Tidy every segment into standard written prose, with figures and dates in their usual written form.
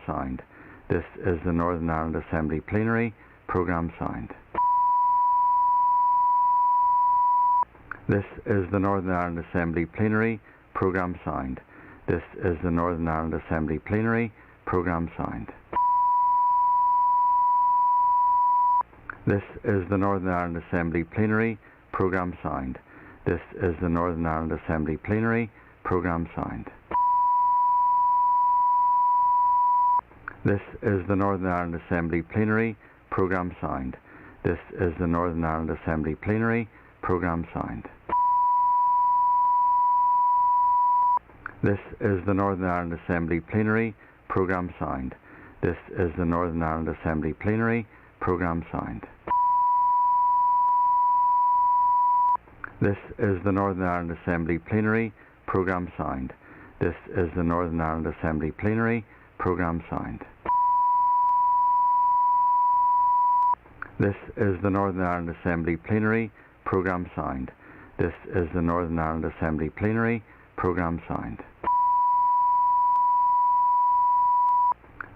signed. This is the Northern Ireland Assembly Plenary. Programme signed. This is the Northern Ireland Assembly Plenary. Programme signed. This is the Northern Ireland Assembly Plenary. Programme signed. This is the Northern Ireland Assembly Plenary. Programme signed. This is the Northern Ireland Assembly Plenary. Programme signed. This is the Northern Ireland Assembly Plenary. Programme signed. This is the Northern Ireland Assembly Plenary. Programme signed. This is the Northern Ireland Assembly Plenary. Programme signed. This is the Northern Ireland Assembly Plenary. Programme signed. This is the Northern Ireland Assembly Plenary. Programme signed. This is the Northern Ireland Assembly Plenary. Programme signed. This is the Northern Ireland Assembly Plenary. Programme signed. This is the Northern Ireland Assembly Plenary. Programme signed.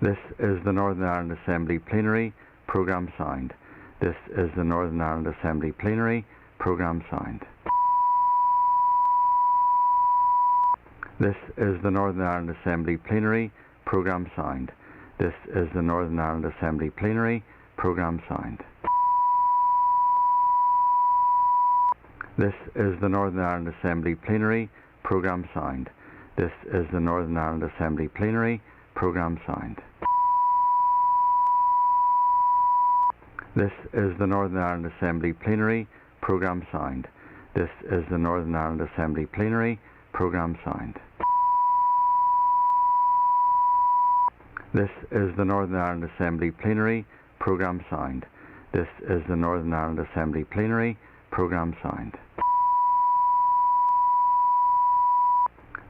This is the Northern Ireland Assembly Plenary. Programme signed. This is the Northern Ireland Assembly Plenary. Programme signed. This is the Northern Ireland Assembly Plenary. Programme signed. This is the Northern Ireland Assembly Plenary. Programme signed. This is the Northern Ireland Assembly Plenary. Programme signed. This is the Northern Ireland Assembly Plenary. Programme signed. This is the Northern Ireland Assembly Plenary. Programme signed. This is the Northern Ireland Assembly Plenary. Programme signed. This is the Northern Ireland Assembly Plenary. Programme signed. This is the Northern Ireland Assembly Plenary. Programme signed.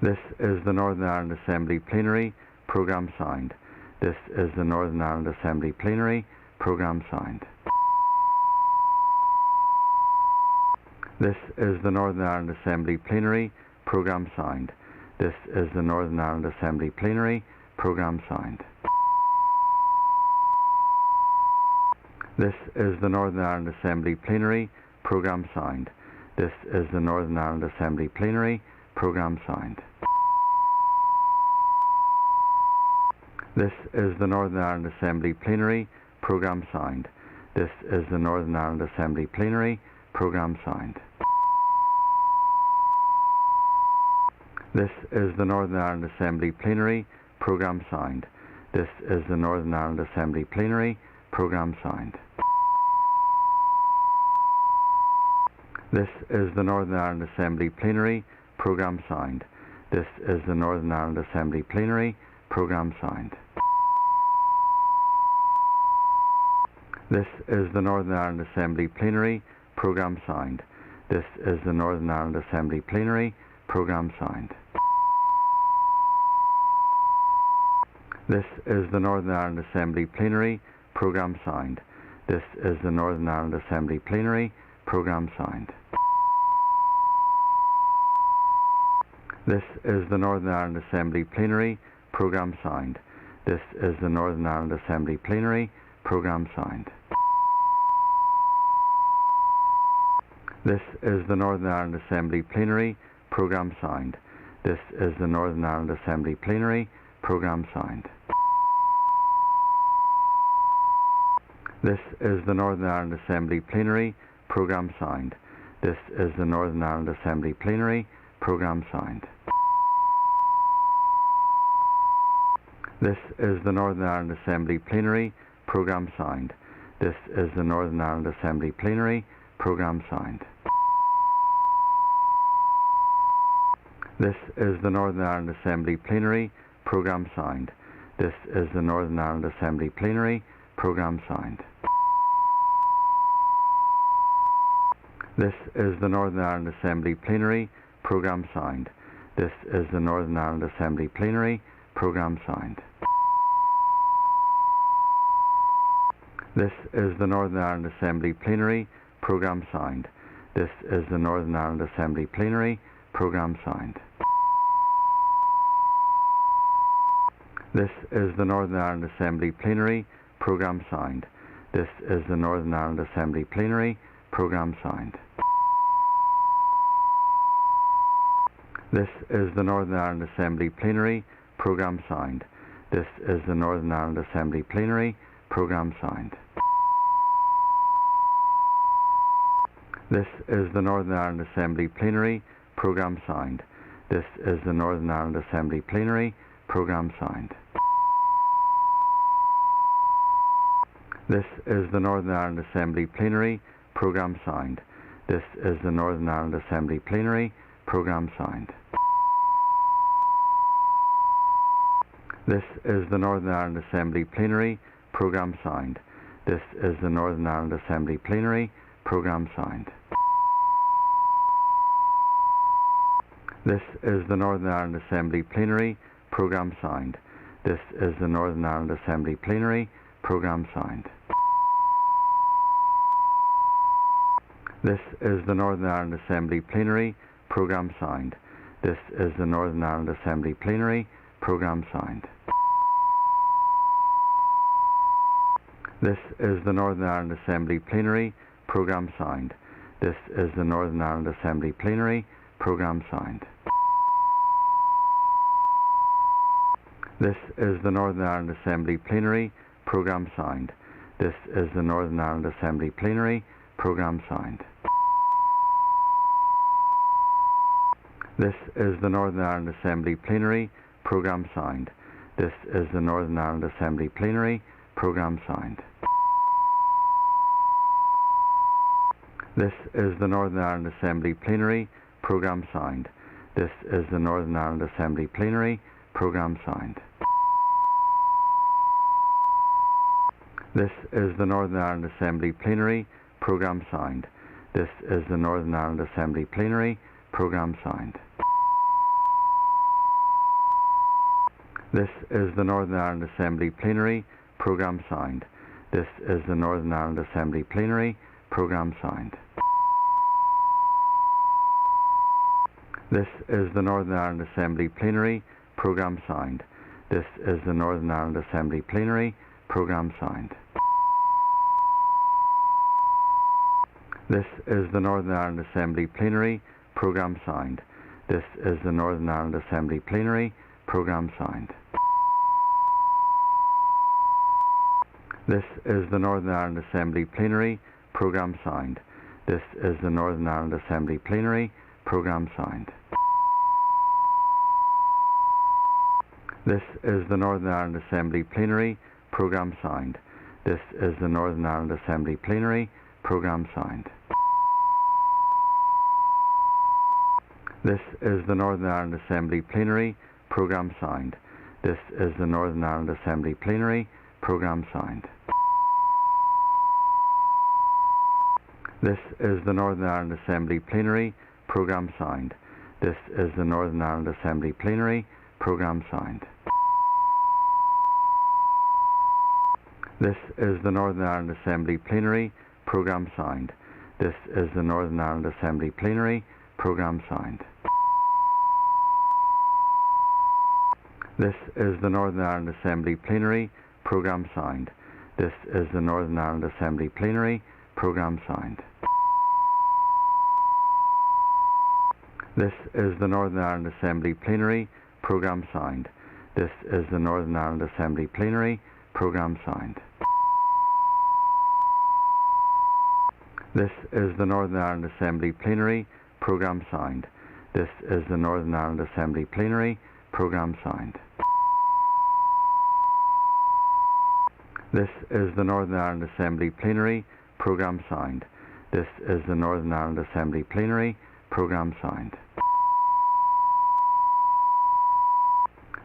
This is the Northern Ireland Assembly Plenary. Programme signed. This is the Northern Ireland Assembly Plenary. Programme signed. This is the Northern Ireland Assembly Plenary. Programme signed. This is the Northern Ireland Assembly Plenary. Programme signed. This is the Northern Ireland Assembly Plenary. Programme signed. This is the Northern Ireland Assembly Plenary. Programme signed. This is the Northern Ireland Assembly Plenary. Programme signed. This is the Northern Ireland Assembly Plenary. Programme signed. This is the Northern Ireland Assembly Plenary. Programme signed. This is the Northern Ireland Assembly Plenary. Programme signed. This is the Northern Ireland Assembly Plenary. Programme signed. This is the Northern Ireland Assembly Plenary. Programme signed. This is the Northern Ireland Assembly Plenary. Programme signed. This is the Northern Ireland Assembly Plenary. Programme signed. This is the Northern Ireland Assembly Plenary. Programme signed. This is the Northern Ireland Assembly Plenary. Programme signed. This is the Northern Ireland Assembly Plenary. Programme signed. This is the Northern Ireland Assembly Plenary. Programme signed. This is the Northern Ireland Assembly Plenary. Programme signed. This is the Northern Ireland Assembly Plenary. Programme signed. This is the Northern Ireland Assembly Plenary. Programme signed. This is the Northern Ireland Assembly Plenary. Programme signed. This is the Northern Ireland Assembly Plenary. Programme signed. This is the Northern Ireland Assembly Plenary. Programme signed. This is the Northern Ireland Assembly Plenary. Programme signed. This is the Northern Ireland Assembly Plenary. Programme signed. This is the Northern Ireland Assembly Plenary. Programme signed. This is the Northern Ireland Assembly Plenary. Programme signed. This is the Northern Ireland Assembly Plenary. Programme signed. This is the Northern Ireland Assembly Plenary. Programme signed. This is the Northern Ireland Assembly Plenary Programme Sound. This is the Northern Ireland Assembly Plenary Programme Sound. This is the Northern Ireland Assembly Plenary Programme Sound. This is the Northern Ireland Assembly Plenary Programme Sound. This is the Northern Ireland Assembly Plenary Programme Sound. This is the Northern Ireland Assembly Plenary Programme Sound. This is the Northern Ireland Assembly Plenary Programme Sound. This is the Northern Ireland Assembly Plenary Programme Sound. This is the Northern Ireland Assembly Plenary Programme Sound. This is the Northern Ireland Assembly Plenary Programme Sound. This is the Northern Ireland Assembly Plenary Programme Sound. This is the Northern Ireland Assembly Plenary Programme Sound. This is the Northern Ireland Assembly Plenary Programme Sound. This is the Northern Ireland Assembly Plenary Programme Sound. This is the Northern Ireland Assembly Plenary Programme Sound. This is the Northern Ireland Assembly Plenary Programme Sound. This is the Northern Ireland Assembly Plenary Programme Sound. This is the Northern Ireland Assembly Plenary Programme Sound. This is the Northern Ireland Assembly Plenary Programme Sound. This is the Northern Ireland Assembly Plenary Programme Sound. This is the Northern Ireland Assembly Plenary Programme Sound. This is the Northern Ireland Assembly Plenary Programme Sound. This is the Northern Ireland Assembly Plenary Programme Sound. This is the Northern Ireland Assembly Plenary Programme Sound. This is the Northern Ireland Assembly Plenary Programme Sound. This is the Northern Ireland Assembly Plenary Programme Sound. This is the Northern Ireland Assembly Plenary Programme Sound. This is the Northern Ireland Assembly Plenary Programme Sound. This is the Northern Ireland Assembly Plenary Programme Sound. This is the Northern Ireland Assembly Plenary Programme Sound. This is the Northern Ireland Assembly Plenary Programme Sound. This is the Northern Ireland Assembly Plenary Programme Sound. This is the Northern Ireland Assembly Plenary Programme Sound. This is the Northern Ireland Assembly Plenary Programme Sound. This is the Northern Ireland Assembly Plenary Programme Sound. This is the Northern Ireland Assembly Plenary Programme Sound. This is the Northern Ireland Assembly Plenary Programme Sound. This is the Northern Ireland Assembly Plenary Programme Sound. This is the Northern Ireland Assembly Plenary Programme Sound. This is the Northern Ireland Assembly Plenary Programme Sound. This is the Northern Ireland Assembly Plenary Programme Sound. This is the Northern Ireland Assembly Plenary Programme Sound. This is the Northern Ireland Assembly Plenary Programme Sound. This is the Northern Ireland Assembly Plenary Programme Sound. This is the Northern Ireland Assembly Plenary Programme Sound. This is the Northern Ireland Assembly Plenary Programme Sound. This is the Northern Ireland Assembly Plenary Programme Sound. This is the Northern Ireland Assembly Plenary Programme Sound.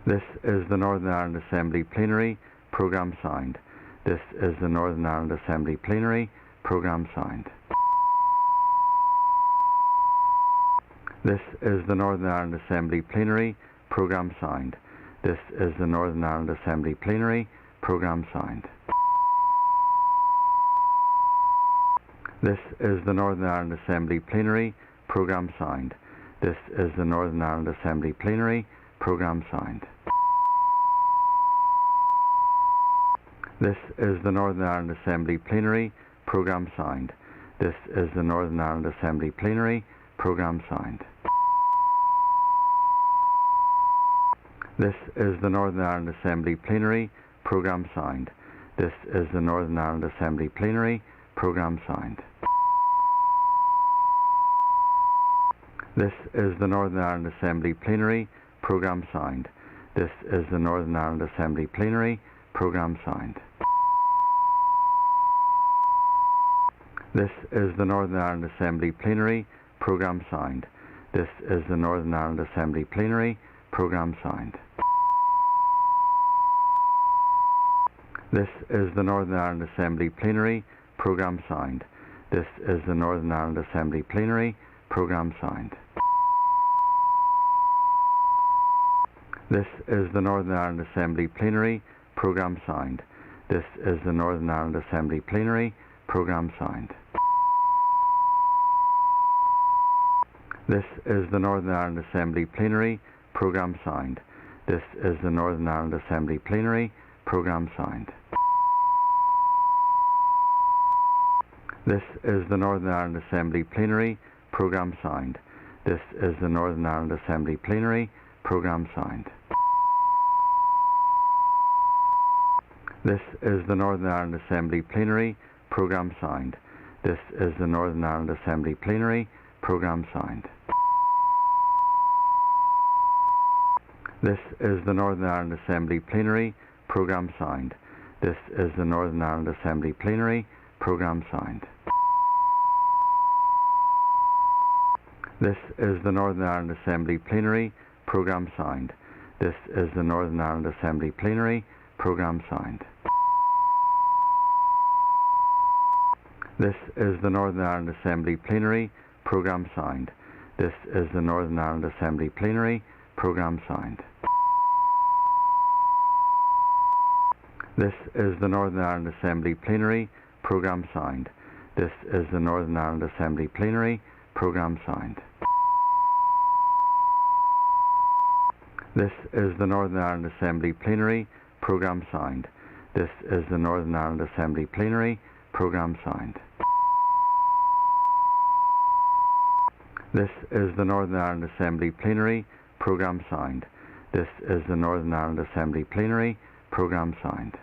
This is the Northern Ireland Assembly Plenary Programme Sound. This is the Northern Ireland Assembly Plenary Programme Sound. This is the Northern Ireland Assembly Plenary Programme Sound. This is the Northern Ireland Assembly Plenary Programme Sound. This is the Northern Ireland Assembly Plenary Programme Sound. This is the Northern Ireland Assembly Plenary Programme Sound. This is the Northern Ireland Assembly Plenary Programme Sound. This is the Northern Ireland Assembly Plenary Programme Sound. This is the Northern Ireland Assembly Plenary Programme Sound. This is the Northern Ireland Assembly Plenary Programme Sound. This is the Northern Ireland Assembly Plenary Programme Sound. This is the Northern Ireland Assembly Plenary Programme Sound. This is the Northern Ireland Assembly Plenary Programme Sound. This is the Northern Ireland Assembly Plenary Programme Sound. This is the Northern Ireland Assembly Plenary Programme Sound. This is the Northern Ireland Assembly Plenary Programme Sound. This is the Northern Ireland Assembly Plenary Programme Sound. This is the Northern Ireland Assembly Plenary Programme Sound. This is the Northern Ireland Assembly Plenary Programme Sound. This is the Northern Ireland Assembly Plenary Programme Sound. This is the Northern Ireland Assembly Plenary Programme Sound. This is the Northern Ireland Assembly Plenary Programme Sound. This is the Northern Ireland Assembly Plenary Programme Sound. This is the Northern Ireland Assembly Plenary Programme Sound. This is the Northern Ireland Assembly Plenary Programme Sound. This is the Northern Ireland Assembly Plenary Programme Sound. This is the Northern Ireland Assembly Plenary Programme Sound. This is the Northern Ireland Assembly Plenary Programme Sound. This is the Northern Ireland Assembly Plenary Programme Sound. This is the Northern Ireland Assembly Plenary Programme Sound. This is the Northern Ireland Assembly Plenary Programme Sound. This is the Northern Ireland Assembly Plenary Programme Sound. This is the Northern Ireland Assembly Plenary Programme Sound. This is the Northern Ireland Assembly Plenary Programme Sound. This is the Northern Ireland Assembly Plenary Programme Sound. This is the Northern Ireland Assembly Plenary Programme Sound.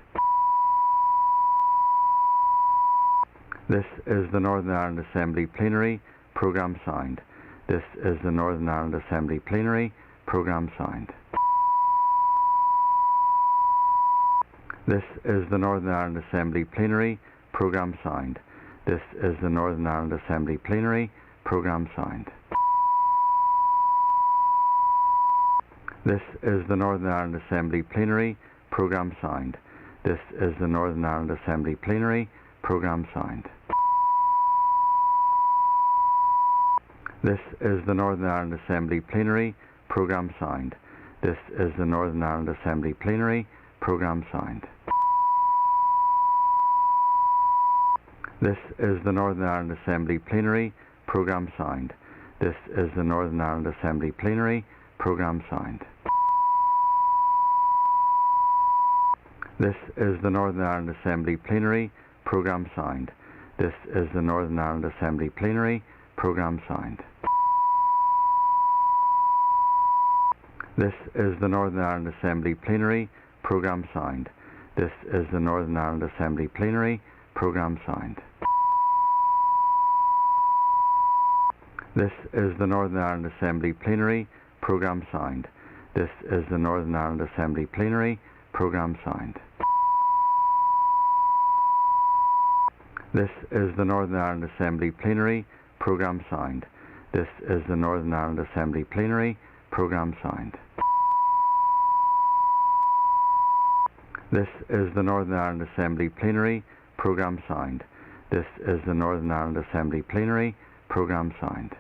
This is the Northern Ireland Assembly Plenary Programme Sound. This is the Northern Ireland Assembly Plenary Programme Sound. This is the Northern Ireland Assembly Plenary Programme Sound. This is the Northern Ireland Assembly Plenary Programme Sound. This is the Northern Ireland Assembly Plenary Programme Sound. This is the Northern Ireland Assembly Plenary Programme Sound. This is the Northern Ireland Assembly Plenary Programme Sound. This is the Northern Ireland Assembly Plenary Programme Sound. This is the Northern Ireland Assembly Plenary Programme Sound. This is the Northern Ireland Assembly Plenary Programme Sound. This is the Northern Ireland Assembly Plenary Programme Sound. This is the Northern Ireland Assembly Plenary Programme Sound. This is the Northern Ireland Assembly Plenary Programme Sound. This is the Northern Ireland Assembly Plenary Programme Sound. This is the Northern Ireland Assembly Plenary Programme Sound. This is the Northern Ireland Assembly Plenary Programme Sound. This is the Northern Ireland Assembly Plenary Programme Sound. This is the Northern Ireland Assembly Plenary Programme Sound. This is the Northern Ireland Assembly Plenary Programme Sound. This is the Northern Ireland Assembly Plenary Programme Sound.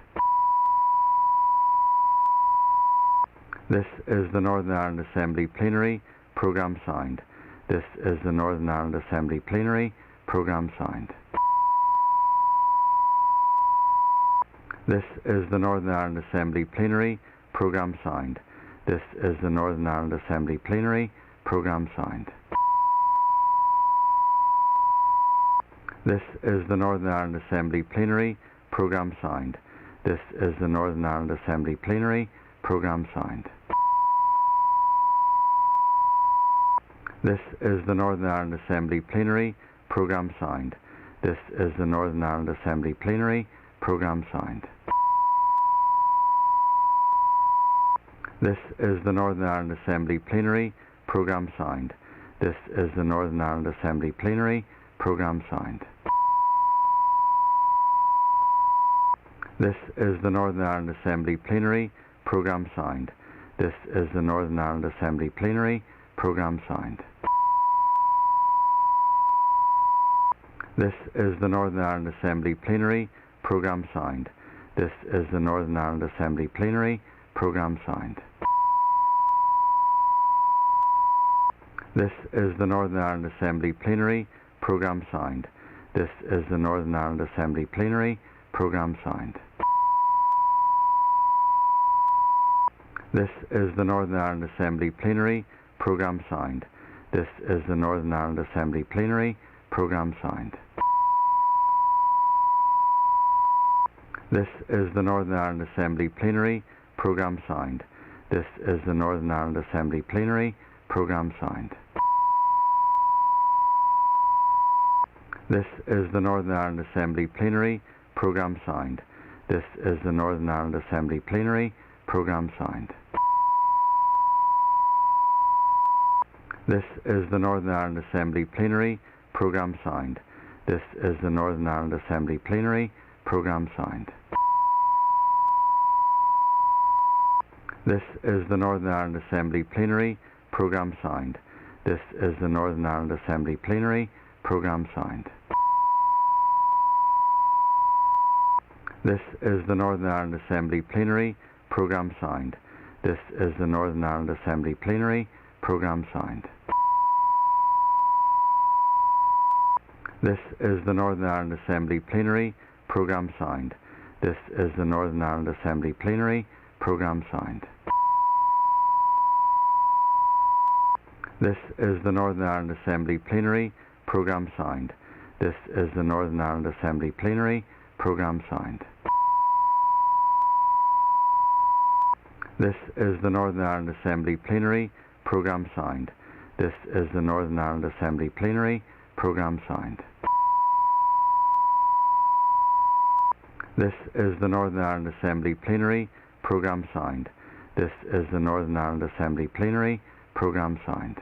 This is the Northern Ireland Assembly Plenary Programme Sound. This is the Northern Ireland Assembly Plenary Programme Sound. This is the Northern Ireland Assembly Plenary Programme Sound. This is the Northern Ireland Assembly Plenary Programme Sound. This is the Northern Ireland Assembly Plenary Programme Sound. This is the Northern Ireland Assembly Plenary Programme Sound. This is the Northern Ireland Assembly Plenary Programme Sound. This is the Northern Ireland Assembly Plenary Programme Sound. This is the Northern Ireland Assembly Plenary Programme Sound. This is the Northern Ireland Assembly Plenary Programme Sound. This is the Northern Ireland Assembly Plenary Programme Sound. This is the Northern Ireland Assembly Plenary Programme Sound. This is the Northern Ireland Assembly Plenary Programme Sound. This is the Northern Ireland Assembly Plenary Programme Sound. This is the Northern Ireland Assembly Plenary Programme Sound. This is the Northern Ireland Assembly Plenary Programme Sound. This is the Northern Ireland Assembly Plenary Programme Sound. This is the Northern Ireland Assembly Plenary Programme Sound. This is the Northern Ireland Assembly Plenary Programme Sound. This is the Northern Ireland Assembly Plenary Programme Sound. This is the Northern Ireland Assembly Plenary Programme Sound. This is the Northern Ireland Assembly Plenary Programme Sound. This is the Northern Ireland Assembly Plenary Programme Sound. This is the Northern Ireland Assembly Plenary Programme Sound. This is the Northern Ireland Assembly Plenary Programme Sound. This is the Northern Ireland Assembly Plenary Programme Sound. This is the Northern Ireland Assembly Plenary Programme Sound. This is the Northern Ireland Assembly Plenary Programme Sound. This is the Northern Ireland Assembly Plenary Programme Sound. This is the Northern Ireland Assembly Plenary Programme Sound. This is the Northern Ireland Assembly Plenary Programme Sound. This is the Northern Ireland Assembly Plenary Programme Sound. This is the Northern Ireland Assembly Plenary Programme Sound. This is the Northern Ireland Assembly Plenary Programme Sound. This is the Northern Ireland Assembly Plenary Programme Sound. This is the Northern Ireland Assembly Plenary Programme Sound.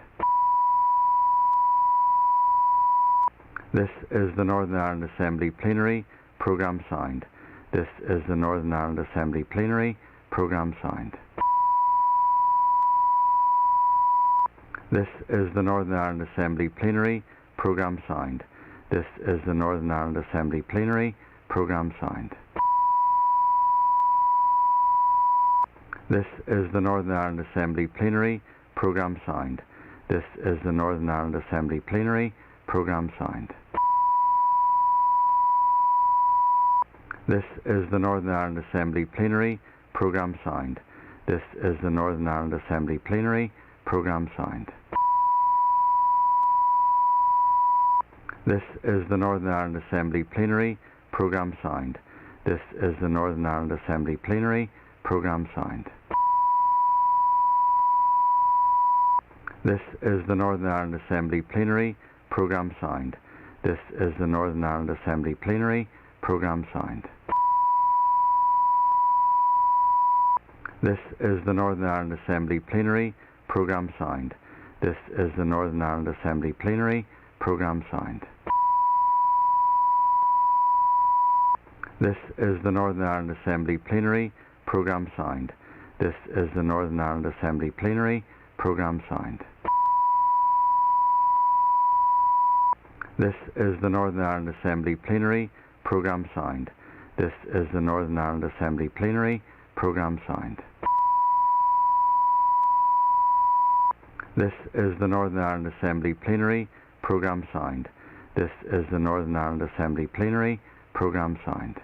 This is the Northern Ireland Assembly Plenary Programme Sound. This is the Northern Ireland Assembly Plenary Programme Sound. This is the Northern Ireland Assembly Plenary Programme Sound. This is the Northern Ireland Assembly Plenary Programme Sound. This is the Northern Ireland Assembly Plenary Programme Sound. This is the Northern Ireland Assembly Plenary Programme Sound. This is the Northern Ireland Assembly Plenary Programme Sound. This is the Northern Ireland Assembly Plenary Programme Sound. This is the Northern Ireland Assembly Plenary Programme Sound. This is the Northern Ireland Assembly Plenary Programme Sound. This is the Northern Ireland Assembly Plenary Programme Sound. This is the Northern Ireland Assembly Plenary Programme Sound. This is the Northern Ireland Assembly Plenary Programme Sound. This is the Northern Ireland Assembly Plenary Programme Sound. This is the Northern Ireland Assembly Plenary Programme Sound. This is the Northern Ireland Assembly Plenary Programme Sound. This is the Northern Ireland Assembly Plenary Programme Sound. This is the Northern Ireland Assembly Plenary Programme Sound. This is the Northern Ireland Assembly Plenary Programme Sound. This is the Northern Ireland Assembly Plenary Programme Sound.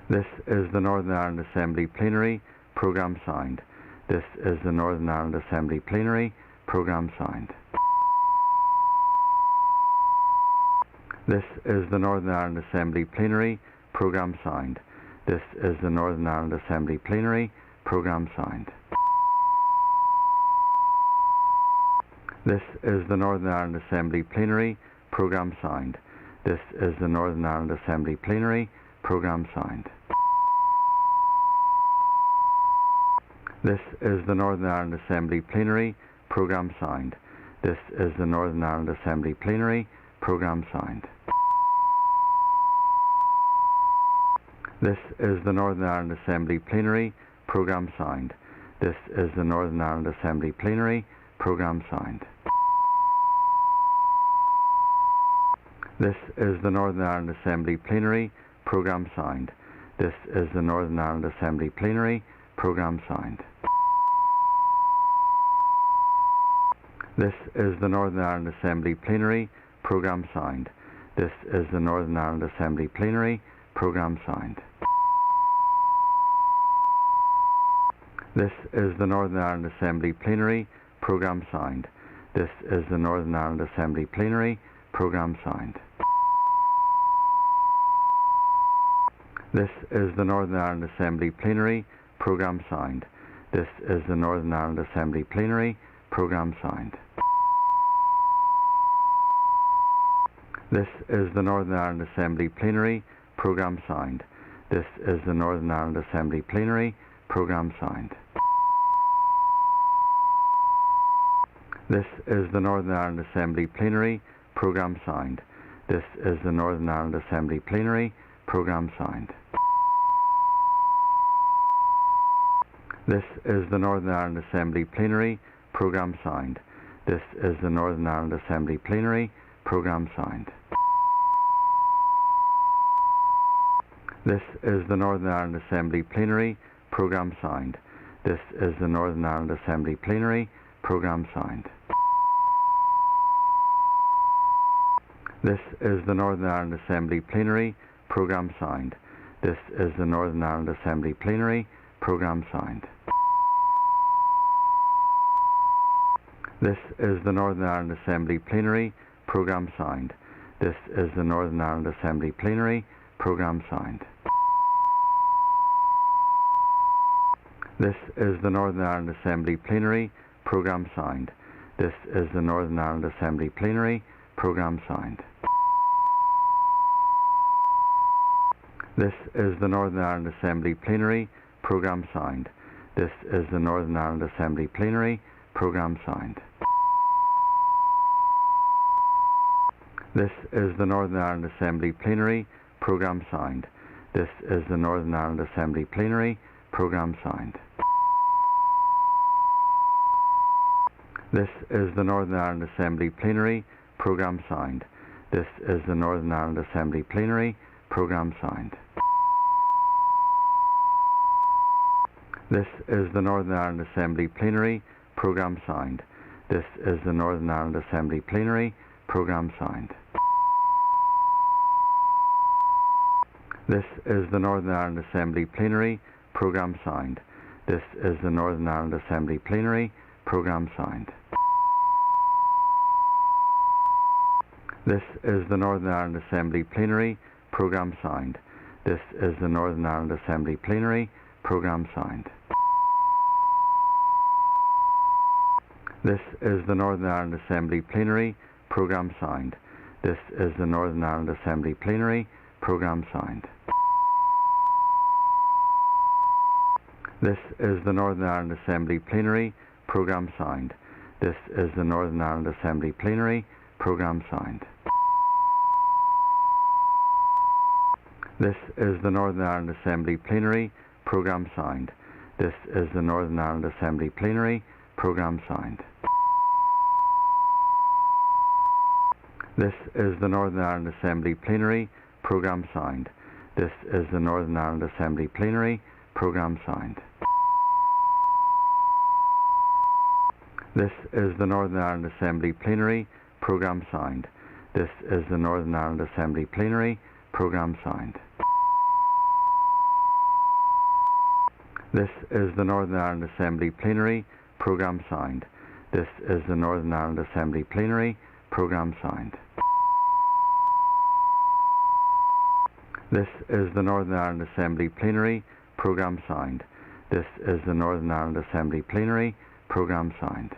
This is the Northern Ireland Assembly Plenary Programme Sound. This is the Northern Ireland Assembly Plenary Programme Sound. This is the Northern Ireland Assembly Plenary Programme Signed. This is the Northern Ireland Assembly Plenary Programme Signed. This is the Northern Ireland Assembly Plenary Programme Signed. This is the Northern Ireland Assembly Plenary Programme Signed. This is the Northern Ireland Assembly Plenary Programme Signed. This is the Northern Ireland Assembly Plenary Programme Signed. This is the Northern Ireland Assembly Plenary Programme Signed. This is the Northern Ireland Assembly Plenary Programme Signed. This is the Northern Ireland Assembly Plenary Programme Signed. This is the Northern Ireland Assembly Plenary Programme Signed. This is the Northern Ireland Assembly Plenary Programme Signed. This is the Northern Ireland Assembly Plenary Programme Signed. This is the Northern Ireland Assembly Plenary Programme Signed. This is the Northern Ireland Assembly Plenary Programme Signed. This is the Northern Ireland Assembly Plenary Programme Signed. This is the Northern Ireland Assembly Plenary Programme Signed. This is the Northern Ireland Assembly Plenary Programme Signed. This is the Northern Ireland Assembly Plenary Programme Signed. This is the Northern Ireland Assembly Plenary Programme Signed. This is the Northern Ireland Assembly Plenary Programme Signed. This is the Northern Ireland Assembly Plenary Programme Signed. This is the Northern Ireland Assembly Plenary Programme Signed. This is the Northern Ireland Assembly Plenary Programme Signed. This is the Northern Ireland Assembly Plenary Programme Signed. This is the Northern Ireland Assembly Plenary Programme Signed. This is the Northern Ireland Assembly Plenary Programme Signed. This is the Northern Ireland Assembly Plenary Programme Signed. This is the Northern Ireland Assembly Plenary Programme Signed. This is the Northern Ireland Assembly Plenary Programme Signed. This is the Northern Ireland Assembly Plenary Programme Signed. This is the Northern Ireland Assembly Plenary Programme Signed. This is the Northern Ireland Assembly Plenary Programme Signed. This is the Northern Ireland Assembly Plenary Programme Signed. This is the Northern Ireland Assembly Plenary Programme Signed. This is the Northern Ireland Assembly Plenary Programme Signed. This is the Northern Ireland Assembly Plenary Programme Signed. This is the Northern Ireland Assembly Plenary Programme Signed. This is the Northern Ireland Assembly Plenary Programme Signed. This is the Northern Ireland Assembly Plenary Programme Signed. This is the Northern Ireland Assembly Plenary Programme Signed. This is the Northern Ireland Assembly Plenary Programme Signed. This is the Northern Ireland Assembly Plenary Programme Signed. This is the Northern Ireland Assembly Plenary Programme Signed. This is the Northern Ireland Assembly Plenary Programme Signed. This is the Northern Ireland Assembly Plenary Programme Signed. This is the Northern Ireland Assembly Plenary Programme Signed. This is the Northern Ireland Assembly Plenary Programme Signed. This is the Northern Ireland Assembly Plenary Programme Signed. This is the Northern Ireland Assembly Plenary Programme Signed. This is the Northern Ireland Assembly Plenary Programme Signed. This is the Northern Ireland Assembly Plenary Programme Signed. This is the Northern Ireland Assembly Plenary Programme Signed. This is the Northern Ireland Assembly Plenary Programme Signed. This is the Northern Ireland Assembly Plenary Programme Signed. This is the Northern Ireland Assembly Plenary Programme Signed. This is the Northern Ireland Assembly Plenary Programme Signed.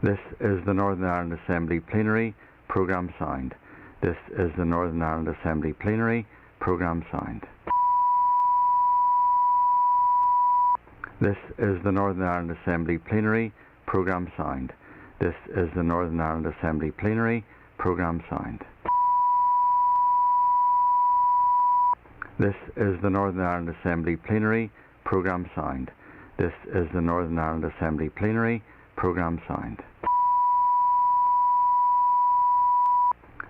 This is the Northern Ireland Assembly Plenary Programme Signed. This is the Northern Ireland Assembly Plenary Programme Signed. This is the Northern Ireland Assembly Plenary Programme Signed. This is the Northern Ireland Assembly Plenary Programme Signed. This is the Northern Ireland Assembly Plenary Programme Signed. This is the Northern Ireland Assembly Plenary Programme Signed.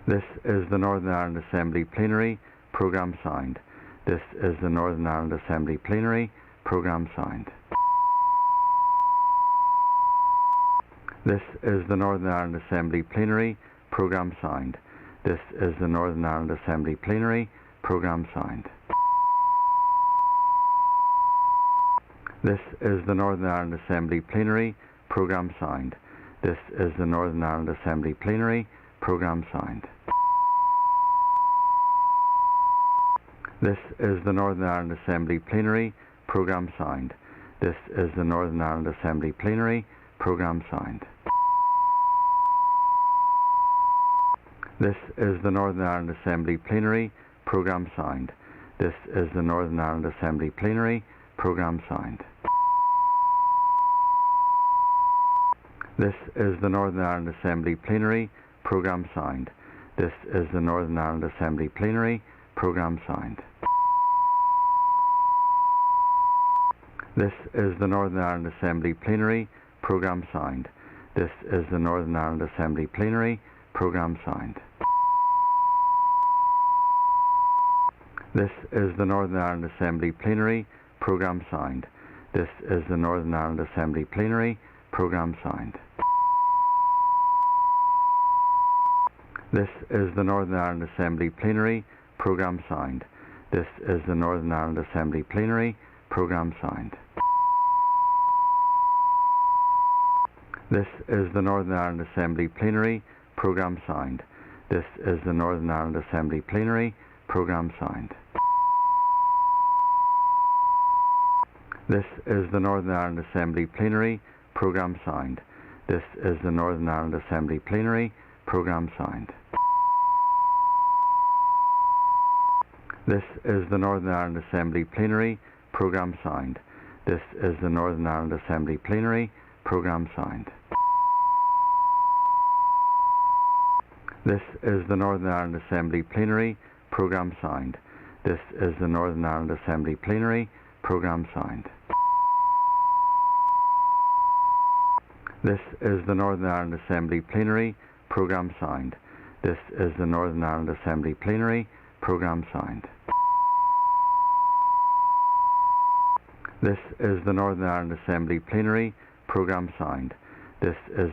This is the Northern Ireland Assembly Plenary Programme Signed. This is the Northern Ireland Assembly Plenary Programme Signed. This is the Northern Ireland Assembly Plenary Programme Signed. This is the Northern Ireland Assembly Plenary Programme Signed. This is the Northern Ireland Assembly Plenary Programme Signed. This is the Northern Ireland Assembly Plenary Programme Signed. This is the Northern Ireland Assembly Plenary Programme Signed. This is the Northern Ireland Assembly Plenary Programme Signed. This is the Northern Ireland Assembly Plenary Programme Signed. This is the Northern Ireland Assembly Plenary Programme Signed. This is the Northern Ireland Assembly Plenary Programme Signed. This is the Northern Ireland Assembly Plenary Programme Signed. This is the Northern Ireland Assembly Plenary Programme Signed. This is the Northern Ireland Assembly Plenary Programme Signed. This is the Northern Ireland Assembly Plenary Programme Signed. This is the Northern Ireland Assembly Plenary Programme Signed. This is the Northern Ireland Assembly Plenary Programme Signed. This is the Northern Ireland Assembly Plenary Programme Signed. This is the Northern Ireland Assembly Plenary Programme Signed. This is the Northern Ireland Assembly Plenary Programme Signed. This is the Northern Ireland Assembly Plenary Programme Signed. This is the Northern Ireland Assembly Plenary Programme Signed. This is the Northern Ireland Assembly Plenary Programme Signed. This is the Northern Ireland Assembly Plenary Programme Signed. This is the Northern Ireland Assembly Plenary Programme Signed. This is the Northern Ireland Assembly Plenary Programme Signed. This is the Northern Ireland Assembly Plenary Programme Signed. This is the Northern Ireland Assembly Plenary Programme Signed. This is the Northern Ireland Assembly Plenary Programme Signed. This is the Northern Ireland Assembly Plenary Programme Signed. This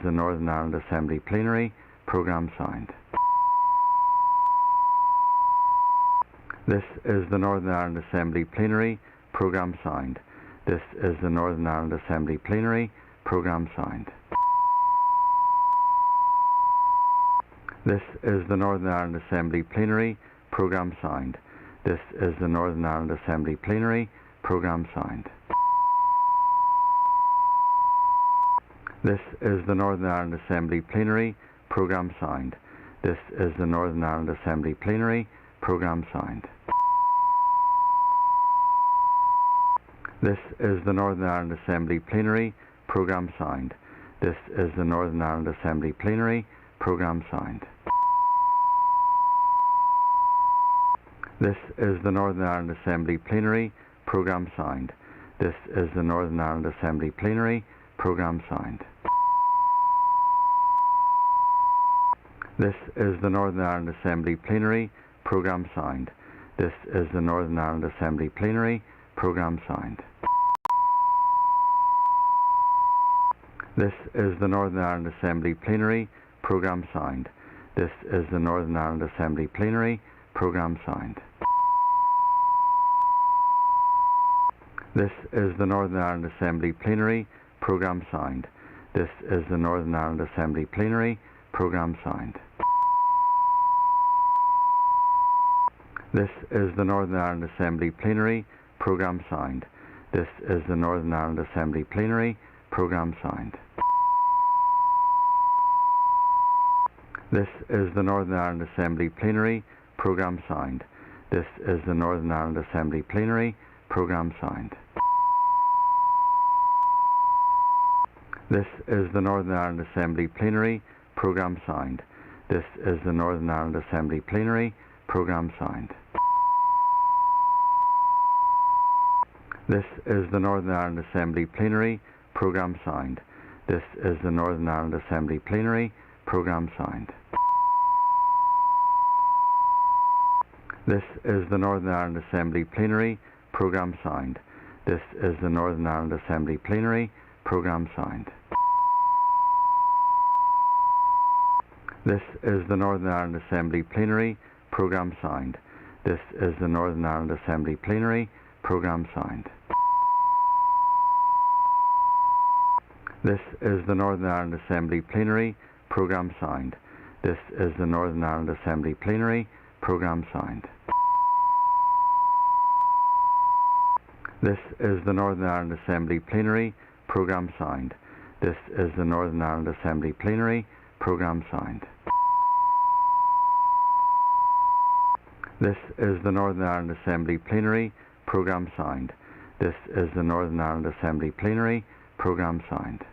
is the Northern Ireland Assembly Plenary Programme Signed. This is the Northern Ireland Assembly Plenary Programme Signed. This is the Northern Ireland Assembly Plenary Programme Signed. This is the Northern Ireland Assembly Plenary Programme Signed. This is the Northern Ireland Assembly Plenary Programme Signed. This is the Northern Ireland Assembly Plenary Programme Signed. This is the Northern Ireland Assembly Plenary Programme Signed. This is the Northern Ireland Assembly Plenary Programme Signed. This is the Northern Ireland Assembly Plenary Programme Signed. This is the Northern Ireland Assembly Plenary Programme Signed. This is the Northern Ireland Assembly Plenary Programme Signed. This is the Northern Ireland Assembly Plenary Programme Signed. This is the Northern Ireland Assembly Plenary Programme Signed. This is the Northern Ireland Assembly Plenary Programme Signed. This is the Northern Ireland Assembly Plenary Programme Signed. This is the Northern Ireland Assembly Plenary Programme Signed. This is the Northern Ireland Assembly Plenary Programme Signed. This is the Northern Ireland Assembly Plenary Programme Signed. This is the Northern Ireland Assembly Plenary Programme Signed. This is the Northern Ireland Assembly Plenary Programme Signed. This is the Northern Ireland Assembly Plenary Programme Signed. This is the Northern Ireland Assembly Plenary Programme Signed. This is the Northern Ireland Assembly Plenary Programme Signed. This is the Northern Ireland Assembly Plenary Programme Signed. This is the Northern Ireland Assembly Plenary Programme Signed. This is the Northern Ireland Assembly Plenary Programme Signed. This is the Northern Ireland Assembly Plenary Programme Signed. This is the Northern Ireland Assembly Plenary Programme Signed. This is the Northern Ireland Assembly Plenary Programme Signed. This is the Northern Ireland Assembly Plenary Programme Signed. This is the Northern Ireland Assembly Plenary Programme Signed. This is the Northern Ireland Assembly Plenary Programme Signed. This is the Northern Ireland Assembly Plenary Programme Signed. This is the Northern Ireland Assembly Plenary Programme Signed.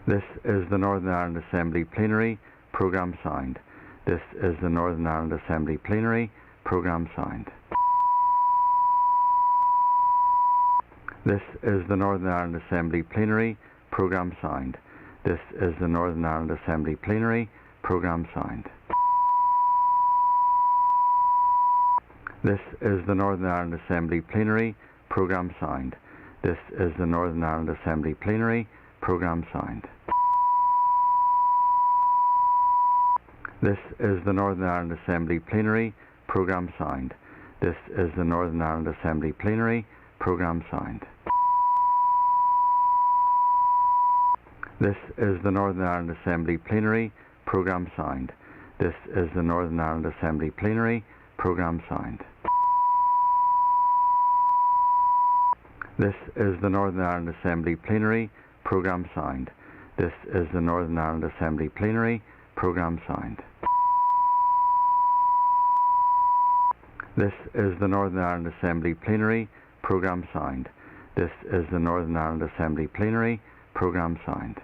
This is the Northern Ireland Assembly Plenary Programme Signed. This is the Northern Ireland Assembly Plenary Programme Signed. This is the Northern Ireland Assembly Plenary Programme Signed. This is the Northern Ireland Assembly Plenary Programme Signed. This is the Northern Ireland Assembly Plenary Programme Signed. This is the Northern Ireland Assembly Plenary Programme Signed. This is the Northern Ireland Assembly Plenary Programme Signed. This is the Northern Ireland Assembly Plenary Programme Signed. This is the Northern Ireland Assembly Plenary Programme Signed. This is the Northern Ireland Assembly Plenary Programme Signed. This is the Northern Ireland Assembly Plenary Programme Signed. This is the Northern Ireland Assembly Plenary Programme Signed. This is the Northern Ireland Assembly Plenary Programme Signed. This is the Northern Ireland Assembly Plenary Programme Signed. This is the Northern Ireland Assembly Plenary Programme Signed.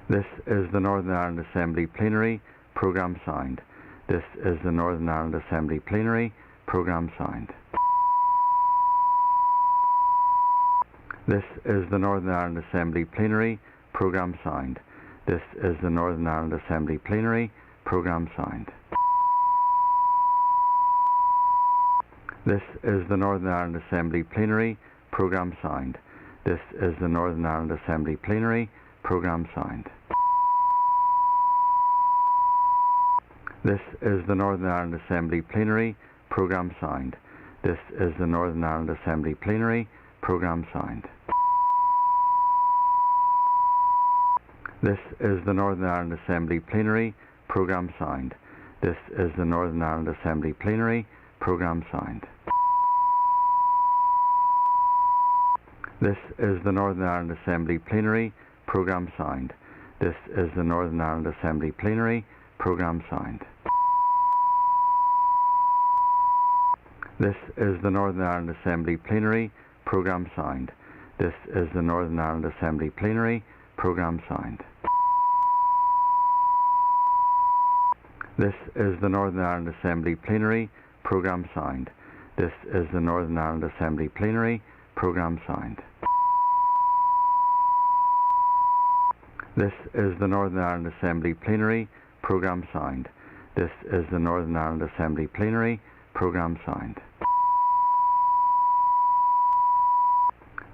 This is the Northern Ireland Assembly Plenary Programme Signed. This is the Northern Ireland Assembly Plenary Programme Signed. This is the Northern Ireland Assembly Plenary Programme Signed. This is the Northern Ireland Assembly Plenary Programme Signed. This is the Northern Ireland Assembly Plenary Programme Signed. This is the Northern Ireland Assembly Plenary Programme Signed. This is the Northern Ireland Assembly Plenary Programme Signed. This is the Northern Ireland Assembly Plenary Programme Signed. This is the Northern Ireland Assembly Plenary Programme Signed. This is the Northern Ireland Assembly Plenary Programme Signed. This is the Northern Ireland Assembly Plenary Programme Signed. This is the Northern Ireland Assembly Plenary Programme Signed. This is the Northern Ireland Assembly Plenary Programme Signed. This is the Northern Ireland Assembly Plenary Programme Signed. This is the Northern Ireland Assembly Plenary Programme Signed. This is the Northern Ireland Assembly Plenary Programme Signed. This is the Northern Ireland Assembly Plenary Programme Signed.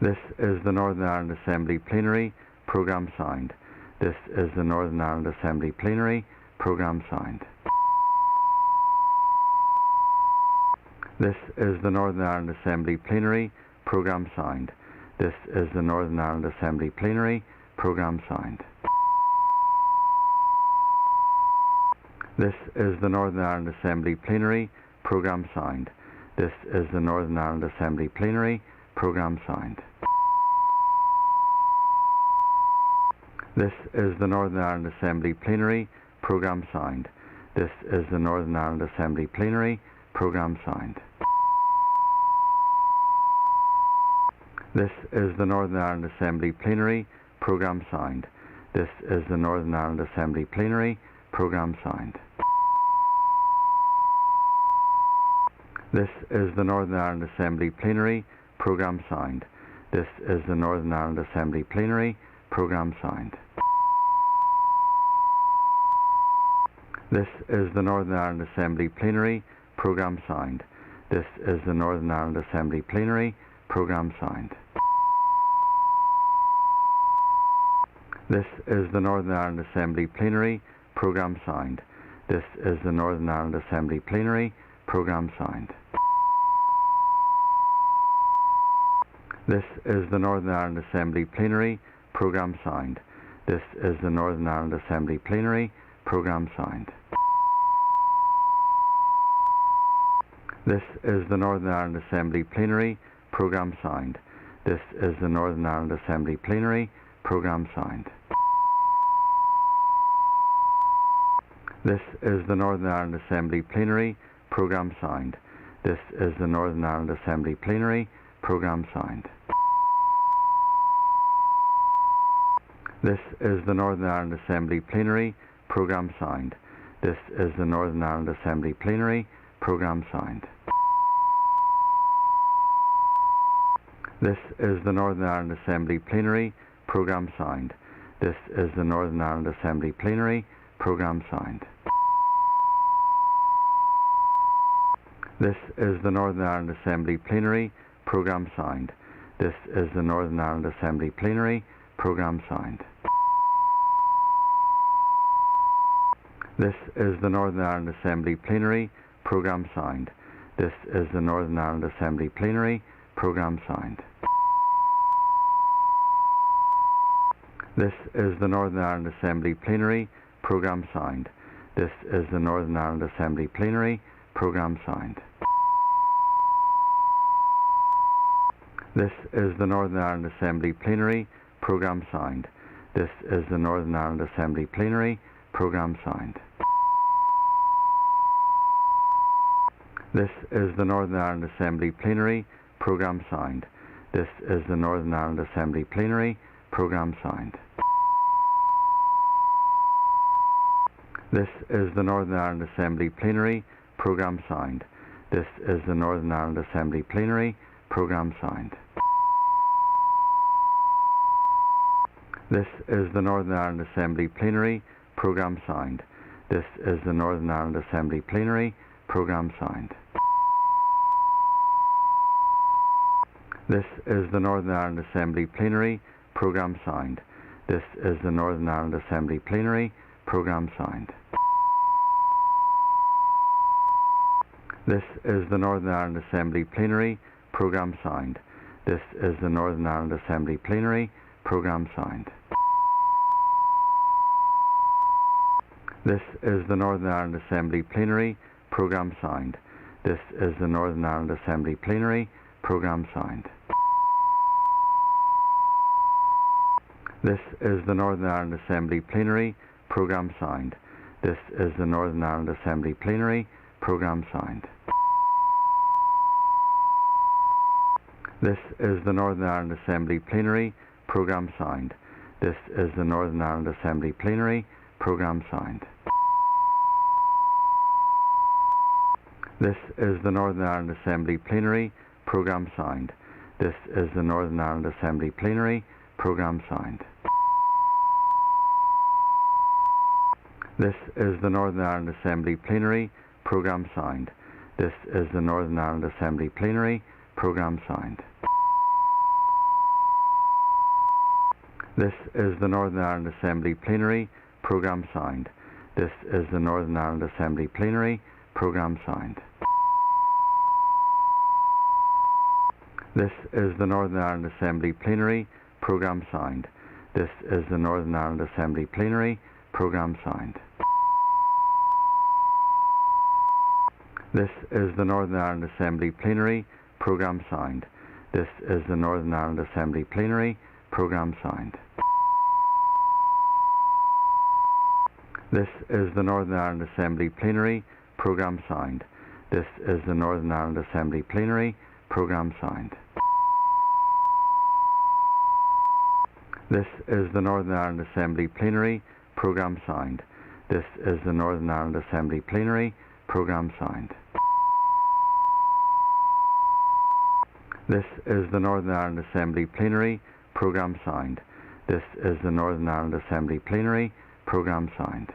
This is the Northern Ireland Assembly Plenary Programme Signed. This is the Northern Ireland Assembly Plenary Programme Signed. This is the Northern Ireland Assembly Plenary Programme Signed. This is the Northern Ireland Assembly Plenary Programme Signed. This is the Northern Ireland Assembly Plenary Programme Sound. This is the Northern Ireland Assembly Plenary Programme Sound. This is the Northern Ireland Assembly Plenary Programme Sound. This is the Northern Ireland Assembly Plenary Programme Sound. This is the Northern Ireland Assembly Plenary Programme Sound. This is the Northern Ireland Assembly Plenary Programme Sound. This is the Northern Ireland Assembly Plenary Programme Sound. This is the Northern Ireland Assembly Plenary Programme Sound. This is the Northern Ireland Assembly Plenary Programme Sound. This is the Northern Ireland Assembly Plenary Programme Sound. This is the Northern Ireland Assembly Plenary Programme Sound. This is the Northern Ireland Assembly Plenary Programme Sound. This is the Northern Ireland Assembly Plenary Programme Sound. This is the Northern Ireland Assembly Plenary Programme Sound. This is the Northern Ireland Assembly Plenary Programme Sound. This is the Northern Ireland Assembly Plenary Programme Sound. This is the Northern Ireland Assembly Plenary Programme Sound. This is the Northern Ireland Assembly Plenary Programme Sound. This is the Northern Ireland Assembly Plenary Programme Sound. This is the Northern Ireland Assembly Plenary Programme Sound. This is the Northern Ireland Assembly Plenary Programme Sound. This is the Northern Ireland Assembly Plenary Programme Sound. This is the Northern Ireland Assembly Plenary Programme Sound. This is the Northern Ireland Assembly Plenary Programme Sound. This is the Northern Ireland Assembly Plenary Programme Sound. This is the Northern Ireland Assembly Plenary Programme Sound. This is the Northern Ireland Assembly Plenary Programme Sound. This is the Northern Ireland Assembly Plenary Programme Sound. This is the Northern Ireland Assembly Plenary Programme Sound. This is the Northern Ireland Assembly Plenary Programme Sound. This is the Northern Ireland Assembly Plenary Programme Sound. This is the Northern Ireland Assembly Plenary Programme Sound. This is the Northern Ireland Assembly Plenary Programme Sound. This is the Northern Ireland Assembly Plenary Programme Sound. This is the Northern Ireland Assembly Plenary Programme Sound. This is the Northern Ireland Assembly Plenary Programme Sound. This is the Northern Ireland Assembly Plenary Programme Sound. This is the Northern Ireland Assembly Plenary Programme Sound. This is the Northern Ireland Assembly Plenary Programme Sound. This is the Northern Ireland Assembly Plenary Programme Sound. This is the Northern Ireland Assembly Plenary Programme Sound. This is the Northern Ireland Assembly Plenary Programme Sound. This is the Northern Ireland Assembly Plenary Programme Sound. This is the Northern Ireland Assembly Plenary Programme Sound. This is the Northern Ireland Assembly Plenary Programme Sound. This is the Northern Ireland Assembly Plenary Programme Sound. This is the Northern Ireland Assembly Plenary Programme Sound. This is the Northern Ireland Assembly Plenary Programme Sound. This is the Northern Ireland Assembly Plenary Programme Sound. This is the Northern Ireland Assembly Plenary Programme Sound. This is the Northern Ireland Assembly Plenary Programme Sound. This is the Northern Ireland Assembly Plenary Programme Sound. This is the Northern Ireland Assembly Plenary Programme Sound. This is the Northern Ireland Assembly Plenary Programme Sound. This is the Northern Ireland Assembly Plenary Programme Sound. This is the Northern Ireland Assembly Plenary Programme Sound. This is the Northern Ireland Assembly Plenary Programme Sound. This is the Northern Ireland Assembly Plenary Programme Sound. This is the Northern Ireland Assembly Plenary Programme Sound. This is the Northern Ireland Assembly Plenary Programme Sound. This is the Northern Ireland Assembly Plenary Programme Sound. This is the Northern Ireland Assembly Plenary Programme Sound.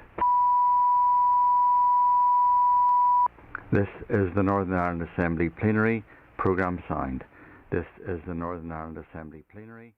This is the Northern Ireland Assembly Plenary Programme Sound. This is the Northern Ireland Assembly Plenary.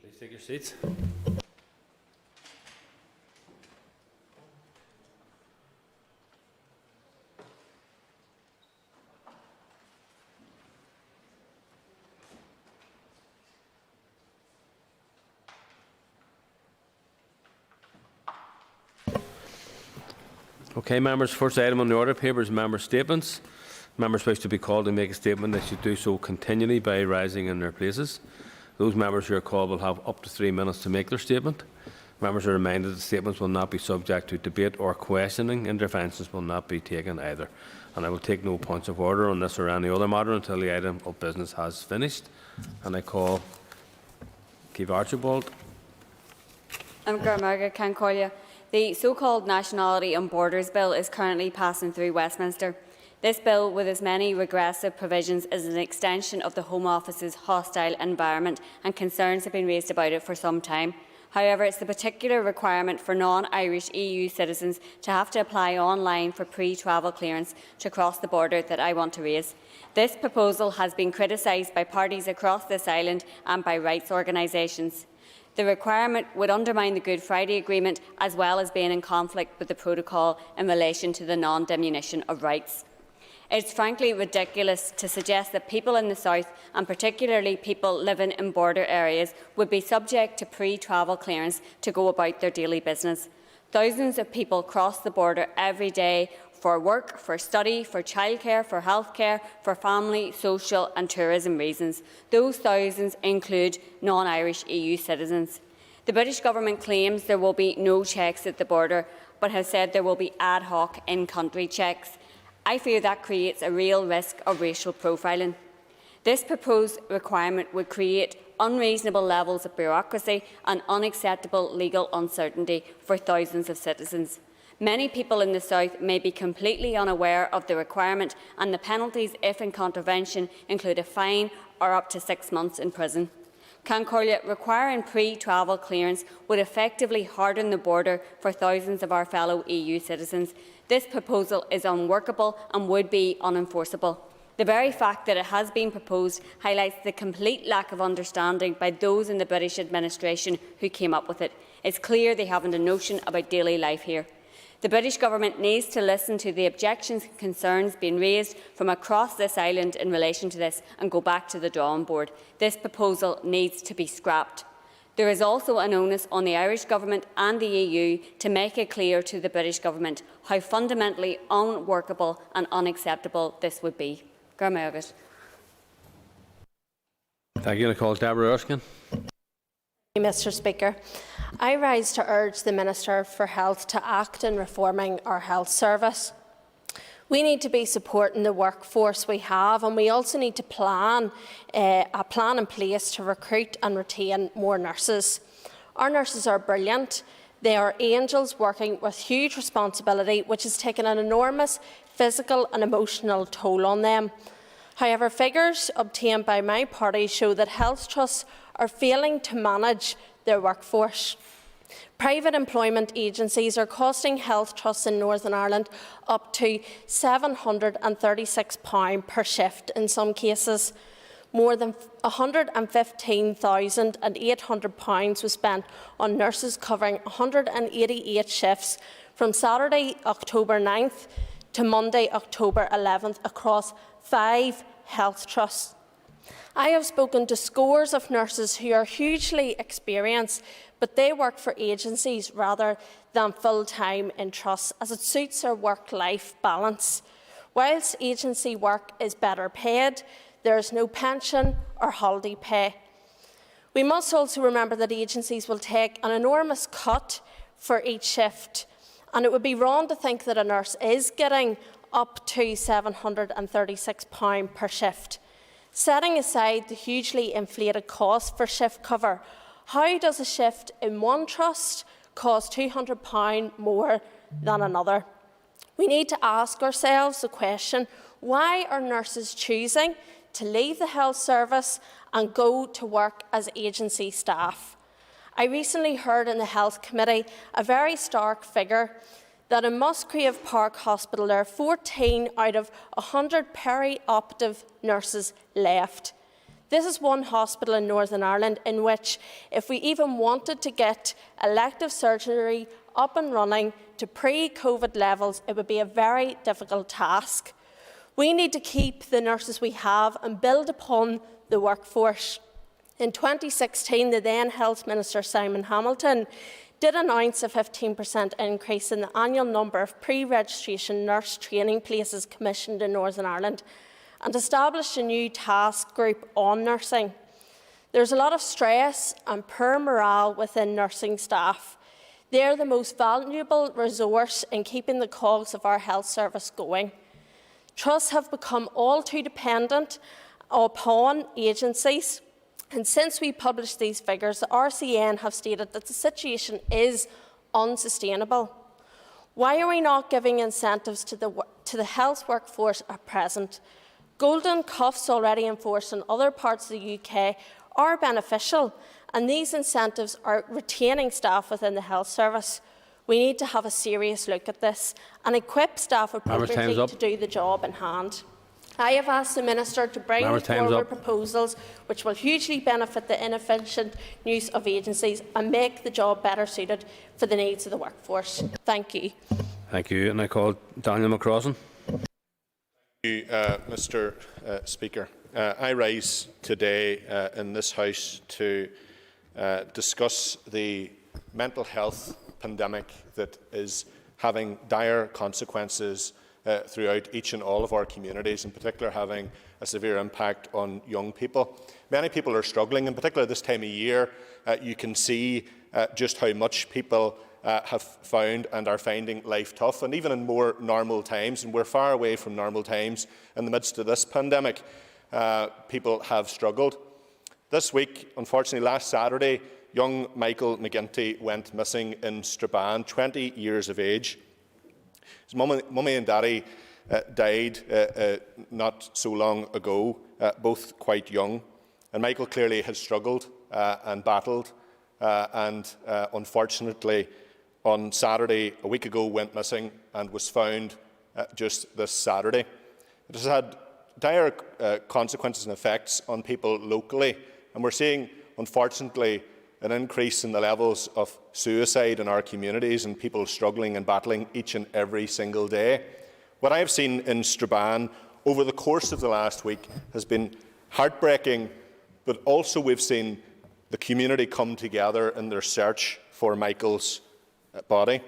Please take your seats. Okay, members, first item on the order paper is member statements. Members wish to be called to make a statement. They should do so continually by rising in their places. Those members who are called will have up to 3 minutes to make their statement. Members are reminded that statements will not be subject to debate or questioning. Interventions will not be taken either. And I will take no points of order on this or any other matter until the item of business has finished. And I call Keith Archibald. The so-called Nationality and Borders Bill is currently passing through Westminster. This bill, with as many regressive provisions, is an extension of the Home Office's hostile environment, and concerns have been raised about it for some time. However, it's the particular requirement for non-Irish EU citizens to have to apply online for pre-travel clearance to cross the border that I want to raise. This proposal has been criticised by parties across this island and by rights organisations. The requirement would undermine the Good Friday Agreement, as well as being in conflict with the protocol in relation to the non-diminution of rights. It is frankly ridiculous to suggest that people in the south, and particularly people living in border areas, would be subject to pre-travel clearance to go about their daily business. Thousands of people cross the border every day for work, for study, for childcare, for healthcare, for family, social and tourism reasons. Those thousands include non-Irish EU citizens. The British Government claims there will be no checks at the border, but has said there will be ad hoc in-country checks. I fear that creates a real risk of racial profiling. This proposed requirement would create unreasonable levels of bureaucracy and unacceptable legal uncertainty for thousands of citizens. Many people in the south may be completely unaware of the requirement, and the penalties, if in contravention, include a fine or up to 6 months in prison. Cancorlia, requiring pre-travel clearance would effectively harden the border for thousands of our fellow EU citizens. This proposal is unworkable and would be unenforceable. The very fact that it has been proposed highlights the complete lack of understanding by those in the British administration who came up with it. It's clear they haven't a notion about daily life here. The British Government needs to listen to the objections and concerns being raised from across this island in relation to this and go back to the drawing board. This proposal needs to be scrapped. There is also an onus on the Irish Government and the EU to make it clear to the British Government how fundamentally unworkable and unacceptable this would be. Thank you. I call Deborah Erskine. Mr. Speaker, I rise to urge the Minister for Health to act in reforming our health service. We need to be supporting the workforce we have, and we also need to plan a plan in place to recruit and retain more nurses. Our nurses are brilliant. They are angels working with huge responsibility, which has taken an enormous physical and emotional toll on them. However, figures obtained by my party show that health trusts are failing to manage their workforce. Private employment agencies are costing health trusts in Northern Ireland up to £736 per shift in some cases. More than £115,800 was spent on nurses covering 188 shifts from Saturday, October 9th to Monday, October 11th across 5 health trusts. I have spoken to scores of nurses who are hugely experienced, but they work for agencies rather than full-time in trusts, as it suits their work-life balance. Whilst agency work is better paid, there is no pension or holiday pay. We must also remember that agencies will take an enormous cut for each shift, and it would be wrong to think that a nurse is getting up to £736 per shift. Setting aside the hugely inflated cost for shift cover, how does a shift in one trust cost £200 more than another? We need to ask ourselves the question, why are nurses choosing to leave the health service and go to work as agency staff? I recently heard in the Health Committee a very stark figure that in Musgrave Park Hospital there are 14 out of 100 peri-operative nurses left. This is one hospital in Northern Ireland in which, if we even wanted to get elective surgery up and running to pre-COVID levels, it would be a very difficult task. We need to keep the nurses we have and build upon the workforce. In 2016, the then Health Minister Simon Hamilton did announce a 15% increase in the annual number of pre-registration nurse training places commissioned in Northern Ireland and established a new task group on nursing. There's a lot of stress and poor morale within nursing staff. They're the most valuable resource in keeping the cogs of our health service going. Trusts have become all too dependent upon agencies. And since we published these figures, the RCN have stated that the situation is unsustainable. Why are we not giving incentives to the health workforce at present? Golden cuffs already enforced in other parts of the UK are beneficial, and these incentives are retaining staff within the health service. We need to have a serious look at this and equip staff appropriately to do the job in hand. I have asked the Minister to bring Member, time's forward up. proposals which will hugely benefit the inefficient use of agencies and make the job better suited for the needs of the workforce. Thank you. Thank you. And I call Daniel McCrossan. Thank you, Mr. Speaker. I rise today in this House to discuss the mental health pandemic that is having dire consequences throughout each and all of our communities, in particular having a severe impact on young people. Many people are struggling, in particular this time of year. You can see just how much people have found and are finding life tough, and even in more normal times, and we're far away from normal times in the midst of this pandemic, people have struggled. This week, unfortunately last Saturday, young Michael McGinty went missing in Strabane, 20 years of age. His mummy and daddy died not so long ago, both quite young, and Michael clearly has struggled and battled, and unfortunately on Saturday a week ago went missing and was found just this Saturday. It has had dire consequences and effects on people locally, and we're seeing, unfortunately, an increase in the levels of suicide in our communities and people struggling and battling each and every single day. What I have seen in Strabane over the course of the last week has been heartbreaking, but also we've seen the community come together in their search for Michael's body.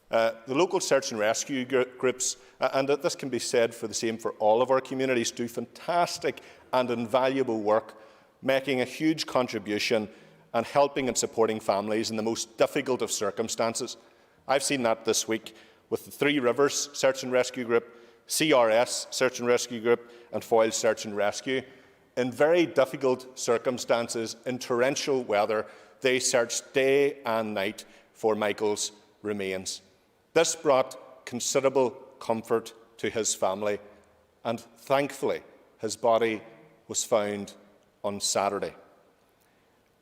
The local search and rescue groups, and this can be said for the same for all of our communities, do fantastic and invaluable work, making a huge contribution and helping and supporting families in the most difficult of circumstances. I've seen that this week with the Three Rivers Search and Rescue Group, CRS Search and Rescue Group and Foyle Search and Rescue. In very difficult circumstances, in torrential weather, they searched day and night for Michael's remains. This brought considerable comfort to his family, and thankfully his body was found on Saturday.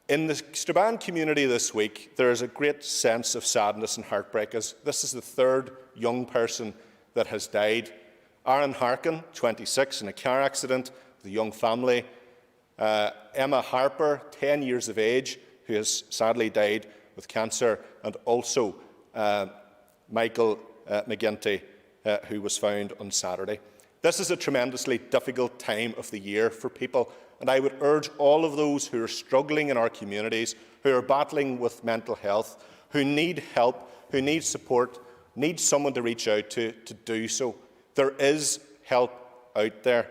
In the Strabane community this week, there is a great sense of sadness and heartbreak, as this is the third young person that has died. Aaron Harkin, 26, in a car accident with a young family. Emma Harper, 10 years of age, who has sadly died with cancer, and also Michael McGinty, who was found on Saturday. This is a tremendously difficult time of the year for people, and I would urge all of those who are struggling in our communities, who are battling with mental health, who need help, who need support, need someone to reach out to do so. There is help out there,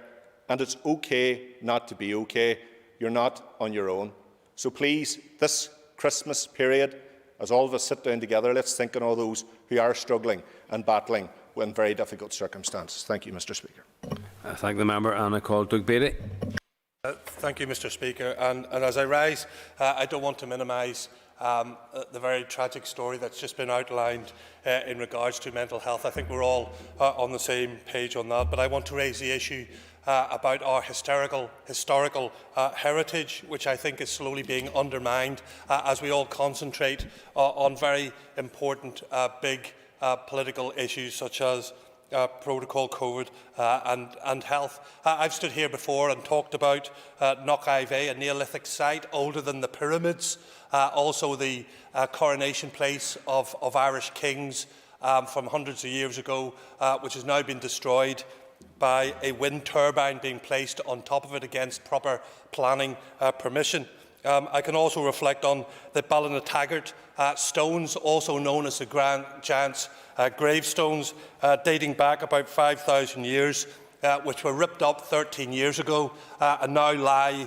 and it's okay not to be okay. You're not on your own. So please, this Christmas period, as all of us sit down together, let's think on all those who are struggling and battling in very difficult circumstances. Thank you, Mr. Speaker. I thank the member, and I call Doug Beattie. Thank you, Mr. Speaker. And as I rise, I don't want to minimise the very tragic story that's just been outlined in regards to mental health. I think we're all on the same page on that. But I want to raise the issue about our historical heritage, which I think is slowly being undermined as we all concentrate on very important, big political issues such as protocol, COVID and health. I've stood here before and talked about Knock-Ive, a Neolithic site older than the pyramids, also the coronation place of Irish kings from hundreds of years ago, which has now been destroyed by a wind turbine being placed on top of it against proper planning permission. I can also reflect on the Ballinattaggart stones, also known as the Grand Giant's gravestones, dating back about 5,000 years, which were ripped up 13 years ago and now lie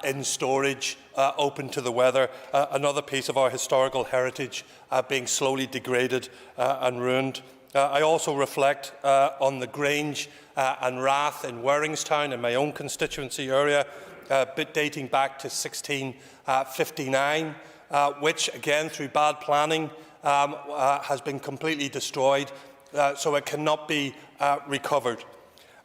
in storage, open to the weather. Another piece of our historical heritage being slowly degraded and ruined. I also reflect on the Grange and Rath in Warringstown, in my own constituency area, dating back to 1659, which, again, through bad planning, has been completely destroyed, so it cannot be recovered.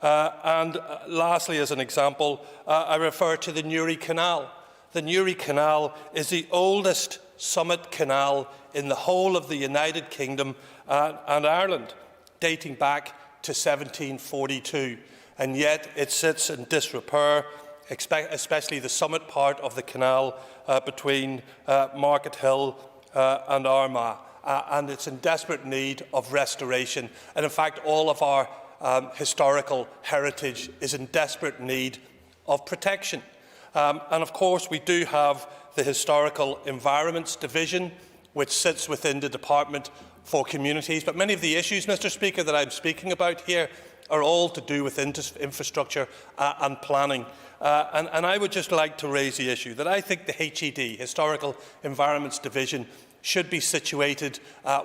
And lastly, as an example, I refer to the Newry Canal. The Newry Canal is the oldest summit canal in the whole of the United Kingdom and Ireland, dating back to 1742. and yet it sits in disrepair, especially the summit part of the canal between Market Hill and Armagh, and it's in desperate need of restoration. And in fact, all of our historical heritage is in desperate need of protection. And of course, we do have the Historical Environments Division, which sits within the Department for Communities. But many of the issues, Mr. Speaker, that I'm speaking about here are all to do with infrastructure and planning. And I would just like to raise the issue that I think the HED, Historical Environments Division, should be situated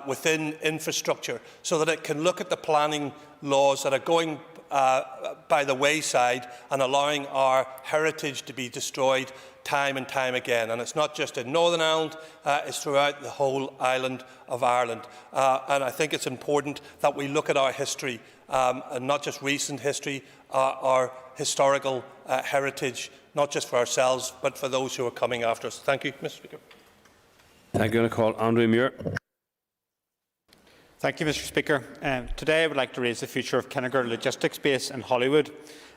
within infrastructure so that it can look at the planning laws that are going by the wayside and allowing our heritage to be destroyed time and time again. And it's not just in Northern Ireland, it's throughout the whole island of Ireland. And I think it's important that we look at our history, and not just recent history, our historical heritage, not just for ourselves, but for those who are coming after us. Thank you, Mr. Speaker. Thank you. I'm going to call Andrew Muir. Thank you, Mr. Speaker. Today I would like to raise the future of Kinnegad Logistics Base in Holywood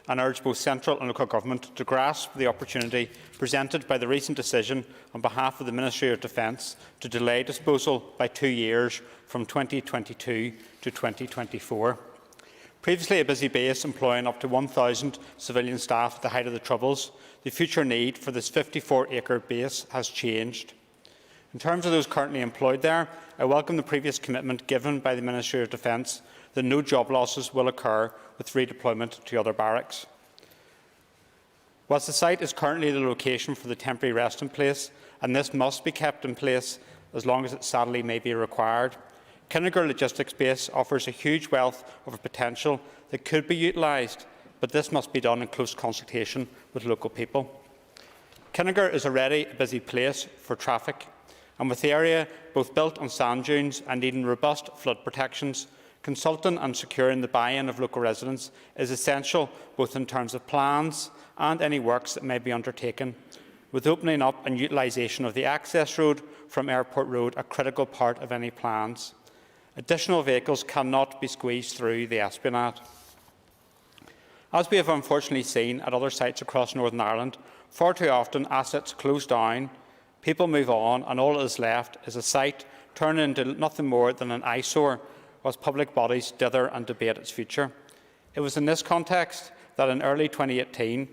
and urge both central and local government to grasp the opportunity presented by the recent decision on behalf of the Ministry of Defence to delay disposal by 2 years from 2022 to 2024. Previously a busy base employing up to 1,000 civilian staff at the height of the Troubles, the future need for this 54-acre base has changed. In terms of those currently employed there, I welcome the previous commitment given by the Ministry of Defence that no job losses will occur with redeployment to other barracks. Whilst the site is currently the location for the temporary resting place, and this must be kept in place as long as it sadly may be required, Kinnegad Logistics Base offers a huge wealth of potential that could be utilised, but this must be done in close consultation with local people. Kinnegad is already a busy place for traffic, and with the area both built on sand dunes and needing robust flood protections, consulting and securing the buy-in of local residents is essential both in terms of plans and any works that may be undertaken, with opening up and utilisation of the access road from Airport Road a critical part of any plans. Additional vehicles cannot be squeezed through the esplanade. As we have unfortunately seen at other sites across Northern Ireland, far too often assets close down, people move on, and all that is left is a site turned into nothing more than an eyesore whilst public bodies dither and debate its future. It was in this context that in early 2018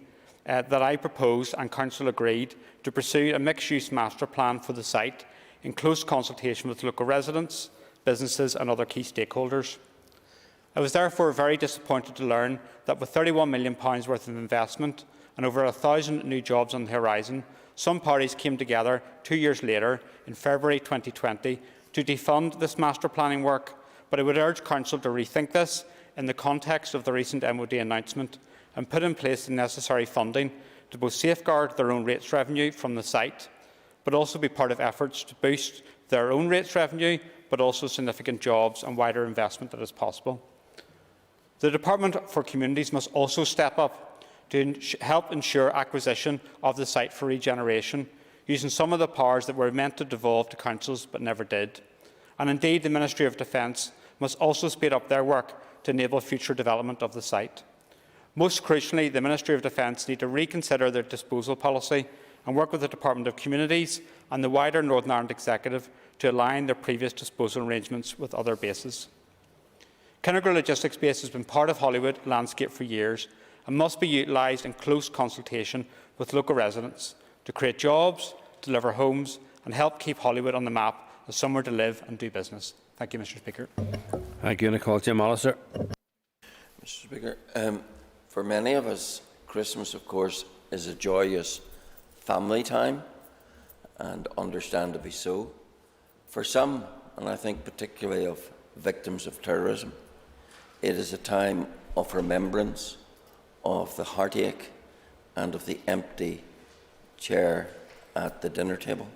that I proposed and Council agreed to pursue a mixed-use master plan for the site in close consultation with local residents, businesses and other key stakeholders. I was therefore very disappointed to learn that with £31 million worth of investment and over 1,000 new jobs on the horizon, some parties came together 2 years later, in February 2020, to defund this master planning work, but I would urge Council to rethink this in the context of the recent MOD announcement and put in place the necessary funding to both safeguard their own rates revenue from the site, but also be part of efforts to boost their own rates revenue, but also significant jobs and wider investment that is possible. The Department for Communities must also step up to help ensure acquisition of the site for regeneration, using some of the powers that were meant to devolve to councils but never did. And indeed, the Ministry of Defence must also speed up their work to enable future development of the site. Most crucially, the Ministry of Defence need to reconsider their disposal policy and work with the Department of Communities and the wider Northern Ireland Executive to align their previous disposal arrangements with other bases. Kinnegad Logistics Base has been part of Holywood landscape for years and must be utilised in close consultation with local residents to create jobs, deliver homes and help keep Holywood on the map as somewhere to live and do business. Thank you, Mr. Speaker. Thank you. And I call Jim Allister. Mr. Speaker, for many of us, Christmas, of course, is a joyous family time, and understandably so. For some, and I think particularly of victims of terrorism, it is a time of remembrance of the heartache and of the empty chair at the dinner table.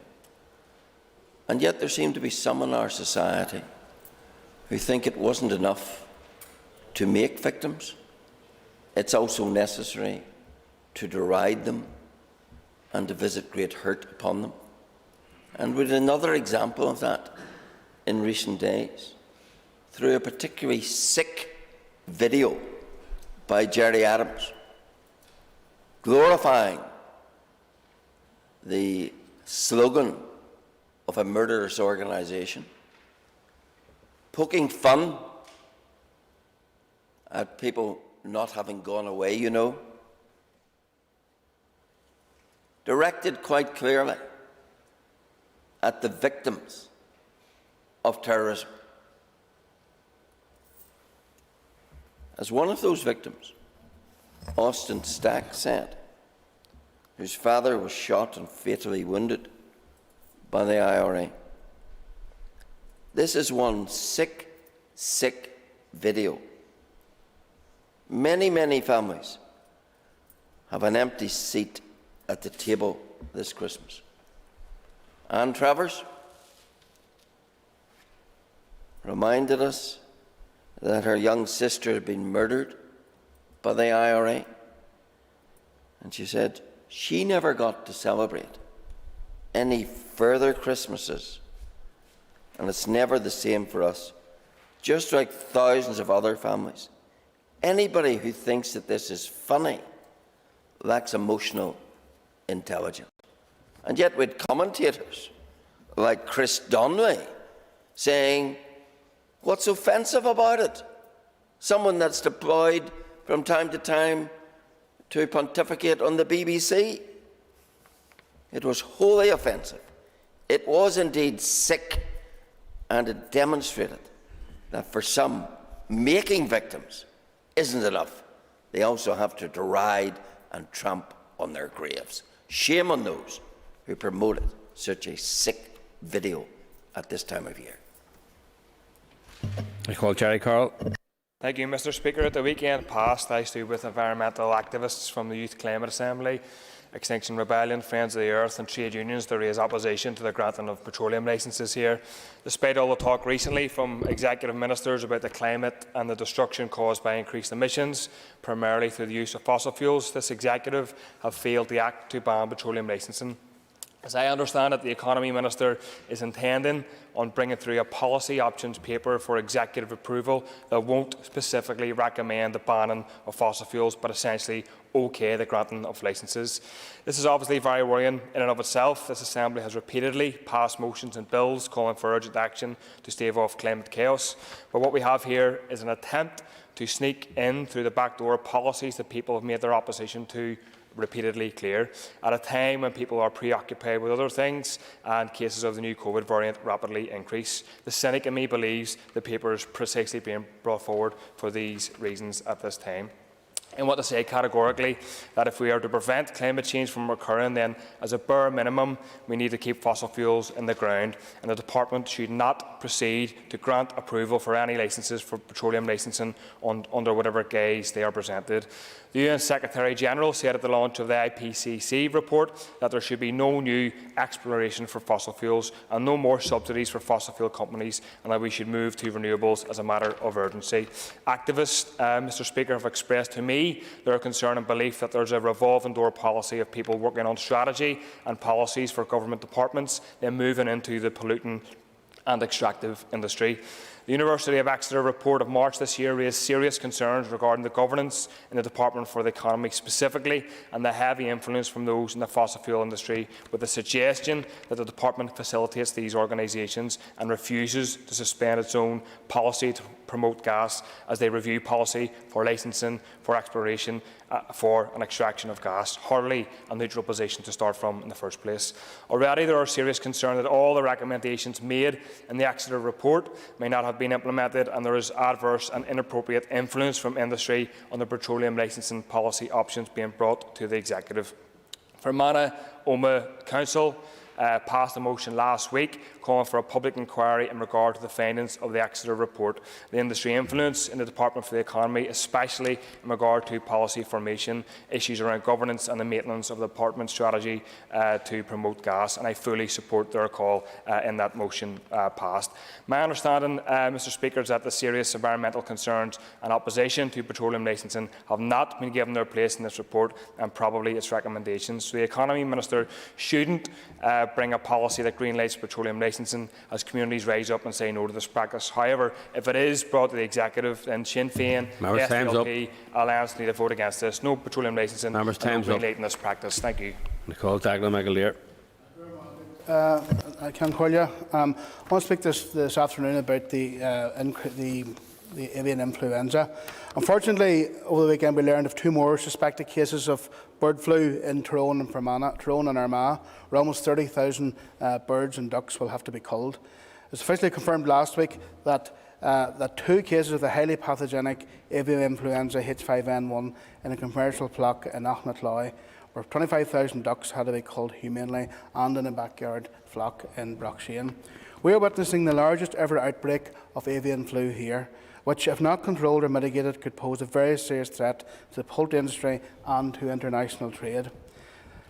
And yet there seem to be some in our society who think it wasn't enough to make victims. It's also necessary to deride them and to visit great hurt upon them. And with another example of that in recent days, through a particularly sick video by Gerry Adams, glorifying the slogan of a murderous organisation, poking fun at people not having gone away, you know, directed quite clearly at the victims of terrorism. As one of those victims, Austin Stack said, whose father was shot and fatally wounded by the IRA. This is one sick, sick video. Many, many families have an empty seat at the table this Christmas. Anne Travers reminded us that her young sister had been murdered by the IRA. And she said she never got to celebrate any further Christmases. And it's never the same for us, just like thousands of other families. Anybody who thinks that this is funny lacks emotional intelligence. And yet with commentators like Chris Donnelly saying, what's offensive about it? Someone that's deployed from time to time to pontificate on the BBC. It was wholly offensive. It was indeed sick, and it demonstrated that for some, making victims isn't enough. They also have to deride and tramp on their graves. Shame on those who promoted such a sick video at this time of year. I call Jerry Carroll. Thank you, Mr. Speaker. At the weekend past, I stood with environmental activists from the Youth Climate Assembly, Extinction Rebellion, Friends of the Earth and trade unions to raise opposition to the granting of petroleum licences here. Despite all the talk recently from executive ministers about the climate and the destruction caused by increased emissions, primarily through the use of fossil fuels, this executive have failed to act to ban petroleum licensing. As I understand it, the Economy Minister is intending on bringing through a policy options paper for executive approval that won't specifically recommend the banning of fossil fuels, but essentially OK the granting of licences. This is obviously very worrying in and of itself. This Assembly has repeatedly passed motions and bills calling for urgent action to stave off climate chaos. But what we have here is an attempt to sneak in through the back door policies that people have made their opposition to repeatedly clear, at a time when people are preoccupied with other things and cases of the new COVID variant rapidly increase. The cynic in me believes the paper is precisely being brought forward for these reasons at this time. I want to say categorically that if we are to prevent climate change from occurring, then as a bare minimum we need to keep fossil fuels in the ground, and the Department should not proceed to grant approval for any licences for petroleum licensing under whatever guise they are presented. The UN Secretary-General said at the launch of the IPCC report that there should be no new exploration for fossil fuels and no more subsidies for fossil fuel companies, and that we should move to renewables as a matter of urgency. Activists, Mr. Speaker, have expressed to me their concern and belief that there is a revolving door policy of people working on strategy and policies for government departments, then moving into the polluting and extractive industry. The University of Exeter report of March this year raised serious concerns regarding the governance in the Department for the Economy specifically, and the heavy influence from those in the fossil fuel industry, with the suggestion that the Department facilitates these organisations and refuses to suspend its own policy to promote gas as they review policy for licensing, for exploration, for an extraction of gas. Hardly a neutral position to start from in the first place. Already there are serious concerns that all the recommendations made in the Exeter report may not have been implemented, and there is adverse and inappropriate influence from industry on the petroleum licensing policy options being brought to the Executive. Fermanagh Oma Council passed a motion last week calling for a public inquiry in regard to the findings of the Exeter report. The industry influence in the Department for the Economy, especially in regard to policy formation, issues around governance and the maintenance of the Department's strategy to promote gas, and I fully support their call in that motion passed. My understanding, Mr. Speaker, is that the serious environmental concerns and opposition to petroleum licensing have not been given their place in this report and probably its recommendations. So the Economy Minister shouldn't bring a policy that greenlights petroleum licensing as communities rise up and say no to this practice. However, if it is brought to the executive, then Sinn Féin, SDLP, Alliance need to vote against this. No petroleum licensing, and no greenlighting this practice. Thank you. Nicole Daglan-McAleer. I can call you. I want to speak this afternoon about the avian influenza. Unfortunately, over the weekend we learned of 2 more suspected cases of bird flu in Tyrone and Armagh, where almost 30,000 birds and ducks will have to be culled. It was officially confirmed last week that 2 cases of the highly pathogenic avian influenza H5N1 in a commercial flock in Achnatloi, where 25,000 ducks had to be culled humanely, and in a backyard flock in Brockshane. We are witnessing the largest ever outbreak of avian flu here, which, if not controlled or mitigated, could pose a very serious threat to the poultry industry and to international trade.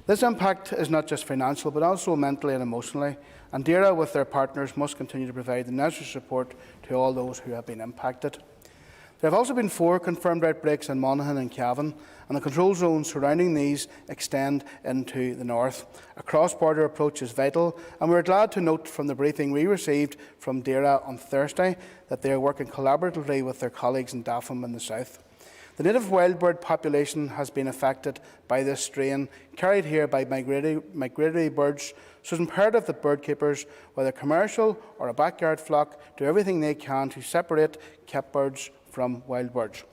This impact is not just financial, but also mentally and emotionally, and DAERA, with their partners, must continue to provide the necessary support to all those who have been impacted. There have also been 4 confirmed outbreaks in Monaghan and Cavan, and the control zones surrounding these extend into the north. A cross-border approach is vital, and we are glad to note from the briefing we received from DAERA on Thursday that they are working collaboratively with their colleagues in Dapham in the south. The native wild bird population has been affected by this strain, carried here by migratory birds, so it's imperative that bird keepers, whether commercial or a backyard flock, do everything they can to separate kept birds from wild birds.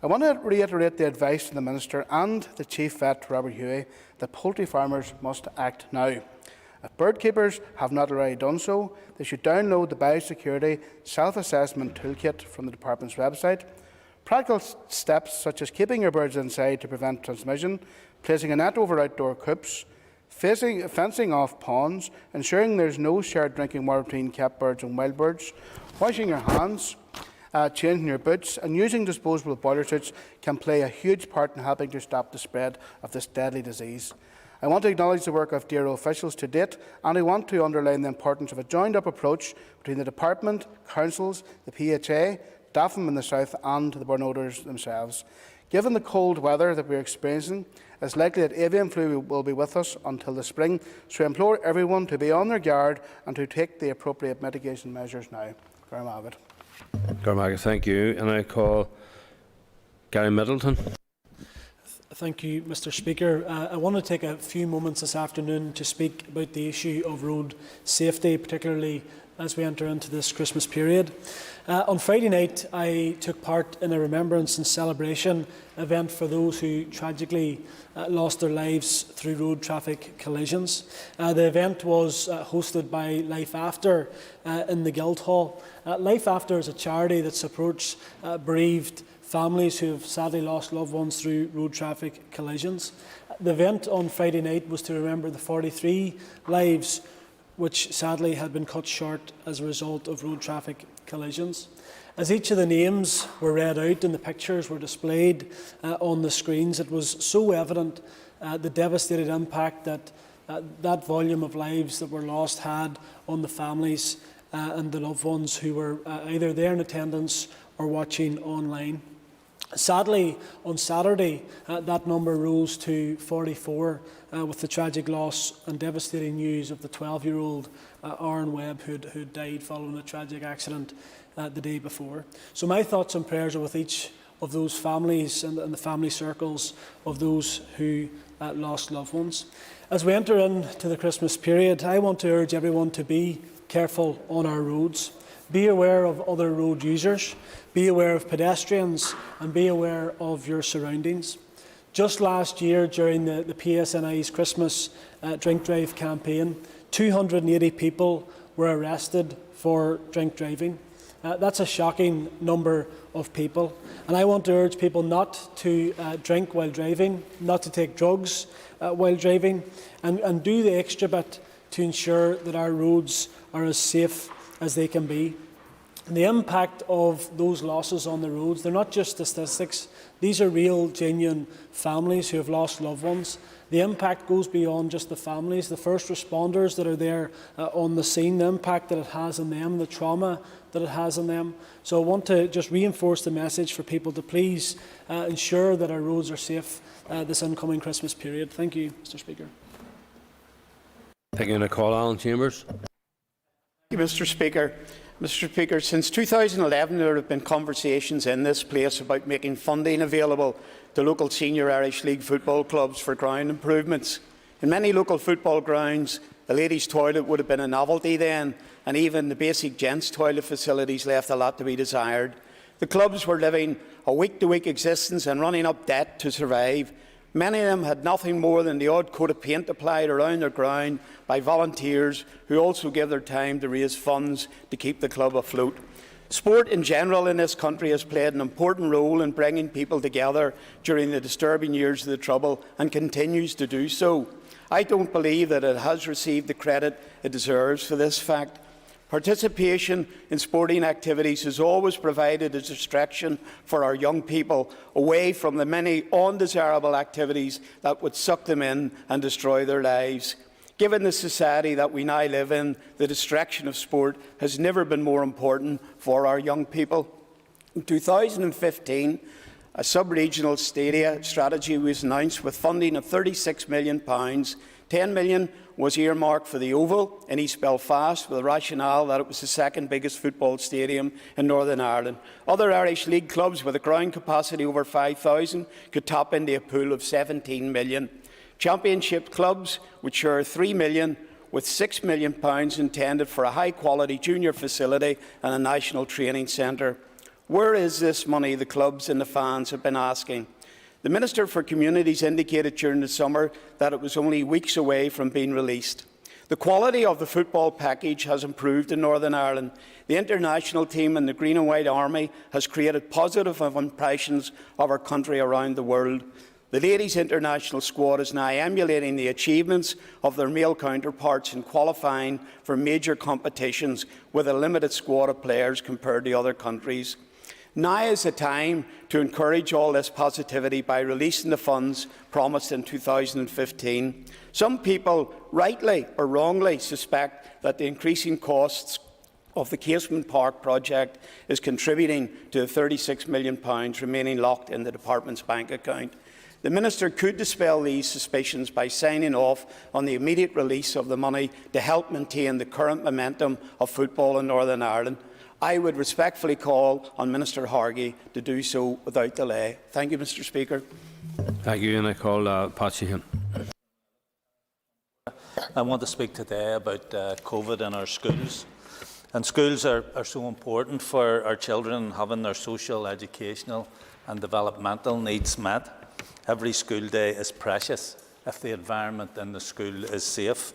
I want to reiterate the advice from the Minister and the Chief Vet, Robert Huey, that poultry farmers must act now. If bird keepers have not already done so, they should download the Biosecurity Self-Assessment Toolkit from the Department's website. Practical steps such as keeping your birds inside to prevent transmission, placing a net over outdoor coops, fencing off ponds, ensuring there is no shared drinking water between kept birds and wild birds, washing your hands, changing your boots, and using disposable boiler suits can play a huge part in helping to stop the spread of this deadly disease. I want to acknowledge the work of DAERA officials to date, and I want to underline the importance of a joined-up approach between the Department, councils, the PHA, Dapham in the south, and the bird owners themselves. Given the cold weather that we are experiencing, it is likely that avian flu will be with us until the spring, so I implore everyone to be on their guard and to take the appropriate mitigation measures now. Thank you. And I call Gary Middleton. Thank you, Mr. Speaker. I want to take a few moments this afternoon to speak about the issue of road safety, particularly as we enter into this Christmas period. On Friday night, I took part in a remembrance and celebration event for those who tragically lost their lives through road traffic collisions. The event was hosted by Life After in the Guildhall. Life After is a charity that supports bereaved families who have sadly lost loved ones through road traffic collisions. The event on Friday night was to remember the 43 lives which sadly had been cut short as a result of road traffic collisions. As each of the names were read out and the pictures were displayed on the screens, it was so evident the devastating impact that that volume of lives that were lost had on the families and the loved ones who were either there in attendance or watching online. Sadly, on Saturday, that number rose to 44 with the tragic loss and devastating news of the 12-year-old Aaron Webb who died following a tragic accident the day before. So my thoughts and prayers are with each of those families and the family circles of those who lost loved ones. As we enter into the Christmas period, I want to urge everyone to be careful on our roads. Be aware of other road users, be aware of pedestrians, and be aware of your surroundings. Just last year, during the PSNI's Christmas drink drive campaign, 280 people were arrested for drink driving. That's a shocking number of people, and I want to urge people not to drink while driving, not to take drugs while driving, and do the extra bit to ensure that our roads are as safe as they can be. And the impact of those losses on the roads, they're not just statistics. These are real, genuine families who have lost loved ones. The impact goes beyond just the families, the first responders that are there on the scene, the impact that it has on them, the trauma that it has on them. So I want to just reinforce the message for people to please ensure that our roads are safe this incoming Christmas period. Thank you, Mr. Speaker. Thank you. And call Alan Chambers. Thank you, Mr. Speaker. Mr. Speaker, since 2011 there have been conversations in this place about making funding available to local senior Irish League football clubs for ground improvements. In many local football grounds, the ladies' toilet would have been a novelty then, and even the basic gents' toilet facilities left a lot to be desired. The clubs were living a week-to-week existence and running up debt to survive. Many of them had nothing more than the odd coat of paint applied around their ground by volunteers who also give their time to raise funds to keep the club afloat. Sport in general in this country has played an important role in bringing people together during the disturbing years of the Trouble and continues to do so. I don't believe that it has received the credit it deserves for this fact. Participation in sporting activities has always provided a distraction for our young people away from the many undesirable activities that would suck them in and destroy their lives. Given the society that we now live in, the distraction of sport has never been more important for our young people. In 2015, a sub-regional stadia strategy was announced with funding of £36 million. £10 million was earmarked for the Oval in East Belfast, with the rationale that it was the second biggest football stadium in Northern Ireland. Other Irish League clubs with a ground capacity over 5,000 could tap into a pool of £17 million. Championship clubs would share £3 million, with £6 million intended for a high-quality junior facility and a national training centre. Where is this money the clubs and the fans have been asking? The Minister for Communities indicated during the summer that it was only weeks away from being released. The quality of the football package has improved in Northern Ireland. The international team in the Green and White Army has created positive impressions of our country around the world. The ladies' international squad is now emulating the achievements of their male counterparts in qualifying for major competitions with a limited squad of players compared to other countries. Now is the time to encourage all this positivity by releasing the funds promised in 2015. Some people, rightly or wrongly, suspect that the increasing costs of the Casement Park project is contributing to the £36 million remaining locked in the Department's bank account. The Minister could dispel these suspicions by signing off on the immediate release of the money to help maintain the current momentum of football in Northern Ireland. I would respectfully call on Minister Hargey to do so without delay. Thank you, Mr. Speaker. Thank you. And I call Pat Sheehan. I want to speak today about COVID in our schools. And schools are so important for our children having their social, educational and developmental needs met. Every school day is precious if the environment in the school is safe.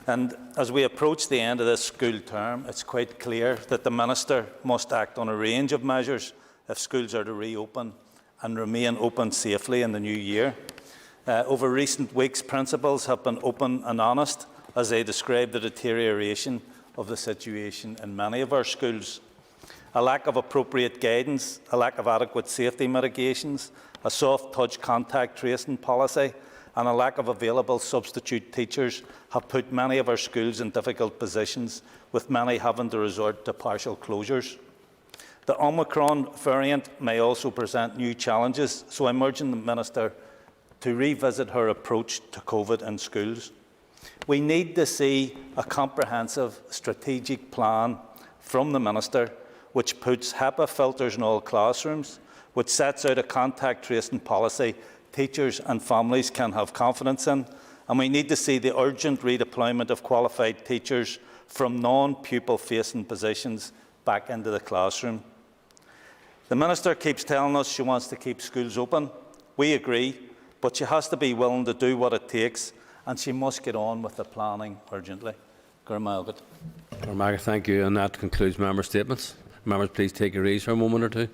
And as we approach the end of this school term, it's quite clear that the Minister must act on a range of measures if schools are to reopen and remain open safely in the new year. Over recent weeks, principals have been open and honest as they describe the deterioration of the situation in many of our schools. A lack of appropriate guidance, a lack of adequate safety mitigations, a soft-touch contact tracing policy and a lack of available substitute teachers have put many of our schools in difficult positions, with many having to resort to partial closures. The Omicron variant may also present new challenges, so I'm urging the Minister to revisit her approach to COVID in schools. We need to see a comprehensive strategic plan from the Minister which puts HEPA filters in all classrooms, which sets out a contact tracing policy teachers and families can have confidence in, and we need to see the urgent redeployment of qualified teachers from non-pupil facing positions back into the classroom. The Minister keeps telling us she wants to keep schools open. We agree, but she has to be willing to do what it takes, and she must get on with the planning urgently. Thank you, and that concludes member statements. Members, please take your ease for a moment or two.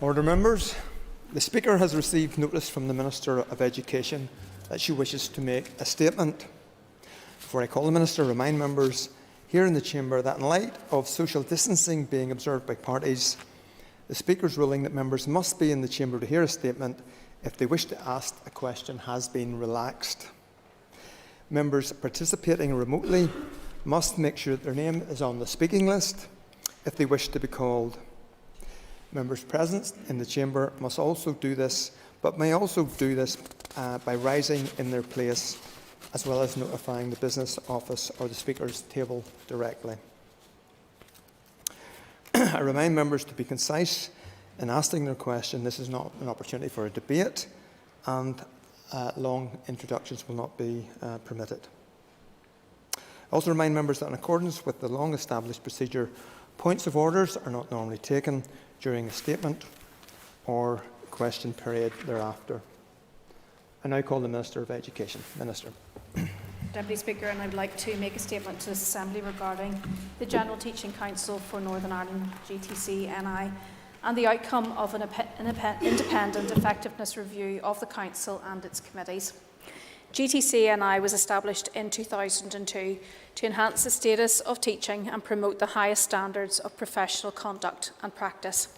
Order members, the Speaker has received notice from the Minister of Education that she wishes to make a statement. Before I call the Minister, remind members here in the Chamber that in light of social distancing being observed by parties, the Speaker's ruling that members must be in the Chamber to hear a statement if they wish to ask a question has been relaxed. Members participating remotely must make sure that their name is on the speaking list if they wish to be called. Members present in the Chamber must also do this, but may also do this by rising in their place, as well as notifying the Business Office or the Speaker's table directly. I remind members to be concise in asking their question. This is not an opportunity for a debate, and long introductions will not be permitted. I also remind members that in accordance with the long-established procedure, points of orders are not normally taken during a statement or question period thereafter. I now call the Minister of Education. Minister. Deputy Speaker, and I would like to make a statement to this Assembly regarding the General Teaching Council for Northern Ireland, GTC-NI, and the outcome of an independent effectiveness review of the Council and its committees. GTC-NI was established in 2002 to enhance the status of teaching and promote the highest standards of professional conduct and practice.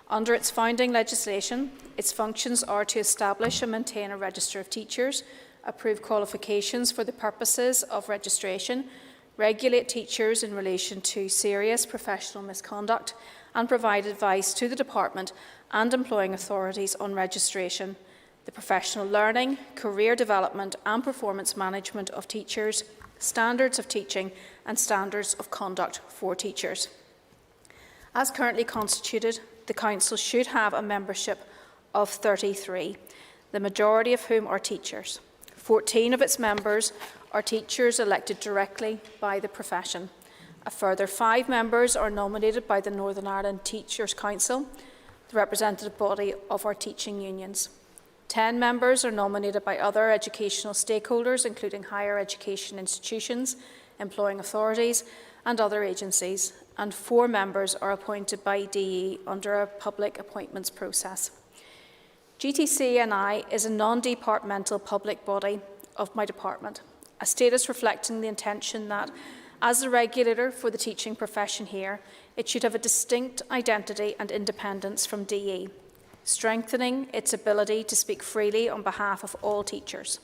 Under its founding legislation, its functions are to establish and maintain a register of teachers, approve qualifications for the purposes of registration, regulate teachers in relation to serious professional misconduct, and provide advice to the Department and employing authorities on registration, the professional learning, career development and performance management of teachers, standards of teaching and standards of conduct for teachers. As currently constituted, the Council should have a membership of 33, the majority of whom are teachers. 14 of its members are teachers elected directly by the profession. A further 5 members are nominated by the Northern Ireland Teachers' Council, the representative body of our teaching unions. 10 members are nominated by other educational stakeholders, including higher education institutions, employing authorities and other agencies, and 4 members are appointed by DE under a public appointments process. GTC-NI is a non-departmental public body of my department, a status reflecting the intention that, as the regulator for the teaching profession here, it should have a distinct identity and independence from DE, strengthening its ability to speak freely on behalf of all teachers.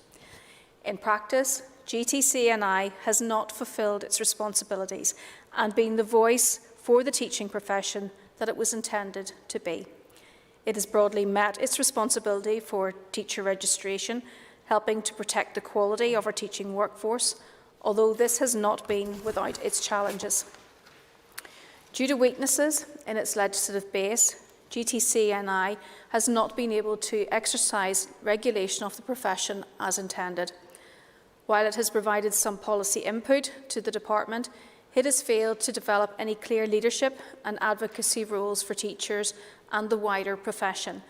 In practice, GTC-NI has not fulfilled its responsibilities and been the voice for the teaching profession that it was intended to be. It has broadly met its responsibility for teacher registration, helping to protect the quality of our teaching workforce, although this has not been without its challenges. Due to weaknesses in its legislative base, GTC-NI has not been able to exercise regulation of the profession as intended. While it has provided some policy input to the Department, it has failed to develop any clear leadership and advocacy roles for teachers and the wider profession,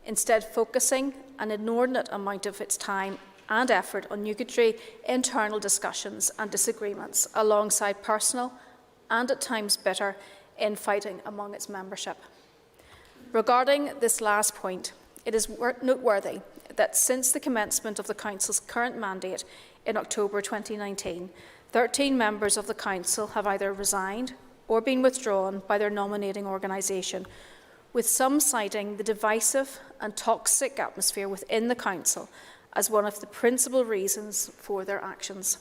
instead focusing an inordinate amount of its time and effort on nugatory internal discussions and disagreements, alongside personal and at times bitter infighting among its membership. Regarding this last point, it is noteworthy that since the commencement of the Council's current mandate in October 2019, 13 members of the Council have either resigned or been withdrawn by their nominating organisation, with some citing the divisive and toxic atmosphere within the Council as one of the principal reasons for their actions.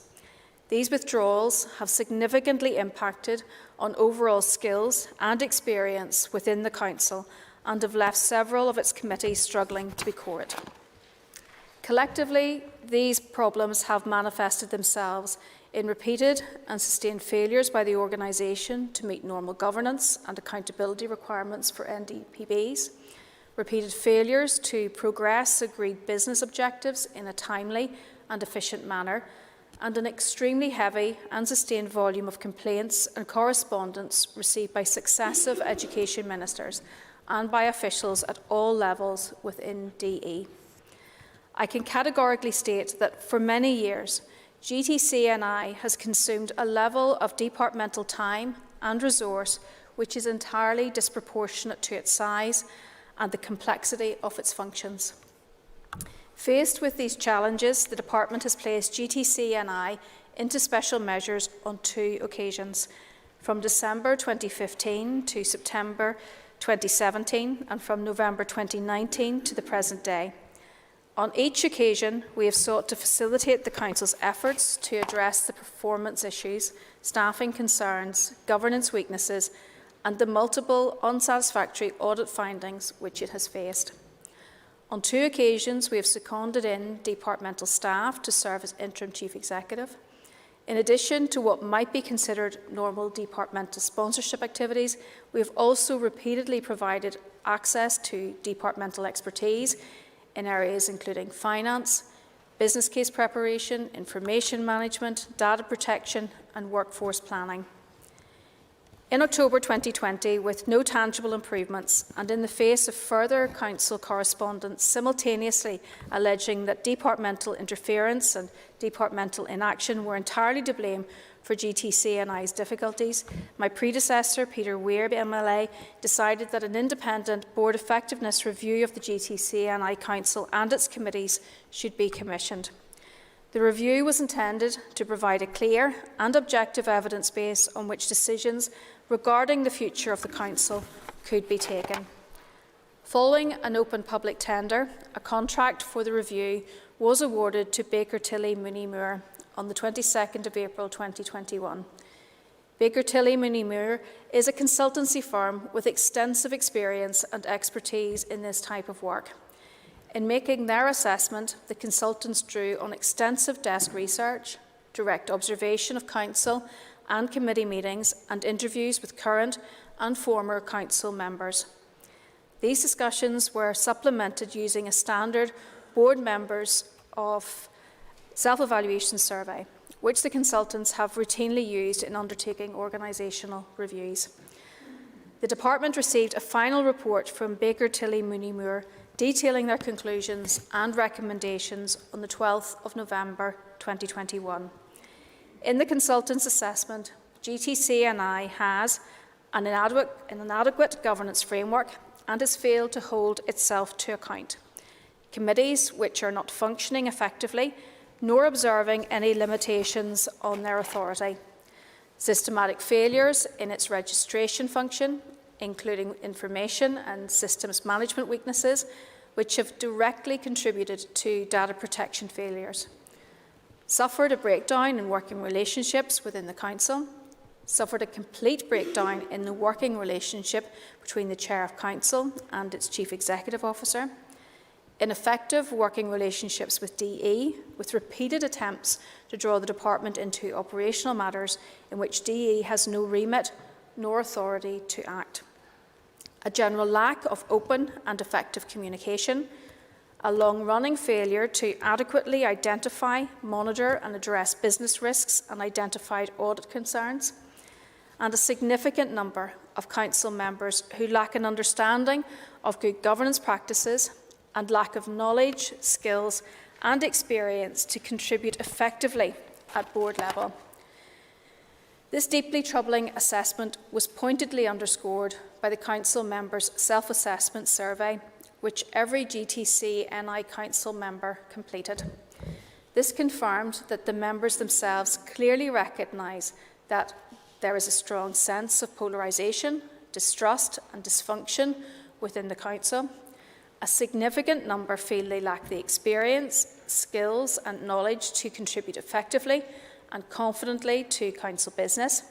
These withdrawals have significantly impacted on overall skills and experience within the Council and have left several of its committees struggling to be quorate. Collectively, these problems have manifested themselves in repeated and sustained failures by the organisation to meet normal governance and accountability requirements for NDPBs, repeated failures to progress agreed business objectives in a timely and efficient manner, and an extremely heavy and sustained volume of complaints and correspondence received by successive education ministers and by officials at all levels within DE. I can categorically state that for many years, GTC-NI has consumed a level of departmental time and resource which is entirely disproportionate to its size and the complexity of its functions. Faced with these challenges, the Department has placed GTC&I into special measures on 2 occasions, from December 2015 to September 2017 and from November 2019 to the present day. On each occasion, we have sought to facilitate the Council's efforts to address the performance issues, staffing concerns, governance weaknesses and the multiple unsatisfactory audit findings which it has faced. On 2 occasions, we have seconded in departmental staff to serve as Interim Chief Executive. In addition to what might be considered normal departmental sponsorship activities, we have also repeatedly provided access to departmental expertise in areas including finance, business case preparation, information management, data protection and workforce planning. In October 2020, with no tangible improvements and in the face of further Council correspondence simultaneously alleging that departmental interference and departmental inaction were entirely to blame for GTC&I's difficulties, my predecessor, Peter Weir, MLA, decided that an independent board effectiveness review of the GTC&I Council and its committees should be commissioned. The review was intended to provide a clear and objective evidence base on which decisions regarding the future of the Council could be taken. Following an open public tender, a contract for the review was awarded to Baker Tilly Mooney Moore on the 22nd of April 2021. Baker Tilly Mooney Moore is a consultancy firm with extensive experience and expertise in this type of work. In making their assessment, the consultants drew on extensive desk research, direct observation of Council and committee meetings and interviews with current and former Council members. These discussions were supplemented using a standard board members of self-evaluation survey, which the consultants have routinely used in undertaking organisational reviews. The Department received a final report from Baker Tilly Mooney Moore detailing their conclusions and recommendations on the 12th of November 2021. In the consultants' assessment, GTC&I has an inadequate governance framework and has failed to hold itself to account. Committees which are not functioning effectively nor observing any limitations on their authority. Systematic failures in its registration function, including information and systems management weaknesses, which have directly contributed to data protection failures. Suffered a breakdown in working relationships within the Council, suffered a complete breakdown in the working relationship between the Chair of Council and its Chief Executive Officer, ineffective working relationships with DE, with repeated attempts to draw the Department into operational matters in which DE has no remit nor authority to act, a general lack of open and effective communication, a long-running failure to adequately identify, monitor and address business risks and identified audit concerns, and a significant number of Council members who lack an understanding of good governance practices and lack of knowledge, skills and experience to contribute effectively at board level. This deeply troubling assessment was pointedly underscored by the Council members' self-assessment survey, which every GTC&I Council member completed. This confirmed that the members themselves clearly recognise that there is a strong sense of polarisation, distrust and dysfunction within the Council. A significant number feel they lack the experience, skills and knowledge to contribute effectively and confidently to Council business,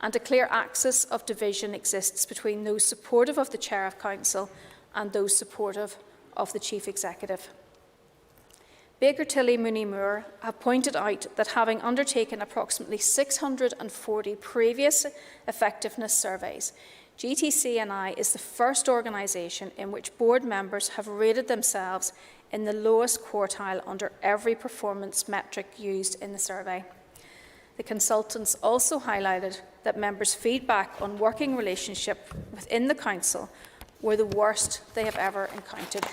and a clear axis of division exists between those supportive of the Chair of Council and those supportive of the Chief Executive. Baker Tilly Mooney Moore have pointed out that having undertaken approximately 640 previous effectiveness surveys, GTC&I is the first organisation in which board members have rated themselves in the lowest quartile under every performance metric used in the survey. The consultants also highlighted that members' feedback on working relationship within the Council were the worst they have ever encountered.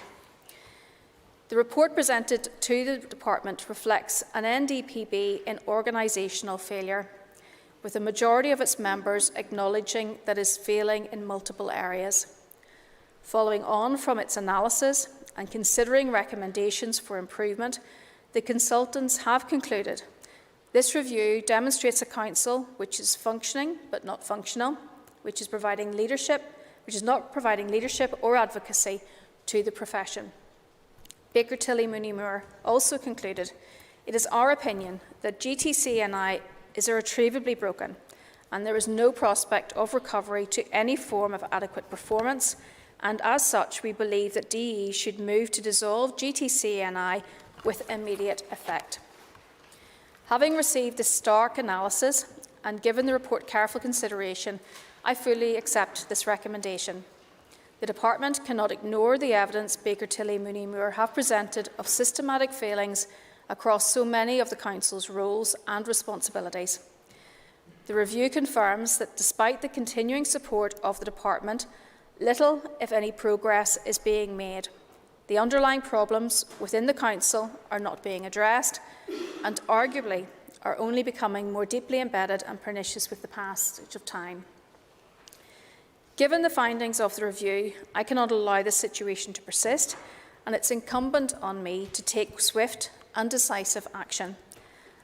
The report presented to the Department reflects an NDPB in organisational failure, with a majority of its members acknowledging that it is failing in multiple areas. Following on from its analysis and considering recommendations for improvement, the consultants have concluded this review demonstrates a council which is functioning but not functional, which is not providing leadership or advocacy to the profession. Baker Tilly Mooney Moore also concluded it is our opinion that GTC&I is irretrievably broken and there is no prospect of recovery to any form of adequate performance, and as such we believe that DE should move to dissolve GTC&I with immediate effect. Having received this stark analysis and given the report careful consideration, I fully accept this recommendation. The Department cannot ignore the evidence Baker Tilly Mooney Moore have presented of systematic failings across so many of the Council's roles and responsibilities. The review confirms that despite the continuing support of the Department, little, if any, progress is being made. The underlying problems within the Council are not being addressed and arguably are only becoming more deeply embedded and pernicious with the passage of time. Given the findings of the review, I cannot allow this situation to persist, and it's incumbent on me to take swift and decisive action.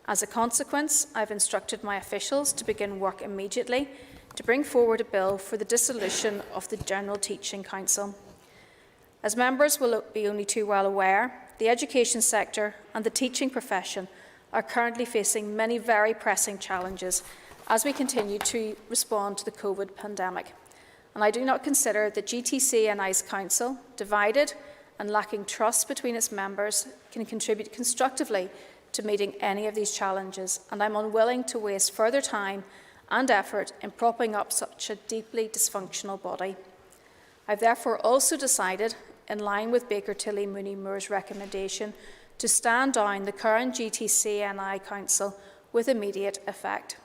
As a consequence, I've instructed my officials to begin work immediately to bring forward a bill for the dissolution of the General Teaching Council. As members will be only too well aware, the education sector and the teaching profession are currently facing many very pressing challenges as we continue to respond to the COVID pandemic. And I do not consider that GTC&I's Council, divided and lacking trust between its members, can contribute constructively to meeting any of these challenges, and I'm unwilling to waste further time and effort in propping up such a deeply dysfunctional body. I've therefore also decided, in line with Baker Tilly Mooney Moore's recommendation, to stand down the current GTC&I Council with immediate effect.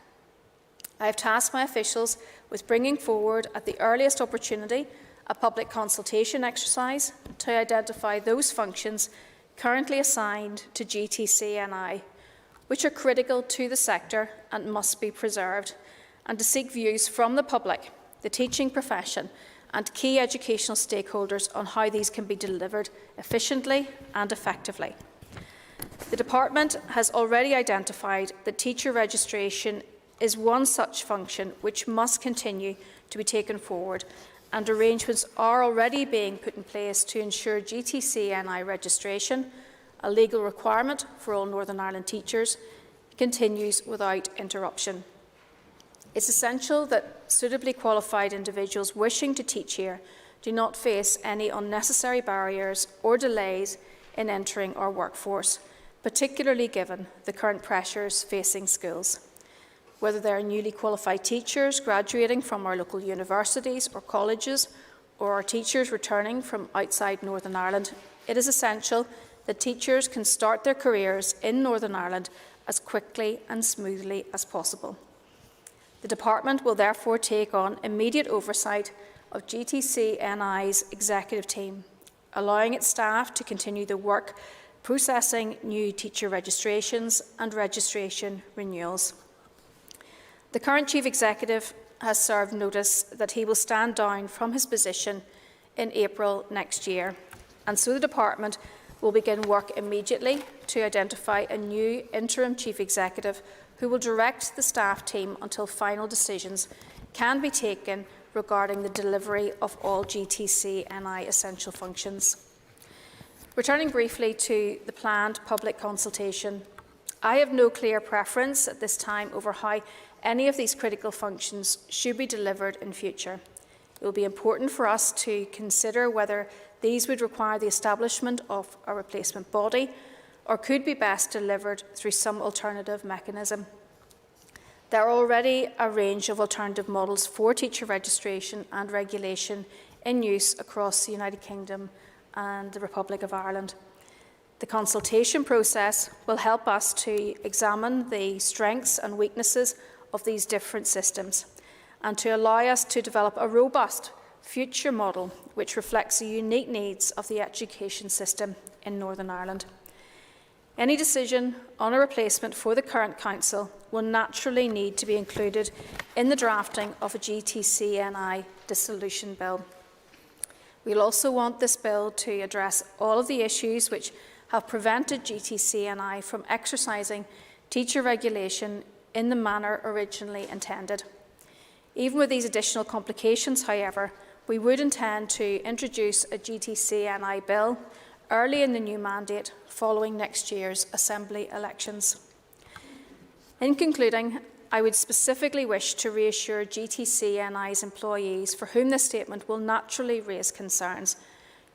I have tasked my officials with bringing forward at the earliest opportunity a public consultation exercise to identify those functions currently assigned to GTC&I, which are critical to the sector and must be preserved, and to seek views from the public, the teaching profession, and key educational stakeholders on how these can be delivered efficiently and effectively. The Department has already identified that teacher registration is one such function which must continue to be taken forward, and arrangements are already being put in place to ensure GTC&I registration, a legal requirement for all Northern Ireland teachers, continues without interruption. It's essential that suitably qualified individuals wishing to teach here do not face any unnecessary barriers or delays in entering our workforce, particularly given the current pressures facing schools. Whether they are newly qualified teachers graduating from our local universities or colleges, or our teachers returning from outside Northern Ireland, it is essential that teachers can start their careers in Northern Ireland as quickly and smoothly as possible. The Department will therefore take on immediate oversight of GTC&I's executive team, allowing its staff to continue the work processing new teacher registrations and registration renewals. The current Chief Executive has served notice that he will stand down from his position in April next year, and so the Department will begin work immediately to identify a new interim Chief Executive who will direct the staff team until final decisions can be taken regarding the delivery of all GTC&I essential functions. Returning briefly to the planned public consultation, I have no clear preference at this time over how any of these critical functions should be delivered in future. It will be important for us to consider whether these would require the establishment of a replacement body or could be best delivered through some alternative mechanism. There are already a range of alternative models for teacher registration and regulation in use across the United Kingdom and the Republic of Ireland. The consultation process will help us to examine the strengths and weaknesses of these different systems and to allow us to develop a robust future model which reflects the unique needs of the education system in Northern Ireland. Any decision on a replacement for the current Council will naturally need to be included in the drafting of a GTC&I dissolution bill. We'll also want this bill to address all of the issues which have prevented GTC&I from exercising teacher regulation in the manner originally intended. Even with these additional complications, however, we would intend to introduce a GTC&I bill early in the new mandate following next year's Assembly elections. In concluding, I would specifically wish to reassure GTC&I's employees for whom this statement will naturally raise concerns.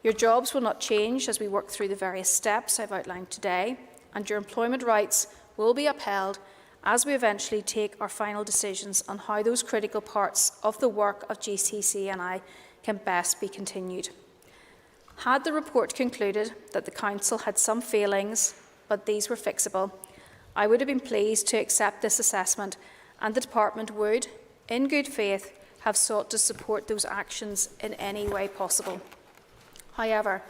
Your jobs will not change as we work through the various steps I've outlined today, and your employment rights will be upheld as we eventually take our final decisions on how those critical parts of the work of GTC&I can best be continued. Had the report concluded that the Council had some failings, but these were fixable, I would have been pleased to accept this assessment, and the Department would, in good faith, have sought to support those actions in any way possible. However,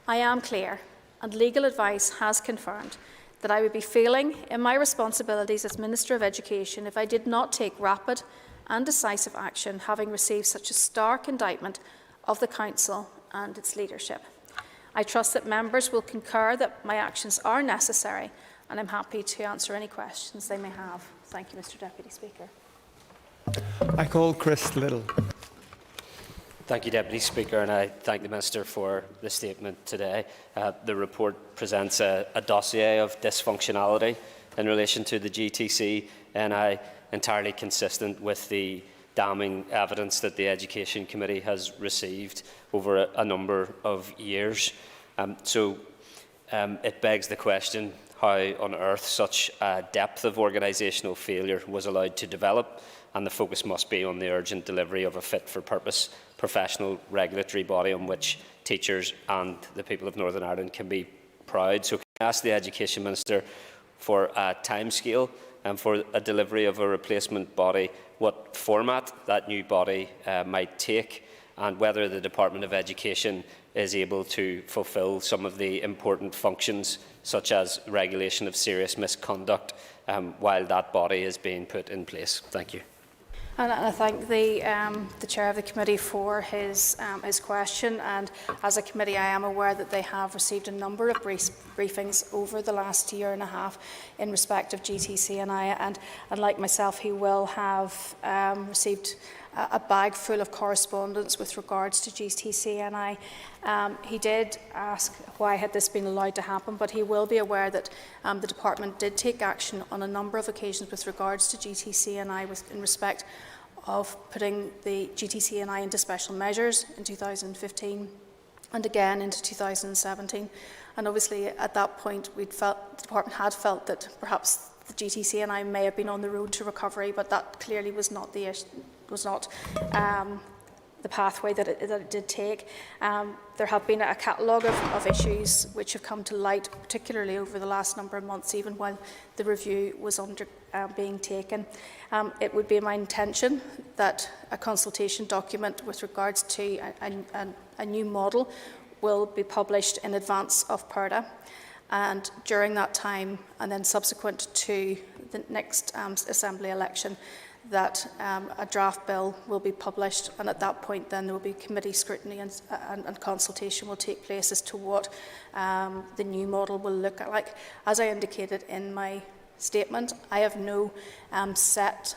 I am clear, and legal advice has confirmed, that I would be failing in my responsibilities as Minister of Education if I did not take rapid and decisive action, having received such a stark indictment of the Council and its leadership. I trust that members will concur that my actions are necessary, and I'm happy to answer any questions they may have. Thank you, Mr. Deputy Speaker. I call Chris Little. Thank you, Deputy Speaker, and I thank the Minister for the statement today. The report presents a dossier of dysfunctionality in relation to the GTC, and entirely consistent with the damning evidence that the Education Committee has received over a number of years. It begs the question how on earth such a depth of organisational failure was allowed to develop, and the focus must be on the urgent delivery of a fit-for-purpose professional regulatory body on which teachers and the people of Northern Ireland can be proud. So can I ask the Education Minister for a timescale and for a delivery of a replacement body, what format that new body might take, and whether the Department of Education is able to fulfil some of the important functions such as regulation of serious misconduct while that body is being put in place. Thank you. And I thank the Chair of the Committee for his question. And as a committee, I am aware that they have received a number of briefings over the last year and a half in respect of GTC&I. And like myself, he will have received a bag full of correspondence with regards to GTC&I. He did ask why had this been allowed to happen, but he will be aware that the Department did take action on a number of occasions with regards to GTC&I in respect of putting the GTC&I into special measures in 2015 and again into 2017. And obviously at that point the Department had felt that perhaps the GTC&I may have been on the road to recovery, but that clearly was not the pathway that it did take. There have been a catalogue of issues which have come to light, particularly over the last number of months, even while the review was being taken. It would be my intention that a consultation document with regards to a new model will be published in advance of PERDA. And during that time, and then subsequent to the next Assembly election, that a draft bill will be published, and at that point then there will be committee scrutiny and consultation will take place as to what the new model will look like. As I indicated in my statement, I have no set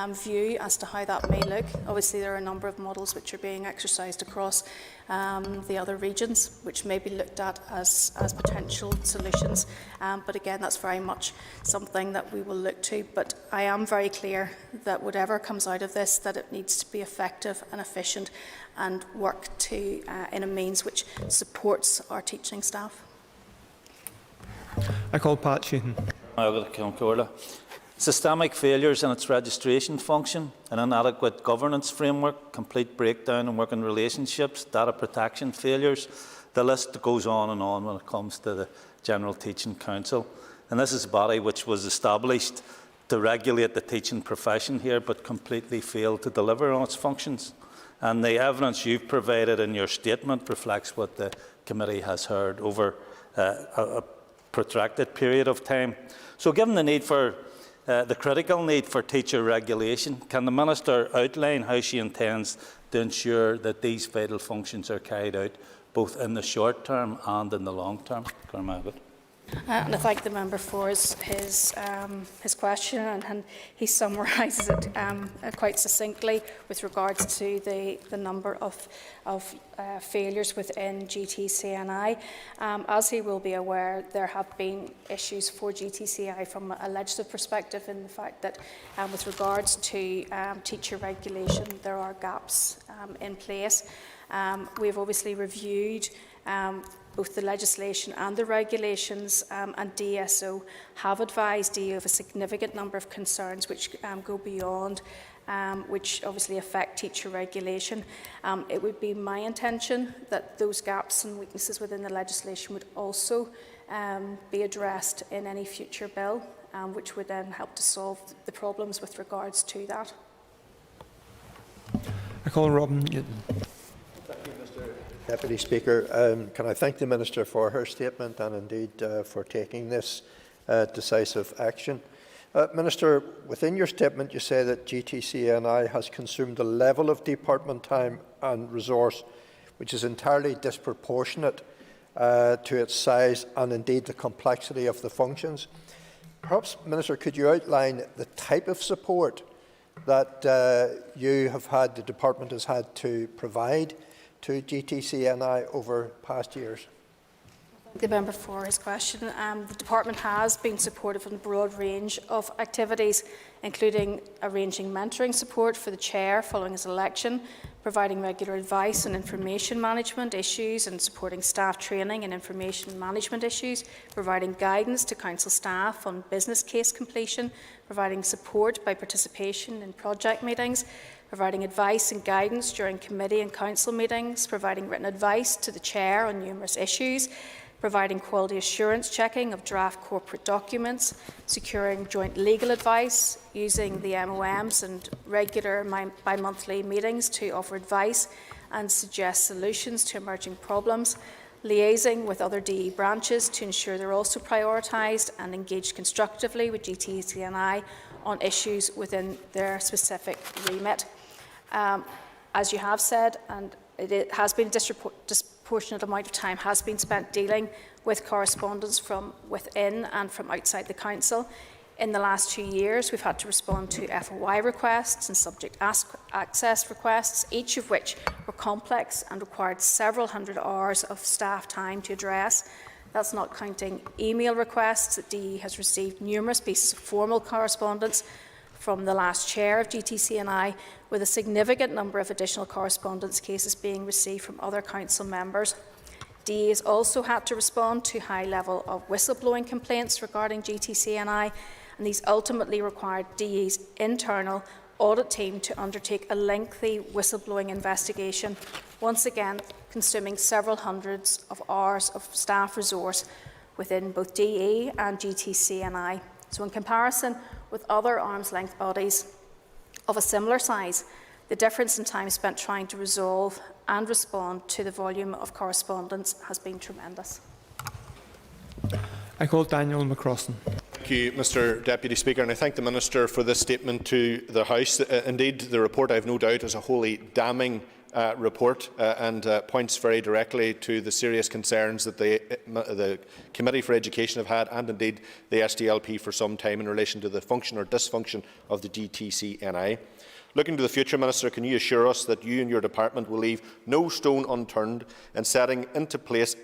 view as to how that may look. Obviously there are a number of models which are being exercised across the other regions, which may be looked at as potential solutions. But again, that's very much something that we will look to. But I am very clear that whatever comes out of this, that it needs to be effective and efficient and work in a means which supports our teaching staff. I call Pat Sheehan. Systemic failures in its registration function, an inadequate governance framework, complete breakdown in working relationships, data protection failures. The list goes on and on when it comes to the General Teaching Council. And this is a body which was established to regulate the teaching profession here, but completely failed to deliver on its functions. And the evidence you've provided in your statement reflects what the committee has heard over a protracted period of time. So given the need for the critical need for teacher regulation. Can the Minister outline how she intends to ensure that these vital functions are carried out both in the short term and in the long term? And I thank the member for his question, and he summarises it quite succinctly with regards to the number of failures within GTCNI. As he will be aware, there have been issues for GTCNI from a legislative perspective in the fact that with regards to teacher regulation, there are gaps in place. We've obviously reviewed both the legislation and the regulations, and DSO have advised DE of a significant number of concerns which go beyond, which obviously affect teacher regulation. It would be my intention that those gaps and weaknesses within the legislation would also be addressed in any future bill, which would then help to solve the problems with regards to that. I call Robin Newton. Deputy Speaker, can I thank the Minister for her statement and indeed for taking this decisive action. Minister, within your statement you say that GTCNI has consumed a level of department time and resource which is entirely disproportionate to its size and indeed the complexity of the functions. Perhaps, Minister, could you outline the type of support that the department has had to provide to GTCNI over past years? Thank the member for his question. The department has been supportive in a broad range of activities, including arranging mentoring support for the chair following his election, providing regular advice on information management issues and supporting staff training and information management issues, providing guidance to council staff on business case completion, providing support by participation in project meetings, providing advice and guidance during committee and council meetings, providing written advice to the chair on numerous issues, providing quality assurance checking of draft corporate documents, securing joint legal advice, using the MOMs and regular bi-monthly meetings to offer advice and suggest solutions to emerging problems, liaising with other DE branches to ensure they're also prioritised and engaged constructively with GTCNI on issues within their specific remit. As you have said, and it has been a disproportionate amount of time has been spent dealing with correspondence from within and from outside the council. In the last 2 years, we've had to respond to FOI requests and subject access requests, each of which were complex and required several hundred hours of staff time to address. That's not counting email requests that DE has received numerous pieces of formal correspondence from the last chair of GTCNI, with a significant number of additional correspondence cases being received from other council members. DE has also had to respond to high level of whistleblowing complaints regarding GTCNI, and these ultimately required DE's internal audit team to undertake a lengthy whistleblowing investigation, once again consuming several hundreds of hours of staff resource within both DE and GTCNI. So in comparison with other arm's-length bodies of a similar size, the difference in time spent trying to resolve and respond to the volume of correspondence has been tremendous. I call Daniel McCrossan. Thank you, Mr Deputy Speaker, and I thank the Minister for this statement to the House. Indeed, the report, I have no doubt, is a wholly damning report and points very directly to the serious concerns that the Committee for Education have had, and indeed the SDLP for some time, in relation to the function or dysfunction of the GTCNI. Looking to the future, Minister, can you assure us that you and your department will leave no stone unturned in setting into place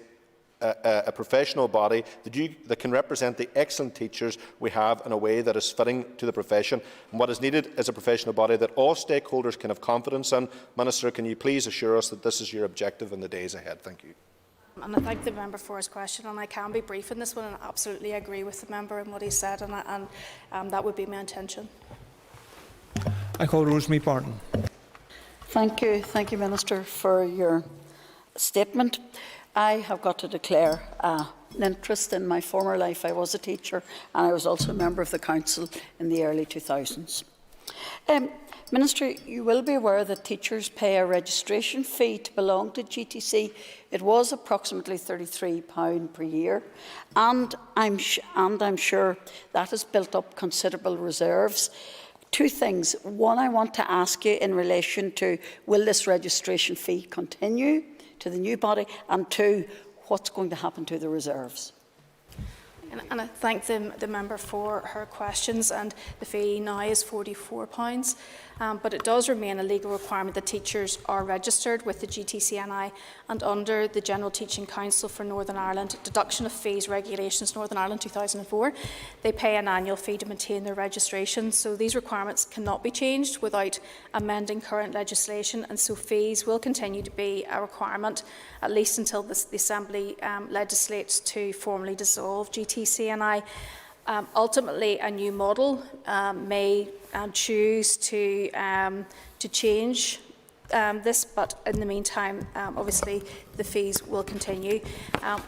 a professional body that can represent the excellent teachers we have in a way that is fitting to the profession? And what is needed is a professional body that all stakeholders can have confidence in. Minister, can you please assure us that this is your objective in the days ahead? Thank you. And I thank the member for his question, and I can be brief in this one, and I absolutely agree with the member in what he said, and that would be my intention. I call Rosemary Barton. Thank you, Minister, for your statement. I have got to declare an interest in my former life. I was a teacher and I was also a member of the council in the early 2000s. Minister, you will be aware that teachers pay a registration fee to belong to GTC. It was approximately £33 per year, and I'm sure that has built up considerable reserves. Two things. One, I want to ask you in relation to will this registration fee continue to the new body, and two, what's going to happen to the reserves? And I thank the member for her questions. And the fee now is £44, but it does remain a legal requirement that teachers are registered with the GTCNI, and under the General Teaching Council for Northern Ireland Deduction of Fees Regulations Northern Ireland 2004, they pay an annual fee to maintain their registration. So these requirements cannot be changed without amending current legislation, and so fees will continue to be a requirement at least until the Assembly legislates to formally dissolve GTCNI. Ultimately, a new model may choose to change this, but in the meantime, obviously, the fees will continue.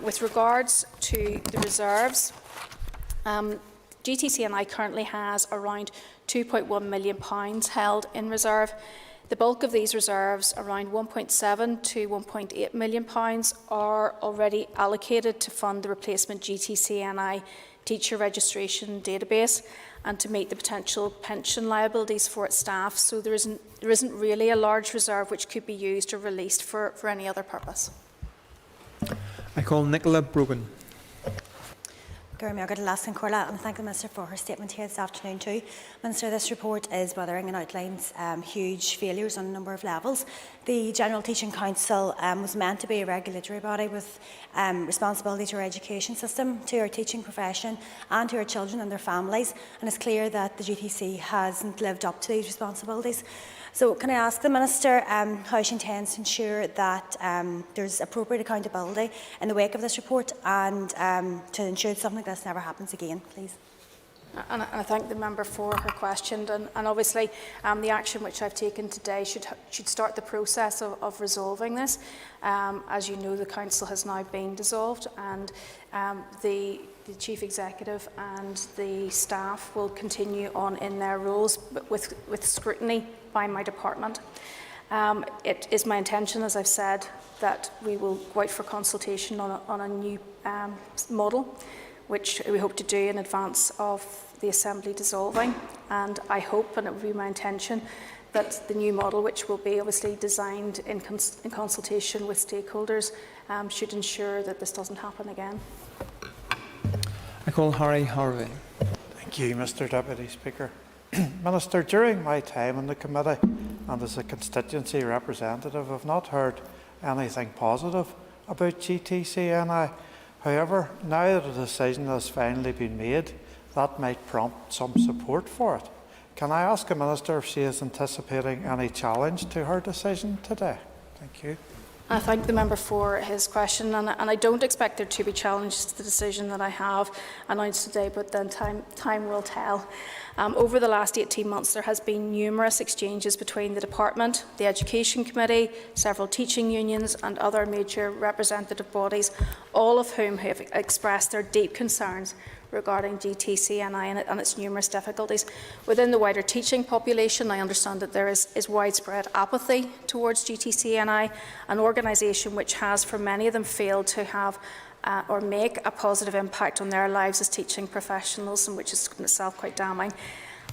With regards to the reserves, GTCNI currently has around £2.1 million held in reserve. The bulk of these reserves, around £1.7 to £1.8 million, are already allocated to fund the replacement GTCNI teacher registration database and to meet the potential pension liabilities for its staff. So there isn't really a large reserve which could be used or released for any other purpose. I call Nicola Brogan. And I thank the Minister for her statement here this afternoon too. Minister, this report is withering and outlines huge failures on a number of levels. The General Teaching Council was meant to be a regulatory body with responsibility to our education system, to our teaching profession and to our children and their families, and it's clear that the GTC hasn't lived up to these responsibilities. So can I ask the Minister how she intends to ensure that there's appropriate accountability in the wake of this report, and to ensure that something like this never happens again, please? And I thank the member for her question. And obviously, the action which I've taken today should start the process of resolving this. As you know, the Council has now been dissolved, and the Chief Executive and the staff will continue on in their roles, but with scrutiny by my department. It is my intention, as I've said, that we will go out for consultation on a new model, which we hope to do in advance of the Assembly dissolving. And I hope, and it will be my intention, that the new model, which will be obviously designed in consultation with stakeholders, should ensure that this doesn't happen again. I call Harry Harvey. Thank you, Mr Deputy Speaker. Minister, during my time in the committee and as a constituency representative, I've not heard anything positive about GTCNI. However, now that a decision has finally been made, that might prompt some support for it. Can I ask the Minister if she is anticipating any challenge to her decision today? Thank you. I thank the member for his question, and I don't expect there to be challenges to the decision that I have announced today, but then time will tell. Over the last 18 months, there has been numerous exchanges between the Department, the Education Committee, several teaching unions and other major representative bodies, all of whom have expressed their deep concerns regarding GTCNI and its numerous difficulties. Within the wider teaching population, I understand that there is widespread apathy towards GTCNI, an organisation which has, for many of them, failed to have or make a positive impact on their lives as teaching professionals, and which is in itself quite damning.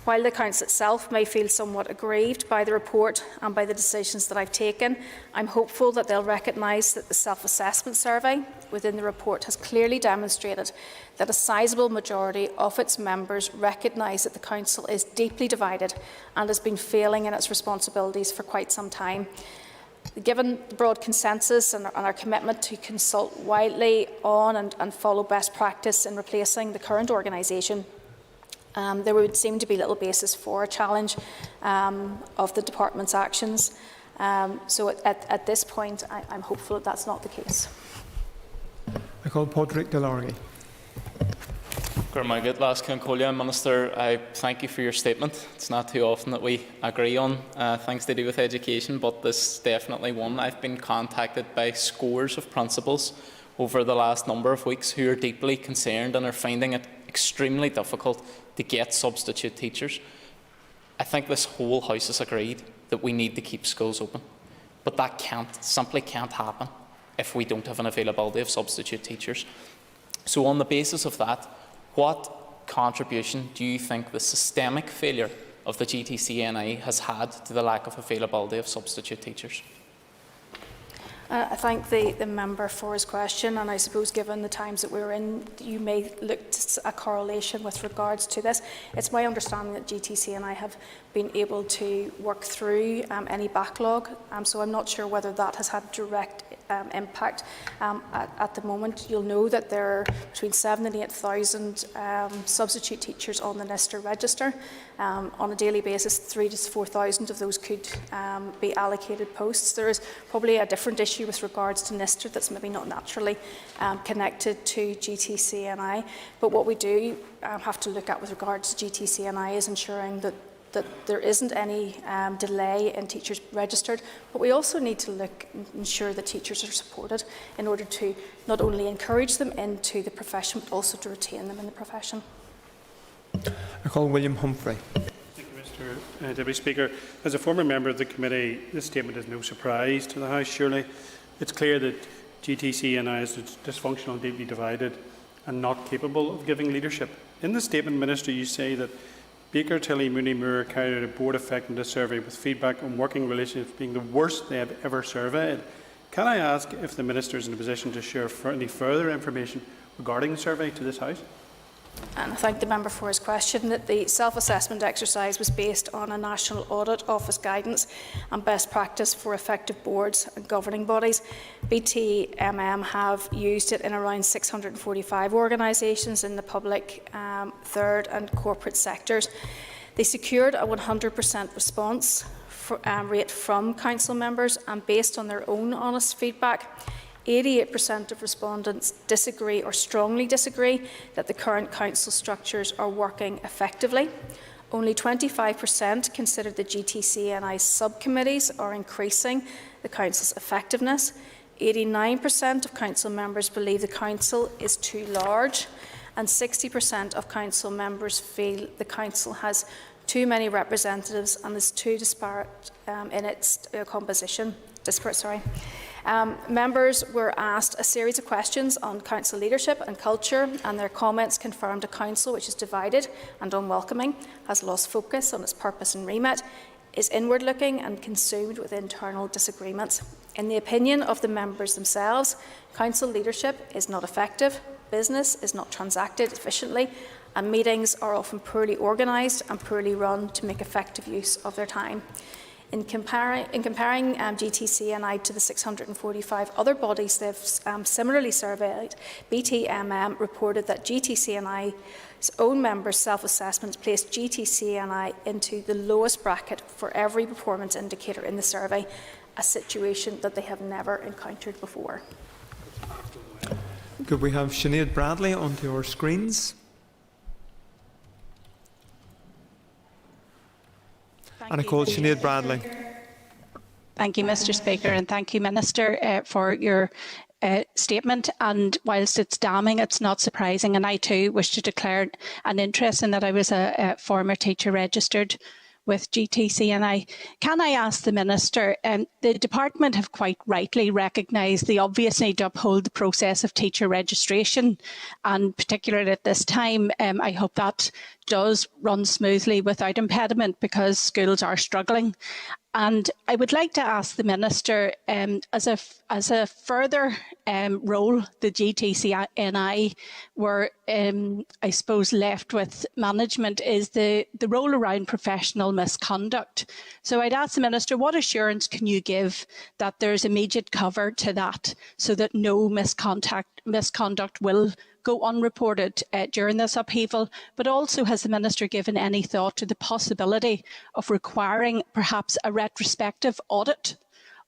While the Council itself may feel somewhat aggrieved by the report and by the decisions that I've taken, I'm hopeful that they'll recognise that the self-assessment survey within the report has clearly demonstrated that a sizable majority of its members recognise that the Council is deeply divided and has been failing in its responsibilities for quite some time. Given the broad consensus and our commitment to consult widely on and follow best practice in replacing the current organisation, there would seem to be little basis for a challenge of the Department's actions. So at this point, I'm hopeful that that's not the case. I call Padraig Delargy. Minister, I thank you for your statement. It's not too often that we agree on things to do with education, but this is definitely one. I've been contacted by scores of principals over the last number of weeks who are deeply concerned and are finding it extremely difficult to get substitute teachers. I think this whole House has agreed that we need to keep schools open. But that simply can't happen if we don't have an availability of substitute teachers. So on the basis of that, what contribution do you think the systemic failure of the GTCNI has had to the lack of availability of substitute teachers? I thank the member for his question, and I suppose given the times that we're in, you may look at a correlation with regards to this. It's my understanding that GTC and I have been able to work through any backlog, so I'm not sure whether that has had direct impact. At the moment, you'll know that there are between 7,000 and 8,000 substitute teachers on the NISTR register. On a daily basis, 3,000 to 4,000 of those could be allocated posts. There is probably a different issue with regards to NISTR that's maybe not naturally connected to GTCNI, but what we do have to look at with regards to GTCNI is ensuring that there isn't any delay in teachers registered, but we also need to ensure that teachers are supported in order to not only encourage them into the profession, but also to retain them in the profession. I call William Humphrey. Thank you, Mr. Deputy Speaker. As a former member of the committee, this statement is no surprise to the House, surely. It's clear that GTCNI is dysfunctional, deeply divided and not capable of giving leadership. In the statement, Minister, you say that Baker Tilly Mooney Moore carried out a board effectiveness survey with feedback on working relationships being the worst they have ever surveyed. Can I ask if the Minister is in a position to share any further information regarding the survey to this House? And I thank the member for his question. That the self-assessment exercise was based on a National Audit Office guidance and best practice for effective boards and governing bodies. BTMM have used it in around 645 organisations in the public, third and corporate sectors. They secured a 100% response rate from council members, and based on their own honest feedback, 88% of respondents disagree or strongly disagree that the current council structures are working effectively. Only 25% consider the GTCNI subcommittees are increasing the council's effectiveness. 89% of council members believe the council is too large, and 60% of council members feel the council has too many representatives and is too disparate in its composition. Members were asked a series of questions on council leadership and culture, and their comments confirmed a council which is divided and unwelcoming, has lost focus on its purpose and remit, is inward-looking and consumed with internal disagreements. In the opinion of the members themselves, council leadership is not effective, business is not transacted efficiently, and meetings are often poorly organised and poorly run to make effective use of their time. In comparing GTCNI to the 645 other bodies they've similarly surveyed, BTMM reported that GTCNI's own members' self-assessments placed GTCNI into the lowest bracket for every performance indicator in the survey, a situation that they have never encountered before. Could we have Sinead Bradley onto our screens? And I call Sinead Bradley. Thank you, Mr. Speaker, and thank you, Minister, for your statement. And whilst it's damning, it's not surprising. And I too wish to declare an interest in that. I was a former teacher registered with GTCNI. Can I ask the Minister, the Department have quite rightly recognised the obvious need to uphold the process of teacher registration, and particularly at this time, I hope that does run smoothly without impediment, because schools are struggling. And I would like to ask the Minister, as a further role, the GTCNI were, I suppose, left with management is the role around professional misconduct. So I'd ask the Minister, what assurance can you give that there's immediate cover to that, so that no misconduct will go unreported during this upheaval? But also, has the Minister given any thought to the possibility of requiring perhaps a retrospective audit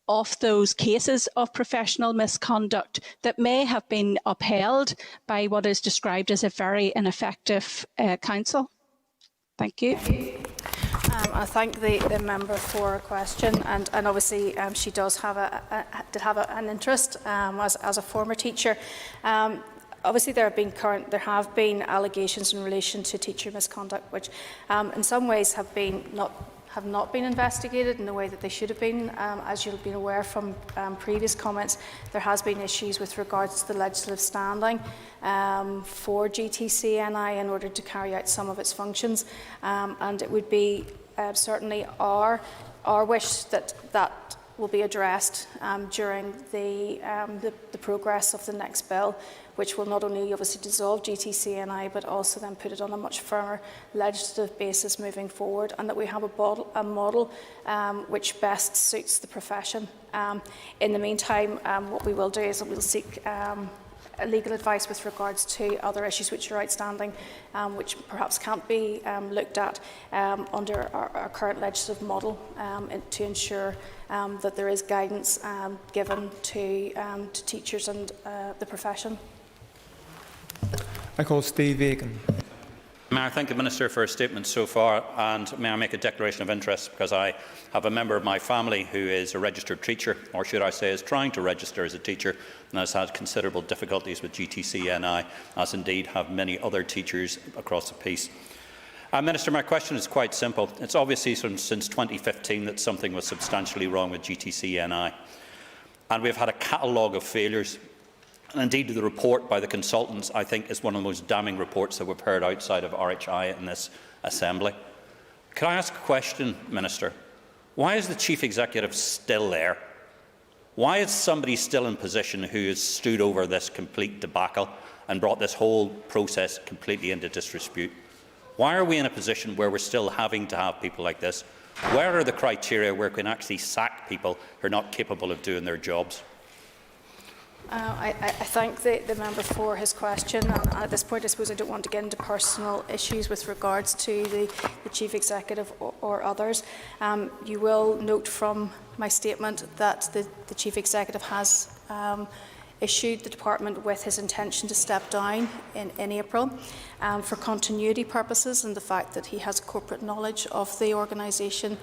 of those cases of professional misconduct that may have been upheld by what is described as a very ineffective council? Thank you. I thank the member for her question, and obviously she does have an interest as a former teacher. obviously there have been allegations in relation to teacher misconduct, which in some ways have not been investigated in the way that they should have been. As you'll be aware from previous comments, there has been issues with regards to the legislative standing for GTCNI in order to carry out some of its functions, and it would be certainly our wish that that will be addressed during the progress of the next bill, which will not only obviously dissolve GTCNI but also then put it on a much firmer legislative basis moving forward, and that we have a model which best suits the profession. In the meantime, what we will do is that we'll seek legal advice with regards to other issues which are outstanding, which perhaps can't be looked at under our current legislative model, to ensure that there is guidance given to teachers and the profession. I call Steve Aiken. May I thank the Minister for his statement so far, and may I make a declaration of interest, because I have a member of my family who is a registered teacher, or should I say is trying to register as a teacher, and has had considerable difficulties with GTCNI, as indeed have many other teachers across the piece. Minister, my question is quite simple. It's obviously since 2015 that something was substantially wrong with GTCNI, and we've had a catalogue of failures. And indeed, the report by the consultants, I think, is one of the most damning reports that we've heard outside of RHI in this Assembly. Can I ask a question, Minister? Why is the Chief Executive still there? Why is somebody still in position who has stood over this complete debacle and brought this whole process completely into disrepute? Why are we in a position where we're still having to have people like this? Where are the criteria where we can actually sack people who are not capable of doing their jobs? I thank the member for his question, and at this point I suppose I don't want to get into personal issues with regards to the Chief Executive or others. You will note from my statement that the Chief Executive has issued the Department with his intention to step down in April for continuity purposes, and the fact that he has corporate knowledge of the organisation.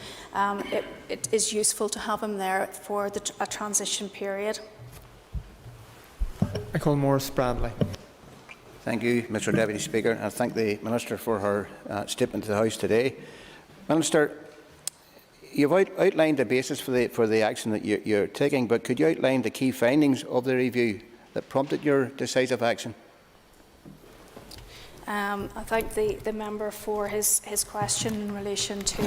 It is useful to have him there for a transition period. I call Maurice Bradley. Thank you, Mr Deputy Speaker. I thank the Minister for her statement to the House today. Minister, you've outlined the basis for the action that you're taking, but could you outline the key findings of the review that prompted your decisive action? I thank the member for his question in relation to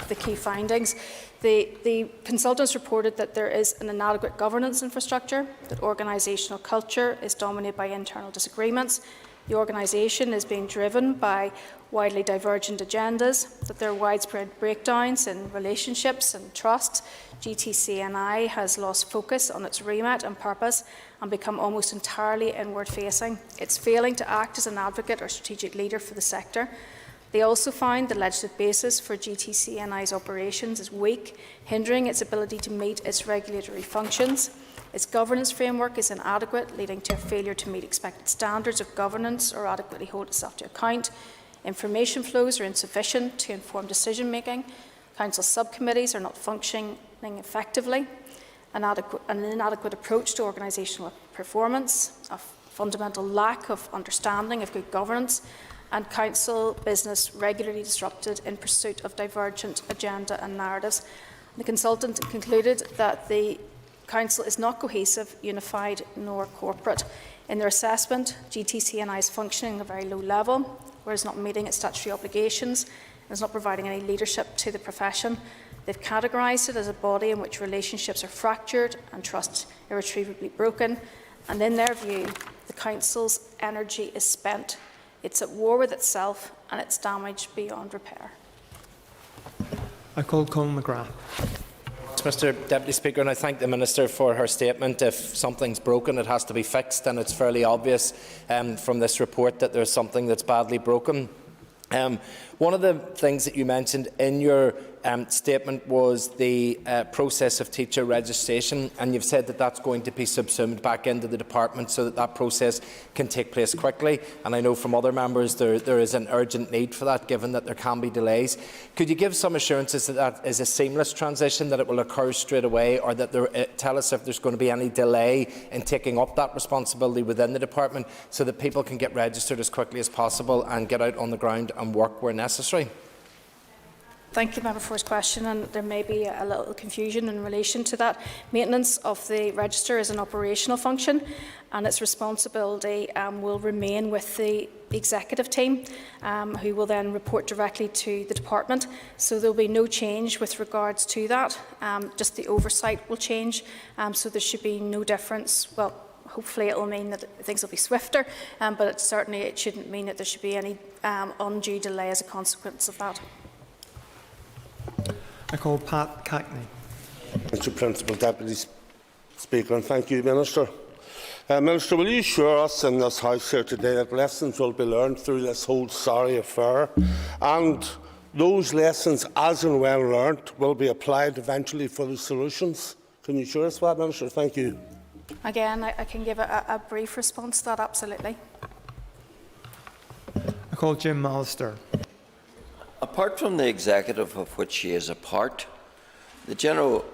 the key findings. The consultants reported that there is an inadequate governance infrastructure, that organisational culture is dominated by internal disagreements, the organisation is being driven by widely divergent agendas, that there are widespread breakdowns in relationships and trust. GTCNI has lost focus on its remit and purpose and become almost entirely inward-facing. It's failing to act as an advocate or strategic leader for the sector. They also found the legislative basis for GTCNI's operations is weak, hindering its ability to meet its regulatory functions. Its governance framework is inadequate, leading to a failure to meet expected standards of governance or adequately hold itself to account. Information flows are insufficient to inform decision-making. Council subcommittees are not functioning effectively. An inadequate approach to organisational performance, a fundamental lack of understanding of good governance, and Council business regularly disrupted in pursuit of divergent agenda and narratives. The consultant concluded that the Council is not cohesive, unified nor corporate. In their assessment, GTCNI is functioning at a very low level, where it is not meeting its statutory obligations and is not providing any leadership to the profession. They've categorised it as a body in which relationships are fractured and trust irretrievably broken, and in their view, the Council's energy is spent. It's at war with itself and it's damaged beyond repair. I call Colin McGrath. Mr Deputy Speaker, and I thank the Minister for her statement. If something's broken, it has to be fixed, and it's fairly obvious from this report that there's something that's badly broken. One of the things that you mentioned in your statement was the process of teacher registration, and you've said that that's going to be subsumed back into the department so that that process can take place quickly. And I know from other members there is an urgent need for that, given that there can be delays. Could you give some assurances that that is a seamless transition, that it will occur straight away, or that tell us if there's going to be any delay in taking up that responsibility within the department so that people can get registered as quickly as possible and get out on the ground and work where necessary? Thank the member for his question, and there may be a little confusion in relation to that. Maintenance of the register is an operational function, and its responsibility will remain with the executive team, who will then report directly to the department. So there will be no change with regards to that. Just the oversight will change, so there should be no difference. Well, hopefully it will mean that things will be swifter, but it shouldn't mean that there should be any undue delay as a consequence of that. I call Pat Cackney. Mr. Principal Deputy Speaker, and thank you, Minister. Minister, will you assure us in this House here today that lessons will be learned through this whole sorry affair, and those lessons, as and when learned, will be applied eventually for the solutions? Can you assure us that, Minister? Thank you. Again, I can give a brief response to that, absolutely. I call Jim Mallister. Apart from the executive of which she is a part, the General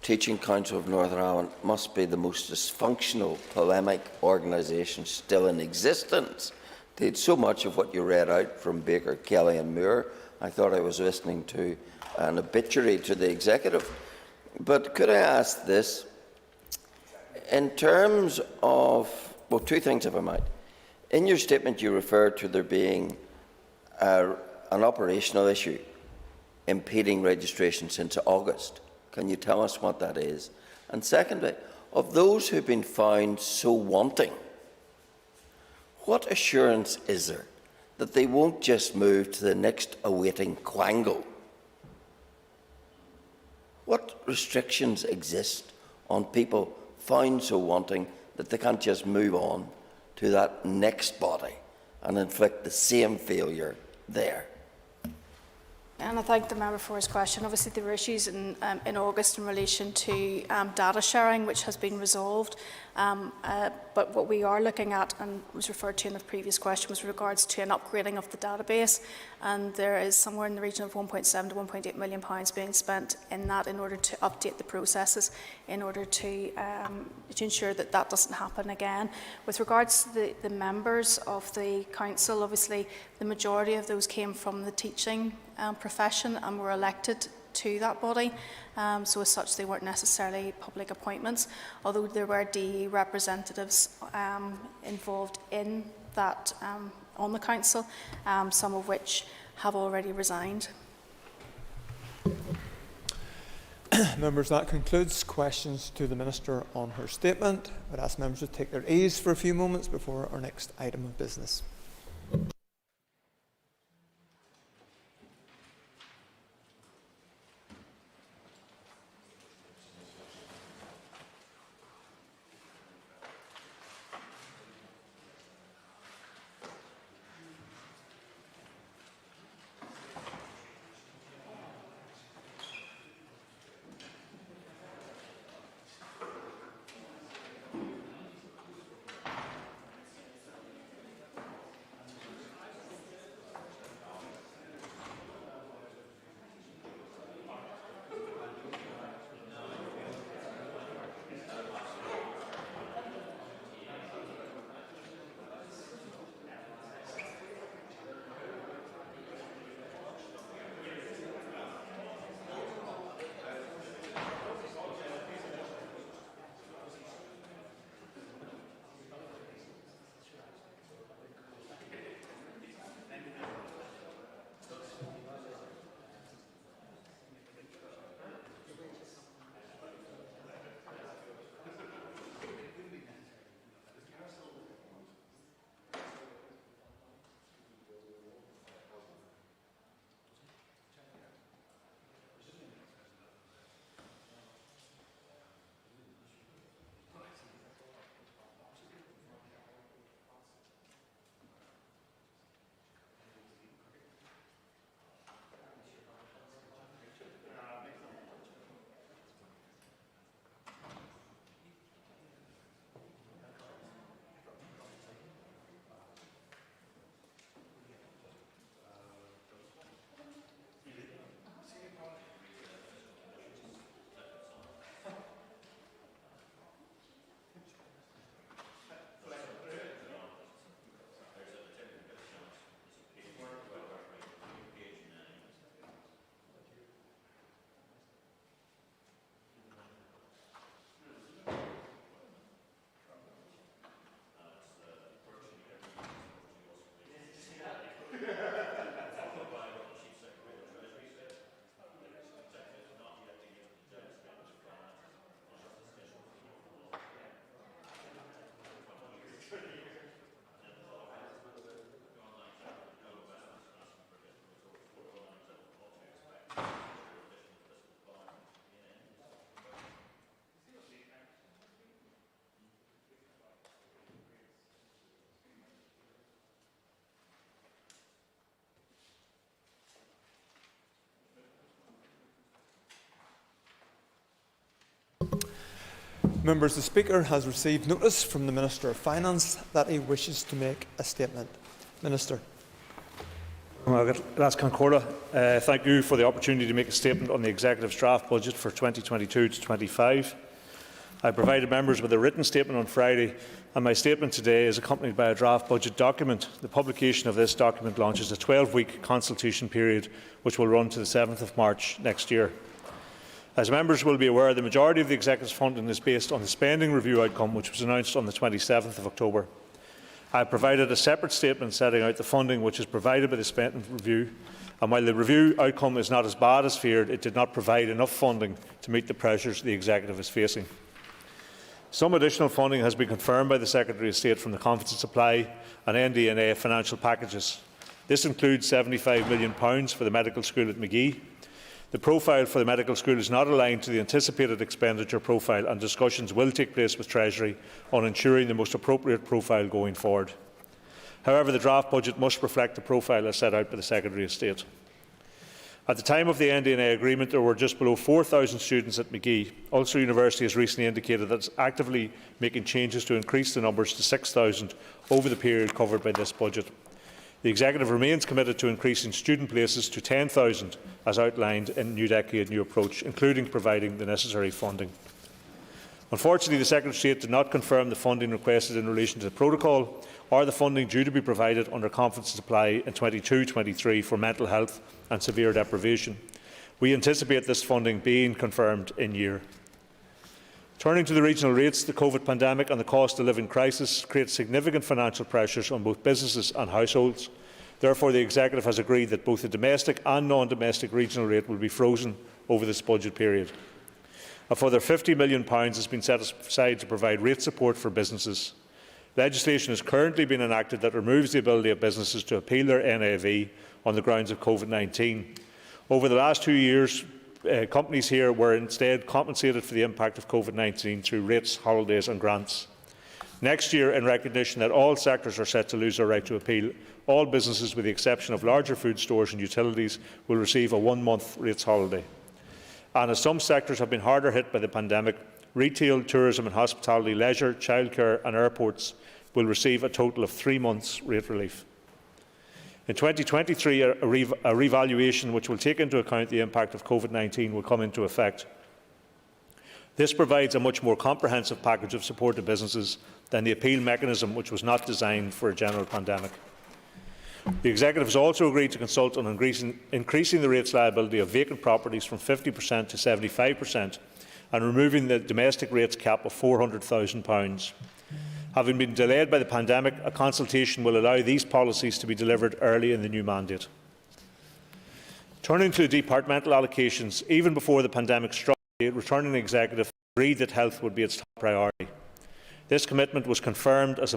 Teaching Council of Northern Ireland must be the most dysfunctional, polemic organisation still in existence. Indeed, so much of what you read out from Baker, Kelly and Moore, I thought I was listening to an obituary to the executive. But could I ask this? In terms of, well, two things if I might. In your statement you referred to there being an operational issue impeding registration since August. Can you tell us what that is? And secondly, of those who have been found so wanting, what assurance is there that they won't just move to the next awaiting quango? What restrictions exist on people found so wanting that they can't just move on to that next body and inflict the same failure there? And I thank the member for his question. Obviously, there were issues in August in relation to data sharing, which has been resolved. But what we are looking at, and was referred to in the previous question, was with regards to an upgrading of the database. And there is somewhere in the region of £1.7 to £1.8 million being spent in that in order to update the processes, in order to ensure that that doesn't happen again. With regards to the members of the council, obviously the majority of those came from the teaching profession and were elected to that body, so as such they weren't necessarily public appointments, although there were DE representatives involved in that on the council, some of which have already resigned. Members, that concludes questions to the Minister on her statement. I would ask members to take their ease for a few moments before our next item of business. Members, the Speaker has received notice from the Minister of Finance that he wishes to make a statement. Minister. Thank you for the opportunity to make a statement on the Executive's draft budget for 2022 to 25. I provided members with a written statement on Friday, and my statement today is accompanied by a draft budget document. The publication of this document launches a 12-week consultation period which will run to the 7th of March next year. As members will be aware, the majority of the Executive's funding is based on the spending review outcome which was announced on the 27th of October. I have provided a separate statement setting out the funding which is provided by the spending review, and while the review outcome is not as bad as feared, it did not provide enough funding to meet the pressures the Executive is facing. Some additional funding has been confirmed by the Secretary of State from the Confidence Supply and ND&A financial packages. This includes £75 million for the medical school at Magee. The profile for the medical school is not aligned to the anticipated expenditure profile, and discussions will take place with Treasury on ensuring the most appropriate profile going forward. However, the draft budget must reflect the profile as set out by the Secretary of State. At the time of the ND&A agreement, there were just below 4,000 students at Magee. Ulster University has recently indicated that it is actively making changes to increase the numbers to 6,000 over the period covered by this budget. The Executive remains committed to increasing student places to 10,000 as outlined in New Decade New Approach, including providing the necessary funding. Unfortunately, the Secretary of State did not confirm the funding requested in relation to the protocol or the funding due to be provided under Confidence Supply in 22-23 for mental health and severe deprivation. We anticipate this funding being confirmed in year. Turning to the regional rates, the COVID pandemic and the cost of living crisis create significant financial pressures on both businesses and households. Therefore, the Executive has agreed that both the domestic and non-domestic regional rate will be frozen over this budget period. A further £50 million has been set aside to provide rate support for businesses. Legislation is currently being enacted that removes the ability of businesses to appeal their NAV on the grounds of COVID-19. Over the last 2 years, companies here were instead compensated for the impact of COVID-19 through rates, holidays and grants. Next year, in recognition that all sectors are set to lose their right to appeal, all businesses, with the exception of larger food stores and utilities, will receive a 1-month rates holiday. And as some sectors have been harder hit by the pandemic, retail, tourism and hospitality, leisure, childcare and airports will receive a total of 3 months rate relief. In 2023, a revaluation which will take into account the impact of COVID-19 will come into effect. This provides a much more comprehensive package of support to businesses than the appeal mechanism, which was not designed for a general pandemic. The Executive has also agreed to consult on increasing the rates liability of vacant properties from 50% to 75% and removing the domestic rates cap of £400,000. Having been delayed by the pandemic, a consultation will allow these policies to be delivered early in the new mandate. Turning to departmental allocations, even before the pandemic struck, the returning Executive agreed that health would be its top priority. This commitment was confirmed as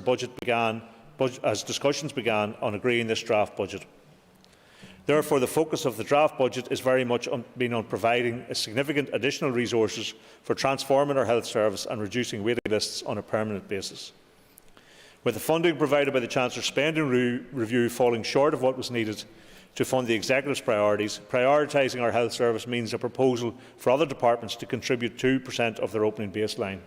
discussions began on agreeing this draft budget. Therefore, the focus of the draft budget is very much been on providing significant additional resources for transforming our health service and reducing waiting lists on a permanent basis. With the funding provided by the Chancellor's spending review falling short of what was needed to fund the Executive's priorities, prioritising our health service means a proposal for other departments to contribute 2% of their opening baseline.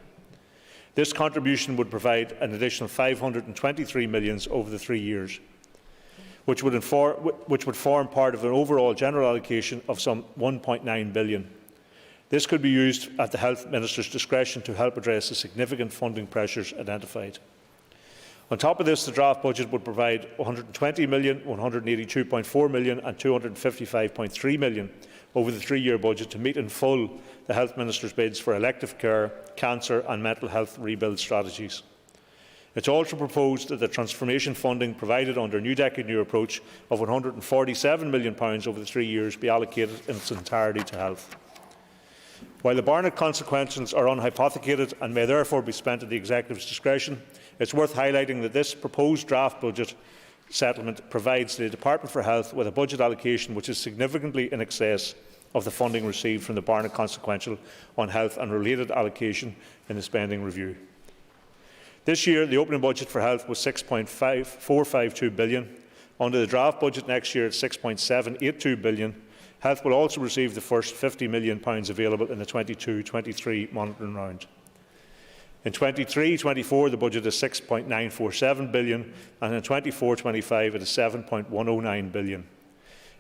This contribution would provide an additional £523 million over the 3 years, which would form part of an overall general allocation of some £1.9 billion. This could be used at the Health Minister's discretion to help address the significant funding pressures identified. On top of this, the draft budget would provide £120 million, £182.4 million and £255.3 million over the 3-year budget to meet in full the Health Minister's bids for elective care, cancer and mental health rebuild strategies. It is also proposed that the transformation funding provided under New Decade New Approach of £147 million over the 3 years be allocated in its entirety to health. While the Barnett consequences are unhypothecated and may therefore be spent at the Executive's discretion, it is worth highlighting that this proposed draft budget settlement provides the Department for Health with a budget allocation which is significantly in excess of the funding received from the Barnett consequential on health and related allocation in the spending review. This year, the opening budget for health was £6.452 billion. Under the draft budget next year, it's £6.782 billion. Health will also receive the first £50 million available in the 22-23 monitoring round. In 23-24, the budget is £6.947 billion, and in 24-25, it is £7.109 billion.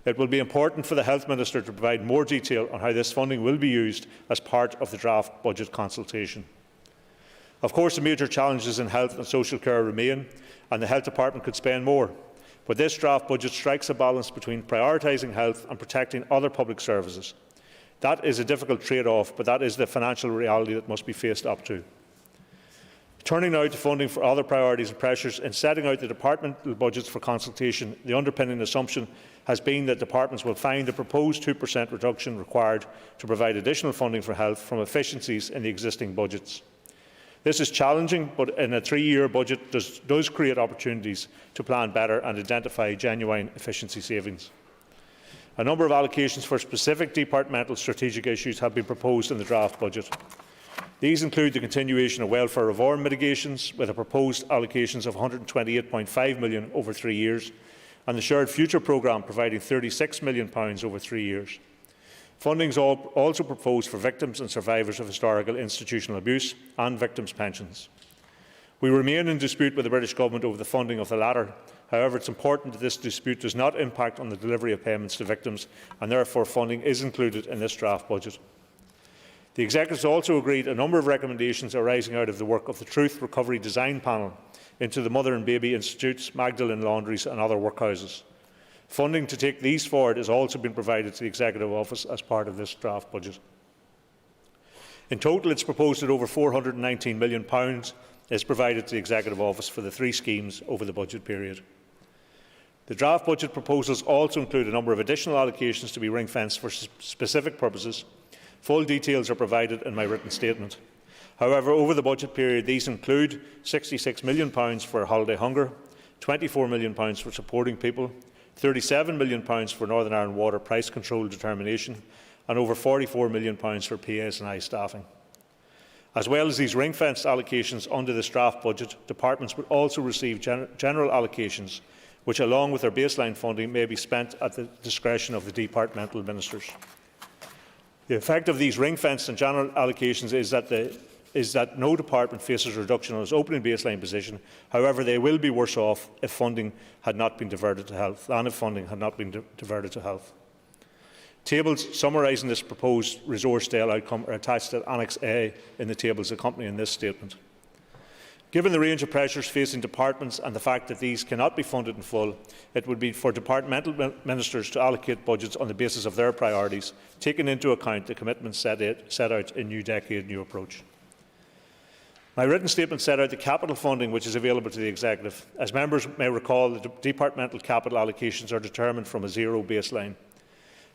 It will be important for the Health Minister to provide more detail on how this funding will be used as part of the draft budget consultation. Of course, the major challenges in health and social care remain, and the Health Department could spend more. But this draft budget strikes a balance between prioritising health and protecting other public services. That is a difficult trade-off, but that is the financial reality that must be faced up to. Turning now to funding for other priorities and pressures, in setting out the departmental budgets for consultation, the underpinning assumption has been that departments will find the proposed 2% reduction required to provide additional funding for health from efficiencies in the existing budgets. This is challenging, but in a 3-year budget does create opportunities to plan better and identify genuine efficiency savings. A number of allocations for specific departmental strategic issues have been proposed in the draft budget. These include the continuation of welfare reform mitigations, with a proposed allocations of £128.5 million over 3 years, and the Shared Future programme providing £36 million over 3 years. Funding is also proposed for victims and survivors of historical institutional abuse and victims' pensions. We remain in dispute with the British Government over the funding of the latter. However, it is important that this dispute does not impact on the delivery of payments to victims, and therefore funding is included in this draft budget. The Executive has also agreed a number of recommendations arising out of the work of the Truth Recovery Design Panel into the Mother and Baby Institutes, Magdalen Laundries and other workhouses. Funding to take these forward has also been provided to the Executive Office as part of this draft budget. In total, it is proposed that over £419 million is provided to the Executive Office for the 3 schemes over the budget period. The draft budget proposals also include a number of additional allocations to be ring-fenced for specific purposes. Full details are provided in my written statement. However, over the budget period, these include £66 million for holiday hunger, £24 million for supporting people, £37 million for Northern Ireland water price control determination, and over £44 million for PSNI staffing. As well as these ring-fenced allocations under this draft budget, departments would also receive general allocations, which, along with their baseline funding, may be spent at the discretion of the departmental ministers. The effect of these ring-fenced and general allocations is that no department faces a reduction on its opening baseline position. However, they will be worse off if funding had not been diverted to health, Tables summarising this proposed resource-scale outcome are attached to Annex A in the tables accompanying this statement. Given the range of pressures facing departments and the fact that these cannot be funded in full, it would be for departmental ministers to allocate budgets on the basis of their priorities, taking into account the commitments set out in New Decade, New Approach. My written statement set out the capital funding which is available to the Executive. As members may recall, the departmental capital allocations are determined from a zero baseline.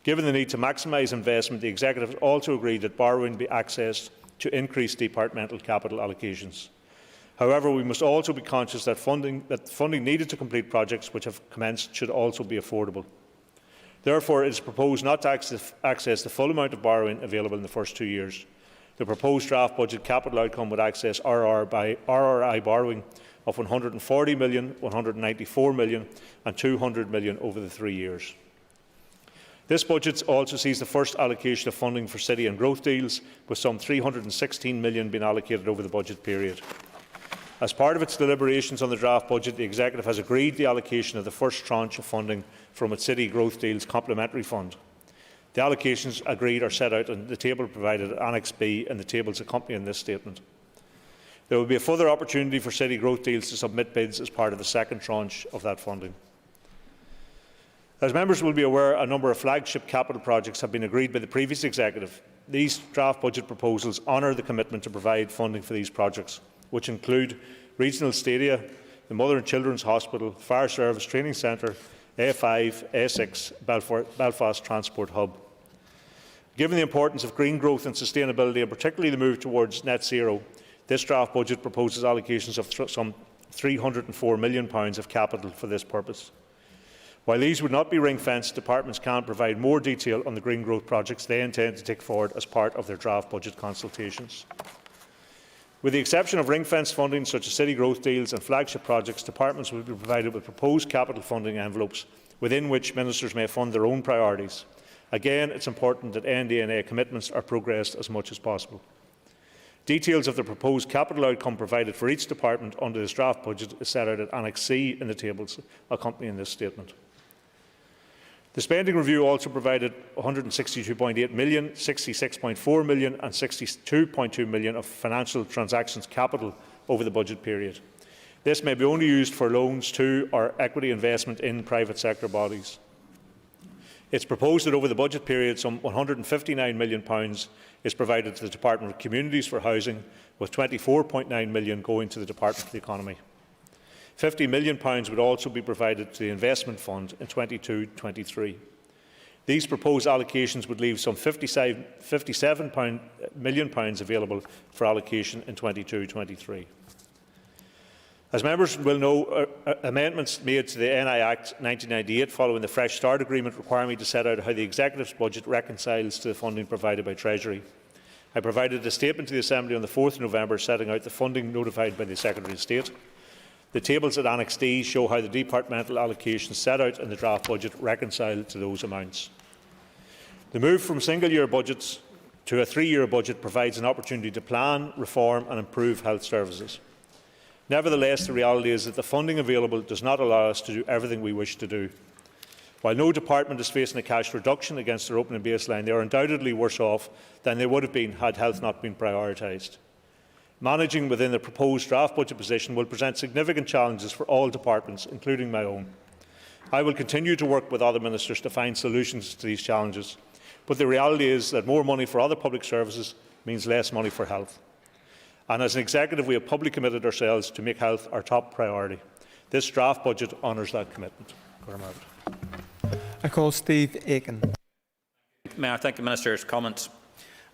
Given the need to maximise investment, the Executive has also agreed that borrowing be accessed to increase departmental capital allocations. However, we must also be conscious that funding needed to complete projects which have commenced should also be affordable. Therefore, it is proposed not to access the full amount of borrowing available in the first 2 years. The proposed draft budget capital outcome would access RRI borrowing of £140 million, £194 million and £200 million over the 3 years. This budget also sees the first allocation of funding for city and growth deals, with some £316 million being allocated over the budget period. As part of its deliberations on the draft budget, the Executive has agreed the allocation of the first tranche of funding from its City Growth Deals Complementary Fund. The allocations agreed are set out in the table provided at Annex B in the tables accompanying this statement. There will be a further opportunity for City Growth Deals to submit bids as part of the second tranche of that funding. As members will be aware, a number of flagship capital projects have been agreed by the previous Executive. These draft budget proposals honour the commitment to provide funding for these projects, which include regional stadia, the Mother and Children's Hospital, Fire Service Training Centre, A5, A6, Belfast Transport Hub. Given the importance of green growth and sustainability, and particularly the move towards net zero, this draft budget proposes allocations of some £304 million of capital for this purpose. While these would not be ring-fenced, departments can provide more detail on the green growth projects they intend to take forward as part of their draft budget consultations. With the exception of ring-fenced funding such as city growth deals and flagship projects, departments will be provided with proposed capital funding envelopes within which ministers may fund their own priorities. Again, it is important that NDNA commitments are progressed as much as possible. Details of the proposed capital outcome provided for each department under this draft budget is set out at Annex C in the tables accompanying this statement. The spending review also provided £162.8 million, £66.4 million and £62.2 million of financial transactions capital over the budget period. This may be only used for loans to or equity investment in private sector bodies. It is proposed that over the budget period some £159 million is provided to the Department of Communities for Housing, with £24.9 million going to the Department of the Economy. £50 million would also be provided to the Investment Fund in 22-23. These proposed allocations would leave some £57 million available for allocation in 22-23. As members will know, amendments made to the NI Act 1998 following the Fresh Start Agreement require me to set out how the Executive's budget reconciles to the funding provided by Treasury. I provided a statement to the Assembly on the 4th of November setting out the funding notified by the Secretary of State. The tables at Annex D show how the departmental allocations set out in the draft budget reconcile to those amounts. The move from single-year budgets to a three-year budget provides an opportunity to plan, reform and improve health services. Nevertheless, the reality is that the funding available does not allow us to do everything we wish to do. While no department is facing a cash reduction against their opening baseline, they are undoubtedly worse off than they would have been had health not been prioritised. Managing within the proposed draft budget position will present significant challenges for all departments, including my own. I will continue to work with other ministers to find solutions to these challenges, but the reality is that more money for other public services means less money for health. And as an executive, we have publicly committed ourselves to make health our top priority. This draft budget honours that commitment. I call Steve Aiken. May I thank the Minister's comments.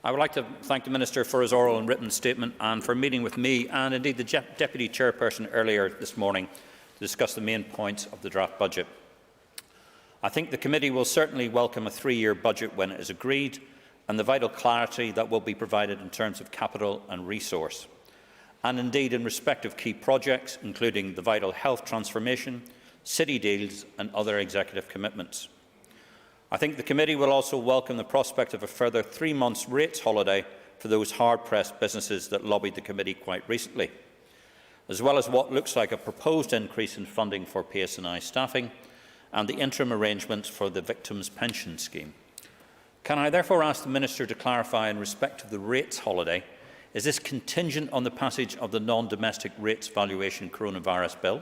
I would like to thank the Minister for his oral and written statement and for meeting with me and indeed the Deputy Chairperson earlier this morning to discuss the main points of the draft budget. I think the committee will certainly welcome a three-year budget when it is agreed, and the vital clarity that will be provided in terms of capital and resource, and indeed in respect of key projects, including the vital health transformation, city deals and other executive commitments. I think the committee will also welcome the prospect of a further 3 months rates holiday for those hard-pressed businesses that lobbied the committee quite recently, as well as what looks like a proposed increase in funding for PSNI staffing and the interim arrangements for the Victims' Pension Scheme. Can I therefore ask the Minister to clarify in respect of the rates holiday, is this contingent on the passage of the non-domestic rates valuation coronavirus bill?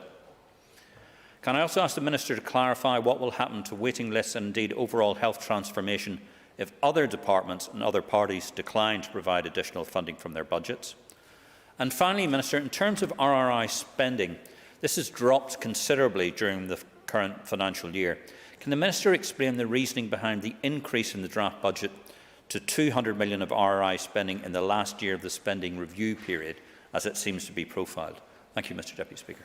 Can I also ask the Minister to clarify what will happen to waiting lists and indeed overall health transformation if other departments and other parties decline to provide additional funding from their budgets? And finally, Minister, in terms of RRI spending, this has dropped considerably during the current financial year. Can the Minister explain the reasoning behind the increase in the draft budget to £200 million of RRI spending in the last year of the spending review period, as it seems to be profiled? Thank you, Mr. Deputy Speaker.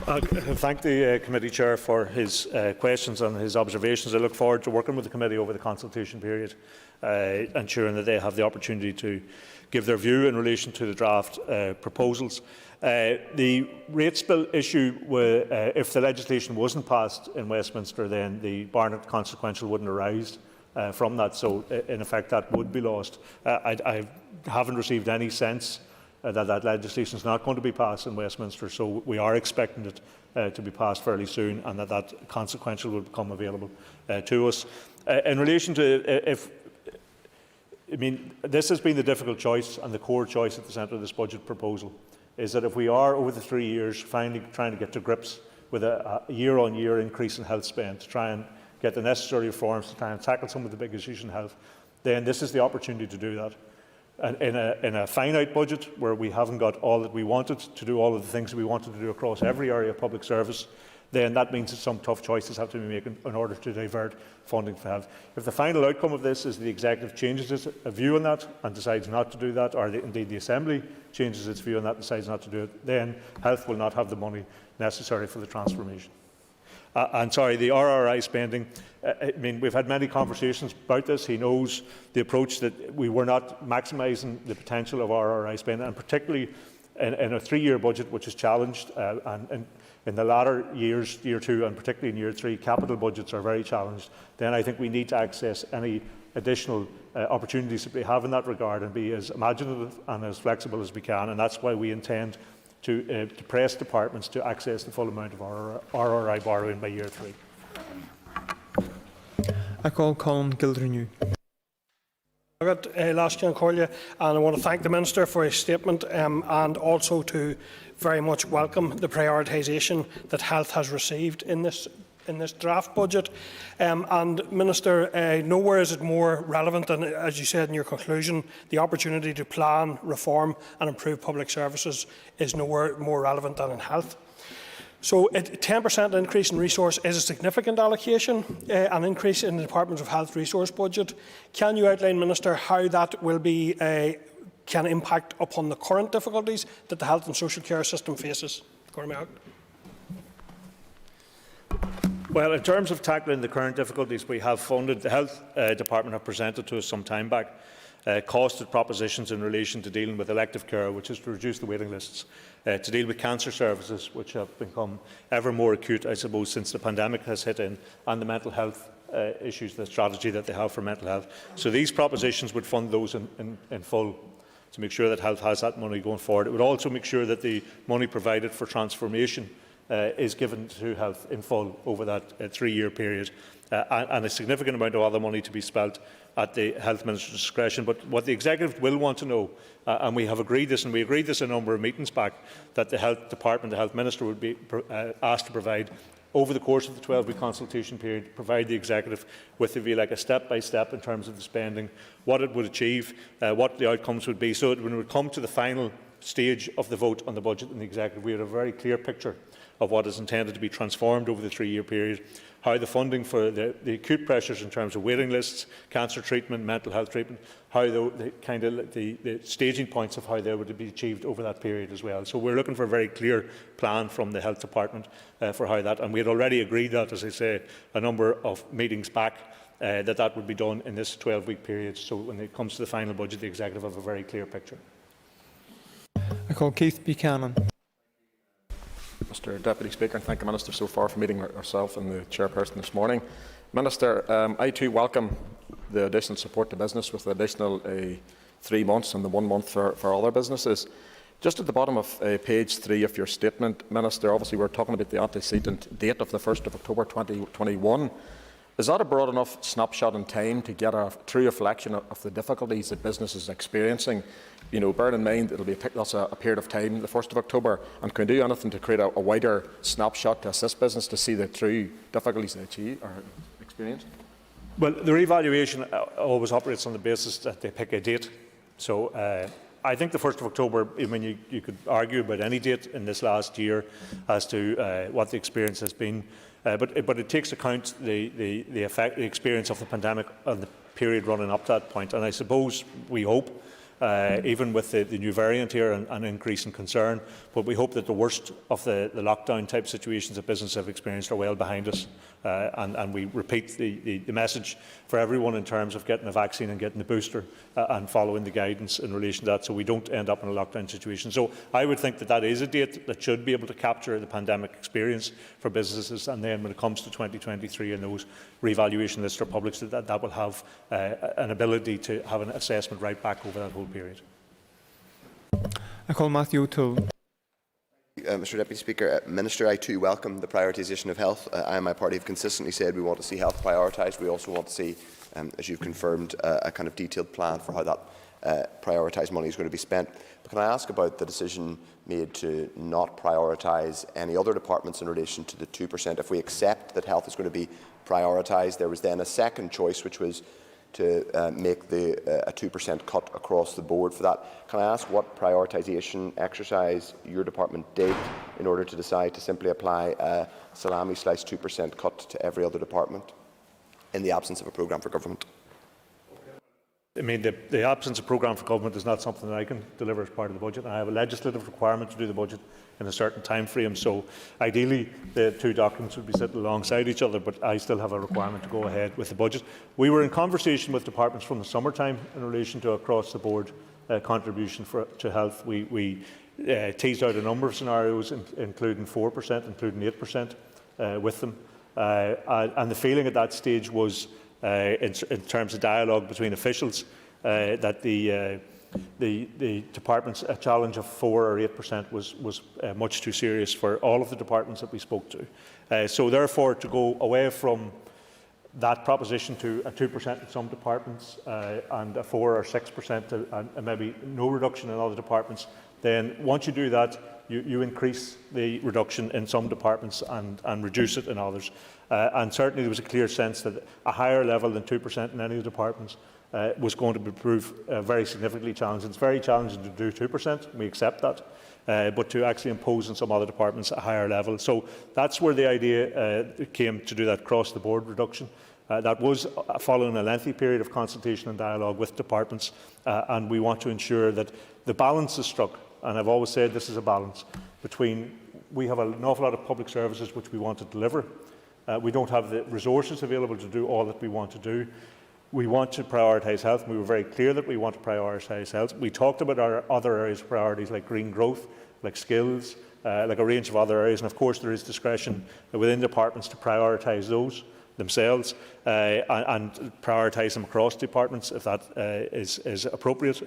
I thank the committee chair for his questions and his observations. I look forward to working with the committee over the consultation period, ensuring that they have the opportunity to give their view in relation to the draft proposals. The rates bill issue, if the legislation wasn't passed in Westminster, then the Barnett consequential wouldn't arise from that. So, in effect, that would be lost. I haven't received any sense that legislation is not going to be passed in Westminster, so we are expecting it to be passed fairly soon, and that consequential will become available to us. In relation to this has been the difficult choice and the core choice at the centre of this budget proposal, is that if we are, over the 3 years, finally trying to get to grips with a year-on-year increase in health spend, to try and get the necessary reforms to try and tackle some of the big issues in health, then this is the opportunity to do that. And in a finite budget, where we haven't got all that we wanted to do, all of the things that we wanted to do across every area of public service, then that means that some tough choices have to be made in order to divert funding for health. If the final outcome of this is the Executive changes its view on that and decides not to do that, or indeed the Assembly changes its view on that and decides not to do it, then health will not have the money necessary for the transformation. The RRI spending, we've had many conversations about this. He knows the approach that we were not maximising the potential of RRI spending, and particularly in a 3-year budget which is challenged, and in the latter years, year 2 and particularly in year 3, capital budgets are very challenged. Then I think we need to access any additional opportunities that we have in that regard and be as imaginative and as flexible as we can. And that's why we intend to press departments to access the full amount of RRI borrowing by year 3. I call Colin Gildernew. Last year, and I want to thank the Minister for his statement and also to very much welcome the prioritisation that health has received in this draft budget. And Minister, nowhere is it more relevant than, as you said in your conclusion, the opportunity to plan, reform and improve public services is nowhere more relevant than in health. So a 10% increase in resource is a significant allocation, an increase in the Department of Health resource budget. Can you outline, Minister, how that will be can impact upon the current difficulties that the health and social care system faces? Well, in terms of tackling the current difficulties, we have funded, the Health Department have presented to us some time back, costed propositions in relation to dealing with elective care, which is to reduce the waiting lists, to deal with cancer services, which have become ever more acute, I suppose, since the pandemic has hit in, and the mental health issues, the strategy that they have for mental health. So these propositions would fund those in full to make sure that health has that money going forward. It would also make sure that the money provided for transformation is given to health in full over that 3-year period, and a significant amount of other money to be spent at the Health Minister's discretion. But what the Executive will want to know, and we have agreed this, and we agreed this a number of meetings back, that the Health Department, the Health Minister, would be asked to provide, over the course of the 12-week consultation period, provide the Executive with, if you like, a step-by-step in terms of the spending, what it would achieve, what the outcomes would be, so that when it would come to the final stage of the vote on the budget in the Executive, we had a very clear picture of what is intended to be transformed over the 3-year period, how the funding for the acute pressures in terms of waiting lists, cancer treatment, mental health treatment, how the staging points of how they would be achieved over that period as well. So we're looking for a very clear plan from the Health Department for how that, and we had already agreed that, as I say, a number of meetings back, that would be done in this 12-week period. So when it comes to the final budget, the Executive have a very clear picture. I call Keith Buchanan. Mr Deputy Speaker, and thank the Minister so far for meeting herself and the Chairperson this morning. Minister, I too welcome the additional support to business with the additional 3 months and the 1 month for other businesses. Just at the bottom of page 3 of your statement, Minister, obviously we're talking about the antecedent date of the 1st of October 2021. Is that a broad enough snapshot in time to get a true reflection of the difficulties that business is experiencing? You know, bearing in mind that's a period of time, the 1st of October, and can do anything to create a wider snapshot to assist business to see the true difficulties they achieve or experience? Well, the revaluation always operates on the basis that they pick a date. So I think the 1st of October, I mean, you could argue about any date in this last year as to what the experience has been. But it takes account the experience of the pandemic and the period running up to that point. And I suppose we hope, even with the new variant here and an increase in concern, but we hope that the worst of the lockdown type situations that businesses have experienced are well behind us. And we repeat the message for everyone in terms of getting a vaccine and getting the booster and following the guidance in relation to that, so we don't end up in a lockdown situation. So I would think that is a date that should be able to capture the pandemic experience for businesses, and then when it comes to 2023 and those revaluation lists for publics, that will have an ability to have an assessment right back over that whole period. I call Matthew O'Toole. Mr Deputy Speaker, Minister, I too welcome the prioritisation of health. I and my party have consistently said we want to see health prioritised. We also want to see, as you've confirmed, a kind of detailed plan for how that prioritised money is going to be spent. But can I ask about the decision made to not prioritise any other departments in relation to the 2%? If we accept that health is going to be prioritised, there was then a second choice, which was to make a 2% cut across the board for that. Can I ask what prioritisation exercise your department did in order to decide to simply apply a salami-slice 2% cut to every other department in the absence of a programme for government? I mean, the absence of programme for government is not something that I can deliver as part of the budget. I have a legislative requirement to do the budget in a certain time frame. So ideally, the two documents would be sitting alongside each other, but I still have a requirement to go ahead with the budget. We were in conversation with departments from the summertime in relation to across-the-board contribution to health. We teased out a number of scenarios, including 4%, including 8% with them. And the feeling at that stage was in terms of dialogue between officials, that the department's challenge of 4 or 8% was much too serious for all of the departments that we spoke to. So therefore, to go away from that proposition to a 2% in some departments and a 4 or 6% and maybe no reduction in other departments, then once you do that, you increase the reduction in some departments and reduce it in others. And certainly there was a clear sense that a higher level than 2% in any of the departments was going to prove very significantly challenging. It's very challenging to do 2%, we accept that, but to actually impose in some other departments a higher level. So that's where the idea came to do that across-the-board reduction. That was following a lengthy period of consultation and dialogue with departments, and we want to ensure that the balance is struck, and I've always said this is a balance, between we have an awful lot of public services which we want to deliver. We don't have the resources available to do all that we want to do. We want to prioritise health, and we were very clear that we want to prioritise health. We talked about our other areas of priorities like green growth, like skills, like a range of other areas, and of course there is discretion within departments to prioritise those themselves and prioritise them across departments if that is appropriate.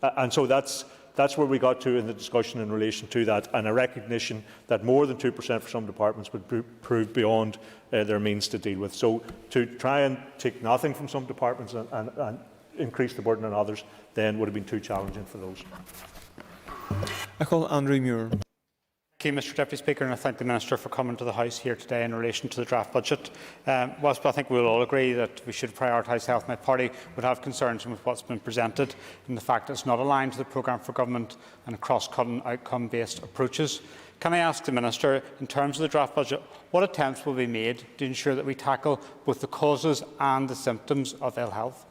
And so that's where we got to in the discussion in relation to that, and a recognition that more than 2% for some departments would prove beyond their means to deal with. So to try and take nothing from some departments and increase the burden on others then would have been too challenging for those. I call Andrew Muir. Thank you, Mr Deputy Speaker, and I thank the Minister for coming to the House here today in relation to the draft budget. Whilst I think we will all agree that we should prioritise health, my party would have concerns with what's been presented and the fact that it's not aligned to the programme for government and cross-cutting outcome-based approaches. Can I ask the Minister, in terms of the draft budget, what attempts will be made to ensure that we tackle both the causes and the symptoms of ill health?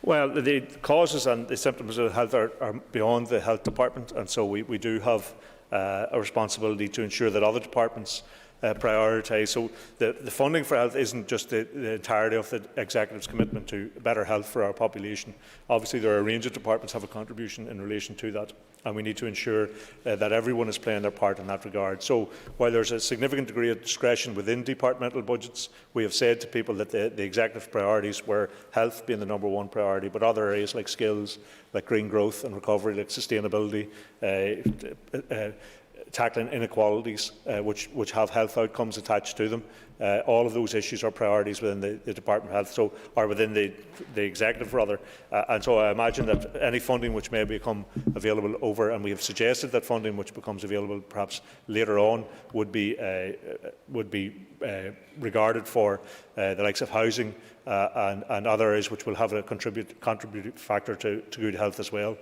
Well, the causes and the symptoms of health are beyond the health department, and so we do have a responsibility to ensure that other departments prioritise. So the funding for health isn't just the entirety of the Executive's commitment to better health for our population. Obviously, there are a range of departments have a contribution in relation to that, and we need to ensure that everyone is playing their part in that regard. So while there's a significant degree of discretion within departmental budgets, we have said to people that the Executive priorities were health being the #1 priority, but other areas like skills, like green growth and recovery, like sustainability, tackling inequalities which have health outcomes attached to them. All of those issues are priorities within the Department of Health, so are within the Executive rather. And so I imagine that any funding which may become available over, and we have suggested that funding which becomes available perhaps later on would be regarded for the likes of housing and other areas which will have a contributing factor to good health as well.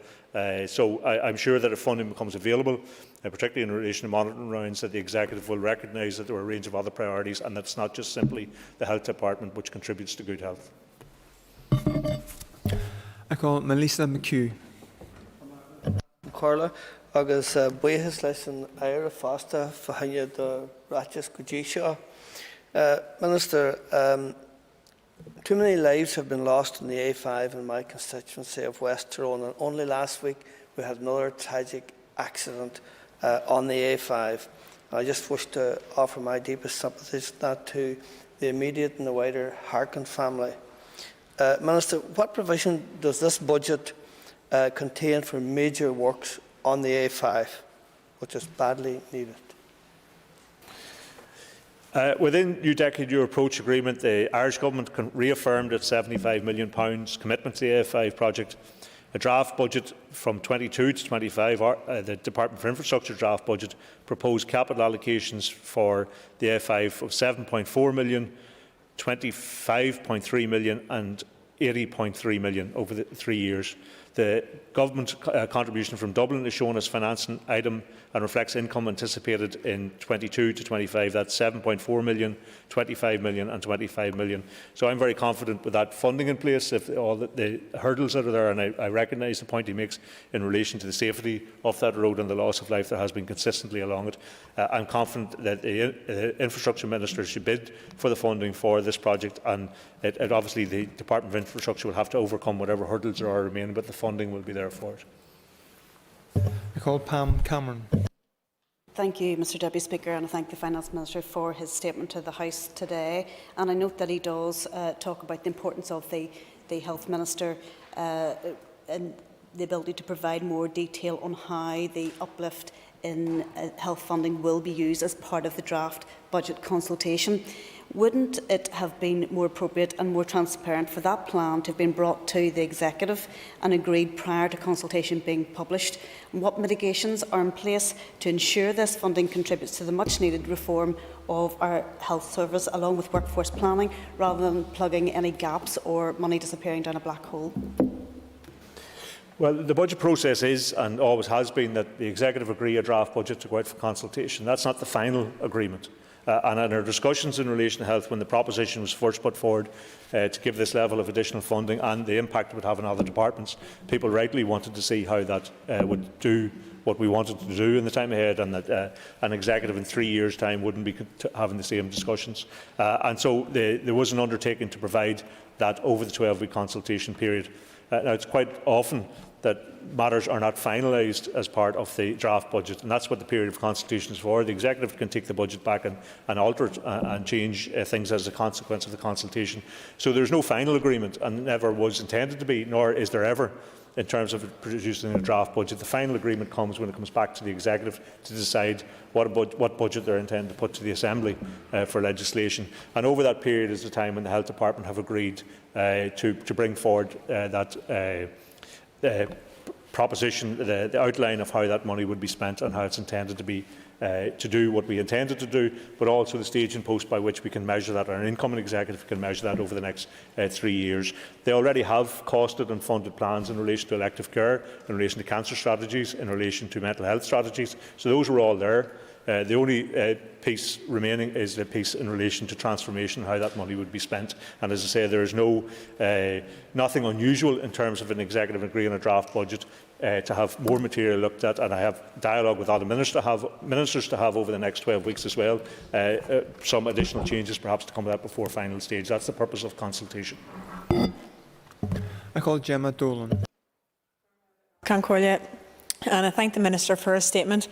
So I'm sure that if funding becomes available, particularly in relation to monitoring rounds, that the Executive will recognise that there are a range of other priorities and that it's not just simply the Health Department which contributes to good health. I call Melissa McHugh. Carla, agus buíochas leis an éire fásta fahaine do ráiteas go dtí seo. Minister, too many lives have been lost on the A5 in my constituency of West Tyrone, and only last week we had another tragic accident on the A5. I just wish to offer my deepest sympathies to the immediate and the wider Harkin family. Minister, what provision does this budget contain for major works on the A5, which is badly needed? Within New Decade Your Approach Agreement, the Irish Government reaffirmed its £75 million commitment to the A5 project. A draft budget from 22 to 25, the Department for Infrastructure draft budget proposed capital allocations for the A5 of 7.4 million, 25.3 million and 80.3 million over the 3 years. The government contribution from Dublin is shown as financing item and reflects income anticipated in 22 to 25. That's 7.4 million, 25 million and 25 million. So I'm very confident with that funding in place, if all the hurdles that are there, and I recognise the point he makes in relation to the safety of that road and the loss of life that has been consistently along it. I'm confident that the Infrastructure Minister should bid for the funding for this project, and obviously the Department of Infrastructure will have to overcome whatever hurdles there are remaining, but the funding will be there for it. I call Pam Cameron. Thank you, Mr Deputy Speaker, and I thank the Finance Minister for his statement to the House today. And I note that he does talk about the importance of the Health Minister and the ability to provide more detail on how the uplift in health funding will be used as part of the draft budget consultation. Wouldn't it have been more appropriate and more transparent for that plan to have been brought to the Executive and agreed prior to consultation being published? And what mitigations are in place to ensure this funding contributes to the much-needed reform of our health service, along with workforce planning, rather than plugging any gaps or money disappearing down a black hole? Well, the budget process is, and always has been, that the Executive agree a draft budget to go out for consultation. That's not the final agreement. And in our discussions in relation to health, when the proposition was first put forward to give this level of additional funding and the impact it would have on other departments, people rightly wanted to see how that would do what we wanted to do in the time ahead, and that an Executive in 3 years' time wouldn't be having the same discussions. And so there was an undertaking to provide that over the 12-week consultation period. Now, it's quite often that matters are not finalised as part of the draft budget, and that's what the period of consultation is for. The Executive can take the budget back and alter it and change things as a consequence of the consultation. So there's no final agreement, and never was intended to be, nor is there ever, in terms of producing a draft budget. The final agreement comes when it comes back to the Executive to decide what budget they're intending to put to the Assembly for legislation. And over that period is the time when the Health Department have agreed to bring forward that proposition, the outline of how that money would be spent and how it's intended to be to do what we intended to do, but also the staging post by which we can measure that, or an incoming Executive can measure that over the next 3 years. They already have costed and funded plans in relation to elective care, in relation to cancer strategies, in relation to mental health strategies, so those were all there. The only piece remaining is the piece in relation to transformation, how that money would be spent. And as I say, there is nothing unusual in terms of an Executive agreeing a draft budget to have more material looked at, and I have dialogue with other ministers to have over the next 12 weeks as well. Some additional changes perhaps to come to that before final stage. That's the purpose of consultation. I call Gemma Dolan. Concordia, and I thank the Minister for her statement.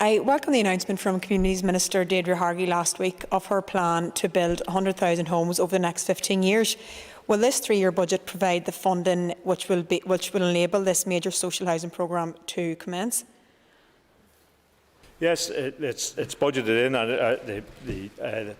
I welcome the announcement from Communities Minister Deirdre Hargey last week of her plan to build 100,000 homes over the next 15 years. Will this 3-year budget provide the funding which will enable this major social housing programme to commence? Yes, it's budgeted in, and the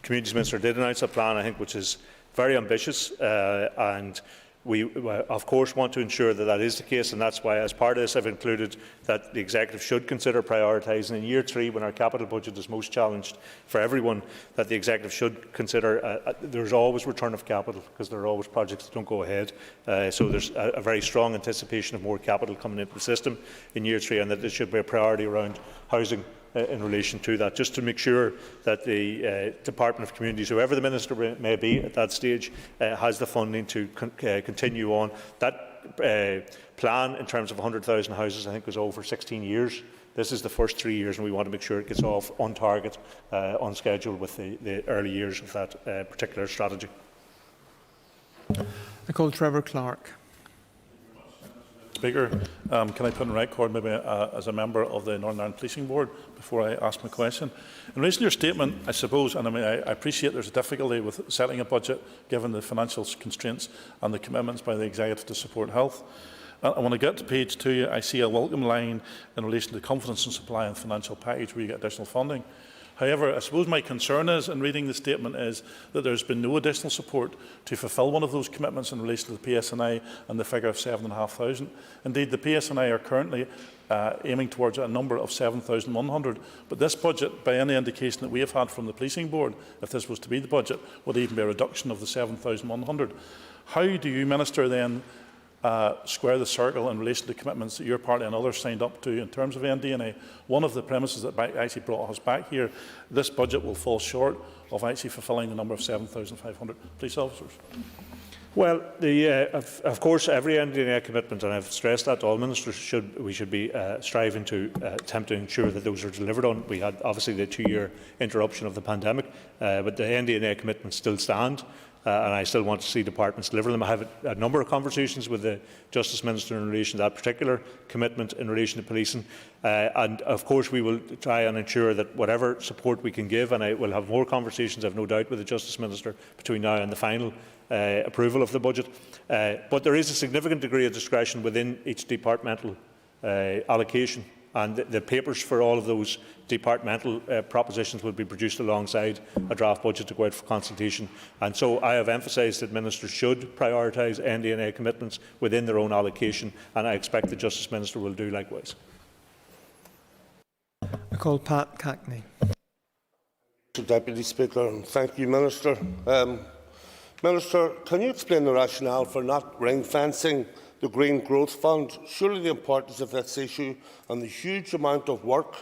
Communities Minister did announce a plan, I think, which is very ambitious, and we, of course, want to ensure that that is the case, and that's why, as part of this, I've included that the Executive should consider prioritising in year 3, when our capital budget is most challenged for everyone, that the Executive should consider. There's always return of capital, because there are always projects that don't go ahead. So there's a very strong anticipation of more capital coming into the system in year 3, and that there should be a priority around housing in relation to that, just to make sure that the Department of Communities, whoever the Minister may be at that stage, has the funding to continue on. That plan in terms of 100,000 houses, I think, was over 16 years. This is the first 3 years, and we want to make sure it gets off on target, on schedule with the early years of that particular strategy. I call Trevor Clark. Speaker, can I put on record, maybe as a member of the Northern Ireland Policing Board, before I ask my question? In relation to your statement, I suppose, and I appreciate there's a difficulty with setting a budget given the financial constraints and the commitments by the Executive to support health. And when I get to page 2, I see a welcome line in relation to confidence in supply and financial package where you get additional funding. However, I suppose my concern is, in reading the statement, is that there has been no additional support to fulfil one of those commitments in relation to the PSNI and the figure of 7,500. Indeed, the PSNI are currently aiming towards a number of 7,100. But this budget, by any indication that we have had from the Policing Board, if this was to be the budget, would even be a reduction of the 7,100. How do you, Minister, then square the circle in relation to commitments that your party and others signed up to in terms of NDNA? One of the premises that actually brought us back here, this budget will fall short of actually fulfilling the number of 7,500 police officers. Well, of course, every NDNA commitment, and I've stressed that all ministers should be striving to attempt to ensure that those are delivered on. We had obviously the 2-year interruption of the pandemic, but the NDNA commitments still stand. and I still want to see departments deliver them. I have a number of conversations with the Justice Minister in relation to that particular commitment in relation to policing, and of course we will try and ensure that whatever support we can give, and I will have more conversations, I have no doubt, with the Justice Minister between now and the final approval of the budget. But there is a significant degree of discretion within each departmental allocation, and the papers for all of those departmental propositions will be produced alongside a draft budget to go out for consultation. And so I have emphasised that ministers should prioritise NDNA commitments within their own allocation, and I expect the Justice Minister will do likewise. I call Pat Cackney. Deputy Speaker, and thank you, Minister. Minister, can you explain the rationale for not ring-fencing the Green Growth Fund? Surely the importance of this issue and the huge amount of work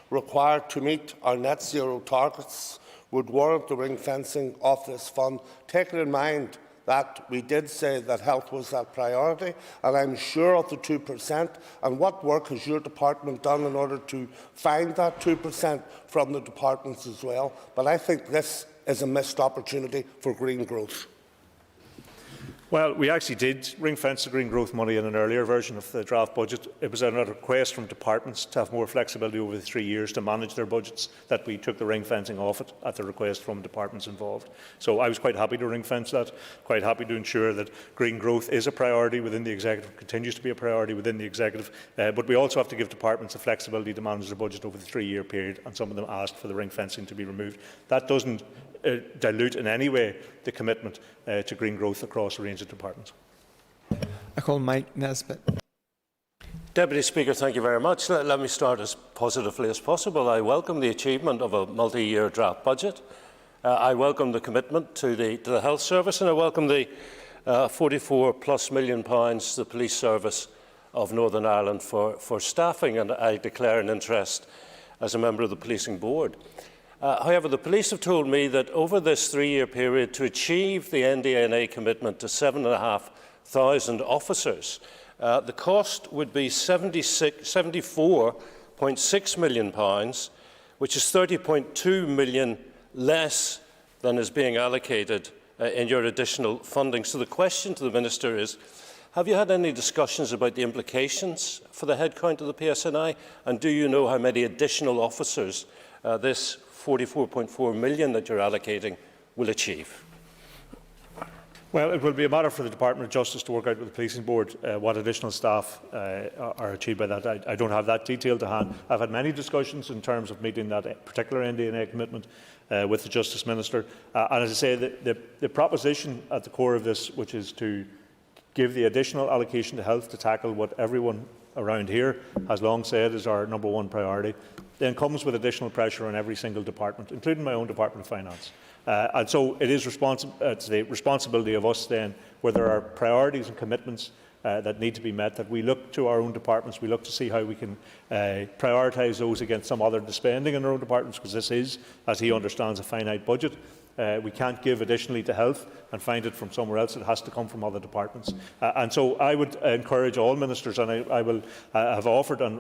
required to meet our net zero targets would warrant the ring-fencing of this fund, taking in mind that we did say that health was that priority, and I'm sure of the 2%. And what work has your department done in order to find that 2% from the departments as well? But I think this is a missed opportunity for green growth. Well, we actually did ring-fence the green growth money in an earlier version of the draft budget. It was a request from departments to have more flexibility over the 3 years to manage their budgets that we took the ring-fencing off it at the request from departments involved. So I was quite happy to ring-fence that, quite happy to ensure that green growth is a priority within the executive, continues to be a priority within the executive, but we also have to give departments the flexibility to manage their budget over the 3-year period, and some of them asked for the ring-fencing to be removed. That doesn't dilute in any way the commitment to green growth across a range of departments. I call Mike Nesbitt. Deputy Speaker, thank you very much. Let me start as positively as possible. I welcome the achievement of a multi-year draft budget. I welcome the commitment to the Health Service, and I welcome the £44+ million to the Police Service of Northern Ireland for staffing, and I declare an interest as a member of the Policing Board. However, the police have told me that over this 3-year period, to achieve the NDNA commitment to 7,500 officers, the cost would be £74.6 million, which is £30.2 million less than is being allocated in your additional funding. So the question to the Minister is, have you had any discussions about the implications for the headcount of the PSNI, and do you know how many additional officers this £44.4 million that you're allocating will achieve? Well, it will be a matter for the Department of Justice to work out with the Policing Board what additional staff are achieved by that. I don't have that detail to hand. I've had many discussions in terms of meeting that particular NDNA commitment with the Justice Minister. And as I say, the proposition at the core of this, which is to give the additional allocation to health to tackle what everyone around here has long said is our #1 priority, then comes with additional pressure on every single department, including my own Department of Finance. And so it is it's the responsibility of us then, where there are priorities and commitments that need to be met, that we look to our own departments, we look to see how we can prioritise those against some other spending in our own departments, because this is, as he understands, a finite budget. We can't give additionally to health and find it from somewhere else. It has to come from other departments. And so I would encourage all ministers, and I will have offered and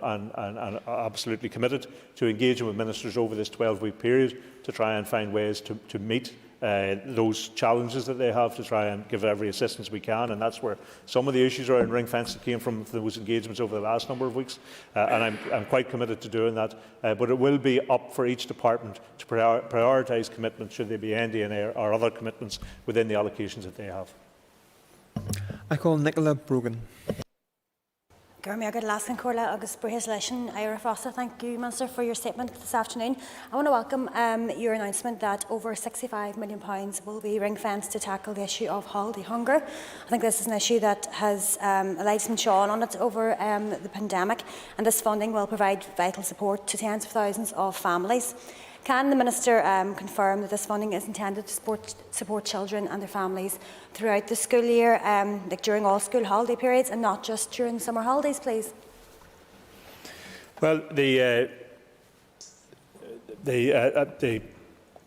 absolutely committed to engaging with ministers over this 12-week period to try and find ways to meet those challenges that they have, to try and give every assistance we can. And that's where some of the issues around ring fencing came from those engagements over the last number of weeks. And I'm quite committed to doing that. But it will be up for each department to prioritise commitments, should they be NDNA or other commitments within the allocations that they have. I call Nicola Brogan. Thank you, Minister, for your statement this afternoon. I want to welcome your announcement that over £65 million will be ring-fenced to tackle the issue of holiday hunger. I think this is an issue that has lights and shone on it over the pandemic, and this funding will provide vital support to tens of thousands of families. Can the Minister confirm that this funding is intended to support children and their families throughout the school year, like during all school holiday periods, and not just during summer holidays, please? Well, the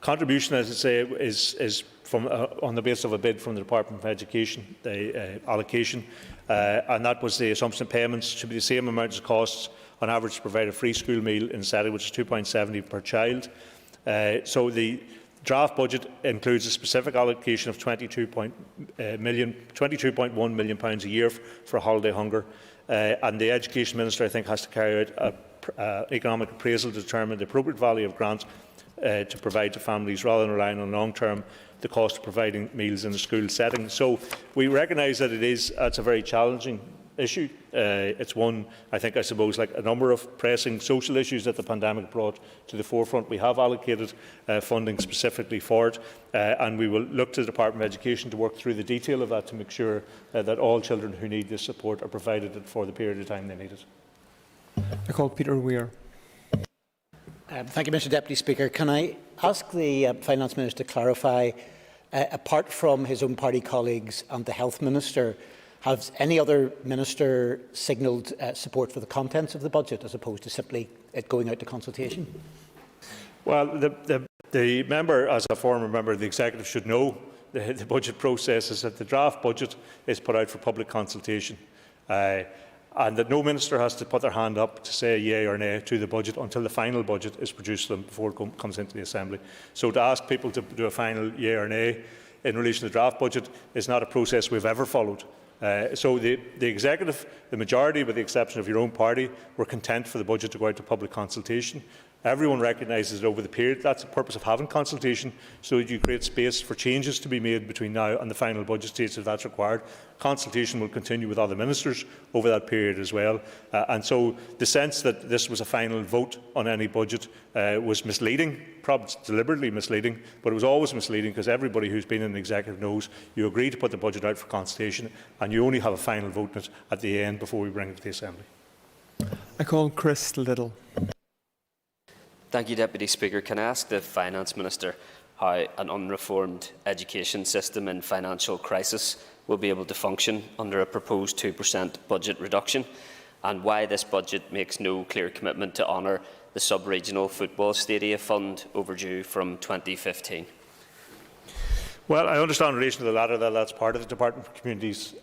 contribution, as I say, is from on the basis of a bid from the Department of Education, the allocation, and that was the assumption payments should be the same amount as costs on average to provide a free school meal in setting, which is £2.70 per child. So the draft budget includes a specific allocation of £22.1 million a year for holiday hunger, and the Education Minister, I think, has to carry out an economic appraisal to determine the appropriate value of grants to provide to families, rather than relying on long-term the cost of providing meals in the school setting. So we recognise that it's a very challenging issue. It's one, I suppose, like a number of pressing social issues that the pandemic brought to the forefront. We have allocated funding specifically for it, and we will look to the Department of Education to work through the detail of that to make sure that all children who need this support are provided it for the period of time they need it. I call Peter Weir. Thank you, Mr Deputy Speaker. Can I ask the Finance Minister to clarify, apart from his own party colleagues and the Health Minister, has any other minister signalled support for the contents of the budget as opposed to simply it going out to consultation? Well, the member, as a former member of the Executive, should know the budget process is that the draft budget is put out for public consultation. And that no minister has to put their hand up to say yea or nay to the budget until the final budget is produced to them before it comes into the Assembly. So to ask people to do a final yea or nay in relation to the draft budget is not a process we've ever followed. So the Executive, the majority, with the exception of your own party, were content for the budget to go out to public consultation. Everyone recognises that over the period, that's the purpose of having consultation, so that you create space for changes to be made between now and the final budget stage if that's required. Consultation will continue with other ministers over that period as well. And so the sense that this was a final vote on any budget was misleading, probably deliberately misleading, but it was always misleading because everybody who's been in the Executive knows you agree to put the budget out for consultation and you only have a final vote on it at the end before we bring it to the Assembly. I call Chris Little. Thank you, Deputy Speaker. Can I ask the Finance Minister how an unreformed education system in financial crisis will be able to function under a proposed 2% budget reduction, and why this budget makes no clear commitment to honour the sub-regional football stadia fund overdue from 2015? Well, I understand in relation to the latter that that's part of the Department for Communities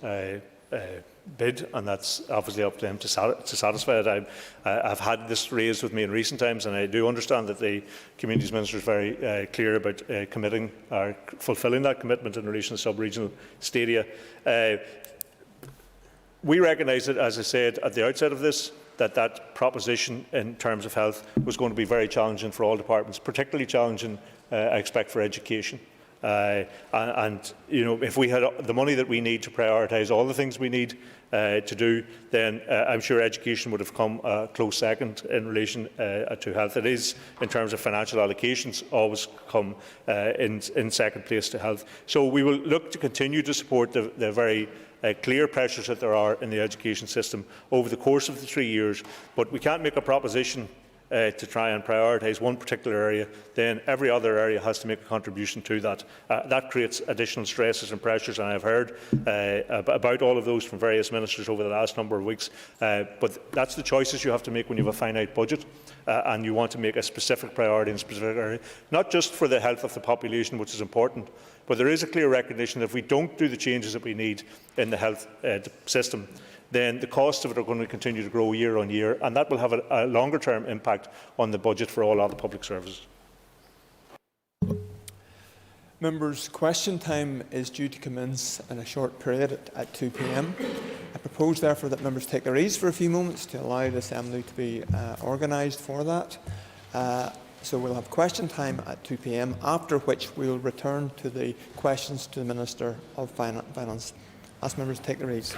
bid, and that's obviously up to them to satisfy it. I've had this raised with me in recent times, and I do understand that the Communities Minister is very clear about committing or fulfilling that commitment in relation to sub-regional stadia. We recognise that, as I said at the outset of this, that proposition in terms of health was going to be very challenging for all departments, particularly challenging, I expect, for education. And you know, if we had the money that we need to prioritise all the things we need to do, then I'm sure education would have come a close second in relation to health. It is, in terms of financial allocations, always come in second place to health. So we will look to continue to support the very clear pressures that there are in the education system over the course of the 3 years, but we can't make a proposition to try and prioritise one particular area, then every other area has to make a contribution to that. That creates additional stresses and pressures, and I've heard about all of those from various ministers over the last number of weeks. But that's the choices you have to make when you have a finite budget, and you want to make a specific priority in a specific area, not just for the health of the population, which is important, but there is a clear recognition that if we don't do the changes that we need in the health system, then the costs of it are going to continue to grow year on year, and that will have a longer-term impact on the budget for all other public services. Members, question time is due to commence in a short period at 2 p.m. I propose, therefore, that members take their ease for a few moments to allow the Assembly to be organised for that. So we'll have question time at 2 p.m, after which we will return to the questions to the Minister of Finance. Ask members to take their ease.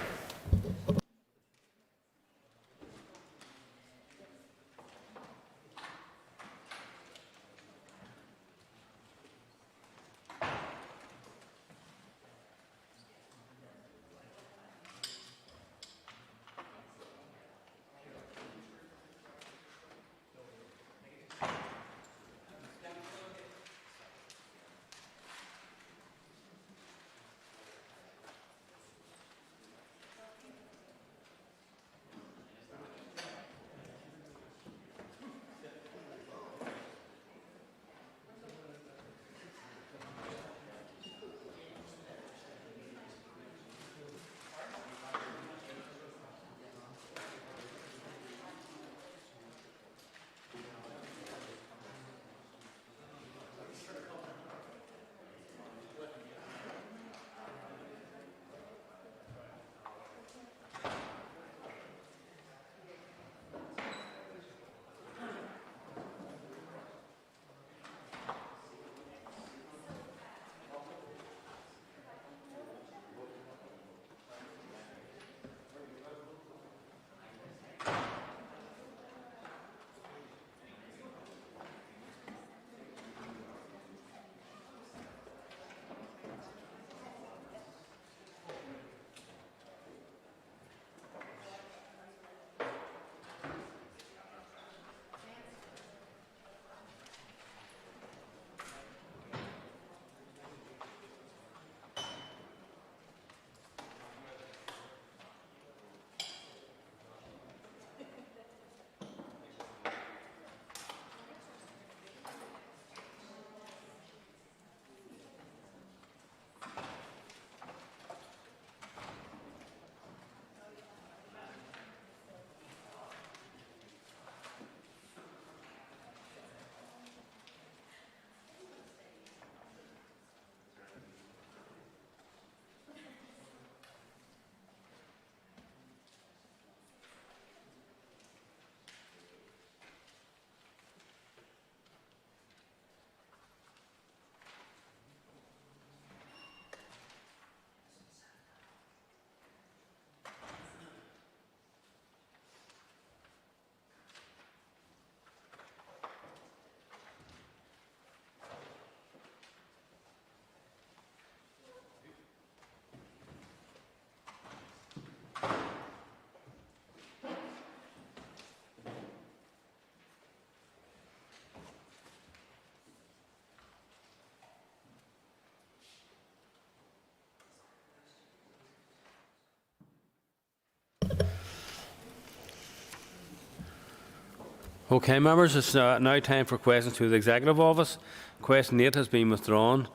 Okay, members, it's now time for questions to the Executive Office. Question 8 has been withdrawn,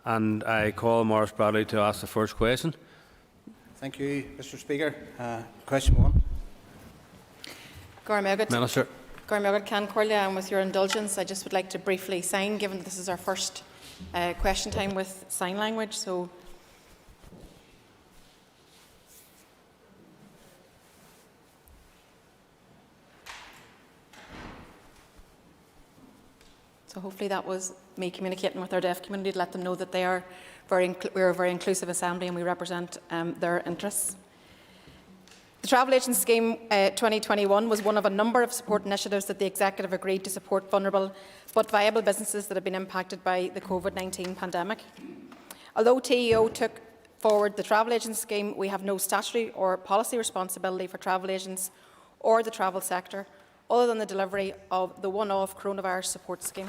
and I call Maurice Bradley to ask the first question. Thank you, Mr. Speaker. Question 1. Minister. Can Corlia, and with your indulgence, I just would like to briefly sign, given that this is our first question time with sign language. So, hopefully that was me communicating with our deaf community to let them know that we are a very inclusive assembly and we represent their interests. The Travel Agent Scheme 2021 was one of a number of support initiatives that the Executive agreed to support vulnerable but viable businesses that have been impacted by the COVID-19 pandemic. Although TEO took forward the Travel Agent Scheme, we have no statutory or policy responsibility for travel agents or the travel sector, other than the delivery of the one-off coronavirus support scheme.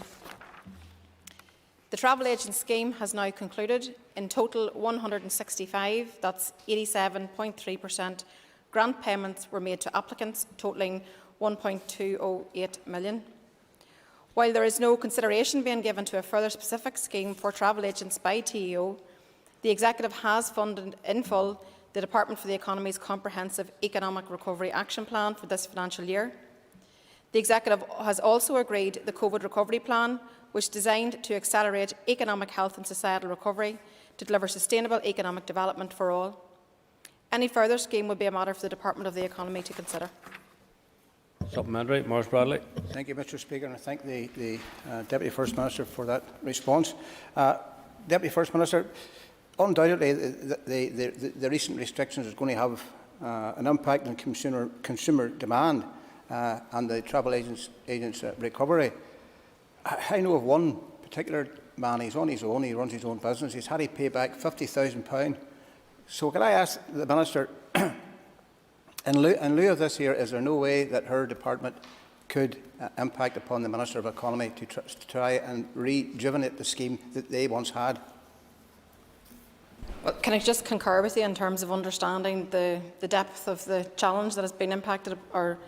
The Travel Agent Scheme has now concluded. In total, 165, that's 87.3%, grant payments were made to applicants, totalling £1.208 million. While there is no consideration being given to a further specific scheme for travel agents by TEO, the Executive has funded in full the Department for the Economy's Comprehensive Economic Recovery Action Plan for this financial year. The Executive has also agreed the COVID Recovery Plan, which is designed to accelerate economic health and societal recovery to deliver sustainable economic development for all. Any further scheme will be a matter for the Department of the Economy to consider. Supplementary, Maurice Bradley. Thank you, Mr. Speaker, and I thank the Deputy First Minister for that response. Deputy First Minister, undoubtedly the recent restrictions is going to have an impact on consumer demand and the travel agents' recovery. I know of one particular man, he's on his own, he runs his own business, he's had to pay back £50,000. So can I ask the Minister, in lieu of this here, is there no way that her department could impact upon the Minister of Economy to try and rejuvenate the scheme that they once had? Well, can I just concur with you in terms of understanding the depth of the challenge that has been impacted or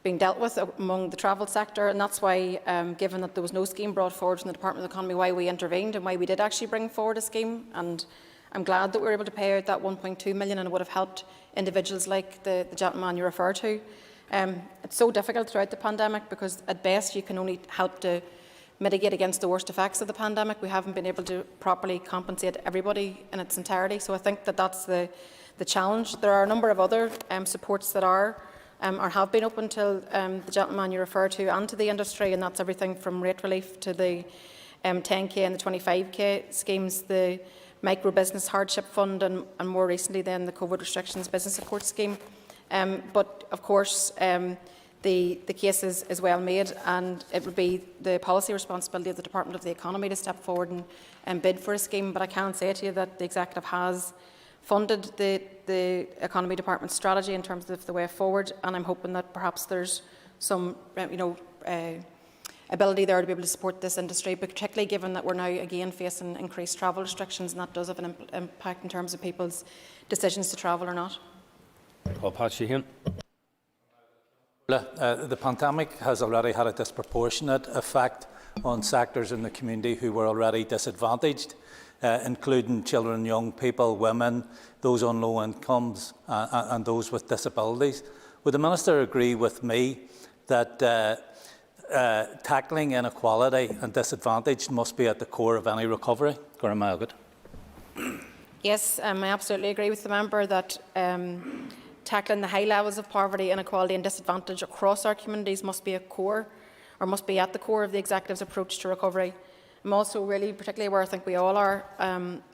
being dealt with among the travel sector, and that's why, given that there was no scheme brought forward from the Department of the Economy, why we intervened and why we did actually bring forward a scheme. And I'm glad that we were able to pay out that £1.2 million, and it would have helped individuals like the gentleman you refer to. It's so difficult throughout the pandemic because at best you can only help to mitigate against the worst effects of the pandemic. We haven't been able to properly compensate everybody in its entirety, so I think that that's the challenge. There are a number of other supports that are or have been open to the gentleman you refer to and to the industry, and that's everything from rate relief to the 10k and the 25k schemes, the Micro Business Hardship Fund, and more recently then the COVID Restrictions Business Support Scheme. But of course the case is well made, and it would be the policy responsibility of the Department of the Economy to step forward and bid for a scheme. But I can say to you that the Executive has funded the Economy Department's strategy in terms of the way forward, and I'm hoping that perhaps there's some ability there to be able to support this industry, particularly given that we're now again facing increased travel restrictions, and that does have an impact in terms of people's decisions to travel or not. The pandemic has already had a disproportionate effect on sectors in the community who were already disadvantaged, including children, young people, women, those on low incomes and those with disabilities. Would the Minister agree with me that tackling inequality and disadvantage must be at the core of any recovery? Yes, I absolutely agree with the member that tackling the high levels of poverty, inequality and disadvantage across our communities must be at the core of the Executive's approach to recovery. I'm also really particularly aware, I think we all are,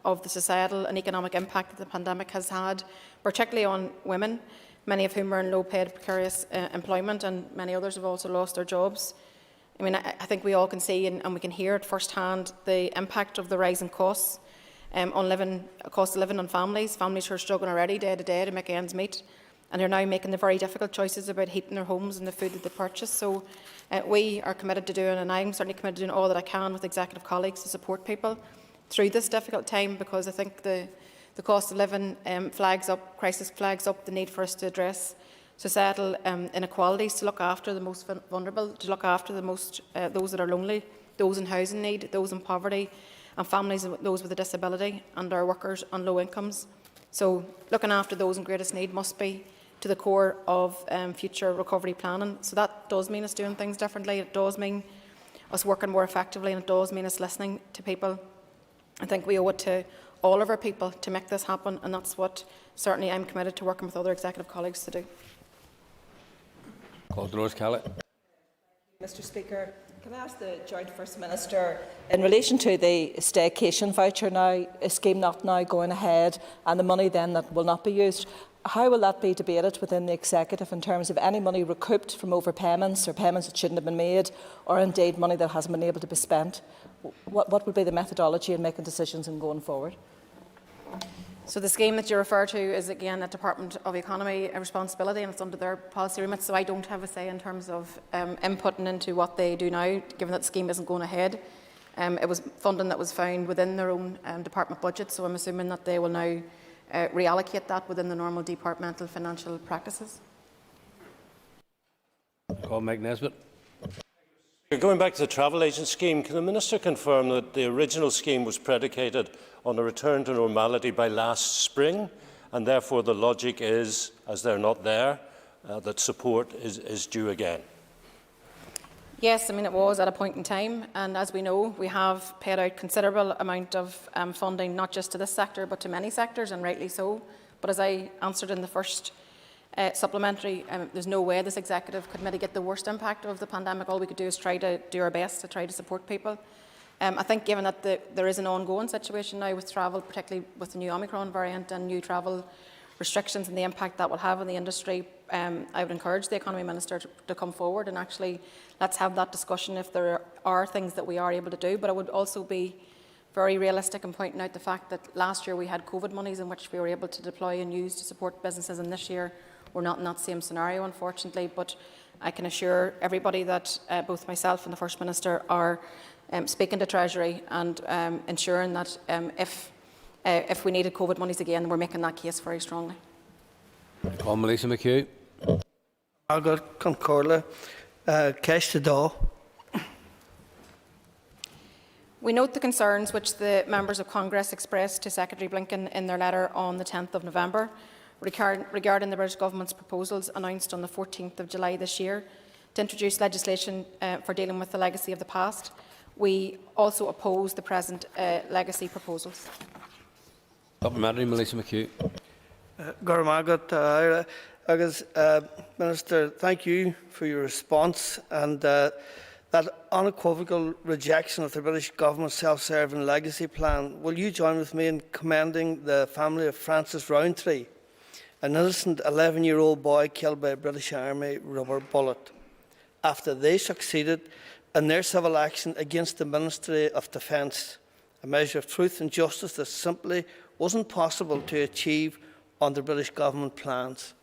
of the societal and economic impact that the pandemic has had, particularly on women, many of whom are in low-paid, precarious employment, and many others have also lost their jobs. I mean, I think we all can see and we can hear at first hand the impact of the rising costs cost of living on families who are struggling already day to day to make ends meet, and they're now making the very difficult choices about heating their homes and the food that they purchase. So we are committed to doing, and I'm certainly committed to doing all that I can with Executive colleagues to support people through this difficult time, because I think the cost of living crisis flags up the need for us to address societal inequalities, to look after the most vulnerable, to look after those that are lonely, those in housing need, those in poverty, and families, those with a disability, and our workers on low incomes. So looking after those in greatest need must be to the core of future recovery planning. So that does mean us doing things differently. It does mean us working more effectively, and it does mean us listening to people. I think we owe it to all of our people to make this happen, and that's what certainly I'm committed to working with other executive colleagues to do. Mr Speaker, can I ask the Joint First Minister, in relation to the staycation voucher scheme not now going ahead and the money then that will not be used, how will that be debated within the Executive in terms of any money recouped from overpayments or payments that shouldn't have been made, or indeed money that hasn't been able to be spent? What would be the methodology in making decisions and going forward? So the scheme that you refer to is again a Department of Economy responsibility, and it's under their policy remit, so I don't have a say in terms of inputting into what they do now, given that the scheme isn't going ahead. It was funding that was found within their own department budget, so I'm assuming that they will now reallocate that within the normal departmental financial practices. Mike Nesbitt. Going back to the travel agent scheme, can the Minister confirm that the original scheme was predicated on a return to normality by last spring, and therefore the logic is, as they're not there, that support is due again? Yes, I mean it was at a point in time, and as we know, we have paid out considerable amount of funding, not just to this sector, but to many sectors, and rightly so. But as I answered in the first supplementary, there's no way this executive could mitigate the worst impact of the pandemic. All we could do is try to do our best to try to support people. I think given that there is an ongoing situation now with travel, particularly with the new Omicron variant and new travel restrictions and the impact that will have on the industry, I would encourage the Economy Minister to come forward and actually let's have that discussion if there are things that we are able to do. But I would also be very realistic in pointing out the fact that last year we had COVID monies in which we were able to deploy and use to support businesses, and this year we're not in that same scenario, unfortunately. But I can assure everybody that both myself and the First Minister are speaking to Treasury and ensuring that if we needed COVID monies again, we're making that case very strongly. Melissa McHugh. Margaret Concordia, Cash to Daw. We note the concerns which the members of Congress expressed to Secretary Blinken in their letter on the 10th of November regarding the British Government's proposals announced on the 14th of July this year to introduce legislation for dealing with the legacy of the past. We also oppose the present legacy proposals. Supplementary, Melissa McHugh. Minister, thank you for your response and that unequivocal rejection of the British Government's self-serving legacy plan. Will you join with me in commending the family of Francis Rowntree, an innocent 11-year-old boy killed by a British Army rubber bullet, after they succeeded in their civil action against the Ministry of Defence, a measure of truth and justice that simply wasn't possible to achieve under British Government plans?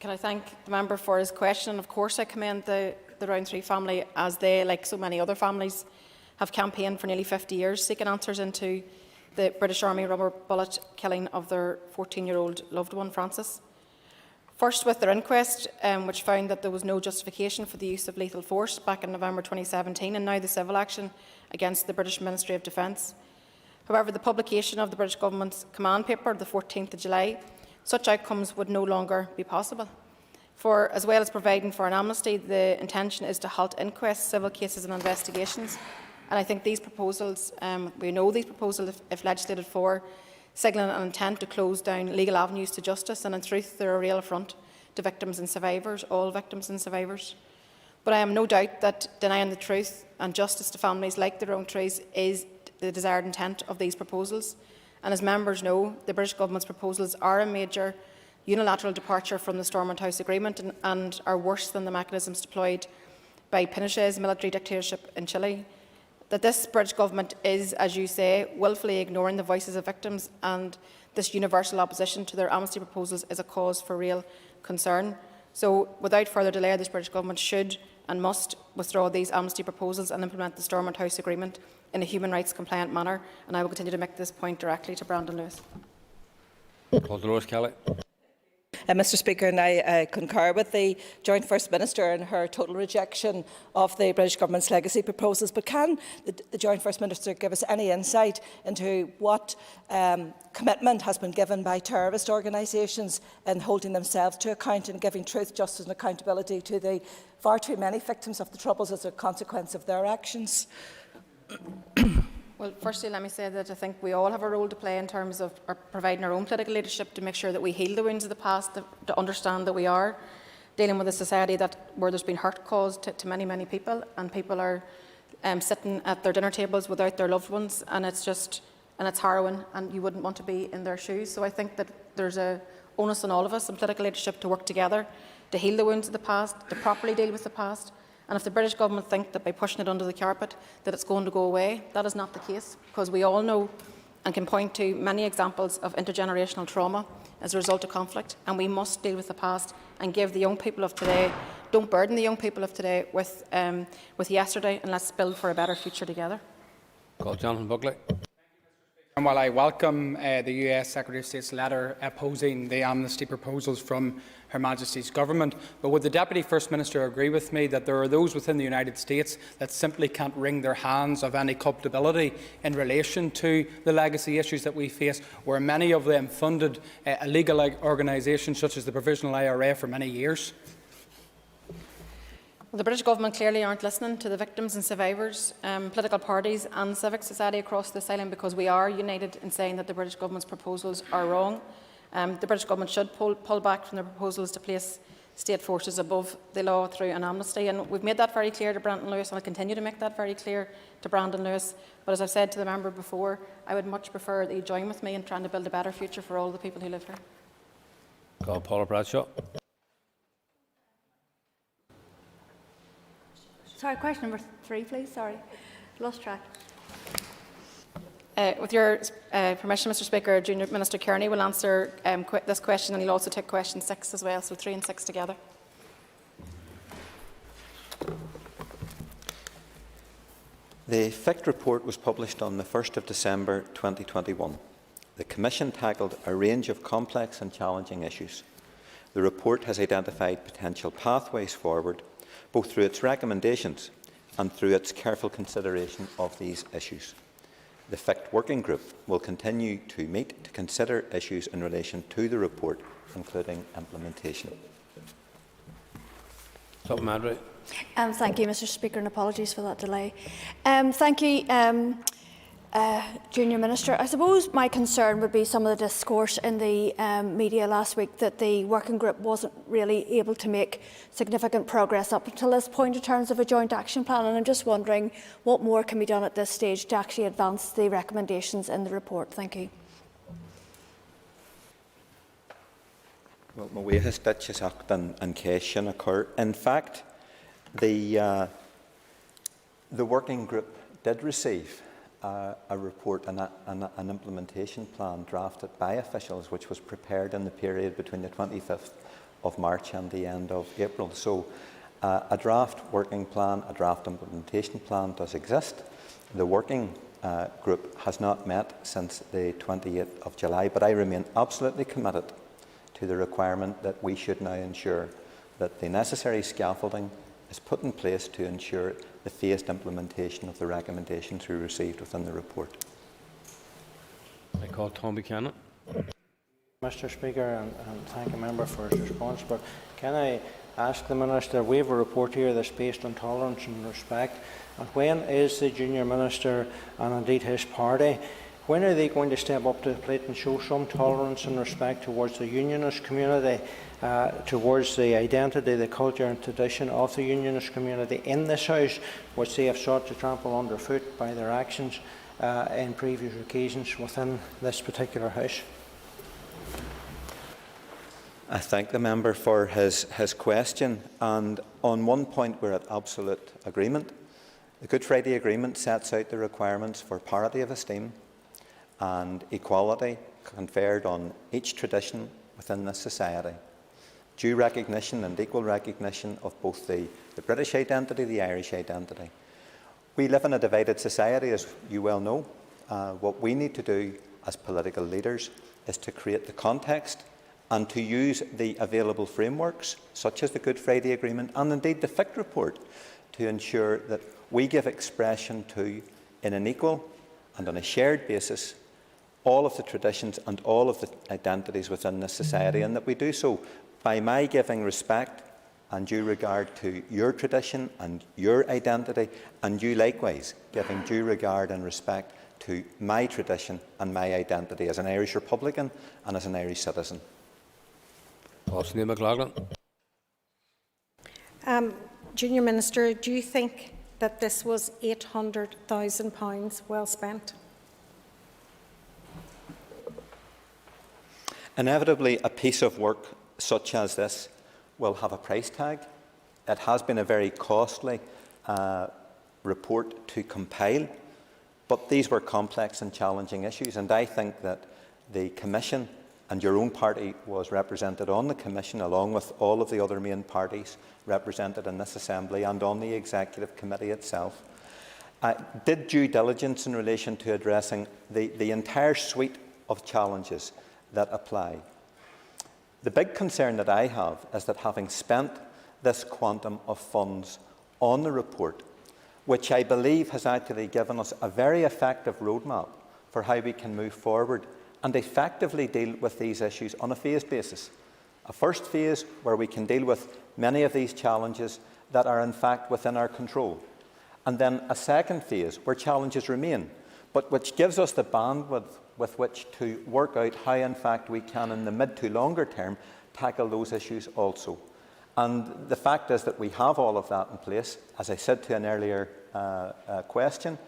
Can I thank the member for his question? Of course I commend the Rowntree family, as they, like so many other families, have campaigned for nearly 50 years seeking answers into the British Army rubber bullet killing of their 14-year-old loved one, Francis. First with their inquest, which found that there was no justification for the use of lethal force back in November 2017, and now the civil action against the British Ministry of Defence. However, the publication of the British Government's command paper, the 14th of July, such outcomes would no longer be possible. For, as well as providing for an amnesty, the intention is to halt inquests, civil cases and investigations. And I think these proposals, we know these proposals, if legislated for, signalling an intent to close down legal avenues to justice, and in truth they're a real affront to victims and survivors, all victims and survivors. But I am no doubt that denying the truth and justice to families like the Rowntrees is the desired intent of these proposals. And as members know, the British Government's proposals are a major unilateral departure from the Stormont House Agreement and are worse than the mechanisms deployed by Pinochet's military dictatorship in Chile. That this British Government is, as you say, wilfully ignoring the voices of victims, and this universal opposition to their amnesty proposals is a cause for real concern. So, without further delay, this British Government should and must withdraw these amnesty proposals and implement the Stormont House Agreement in a human rights compliant manner, and I will continue to make this point directly to Brandon Lewis. Mr Speaker, and I concur with the Joint First Minister in her total rejection of the British Government's legacy proposals. But can the Joint First Minister give us any insight into what commitment has been given by terrorist organisations in holding themselves to account and giving truth, justice and accountability to the far too many victims of the Troubles as a consequence of their actions? Well, firstly, let me say that I think we all have a role to play in terms of providing our own political leadership to make sure that we heal the wounds of the past, to understand that we are dealing with a society where there's been hurt caused to many, many people, and people are sitting at their dinner tables without their loved ones, and it's harrowing, and you wouldn't want to be in their shoes. So I think that there's an onus on all of us in political leadership to work together to heal the wounds of the past, to properly deal with the past. And if the British Government think that by pushing it under the carpet that it's going to go away, that is not the case, because we all know and can point to many examples of intergenerational trauma as a result of conflict, and we must deal with the past and give the young people of today, don't burden the young people of today with yesterday, and let's build for a better future together. Call Jonathan Buckley. And while I welcome the US Secretary of State's letter opposing the amnesty proposals from Her Majesty's Government, but would the Deputy First Minister agree with me that there are those within the United States that simply can't wring their hands of any culpability in relation to the legacy issues that we face, where many of them funded illegal organisations such as the Provisional IRA for many years? Well, the British Government clearly aren't listening to the victims and survivors, political parties and civic society across this island, because we are united in saying that the British Government's proposals are wrong. The British Government should pull back from the proposals to place state forces above the law through an amnesty. And we've made that very clear to Brandon Lewis, and I'll continue to make that very clear to Brandon Lewis. But as I've said to the member before, I would much prefer that you join with me in trying to build a better future for all the people who live here. Call Paula Bradshaw. Sorry, question number 3, please. Sorry, lost track. With your permission, Mr Speaker, Junior Minister Kearney will answer this question, and he'll also take question 6 as well, so 3 and 6 together. The FICT report was published on the 1st of December 2021. The Commission tackled a range of complex and challenging issues. The report has identified potential pathways forward, both through its recommendations and through its careful consideration of these issues. The FICT Working Group will continue to meet to consider issues in relation to the report, including implementation. Supplementary. Thank you, Mr Speaker, and apologies for that delay. Thank you, Junior Minister. I suppose my concern would be some of the discourse in the media last week that the working group wasn't really able to make significant progress up until this point in terms of a joint action plan, and I'm just wondering what more can be done at this stage to actually advance the recommendations in the report. Thank you. Well, my way has ditches and Cation occur. In fact, the working group did receive a report and an implementation plan drafted by officials, which was prepared in the period between the 25th of March and the end of April. So a draft working plan, a draft implementation plan does exist. The working group has not met since the 28th of July, but I remain absolutely committed to the requirement that we should now ensure that the necessary scaffolding is put in place to ensure the phased implementation of the recommendations we received within the report. I call Tom Buchanan. Mr Speaker, and thank the member for his response, but can I ask the Minister, we have a report here that's based on tolerance and respect, and when is the Junior Minister and indeed his party, when are they going to step up to the plate and show some tolerance and respect towards the unionist community, towards the identity, the culture and tradition of the unionist community in this House, which they have sought to trample underfoot by their actions in previous occasions within this particular House? I thank the member for his question, and on one point we're at absolute agreement. The Good Friday Agreement sets out the requirements for parity of esteem and equality conferred on each tradition within this society. Due recognition and equal recognition of both the British identity, the Irish identity. We live in a divided society, as you well know. What we need to do as political leaders is to create the context and to use the available frameworks, such as the Good Friday Agreement and indeed the FIC report, to ensure that we give expression to, in an equal and on a shared basis, all of the traditions and all of the identities within this society, and that we do so by my giving respect and due regard to your tradition and your identity, and you likewise giving due regard and respect to my tradition and my identity as an Irish Republican and as an Irish citizen. Junior Minister, do you think that this was £800,000 well spent? Inevitably, a piece of work such as this will have a price tag. It has been a very costly report to compile, but these were complex and challenging issues, and I think that the Commission and your own party was represented on the Commission, along with all of the other main parties represented in this Assembly and on the Executive Committee itself, did due diligence in relation to addressing the entire suite of challenges that apply. The big concern that I have is that, having spent this quantum of funds on the report, which I believe has actually given us a very effective roadmap for how we can move forward and effectively deal with these issues on a phased basis. A first phase where we can deal with many of these challenges that are in fact within our control. And then a second phase where challenges remain, but which gives us the bandwidth with which to work out how in fact we can, in the mid to longer term, tackle those issues also. And the fact is that we have all of that in place. As I said to an earlier question,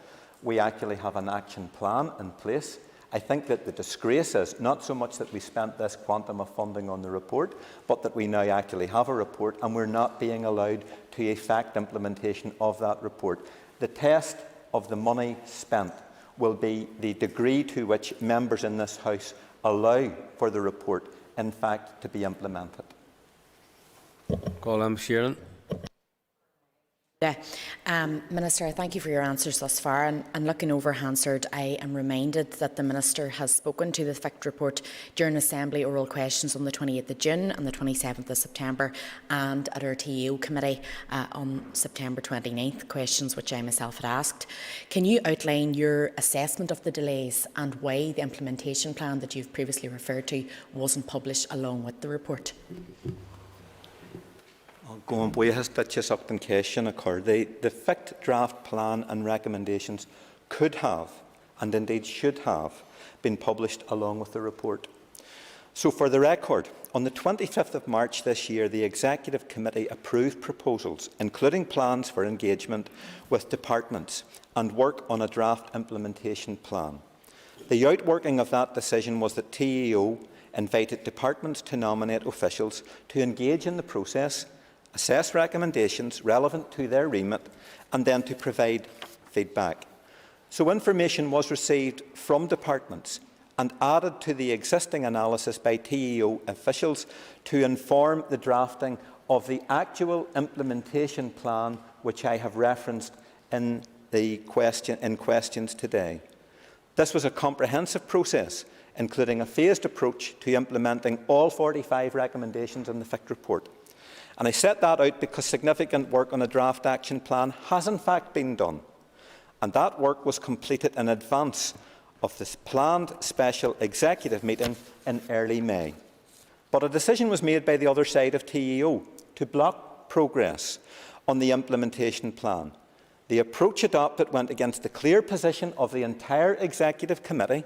we actually have an action plan in place. I think that the disgrace is not so much that we spent this quantum of funding on the report, but that we now actually have a report and we're not being allowed to effect implementation of that report. The test of the money spent will be the degree to which members in this House allow for the report, in fact, to be implemented. Colm Sheeran. Minister, I thank you for your answers thus far, and looking over Hansard, I am reminded that the Minister has spoken to the FIC report during Assembly oral questions on the 28th of June and the 27th of September, and at our TEO committee on September 29th, questions which I myself had asked. Can you outline your assessment of the delays and why the implementation plan that you've previously referred to wasn't published along with the report? Going the FIC draft plan and recommendations could have, and indeed should have, been published along with the report. So, for the record, on the 25th of March this year, the Executive Committee approved proposals, including plans for engagement with departments and work on a draft implementation plan. The outworking of that decision was that TEO invited departments to nominate officials to engage in the process, assess recommendations relevant to their remit, and then to provide feedback. So information was received from departments and added to the existing analysis by TEO officials to inform the drafting of the actual implementation plan which I have referenced in questions today. This was a comprehensive process, including a phased approach to implementing all 45 recommendations in the FIC report. And I set that out because significant work on a draft action plan has in fact been done, and that work was completed in advance of this planned special executive meeting in early May. But a decision was made by the other side of TEO to block progress on the implementation plan. The approach adopted went against the clear position of the entire Executive Committee,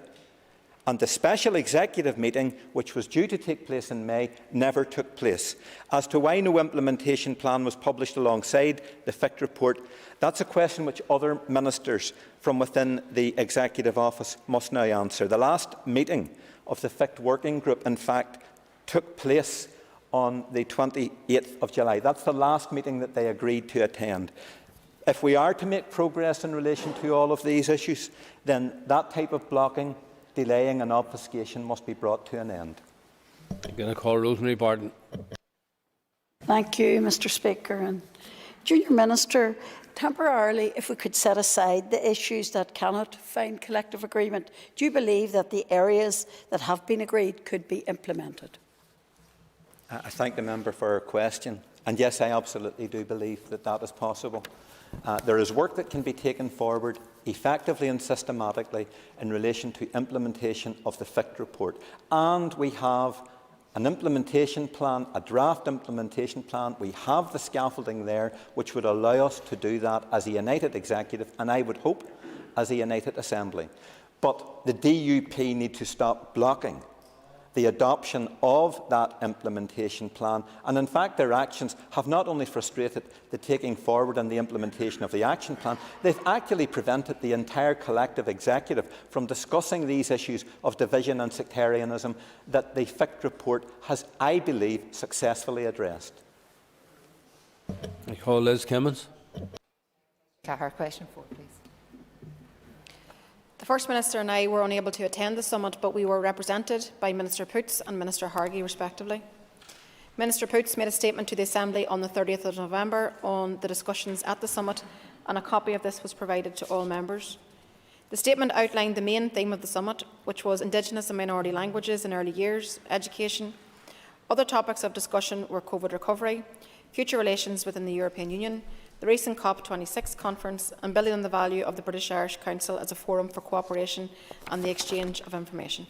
and the special executive meeting, which was due to take place in May, never took place. As to why no implementation plan was published alongside the FIC report, that's a question which other ministers from within the Executive Office must now answer. The last meeting of the FIC working group, in fact, took place on the 28th of July. That's the last meeting that they agreed to attend. If we are to make progress in relation to all of these issues, then that type of blocking, delaying and obfuscation must be brought to an end. I'm going to call Rosemary Barton. Thank you, Mr. Speaker. And Junior Minister, temporarily, if we could set aside the issues that cannot find collective agreement, do you believe that the areas that have been agreed could be implemented? I thank the member for her question. And yes, I absolutely do believe that that is possible. There is work that can be taken forward effectively and systematically in relation to implementation of the FICT report. And we have an implementation plan, a draft implementation plan. We have the scaffolding there which would allow us to do that as a united executive, and I would hope as a united assembly. But the DUP need to stop blocking the adoption of that implementation plan, and in fact their actions have not only frustrated the taking forward and the implementation of the action plan, they've actually prevented the entire collective executive from discussing these issues of division and sectarianism that the FICT report has, I believe, successfully addressed. I call Liz Kimmins. Her question 4, please. The First Minister and I were unable to attend the summit, but we were represented by Minister Poots and Minister Hargey, respectively. Minister Poots made a statement to the Assembly on the 30th of November on the discussions at the summit, and a copy of this was provided to all members. The statement outlined the main theme of the summit, which was Indigenous and minority languages in early years, education. Other topics of discussion were COVID recovery, future relations within the European Union, the recent COP26 conference, and building on the value of the British Irish Council as a forum for cooperation and the exchange of information.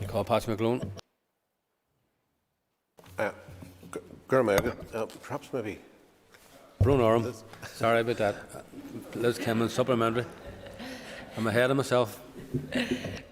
I call Pat McGlone. Perhaps maybe. Brune Oram. Sorry about that. Liz Kimmins, supplementary. I'm ahead of myself.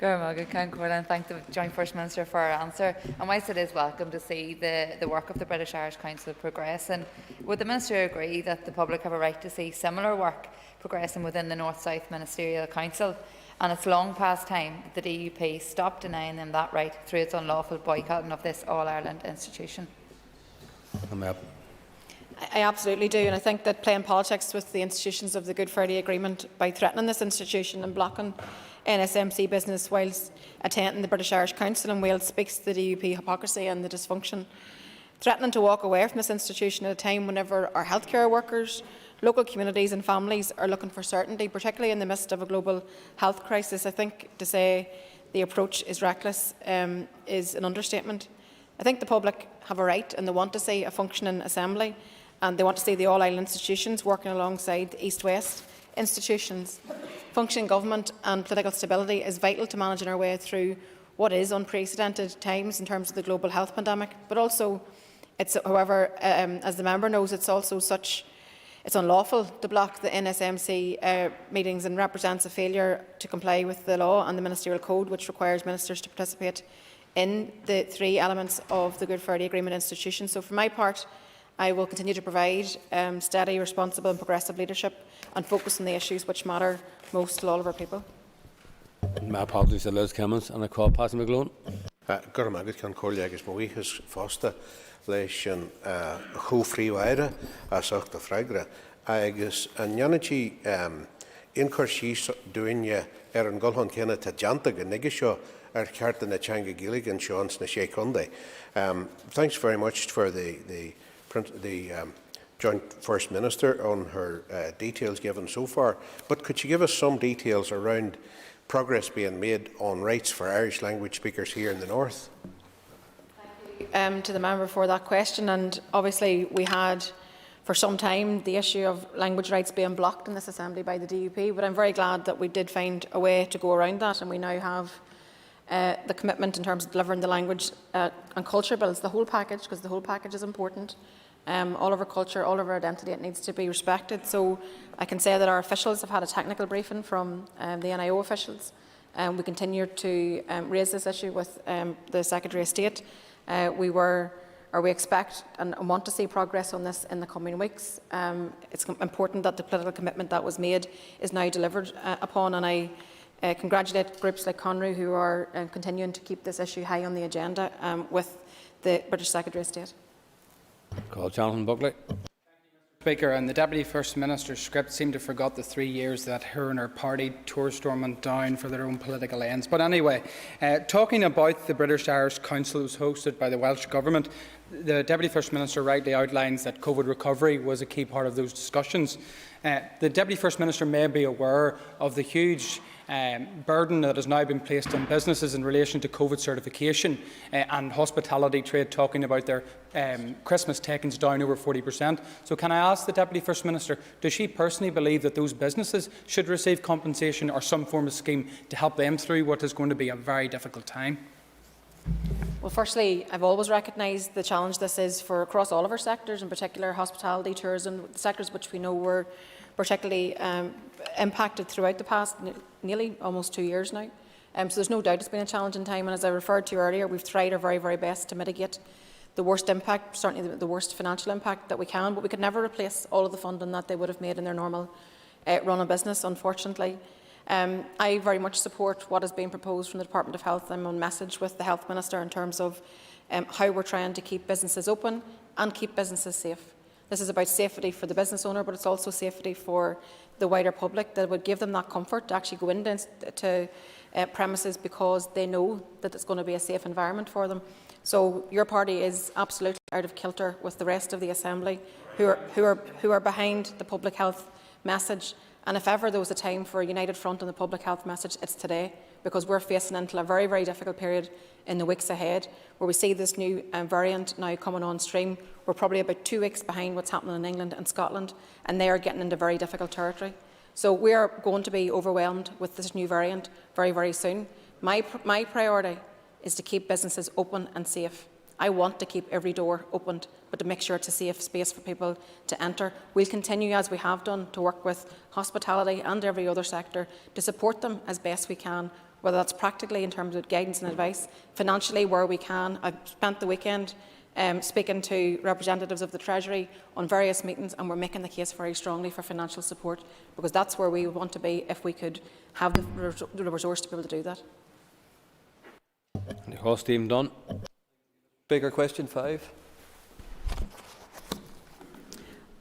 And thank the Joint First Minister for her answer. And whilst it is welcome to see the work of the British Irish Council progressing, would the Minister agree that the public have a right to see similar work progressing within the North-South Ministerial Council? And it's long past time that the DUP stop denying them that right through its unlawful boycotting of this All-Ireland institution. I absolutely do, and I think that playing politics with the institutions of the Good Friday Agreement by threatening this institution and blocking NSMC business whilst attending the British Irish Council in Wales speaks to the DUP hypocrisy and the dysfunction. Threatening to walk away from this institution at a time whenever our healthcare workers, local communities and families are looking for certainty, particularly in the midst of a global health crisis, I think to say the approach is reckless is an understatement. I think the public have a right and they want to see a functioning assembly, and they want to see the all-Ireland institutions working alongside the East-West institutions. Functioning government and political stability is vital to managing our way through what is unprecedented times in terms of the global health pandemic, but also, however, as the member knows, it's unlawful to block the NSMC meetings and represents a failure to comply with the law and the ministerial code, which requires ministers to participate in the 3 elements of the Good Friday Agreement institution. So for my part, I will continue to provide steady, responsible and progressive leadership and focus on the issues which matter most to all of our people. My apologies to Liz Kimmins, and I call Pat McGlone. Gurmagad can call Yagus Moihis Fosta Leishan Ho Freewire as Octa Fragra. Agus and Yanachi in Korshi doing ya Erin Gulhon Kena Tajanta Ganigisho or Carton Changa Gillig and Sean's Nashekunde. Thanks very much for the Joint First Minister on her details given so far, but could you give us some details around progress being made on rights for Irish language speakers here in the North? Thank you to the member for that question, and obviously we had for some time the issue of language rights being blocked in this Assembly by the DUP, but I'm very glad that we did find a way to go around that, and we now have the commitment in terms of delivering the language and culture bills, the whole package, because the whole package is important. All of our culture, all of our identity, it needs to be respected. So I can say that our officials have had a technical briefing from the NIO officials. We continue to raise this issue with the Secretary of State. We expect and want to see progress on this in the coming weeks. It's important that the political commitment that was made is now delivered upon, and I congratulate groups like Conry who are continuing to keep this issue high on the agenda with the British Secretary of State. Call Jonathan Buckley. Speaker, and the Deputy First Minister's script seemed to forget the 3 years that her and her party tore Stormont down for their own political ends. But anyway, talking about the British Irish Council was hosted by the Welsh Government, the Deputy First Minister rightly outlines that COVID recovery was a key part of those discussions. The Deputy First Minister may be aware of the huge burden that has now been placed on businesses in relation to COVID certification and hospitality trade, talking about their Christmas takings down over 40%. So can I ask the Deputy First Minister, does she personally believe that those businesses should receive compensation or some form of scheme to help them through what is going to be a very difficult time? Well, firstly, I've always recognised the challenge this is for across all of our sectors, in particular hospitality, tourism, sectors which we know were particularly impacted throughout the past nearly almost 2 years now. So there's no doubt it's been a challenging time, and as I referred to earlier, we've tried our very, very best to mitigate the worst impact, certainly the worst financial impact that we can, but we could never replace all of the funding that they would have made in their normal run of business, unfortunately. I very much support what is being proposed from the Department of Health. I'm on message with the Health Minister in terms of how we're trying to keep businesses open and keep businesses safe. This is about safety for the business owner, but it's also safety for the wider public, that would give them that comfort to actually go into premises because they know that it's going to be a safe environment for them. So your party is absolutely out of kilter with the rest of the Assembly who are behind the public health message. And if ever there was a time for a united front on the public health message, it's today, because we're facing into a very, very difficult period in the weeks ahead, where we see this new variant now coming on stream. We're probably about 2 weeks behind what's happening in England and Scotland, and they are getting into very difficult territory. So we are going to be overwhelmed with this new variant very, very soon. My priority is to keep businesses open and safe. I want to keep every door opened, but to make sure it's a safe space for people to enter. We'll continue, as we have done, to work with hospitality and every other sector to support them as best we can, whether that's practically in terms of guidance and advice, financially where we can. I've spent the weekend speaking to representatives of the Treasury on various meetings, and we're making the case very strongly for financial support, because that's where we want to be if we could have the resource to be able to do that. Stephen Dunn. Speaker, question 5.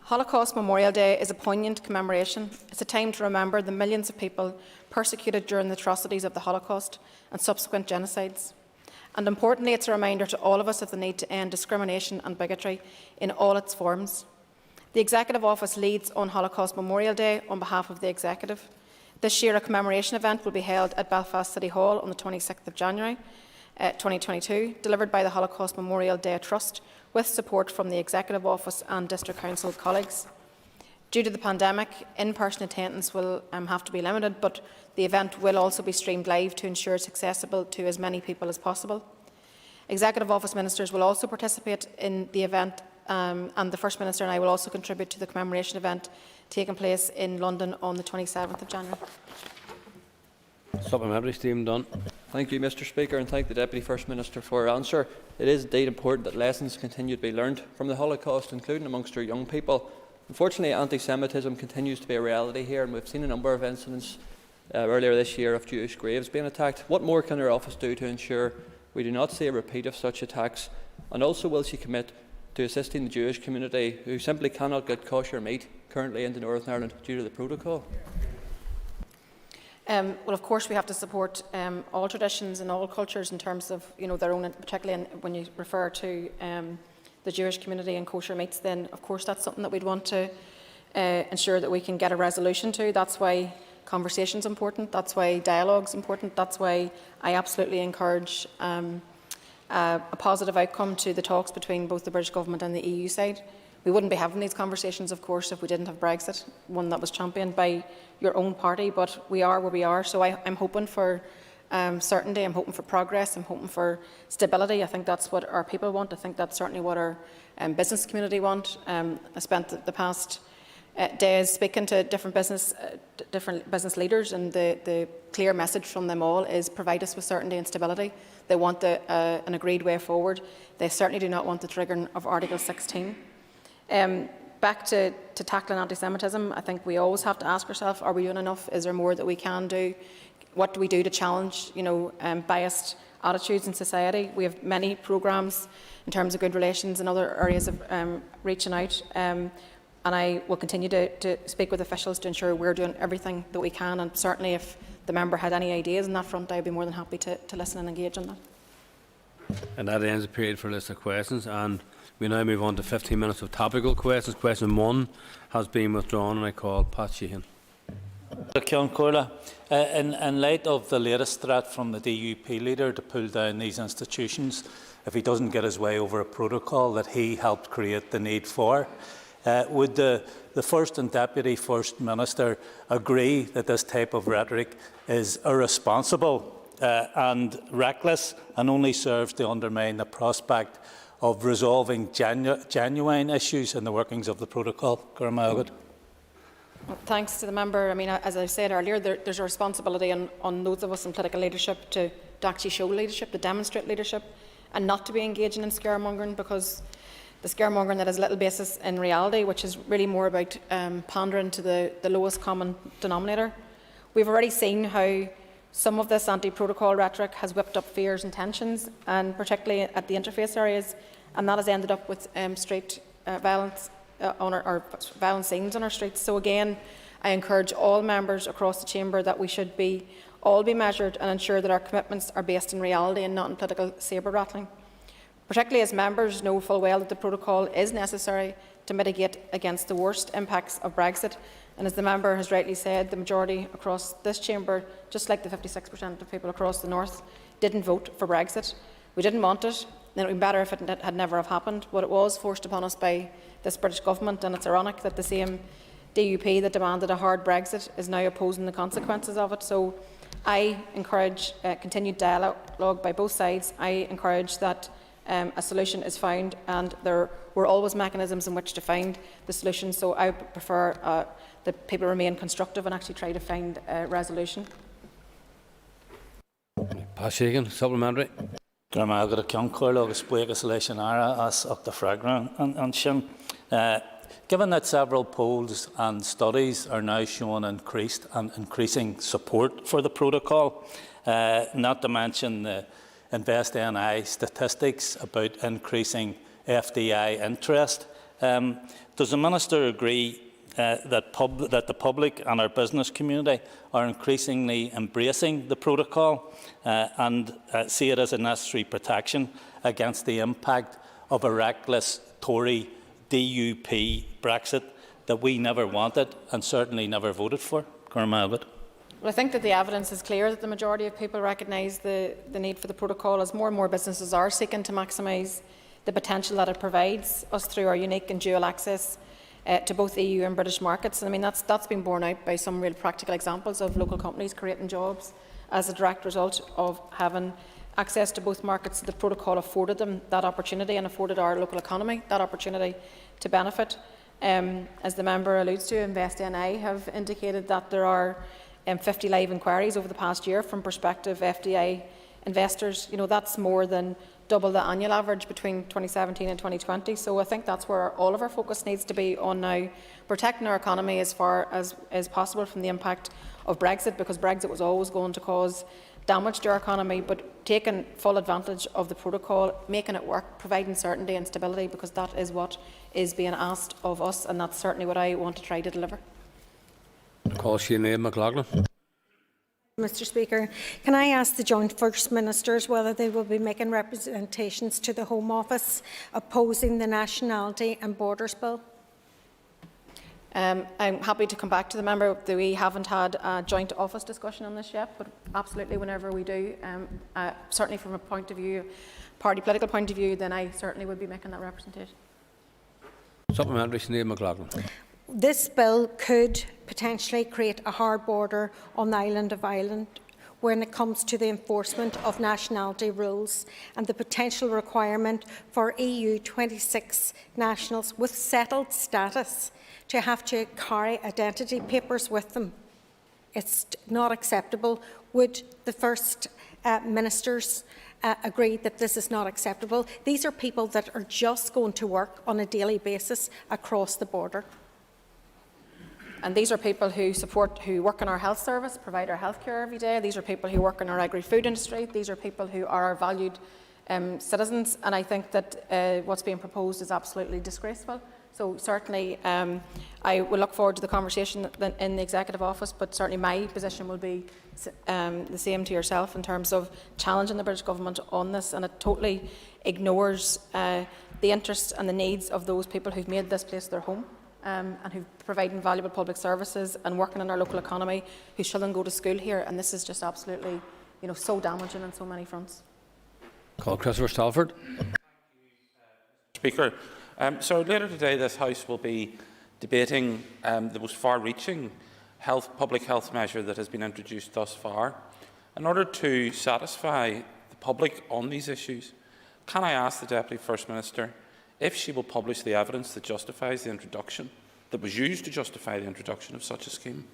Holocaust Memorial Day is a poignant commemoration. It's a time to remember the millions of people persecuted during the atrocities of the Holocaust and subsequent genocides. And importantly, it's a reminder to all of us of the need to end discrimination and bigotry in all its forms. The Executive Office leads on Holocaust Memorial Day on behalf of the Executive. This year, a commemoration event will be held at Belfast City Hall on the 26th of January 2022, delivered by the Holocaust Memorial Day Trust, with support from the Executive Office and District Council colleagues. Due to the pandemic, in-person attendance will have to be limited, but the event will also be streamed live to ensure it's accessible to as many people as possible. Executive Office ministers will also participate in the event, and the First Minister and I will also contribute to the commemoration event taking place in London on the 27th of January. Supplementary, Stephen Dunn. Thank you, Mr. Speaker, and thank the Deputy First Minister for her answer. It is indeed important that lessons continue to be learned from the Holocaust, including amongst our young people. Unfortunately, anti-Semitism continues to be a reality here, and we've seen a number of incidents earlier this year of Jewish graves being attacked. What more can her office do to ensure we do not see a repeat of such attacks? And also, will she commit to assisting the Jewish community who simply cannot get kosher meat currently into Northern Ireland due to the protocol? Well, of course, we have to support all traditions and all cultures in terms of their own, particularly when you refer to the Jewish community and kosher meats. Then, of course, that's something that we'd want to ensure that we can get a resolution to. That's why conversation is important. That's why dialogue is important. That's why I absolutely encourage a positive outcome to the talks between both the British Government and the EU side. We wouldn't be having these conversations, of course, if we didn't have Brexit, one that was championed by your own party, but we are where we are. So I'm hoping for certainty, I'm hoping for progress, I'm hoping for stability. I think that's what our people want. I think that's certainly what our business community want. I spent the past days speaking to different business leaders, and the clear message from them all is provide us with certainty and stability. They want an agreed way forward. They certainly do not want the triggering of Article 16. Back to tackling anti-Semitism, I think we always have to ask ourselves, are we doing enough? Is there more that we can do? What do we do to challenge biased attitudes in society? We have many programmes in terms of good relations and other areas of reaching out. And I will continue to speak with officials to ensure we're doing everything that we can. And certainly if the member had any ideas on that front, I'd be more than happy to listen and engage on that. And that ends the period for a list of questions. And we now move on to 15 minutes of topical questions. Question 1 has been withdrawn, and I call Pat Sheehan. In light of the latest threat from the DUP leader to pull down these institutions if he doesn't get his way over a protocol that he helped create the need for, would the First and Deputy First Minister agree that this type of rhetoric is irresponsible and reckless and only serves to undermine the prospect of resolving genuine issues in the workings of the protocol? Well, thanks to the member. I mean, as I said earlier, there's a responsibility on those of us in political leadership to actually show leadership, to demonstrate leadership, and not to be engaging in scaremongering, because the scaremongering that has little basis in reality, which is really more about pandering to the lowest common denominator. We've already seen how some of this anti-protocol rhetoric has whipped up fears and tensions, and particularly at the interface areas, and that has ended up with street violence or violent scenes on our streets. So again, I encourage all members across the chamber that we should all be measured and ensure that our commitments are based in reality and not in political sabre rattling. Particularly as members know full well that the protocol is necessary to mitigate against the worst impacts of Brexit. And as the member has rightly said, the majority across this chamber, just like the 56% of people across the north, didn't vote for Brexit. We didn't want it, and it would be better if it had never have happened, but it was forced upon us by this British government, and it's ironic that the same DUP that demanded a hard Brexit is now opposing the consequences of it. So I encourage continued dialogue by both sides. I encourage that a solution is found, and there were always mechanisms in which to find the solution. So I prefer that people remain constructive and actually try to find resolution. Pashagan, supplementary. Given that several polls and studies are now showing increasing support for the protocol, not to mention the InvestNI statistics about increasing FDI interest, does the Minister agree that the public and our business community are increasingly embracing the protocol and see it as a necessary protection against the impact of a reckless Tory DUP Brexit that we never wanted and certainly never voted for? Well, I think that the evidence is clear that the majority of people recognise the need for the protocol, as more and more businesses are seeking to maximise the potential that it provides us through our unique and dual access to both EU and British markets. And I mean, that's been borne out by some real practical examples of local companies creating jobs as a direct result of having access to both markets. The protocol afforded them that opportunity and afforded our local economy that opportunity to benefit. As the member alludes to, InvestNI have indicated that there are 50 live inquiries over the past year from prospective FDI investors. You know, that's more than double the annual average between 2017 and 2020. So I think that's where all of our focus needs to be on now, protecting our economy as far as possible from the impact of Brexit, because Brexit was always going to cause damage to our economy, but taking full advantage of the protocol, making it work, providing certainty and stability, because that is what is being asked of us, and that's certainly what I want to try to deliver. Call Sinead McLaughlin. Mr. Speaker, can I ask the Joint First Ministers whether they will be making representations to the Home Office opposing the Nationality and Borders Bill? I'm happy to come back to the member. We haven't had a joint office discussion on this yet, but absolutely whenever we do, certainly from a point of view, political point of view, then I certainly would be making that representation. Supplementary, Sinead McLaughlin. This bill could potentially create a hard border on the island of Ireland when it comes to the enforcement of nationality rules and the potential requirement for EU 26 nationals with settled status to have to carry identity papers with them. It's not acceptable. Would the First Ministers agree that this is not acceptable? These are people that are just going to work on a daily basis across the border. And these are people who work in our health service, provide our health care every day. These are people who work in our agri-food industry. These are people who are our valued citizens. And I think that what's being proposed is absolutely disgraceful. So certainly I will look forward to the conversation in the Executive Office, but certainly my position will be the same to yourself in terms of challenging the British Government on this, and it totally ignores the interests and the needs of those people who've made this place their home. and who provide invaluable public services and working in our local economy, whose children go to school here, and this is just absolutely, so damaging on so many fronts. Call Christopher Stalford. Speaker. So later today this House will be debating the most far-reaching public health measure that has been introduced thus far. In order to satisfy the public on these issues, can I ask the Deputy First Minister if she will publish the evidence that justifies the introduction, that was used to justify the introduction of such a scheme?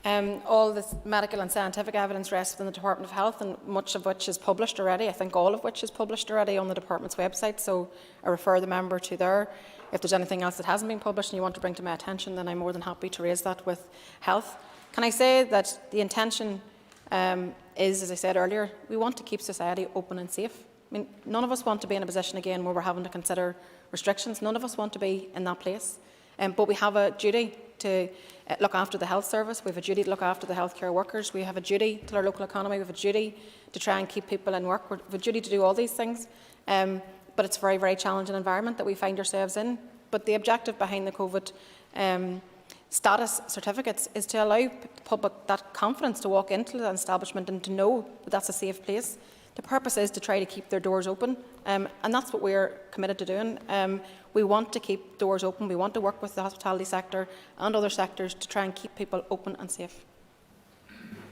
All the medical and scientific evidence rests within the Department of Health, and much of which is published already. I think all of which is published already on the Department's website, so I refer the member to there. If there's anything else that hasn't been published and you want to bring to my attention, then I'm more than happy to raise that with Health. Can I say that the intention is, as I said earlier, we want to keep society open and safe. I mean, none of us want to be in a position again where we're having to consider restrictions. None of us want to be in that place. But we have a duty to look after the health service. We have a duty to look after the healthcare workers. We have a duty to our local economy. We have a duty to try and keep people in work. We have a duty to do all these things. But it's a very, very challenging environment that we find ourselves in. But the objective behind the COVID status certificates is to allow the public that confidence to walk into the establishment and to know that that's a safe place. The purpose is to try to keep their doors open, and that's what we're committed to doing. We want to keep doors open. We want to work with the hospitality sector and other sectors to try and keep people open and safe.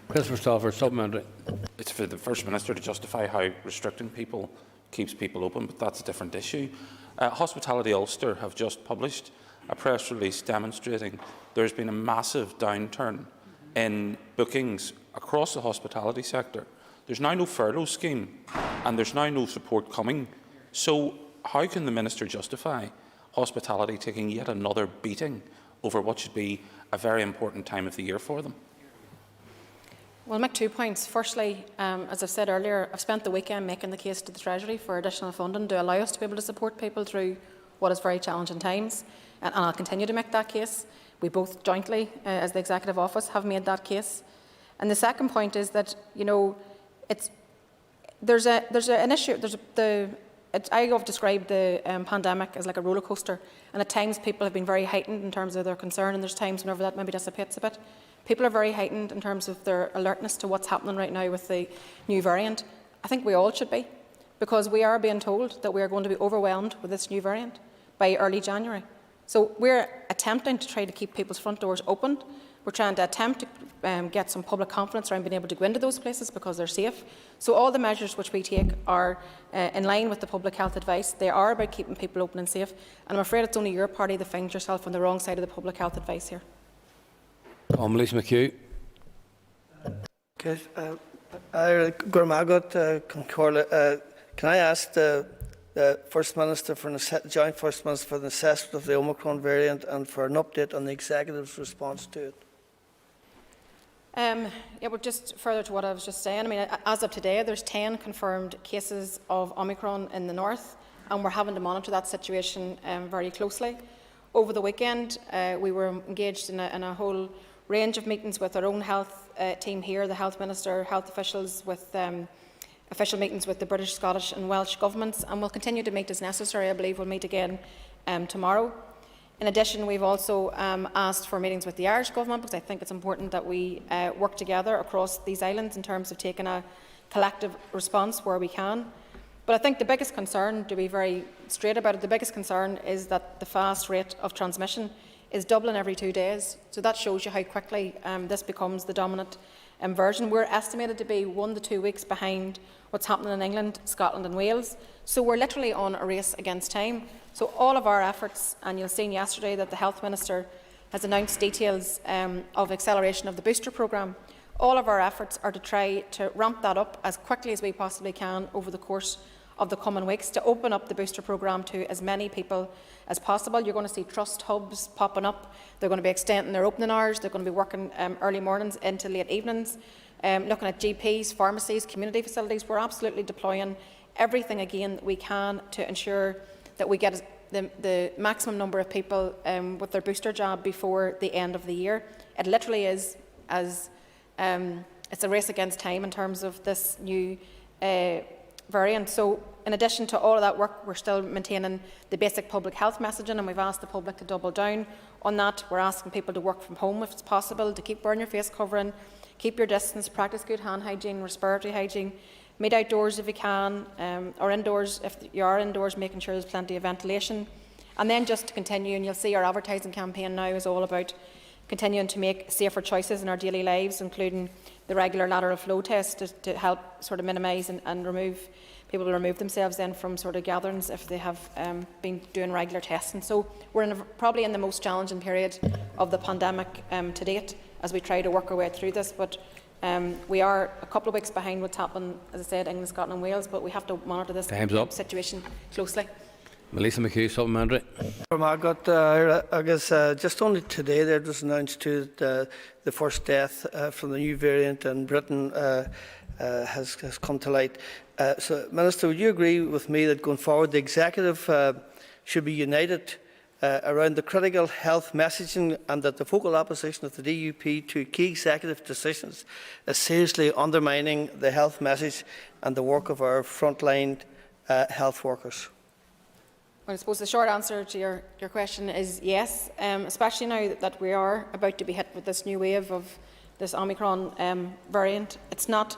Christopher Stalford, supplementary. It's for the First Minister to justify how restricting people keeps people open, but that's a different issue. Hospitality Ulster have just published a press release demonstrating there's been a massive downturn in bookings across the hospitality sector. There's now no furlough scheme and there's now no support coming. So how can the Minister justify hospitality taking yet another beating over what should be a very important time of the year for them? Well, I'll make 2 points. Firstly, as I've said earlier, I've spent the weekend making the case to the Treasury for additional funding to allow us to be able to support people through what is very challenging times, and I'll continue to make that case. We both jointly, as the Executive Office, have made that case. And the second point is that, there's an issue. I have described the pandemic as like a roller coaster, and at times people have been very heightened in terms of their concern, and there's times whenever that maybe dissipates a bit. People are very heightened in terms of their alertness to what's happening right now with the new variant. I think we all should be, because we are being told that we are going to be overwhelmed with this new variant by early January. So we're attempting to try to keep people's front doors open. We're trying to attempt to get some public confidence around being able to go into those places because they're safe. So all the measures which we take are in line with the public health advice. They are about keeping people open and safe. And I'm afraid it's only your party that finds yourself on the wrong side of the public health advice here. Melissa McHugh. Can I ask the First Minister Joint First Minister for the assessment of the Omicron variant and for an update on the Executive's response to it? Yeah, well, just further to what I was just saying, I mean, as of today, there's 10 confirmed cases of Omicron in the north, and we're having to monitor that situation very closely. Over the weekend, we were engaged in a whole range of meetings with our own health team here, the Health Minister, health officials, with official meetings with the British, Scottish and Welsh governments, and we'll continue to meet as necessary. I believe we'll meet again tomorrow. In addition, we've also asked for meetings with the Irish Government, because I think it's important that we work together across these islands in terms of taking a collective response where we can. But I think the biggest concern, to be very straight about it, the biggest concern is that the fast rate of transmission is doubling every 2 days. So that shows you how quickly this becomes the dominant version. We're estimated to be 1 to 2 weeks behind what's happening in England, Scotland and Wales. So we're literally on a race against time. So all of our efforts, and you'll see yesterday that the Health Minister has announced details of acceleration of the booster programme. All of our efforts are to try to ramp that up as quickly as we possibly can over the course of the coming weeks to open up the booster programme to as many people as possible. You're going to see trust hubs popping up. They're going to be extending their opening hours. They're going to be working early mornings into late evenings, looking at GPs, pharmacies, community facilities. We're absolutely deploying everything again that we can to ensure that we get the maximum number of people with their booster jab before the end of the year. It literally is it's a race against time in terms of this new variant. So in addition to all of that work, we're still maintaining the basic public health messaging, and we've asked the public to double down on that. We're asking people to work from home if it's possible, to keep wearing your face covering, keep your distance, practice good hand hygiene, respiratory hygiene, meet outdoors if you can, or indoors if you are indoors, making sure there's plenty of ventilation. And then just to continue, and you'll see our advertising campaign now is all about continuing to make safer choices in our daily lives, including the regular lateral flow test to help sort of minimise and remove people to remove themselves then from sort of gatherings if they have been doing regular testing. So we're probably in the most challenging period of the pandemic to date as we try to work our way through this. But we are a couple of weeks behind what's happened, as I said, England, Scotland and Wales, but we have to monitor this situation closely. Melissa McHugh, supplementary. I guess just only today there was announced too that the first death from the new variant in Britain has come to light. So, Minister, would you agree with me that going forward the Executive should be united around the critical health messaging, and that the vocal opposition of the DUP to key executive decisions is seriously undermining the health message and the work of our frontline health workers? Well, I suppose the short answer to your question is yes, especially now that we are about to be hit with this new wave of this Omicron variant. It's not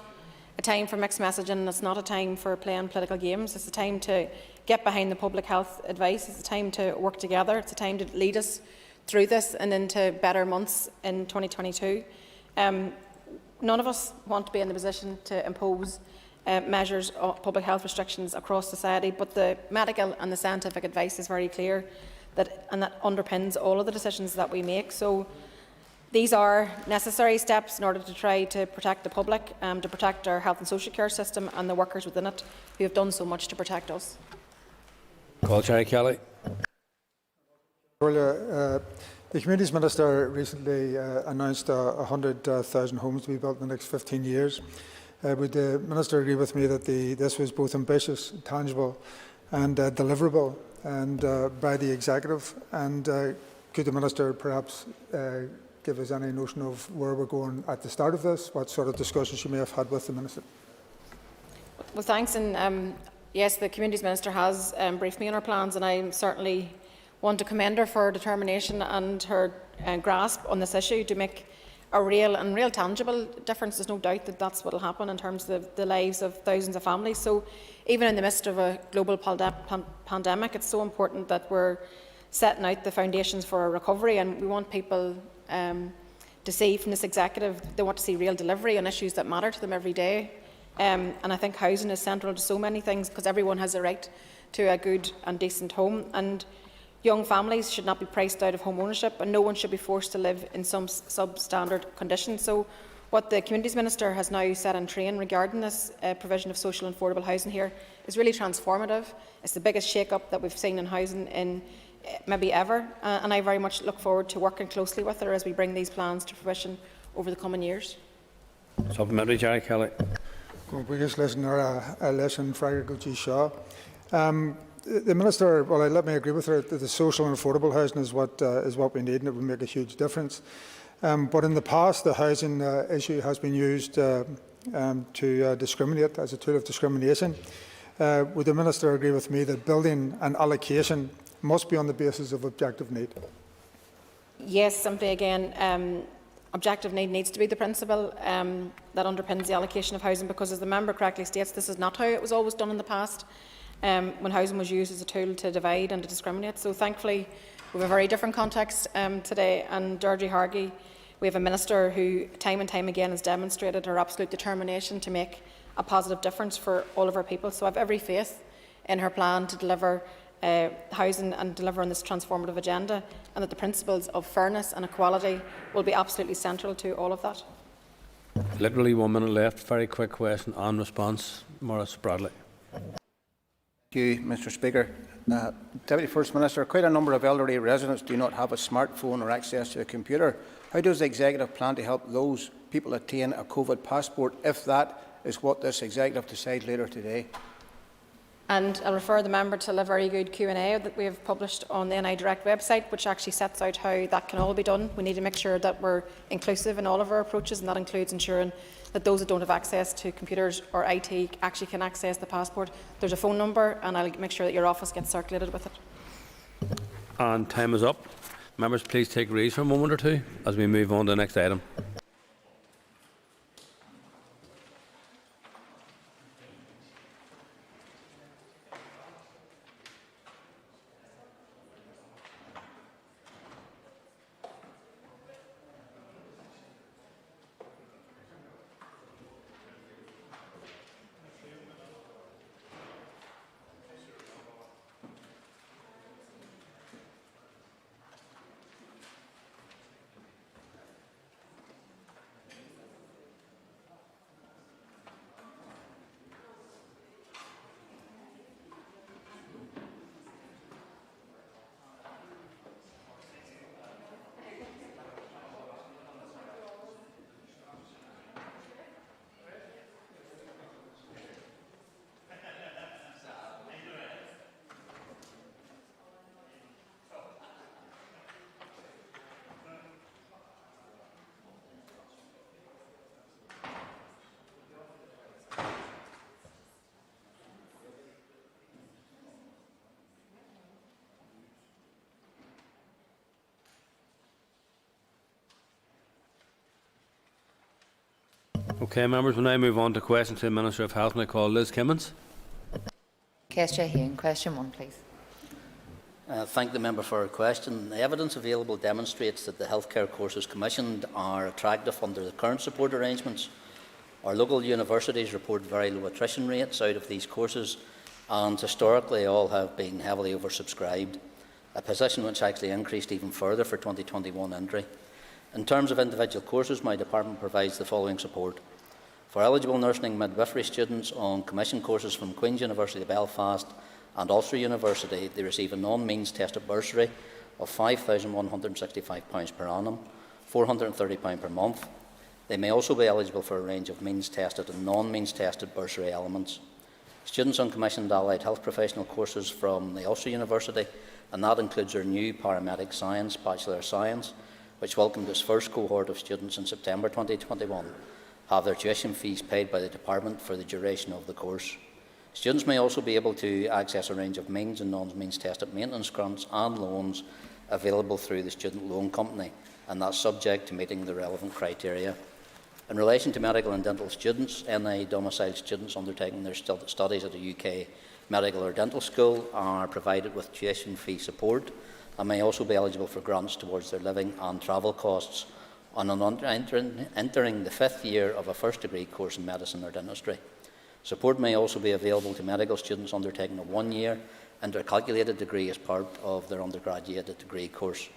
a time for mixed messaging, it's not a time for playing political games. It's a time to get behind the public health advice, it's a time to work together, it's a time to lead us through this and into better months in 2022. None of us want to be in the position to impose measures of public health restrictions across society, but the medical and the scientific advice is very clear and that underpins all of the decisions that we make. So these are necessary steps in order to try to protect the public, to protect our health and social care system and the workers within it who have done so much to protect us. Call Jerry Kelly. The Communities Minister recently announced 100,000 homes to be built in the next 15 years. Would the Minister agree with me that this was both ambitious, tangible and deliverable and by the Executive? And could the Minister perhaps give us any notion of where we're going at the start of this, what sort of discussions you may have had with the Minister? Well, thanks. And yes, the Communities Minister has briefed me on our plans, and I certainly want to commend her for her determination and her grasp on this issue to make a real tangible difference. There's no doubt that that's what will happen in terms of the lives of thousands of families. So even in the midst of a global pandemic, it's so important that we're setting out the foundations for a recovery, and we want people to see from this Executive, they want to see real delivery on issues that matter to them every day. And I think housing is central to so many things, because everyone has a right to a good and decent home. And young families should not be priced out of home ownership, and no one should be forced to live in some substandard conditions. So what the Communities Minister has now set in train regarding this provision of social and affordable housing here is really transformative. It's the biggest shake-up that we've seen in housing in maybe ever, and I very much look forward to working closely with her as we bring these plans to fruition over the coming years. Supplementary, Jerry Kelly. The Minister, well, let me agree with her that the social and affordable housing is what we need, and it will make a huge difference. But in the past, the housing issue has been used to discriminate, as a tool of discrimination. Would the Minister agree with me that building and allocation must be on the basis of objective need? Yes, simply again, objective need needs to be the principle that underpins the allocation of housing, because, as the member correctly states, this is not how it was always done in the past, when housing was used as a tool to divide and to discriminate. So thankfully we have a very different context today, and Georgie Hargey, we have a Minister who time and time again has demonstrated her absolute determination to make a positive difference for all of our people. So I have every faith in her plan to deliver housing and deliver on this transformative agenda, and that the principles of fairness and equality will be absolutely central to all of that. Literally 1 minute left. Very quick question and response. Maurice Bradley. Thank you, Mr. Speaker. Deputy First Minister, quite a number of elderly residents do not have a smartphone or access to a computer. How does the Executive plan to help those people attain a COVID passport, if that is what this Executive decides later today? And I'll refer the member to a very good Q&A that we have published on the NI Direct website, which actually sets out how that can all be done. We need to make sure that we're inclusive in all of our approaches, and that includes ensuring that those that don't have access to computers or IT actually can access the passport. There's a phone number, and I'll make sure that your office gets circulated with it. And time is up. Members, please take reins for a moment or two as we move on to the next item. Okay, members, we'll now move on to questions to the Minister of Health, and I call Liz Kimmins. Question 1, please. Thank the member for her question. The evidence available demonstrates that the healthcare courses commissioned are attractive under the current support arrangements. Our local universities report very low attrition rates out of these courses, and historically all have been heavily oversubscribed, a position which actually increased even further for 2021 entry. In terms of individual courses, my department provides the following support. For eligible nursing and midwifery students on commission courses from Queen's University of Belfast and Ulster University, they receive a non-means tested bursary of £5,165 per annum, £430 per month. They may also be eligible for a range of means tested and non-means tested bursary elements. Students on commissioned allied health professional courses from the Ulster University, and that includes our new paramedic science, Bachelor of Science, which welcomed its first cohort of students in September 2021, have their tuition fees paid by the department for the duration of the course. Students may also be able to access a range of means and non-means tested maintenance grants and loans available through the student loan company, and that's subject to meeting the relevant criteria. In relation to medical and dental students, NI domiciled students undertaking their studies at a UK medical or dental school are provided with tuition fee support and may also be eligible for grants towards their living and travel costs on entering the 5th year of a first degree course in medicine or dentistry. Support may also be available to medical students undertaking a 1-year intercalculated degree as part of their undergraduate degree course.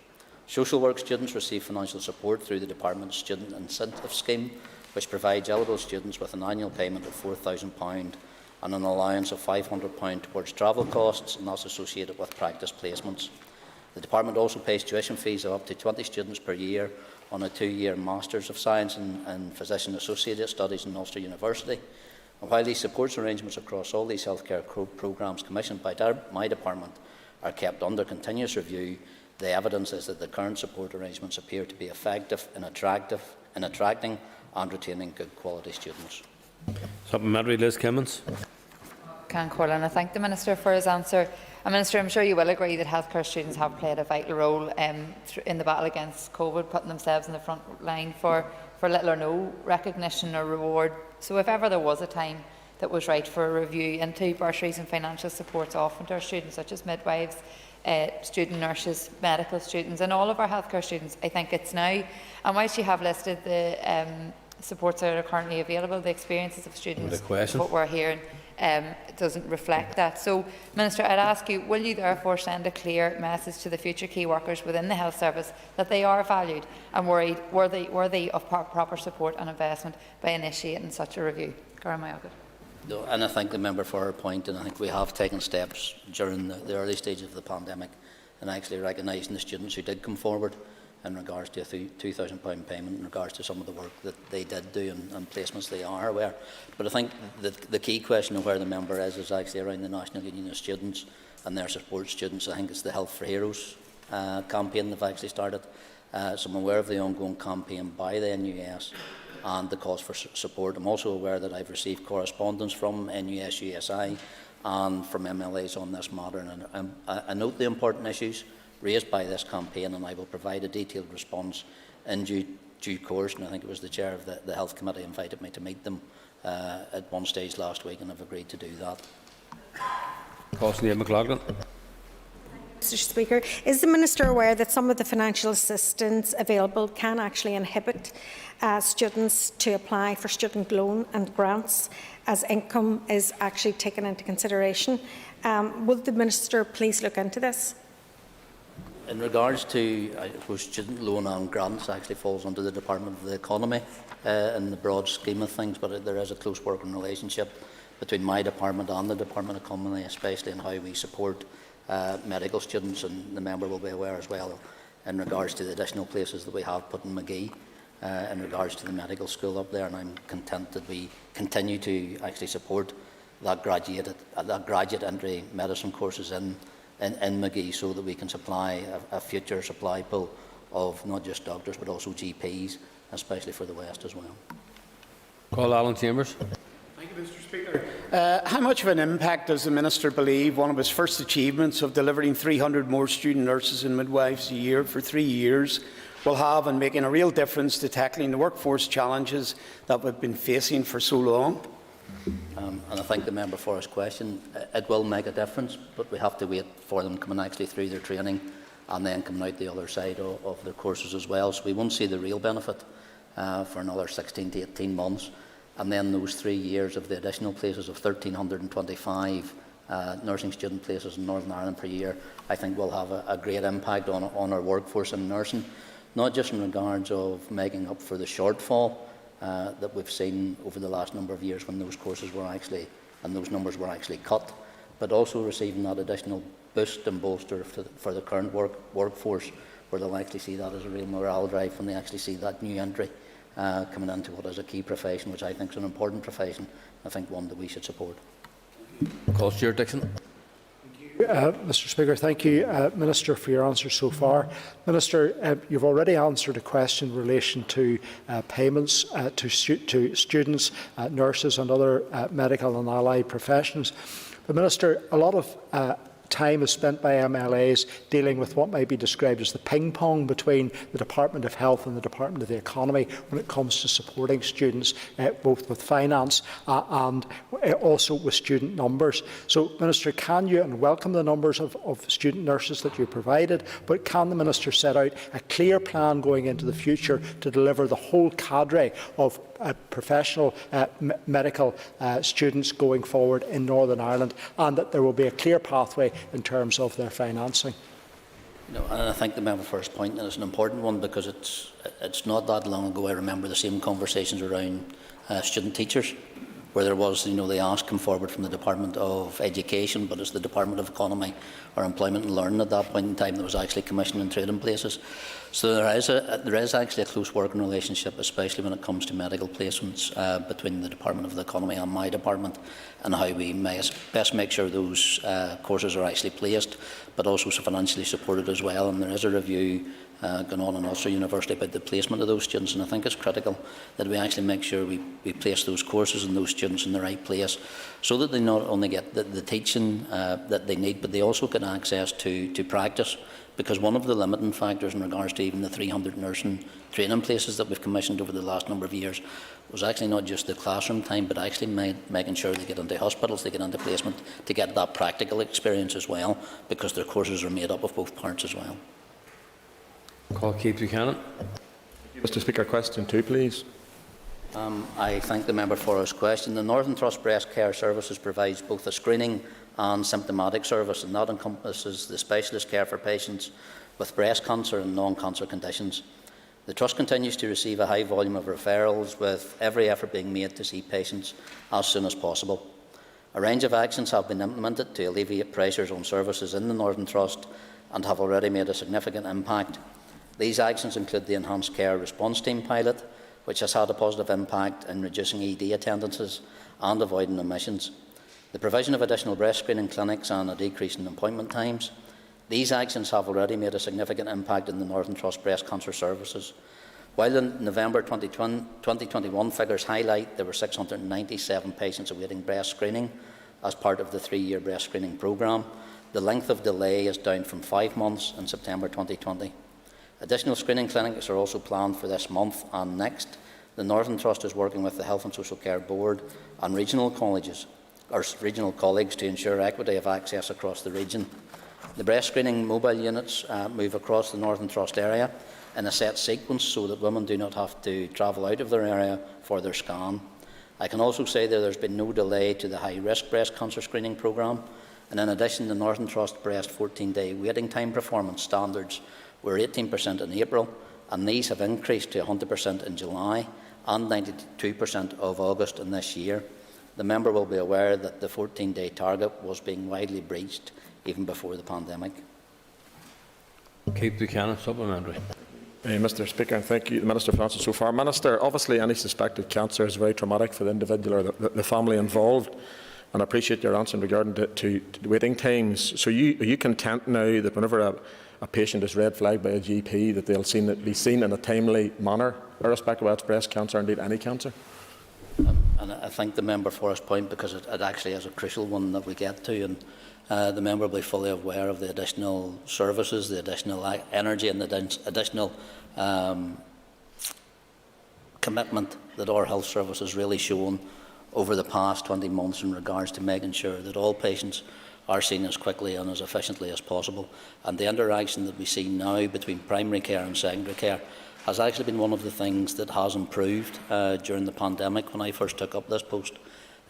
Social work students receive financial support through the department's Student Incentive Scheme, which provides eligible students with an annual payment of £4,000 and an allowance of £500 towards travel costs, and that's associated with practice placements. The department also pays tuition fees of up to 20 students per year on a 2-year Masters of Science in Physician Associate Studies in Ulster University. And while these support arrangements across all these healthcare programmes commissioned by my department are kept under continuous review, the evidence is that the current support arrangements appear to be effective in attracting and retaining good quality students. Supplementary, Liz Kimmins. And I thank the Minister for his answer. Minister, I'm sure you will agree that healthcare students have played a vital role in the battle against COVID, putting themselves in the front line for little or no recognition or reward. So if ever there was a time that was right for a review into bursaries and financial supports offered to our students, such as midwives, student nurses, medical students and all of our healthcare students, I think it's now. And whilst you have listed the supports that are currently available, the experiences of students, what we're hearing, it doesn't reflect that. So, Minister, I'd ask you, will you therefore send a clear message to the future key workers within the health service that they are valued and worthy of proper support and investment by initiating such a review? No, and I thank the member for her point, and I think we have taken steps during the early stages of the pandemic and actually recognising the students who did come forward in regards to a £2,000 payment, in regards to some of the work that they did do and placements they are aware. But I think the key question of where the member is actually around the National Union of Students and their support students. I think it's the Health for Heroes campaign they've actually started. So I'm aware of the ongoing campaign by the NUS and the calls for support. I'm also aware that I've received correspondence from NUSUSI and from MLAs on this matter, and I note the important issues raised by this campaign, and I will provide a detailed response in due course. And I think it was the chair of the Health Committee invited me to meet them at one stage last week, and I've agreed to do that. McLaughlin. Mr. Speaker, is the Minister aware that some of the financial assistance available can actually inhibit students to apply for student loan and grants as income is actually taken into consideration? Will the Minister please look into this? In regards to, I suppose, student loan and grants actually falls under the Department of the Economy in the broad scheme of things, but there is a close working relationship between my department and the Department of Economy, especially in how we support medical students, and the member will be aware as well in regards to the additional places that we have put in Magee in regards to the medical school up there, and I'm content that we continue to actually support that graduate entry medicine courses in Magee, so that we can supply a future supply pool of not just doctors but also GPs, especially for the West as well. Call Alan Chambers. Thank you, Mr. Speaker. How much of an impact does the Minister believe one of his first achievements of delivering 300 more student nurses and midwives a year for 3 years will have in making a real difference to tackling the workforce challenges that we've been facing for so long? And I thank the member for his question. It will make a difference, but we have to wait for them coming actually through their training and then coming out the other side of their courses as well. So we won't see the real benefit for another 16 to 18 months. And then those 3 years of the additional places of 1,325 nursing student places in Northern Ireland per year, I think will have a great impact on our workforce in nursing, not just in regards of making up for the shortfall that we've seen over the last number of years when those courses were actually, and those numbers were actually cut, but also receiving that additional boost and bolster for the current workforce, where they'll actually see that as a real morale drive when they actually see that new entry coming into what is a key profession, which I think is an important profession. I think one that we should support. Call Stuart Dixon. Mr. Speaker, thank you, Minister, for your answer so far. Minister, you've already answered a question in relation to payments to students, nurses and other medical and allied professions. But Minister, a lot of time is spent by MLAs dealing with what might be described as the ping-pong between the Department of Health and the Department of the Economy when it comes to supporting students, both with finance and also with student numbers. So, Minister, can you, and welcome the numbers of student nurses that you provided, but can the Minister set out a clear plan going into the future to deliver the whole cadre of professional medical students going forward in Northern Ireland, and that there will be a clear pathway in terms of their financing? And I thank the member for his point, and it's an important one because it's not that long ago I remember the same conversations around student teachers, where there was, the ask come forward from the Department of Education, but it's the Department of Economy or Employment and Learning at that point in time that was actually commissioning trading places. So there is actually a close working relationship, especially when it comes to medical placements between the Department of the Economy and my department, and how we may best make sure those courses are actually placed, but also financially supported as well. And there is a review going on in Ulster University about the placement of those students, and I think it's critical that we actually make sure we place those courses and those students in the right place, so that they not only get the teaching that they need, but they also get access to practice. Because one of the limiting factors in regards to even the 300 nursing training places that we've commissioned over the last number of years was actually not just the classroom time, but actually making sure they get into hospitals, they get into placement, to get that practical experience as well, because their courses are made up of both parts as well. Call Keith Buchanan. Mr. Speaker, question 2, please. I thank the member for his question. The Northern Trust Breast Care Services provides both a screening and symptomatic service, and that encompasses the specialist care for patients with breast cancer and non-cancer conditions. The Trust continues to receive a high volume of referrals, with every effort being made to see patients as soon as possible. A range of actions have been implemented to alleviate pressures on services in the Northern Trust and have already made a significant impact. These actions include the Enhanced Care Response Team pilot, which has had a positive impact in reducing ED attendances and avoiding admissions, the provision of additional breast screening clinics and a decrease in appointment times. These actions have already made a significant impact in the Northern Trust breast cancer services. While the November 2021 figures highlight there were 697 patients awaiting breast screening as part of the 3-year breast screening programme, the length of delay is down from 5 months in September 2020. Additional screening clinics are also planned for this month and next. The Northern Trust is working with the Health and Social Care Board and regional colleagues to ensure equity of access across the region. The breast screening mobile units move across the Northern Trust area in a set sequence so that women do not have to travel out of their area for their scan. I can also say that there has been no delay to the high-risk breast cancer screening programme, and in addition, the Northern Trust breast 14-day waiting time performance standards were 18% in April, and these have increased to 100% in July and 92% of August in this year. The member will be aware that the 14-day target was being widely breached even before the pandemic. Keith Buchanan, supplementary. Mr. Speaker, and thank you, the Minister for answering so far. Minister, obviously any suspected cancer is very traumatic for the individual or the family involved, and I appreciate your answer regarding to waiting times. So are you content now that whenever a patient is red flagged by a GP that they'll be seen in a timely manner, irrespective of whether it's breast cancer or indeed any cancer? And I thank the member for his point, because it actually is a crucial one that we get to, and the member will be fully aware of the additional services, the additional energy and the additional commitment that our health service has really shown over the past 20 months in regards to making sure that all patients are seen as quickly and as efficiently as possible. And the interaction that we see now between primary care and secondary care has actually been one of the things that has improved during the pandemic. When I first took up this post,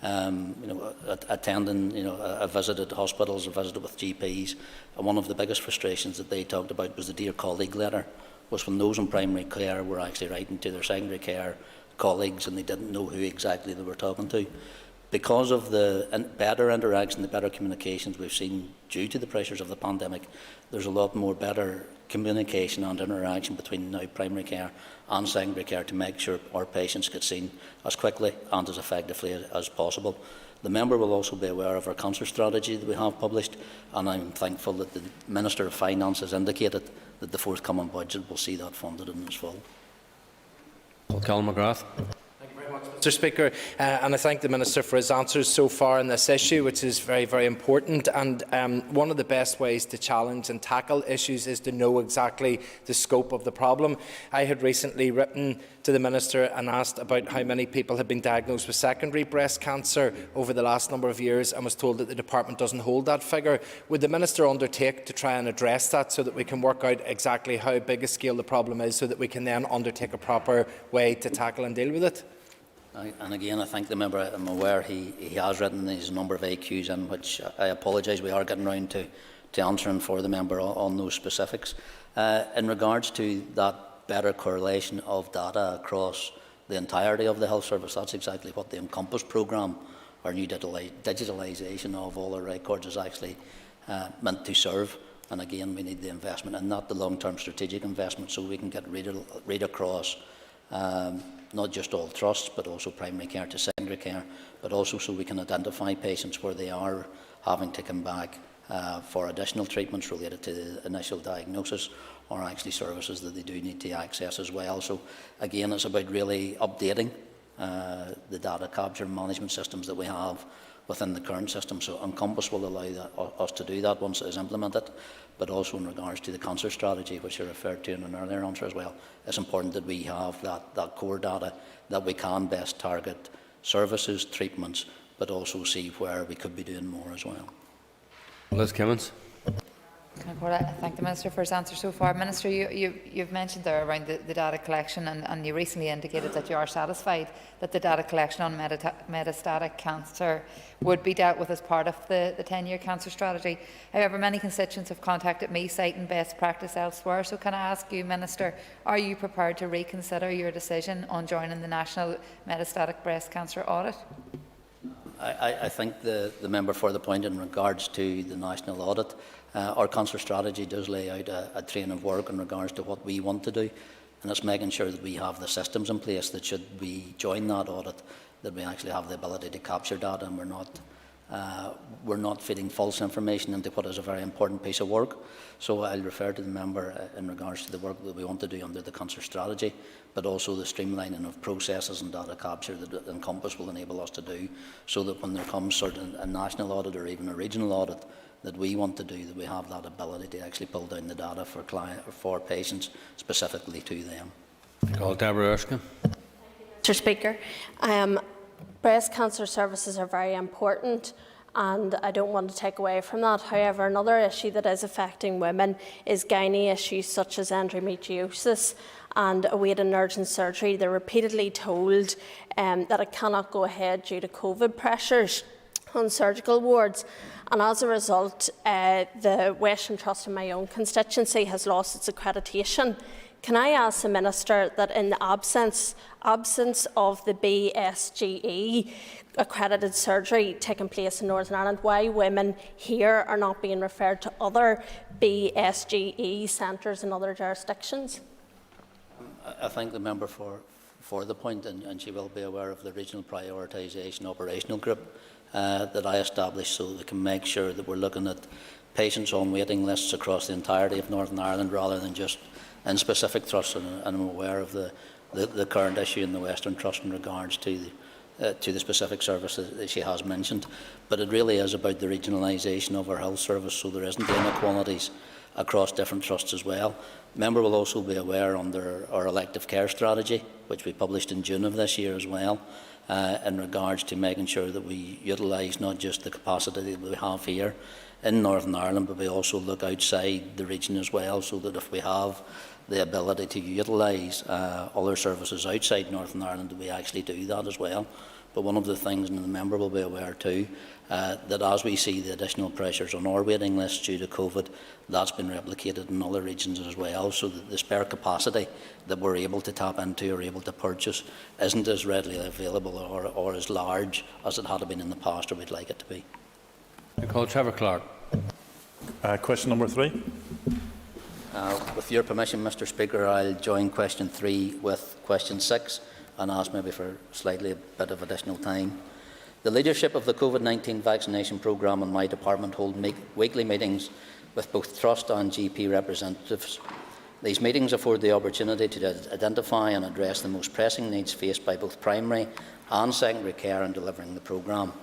attending, I visited hospitals, I visited with GPs, and one of the biggest frustrations that they talked about was the Dear Colleague letter, was when those in primary care were actually writing to their secondary care colleagues and they didn't know who exactly they were talking to. Because of the better interaction, the better communications we've seen due to the pressures of the pandemic, there's a lot more better communication and interaction between now primary care and secondary care to make sure our patients get seen as quickly and as effectively as possible. The member will also be aware of our cancer strategy that we have published, and I'm thankful that the Minister of Finance has indicated that the forthcoming budget will see that funded in this fall. Colin McGrath. Mr. Speaker, and I thank the Minister for his answers so far on this issue, which is very, very important. And one of the best ways to challenge and tackle issues is to know exactly the scope of the problem. I had recently written to the Minister and asked about how many people had been diagnosed with secondary breast cancer over the last number of years, and was told that the department doesn't hold that figure. Would the Minister undertake to try and address that so that we can work out exactly how big a scale the problem is, so that we can then undertake a proper way to tackle and deal with it? And again, I thank the member. I'm aware he has written these number of AQs in, which I apologise we are getting round to answering for the member on those specifics. In regards to that better correlation of data across the entirety of the health service, that's exactly what the Encompass programme, our new digitalisation of all our records, is actually meant to serve. And again, we need the investment and not the long-term strategic investment, so we can get read across not just all trusts, but also primary care to secondary care, but also so we can identify patients where they are having to come back for additional treatments related to the initial diagnosis, or actually services that they do need to access as well. So again, it's about really updating the data capture and management systems that we have within the current system. So Encompass will allow us to do that once it is implemented, but also in regards to the cancer strategy, which you referred to in an earlier answer as well, it's important that we have that core data, that we can best target services, treatments, but also see where we could be doing more as well. Liz Kimmins. I thank the Minister for his answer so far. Minister, you've mentioned there around the data collection, and you recently indicated that you are satisfied that the data collection on metastatic cancer would be dealt with as part of the 10-year cancer strategy. However, many constituents have contacted me citing best practice elsewhere. So can I ask you, Minister, are you prepared to reconsider your decision on joining the National Metastatic Breast Cancer Audit? I thank the member for the point in regards to the national audit. Our cancer strategy does lay out a train of work in regards to what we want to do, and it's making sure that we have the systems in place that should we join that audit, that we actually have the ability to capture data and we're not we're not feeding false information into what is a very important piece of work. So I'll refer to the member in regards to the work that we want to do under the concert strategy, but also the streamlining of processes and data capture that Encompass will enable us to do, so that when there comes a national audit or even a regional audit that we want to do, that we have that ability to actually pull down the data for patients specifically to them. Deborah Erskine. Mr. Speaker, breast cancer services are very important, and I don't want to take away from that. However, another issue that is affecting women is gynae issues such as endometriosis and awaiting urgent surgery. They're repeatedly told that it cannot go ahead due to COVID pressures on surgical wards. And as a result, the Western Trust in my own constituency has lost its accreditation. Can I ask the Minister that in the absence of the BSGE accredited surgery taking place in Northern Ireland, why women here are not being referred to other BSGE centres in other jurisdictions? I thank the member for the point, and she will be aware of the regional prioritisation operational group that I established, so that we can make sure that we're looking at patients on waiting lists across the entirety of Northern Ireland rather than just in specific trusts. And I'm aware of the current issue in the Western Trust in regards to the specific services that she has mentioned. But it really is about the regionalisation of our health service, so there isn't inequalities across different trusts as well. Member will also be aware under our elective care strategy, which we published in June of this year as well, in regards to making sure that we utilise not just the capacity that we have here in Northern Ireland, but we also look outside the region as well, so that if we have the ability to utilise other services outside Northern Ireland, that we actually do that as well. But one of the things, and the member will be aware too, that as we see the additional pressures on our waiting lists due to COVID, that's been replicated in other regions as well, so that the spare capacity that we're able to tap into or able to purchase isn't as readily available or as large as it had been in the past or we'd like it to be. I call Trevor Clark. Question number 3. With your permission, Mr. Speaker, I'll join question 3 with question 6 and ask maybe for slightly a bit of additional time. The leadership of the COVID-19 vaccination programme in my department hold weekly meetings with both Trust and GP representatives. These meetings afford the opportunity to identify and address the most pressing needs faced by both primary and secondary care in delivering the programme.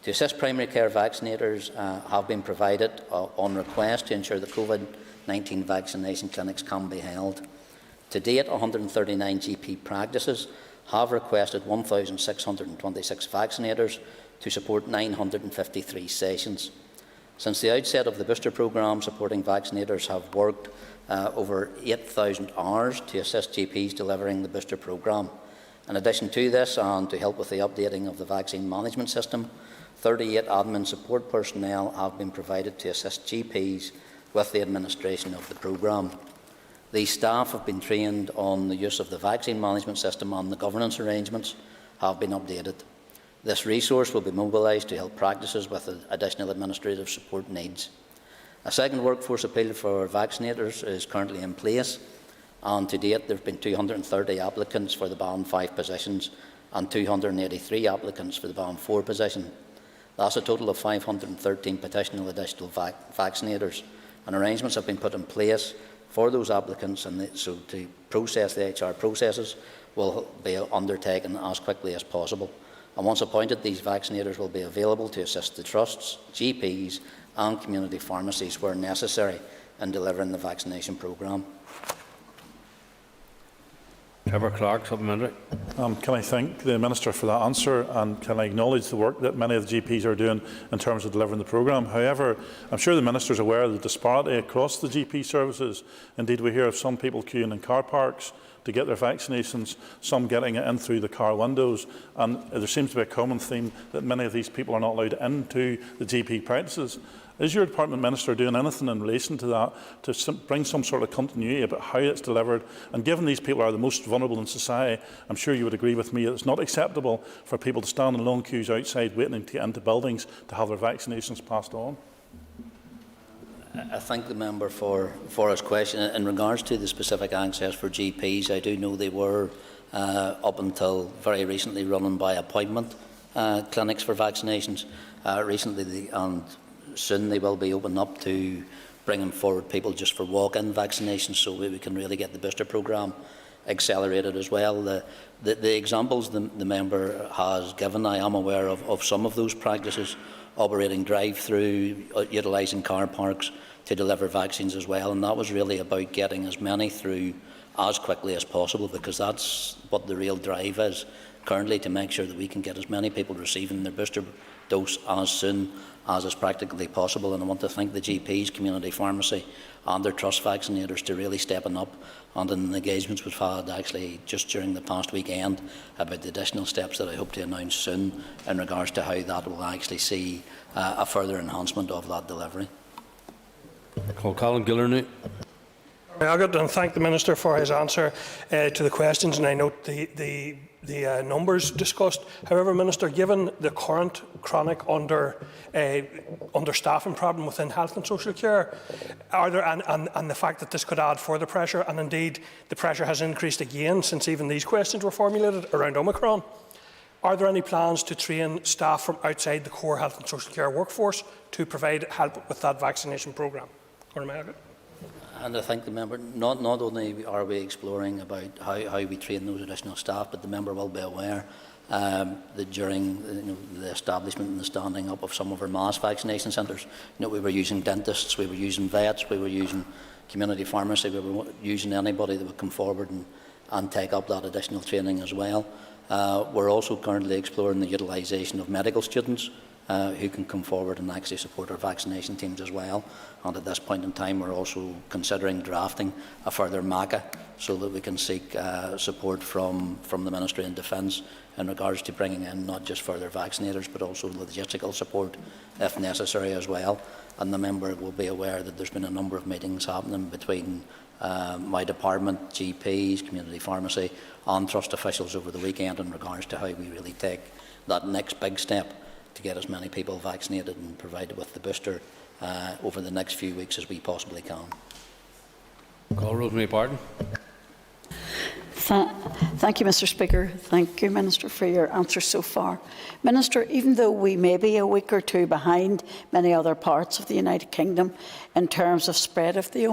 To assist primary care vaccinators have been provided on request to ensure that COVID-19 vaccination clinics can be held. To date, 139 GP practices have requested 1,626 vaccinators to support 953 sessions. Since the outset of the booster programme, supporting vaccinators have worked over 8,000 hours to assist GPs delivering the booster programme. In addition to this, and to help with the updating of the vaccine management system, 38 admin support personnel have been provided to assist GPs with the administration of the programme. These staff have been trained on the use of the vaccine management system, and the governance arrangements have been updated. This resource will be mobilised to help practices with additional administrative support needs. A second workforce appeal for vaccinators is currently in place, and to date there have been 230 applicants for the Band 5 positions and 283 applicants for the Band 4 position. That's a total of 513 potential additional vaccinators, and arrangements have been put in place for those applicants, and so to process the HR processes will be undertaken as quickly as possible. And once appointed, these vaccinators will be available to assist the trusts, GPs and community pharmacies where necessary in delivering the vaccination programme. Trevor Clark, supplementary. Can I thank the Minister for that answer, and can I acknowledge the work that many of the GPs are doing in terms of delivering the programme? However, I'm sure the Minister is aware of the disparity across the GP services. Indeed, we hear of some people queuing in car parks to get their vaccinations, some getting it in through the car windows, and there seems to be a common theme that many of these people are not allowed into the GP practices. Is your department minister doing anything in relation to that to bring some sort of continuity about how it's delivered? And given these people are the most vulnerable in society, I'm sure you would agree with me that it's not acceptable for people to stand in long queues outside waiting to get into buildings to have their vaccinations passed on. I thank the member for his question. In regards to the specific access for GPs, I do know they were up until very recently running by appointment clinics for vaccinations. recently, and soon they will be opening up to bringing forward people just for walk-in vaccinations, so we can really get the booster programme accelerated as well. The examples the member has given, I am aware of some of those practices, operating drive-through, utilising car parks to deliver vaccines as well, and that was really about getting as many through as quickly as possible, because that's what the real drive is currently, to make sure that we can get as many people receiving their booster dose as soon as is practically possible. And I want to thank the GPs, community pharmacy and their trust vaccinators to really stepping up on the engagements we've had actually just during the past weekend about the additional steps that I hope to announce soon in regards to how that will actually see a further enhancement of that delivery. Call Colin Gillernew. And thank the Minister for his answer to the questions, and I note the numbers discussed. However, Minister, given the current chronic understaffing problem within health and social care, and the fact that this could add further pressure, and indeed the pressure has increased again since even these questions were formulated around Omicron, are there any plans to train staff from outside the core health and social care workforce to provide help with that vaccination programme? And I think the member, not only are we exploring about how we train those additional staff, but the member will be aware that during the establishment and the standing up of some of our mass vaccination centres, we were using dentists, we were using vets, we were using community pharmacy, we were using anybody that would come forward and take up that additional training as well. We're also currently exploring the utilisation of medical students who can come forward and actually support our vaccination teams as well. And at this point in time, we're also considering drafting a further MACA so that we can seek support from the Ministry of Defence in regards to bringing in not just further vaccinators, but also logistical support if necessary as well. And the member will be aware that there's been a number of meetings happening between my department, GPs, community pharmacy and trust officials over the weekend in regards to how we really take that next big step to get as many people vaccinated and provided with the booster over the next few weeks as we possibly can. Call Rosemary Barton. Thank you, Mr. Speaker. Thank you, Minister, for your answers so far. Minister, even though we may be a week or two behind many other parts of the United Kingdom in terms of spread of the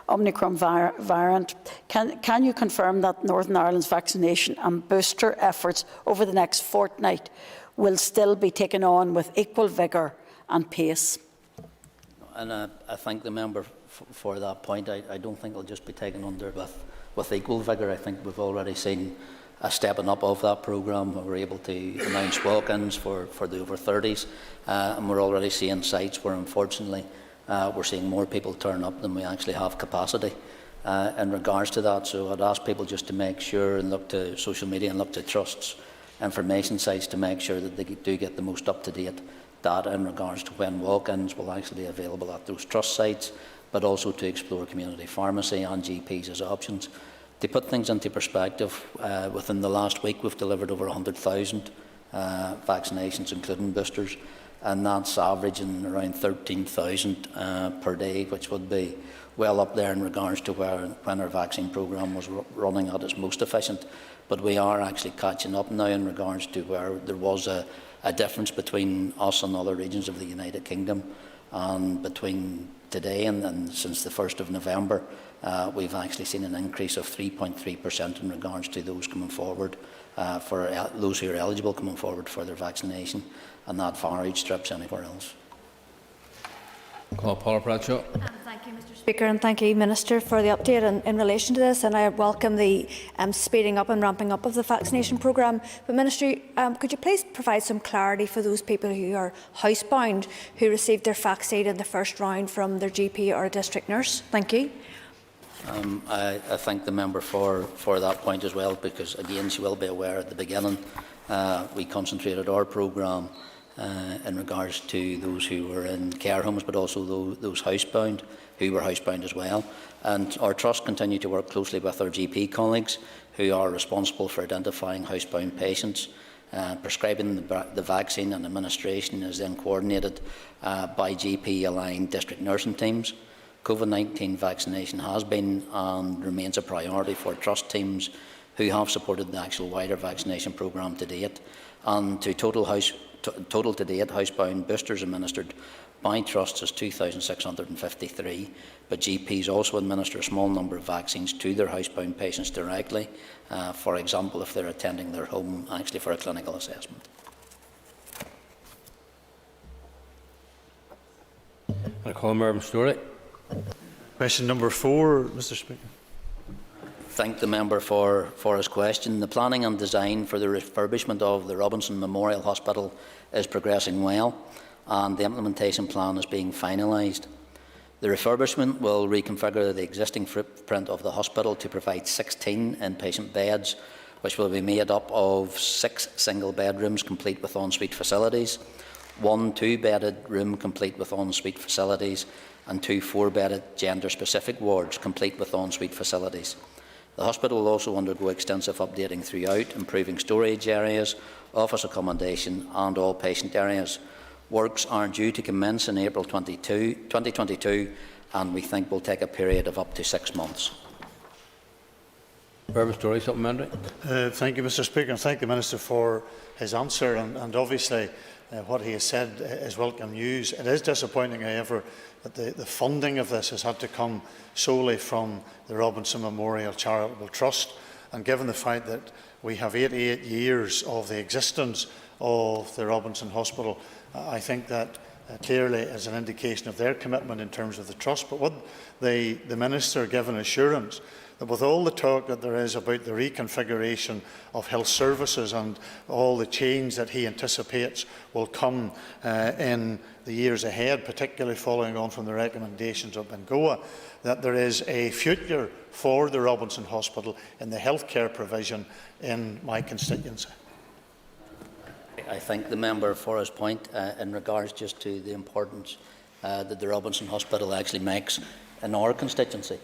Omicron variant, can you confirm that Northern Ireland's vaccination and booster efforts over the next fortnight will still be taken on with equal vigour and pace? And I thank the member for that point. I don't think it'll just be taken under with equal vigour. I think we've already seen a stepping up of that programme. We're able to announce walk-ins for the over 30s, and we're already seeing sites where, unfortunately, we're seeing more people turn up than we actually have capacity in regards to that. So I'd ask people just to make sure and look to social media and look to trusts, information sites to make sure that they do get the most up-to-date data in regards to when walk-ins will actually be available at those trust sites, but also to explore community pharmacy and GPs as options. To put things into perspective, within the last week we've delivered over 100,000 vaccinations, including boosters, and that's averaging around 13,000 per day, which would be well up there in regards to when our vaccine programme was running at its most efficient. But we are actually catching up now in regards to where there was a difference between us and other regions of the United Kingdom, and between today and since the 1st of November, we've actually seen an increase of 3.3% in regards to those coming forward, for those who are eligible coming forward for their vaccination, and that far outstrips anywhere else. Call Paula Bradshaw. Thank you, Mr. Speaker, and thank you, Minister, for the update in relation to this. And I welcome the speeding up and ramping up of the vaccination programme. But, Minister, could you please provide some clarity for those people who are housebound who received their vaccine in the first round from their GP or a district nurse? Thank you. I thank the member for that point as well, because again she will be aware at the beginning we concentrated our programme in regards to those who were in care homes, but also those housebound who were housebound as well. And our trust continue to work closely with our GP colleagues who are responsible for identifying housebound patients. Prescribing the vaccine and administration is then coordinated by GP-aligned district nursing teams. COVID-19 vaccination has been and remains a priority for trust teams who have supported the actual wider vaccination programme to date. And to total total to date, housebound boosters administered by trusts is 2,653, but GPs also administer a small number of vaccines to their housebound patients directly, for example, if they're attending their home actually for a clinical assessment. I call Mervyn Story. Question number 4, Mr. Speaker. Thank the member for his question. The planning and design for the refurbishment of the Robinson Memorial Hospital is progressing well, and the implementation plan is being finalised. The refurbishment will reconfigure the existing footprint of the hospital to provide 16 inpatient beds, which will be made up of 6 single bedrooms complete with ensuite facilities, 1 2-bedded room complete with ensuite facilities, and 2 4-bedded gender-specific wards complete with ensuite facilities. The hospital will also undergo extensive updating throughout, improving storage areas, office accommodation and all patient areas. Works are due to commence in April 2022 and we think will take a period of up to 6 months. Mervyn Story, supplementary. Thank you, Mr. Speaker, and thank the Minister for his answer. And obviously, what he has said is welcome news. It is disappointing, however, that the funding of this has had to come solely from the Robinson Memorial Charitable Trust. And given the fact that we have 88 years of the existence of the Robinson Hospital, I think that clearly is an indication of their commitment in terms of the trust. But would the Minister give an assurance that with all the talk that there is about the reconfiguration of health services and all the change that he anticipates will come in the years ahead, particularly following on from the recommendations of Bengoa, that there is a future for the Robinson Hospital in the healthcare provision in my constituency? I thank the member for his point in regards just to the importance that the Robinson Hospital actually makes in our constituency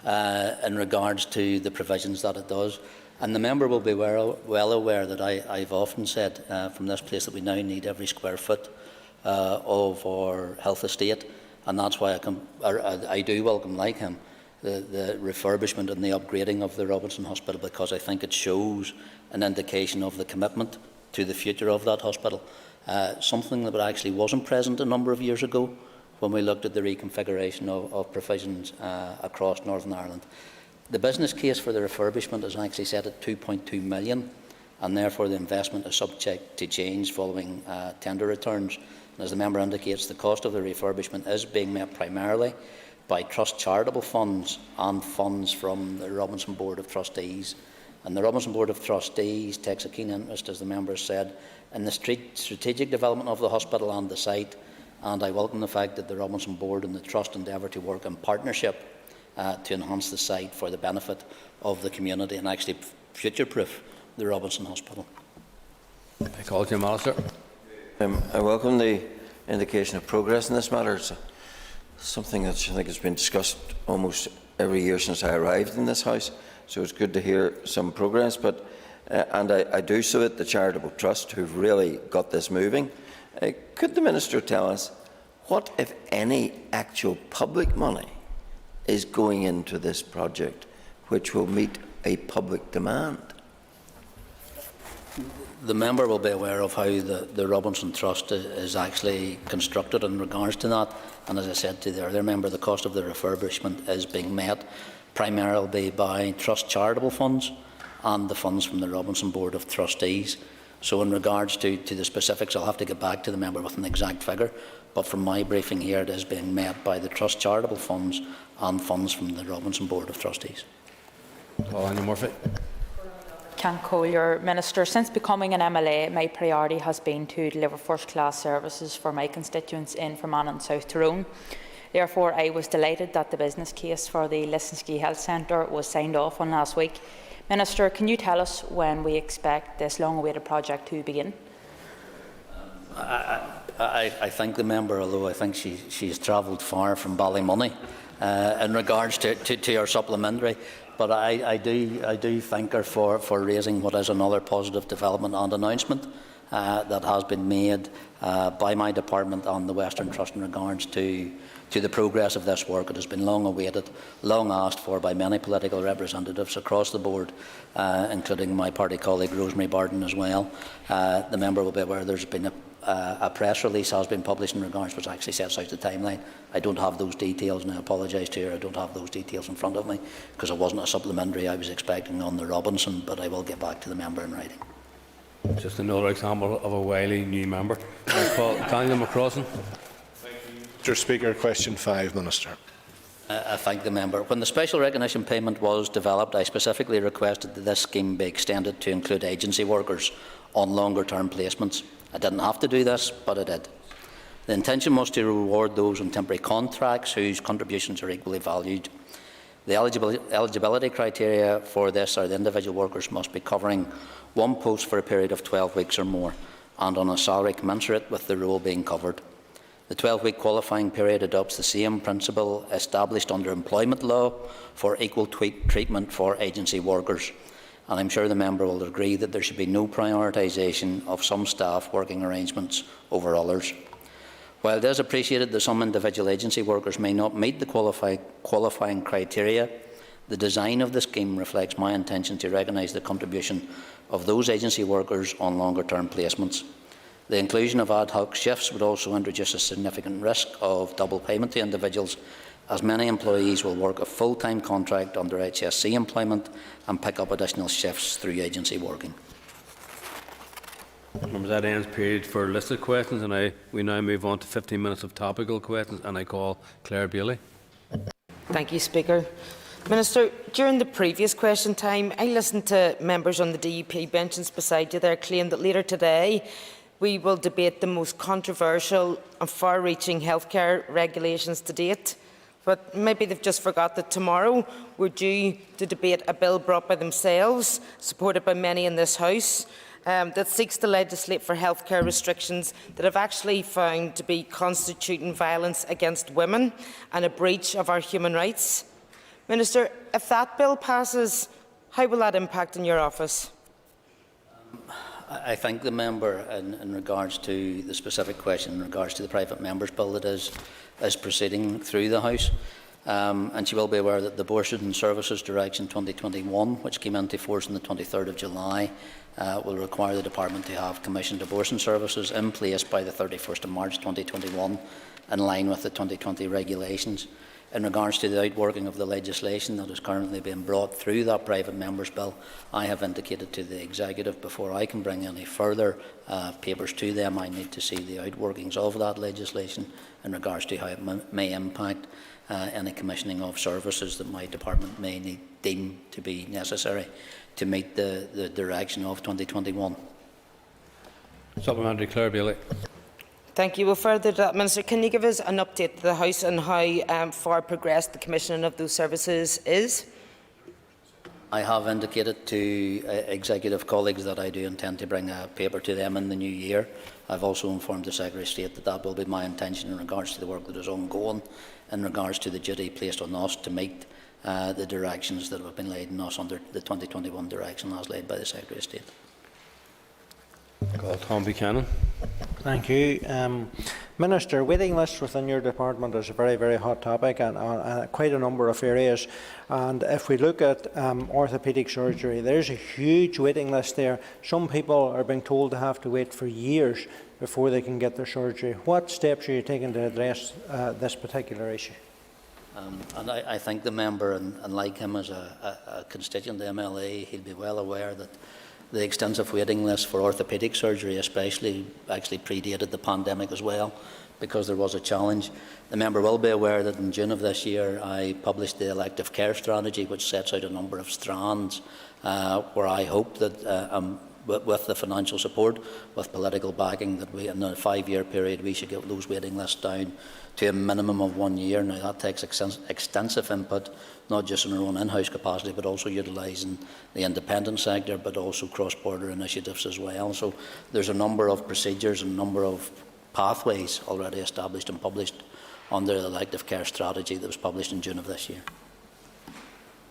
in regards to the provisions that it does. And the member will be well aware that I've often said from this place that we now need every square foot of our health estate, and that's why I do welcome, like him, the refurbishment and the upgrading of the Robinson Hospital, because I think it shows an indication of the commitment to the future of that hospital, something that actually wasn't present a number of years ago when we looked at the reconfiguration of provisions across Northern Ireland. The business case for the refurbishment is actually set at 2.2 million, and therefore the investment is subject to change following tender returns. And as the member indicates, the cost of the refurbishment is being met primarily by Trust charitable funds and funds from the Robinson Board of Trustees. And the Robinson Board of Trustees takes a keen interest, as the member said, in the strategic development of the hospital and the site, and I welcome the fact that the Robinson Board and the Trust endeavour to work in partnership to enhance the site for the benefit of the community and actually future-proof the Robinson Hospital. I call Jim Allister. I welcome the indication of progress in this matter. It's something that I think has been discussed almost every year since I arrived in this House, so it's good to hear some progress. But and I do salute the Charitable Trust who've really got this moving. Could the Minister tell us what, if any, actual public money is going into this project which will meet a public demand? The member will be aware of how the Robinson Trust is actually constructed in regards to that, and as I said to the earlier member, the cost of the refurbishment is being met primarily by Trust charitable funds and the funds from the Robinson Board of Trustees. So in regards to the specifics, I'll have to get back to the member with an exact figure, but from my briefing here, it is being met by the Trust charitable funds and funds from the Robinson Board of Trustees. Annie Murphy. Can Collier, Minister, since becoming an MLA, my priority has been to deliver first-class services for my constituents in Fermanagh and South Tyrone. Therefore, I was delighted that the business case for the Listonski Health Centre was signed off on last week. Minister, can you tell us when we expect this long-awaited project to begin? I thank the member, although I think she's travelled far from Ballymoney in regards to her supplementary. But I do thank her for raising what is another positive development and announcement that has been made by my department and the Western Trust in regards to to the progress of this work. It has been long awaited, long asked for by many political representatives across the board, including my party colleague Rosemary Barton as well. The member will be aware there's been a press release has been published in regards which actually sets out the timeline. I don't have those details, and I apologise to her. I don't have those details in front of me because it wasn't a supplementary I was expecting on the Robinson, but I will get back to the member in writing. Just another example of a wily new member. Daniel McCrossan. Mr. Speaker, question 5, Minister. I thank the member. When the special recognition payment was developed, I specifically requested that this scheme be extended to include agency workers on longer-term placements. I didn't have to do this, but I did. The intention was to reward those on temporary contracts whose contributions are equally valued. The eligibility criteria for this are the individual workers must be covering one post for a period of 12 weeks or more, and on a salary commensurate with the role being covered. The 12-week qualifying period adopts the same principle established under employment law for equal treatment for agency workers. And I'm sure the member will agree that there should be no prioritisation of some staff working arrangements over others. While it is appreciated that some individual agency workers may not meet the qualifying criteria, the design of the scheme reflects my intention to recognise the contribution of those agency workers on longer-term placements. The inclusion of ad hoc shifts would also introduce a significant risk of double payment to individuals, as many employees will work a full-time contract under HSC employment and pick up additional shifts through agency working. Members, that ends period for listed questions, and we now move on to 15 minutes of topical questions, and I call Claire Bailey. Thank you, Speaker. Minister, during the previous question time, I listened to members on the DUP benches beside you there claim that later today we will debate the most controversial and far-reaching healthcare regulations to date. But maybe they've just forgot that tomorrow we're due to debate a bill brought by themselves, supported by many in this House, that seeks to legislate for healthcare restrictions that have actually found to be constituting violence against women and a breach of our human rights. Minister, if that bill passes, how will that impact in your office? I thank the member in regards to the specific question in regards to the private members bill that is proceeding through the House. And she will be aware that the Abortion and Services Direction 2021, which came into force on the 23rd of July, will require the Department to have commissioned abortion services in place by the 31st of March 2021, in line with the 2020 regulations. In regards to the outworking of the legislation that is currently being brought through that private members bill, I have indicated to the Executive before I can bring any further papers to them, I need to see the outworkings of that legislation in regards to how it may impact any commissioning of services that my department may deem to be necessary to meet the direction of 2021. Supplementary, Claire Bailey. Thank you. Well, further to that, Minister, can you give us an update to the House on how far progressed the commissioning of those services is? I have indicated to Executive colleagues that I do intend to bring a paper to them in the new year. I've also informed the Secretary of State that that will be my intention in regards to the work that is ongoing, in regards to the duty placed on us to meet the directions that have been laid on us under the 2021 direction as laid by the Secretary of State. Tom Buchanan. Thank you. Minister, waiting lists within your department is a very, very hot topic and quite a number of areas. And if we look at orthopaedic surgery, there's a huge waiting list there. Some people are being told to have to wait for years before they can get their surgery. What steps are you taking to address this particular issue? And I thank the member, and like him as a constituent MLA, he'll be well aware that the extensive waiting list for orthopaedic surgery especially actually predated the pandemic as well, because there was a challenge. The member will be aware that in June of this year I published the elective care strategy, which sets out a number of strands where I hope that with the financial support, with political backing, that we in a 5-year period we should get those waiting lists down to a minimum of 1 year. Now that takes extensive input, not just in our own in-house capacity, but also utilising the independent sector, but also cross-border initiatives as well. So there's a number of procedures and a number of pathways already established and published under the elective care strategy that was published in June of this year.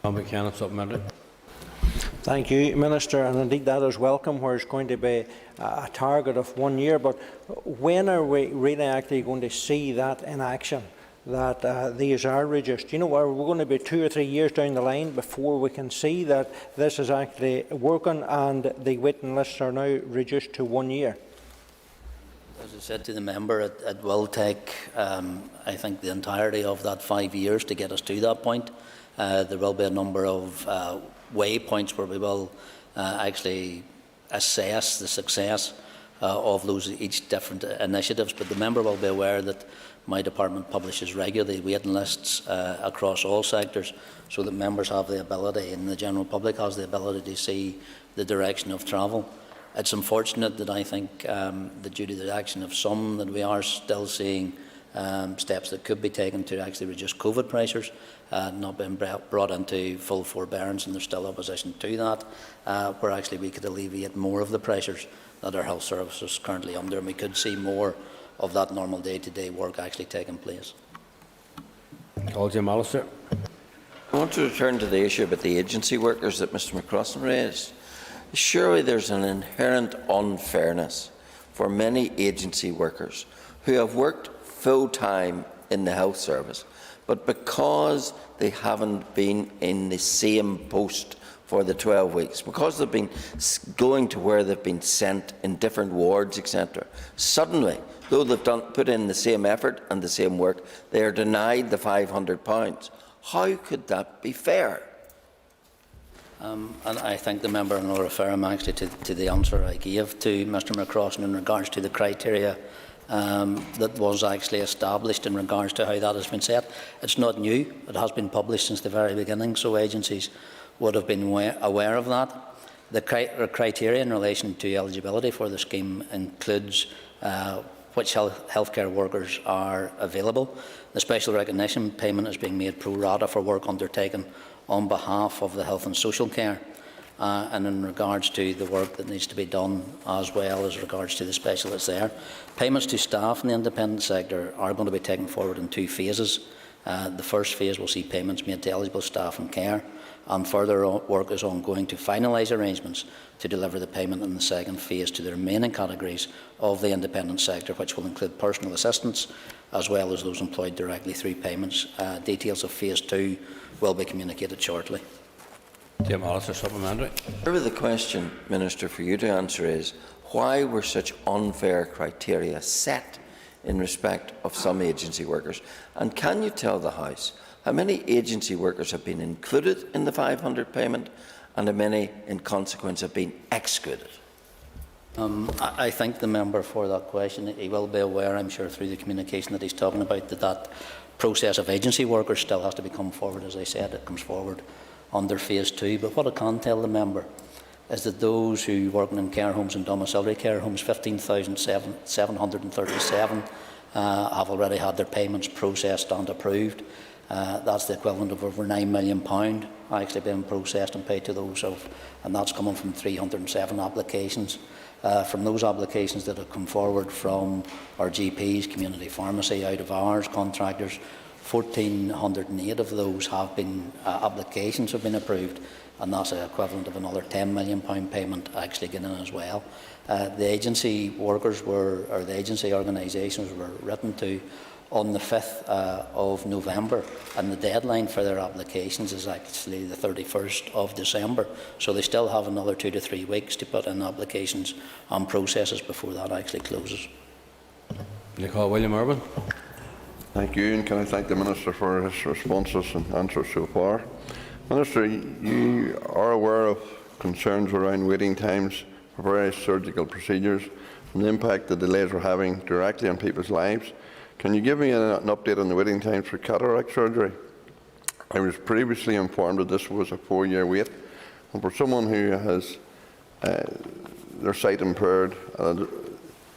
Tom Buchanan, supplementary. Thank you, Minister, and indeed that is welcome where it's going to be a target of 1 year, but when are we really actually going to see that in action? that these are reduced? You know, are we going to be 2 or 3 years down the line before we can see that this is actually working and the waiting lists are now reduced to 1 year? As I said to the member, it will take, I think, the entirety of that 5 years to get us to that point. There will be a number of waypoints where we will actually assess the success of those each different initiatives, but the member will be aware that my department publishes regularly waiting lists across all sectors, so that members have the ability and the general public has the ability to see the direction of travel. It's unfortunate that I think that due to the action of some, that we are still seeing steps that could be taken to actually reduce COVID pressures not being brought into full forbearance, and there's still opposition to that, where actually we could alleviate more of the pressures that our health services currently under, and we could see more of that normal day-to-day work actually taking place. Jim Allister. I want to return to the issue about the agency workers that Mr McCrossan raised. Surely there's an inherent unfairness for many agency workers who have worked full-time in the health service, but because they haven't been in the same post for the 12 weeks, because they've been going to where they've been sent in different wards, etc., suddenly, though they've put in the same effort and the same work, they are denied the £500. How could that be fair? And I think the member will refer him actually to the answer I gave to Mr McCrossan in regards to the criteria that was actually established in regards to how that has been set. It's not new. It has been published since the very beginning, so agencies would have been aware of that. The criteria in relation to eligibility for the scheme includes which healthcare workers are available. The special recognition payment is being made pro rata for work undertaken on behalf of the health and social care, and in regards to the work that needs to be done as well as regards to the specialists there. Payments to staff in the independent sector are going to be taken forward in 2 phases. The first phase will see payments made to eligible staff and care, and further work is ongoing to finalise arrangements to deliver the payment in the second phase to the remaining categories of the independent sector, which will include personal assistants as well as those employed directly through payments. Details of phase 2 will be communicated shortly. Jim Allister, supplementary. The question, Minister, for you to answer is, why were such unfair criteria set in respect of some agency workers? And can you tell the House how many agency workers have been included in the £500 payment and how many, in consequence, have been excluded? I thank the member for that question. He will be aware, I'm sure, through the communication that he's talking about, that process of agency workers still has to be come forward. As I said, it comes forward under phase 2. But what I can tell the member is that those who work in care homes and domiciliary care homes, 15,737, have already had their payments processed and approved. That's the equivalent of over £9 million actually being processed and paid to those and that's coming from 307 applications. From those applications that have come forward from our GPs, community pharmacy, out of hours, contractors, 1,408 of those have been applications have been approved, and that's the equivalent of another £10 million payment actually getting in as well. The agency workers or the agency organisations were written to on the 5th of November, and the deadline for their applications is actually the 31st of December. So they still have another 2 to 3 weeks to put in applications and processes before that actually closes. William Urban. Thank you, and can I thank the Minister for his responses and answers so far. Minister, you are aware of concerns around waiting times for various surgical procedures and the impact the delays are having directly on people's lives. Can you give me an update on the waiting times for cataract surgery? I was previously informed that this was a 4-year wait, and for someone who has their sight impaired and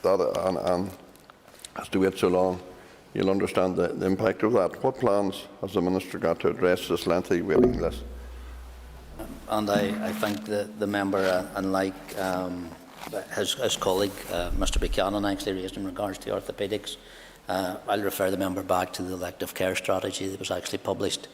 has to wait so long, you'll understand the impact of that. What plans has the Minister got to address this lengthy waiting list? And I think the member, unlike his colleague, Mr Buchanan, actually raised in regards to orthopaedics, I'll refer the member back to the elective care strategy that was actually published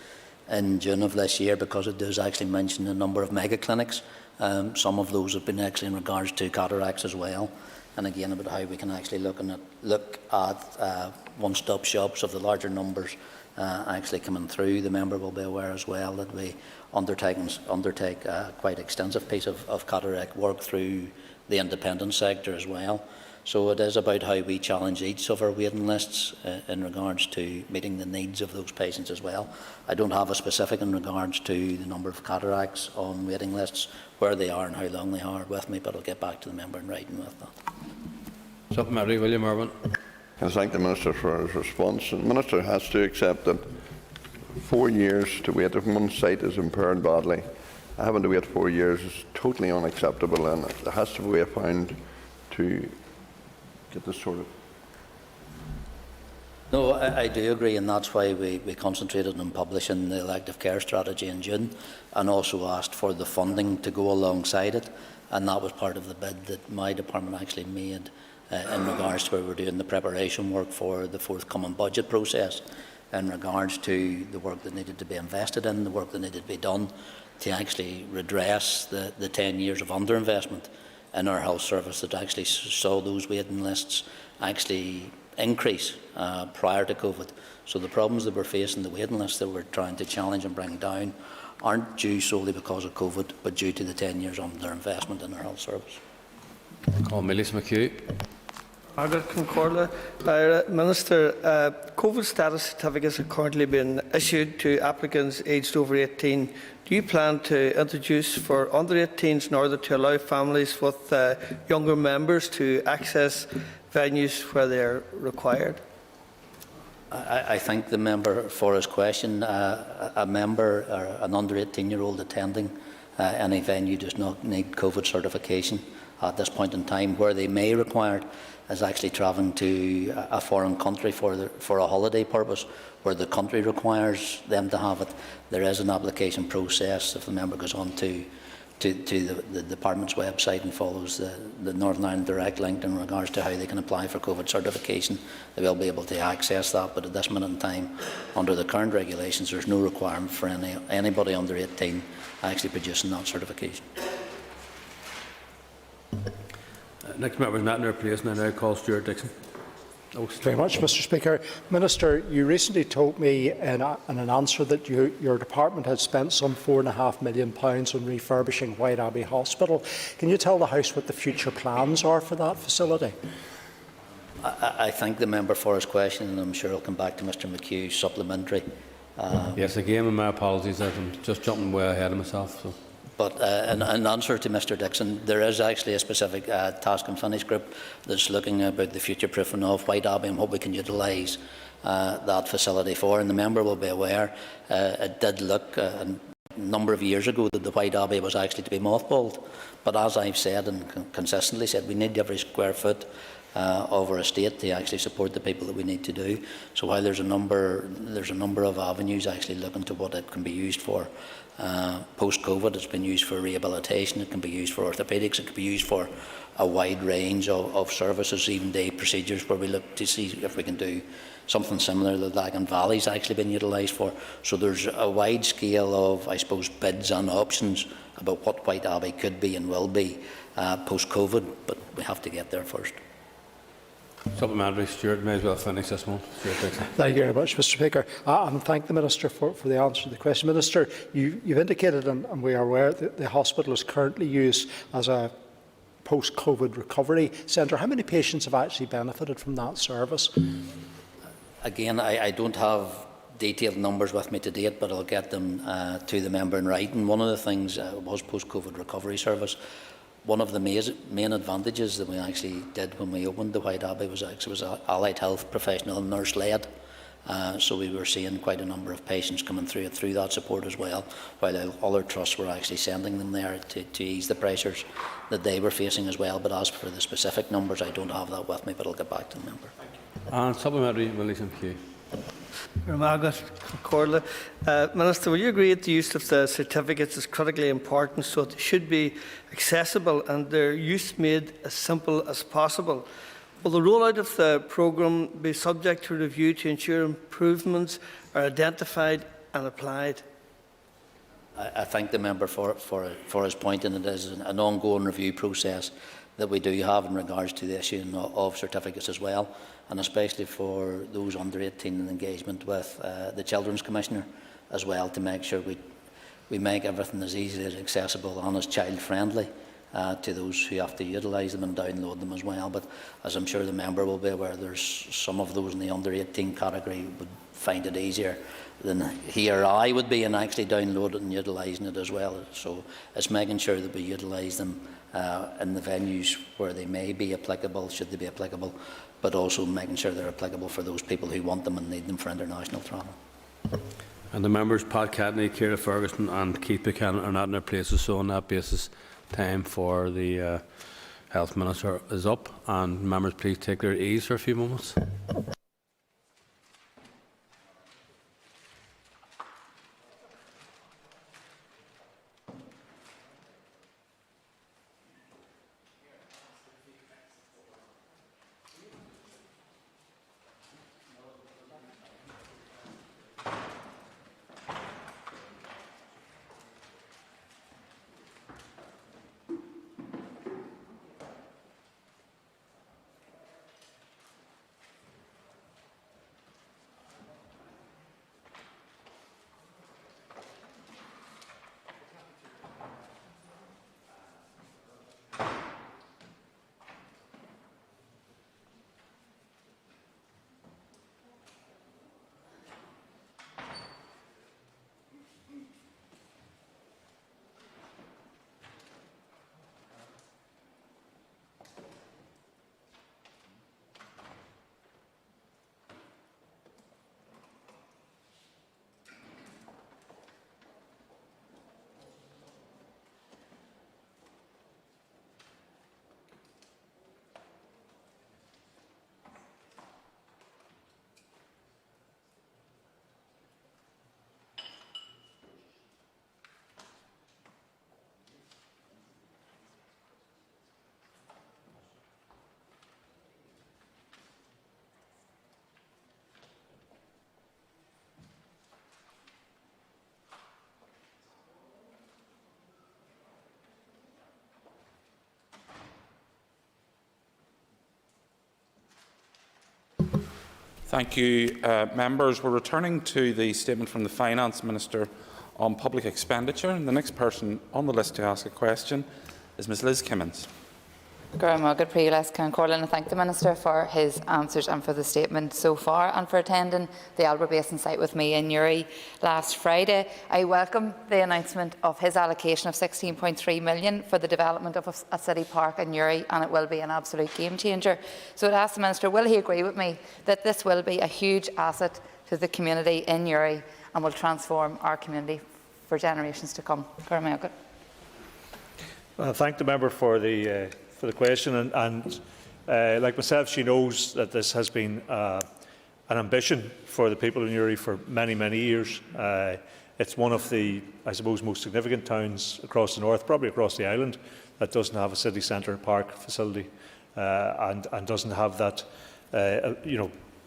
in June of this year, because it does actually mention a number of mega clinics. Some of those have been actually in regards to cataracts as well. and again about how we can actually look at one-stop shops of the larger numbers actually coming through. The member will be aware as well that we undertake quite extensive piece of cataract work through the independent sector as well. So it is about how we challenge each of our waiting lists in regards to meeting the needs of those patients as well. I don't have a specific in regards to the number of cataracts on waiting lists, where they are and how long they are with me, but I'll get back to the member in writing with that. Supplementary, William Irwin. I thank the Minister for his response. The Minister has to accept that 4 years to wait if one's sight is impaired badly. Having to wait 4 years is totally unacceptable, and there has to be a way found to get this sorted. No, I do agree, and that's why we concentrated on publishing the elective care strategy in June, and also asked for the funding to go alongside it, and that was part of the bid that my department actually made in regards to where we're doing the preparation work for the forthcoming budget process, in regards to the work that needed to be invested in, the work that needed to be done to actually redress the 10 years of underinvestment in our health service that actually saw those waiting lists actually increase prior to COVID. So the problems that we're facing, the waiting lists that we're trying to challenge and bring down, aren't due solely because of COVID, but due to the 10 years underinvestment in our health service. Call Millis McHugh. Margaret Concordia. Minister, COVID status certificates are currently being issued to applicants aged over 18. Do you plan to introduce for under 18s in order to allow families with younger members to access venues where they are required? I thank the member for his question. A member or an under 18-year-old attending any venue does not need COVID certification at this point in time. Where they may require it is actually travelling to a foreign country for a holiday purpose, where the country requires them to have it. There is an application process. If the member goes on to the department's website and follows the Northern Ireland Direct link in regards to how they can apply for COVID certification, they will be able to access that. But at this minute in time, under the current regulations, there's no requirement for anybody under 18 actually producing that certification. Next member is not in their place, and I now call Stuart Dixon. Thank you very much, Mr. Speaker. Minister, you recently told me in an answer that your department had spent some £4.5 million on refurbishing White Abbey Hospital. Can you tell the House what the future plans are for that facility? I thank the member for his question, and I'm sure I'll come back to Mr McHugh's supplementary. Yes, again, my apologies, I'm just jumping way ahead of myself. So. But in answer to Mr Dixon, there is actually a specific task and finish group that's looking about the future proofing of White Abbey and what we can utilise that facility for. And the member will be aware it did look a number of years ago that the White Abbey was actually to be mothballed. But as I've said and consistently said, we need every square foot of our estate to actually support the people that we need to do. So while there's a number of avenues actually looking to what it can be used for. Post-COVID, it's been used for rehabilitation, it can be used for orthopaedics, it can be used for a wide range of services, even day procedures, where we look to see if we can do something similar that Lagan Valley's actually been utilised for. So there's a wide scale of, I suppose, bids and options about what White Abbey could be and will be post-COVID, but we have to get there first. Supplementary, Stuart, may as well finish this one. Thank you very much, Mr. Speaker. And thank the Minister for the answer to the question. Minister, you've indicated, and we are aware, that the hospital is currently used as a post-COVID recovery centre. How many patients have actually benefited from that service? Again, I don't have detailed numbers with me to date, but I'll get them to the member in writing. One of the things was post-COVID recovery service. One of the main advantages that we actually did when we opened the White Abbey was actually allied health professional and nurse led. So we were seeing quite a number of patients coming through that support as well, while other trusts were actually sending them there to ease the pressures that they were facing as well. But as for the specific numbers, I don't have that with me, but I'll get back to the member. And supplementary, William McHugh. Margaret Concordia. Minister, will you agree that the use of the certificates is critically important, so it should be accessible and their use made as simple as possible? Will the rollout of the programme be subject to review to ensure improvements are identified and applied? I thank the member for his point, and it is an ongoing review process that we do have in regards to the issuing of certificates as well, and especially for those under 18 in engagement with the Children's Commissioner as well, to make sure we make everything as easy, as accessible and as child-friendly to those who have to utilise them and download them as well. But as I'm sure the member will be aware, there's some of those in the under 18 category would find it easier than he or I would be in actually downloading and utilising it as well. So it's making sure that we utilise them in the venues where they may be applicable, should they be applicable, but also making sure they're applicable for those people who want them and need them for international travel. And the members, Pat Catney, Ciara Ferguson and Keith Buchanan, are not in their places, so on that basis, time for the Health Minister is up. And members, please take their ease for a few moments. Thank you, members. We're returning to the statement from the Finance Minister on public expenditure. And the next person on the list to ask a question is Ms Liz Kimmins. I thank the Minister for his answers and for the statement so far, and for attending the Alba Basin site with me in Newry last Friday. I welcome the announcement of his allocation of £16.3 million for the development of a city park in Newry, and it will be an absolute game changer. So I'd ask the Minister, will he agree with me that this will be a huge asset to the community in Newry and will transform our community for generations to come? I thank the member for the question, and like myself, she knows that this has been an ambition for the people in Newry for many, many years. It's one of the, I suppose, most significant towns across the north, probably across the island, that doesn't have a city centre park facility and doesn't have that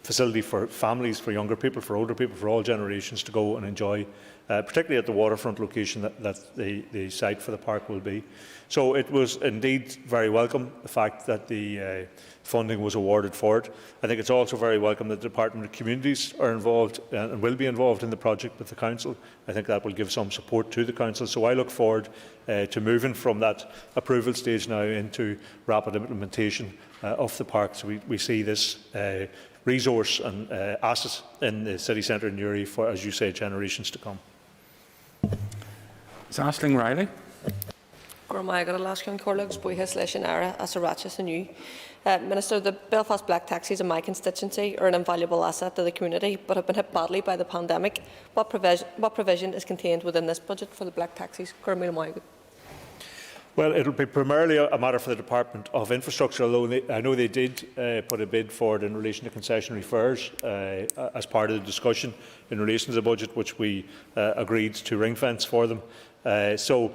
facility for families, for younger people, for older people, for all generations to go and enjoy, particularly at the waterfront location that the site for the park will be. So it was indeed very welcome, the fact that the funding was awarded for it. I think it's also very welcome that the Department of Communities are involved and will be involved in the project with the Council. I think that will give some support to the Council. So I look forward to moving from that approval stage now into rapid implementation of the park. So we see this resource and asset in the city centre in Newry for, as you say, generations to come. Is Aisling Riley? Minister, the Belfast Black Taxis in my constituency are an invaluable asset to the community, but have been hit badly by the pandemic. What provision is contained within this budget for the Black Taxis? Well, it will be primarily a matter for the Department of Infrastructure, although I know they did put a bid forward in relation to concessionary fares as part of the discussion in relation to the budget, which we agreed to ring-fence for them. Undoubtedly,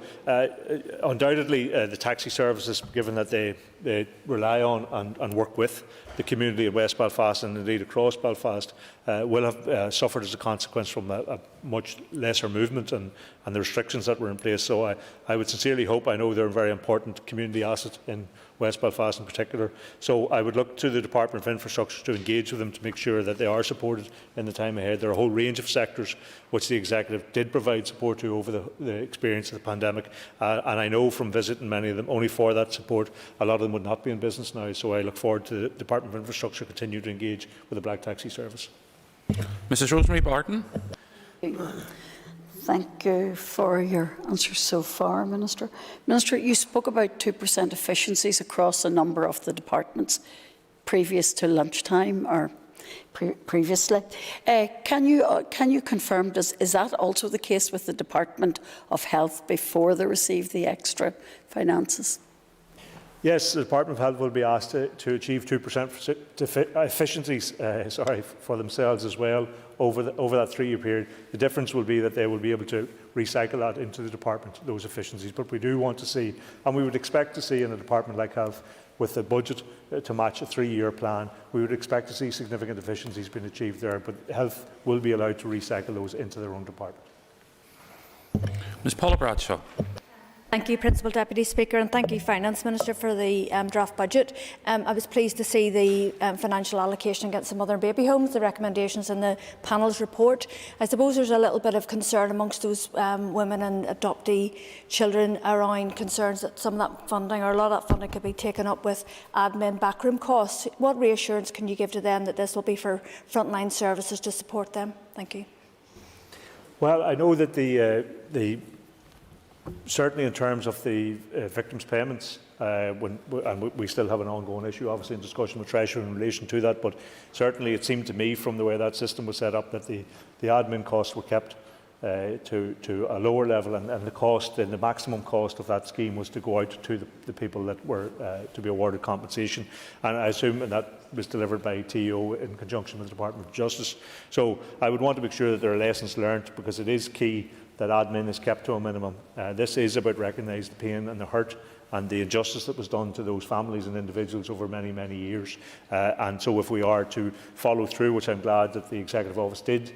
the taxi services, given that they rely on and work with the community in West Belfast and indeed across Belfast, will have suffered as a consequence from a much lesser movement and the restrictions that were in place. So I would sincerely hope, I know they're a very important community asset in West Belfast in particular. So I would look to the Department of Infrastructure to engage with them to make sure that they are supported in the time ahead. There are a whole range of sectors which the Executive did provide support to over the experience of the pandemic, and I know from visiting many of them, only for that support, a lot of them would not be in business now. So I look forward to the Department of Infrastructure continue to engage with the Black Taxi Service. Mrs Rosemary Barton. Thank you for your answers so far, Minister. Minister, you spoke about 2% efficiencies across a number of the departments previous to lunchtime or previously. Can you confirm, is that also the case with the Department of Health before they receive the extra finances? Yes, the Department of Health will be asked to achieve 2% efficiencies for themselves as well over that 3-year period. The difference will be that they will be able to recycle that into the department, those efficiencies. But we do want to see, and we would expect to see in a department like Health, with the budget to match a 3-year plan, we would expect to see significant efficiencies being achieved there. But Health will be allowed to recycle those into their own department. Ms Paula Bradshaw. Thank you, Principal Deputy Speaker, and thank you, Finance Minister, for the draft budget. I was pleased to see the financial allocation against some other baby homes, the recommendations in the panel's report. I suppose there's a little bit of concern amongst those women and adoptee children around concerns that some of that funding, or a lot of that funding, could be taken up with admin backroom costs. What reassurance can you give to them that this will be for frontline services to support them? Thank you. Well, I know that certainly in terms of the victims' payments, and we still have an ongoing issue, obviously, in discussion with Treasury in relation to that, but certainly it seemed to me from the way that system was set up that the admin costs were kept to a lower level, and the maximum cost of that scheme was to go out to the people that were to be awarded compensation. And I assume that was delivered by TO in conjunction with the Department of Justice. So I would want to make sure that there are lessons learned, because it is key that admin is kept to a minimum. This is about recognising the pain and the hurt and the injustice that was done to those families and individuals over many, many years. And so if we are to follow through, which I'm glad that the Executive Office did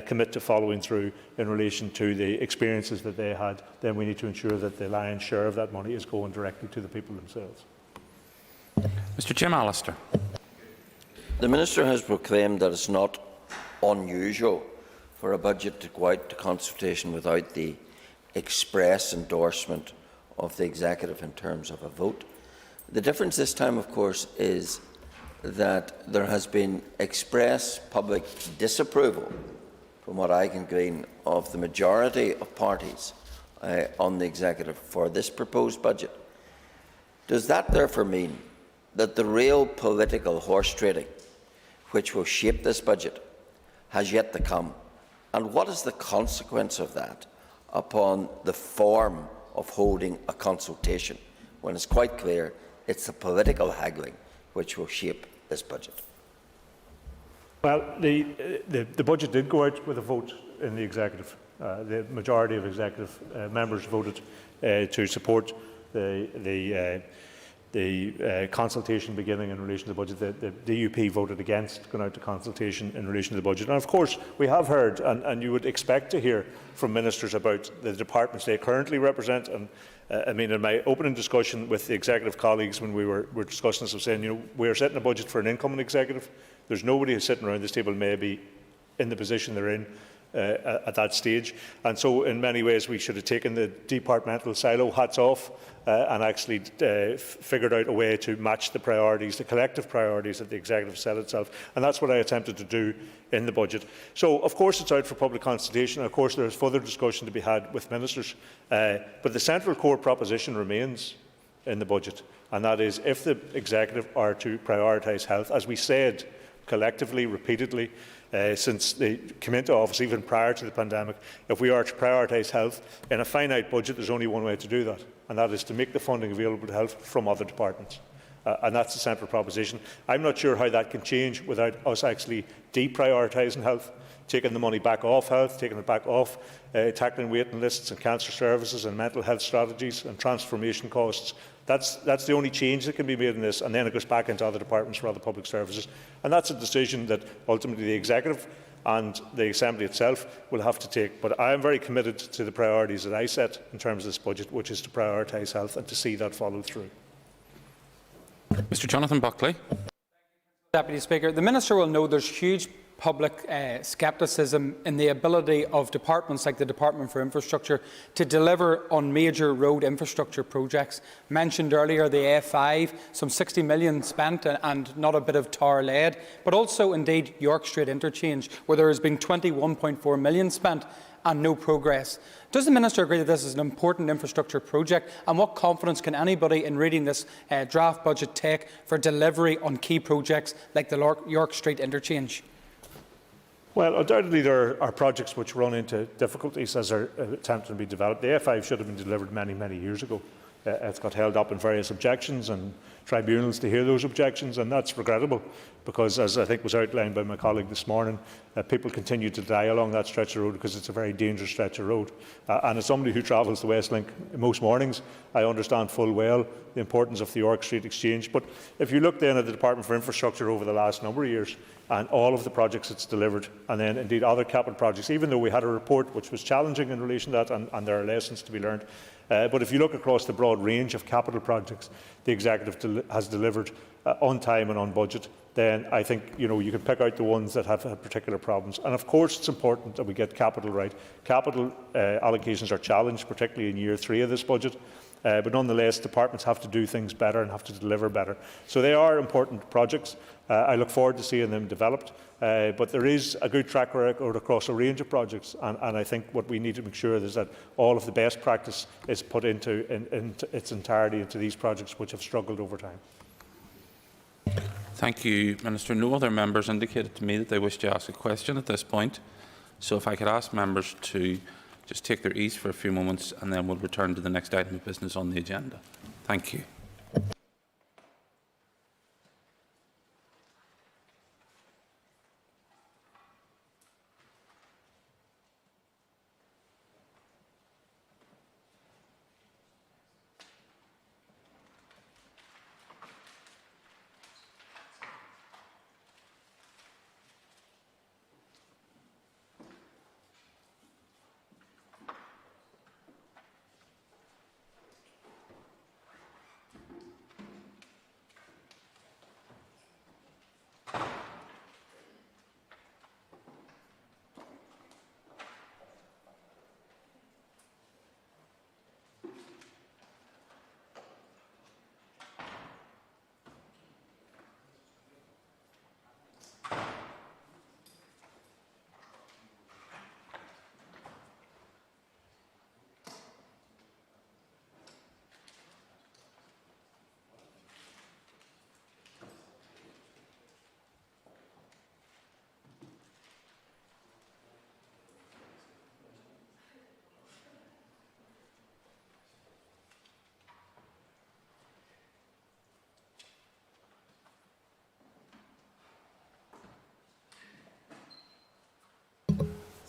commit to following through in relation to the experiences that they had, then we need to ensure that the lion's share of that money is going directly to the people themselves. Mr Jim Allister. The Minister has proclaimed that it's not unusual for a budget to go out to consultation without the express endorsement of the Executive in terms of a vote. The difference this time, of course, is that there has been express public disapproval, from what I can glean, of the majority of parties on the Executive for this proposed budget. Does that therefore mean that the real political horse trading which will shape this budget has yet to come? And what is the consequence of that upon the form of holding a consultation, when it's quite clear it's the political haggling which will shape this budget? Well, the budget did go out with a vote in the Executive. The majority of Executive members voted to support the consultation beginning in relation to the budget. The DUP voted against going out to consultation in relation to the budget. And of course, we have heard, and you would expect to hear from ministers about the departments they currently represent. And I mean, in my opening discussion with the Executive colleagues when we were discussing this, I was saying, we're setting a budget for an incoming Executive. There's nobody who's sitting around this table maybe in the position they're in at that stage. And so in many ways we should have taken the departmental silo hats off and actually figured out a way to match the priorities, the collective priorities that the Executive set itself. And that's what I attempted to do in the budget. So of course it's out for public consultation. Of course there's further discussion to be had with ministers. But the central core proposition remains in the budget. And that is, if the Executive are to prioritise health, as we said collectively, repeatedly, since they came into office, even prior to the pandemic, if we are to prioritise health in a finite budget, there's only one way to do that, and that is to make the funding available to health from other departments. And that's the central proposition. I'm not sure how that can change without us actually deprioritising health, taking the money back off health, taking it back off tackling waiting lists and cancer services and mental health strategies and transformation costs. That's the only change that can be made in this, and then it goes back into other departments for other public services. And that's a decision that ultimately the Executive and the Assembly itself will have to take. But I am very committed to the priorities that I set in terms of this budget, which is to prioritise health and to see that followed through. Mr Jonathan Buckley. Deputy Speaker, the Minister will know there's huge public scepticism in the ability of departments like the Department for Infrastructure to deliver on major road infrastructure projects. Mentioned earlier the A5, some 60 million spent and not a bit of tar laid, but also indeed York Street interchange, where there has been 21.4 million spent and no progress. Does the Minister agree that this is an important infrastructure project, and what confidence can anybody in reading this draft budget take for delivery on key projects like the York Street interchange? Well, undoubtedly there are projects which run into difficulties as they're attempting to be developed. The A5 should have been delivered many, many years ago. It's got held up in various objections and tribunals to hear those objections, and that's regrettable because, as I think was outlined by my colleague this morning, people continue to die along that stretch of road because it's a very dangerous stretch of road. And as somebody who travels the West Link most mornings, I understand full well the importance of the York Street exchange. But if you look then at the Department for Infrastructure over the last number of years, and all of the projects it's delivered, and then indeed other capital projects, even though we had a report which was challenging in relation to that, and there are lessons to be learned. But if you look across the broad range of capital projects the Executive has delivered on time and on budget, then I think you can pick out the ones that have had particular problems. And of course it's important that we get capital right. Capital allocations are challenged, particularly in year 3 of this budget. But nonetheless, departments have to do things better and have to deliver better. So they are important projects. I look forward to seeing them developed. But there is a good track record across a range of projects, and I think what we need to make sure is that all of the best practice is put into its entirety into these projects which have struggled over time. Thank you, Minister. No other members indicated to me that they wish to ask a question at this point. So if I could ask members to just take their ease for a few moments, and then we'll return to the next item of business on the agenda. Thank you.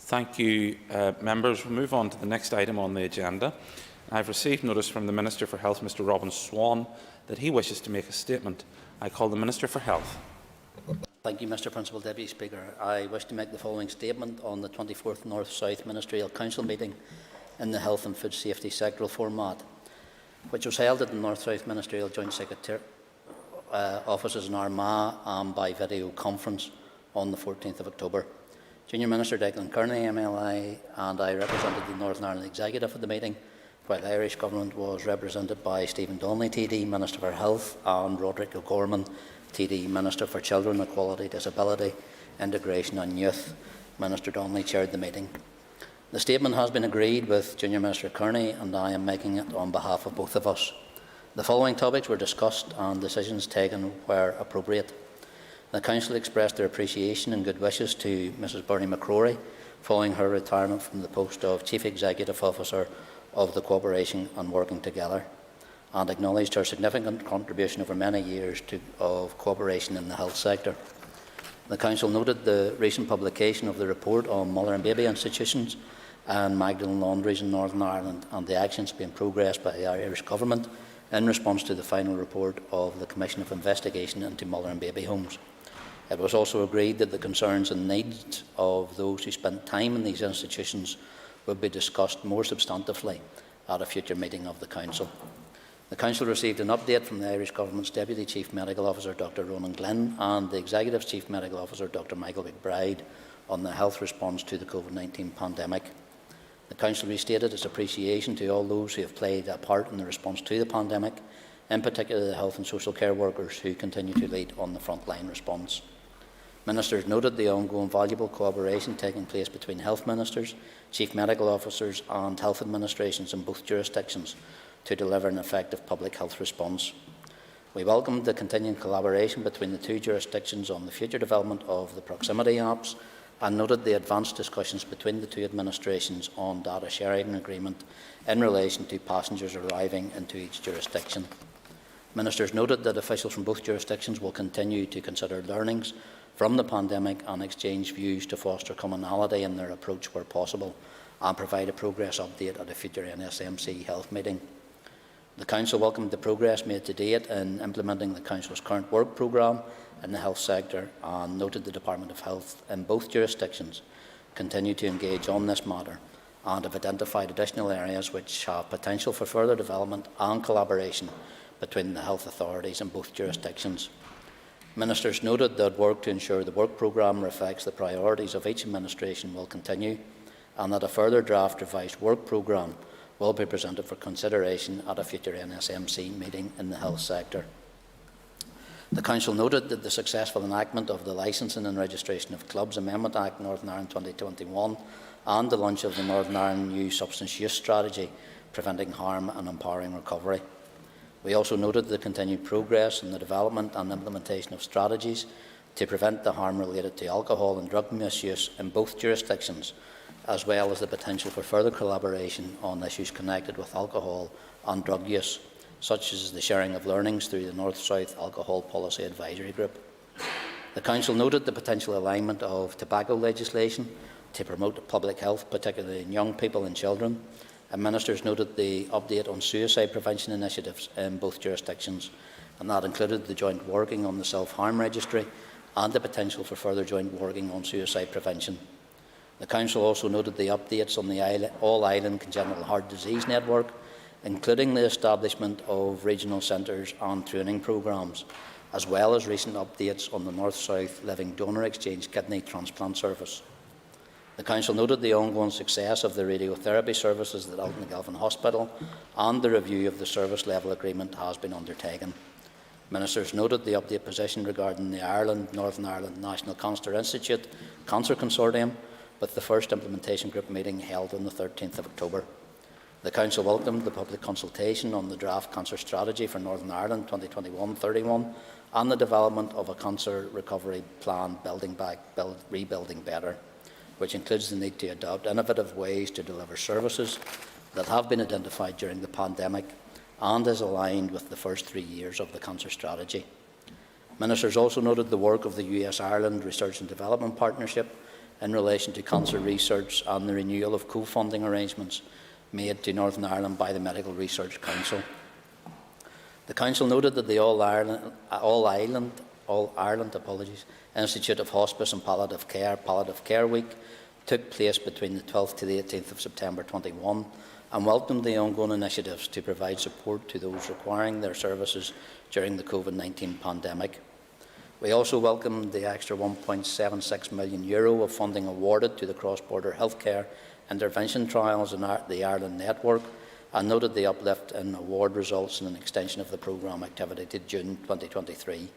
Thank you, members. We'll move on to the next item on the agenda. I've received notice from the Minister for Health, Mr Robin Swan, that he wishes to make a statement. I call the Minister for Health. Thank you, Mr Principal Deputy Speaker. I wish to make the following statement on the 24th North-South Ministerial Council meeting in the Health and Food Safety sectoral format, which was held at the North-South Ministerial Joint Secretary offices in Armagh and by video conference on the 14th of October. Junior Minister Declan Kearney, MLI, and I represented the Northern Ireland Executive at the meeting, while the Irish Government was represented by Stephen Donnelly, TD, Minister for Health, and Roderick O'Gorman, TD, Minister for Children, Equality, Disability, Integration and Youth. Minister Donnelly chaired the meeting. The statement has been agreed with Junior Minister Kearney, and I am making it on behalf of both of us. The following topics were discussed and decisions taken where appropriate. The Council expressed their appreciation and good wishes to Mrs Bernie McCrory following her retirement from the post of Chief Executive Officer of the Cooperation and Working Together, and acknowledged her significant contribution over many years of cooperation in the health sector. The Council noted the recent publication of the report on mother and baby institutions and Magdalen laundries in Northern Ireland and the actions being progressed by the Irish Government in response to the final report of the Commission of Investigation into Mother and Baby Homes. It was also agreed that the concerns and needs of those who spent time in these institutions would be discussed more substantively at a future meeting of the Council. The Council received an update from the Irish Government's Deputy Chief Medical Officer, Dr Ronan Glynn, and the Executive Chief Medical Officer, Dr Michael McBride, on the health response to the COVID-19 pandemic. The Council restated its appreciation to all those who have played a part in the response to the pandemic, in particular the health and social care workers who continue to lead on the frontline response. Ministers noted the ongoing valuable cooperation taking place between health ministers, chief medical officers and health administrations in both jurisdictions to deliver an effective public health response. We welcomed the continuing collaboration between the two jurisdictions on the future development of the proximity apps and noted the advanced discussions between the two administrations on data sharing agreement in relation to passengers arriving into each jurisdiction. Ministers noted that officials from both jurisdictions will continue to consider learnings from the pandemic and exchange views to foster commonality in their approach where possible and provide a progress update at a future NSMC health meeting. The Council welcomed the progress made to date in implementing the Council's current work programme in the health sector and noted the Department of Health in both jurisdictions continue to engage on this matter and have identified additional areas which have potential for further development and collaboration between the health authorities in both jurisdictions. Ministers noted that work to ensure the work programme reflects the priorities of each administration will continue and that a further draft revised work programme will be presented for consideration at a future NSMC meeting in the health sector. The Council noted that the successful enactment of the Licensing and Registration of Clubs Amendment Act Northern Ireland 2021 and the launch of the Northern Ireland New Substance Use Strategy, Preventing Harm and Empowering Recovery. We also noted the continued progress in the development and implementation of strategies to prevent the harm related to alcohol and drug misuse in both jurisdictions, as well as the potential for further collaboration on issues connected with alcohol and drug use, such as the sharing of learnings through the North-South Alcohol Policy Advisory Group. The Council noted the potential alignment of tobacco legislation to promote public health, particularly in young people and children, and Ministers noted the update on suicide prevention initiatives in both jurisdictions, and that included the joint working on the self-harm registry and the potential for further joint working on suicide prevention. The Council also noted the updates on the All-Ireland Congenital Heart Disease Network, including the establishment of regional centres and training programmes, as well as recent updates on the North-South Living Donor Exchange Kidney Transplant Service. The Council noted the ongoing success of the radiotherapy services at Alton Galvin Hospital and the review of the service level agreement has been undertaken. Ministers noted the update position regarding the Northern Ireland National Cancer Institute Cancer Consortium, with the first implementation group meeting held on the 13th of October. The Council welcomed the public consultation on the draft cancer strategy for Northern Ireland 2021-31 and the development of a cancer recovery plan Rebuilding Better, which includes the need to adopt innovative ways to deliver services that have been identified during the pandemic and is aligned with the first 3 years of the cancer strategy. Ministers also noted the work of the US-Ireland Research and Development Partnership in relation to cancer research and the renewal of co-funding arrangements made to Northern Ireland by the Medical Research Council. The Council noted that the All-Ireland Institute of Hospice and Palliative Care Week took place between the 12th to the 18th of September 2021 and welcomed the ongoing initiatives to provide support to those requiring their services during the COVID-19 pandemic. We also welcomed the extra €1.76 million of funding awarded to the cross-border healthcare intervention trials in the Ireland network and noted the uplift in award results and an extension of the programme activity to June 2023.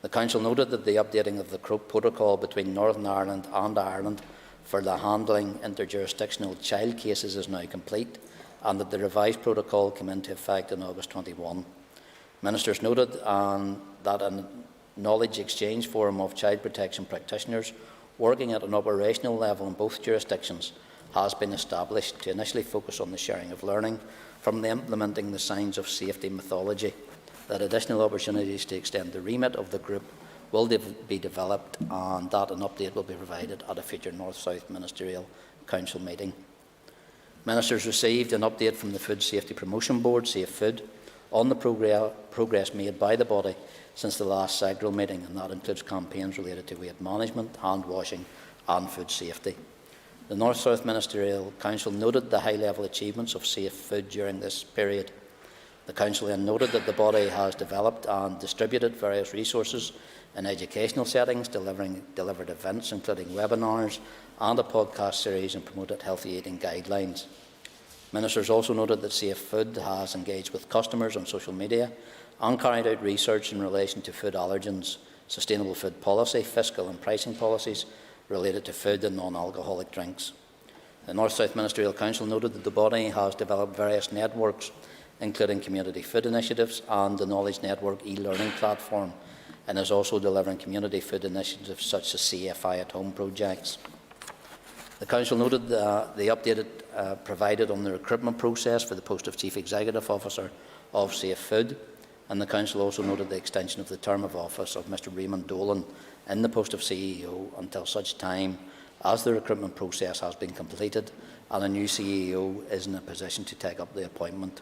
The Council noted that the updating of the protocol between Northern Ireland and Ireland for the handling interjurisdictional child cases is now complete and that the revised protocol came into effect in August 21. Ministers noted that a knowledge exchange forum of child protection practitioners working at an operational level in both jurisdictions has been established to initially focus on the sharing of learning from implementing the signs of safety methodology, that additional opportunities to extend the remit of the group will be developed and that an update will be provided at a future North-South Ministerial Council meeting. Ministers received an update from the Food Safety Promotion Board, Safe Food, on the progress made by the body since the last SAGRO meeting, and that includes campaigns related to weight management, hand washing and food safety. The North-South Ministerial Council noted the high-level achievements of Safe Food during this period. The Council then noted that the body has developed and distributed various resources in educational settings, delivered events including webinars and a podcast series, and promoted healthy eating guidelines. Ministers also noted that Safe Food has engaged with customers on social media and carried out research in relation to food allergens, sustainable food policy, fiscal and pricing policies related to food and non-alcoholic drinks. The North-South Ministerial Council noted that the body has developed various networks, including community food initiatives and the Knowledge Network e-learning platform, and is also delivering community food initiatives such as CFI at Home projects. The Council noted the updated provided on the recruitment process for the post of Chief Executive Officer of Safe Food, and the Council also noted the extension of the term of office of Mr Raymond Dolan in the post of CEO until such time as the recruitment process has been completed and a new CEO is in a position to take up the appointment.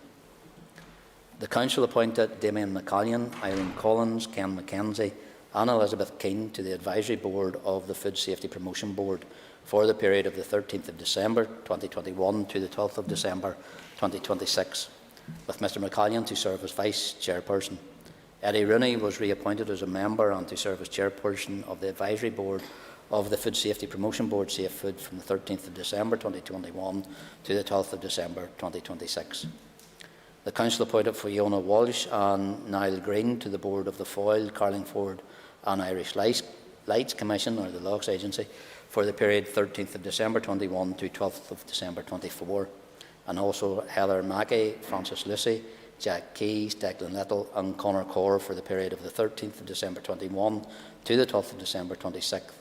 The Council appointed Damien McCallion, Irene Collins, Ken McKenzie and Elizabeth Keane to the Advisory Board of the Food Safety Promotion Board for the period of the 13th of December 2021 to the 12th of December 2026, with Mr McCallion to serve as Vice Chairperson. Eddie Rooney was reappointed as a member and to serve as Chairperson of the Advisory Board of the Food Safety Promotion Board, Safe Food, from the 13th of December 2021 to the 12th of December 2026. The Council appointed Fiona Walsh and Niall Green to the Board of the Foyle, Carlingford and Irish Lights Commission, or the Lochs Agency, for the period 13th of December 21 to 12th of December 24, and also Heather Mackey, Francis Lucy, Jack Keys, Declan Little and Conor Corr for the period of the 13th of December 21 to the 12th of December 26,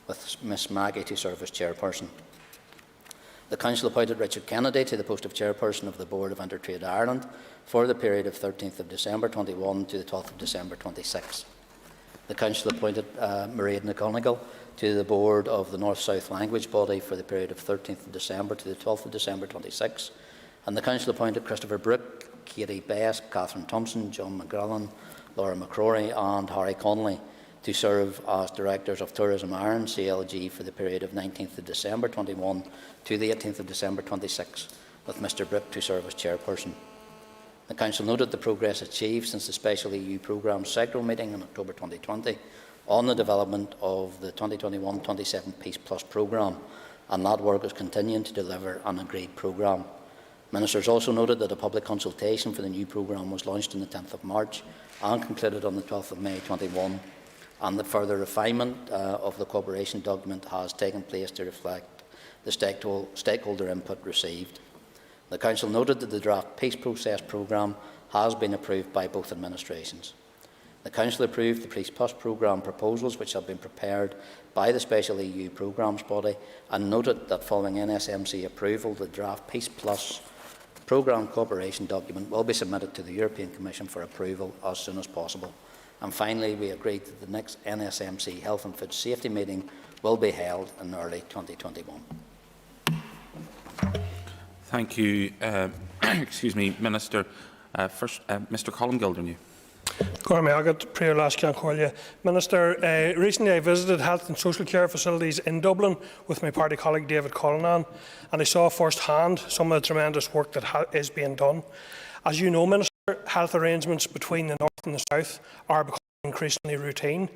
with Miss Mackey to serve as Chairperson. The Council appointed Richard Kennedy to the post of Chairperson of the Board of Intertrade Ireland for the period of 13th of December 21 to the 12th of December 26. The Council appointed Mairead McGonigal to the Board of the North-South Language Body for the period of 13th of December to the 12th of December 26, and the Council appointed Christopher Brooke, Katie Best, Catherine Thompson, John McGrellan, Laura McCrory and Harry Connolly to serve as Directors of Tourism Ireland, CLG, for the period of 19th of December 21 to the 18th of December 26, with Mr Brooke to serve as Chairperson. The Council noted the progress achieved since the Special EU Programme sectoral meeting in October 2020 on the development of the 2021-27 Peace Plus programme, and that work is continuing to deliver an agreed programme. Ministers also noted that a public consultation for the new programme was launched on the 10th of March and concluded on the 12th of May 21, and that further refinement of the cooperation document has taken place to reflect the stakeholder input received. The Council noted that the draft Peace Process programme has been approved by both administrations. The Council approved the Peace Plus programme proposals which have been prepared by the Special EU Programmes Body, and noted that following NSMC approval, the draft Peace Plus programme cooperation document will be submitted to the European Commission for approval as soon as possible. And finally, we agreed that the next NSMC Health and Food Safety meeting will be held in early 2021. Thank you, excuse me, Minister. First, Mr Colin Gildernew. Minister, recently I visited health and social care facilities in Dublin with my party colleague David Cullinan, and I saw firsthand some of the tremendous work that is being done. As you know, Minister, health arrangements between the North and the South are becoming increasingly routine,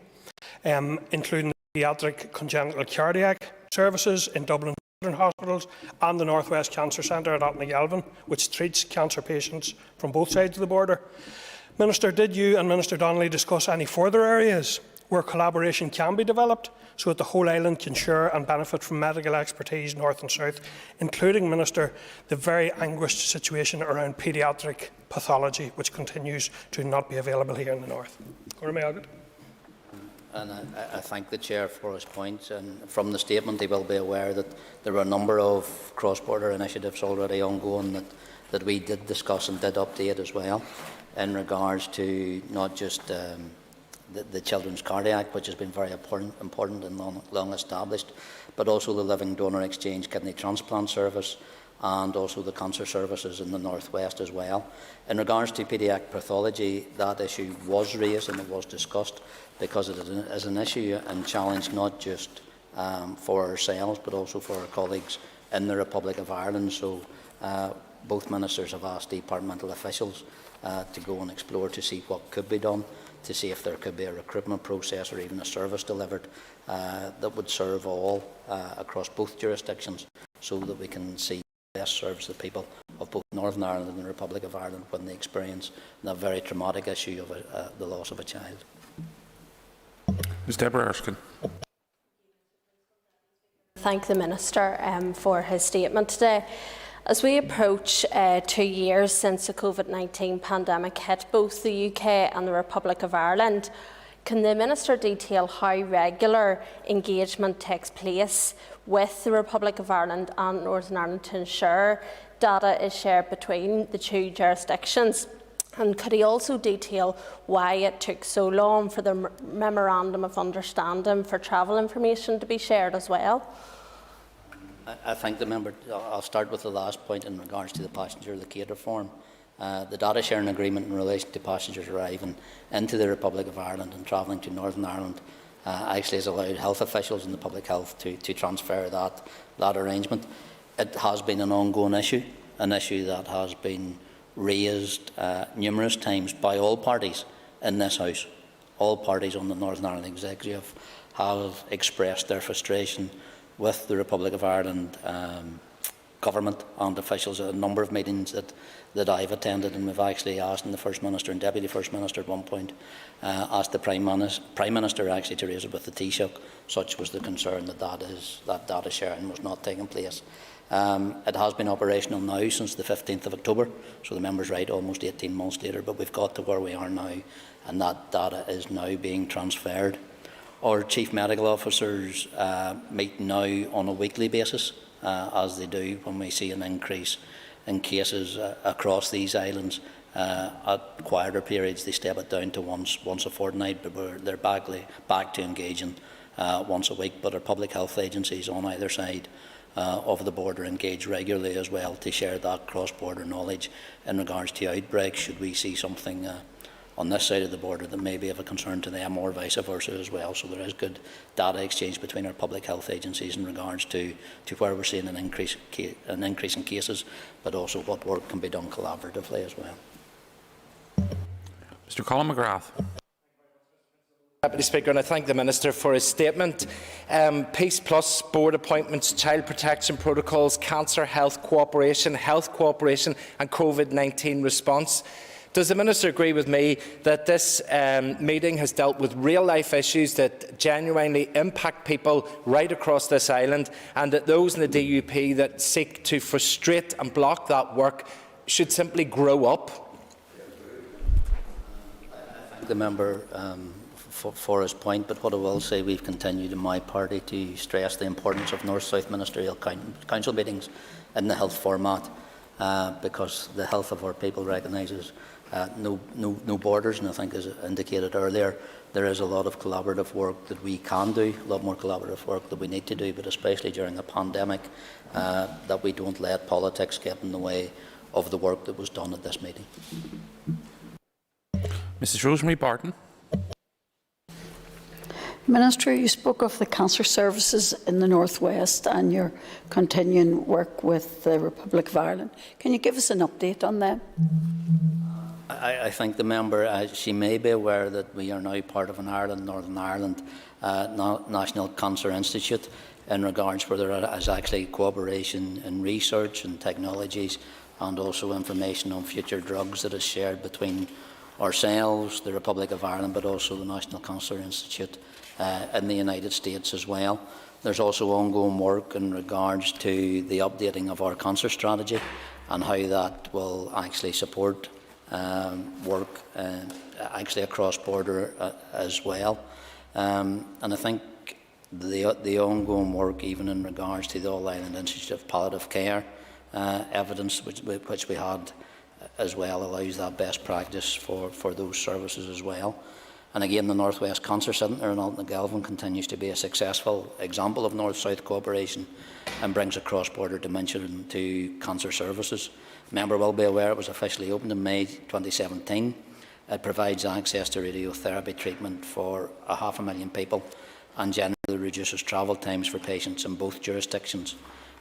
including the paediatric congenital cardiac services in Dublin hospitals and the North West Cancer Centre at Atnagelvin, which treats cancer patients from both sides of the border. Minister, did you and Minister Donnelly discuss any further areas where collaboration can be developed so that the whole island can share and benefit from medical expertise north and south, including, Minister, the very anguished situation around paediatric pathology, which continues to not be available here in the north? And I thank the Chair for his points, and from the statement he will be aware that there were a number of cross-border initiatives already ongoing that we did discuss and did update as well, in regards to not just the Children's Cardiac, which has been very important and long established, but also the Living Donor Exchange Kidney Transplant Service, and also the cancer services in the North West as well. In regards to paediatric pathology, that issue was raised and it was discussed, because it is an issue and challenge not just for ourselves but also for our colleagues in the Republic of Ireland. So both ministers have asked departmental officials to go and explore to see what could be done, to see if there could be a recruitment process or even a service delivered that would serve all across both jurisdictions, so that we can see best serves the people of both Northern Ireland and the Republic of Ireland when they experience that very traumatic issue of the loss of a child. Ms Deborah Erskine. Thank the Minister for his statement today. As we approach 2 years since the COVID-19 pandemic hit both the UK and the Republic of Ireland, can the Minister detail how regular engagement takes place with the Republic of Ireland and Northern Ireland to ensure data is shared between the two jurisdictions? And could he also detail why it took so long for the Memorandum of Understanding for travel information to be shared as well? I thank the member. I'll start with the last point in regards to the passenger locator form. The data sharing agreement in relation to passengers arriving into the Republic of Ireland and travelling to Northern Ireland actually has allowed health officials in the public health to transfer that arrangement. It has been an ongoing issue, an issue that has been raised numerous times by all parties in this House. All parties on the Northern Ireland Executive have expressed their frustration with the Republic of Ireland government and officials at a number of meetings that I've attended, and we've actually asked, and the First Minister and Deputy First Minister at one point asked the Prime Minister actually to raise it with the Taoiseach. Such was the concern that data sharing was not taking place. It has been operational now since the 15th of October, so the member's right, almost 18 months later, but we've got to where we are now, and that data is now being transferred. Our Chief Medical Officers meet now on a weekly basis, as they do when we see an increase in cases across these islands. At quieter periods, they step it down to once a fortnight, but they're back to engaging once a week. But our public health agencies on either side of the border engage regularly as well to share that cross-border knowledge in regards to outbreaks, should we see something on this side of the border that may be of a concern to them, or vice versa as well. So there is good data exchange between our public health agencies in regards to where we're seeing an increase in cases, but also what work can be done collaboratively as well. Mr Colin McGrath. Deputy Speaker, and I thank the Minister for his statement. Peace Plus, board appointments, child protection protocols, cancer health cooperation, and COVID-19 response. Does the Minister agree with me that this meeting has dealt with real-life issues that genuinely impact people right across this island, and that those in the DUP that seek to frustrate and block that work should simply grow up? I thank the member for his point, but what I will say, we've continued in my party to stress the importance of North-South Ministerial Council meetings in the health format, because the health of our people recognises no borders, and I think, as indicated earlier, there is a lot of collaborative work that we can do, a lot more collaborative work that we need to do, but especially during a pandemic, that we don't let politics get in the way of the work that was done at this meeting. Mrs Rosemary Barton. Minister, you spoke of the cancer services in the North West and your continuing work with the Republic of Ireland. Can you give us an update on that? I think the member, she may be aware that we are now part of an Northern Ireland National Cancer Institute, in regards where there is actually cooperation in research and technologies, and also information on future drugs that is shared between ourselves, the Republic of Ireland, but also the National Cancer Institute in the United States as well. There's also ongoing work in regards to the updating of our cancer strategy and how that will actually support work actually across border as well. And I think the ongoing work, even in regards to the All-Ireland Institute of Palliative Care evidence, which we had as well, allows that best practice for those services as well. And again, the North West Cancer Centre in Altnagelvin continues to be a successful example of North-South cooperation and brings a cross-border dimension to cancer services. The member will be aware it was officially opened in May 2017. It provides access to radiotherapy treatment for 500,000 people and generally reduces travel times for patients in both jurisdictions.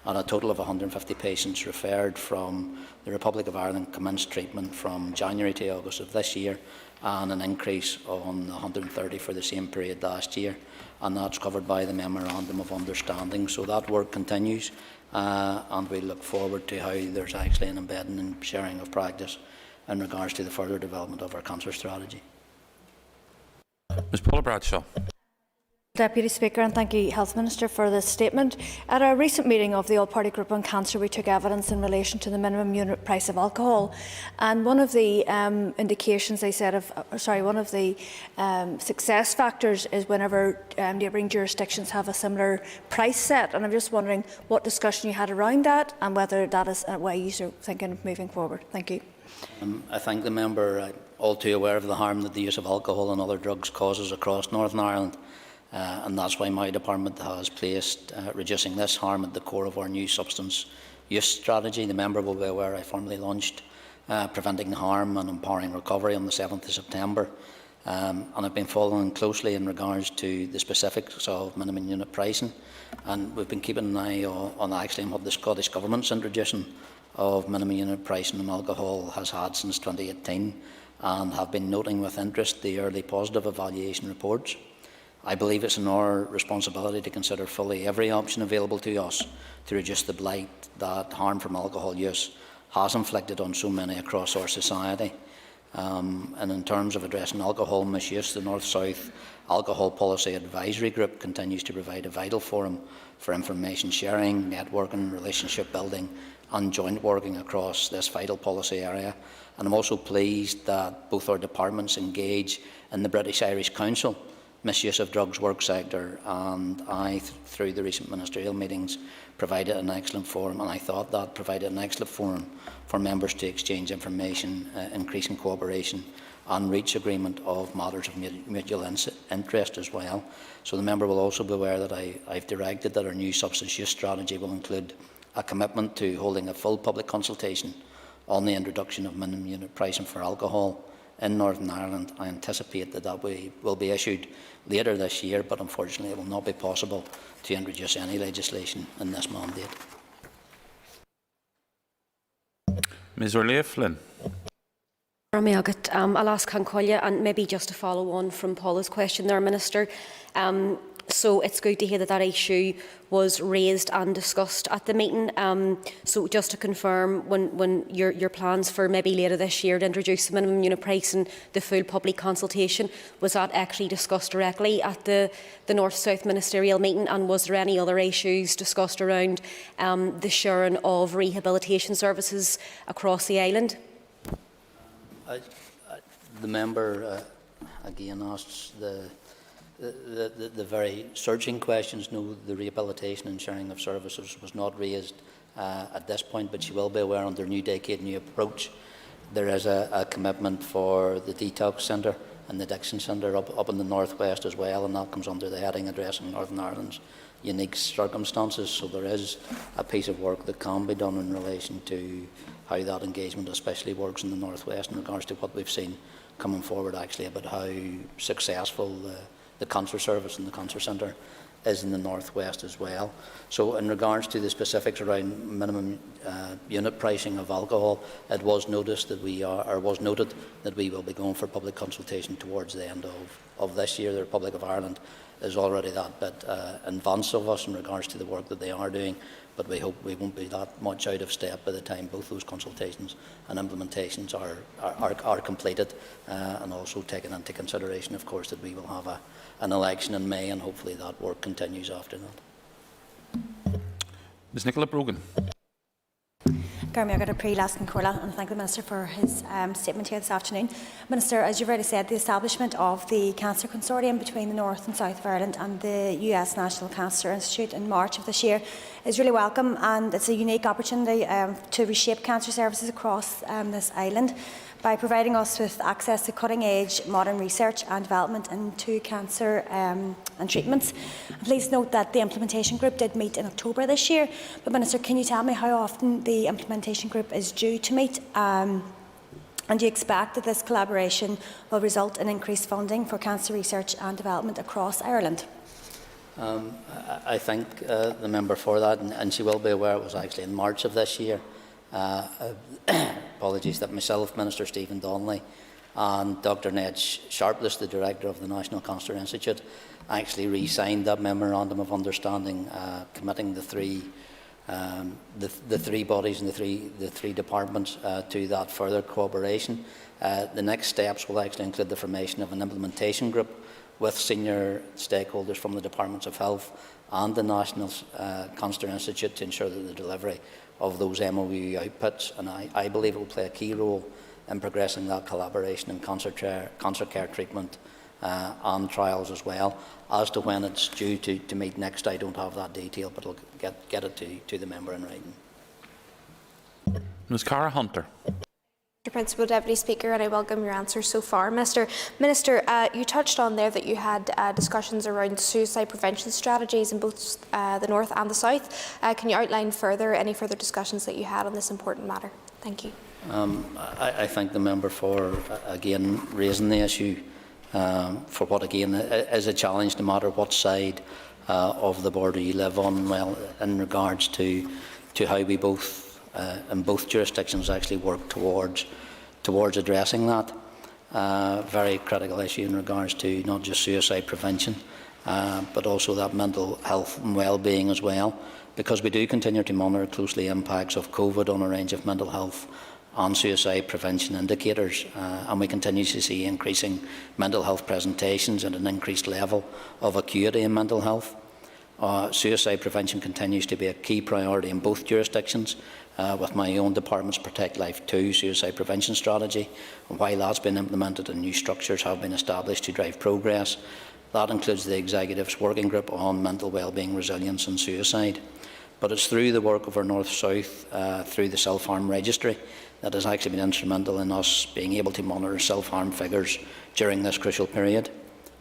and a total of 150 patients referred from the Republic of Ireland commenced treatment from January to August of this year, and an increase on 130 for the same period last year, and that's covered by the Memorandum of Understanding. So that work continues, and we look forward to how there's actually an embedding and sharing of practice in regards to the further development of our cancer strategy. Ms Paula Bradshaw. Deputy Speaker, and thank you, Health Minister, for this statement. At a recent meeting of the All-Party Group on Cancer, we took evidence in relation to the minimum unit price of alcohol, and one of the indications they said one of the success factors is whenever neighbouring jurisdictions have a similar price set. And I'm just wondering what discussion you had around that, and whether that is a way you're thinking of moving forward. Thank you. I thank the member. All too aware of the harm that the use of alcohol and other drugs causes across Northern Ireland. And that's why my department has placed reducing this harm at the core of our new substance use strategy. The member will be aware I formally launched Preventing Harm and Empowering Recovery on the 7th of September. And I've been following closely in regards to the specifics of minimum unit pricing. And we've been keeping an eye on actually what the Scottish Government's introduction of minimum unit pricing on alcohol has had since 2018, and have been noting with interest the early positive evaluation reports. I believe it's in our responsibility to consider fully every option available to us to reduce the blight that harm from alcohol use has inflicted on so many across our society. And in terms of addressing alcohol misuse, the North-South Alcohol Policy Advisory Group continues to provide a vital forum for information sharing, networking, relationship building and joint working across this vital policy area. And I'm also pleased that both our departments engage in the British-Irish Council Misuse of Drugs Work Sector, and I, through the recent ministerial meetings, provided an excellent forum, and I thought that provided an excellent forum for members to exchange information, increasing cooperation and reach agreement of matters of mutual interest as well. So the member will also be aware that I've directed that our new substance use strategy will include a commitment to holding a full public consultation on the introduction of minimum unit pricing for alcohol in Northern Ireland. I anticipate that will be issued later this year, but unfortunately it will not be possible to introduce any legislation in this mandate. Ms Orlea Flynn. I'll ask Concollia, and maybe just to follow on from Paula's question there, Minister. So it's good to hear that that issue was raised and discussed at the meeting. So just to confirm, when your plans for maybe later this year to introduce the minimum unit price and the full public consultation, was that actually discussed directly at the North-South ministerial meeting? And was there any other issues discussed around the sharing of rehabilitation services across the island? The member again asks the very searching questions. No, the rehabilitation and sharing of services was not raised at this point, but she will be aware under New Decade, New Approach, there is a commitment for the detox centre and the Dixon Centre up in the northwest as well, and that comes under the heading addressing Northern Ireland's unique circumstances. So there is a piece of work that can be done in relation to how that engagement especially works in the northwest in regards to what we've seen coming forward actually about how successful the cancer service and the cancer centre is in the northwest as well. So in regards to the specifics around minimum unit pricing of alcohol, it was noted that we will be going for public consultation towards the end of this year. The Republic of Ireland is already that bit in advance of us in regards to the work that they are doing, but we hope we won't be that much out of step by the time both those consultations and implementations are completed, and also taken into consideration, of course, that we will have an election in May, and hopefully that work continues after that. Ms Nicola Brogan. And thank the Minister for his statement here this afternoon. Minister, as you've already said, the establishment of the Cancer Consortium between the North and South of Ireland and the US National Cancer Institute in March of this year is really welcome, and it's a unique opportunity to reshape cancer services across this island by providing us with access to cutting-edge modern research and development into cancer and treatments. And please note that the implementation group did meet in October this year. But Minister, can you tell me how often the implementation group is due to meet? And do you expect that this collaboration will result in increased funding for cancer research and development across Ireland? I thank the member for that, and she will be aware it was actually in March of this year. Apologies, that myself, Minister Stephen Donnelly, and Dr Ned Sharpless, the Director of the National Cancer Institute, actually re-signed that Memorandum of Understanding, committing the three bodies and the three departments to that further cooperation. The next steps will actually include the formation of an implementation group with senior stakeholders from the Departments of Health and the National Cancer Institute to ensure that the delivery of those MOU outputs, and I believe it will play a key role in progressing that collaboration in cancer care treatment and trials as well. As to when it's due to meet next, I don't have that detail, but I'll get it to the member in writing. Ms Cara Hunter. Mr Principal Deputy Speaker, and I welcome your answers so far. Minister, you touched on there that you had discussions around suicide prevention strategies in both the North and the South. Can you outline any further discussions that you had on this important matter? Thank you. I thank the member for, again, raising the issue for what, again, is a challenge no matter what side of the border you live on, well, in regards to how we both in both jurisdictions actually work towards addressing that very critical issue in regards to not just suicide prevention, but also that mental health and well-being as well, because we do continue to monitor closely impacts of COVID on a range of mental health and suicide prevention indicators, and we continue to see increasing mental health presentations and an increased level of acuity in mental health. Suicide prevention continues to be a key priority in both jurisdictions, with my own department's Protect Life 2 suicide prevention strategy. And while that's been implemented and new structures have been established to drive progress, that includes the Executive's Working Group on Mental Wellbeing, Resilience and Suicide. But it's through the work of our North-South, through the Self-Harm Registry, that has actually been instrumental in us being able to monitor self-harm figures during this crucial period.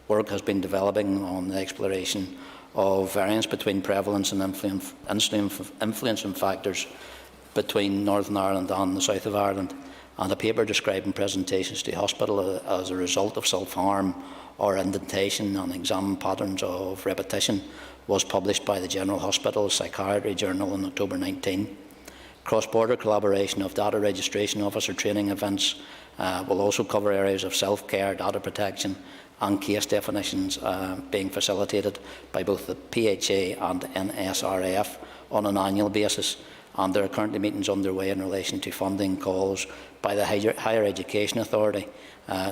Work has been developing on the exploration of variance between prevalence and influencing factors between Northern Ireland and the South of Ireland, and a paper describing presentations to hospital as a result of self-harm or indentation and exam patterns of repetition was published by the General Hospital Psychiatry Journal in October 19. Cross-border collaboration of data registration officer training events will also cover areas of self-care, data protection and case definitions being facilitated by both the PHA and NSRF on an annual basis. And there are currently meetings underway in relation to funding calls by the Higher Education Authority.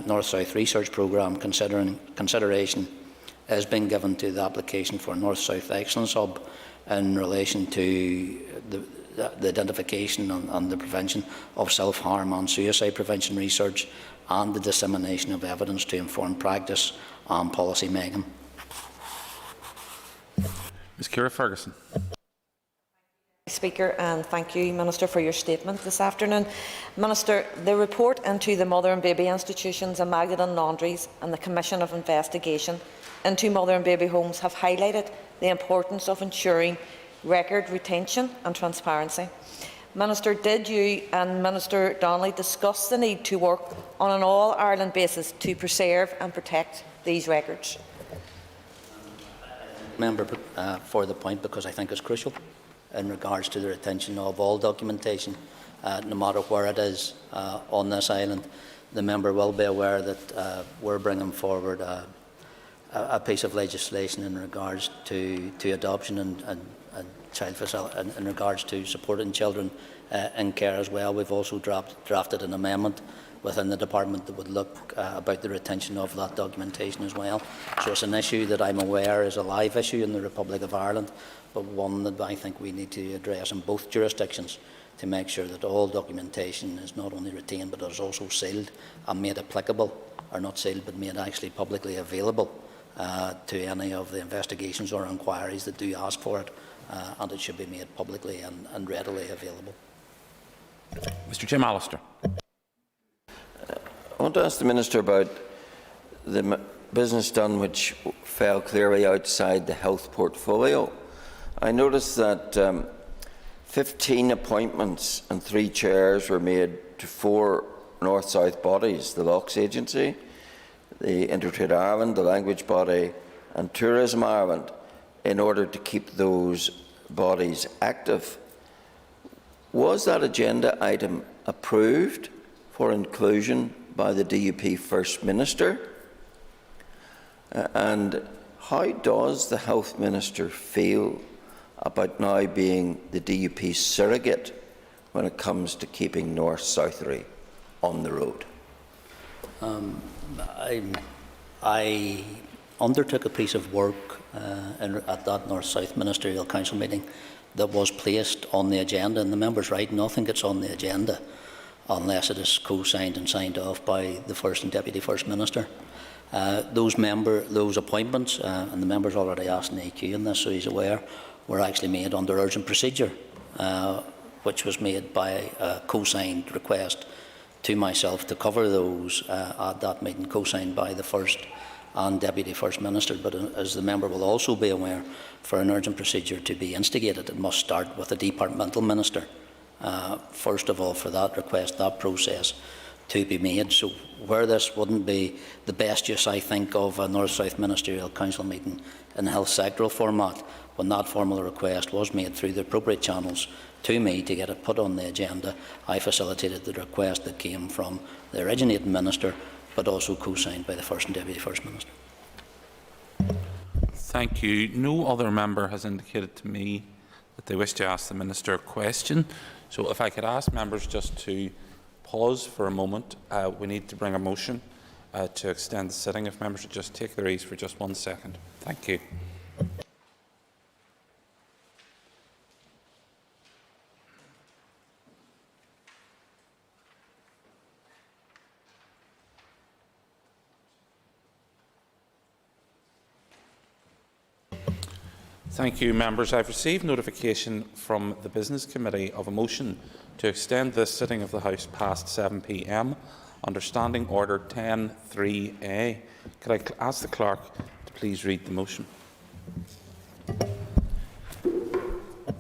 North-South Research Programme consideration is being given to the application for North-South Excellence Hub in relation to the identification and the prevention of self-harm and suicide prevention research and the dissemination of evidence to inform practice and policy making. Ms Ciara Ferguson. Speaker, and thank you, Minister, for your statement this afternoon. Minister, the report into the mother and baby institutions and Magdalen Laundries and the Commission of Investigation into mother and baby homes have highlighted the importance of ensuring record retention and transparency. Minister, did you and Minister Donnelly discuss the need to work on an all-Ireland basis to preserve and protect these records? Member for the point, because I think it's crucial in regards to the retention of all documentation, no matter where it is on this island. The member will be aware that we're bringing forward a piece of legislation in regards to adoption and child facility, in regards to supporting children in care as well. We've also drafted an amendment within the department that would look about the retention of that documentation as well. So it's an issue that I'm aware is a live issue in the Republic of Ireland, but one that I think we need to address in both jurisdictions to make sure that all documentation is not only retained but is also sealed and made applicable, or not sealed but made actually publicly available to any of the investigations or inquiries that do ask for it, and it should be made publicly and readily available. Mr Jim Allister. I want to ask the Minister about the business done which fell clearly outside the health portfolio. I noticed that 15 appointments and 3 chairs were made to 4 North-South bodies: the Locks Agency, the Intertrade Ireland, the Language Body and Tourism Ireland, in order to keep those bodies active. Was that agenda item approved for inclusion by the DUP First Minister? And how does the Health Minister feel about now being the DUP surrogate when it comes to keeping North-Southery on the road? I undertook a piece of work at that North-South Ministerial Council meeting that was placed on the agenda, and the member's right, nothing gets on the agenda unless it is co-signed and signed off by the First and Deputy First Minister. Those appointments, and the member's already asked an EQ in this, so he's aware, were actually made under urgent procedure, which was made by a co-signed request to myself to cover those at that meeting, co-signed by the First and Deputy First Minister. But as the member will also be aware, for an urgent procedure to be instigated, it must start with a departmental minister, first of all, for that request, that process to be made. So where this wouldn't be the best use, I think, of a North-South Ministerial Council meeting in the health sectoral format, when that formal request was made through the appropriate channels to me to get it put on the agenda, I facilitated the request that came from the originating minister, but also co-signed by the First and Deputy First Minister. Thank you. No other member has indicated to me that they wish to ask the Minister a question. So if I could ask members just to pause for a moment. We need to bring a motion to extend the sitting. If members would just take their ease for just 1 second. Thank you. Thank you, members. I've received notification from the Business Committee of a motion to extend this sitting of the House past 7 p.m. under Standing Order 10.3a. Could I ask the Clerk to please read the motion?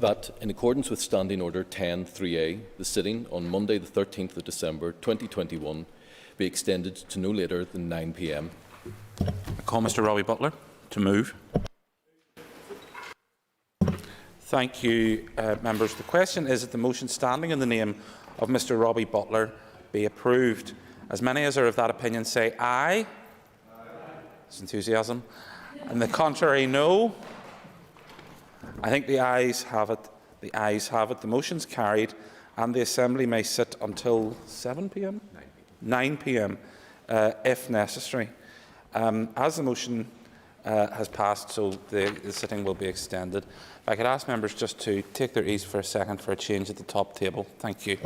That, in accordance with Standing Order 10.3a, the sitting on Monday the 13th of December 2021 be extended to no later than 9 p.m. I call Mr Robbie Butler to move. Thank you, members. The question is that the motion standing in the name of Mr Robbie Butler be approved. As many as are of that opinion say aye. There's enthusiasm. And the contrary, no. I think the ayes have it. The ayes have it. The motion is carried, and the Assembly may sit until 7 p.m? 9 p.m. If necessary. As the motion has passed, so the sitting will be extended. If I could ask members just to take their ease for a second for a change at the top table. Thank you.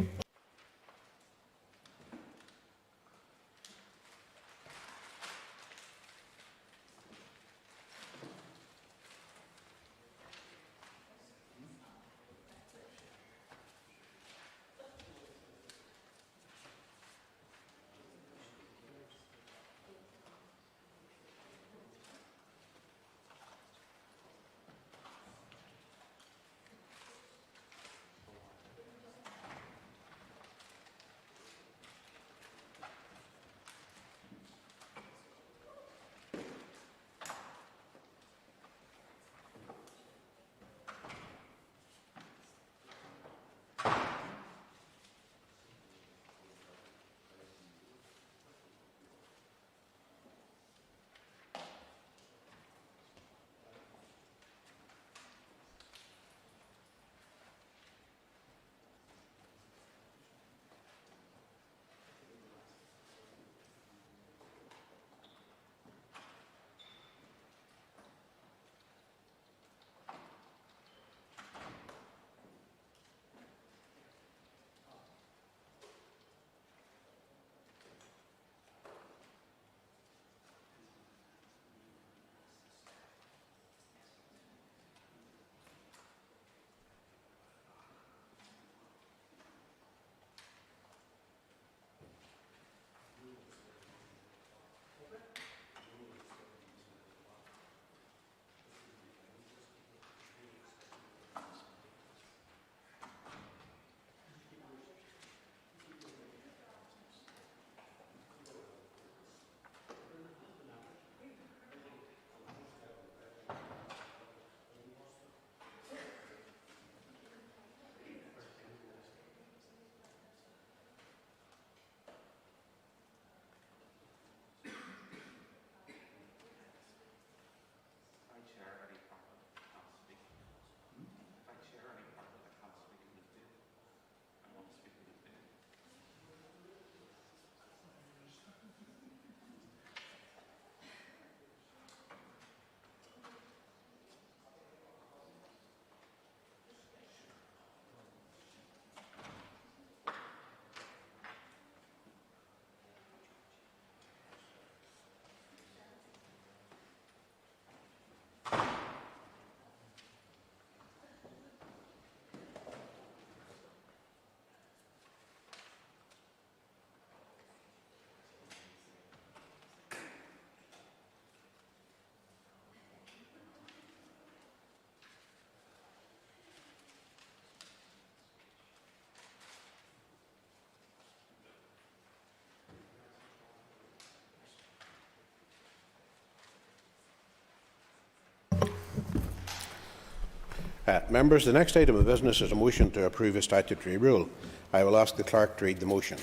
Members, the next item of business is a motion to approve a statutory rule. I will ask the Clerk to read the motion.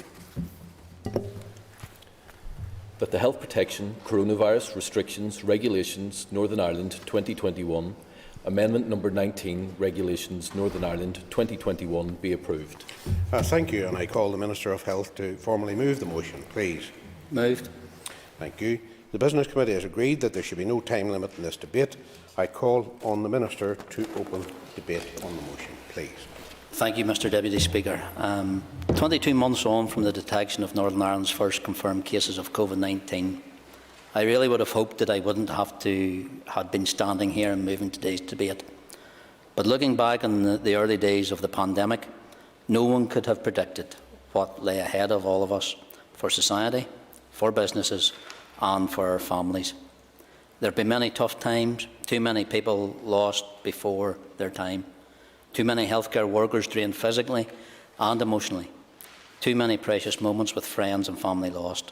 That the Health Protection Coronavirus Restrictions Regulations Northern Ireland 2021, Amendment number 19, Regulations Northern Ireland 2021 be approved. Thank you, and I call the Minister of Health to formally move the motion. Please. Moved. Thank you. The Business Committee has agreed that there should be no time limit in this debate. I call on the Minister to open debate on the motion. Please. Thank you, Mr Deputy Speaker. 22 months on from the detection of Northern Ireland's first confirmed cases of COVID-19, I really would have hoped that I wouldn't have been standing here and moving today's debate. But looking back on the early days of the pandemic, no one could have predicted what lay ahead of all of us, for society, for businesses and for our families. There have been many tough times, too many people lost before their time, too many healthcare workers drained physically and emotionally, too many precious moments with friends and family lost.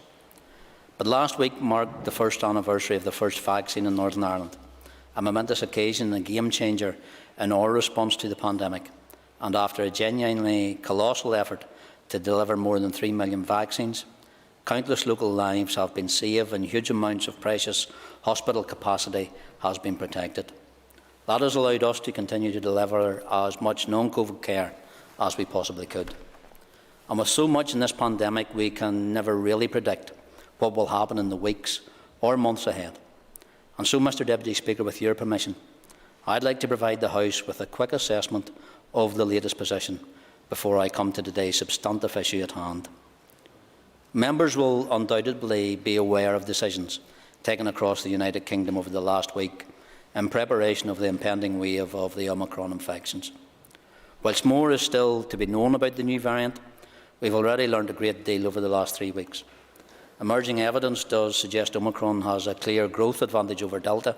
But last week marked the first anniversary of the first vaccine in Northern Ireland, a momentous occasion and a game changer in our response to the pandemic. And after a genuinely colossal effort to deliver more than 3 million vaccines, countless local lives have been saved and huge amounts of precious hospital capacity has been protected. That has allowed us to continue to deliver as much non-COVID care as we possibly could. And with so much in this pandemic, we can never really predict what will happen in the weeks or months ahead. And so, Mr Deputy Speaker, with your permission, I'd like to provide the House with a quick assessment of the latest position before I come to today's substantive issue at hand. Members will undoubtedly be aware of decisions taken across the United Kingdom over the last week in preparation of the impending wave of the Omicron infections. Whilst more is still to be known about the new variant, we've already learned a great deal over the last 3 weeks. Emerging evidence does suggest Omicron has a clear growth advantage over Delta,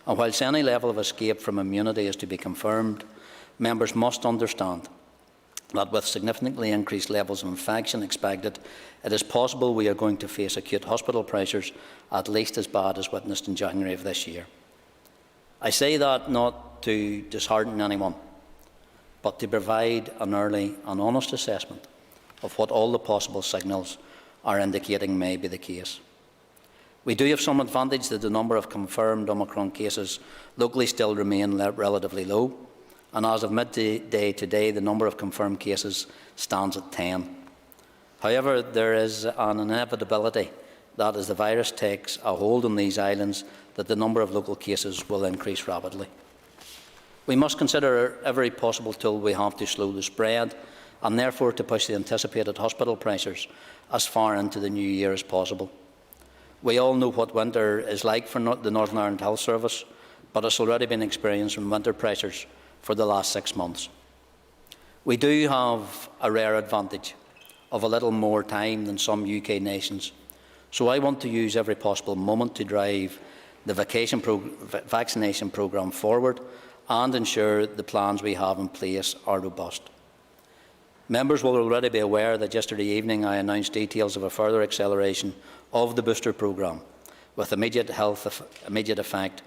and whilst any level of escape from immunity is to be confirmed, members must understand that with significantly increased levels of infection expected, it is possible we are going to face acute hospital pressures at least as bad as witnessed in January of this year. I say that not to dishearten anyone, but to provide an early and honest assessment of what all the possible signals are indicating may be the case. We do have some advantage that the number of confirmed Omicron cases locally still remain relatively low, and as of midday today, the number of confirmed cases stands at 10. However, there is an inevitability that as the virus takes a hold on these islands, that the number of local cases will increase rapidly. We must consider every possible tool we have to slow the spread, and therefore to push the anticipated hospital pressures as far into the new year as possible. We all know what winter is like for the Northern Ireland Health Service, but it's already been experienced from winter pressures for the last 6 months. We do have a rare advantage of a little more time than some UK nations, so I want to use every possible moment to drive the vaccination programme forward and ensure the plans we have in place are robust. Members will already be aware that yesterday evening I announced details of a further acceleration of the booster programme with immediate effect.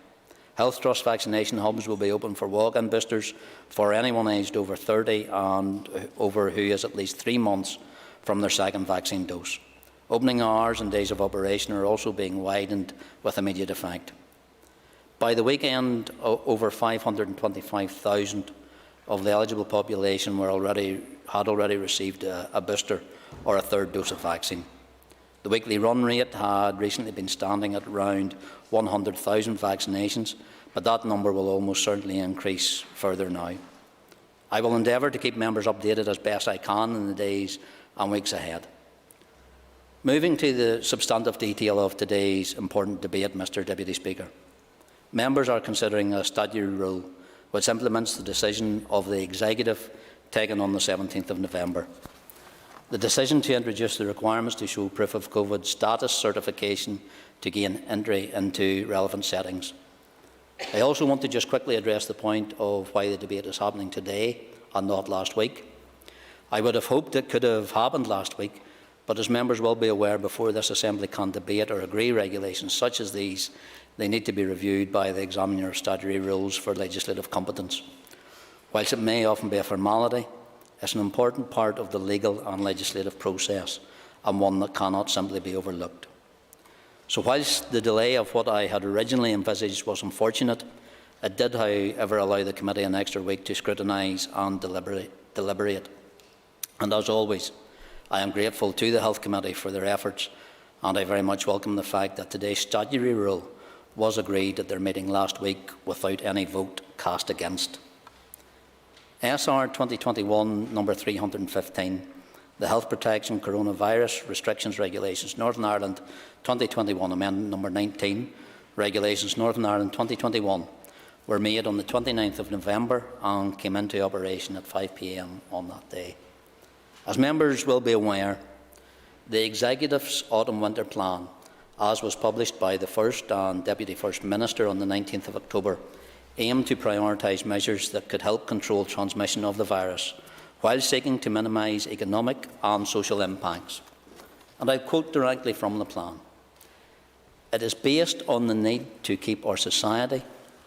Health Trust vaccination hubs will be open for walk-in boosters for anyone aged over 30 and over who is at least 3 months from their second vaccine dose. Opening hours and days of operation are also being widened with immediate effect. By the weekend, over 525,000 of the eligible population had already received a booster or a third dose of vaccine. The weekly run rate had recently been standing at around 100,000 vaccinations, but that number will almost certainly increase further now. I will endeavour to keep members updated as best I can in the days and weeks ahead. Moving to the substantive detail of today's important debate, Mr Deputy Speaker. Members are considering a statutory rule which implements the decision of the Executive taken on the 17th of November. The decision to introduce the requirements to show proof of COVID status certification to gain entry into relevant settings. I also want to just quickly address the point of why the debate is happening today and not last week. I would have hoped it could have happened last week, but as members will be aware, before this Assembly can debate or agree regulations such as these, they need to be reviewed by the Examiner of Statutory Rules for legislative competence. Whilst it may often be a formality, it's an important part of the legal and legislative process, and one that cannot simply be overlooked. So whilst the delay of what I had originally envisaged was unfortunate, it did, however, allow the committee an extra week to scrutinise and deliberate. And as always, I am grateful to the Health Committee for their efforts, and I very much welcome the fact that today's statutory rule was agreed at their meeting last week without any vote cast against. SR 2021 number 315, the Health Protection Coronavirus Restrictions Regulations Northern Ireland 2021 Amendment number 19, Regulations Northern Ireland 2021, were made on the 29th of November and came into operation at 5 p.m. on that day. As members will be aware, the Executive's Autumn-Winter Plan, as was published by the First and Deputy First Minister on the 19th of October, aimed to prioritise measures that could help control transmission of the virus, while seeking to minimise economic and social impacts. And I quote directly from the plan. It is based on the need to keep our society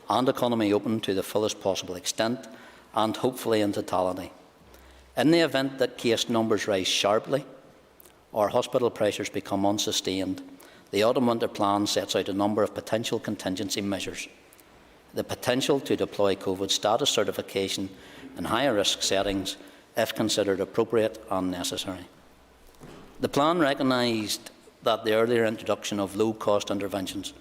and economy open to the fullest possible extent and hopefully in totality. In the event that case numbers rise sharply or hospital pressures become unsustained, the Autumn-Winter Plan sets out a number of potential contingency measures. The potential to deploy COVID status certification in higher risk settings if considered appropriate and necessary. The plan recognised that the earlier introduction of low-cost interventions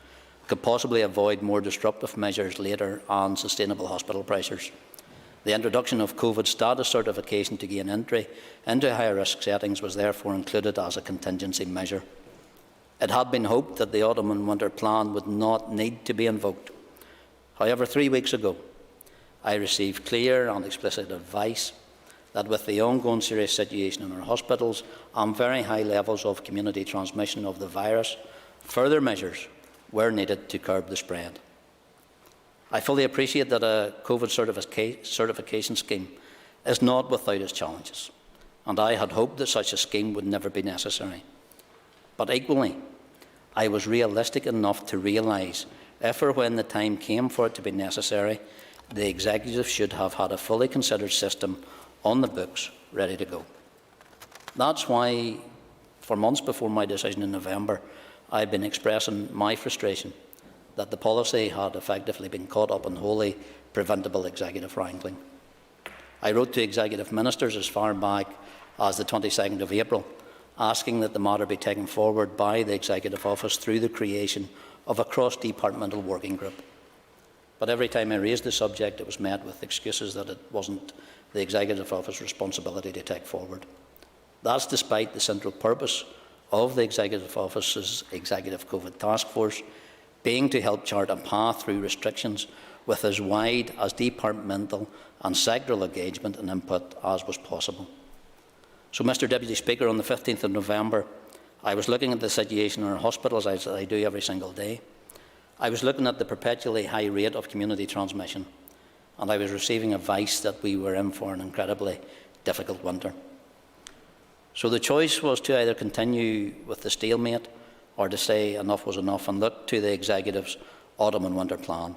could possibly avoid more disruptive measures later and sustainable hospital pressures. The introduction of COVID status certification to gain entry into higher risk settings was therefore included as a contingency measure. It had been hoped that the Autumn and Winter Plan would not need to be invoked. However, 3 weeks ago, I received clear and explicit advice that with the ongoing serious situation in our hospitals and very high levels of community transmission of the virus, further measures were needed to curb the spread. I fully appreciate that a COVID certification scheme is not without its challenges, and I had hoped that such a scheme would never be necessary. But equally, I was realistic enough to realise if or when the time came for it to be necessary, the Executive should have had a fully considered system on the books ready to go. That's why, for months before my decision in November, I've been expressing my frustration that the policy had effectively been caught up in wholly preventable executive wrangling. I wrote to executive ministers as far back as the 22nd of April, asking that the matter be taken forward by the Executive Office through the creation of a cross-departmental working group. But every time I raised the subject, it was met with excuses that it wasn't the Executive Office's responsibility to take forward. That's despite the central purpose of the Executive Office's Executive COVID Task Force being to help chart a path through restrictions with as wide as departmental and sectoral engagement and input as was possible. So, Mr Deputy Speaker, on the 15th of November, I was looking at the situation in our hospitals, as I do every single day. I was looking at the perpetually high rate of community transmission, and I was receiving advice that we were in for an incredibly difficult winter. So the choice was to either continue with the stalemate or to say enough was enough and look to the Executive's Autumn and Winter Plan.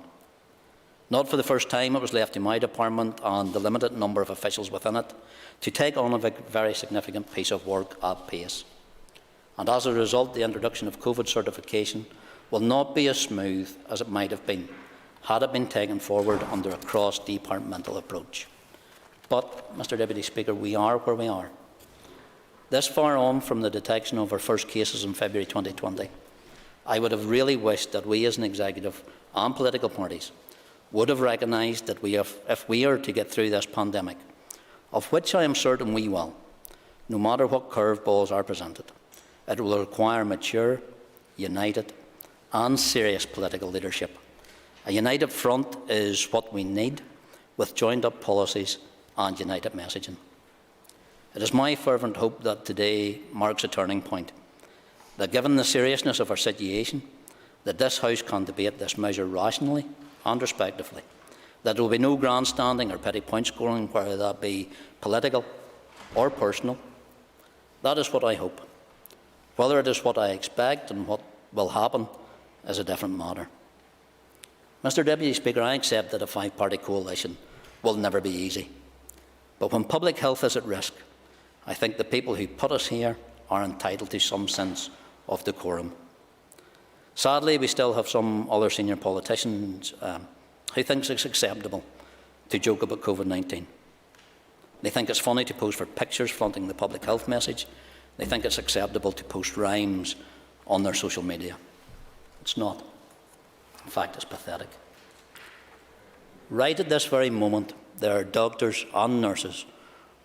Not for the first time, it was left to my department and the limited number of officials within it to take on a very significant piece of work at pace. And as a result, the introduction of COVID certification will not be as smooth as it might have been had it been taken forward under a cross-departmental approach. But, Mr Deputy Speaker, we are where we are. This far on from the detection of our first cases in February 2020, I would have really wished that we as an executive and political parties would have recognised that if we are to get through this pandemic, of which I am certain we will, no matter what curveballs are presented, it will require mature, united and serious political leadership. A united front is what we need, with joined-up policies and united messaging. It is my fervent hope that today marks a turning point, that given the seriousness of our situation, that this House can debate this measure rationally and respectively, that there will be no grandstanding or petty point scoring, whether that be political or personal. That is what I hope. Whether it is what I expect and what will happen is a different matter. Mr Deputy Speaker, I accept that a five-party coalition will never be easy. But when public health is at risk, I think the people who put us here are entitled to some sense of decorum. Sadly, we still have some other senior politicians who think it's acceptable to joke about COVID-19. They think it's funny to pose for pictures flaunting the public health message. They think it's acceptable to post rhymes on their social media. It's not. In fact, it's pathetic. Right at this very moment, there are doctors and nurses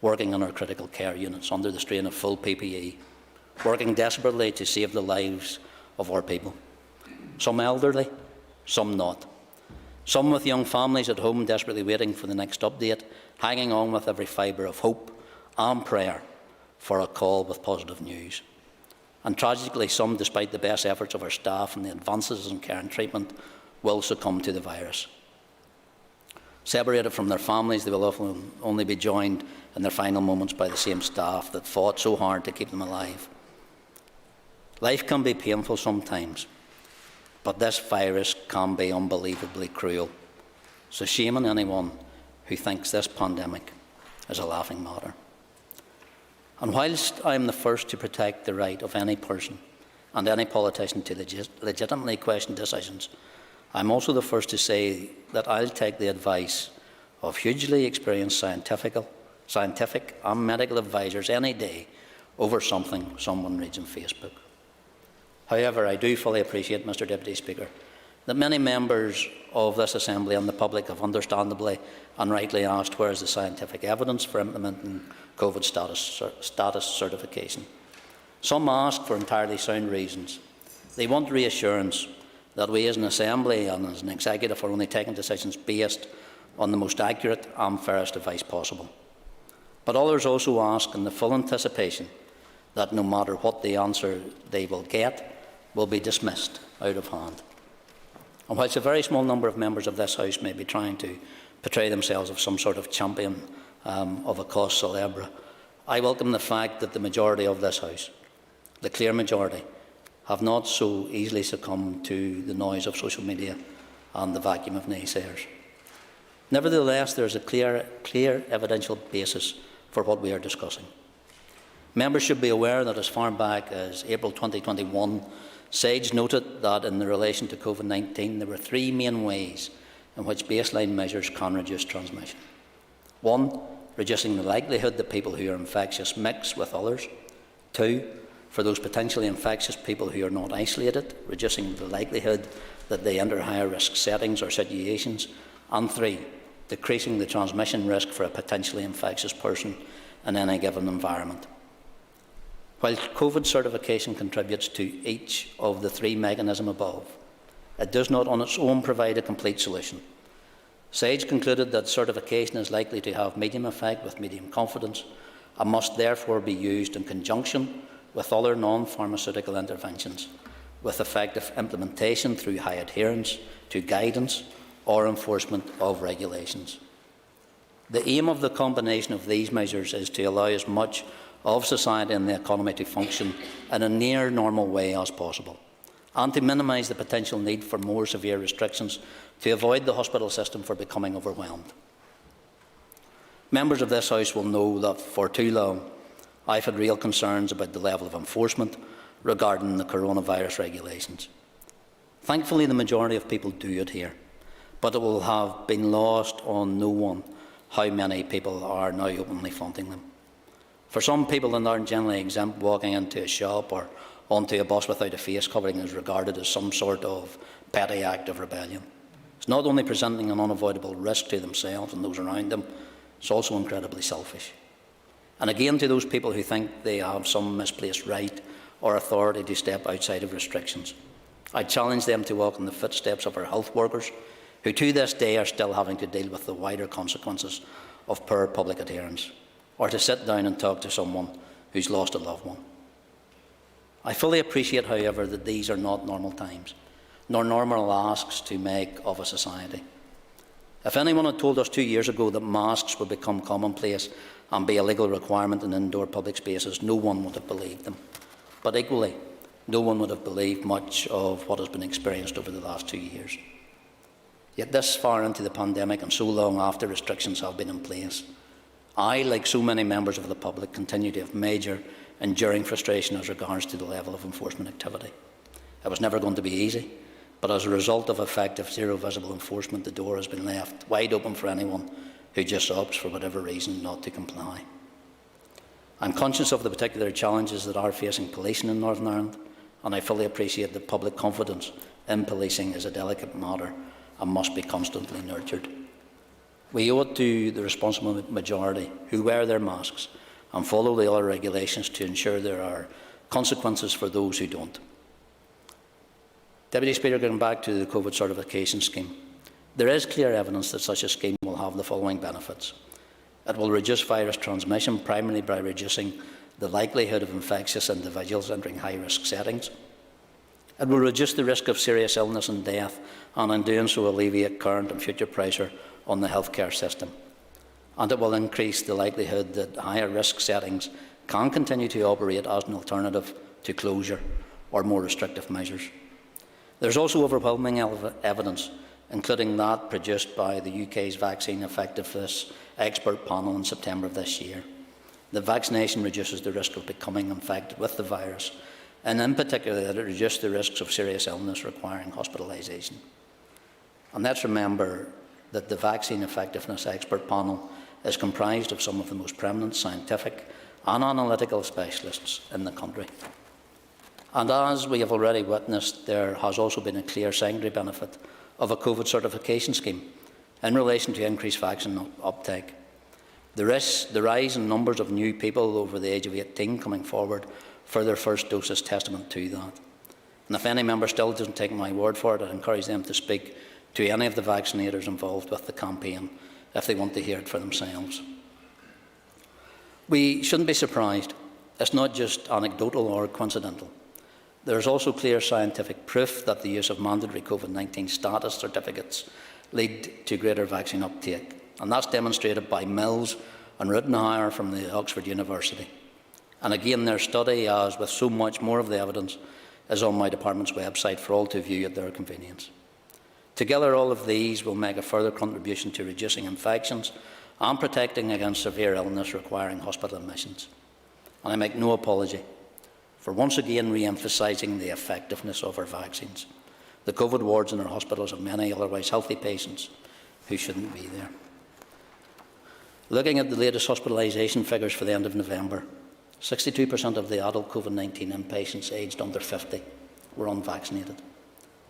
working in our critical care units under the strain of full PPE, working desperately to save the lives of our people. Some elderly, some not. Some with young families at home desperately waiting for the next update, hanging on with every fibre of hope and prayer for a call with positive news. And tragically, some, despite the best efforts of our staff and the advances in care and treatment, will succumb to the virus. Separated from their families, they will often only be joined in their final moments by the same staff that fought so hard to keep them alive. Life can be painful sometimes, but this virus can be unbelievably cruel. So shame on anyone who thinks this pandemic is a laughing matter. And whilst I am the first to protect the right of any person and any politician to legitimately question decisions, I'm also the first to say that I'll take the advice of hugely experienced scientific and medical advisors any day over something someone reads on Facebook. However, I do fully appreciate, Mr Deputy Speaker, that many members of this Assembly and the public have understandably and rightly asked where is the scientific evidence for implementing COVID status certification. Some ask for entirely sound reasons. They want reassurance that we as an Assembly and as an Executive are only taking decisions based on the most accurate and fairest advice possible. But others also ask in the full anticipation that no matter what the answer they will get, will be dismissed out of hand. And whilst a very small number of members of this House may be trying to portray themselves as some sort of champion of a cause célèbre, I welcome the fact that the majority of this House, the clear majority, have not so easily succumbed to the noise of social media and the vacuum of naysayers. Nevertheless, there is a clear evidential basis for what we are discussing. Members should be aware that as far back as April 2021, SAGE noted that in relation to COVID-19, there were three main ways in which baseline measures can reduce transmission. One, reducing the likelihood that people who are infectious mix with others. Two, for those potentially infectious people who are not isolated, reducing the likelihood that they enter higher risk settings or situations. And three, decreasing the transmission risk for a potentially infectious person in any given environment. While COVID certification contributes to each of the three mechanisms above, it does not on its own provide a complete solution. SAGE concluded that certification is likely to have medium effect with medium confidence and must therefore be used in conjunction with other non-pharmaceutical interventions, with effective implementation through high adherence to guidance or enforcement of regulations. The aim of the combination of these measures is to allow as much of society and the economy to function in a near normal way as possible, and to minimise the potential need for more severe restrictions to avoid the hospital system from becoming overwhelmed. Members of this House will know that for too long I've had real concerns about the level of enforcement regarding the coronavirus regulations. Thankfully, the majority of people do adhere, but it will have been lost on no one how many people are now openly flaunting them. For some people that aren't generally exempt, walking into a shop or onto a bus without a face covering is regarded as some sort of petty act of rebellion. It's not only presenting an unavoidable risk to themselves and those around them, it's also incredibly selfish. And again, to those people who think they have some misplaced right or authority to step outside of restrictions, I challenge them to walk in the footsteps of our health workers, who to this day are still having to deal with the wider consequences of poor public adherence, or to sit down and talk to someone who's lost a loved one. I fully appreciate, however, that these are not normal times, nor normal asks to make of a society. If anyone had told us 2 years ago that masks would become commonplace and be a legal requirement in indoor public spaces, no one would have believed them. But equally, no one would have believed much of what has been experienced over the last 2 years. Yet this far into the pandemic and so long after restrictions have been in place, I, like so many members of the public, continue to have major enduring frustration as regards to the level of enforcement activity. It was never going to be easy, but as a result of effective zero visible enforcement, the door has been left wide open for anyone who just opts, for whatever reason, not to comply. I'm conscious of the particular challenges that are facing policing in Northern Ireland, and I fully appreciate that public confidence in policing is a delicate matter and must be constantly nurtured. We owe it to the responsible majority who wear their masks and follow the other regulations to ensure there are consequences for those who don't. Deputy Speaker, going back to the COVID certification scheme, there is clear evidence that such a scheme will have the following benefits. It will reduce virus transmission, primarily by reducing the likelihood of infectious individuals entering high-risk settings. It will reduce the risk of serious illness and death, and in doing so alleviate current and future pressure on the healthcare system. And it will increase the likelihood that higher risk settings can continue to operate as an alternative to closure or more restrictive measures. There is also overwhelming evidence, including that produced by the UK's Vaccine Effectiveness Expert Panel in September of this year, that vaccination reduces the risk of becoming infected with the virus, and in particular that it reduces the risks of serious illness requiring hospitalisation. And let's remember that the Vaccine Effectiveness Expert Panel is comprised of some of the most prominent scientific and analytical specialists in the country. And as we have already witnessed, there has also been a clear secondary benefit of a COVID certification scheme in relation to increased vaccine uptake. The rise in numbers of new people over the age of 18 coming forward for their first dose is testament to that. And if any member still doesn't take my word for it, I encourage them to speak to any of the vaccinators involved with the campaign if they want to hear it for themselves. We shouldn't be surprised. It's not just anecdotal or coincidental. There is also clear scientific proof that the use of mandatory COVID-19 status certificates lead to greater vaccine uptake, and that's demonstrated by Mills and Rittenhauer from the Oxford University. And again, their study, as with so much more of the evidence, is on my department's website for all to view at their convenience. Together, all of these will make a further contribution to reducing infections and protecting against severe illness requiring hospital admissions. And I make no apology for once again re-emphasising the effectiveness of our vaccines. The COVID wards in our hospitals have many otherwise healthy patients who shouldn't be there. Looking at the latest hospitalisation figures for the end of November, 62% of the adult COVID-19 inpatients aged under 50 were unvaccinated.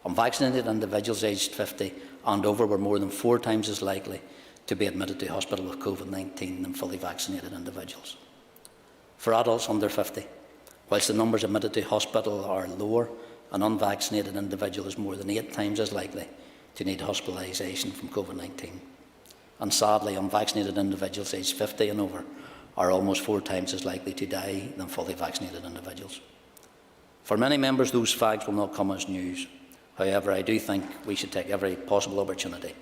Unvaccinated individuals aged 50 and over were more than 4 times as likely to be admitted to hospital with COVID-19 than fully vaccinated individuals. For adults under 50, whilst the numbers admitted to hospital are lower, an unvaccinated individual is more than 8 times as likely to need hospitalisation from COVID-19. And sadly, unvaccinated individuals aged 50 and over are almost 4 times as likely to die than fully vaccinated individuals. For many members, those facts will not come as news. However, I do think we should take every possible opportunity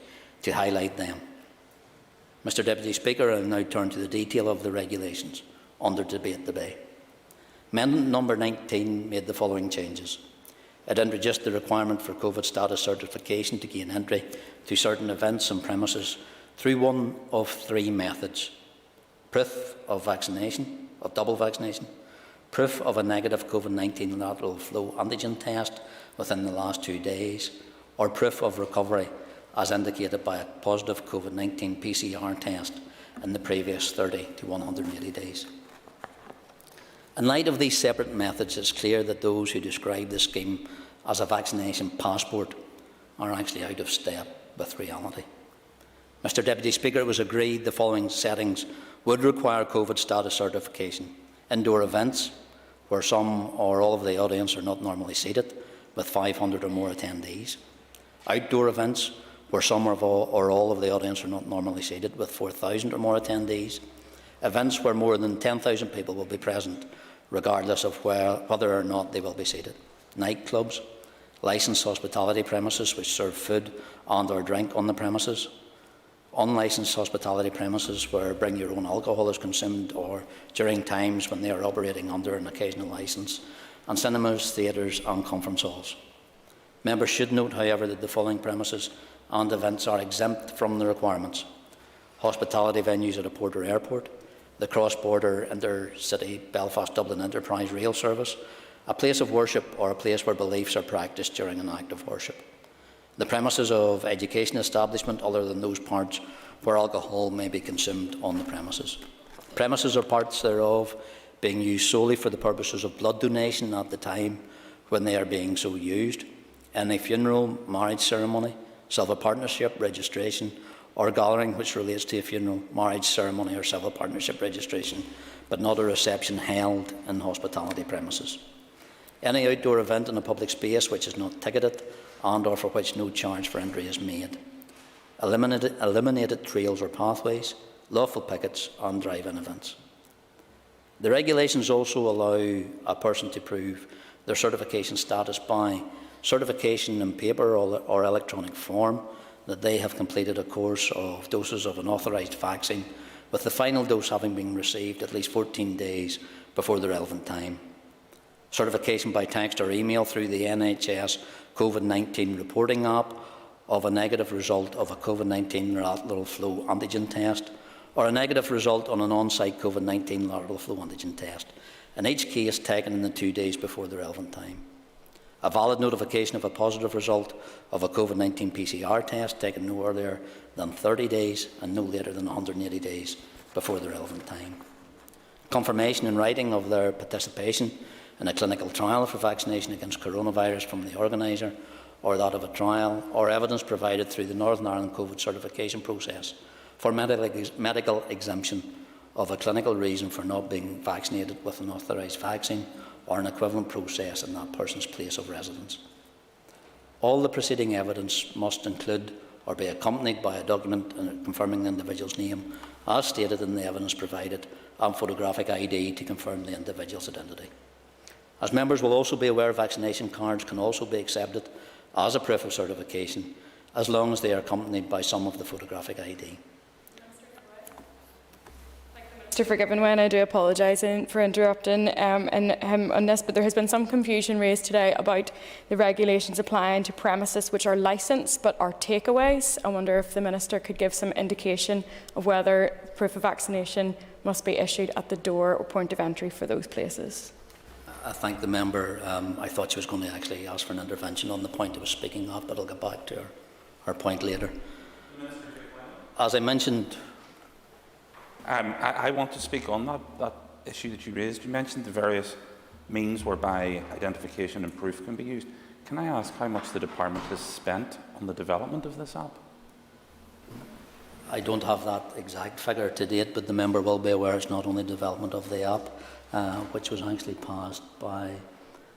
to highlight them. Mr Deputy Speaker, I will now turn to the detail of the regulations under debate today. Amendment number 19 made the following changes. It introduced the requirement for COVID status certification to gain entry to certain events and premises through one of 3 methods: proof of vaccination, of double vaccination, proof of a negative COVID-19 lateral flow antigen test within the last 2 days, or proof of recovery as indicated by a positive COVID-19 PCR test in the previous 30 to 180 days. In light of these separate methods, it is clear that those who describe the scheme as a vaccination passport are actually out of step with reality. Mr Deputy Speaker, it was agreed the following settings would require COVID status certification: indoor events, where some or all of the audience are not normally seated, with 500 or more attendees; outdoor events, where some or all of the audience are not normally seated, with 4,000 or more attendees; events where more than 10,000 people will be present, regardless of whether or not they will be seated; nightclubs; licensed hospitality premises which serve food and or drink on the premises; unlicensed hospitality premises where bring your own alcohol is consumed or during times when they are operating under an occasional licence; and cinemas, theatres and conference halls. Members should note, however, that the following premises and events are exempt from the requirements: hospitality venues at a port or airport, the cross-border intercity Belfast-Dublin Enterprise Rail Service, a place of worship or a place where beliefs are practised during an act of worship. The premises of education establishment other than those parts where alcohol may be consumed on the premises. Premises or parts thereof being used solely for the purposes of blood donation at the time when they are being so used, any funeral, marriage ceremony, civil partnership, registration, or gathering which relates to a funeral, marriage ceremony or civil partnership registration, but not a reception held in hospitality premises. Any outdoor event in a public space which is not ticketed and or for which no charge for entry is made. Eliminated trails or pathways, lawful pickets and drive-in events. The regulations also allow a person to prove their certification status by certification in paper or electronic form that they have completed a course of doses of an authorised vaccine, with the final dose having been received at least 14 days before the relevant time. Certification by text or email through the NHS COVID-19 reporting app of a negative result of a COVID-19 lateral flow antigen test, or a negative result on an on-site COVID-19 lateral flow antigen test, in each case taken in the 2 days before the relevant time. A valid notification of a positive result of a COVID-19 PCR test taken no earlier than 30 days and no later than 180 days before the relevant time. Confirmation in writing of their participation in a clinical trial for vaccination against coronavirus from the organiser or that of a trial, or evidence provided through the Northern Ireland COVID certification process for medical exemption of a clinical reason for not being vaccinated with an authorised vaccine or an equivalent process in that person's place of residence. All the preceding evidence must include or be accompanied by a document confirming the individual's name, as stated in the evidence provided, and photographic ID to confirm the individual's identity. As members will also be aware, vaccination cards can also be accepted as a proof of certification, as long as they are accompanied by some of the photographic ID. For giving way, and I do apologise for interrupting on this, but there has been some confusion raised today about the regulations applying to premises which are licensed but are takeaways. I wonder if the Minister could give some indication of whether proof of vaccination must be issued at the door or point of entry for those places. I thank the member. I thought she was going to actually ask for an intervention on the point I was speaking of, but I'll get back to her point later. As I mentioned, I want to speak on that issue that you raised. You mentioned the various means whereby identification and proof can be used. Can I ask how much the department has spent on the development of this app? I don't have that exact figure to date, but the member will be aware it's not only development of the app, which was actually passed by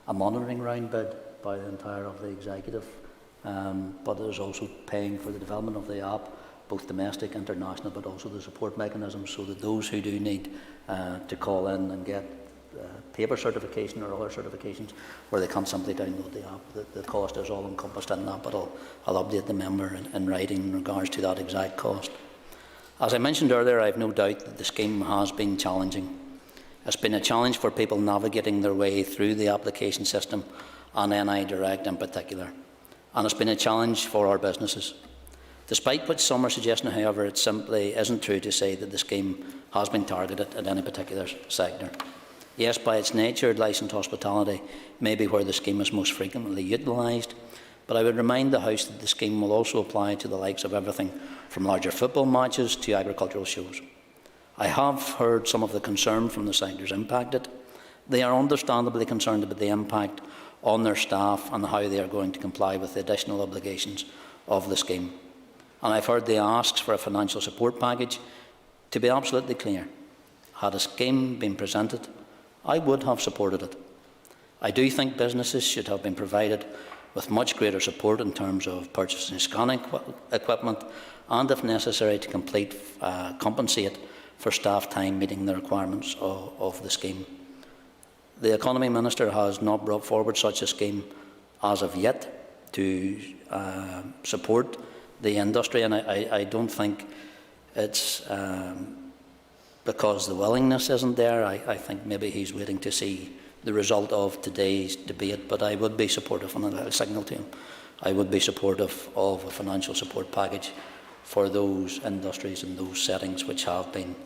a monitoring round bid by the entire of the executive, but there's also paying for the development of the app, both domestic, international, but also the support mechanisms, so that those who do need to call in and get paper certification or other certifications where they can't simply download the app, the cost is all encompassed in that, but I'll update the member in writing in regards to that exact cost. As I mentioned earlier, I have no doubt that the scheme has been challenging. It's been a challenge for people navigating their way through the application system, and NI Direct in particular, and it's been a challenge for our businesses. Despite what some are suggesting, however, it simply isn't true to say that the scheme has been targeted at any particular sector. Yes, by its nature, licensed hospitality may be where the scheme is most frequently utilised, but I would remind the House that the scheme will also apply to the likes of everything from larger football matches to agricultural shows. I have heard some of the concern from the sectors impacted. They are understandably concerned about the impact on their staff and how they are going to comply with the additional obligations of the scheme. And I've heard the asks for a financial support package. To be absolutely clear, had a scheme been presented, I would have supported it. I do think businesses should have been provided with much greater support in terms of purchasing scanning equipment and, if necessary, to compensate for staff time meeting the requirements of the scheme. The Economy Minister has not brought forward such a scheme as of yet to support the industry, and I don't think it's because the willingness isn't there. I think maybe he's waiting to see the result of today's debate, but I would be supportive, and I'll signal to him, I would be supportive of a financial support package for those industries and those settings which have been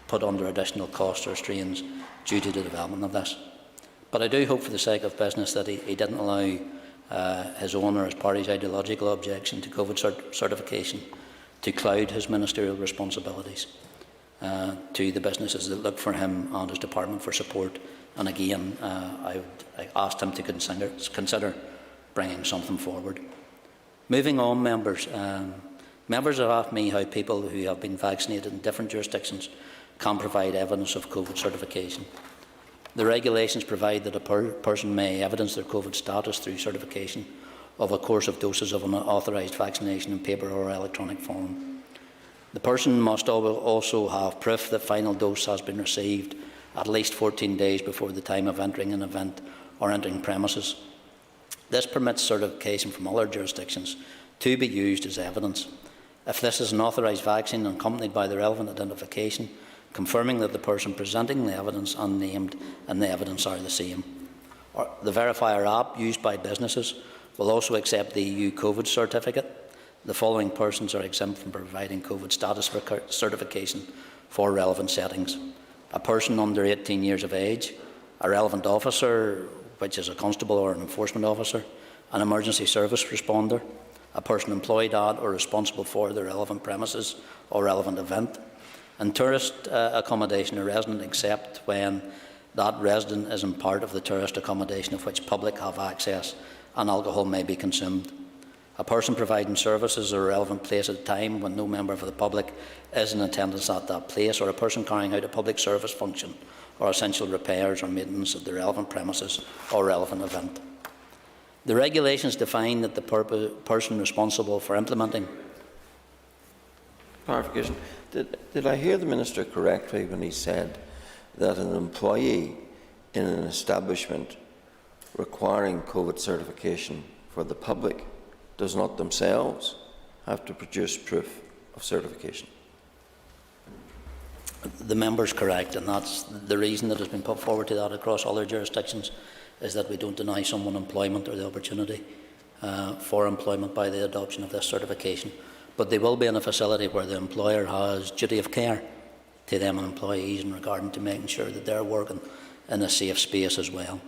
put under additional costs or strains due to the development of this. But I do hope, for the sake of business, that he didn't allow his own or his party's ideological objection to COVID certification to cloud his ministerial responsibilities to the businesses that look for him and his department for support. And again, I asked him to consider bringing something forward. Moving on, members. Members have asked me how people who have been vaccinated in different jurisdictions can provide evidence of COVID certification. The regulations provide that a person may evidence their COVID status through certification of a course of doses of an authorised vaccination in paper or electronic form. The person must also have proof that final dose has been received at least 14 days before the time of entering an event or entering premises. This permits certification from other jurisdictions to be used as evidence. If this is an authorised vaccine accompanied by the relevant identification, confirming that the person presenting the evidence and named in the evidence are the same. The Verifier app used by businesses will also accept the EU COVID certificate. The following persons are exempt from providing COVID status certification for relevant settings: a person under 18 years of age, a relevant officer, which is a constable or an enforcement officer, an emergency service responder, a person employed at or responsible for the relevant premises or relevant event, and tourist accommodation, a resident except when that resident is in part of the tourist accommodation of which public have access and alcohol may be consumed. A person providing services at a relevant place at a time when no member of the public is in attendance at that place, or a person carrying out a public service function or essential repairs or maintenance of the relevant premises or relevant event. The regulations define that the person responsible for implementing. Clarification. Did I hear the Minister correctly when he said that an employee in an establishment requiring COVID certification for the public does not themselves have to produce proof of certification? The member's correct, and that's the reason that has been put forward to that across other jurisdictions, is that we don't deny someone employment or the opportunity for employment by the adoption of this certification. But they will be in a facility where the employer has duty of care to them and employees in regard to making sure that they're working in a safe space as well.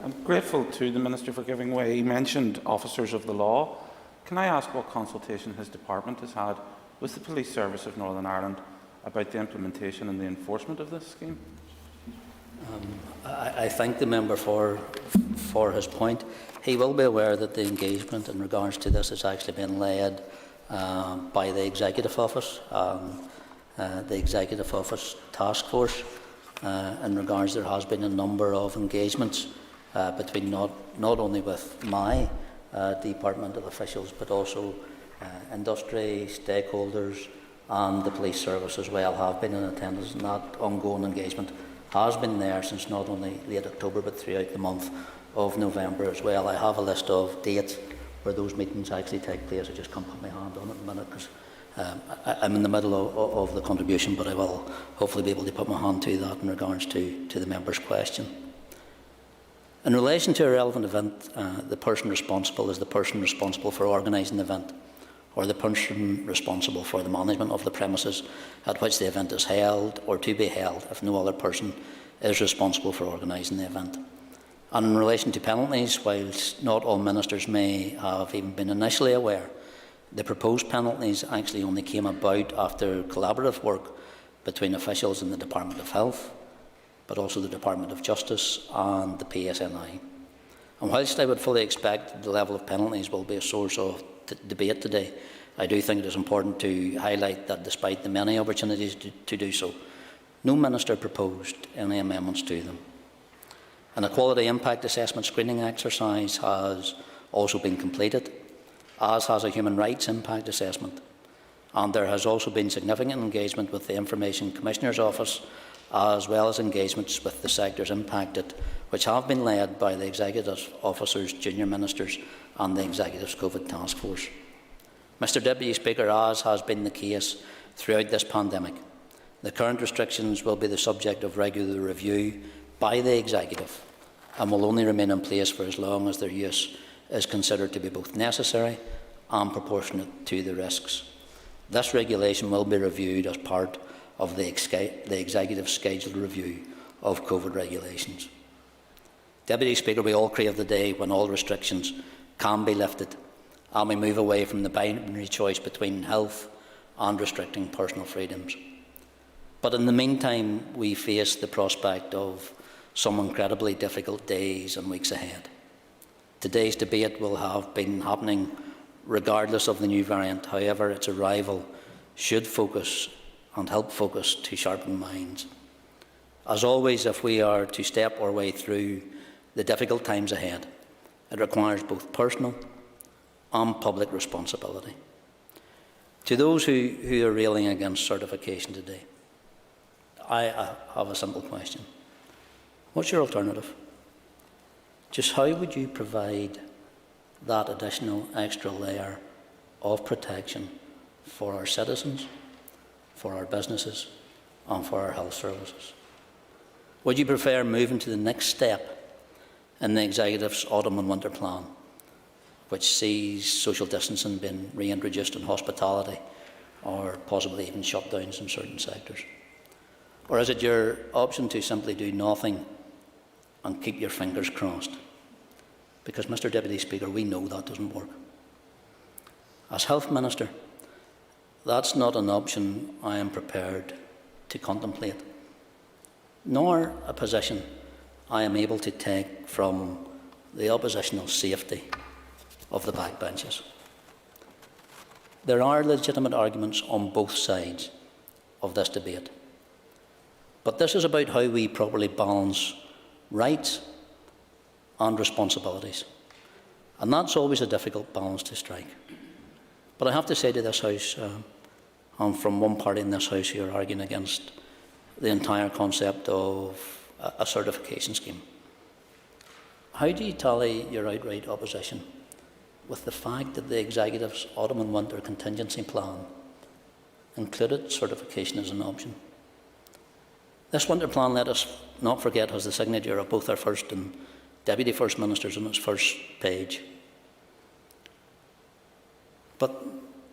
I'm grateful to the Minister for giving way. He mentioned officers of the law. Can I ask what consultation his department has had with the Police Service of Northern Ireland about the implementation and the enforcement of this scheme? I thank the member for his point. He will be aware that the engagement in regards to this has actually been led by the Executive Office, the Executive Office Task Force. In regards, there has been a number of engagements between not only with my departmental officials, but also industry, stakeholders and the police service as well have been in attendance, and that ongoing engagement has been there since not only late October but throughout the month of November as well. I have a list of dates where those meetings actually take place. I just can't put my hand on it at the minute because I'm in the middle of the contribution, but I will hopefully be able to put my hand to that in regards to the member's question. In relation to a relevant event, the person responsible is the person responsible for organising the event, or the person responsible for the management of the premises at which the event is held or to be held if no other person is responsible for organising the event. And in relation to penalties, whilst not all ministers may have even been initially aware, the proposed penalties actually only came about after collaborative work between officials in the Department of Health, but also the Department of Justice and the PSNI. And whilst I would fully expect that the level of penalties will be a source of debate today, I do think it is important to highlight that despite the many opportunities to do so, no minister proposed any amendments to them. An equality impact assessment screening exercise has also been completed, as has a human rights impact assessment, and there has also been significant engagement with the Information Commissioner's Office, as well as engagements with the sectors impacted, which have been led by the Executive Officers, Junior Ministers and the Executive's COVID Task Force. Mr Deputy Speaker, as has been the case throughout this pandemic, The current restrictions will be the subject of regular review by the Executive and will only remain in place for as long as their use is considered to be both necessary and proportionate to the risks. This regulation will be reviewed as part of the Executive's scheduled review of COVID regulations. Deputy Speaker, we all crave the day when all restrictions can be lifted and we move away from the binary choice between health and restricting personal freedoms. But in the meantime, we face the prospect of some incredibly difficult days and weeks ahead. Today's debate will have been happening regardless of the new variant. However, its arrival should focus and help focus to sharpen minds. As always, if we are to step our way through the difficult times ahead, it requires both personal and public responsibility. To those who are railing against certification today, I have a simple question. What's your alternative? Just how would you provide that additional extra layer of protection for our citizens, for our businesses, and for our health services? Would you prefer moving to the next step in the Executive's autumn and winter plan, which sees social distancing being reintroduced in hospitality or possibly even shutdowns in certain sectors? Or is it your option to simply do nothing and keep your fingers crossed? Because, Mr. Deputy Speaker, we know that doesn't work. As Health Minister, that's not an option I am prepared to contemplate, nor a position I am able to take from the oppositional safety of the backbenches. There are legitimate arguments on both sides of this debate. But this is about how we properly balance rights and responsibilities. And that's always a difficult balance to strike. But I have to say to this House, and from one party in this House who are arguing against the entire concept of a certification scheme, how do you tally your outright opposition with the fact that the Executive's autumn and winter contingency plan included certification as an option? This winter plan, let us not forget, has the signature of both our First and Deputy First Ministers on its first page. But,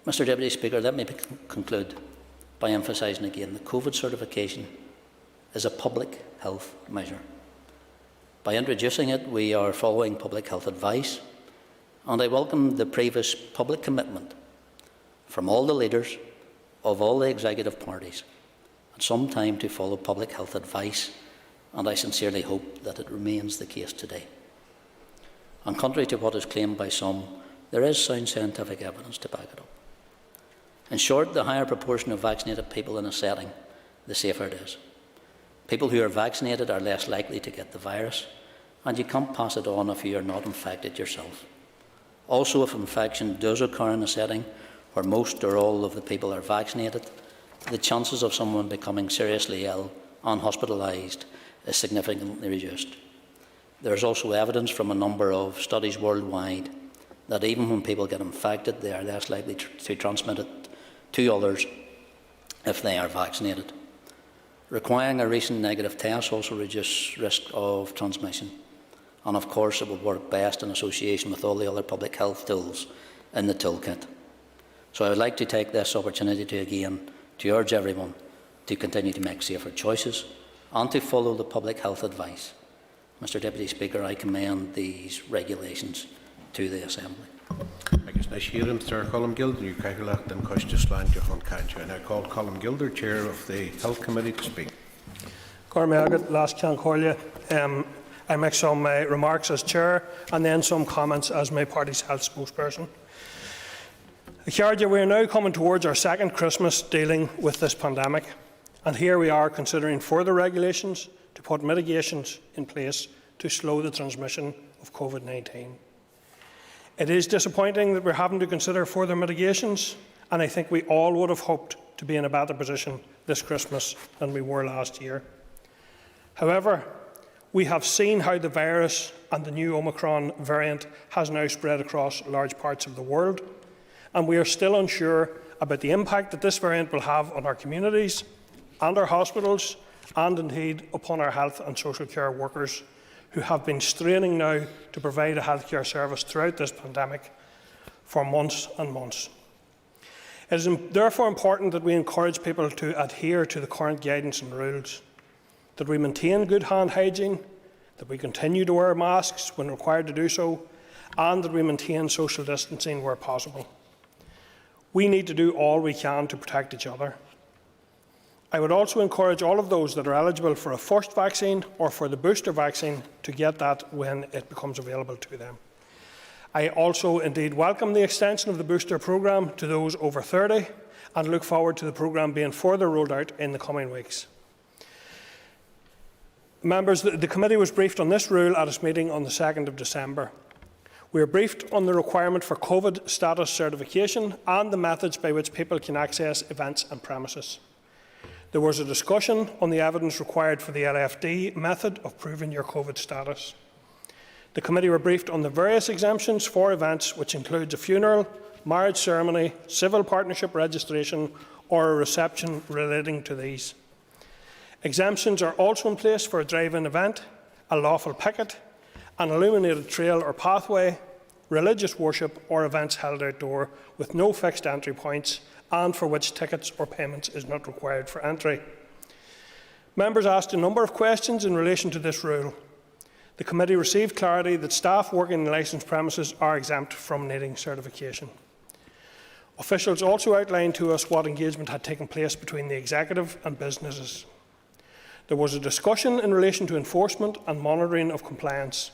Mr. Deputy Speaker, let me conclude by emphasising again that COVID certification is a public health measure. By introducing it, we are following public health advice, and I welcome the previous public commitment from all the leaders of all the executive parties at some time to follow public health advice, and I sincerely hope that it remains the case today. And contrary to what is claimed by some, there is sound scientific evidence to back it up. In short, the higher proportion of vaccinated people in a setting, the safer it is. People who are vaccinated are less likely to get the virus, and you can't pass it on if you are not infected yourself. Also, if infection does occur in a setting where most or all of the people are vaccinated, the chances of someone becoming seriously ill and hospitalised is significantly reduced. There is also evidence from a number of studies worldwide that even when people get infected, they are less likely to transmit it to others if they are vaccinated. Requiring a recent negative test also reduces risk of transmission. And of course, it would work best in association with all the other public health tools in the toolkit. So I would like to take this opportunity to urge everyone to continue to make safer choices and to follow the public health advice. Mr. Deputy Speaker, I commend these regulations to the Assembly. Agus na siarm Sir Colm Gilder, you caiglach den costa sláinte chun cainte, and I call Colm Gilder, Chair of the Health Committee, to speak. Cormac, last Chan Corlia. I make some remarks as Chair and then some comments as my party's health spokesperson. We are now coming towards our second Christmas dealing with this pandemic, and here we are considering further regulations to put mitigations in place to slow the transmission of COVID-19. It is disappointing that we're having to consider further mitigations, and I think we all would have hoped to be in a better position this Christmas than we were last year. However, we have seen how the virus and the new Omicron variant has now spread across large parts of the world, and we are still unsure about the impact that this variant will have on our communities and our hospitals, and indeed upon our health and social care workers who have been straining now to provide a healthcare service throughout this pandemic for months and months. It is therefore important that we encourage people to adhere to the current guidance and rules, that we maintain good hand hygiene, that we continue to wear masks when required to do so, and that we maintain social distancing where possible. We need to do all we can to protect each other. I would also encourage all of those that are eligible for a first vaccine or for the booster vaccine to get that when it becomes available to them. I also indeed welcome the extension of the booster programme to those over 30 and look forward to the programme being further rolled out in the coming weeks. Members, the committee was briefed on this rule at its meeting on the 2nd of December. We were briefed on the requirement for COVID status certification and the methods by which people can access events and premises. There was a discussion on the evidence required for the LFD method of proving your COVID status. The committee were briefed on the various exemptions for events, which includes a funeral, marriage ceremony, civil partnership registration, or a reception relating to these. Exemptions are also in place for a drive-in event, a lawful picket, an illuminated trail or pathway, religious worship, or events held outdoor with no fixed entry points, and for which tickets or payments is not required for entry. Members asked a number of questions in relation to this rule. The committee received clarity that staff working in licensed premises are exempt from needing certification. Officials also outlined to us what engagement had taken place between the executive and businesses. There was a discussion in relation to enforcement and monitoring of compliance.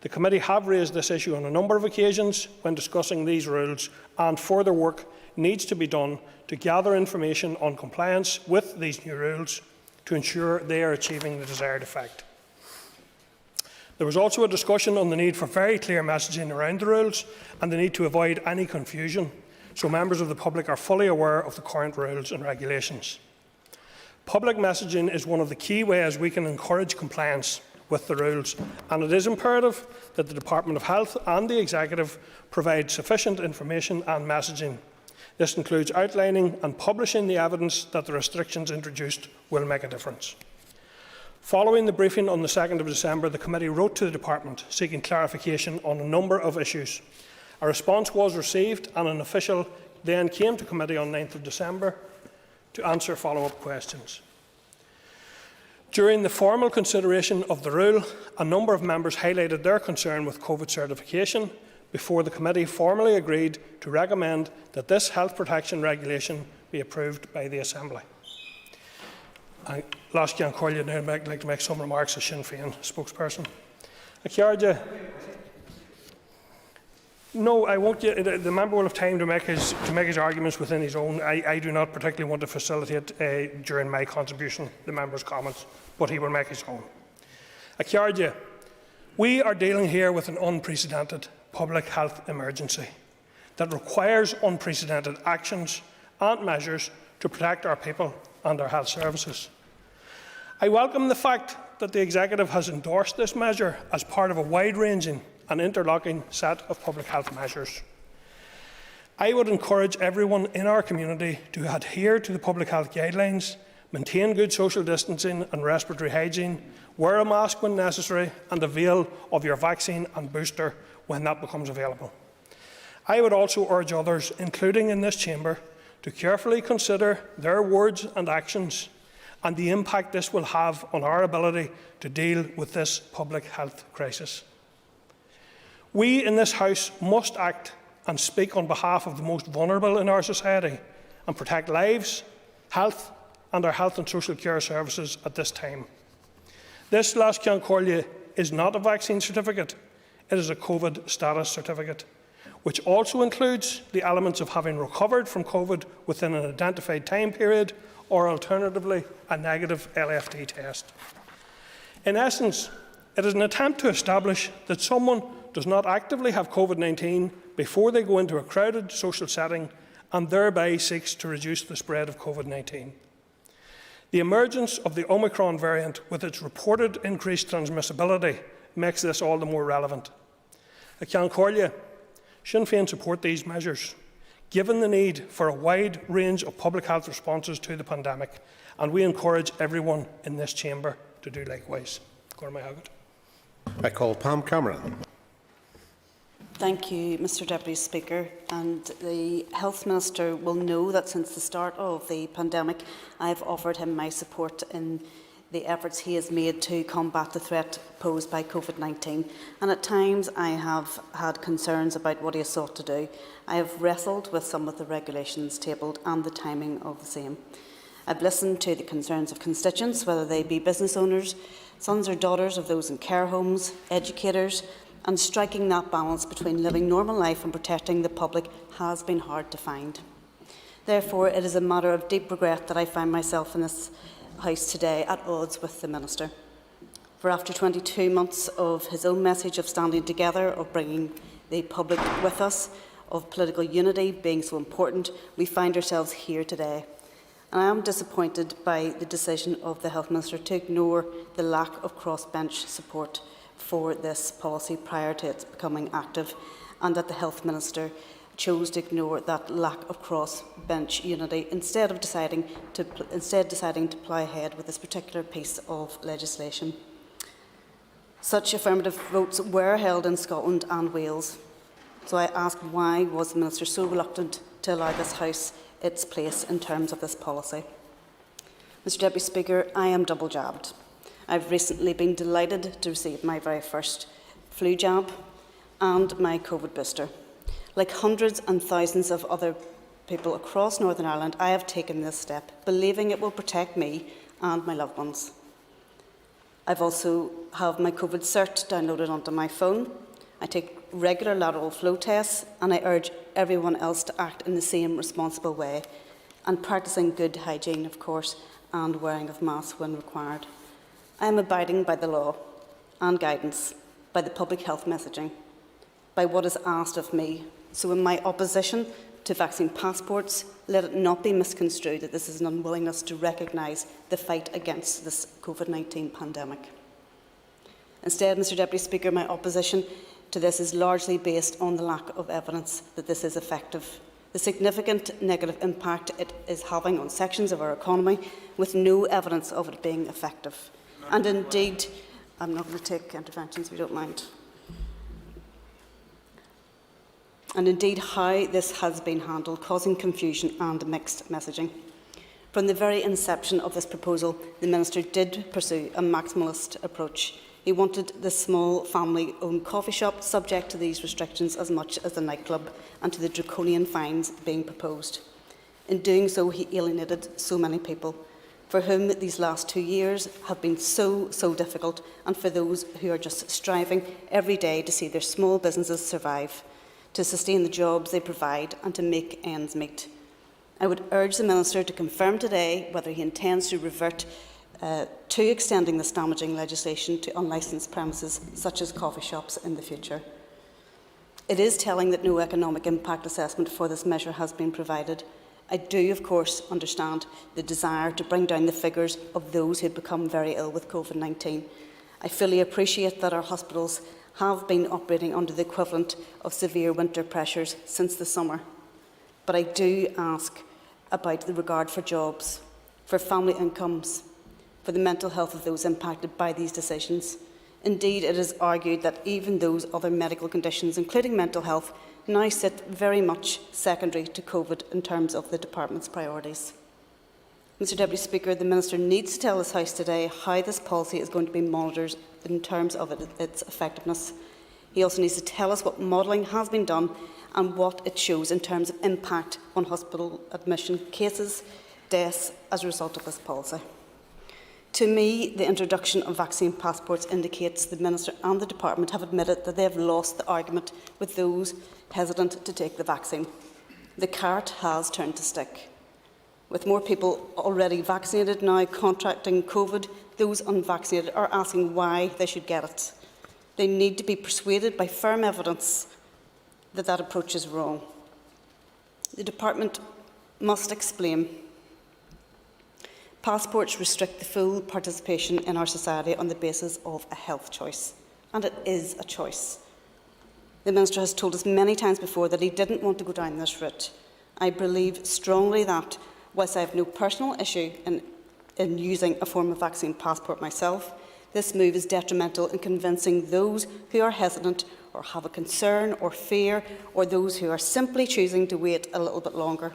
The committee have raised this issue on a number of occasions when discussing these rules, and further work needs to be done to gather information on compliance with these new rules to ensure they are achieving the desired effect. There was also a discussion on the need for very clear messaging around the rules and the need to avoid any confusion, so members of the public are fully aware of the current rules and regulations. Public messaging is one of the key ways we can encourage compliance with the rules, and it is imperative that the Department of Health and the Executive provide sufficient information and messaging. This includes outlining and publishing the evidence that the restrictions introduced will make a difference. Following the briefing on the 2nd of December, the committee wrote to the Department seeking clarification on a number of issues. A response was received, and an official then came to committee on 9th of December to answer follow-up questions. During the formal consideration of the rule, a number of members highlighted their concern with COVID certification before the committee formally agreed to recommend that this health protection regulation be approved by the Assembly. Last Ceann Comhairle, now I'd like to make some remarks as Sinn Féin spokesperson. No, I won't. The member will have time to make his arguments within his own. I do not particularly want to facilitate during my contribution the member's comments, but he will make his own. We are dealing here with an unprecedented public health emergency that requires unprecedented actions and measures to protect our people and our health services. I welcome the fact that the Executive has endorsed this measure as part of a wide-ranging and interlocking set of public health measures. I would encourage everyone in our community to adhere to the public health guidelines, maintain good social distancing and respiratory hygiene, wear a mask when necessary, and avail of your vaccine and booster when that becomes available. I would also urge others, including in this chamber, to carefully consider their words and actions and the impact this will have on our ability to deal with this public health crisis. We in this House must act and speak on behalf of the most vulnerable in our society and protect lives, health and our health and social care services at this time. This, Last Ceann Comhairle, is not a vaccine certificate, it is a COVID status certificate, which also includes the elements of having recovered from COVID within an identified time period, or alternatively, a negative LFD test. In essence, it is an attempt to establish that someone does not actively have COVID-19 before they go into a crowded social setting and thereby seeks to reduce the spread of COVID-19. The emergence of the Omicron variant with its reported increased transmissibility makes this all the more relevant. Ceann Comhairle, Sinn Féin support these measures, given the need for a wide range of public health responses to the pandemic and we encourage everyone in this chamber to do likewise. I call Pam Cameron. Thank you, Mr Deputy Speaker. And the Health Minister will know that since the start of the pandemic, I have offered him my support in the efforts he has made to combat the threat posed by COVID-19. And at times I have had concerns about what he has sought to do. I have wrestled with some of the regulations tabled and the timing of the same. I've listened to the concerns of constituents, whether they be business owners, sons or daughters of those in care homes, educators, and striking that balance between living normal life and protecting the public has been hard to find. Therefore, it is a matter of deep regret that I find myself in this House today at odds with the Minister. For after 22 months of his own message of standing together, of bringing the public with us, of political unity being so important, we find ourselves here today. And I am disappointed by the decision of the Health Minister to ignore the lack of crossbench support for this policy prior to its becoming active, and that the Health Minister chose to ignore that lack of cross-bench unity instead deciding to plough ahead with this particular piece of legislation. Such affirmative votes were held in Scotland and Wales, so I ask, why was the Minister so reluctant to allow this House its place in terms of this policy? Mr Deputy Speaker, I am double jabbed. I've recently been delighted to receive my very first flu jab and my COVID booster. Like hundreds and thousands of other people across Northern Ireland, I have taken this step, believing it will protect me and my loved ones. I've also have my COVID cert downloaded onto my phone. I take regular lateral flow tests, and I urge everyone else to act in the same responsible way, and practising good hygiene, of course, and wearing of masks when required. I am abiding by the law and guidance, by the public health messaging, by what is asked of me. So in my opposition to vaccine passports, let it not be misconstrued that this is an unwillingness to recognise the fight against this COVID-19 pandemic. Instead, Mr Deputy Speaker, my opposition to this is largely based on the lack of evidence that this is effective, the significant negative impact it is having on sections of our economy with no evidence of it being effective. And indeed, I'm not going to take interventions if you don't mind. And indeed how this has been handled, causing confusion and mixed messaging. From the very inception of this proposal, the Minister did pursue a maximalist approach. He wanted the small family-owned coffee shop subject to these restrictions as much as the nightclub and to the draconian fines being proposed. In doing so, he alienated so many people, for whom these last 2 years have been so difficult, and for those who are just striving every day to see their small businesses survive, to sustain the jobs they provide and to make ends meet. I would urge the Minister to confirm today whether he intends to revert to extending this damaging legislation to unlicensed premises such as coffee shops in the future. It is telling that no economic impact assessment for this measure has been provided. I do, of course, understand the desire to bring down the figures of those who had become very ill with COVID-19. I fully appreciate that our hospitals have been operating under the equivalent of severe winter pressures since the summer. But I do ask about the regard for jobs, for family incomes, for the mental health of those impacted by these decisions. Indeed, it is argued that even those other medical conditions, including mental health, now sit very much secondary to COVID in terms of the Department's priorities. Mr Deputy Speaker, the Minister needs to tell this House today how this policy is going to be monitored in terms of its effectiveness. He also needs to tell us what modelling has been done and what it shows in terms of impact on hospital admission cases, deaths as a result of this policy. To me, the introduction of vaccine passports indicates the Minister and the Department have admitted that they have lost the argument with those hesitant to take the vaccine. The cart has turned to stick. With more people already vaccinated now contracting COVID, those unvaccinated are asking why they should get it. They need to be persuaded by firm evidence that that approach is wrong. The Department must explain. Passports restrict the full participation in our society on the basis of a health choice, and it is a choice. The Minister has told us many times before that he didn't want to go down this route. I believe strongly that, whilst I have no personal issue in in using a form of vaccine passport myself. This move is detrimental in convincing those who are hesitant or have a concern or fear, or those who are simply choosing to wait a little bit longer.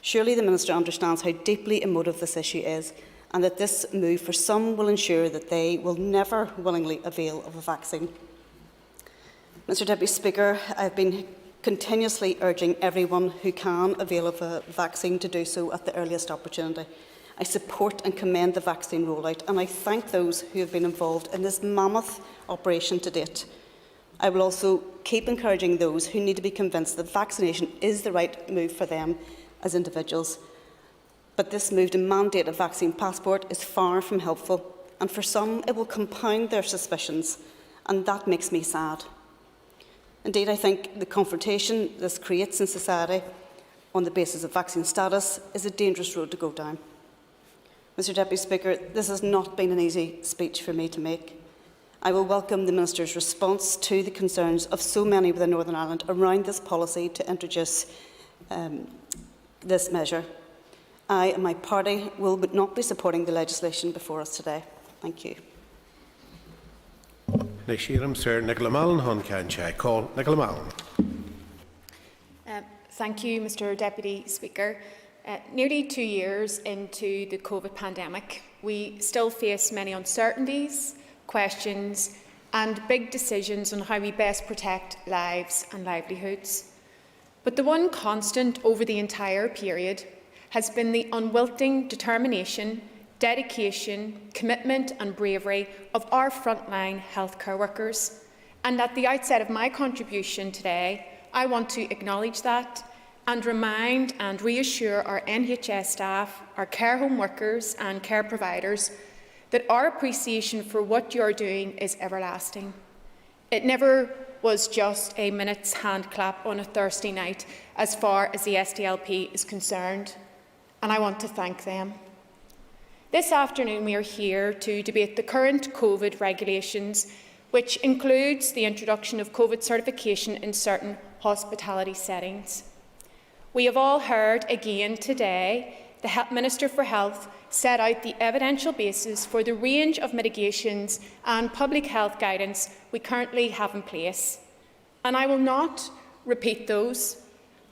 Surely the Minister understands how deeply emotive this issue is, and that this move for some will ensure that they will never willingly avail of a vaccine. Mr Deputy Speaker, I have been continuously urging everyone who can avail of a vaccine to do so at the earliest opportunity. I support and commend the vaccine rollout, and I thank those who have been involved in this mammoth operation to date. I will also keep encouraging those who need to be convinced that vaccination is the right move for them as individuals. But this move to mandate a vaccine passport is far from helpful, and for some it will compound their suspicions, and that makes me sad. Indeed, I think the confrontation this creates in society on the basis of vaccine status is a dangerous road to go down. Mr Deputy Speaker, this has not been an easy speech for me to make. I will welcome the Minister's response to the concerns of so many within Northern Ireland around this policy to introduce this measure. I and my party will not be supporting the legislation before us today. Thank you. Sir Nicola Mallon, Hon Canchai. Call Nicola Mallon. Thank you, Mr Deputy Speaker. Nearly 2 years into the COVID pandemic, we still face many uncertainties, questions and big decisions on how we best protect lives and livelihoods. But the one constant over the entire period has been the unwilting determination, dedication, commitment and bravery of our frontline healthcare workers. And at the outset of my contribution today, I want to acknowledge that and remind and reassure our NHS staff, our care home workers and care providers that our appreciation for what you're doing is everlasting. It never was just a minute's hand clap on a Thursday night as far as the SDLP is concerned, and I want to thank them. This afternoon we are here to debate the current COVID regulations, which includes the introduction of COVID certification in certain hospitality settings. We have all heard again today the Minister for Health set out the evidential basis for the range of mitigations and public health guidance we currently have in place. And I will not repeat those,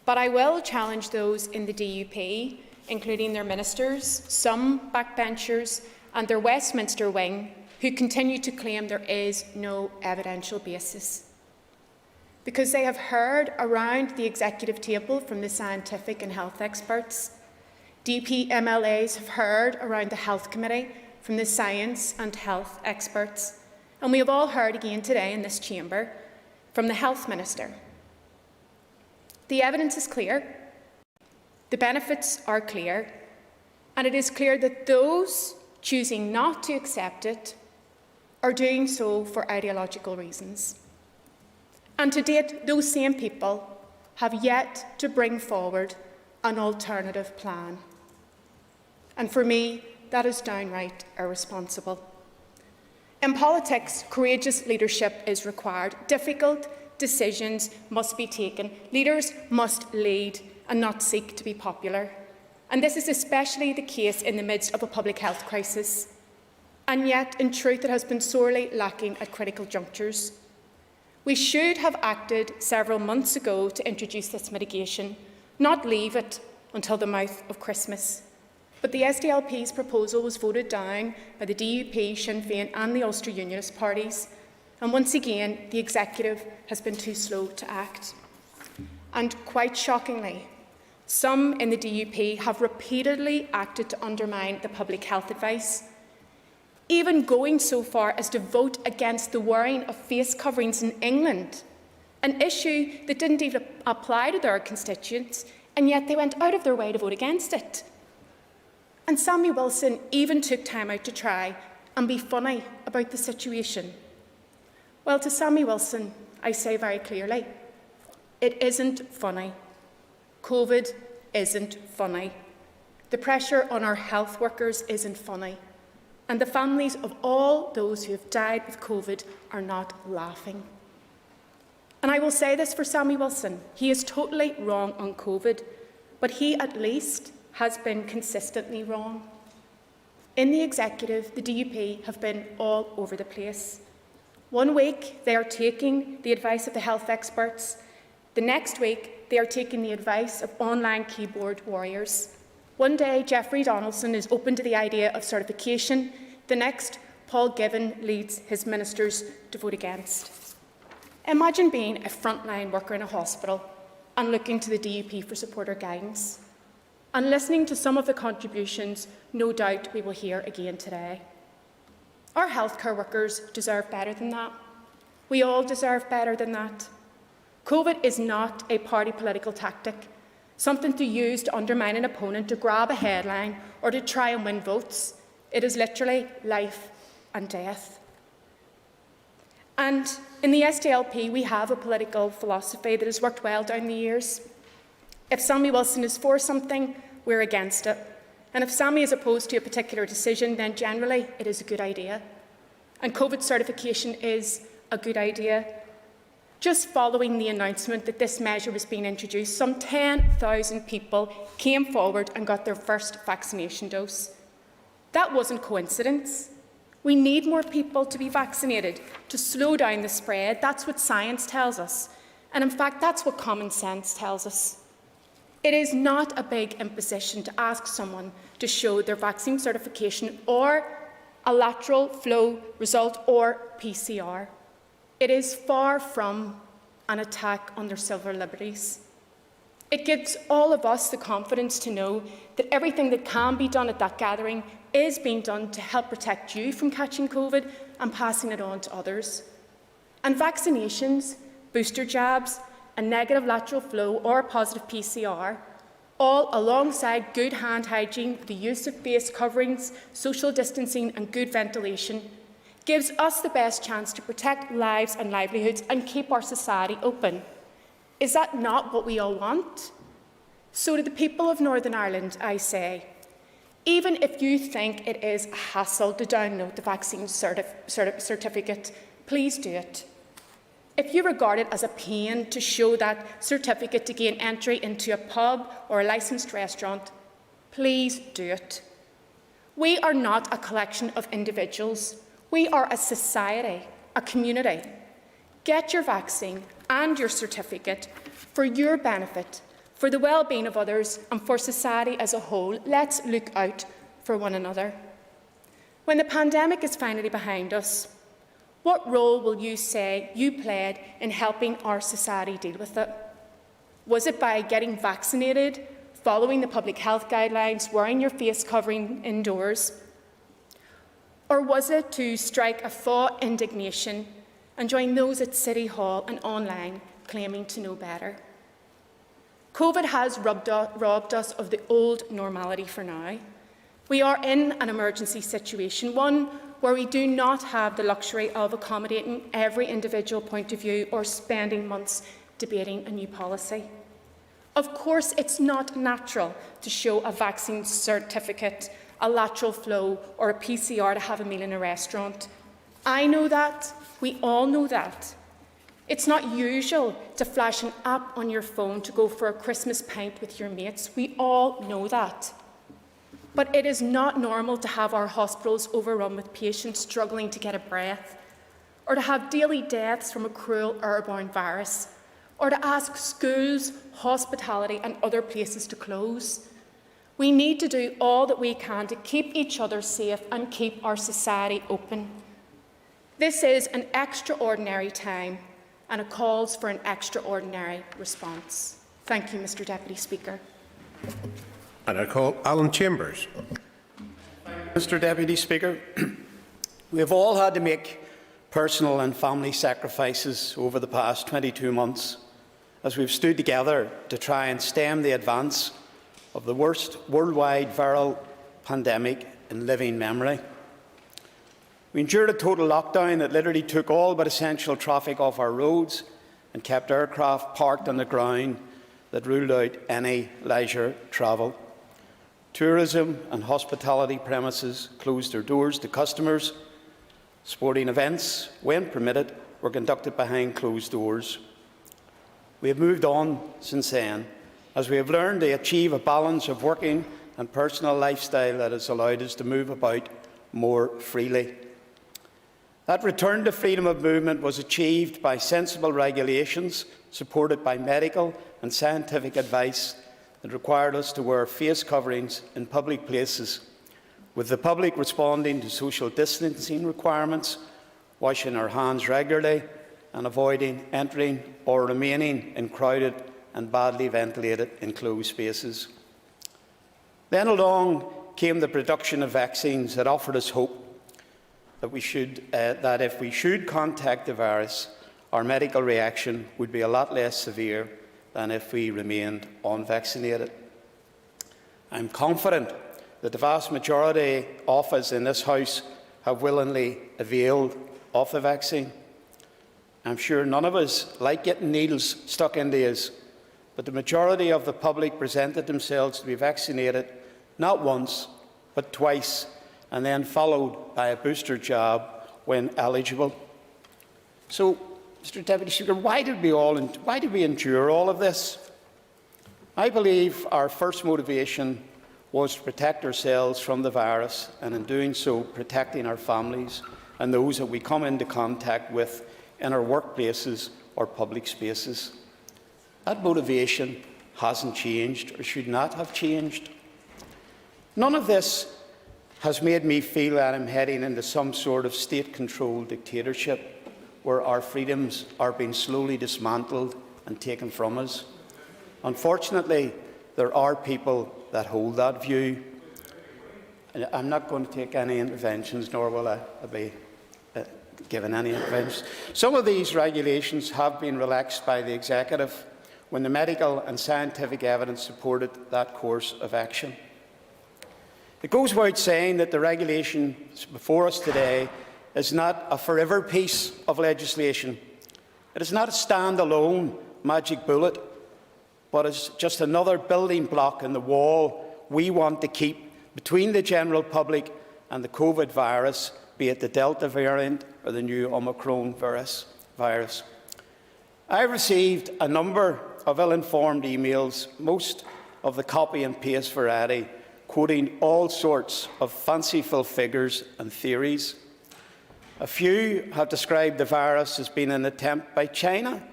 but I will challenge those in the DUP, including their ministers, some backbenchers and their Westminster wing, who continue to claim there is no evidential basis. Because they have heard around the executive table from the scientific and health experts. DP MLAs have heard around the Health Committee from the science and health experts. And we have all heard again today in this chamber from the Health Minister. The evidence is clear, the benefits are clear, and it is clear that those choosing not to accept it are doing so for ideological reasons. And to date, those same people have yet to bring forward an alternative plan. And for me, that is downright irresponsible. In politics, courageous leadership is required. Difficult decisions must be taken. Leaders must lead and not seek to be popular. And this is especially the case in the midst of a public health crisis. And yet, in truth, it has been sorely lacking at critical junctures. We should have acted several months ago to introduce this mitigation, not leave it until the mouth of Christmas. But the SDLP's proposal was voted down by the DUP, Sinn Féin and the Ulster Unionist parties. And once again, the Executive has been too slow to act. And quite shockingly, some in the DUP have repeatedly acted to undermine the public health advice, even going so far as to vote against the wearing of face coverings in England, an issue that didn't even apply to their constituents, and yet they went out of their way to vote against it. And Sammy Wilson even took time out to try and be funny about the situation. Well, to Sammy Wilson, I say very clearly, it isn't funny. COVID isn't funny. The pressure on our health workers isn't funny. And the families of all those who have died with COVID are not laughing. And I will say this for Sammy Wilson. He is totally wrong on COVID, but he at least has been consistently wrong. In the Executive, the DUP have been all over the place. One week, they are taking the advice of the health experts. The next week, they are taking the advice of online keyboard warriors. One day, Jeffrey Donaldson is open to the idea of certification. The next, Paul Givan leads his ministers to vote against. Imagine being a frontline worker in a hospital and looking to the DUP for support or guidance. And listening to some of the contributions, no doubt we will hear again today. Our healthcare workers deserve better than that. We all deserve better than that. COVID is not a party political tactic, something to use to undermine an opponent, to grab a headline or to try and win votes. It is literally life and death. And in the SDLP, we have a political philosophy that has worked well down the years. If Sammy Wilson is for something, we're against it. And if Sammy is opposed to a particular decision, then generally it is a good idea. And COVID certification is a good idea. Just following the announcement that this measure was being introduced, some 10,000 people came forward and got their first vaccination dose. That wasn't coincidence. We need more people to be vaccinated to slow down the spread. That's what science tells us. And in fact, that's what common sense tells us. It is not a big imposition to ask someone to show their vaccine certification or a lateral flow result or PCR. It is far from an attack on their civil liberties. It gives all of us the confidence to know that everything that can be done at that gathering is being done to help protect you from catching COVID and passing it on to others. And vaccinations, booster jabs, a negative lateral flow or a positive PCR, all alongside good hand hygiene, the use of face coverings, social distancing and good ventilation, gives us the best chance to protect lives and livelihoods and keep our society open. Is that not what we all want? So to the people of Northern Ireland, I say, even if you think it is a hassle to download the vaccine certificate, please do it. If you regard it as a pain to show that certificate to gain entry into a pub or a licensed restaurant, please do it. We are not a collection of individuals. We are a society, a community. Get your vaccine and your certificate for your benefit, for the well-being of others and for society as a whole. Let's look out for one another. When the pandemic is finally behind us, what role will you say you played in helping our society deal with it? Was it by getting vaccinated, following the public health guidelines, wearing your face covering indoors? Or was it to strike a thaw indignation and join those at City Hall and online claiming to know better? COVID has robbed us of the old normality for now. We are in an emergency situation, one where we do not have the luxury of accommodating every individual point of view or spending months debating a new policy. Of course, it's not natural to show a vaccine certificate, a lateral flow or a PCR to have a meal in a restaurant. I know that. We all know that. It's not usual to flash an app on your phone to go for a Christmas pint with your mates. We all know that. But it is not normal to have our hospitals overrun with patients struggling to get a breath, or to have daily deaths from a cruel airborne virus, or to ask schools, hospitality and other places to close. We need to do all that we can to keep each other safe and keep our society open. This is an extraordinary time, and it calls for an extraordinary response. Thank you, Mr. Deputy Speaker. And I call Alan Chambers. Mr. Deputy Speaker, we have all had to make personal and family sacrifices over the past 22 months as we've stood together to try and stem the advance of the worst worldwide viral pandemic in living memory. We endured a total lockdown that literally took all but essential traffic off our roads and kept aircraft parked on the ground that ruled out any leisure travel. Tourism and hospitality premises closed their doors to customers. Sporting events, when permitted, were conducted behind closed doors. We have moved on since then, as we have learned to achieve a balance of working and personal lifestyle that has allowed us to move about more freely. That return to freedom of movement was achieved by sensible regulations supported by medical and scientific advice that required us to wear face coverings in public places, with the public responding to social distancing requirements, washing our hands regularly and avoiding entering or remaining in crowded and badly ventilated enclosed spaces. Then along came the production of vaccines that offered us hope that if we should contact the virus, our medical reaction would be a lot less severe than if we remained unvaccinated. I'm confident that the vast majority of us in this House have willingly availed of the vaccine. I'm sure none of us like getting needles stuck into us, but the majority of the public presented themselves to be vaccinated not once, but twice, and then followed by a booster jab when eligible. So, Mr. Deputy Speaker, why did we endure all of this? I believe our first motivation was to protect ourselves from the virus, and in doing so, protecting our families and those that we come into contact with in our workplaces or public spaces. That motivation hasn't changed or should not have changed. None of this has made me feel that I'm heading into some sort of state-controlled dictatorship where our freedoms are being slowly dismantled and taken from us. Unfortunately, there are people that hold that view. I'm not going to take any interventions, nor will I be given any interventions. Some of these regulations have been relaxed by the Executive when the medical and scientific evidence supported that course of action. It goes without saying that the regulation before us today is not a forever piece of legislation. It is not a stand-alone magic bullet, but is just another building block in the wall we want to keep between the general public and the COVID virus, be it the Delta variant or the new Omicron virus. I received a number of ill-informed emails, most of the copy and paste variety, quoting all sorts of fanciful figures and theories. A few have described the virus as being an attempt by China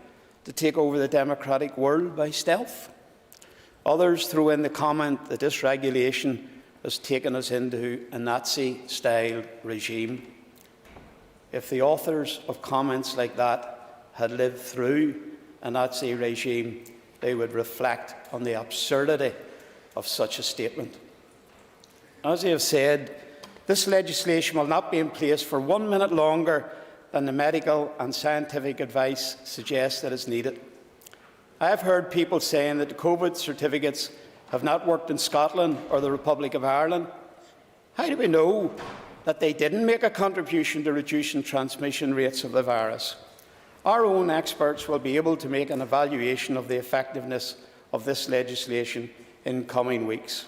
to take over the democratic world by stealth. Others throw in the comment that this regulation has taken us into a Nazi-style regime. If the authors of comments like that had lived through a Nazi regime, they would reflect on the absurdity of such a statement. As I have said, this legislation will not be in place for 1 minute longer than the medical and scientific advice suggests that is needed. I have heard people saying that the COVID certificates have not worked in Scotland or the Republic of Ireland. How do we know that they didn't make a contribution to reducing transmission rates of the virus? Our own experts will be able to make an evaluation of the effectiveness of this legislation in coming weeks.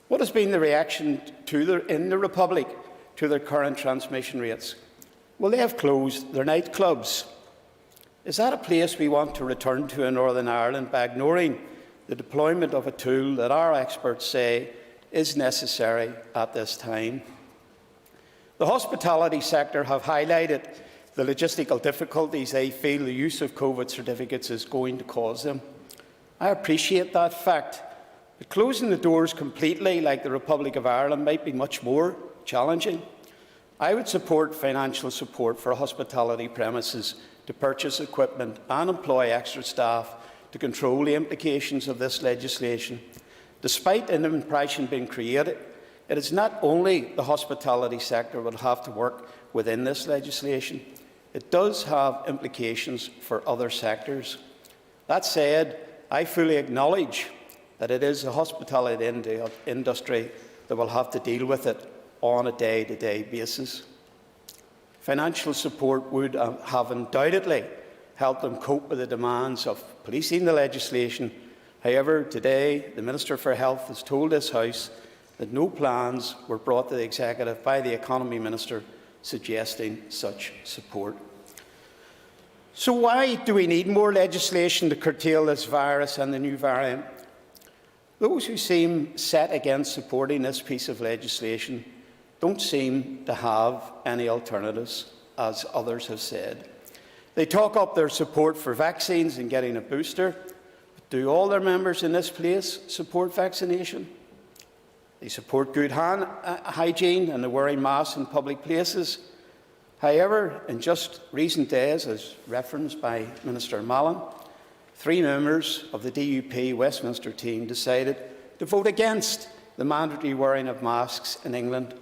What has been the reaction in the Republic to their current transmission rates? Well, they have closed their nightclubs. Is that a place we want to return to in Northern Ireland by ignoring the deployment of a tool that our experts say is necessary at this time? The hospitality sector have highlighted the logistical difficulties they feel the use of COVID certificates is going to cause them. I appreciate that fact. But closing the doors completely, like the Republic of Ireland, might be much more challenging. I would support financial support for hospitality premises to purchase equipment and employ extra staff to control the implications of this legislation. Despite an impression being created, it is not only the hospitality sector that will have to work within this legislation. It does have implications for other sectors. That said, I fully acknowledge that it is the hospitality industry that will have to deal with it on a day-to-day basis. Financial support would have undoubtedly helped them cope with the demands of policing the legislation. However, today the Minister for Health has told this House that no plans were brought to the Executive by the Economy Minister suggesting such support. So why do we need more legislation to curtail this virus and the new variant? Those who seem set against supporting this piece of legislation don't seem to have any alternatives, as others have said. They talk up their support for vaccines and getting a booster. But do all their members in this place support vaccination? They support good hand hygiene and the wearing masks in public places. However, in just recent days, as referenced by Minister Mallon, 3 members of the DUP Westminster team decided to vote against the mandatory wearing of masks in England.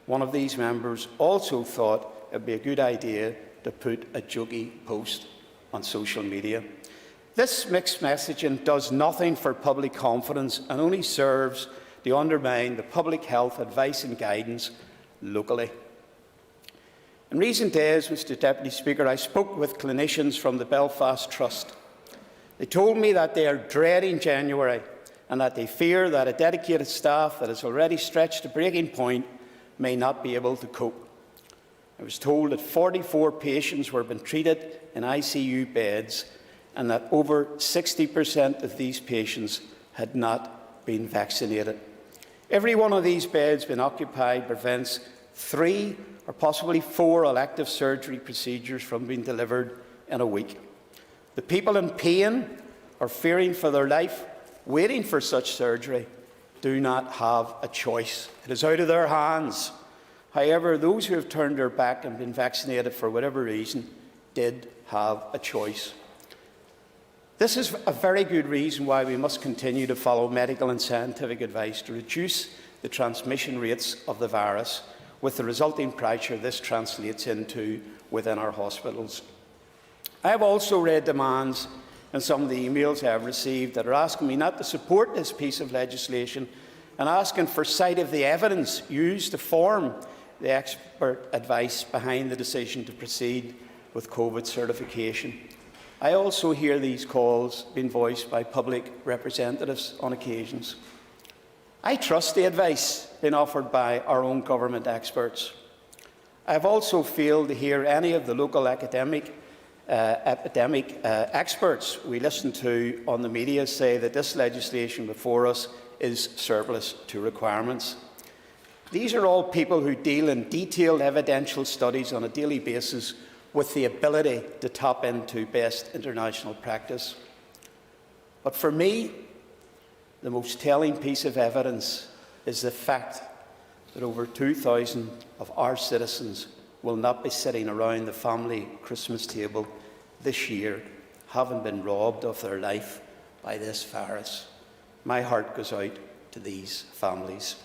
One of these members also thought it would be a good idea to put a jokey post on social media. This mixed messaging does nothing for public confidence and only serves to undermine the public health advice and guidance locally. In recent days, Mr Deputy Speaker, I spoke with clinicians from the Belfast Trust. They told me that they are dreading January and that they fear that a dedicated staff that is already stretched to breaking point may not be able to cope. I was told that 44 patients were being treated in ICU beds and that over 60% of these patients had not been vaccinated. Every one of these beds being occupied prevents 3 or possibly 4 elective surgery procedures from being delivered in a week. The people in pain or fearing for their life, waiting for such surgery, do not have a choice. It is out of their hands. However, those who have turned their back and been vaccinated for whatever reason did have a choice. This is a very good reason why we must continue to follow medical and scientific advice to reduce the transmission rates of the virus, with the resulting pressure this translates into within our hospitals. I have also read demands in some of the emails I have received that are asking me not to support this piece of legislation and asking for sight of the evidence used to form the expert advice behind the decision to proceed with COVID certification. I also hear these calls being voiced by public representatives on occasions. I trust the advice being offered by our own government experts. I have also failed to hear any of the local epidemic experts we listen to on the media say that this legislation before us is surplus to requirements. These are all people who deal in detailed evidential studies on a daily basis with the ability to tap into best international practice. But for me, the most telling piece of evidence is the fact that over 2,000 of our citizens will not be sitting around the family Christmas table this year, having been robbed of their life by this virus. My heart goes out to these families.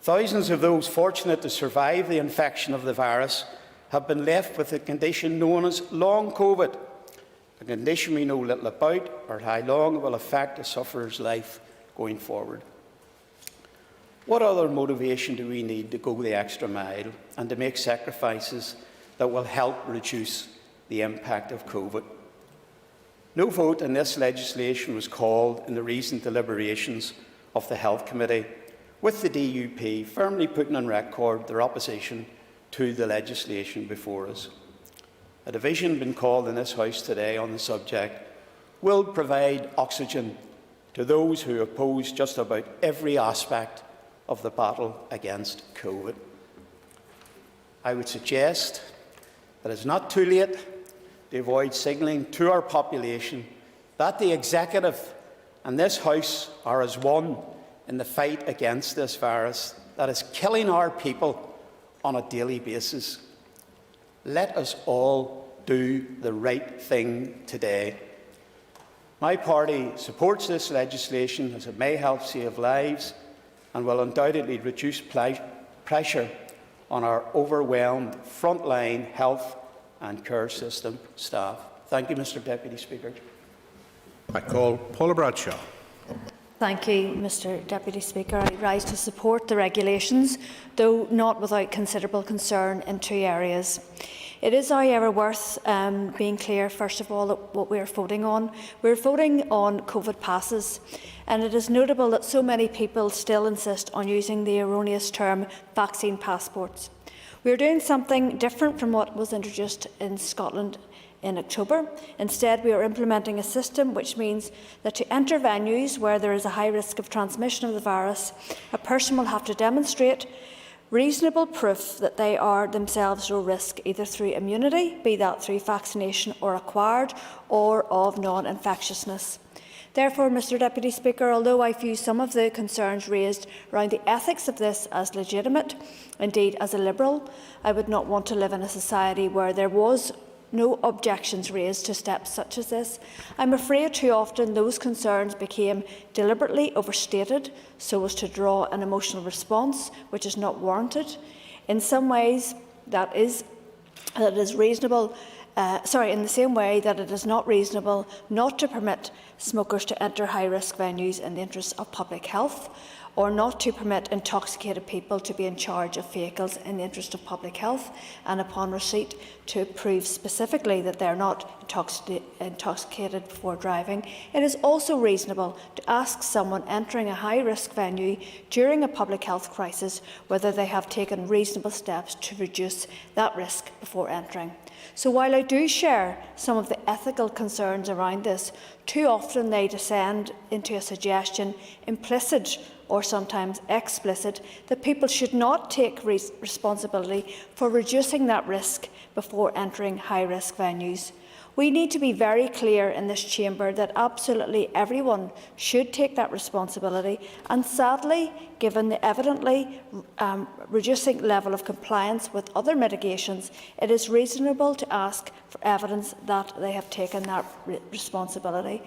Thousands of those fortunate to survive the infection of the virus have been left with a condition known as long COVID, a condition we know little about or how long it will affect a sufferer's life going forward. What other motivation do we need to go the extra mile and to make sacrifices that will help reduce the impact of COVID? No vote on this legislation was called in the recent deliberations of the Health Committee, with the DUP firmly putting on record their opposition to the legislation before us. A division being called in this House today on the subject will provide oxygen to those who oppose just about every aspect of the battle against COVID. I would suggest that it's not too late to avoid signalling to our population that the Executive and this House are as one in the fight against this virus that is killing our people on a daily basis. Let us all do the right thing today. My party supports this legislation as it may help save lives and will undoubtedly reduce pressure on our overwhelmed frontline health and care system staff. Thank you, Mr Deputy Speaker. I call Paula Bradshaw. Thank you, Mr Deputy Speaker. I rise to support the regulations, though not without considerable concern in 2 areas. It is, however, worth being clear, first of all, what we are voting on. We're voting on COVID passes, and it is notable that so many people still insist on using the erroneous term vaccine passports. We are doing something different from what was introduced in Scotland in October. Instead, we are implementing a system which means that to enter venues where there is a high risk of transmission of the virus, a person will have to demonstrate reasonable proof that they are themselves low risk, either through immunity, be that through vaccination or acquired, or of non-infectiousness. Therefore, Mr Deputy Speaker, although I view some of the concerns raised around the ethics of this as legitimate, indeed as a Liberal, I would not want to live in a society where there was no objections raised to steps such as this. I'm afraid too often those concerns became deliberately overstated so as to draw an emotional response which is not warranted. In some ways, that is reasonable. In the same way that it is not reasonable not to permit smokers to enter high-risk venues in the interests of public health, or not to permit intoxicated people to be in charge of vehicles in the interest of public health, and upon receipt to prove specifically that they are not intoxicated before driving. It is also reasonable to ask someone entering a high-risk venue during a public health crisis whether they have taken reasonable steps to reduce that risk before entering. So while I do share some of the ethical concerns around this, too often they descend into a suggestion, implicit or sometimes explicit, that people should not take responsibility for reducing that risk before entering high-risk venues. We need to be very clear in this chamber that absolutely everyone should take that responsibility, and sadly, given the evidently reducing level of compliance with other mitigations, it is reasonable to ask for evidence that they have taken that responsibility.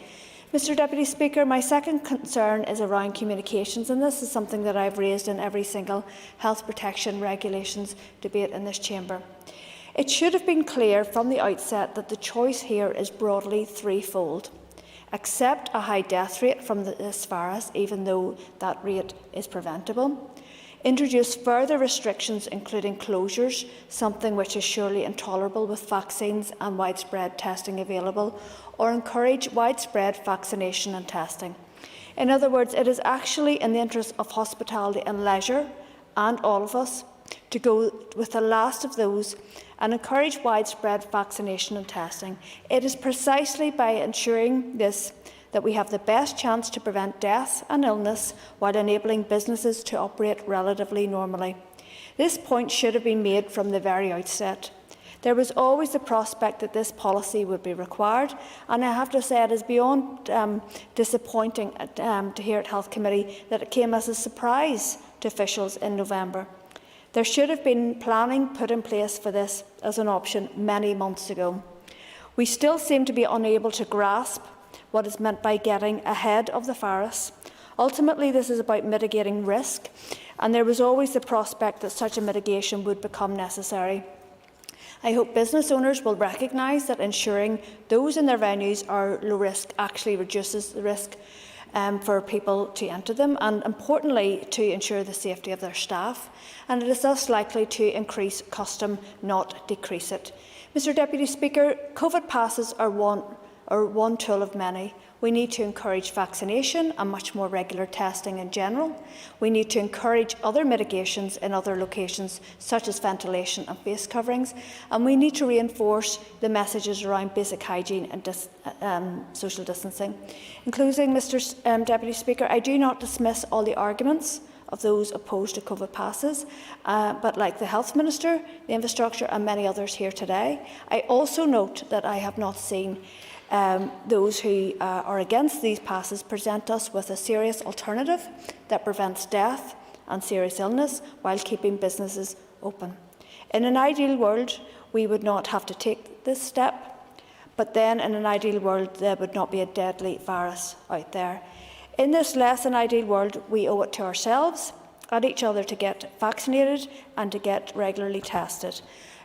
Mr Deputy Speaker, my second concern is around communications, and this is something that I've raised in every single health protection regulations debate in this chamber. It should have been clear from the outset that the choice here is broadly threefold. Accept a high death rate from this virus, even though that rate is preventable. Introduce further restrictions, including closures, something which is surely intolerable with vaccines and widespread testing available, or encourage widespread vaccination and testing. In other words, it is actually in the interest of hospitality and leisure, and all of us, to go with the last of those and encourage widespread vaccination and testing. It is precisely by ensuring this that we have the best chance to prevent death and illness while enabling businesses to operate relatively normally. This point should have been made from the very outset. There was always the prospect that this policy would be required, and I have to say it is beyond disappointing to hear at Health Committee that it came as a surprise to officials in November. There should have been planning put in place for this as an option many months ago. We still seem to be unable to grasp what is meant by getting ahead of the virus. Ultimately, this is about mitigating risk, and there was always the prospect that such a mitigation would become necessary. I hope business owners will recognise that ensuring those in their venues are low risk actually reduces the risk for people to enter them, and importantly to ensure the safety of their staff, and it is thus likely to increase custom, not decrease it. Mr Deputy Speaker, COVID passes are one tool of many. We need to encourage vaccination and much more regular testing in general. We need to encourage other mitigations in other locations, such as ventilation and face coverings, and we need to reinforce the messages around basic hygiene and social distancing. In closing, Mr Deputy Speaker, I do not dismiss all the arguments of those opposed to COVID passes, but like the Health Minister, the Infrastructure and many others here today, I also note that I have not seen those who are against these passes present us with a serious alternative that prevents death and serious illness while keeping businesses open. In an ideal world, we would not have to take this step, but then in an ideal world, there would not be a deadly virus out there. In this less than ideal world, we owe it to ourselves and each other to get vaccinated and to get regularly tested.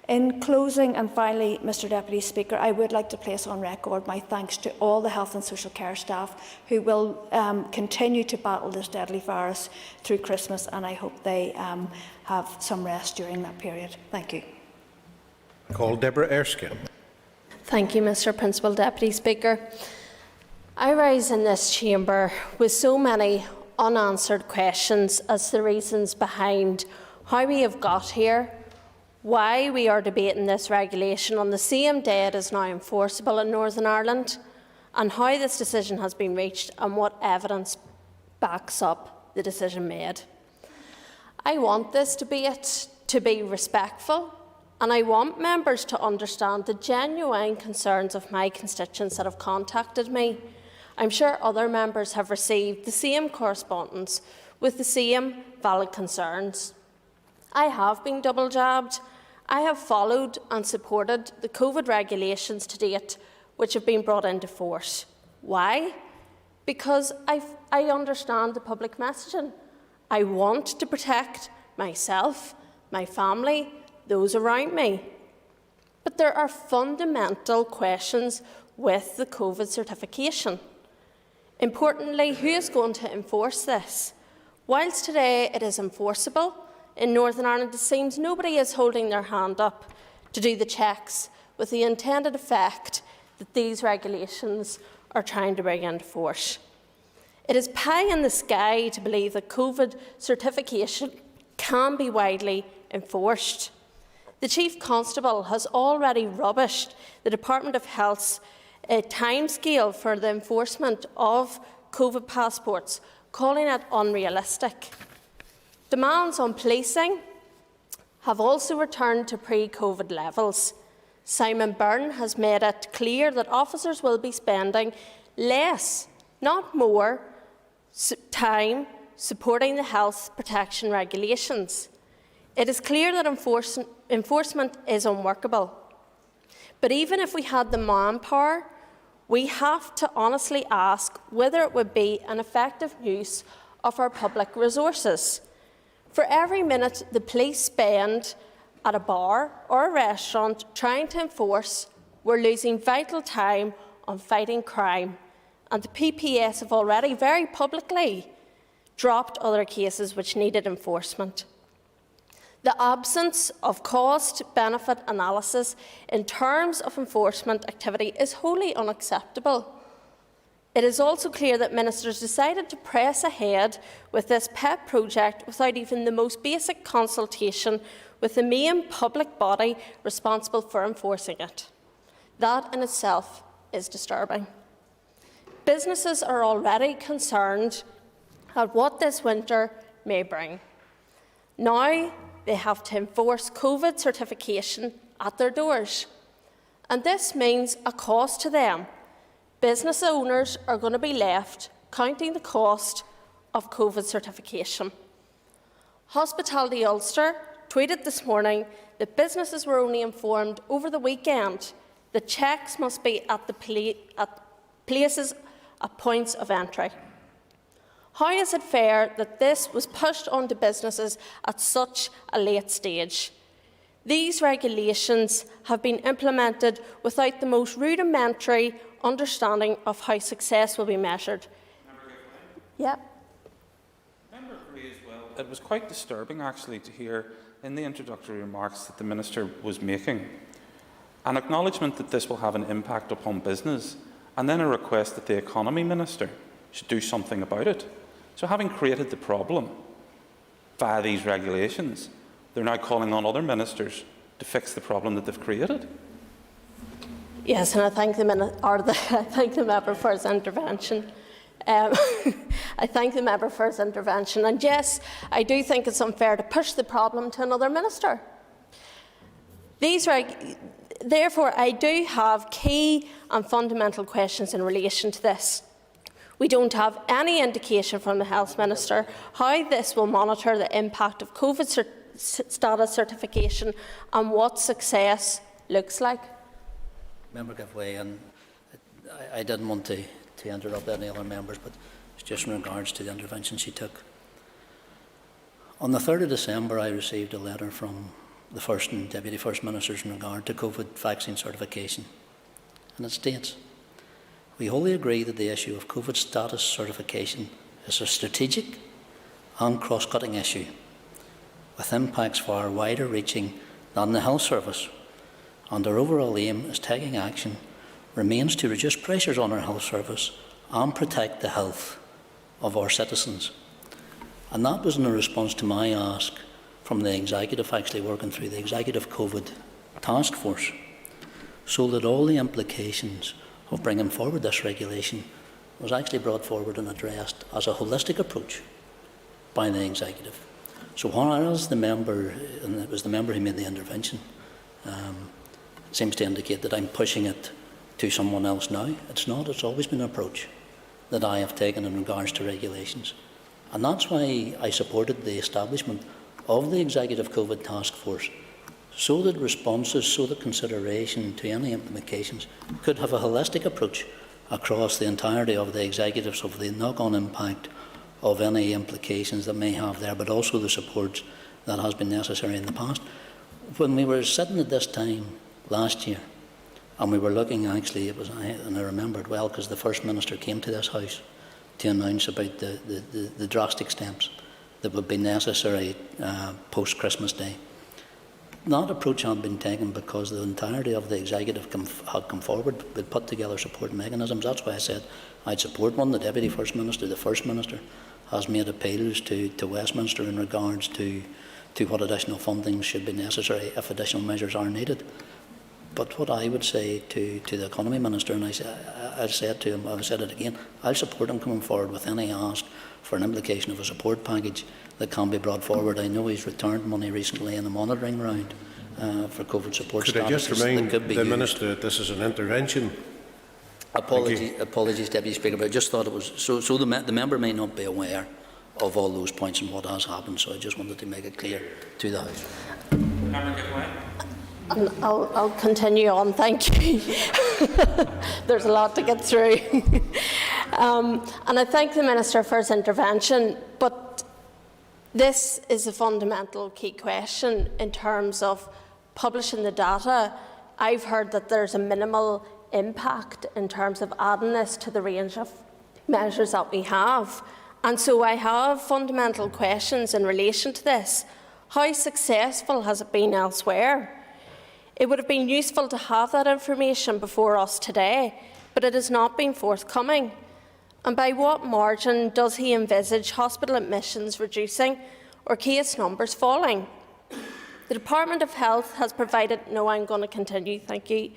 In closing, and finally, Mr Deputy Speaker, I would like to place on record my thanks to all the health and social care staff who will continue to battle this deadly virus through Christmas, and I hope they have some rest during that period. Thank you. Call Deborah Erskine. Thank you, Mr Principal Deputy Speaker. I rise in this chamber with so many unanswered questions as to the reasons behind how we have got here, why we are debating this regulation on the same day it is now enforceable in Northern Ireland, and how this decision has been reached and what evidence backs up the decision made. I want this debate to be respectful, and I want members to understand the genuine concerns of my constituents that have contacted me. I'm sure other members have received the same correspondence with the same valid concerns. I have been double jabbed. I have followed and supported the COVID regulations to date which have been brought into force. Why? Because I understand the public messaging. I want to protect myself, my family, those around me. But there are fundamental questions with the COVID certification. Importantly, who is going to enforce this? Whilst today it is enforceable, in Northern Ireland it seems nobody is holding their hand up to do the checks with the intended effect that these regulations are trying to bring into force. It is pie in the sky to believe that COVID certification can be widely enforced. The Chief Constable has already rubbished the Department of Health's timescale for the enforcement of COVID passports, calling it unrealistic. Demands on policing have also returned to pre-COVID levels. Simon Byrne has made it clear that officers will be spending less, not more, time supporting the health protection regulations. It is clear that enforcement is unworkable. But even if we had the manpower, we have to honestly ask whether it would be an effective use of our public resources. For every minute the police spend at a bar or a restaurant trying to enforce, we're losing vital time on fighting crime. And the PPS have already very publicly dropped other cases which needed enforcement. The absence of cost-benefit analysis in terms of enforcement activity is wholly unacceptable. It is also clear that ministers decided to press ahead with this pet project without even the most basic consultation with the main public body responsible for enforcing it. That in itself is disturbing. Businesses are already concerned at what this winter may bring. Now they have to enforce COVID certification at their doors, and this means a cost to them. Business owners are going to be left counting the cost of COVID certification. Hospitality Ulster tweeted this morning that businesses were only informed over the weekend that checks must be at places at points of entry. How is it fair that this was pushed onto businesses at such a late stage? These regulations have been implemented without the most rudimentary understanding of how success will be measured. Yeah. Member agree as well. It was quite disturbing, actually, to hear in the introductory remarks that the Minister was making an acknowledgement that this will have an impact upon business, and then a request that the Economy Minister should do something about it. So having created the problem via these regulations, they're now calling on other ministers to fix the problem that they've created. Yes, and I thank the member for his intervention. I thank the member for his intervention. And yes, I do think it's unfair to push the problem to another minister. Therefore, I do have key and fundamental questions in relation to this. We don't have any indication from the Health Minister how this will monitor the impact of COVID status certification and what success looks like. Member give way, and I didn't want to interrupt any other members, but it's just in regards to the intervention she took. On the 3rd of December, I received a letter from the First and Deputy First Ministers in regard to COVID vaccine certification, and it states, "We wholly agree that the issue of COVID status certification is a strategic and cross-cutting issue, with impacts far wider reaching than the health service, and our overall aim is taking action remains to reduce pressures on our health service and protect the health of our citizens." And that was in response to my ask from the executive actually working through the executive COVID task force, so that all the implications of bringing forward this regulation was actually brought forward and addressed as a holistic approach by the executive. So whereas the member, and it was the member who made the intervention, seems to indicate that I'm pushing it to someone else now, it's not. It's always been an approach that I have taken in regards to regulations. And that's why I supported the establishment of the Executive COVID Task Force, so that responses, so that consideration to any implications could have a holistic approach across the entirety of the executives of the knock-on impact of any implications that may have there, but also the support that has been necessary in the past. When we were sitting at this time last year, and we were looking, actually, and I remember it well because the First Minister came to this House to announce about the drastic steps that would be necessary post-Christmas Day. That approach had been taken because the entirety of the executive had come forward, had put together support mechanisms. That's why I said I'd support one. The Deputy First Minister, the First Minister, has made appeals to Westminster in regards to what additional funding should be necessary if additional measures are needed. But what I would say to the Economy Minister, and I said to him, I've said it again, I'll support him coming forward with any ask for an implication of a support package that can be brought forward. I know he's returned money recently in the monitoring round for COVID support. Could I just remind the Minister that this is an intervention? Apologies, Deputy Speaker, but I just thought it was so the member may not be aware of all those points and what has happened, so I just wanted to make it clear to the House. I'll continue on, thank you. There's a lot to get through. And I thank the Minister for his intervention, but this is a fundamental key question in terms of publishing the data. I've heard that there's a minimal impact in terms of adding this to the range of measures that we have. And so I have fundamental questions in relation to this. How successful has it been elsewhere? It would have been useful to have that information before us today, but it has not been forthcoming. And by what margin does he envisage hospital admissions reducing or case numbers falling? The Department of Health has provided The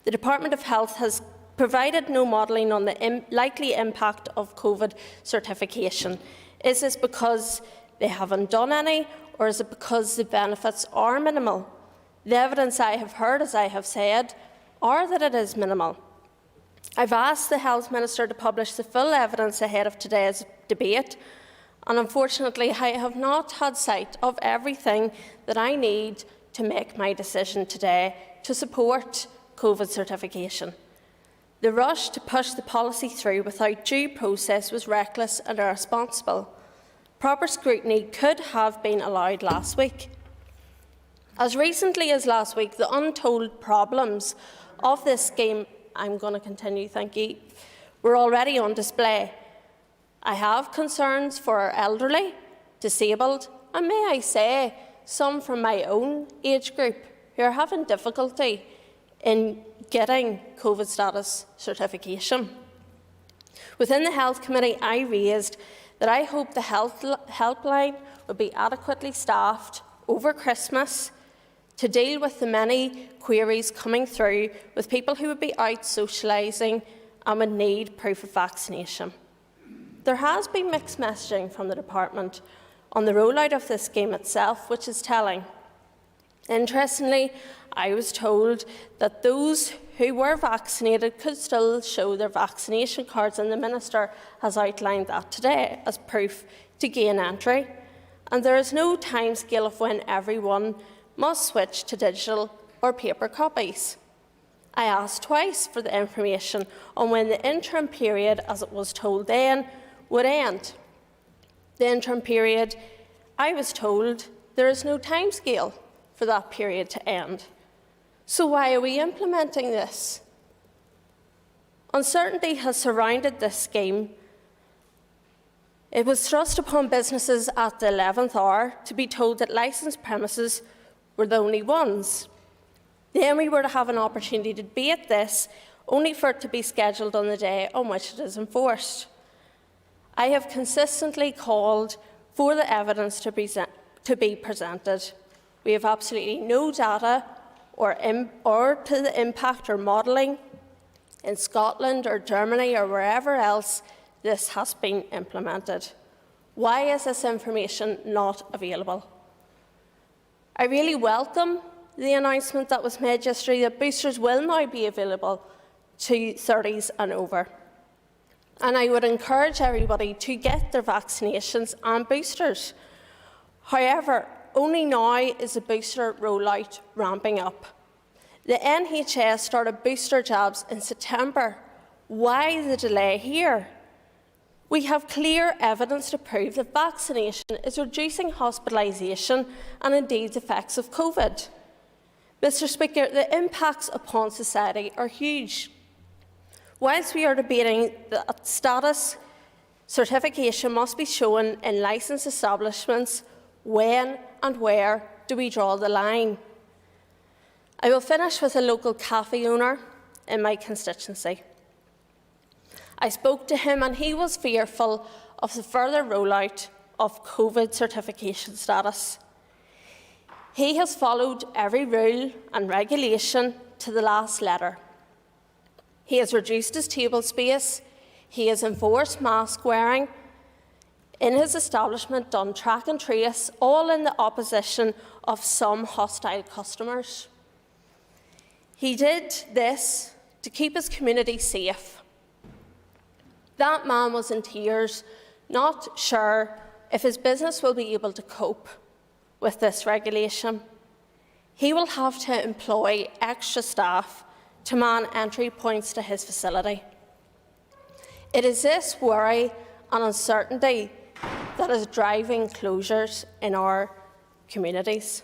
Department of Health has provided no modelling on the likely impact of COVID certification. Is this because they haven't done any, or is it because the benefits are minimal? The evidence I have heard, as I have said, are that it is minimal. I've asked the Health Minister to publish the full evidence ahead of today's debate, and unfortunately I have not had sight of everything that I need to make my decision today to support COVID certification. The rush to push the policy through without due process was reckless and irresponsible. Proper scrutiny could have been allowed last week. As recently as last week, the untold problems of this scheme, were already on display. I have concerns for our elderly, disabled, and may I say, some from my own age group who are having difficulty in getting COVID status certification. Within the Health Committee, I raised that I hope the helpline would be adequately staffed over Christmas to deal with the many queries coming through with people who would be out socialising and would need proof of vaccination. There has been mixed messaging from the Department on the rollout of this scheme itself, which is telling. Interestingly, I was told that those who were vaccinated could still show their vaccination cards, and the Minister has outlined that today as proof to gain entry. And there is no timescale of when everyone must switch to digital or paper copies. I asked twice for the information on when the interim period, as it was told then, would end. The interim period, I was told there is no timescale for that period to end. So why are we implementing this? Uncertainty has surrounded this scheme. It was thrust upon businesses at the 11th hour to be told that licensed premises were the only ones. Then we were to have an opportunity to debate this, only for it to be scheduled on the day on which it is enforced. I have consistently called for the evidence to be to be presented. We have absolutely no data or to the impact or modelling in Scotland or Germany or wherever else this has been implemented. Why is this information not available? I really welcome the announcement that was made yesterday that boosters will now be available to 30s and over. And I would encourage everybody to get their vaccinations and boosters. However, only now is the booster rollout ramping up. The NHS started booster jabs in September. Why the delay here? We have clear evidence to prove that vaccination is reducing hospitalisation and indeed the effects of COVID. Mr. Speaker, the impacts upon society are huge. Whilst we are debating that status, certification must be shown in licensed establishments, when and where do we draw the line? I will finish with a local cafe owner in my constituency. I spoke to him and he was fearful of the further rollout of COVID certification status. He has followed every rule and regulation to the last letter. He has reduced his table space, he has enforced mask wearing in his establishment, done track and trace, all in the opposition of some hostile customers. He did this to keep his community safe. That man was in tears, not sure if his business will be able to cope with this regulation. He will have to employ extra staff to man entry points to his facility. It is this worry and uncertainty that is driving closures in our communities.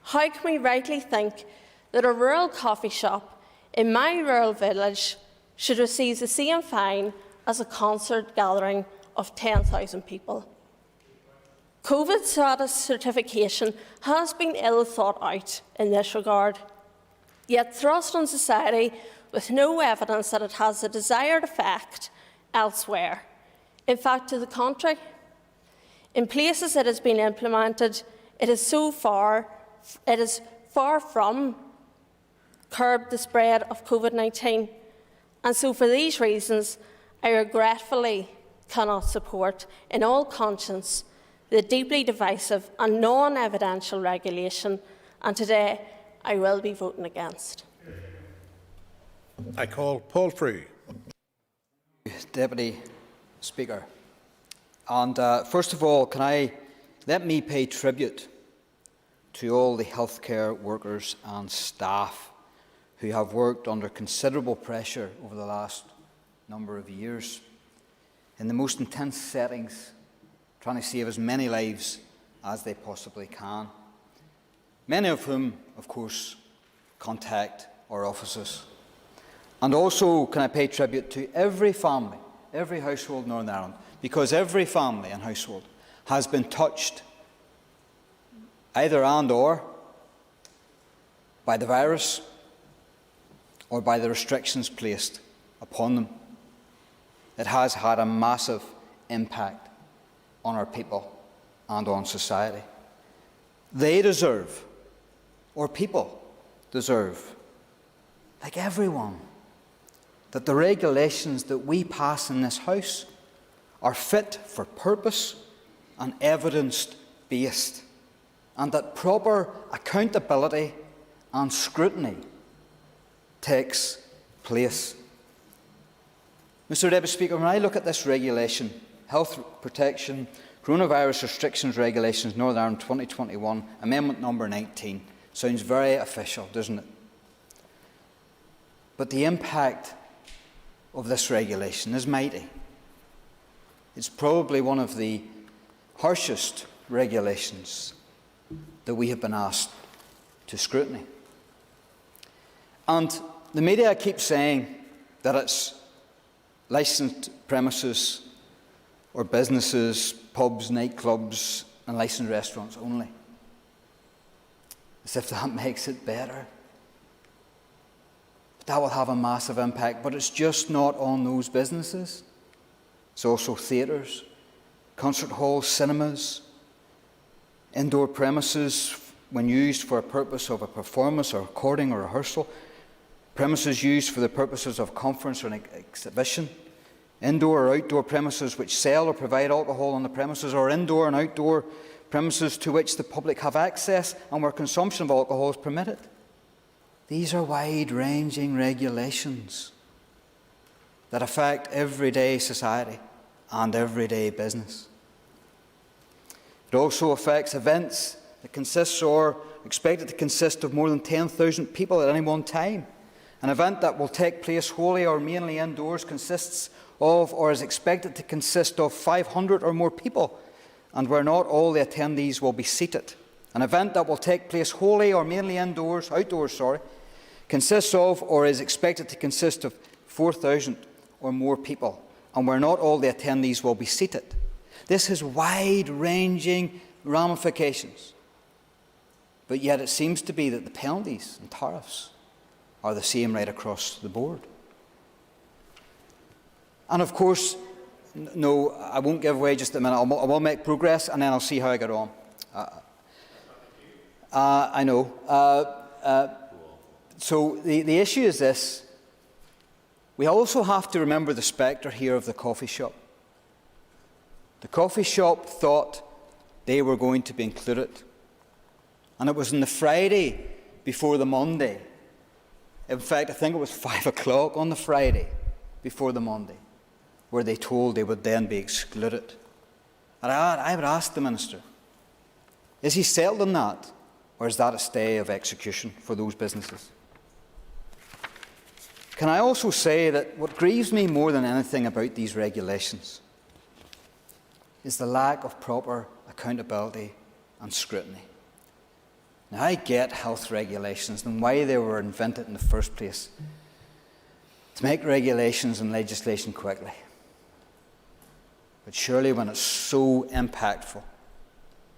How can we rightly think that a rural coffee shop in my rural village should receive the same fine as a concert gathering of 10,000 people? COVID status certification has been ill thought out in this regard, yet thrust on society with no evidence that it has the desired effect elsewhere. In fact, to the contrary, in places it has been implemented, it is far from curbed the spread of COVID-19. And so for these reasons, I regretfully cannot support, in all conscience, the deeply divisive and non-evidential regulation, and today I will be voting against. I call Paul Frew. Deputy Speaker. And first of all, let me pay tribute to all the healthcare workers and staff who have worked under considerable pressure over the last number of years in the most intense settings, trying to save as many lives as they possibly can. Many of whom, of course, contact our offices. And also can I pay tribute to every family, every household in Northern Ireland, because every family and household has been touched either and or by the virus or by the restrictions placed upon them. It has had a massive impact on our people and on society. They deserve, or people deserve, like everyone, that the regulations that we pass in this House are fit for purpose and evidence-based, and that proper accountability and scrutiny takes place. Mr. Deputy Speaker, when I look at this regulation, Health Protection Coronavirus Restrictions Regulations Northern Ireland 2021, Amendment number 19, sounds very official, doesn't it? But the impact of this regulation is mighty. It's probably one of the harshest regulations that we have been asked to scrutiny. And the media keep saying that it's licensed premises or businesses, pubs, nightclubs and licensed restaurants only, as if that makes it better. But that will have a massive impact, but it's just not on those businesses. It's also theatres, concert halls, cinemas, indoor premises when used for a purpose of a performance or recording or rehearsal, premises used for the purposes of conference or an exhibition, indoor or outdoor premises which sell or provide alcohol on the premises, or indoor and outdoor premises to which the public have access and where consumption of alcohol is permitted. These are wide-ranging regulations that affect everyday society and everyday business. It also affects events that consist or expected to consist of more than 10,000 people at any one time. An event that will take place wholly or mainly indoors consists of or is expected to consist of 500 or more people, and where not all the attendees will be seated. An event that will take place wholly or mainly outdoors, consists of or is expected to consist of 4,000 or more people, and where not all the attendees will be seated. This has wide-ranging ramifications, but yet it seems to be that the penalties and tariffs are the same right across the board. And of course, no, I won't give away just a minute. I will make progress and then I'll see how I get on. I know. So the issue is this. We also have to remember the spectre here of the coffee shop. The coffee shop thought they were going to be included. And it was on the Friday before the Monday. In fact, I think it was 5 o'clock on the Friday before the Monday, where they told they would then be excluded. And I would ask the Minister, is he settled on that, or is that a stay of execution for those businesses? Can I also say that what grieves me more than anything about these regulations is the lack of proper accountability and scrutiny. Now, I get health regulations and why they were invented in the first place, to make regulations and legislation quickly. But surely when it's so impactful,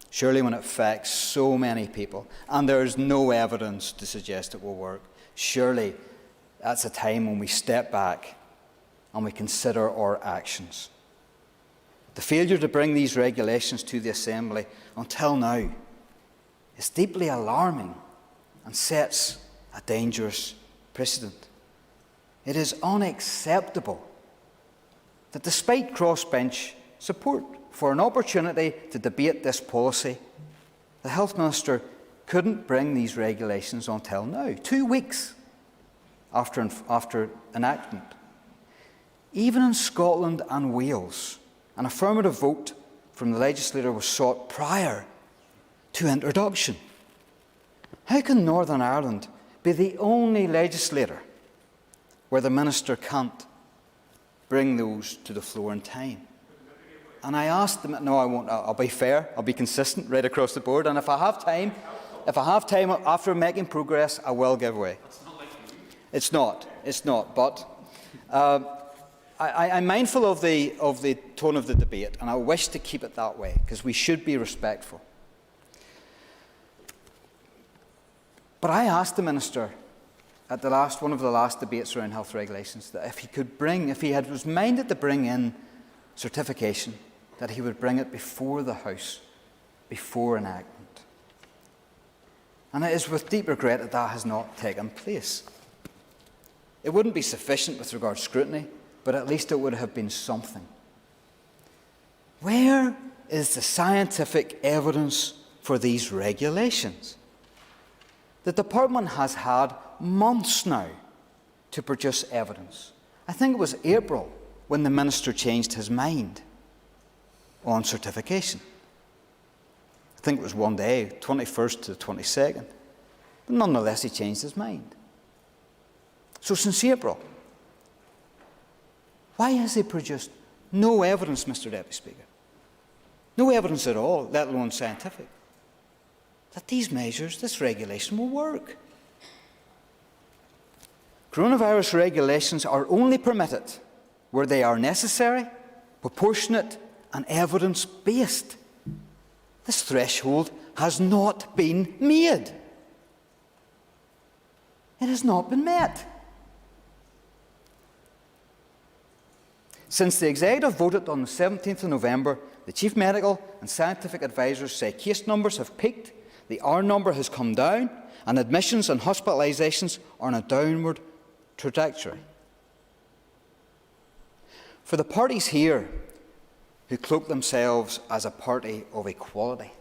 surely when it affects so many people, and there is no evidence to suggest it will work, surely that's a time when we step back and we consider our actions. The failure to bring these regulations to the Assembly until now is deeply alarming and sets a dangerous precedent. It is unacceptable that despite crossbench support for an opportunity to debate this policy, the Health Minister couldn't bring these regulations until now, 2 weeks after enactment. Even in Scotland and Wales, an affirmative vote from the legislator was sought prior to introduction. How can Northern Ireland be the only legislator where the Minister can't bring those to the floor in time? And I asked them, no, I won't, I'll be fair, I'll be consistent right across the board, and if I have time after making progress, I will give way. It's not, but I'm mindful of the tone of the debate, and I wish to keep it that way, because we should be respectful. But I asked the Minister at one of the last debates around health regulations that if he was minded to bring in certification, that he would bring it before the House, before enactment. And it is with deep regret that that has not taken place. It wouldn't be sufficient with regard to scrutiny, but at least it would have been something. Where is the scientific evidence for these regulations? The Department has had months now to produce evidence. I think it was April when the Minister changed his mind on certification. I think it was one day, 21st to the 22nd. But nonetheless, he changed his mind. So since April, why has he produced no evidence, Mr. Deputy Speaker? No evidence at all, let alone scientific, that these measures, this regulation will work. Coronavirus regulations are only permitted where they are necessary, proportionate and evidence-based. This threshold has not been made. It has not been met. Since the Executive voted on the 17th of November, the Chief Medical and Scientific Advisers say case numbers have peaked, the R number has come down, and admissions and hospitalisations are on a downward trajectory. For the parties here who cloak themselves as a party of equality,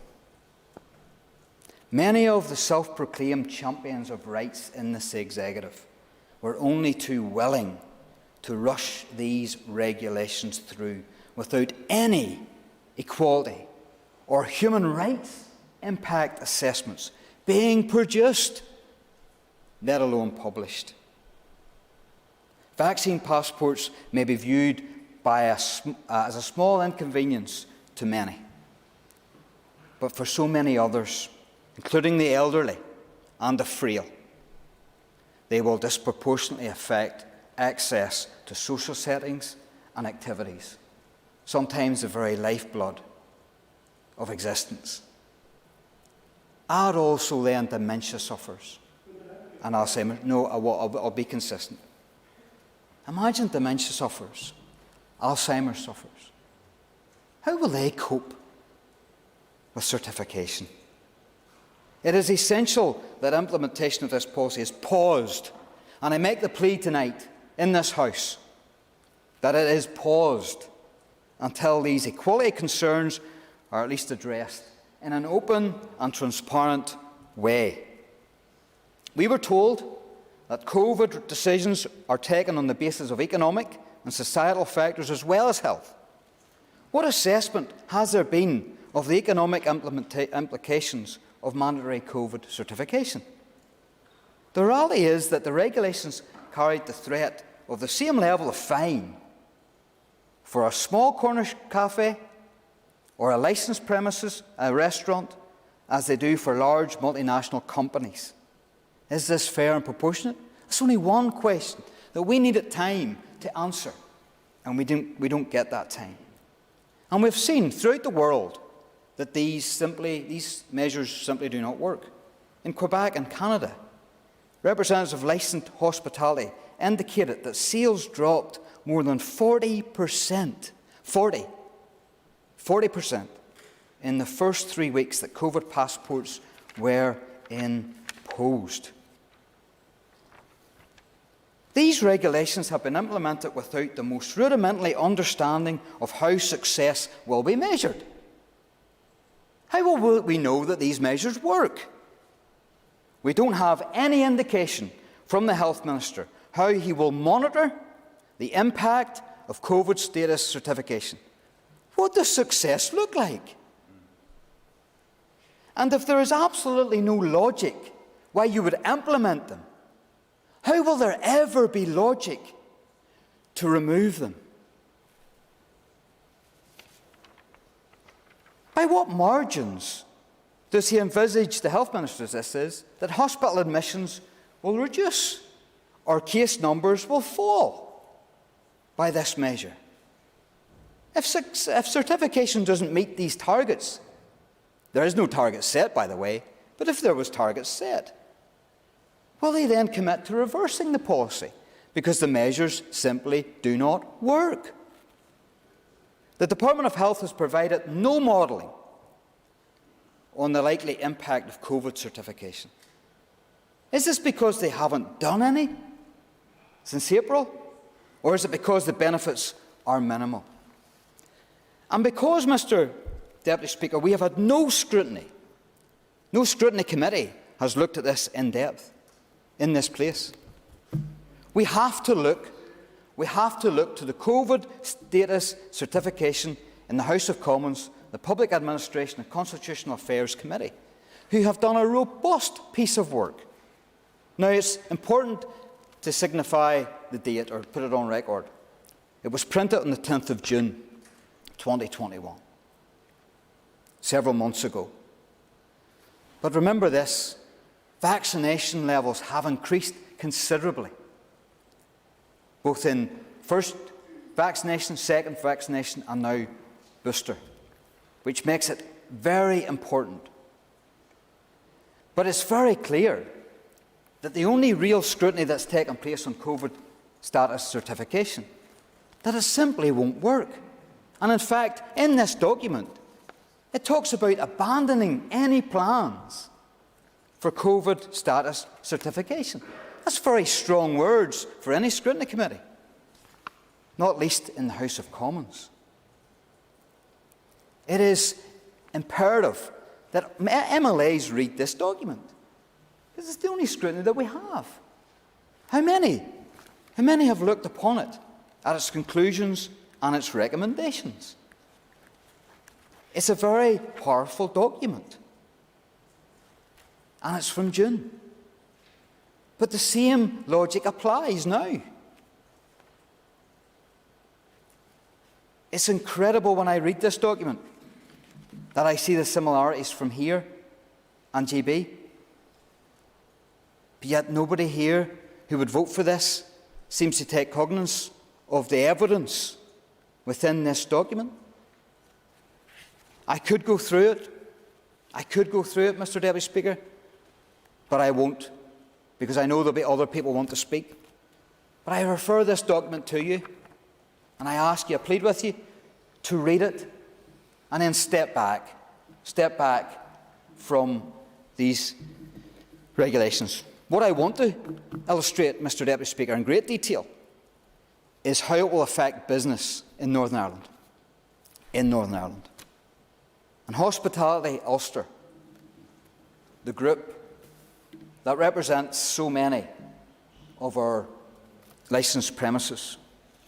many of the self-proclaimed champions of rights in this Executive were only too willing to rush these regulations through without any equality or human rights impact assessments being produced, let alone published. Vaccine passports may be viewed as a small inconvenience to many, but for so many others, including the elderly and the frail, they will disproportionately affect access to social settings and activities, sometimes the very lifeblood of existence. Add also then dementia sufferers and Alzheimer's. No, I'll be consistent. Imagine dementia sufferers, Alzheimer's sufferers. How will they cope with certification? It is essential that implementation of this policy is paused, and I make the plea tonight in this House that it is paused until these equality concerns are at least addressed in an open and transparent way. We were told that COVID decisions are taken on the basis of economic and societal factors as well as health. What assessment has there been of the economic implications of mandatory COVID certification? The reality is that the regulations carried the threat of the same level of fine for a small corner cafe or a licensed premises, a restaurant, as they do for large multinational companies. Is this fair and proportionate? It's only one question that we needed time to answer, and we don't get that time. And we've seen throughout the world that these measures simply do not work. In Quebec and Canada, representatives of licensed hospitality indicated that sales dropped more than 40%, 40% in the first 3 weeks that COVID passports were imposed. These regulations have been implemented without the most rudimentary understanding of how success will be measured. How will we know that these measures work? We don't have any indication from the Health Minister how he will monitor the impact of COVID status certification. What does success look like? And if there is absolutely no logic why you would implement them, how will there ever be logic to remove them? By what margins does he envisage, the Health Minister as this is, that hospital admissions will reduce or case numbers will fall by this measure? If certification doesn't meet these targets, there is no target set, by the way, but if there was targets set, will they then commit to reversing the policy because the measures simply do not work? The Department of Health has provided no modelling on the likely impact of COVID certification. Is this because they haven't done any since April, or is it because the benefits are minimal? And because, Mr. Deputy Speaker, we have had no scrutiny committee has looked at this in depth in this place. We have to look to the COVID status certification in the House of Commons, the Public Administration and Constitutional Affairs Committee, who have done a robust piece of work. Now, it's important to signify the date or put it on record. It was printed on the 10th of June, 2021, several months ago. But remember this, vaccination levels have increased considerably, both in first vaccination, second vaccination, and now booster, which makes it very important. But it's very clear that the only real scrutiny that's taken place on COVID status certification that it simply won't work. And in fact, in this document, it talks about abandoning any plans for COVID status certification. That's very strong words for any scrutiny committee, not least in the House of Commons. It is imperative that MLAs read this document, because it's the only scrutiny that we have. How many have looked upon it, at its conclusions and its recommendations? It's a very powerful document, and it's from June. But the same logic applies now. It's incredible when I read this document that I see the similarities from here and GB. But yet nobody here who would vote for this seems to take cognizance of the evidence within this document. I could go through it. Mr. Deputy Speaker, but I won't, because I know there'll be other people who want to speak. But I refer this document to you, and I ask you, I plead with you, to read it and then step back from these regulations. What I want to illustrate, Mr. Deputy Speaker, in great detail is how it will affect business in Northern Ireland. And Hospitality Ulster, the group that represents so many of our licensed premises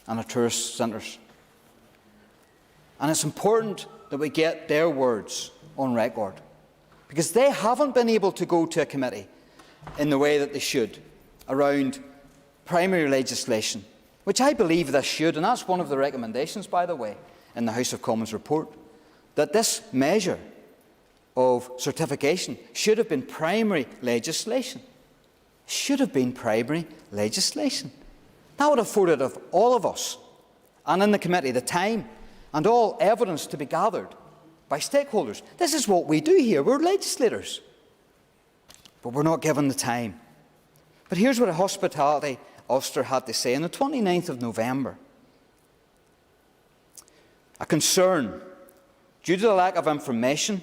and our tourist centres. And it's important that we get their words on record, because they haven't been able to go to a committee in the way that they should around primary legislation, which I believe this should, and that's one of the recommendations, by the way, in the House of Commons report, that this measure of certification should have been primary legislation. That would have afforded all of us, and in the committee, the time and all evidence to be gathered by stakeholders. This is what we do here. We're legislators. But we're not given the time. But here's what Hospitality Ulster had to say on the 29th of November. A concern, due to the lack of information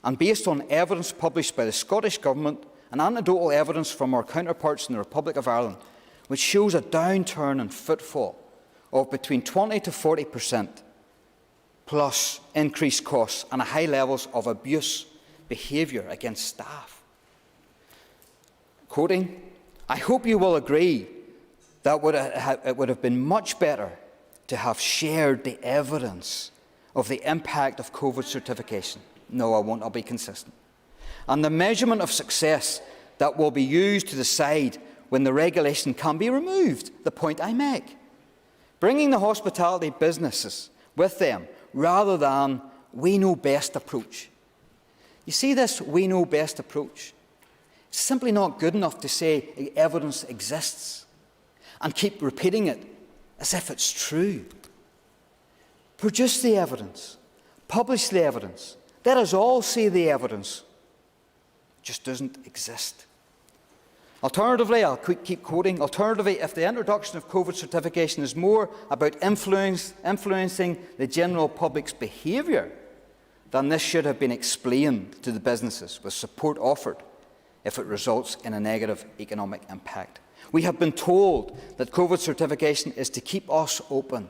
and based on evidence published by the Scottish Government and anecdotal evidence from our counterparts in the Republic of Ireland, which shows a downturn in footfall of between 20 to 40%, plus increased costs and high levels of abuse behaviour against staff. Quoting, "I hope you will agree that it would have been much better to have shared the evidence of the impact of COVID certification." No, I won't. I'll be consistent. "And the measurement of success that will be used to decide when the regulation can be removed," the point I make. Bringing the hospitality businesses with them rather than we know best approach. You see, this we know best approach, it's simply not good enough to say evidence exists and keep repeating it as if it's true. Produce the evidence. Publish the evidence. Let us all see the evidence. It just doesn't exist. Alternatively, I'll keep quoting, alternatively, if the introduction of COVID certification is more about influencing the general public's behaviour, then this should have been explained to the businesses with support offered if it results in a negative economic impact. We have been told that COVID certification is to keep us open.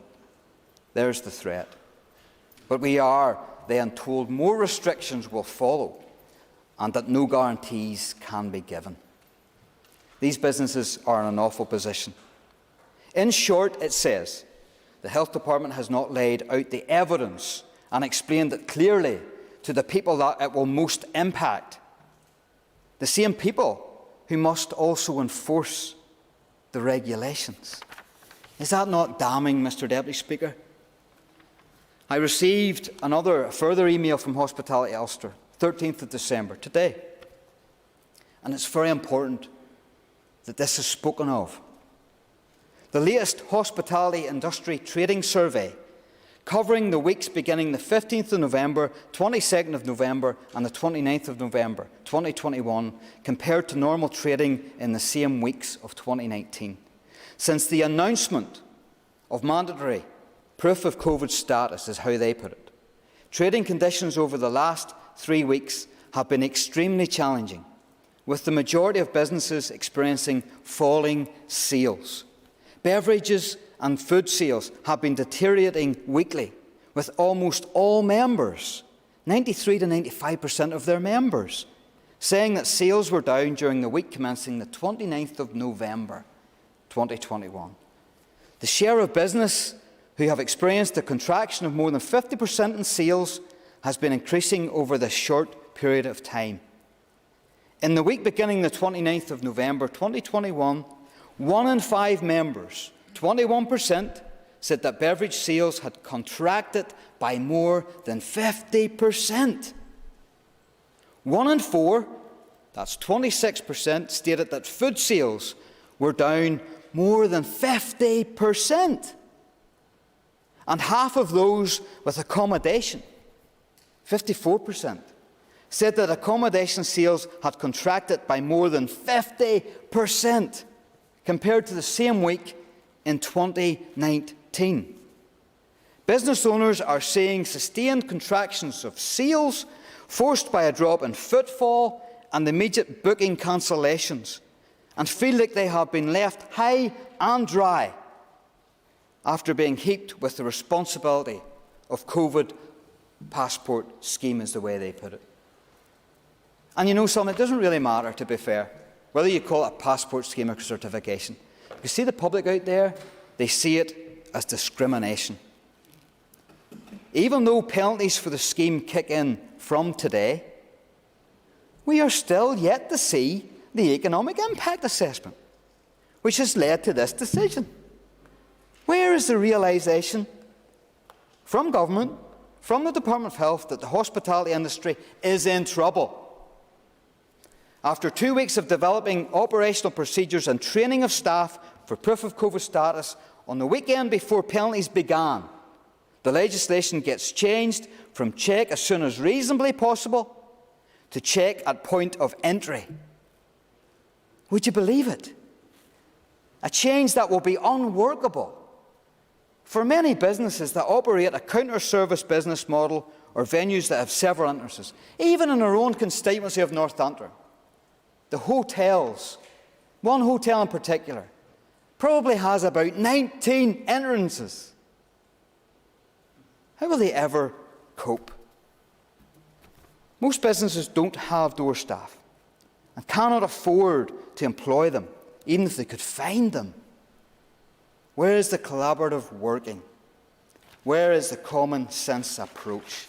There's the threat. But we are then told more restrictions will follow and that no guarantees can be given. These businesses are in an awful position. In short, it says, the Health Department has not laid out the evidence and explained it clearly to the people that it will most impact, the same people who must also enforce the regulations. Is that not damning, Mr. Deputy Speaker? I received a further email from Hospitality Ulster, 13th of December, today. And it's very important that this is spoken of. The latest hospitality industry trading survey, covering the weeks beginning the 15th of November, 22nd of November and the 29th of November 2021, compared to normal trading in the same weeks of 2019. Since the announcement of mandatory Proof of COVID status is how they put it. Trading conditions over the last 3 weeks have been extremely challenging, with the majority of businesses experiencing falling sales. Beverages and food sales have been deteriorating weekly, with almost all members, 93 to 95% of their members, saying that sales were down during the week commencing the 29th of November 2021. The share of business who have experienced a contraction of more than 50% in sales has been increasing over this short period of time. In the week beginning the 29th of November 2021, 1 in 5 members, 21%, said that beverage sales had contracted by more than 50%. 1 in 4, that's 26%, stated that food sales were down more than 50%. And half of those with accommodation, 54%, said that accommodation sales had contracted by more than 50% compared to the same week in 2019. Business owners are seeing sustained contractions of sales forced by a drop in footfall and immediate booking cancellations, and feel like they have been left high and dry after being heaped with the responsibility of COVID passport scheme, is the way they put it. And you know something, it doesn't really matter, to be fair, whether you call it a passport scheme or certification. You see the public out there, they see it as discrimination. Even though penalties for the scheme kick in from today, we are still yet to see the economic impact assessment, which has led to this decision. Where is the realisation from government, from the Department of Health, that the hospitality industry is in trouble? After 2 weeks of developing operational procedures and training of staff for proof of COVID status, on the weekend before penalties began, the legislation gets changed from check as soon as reasonably possible to check at point of entry. Would you believe it? A change that will be unworkable for many businesses that operate a counter-service business model or venues that have several entrances. Even in our own constituency of Northampton, the hotels, one hotel in particular, probably has about 19 entrances. How will they ever cope? Most businesses don't have door staff and cannot afford to employ them, even if they could find them. Where is the collaborative working? Where is the common sense approach?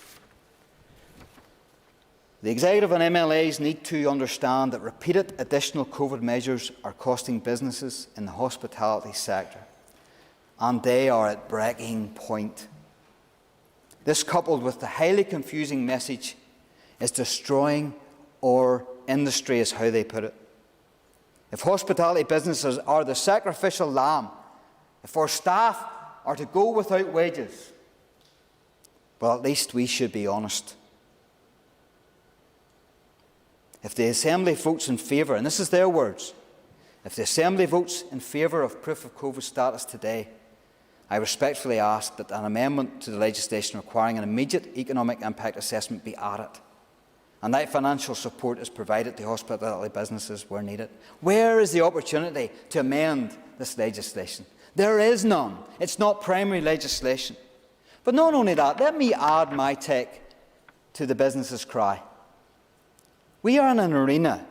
The Executive and MLAs need to understand that repeated additional COVID measures are costing businesses in the hospitality sector, and they are at breaking point. This, coupled with the highly confusing message, is destroying our industry, is how they put it. If hospitality businesses are the sacrificial lamb, if our staff are to go without wages, well, at least we should be honest. If the Assembly votes in favour, and this is their words, if the Assembly votes in favour of proof of COVID status today, I respectfully ask that an amendment to the legislation requiring an immediate economic impact assessment be added, and that financial support is provided to hospitality businesses where needed. Where is the opportunity to amend this legislation? There is none. It's not primary legislation. But not only that, let me add my take to the business's cry. We are in an arena,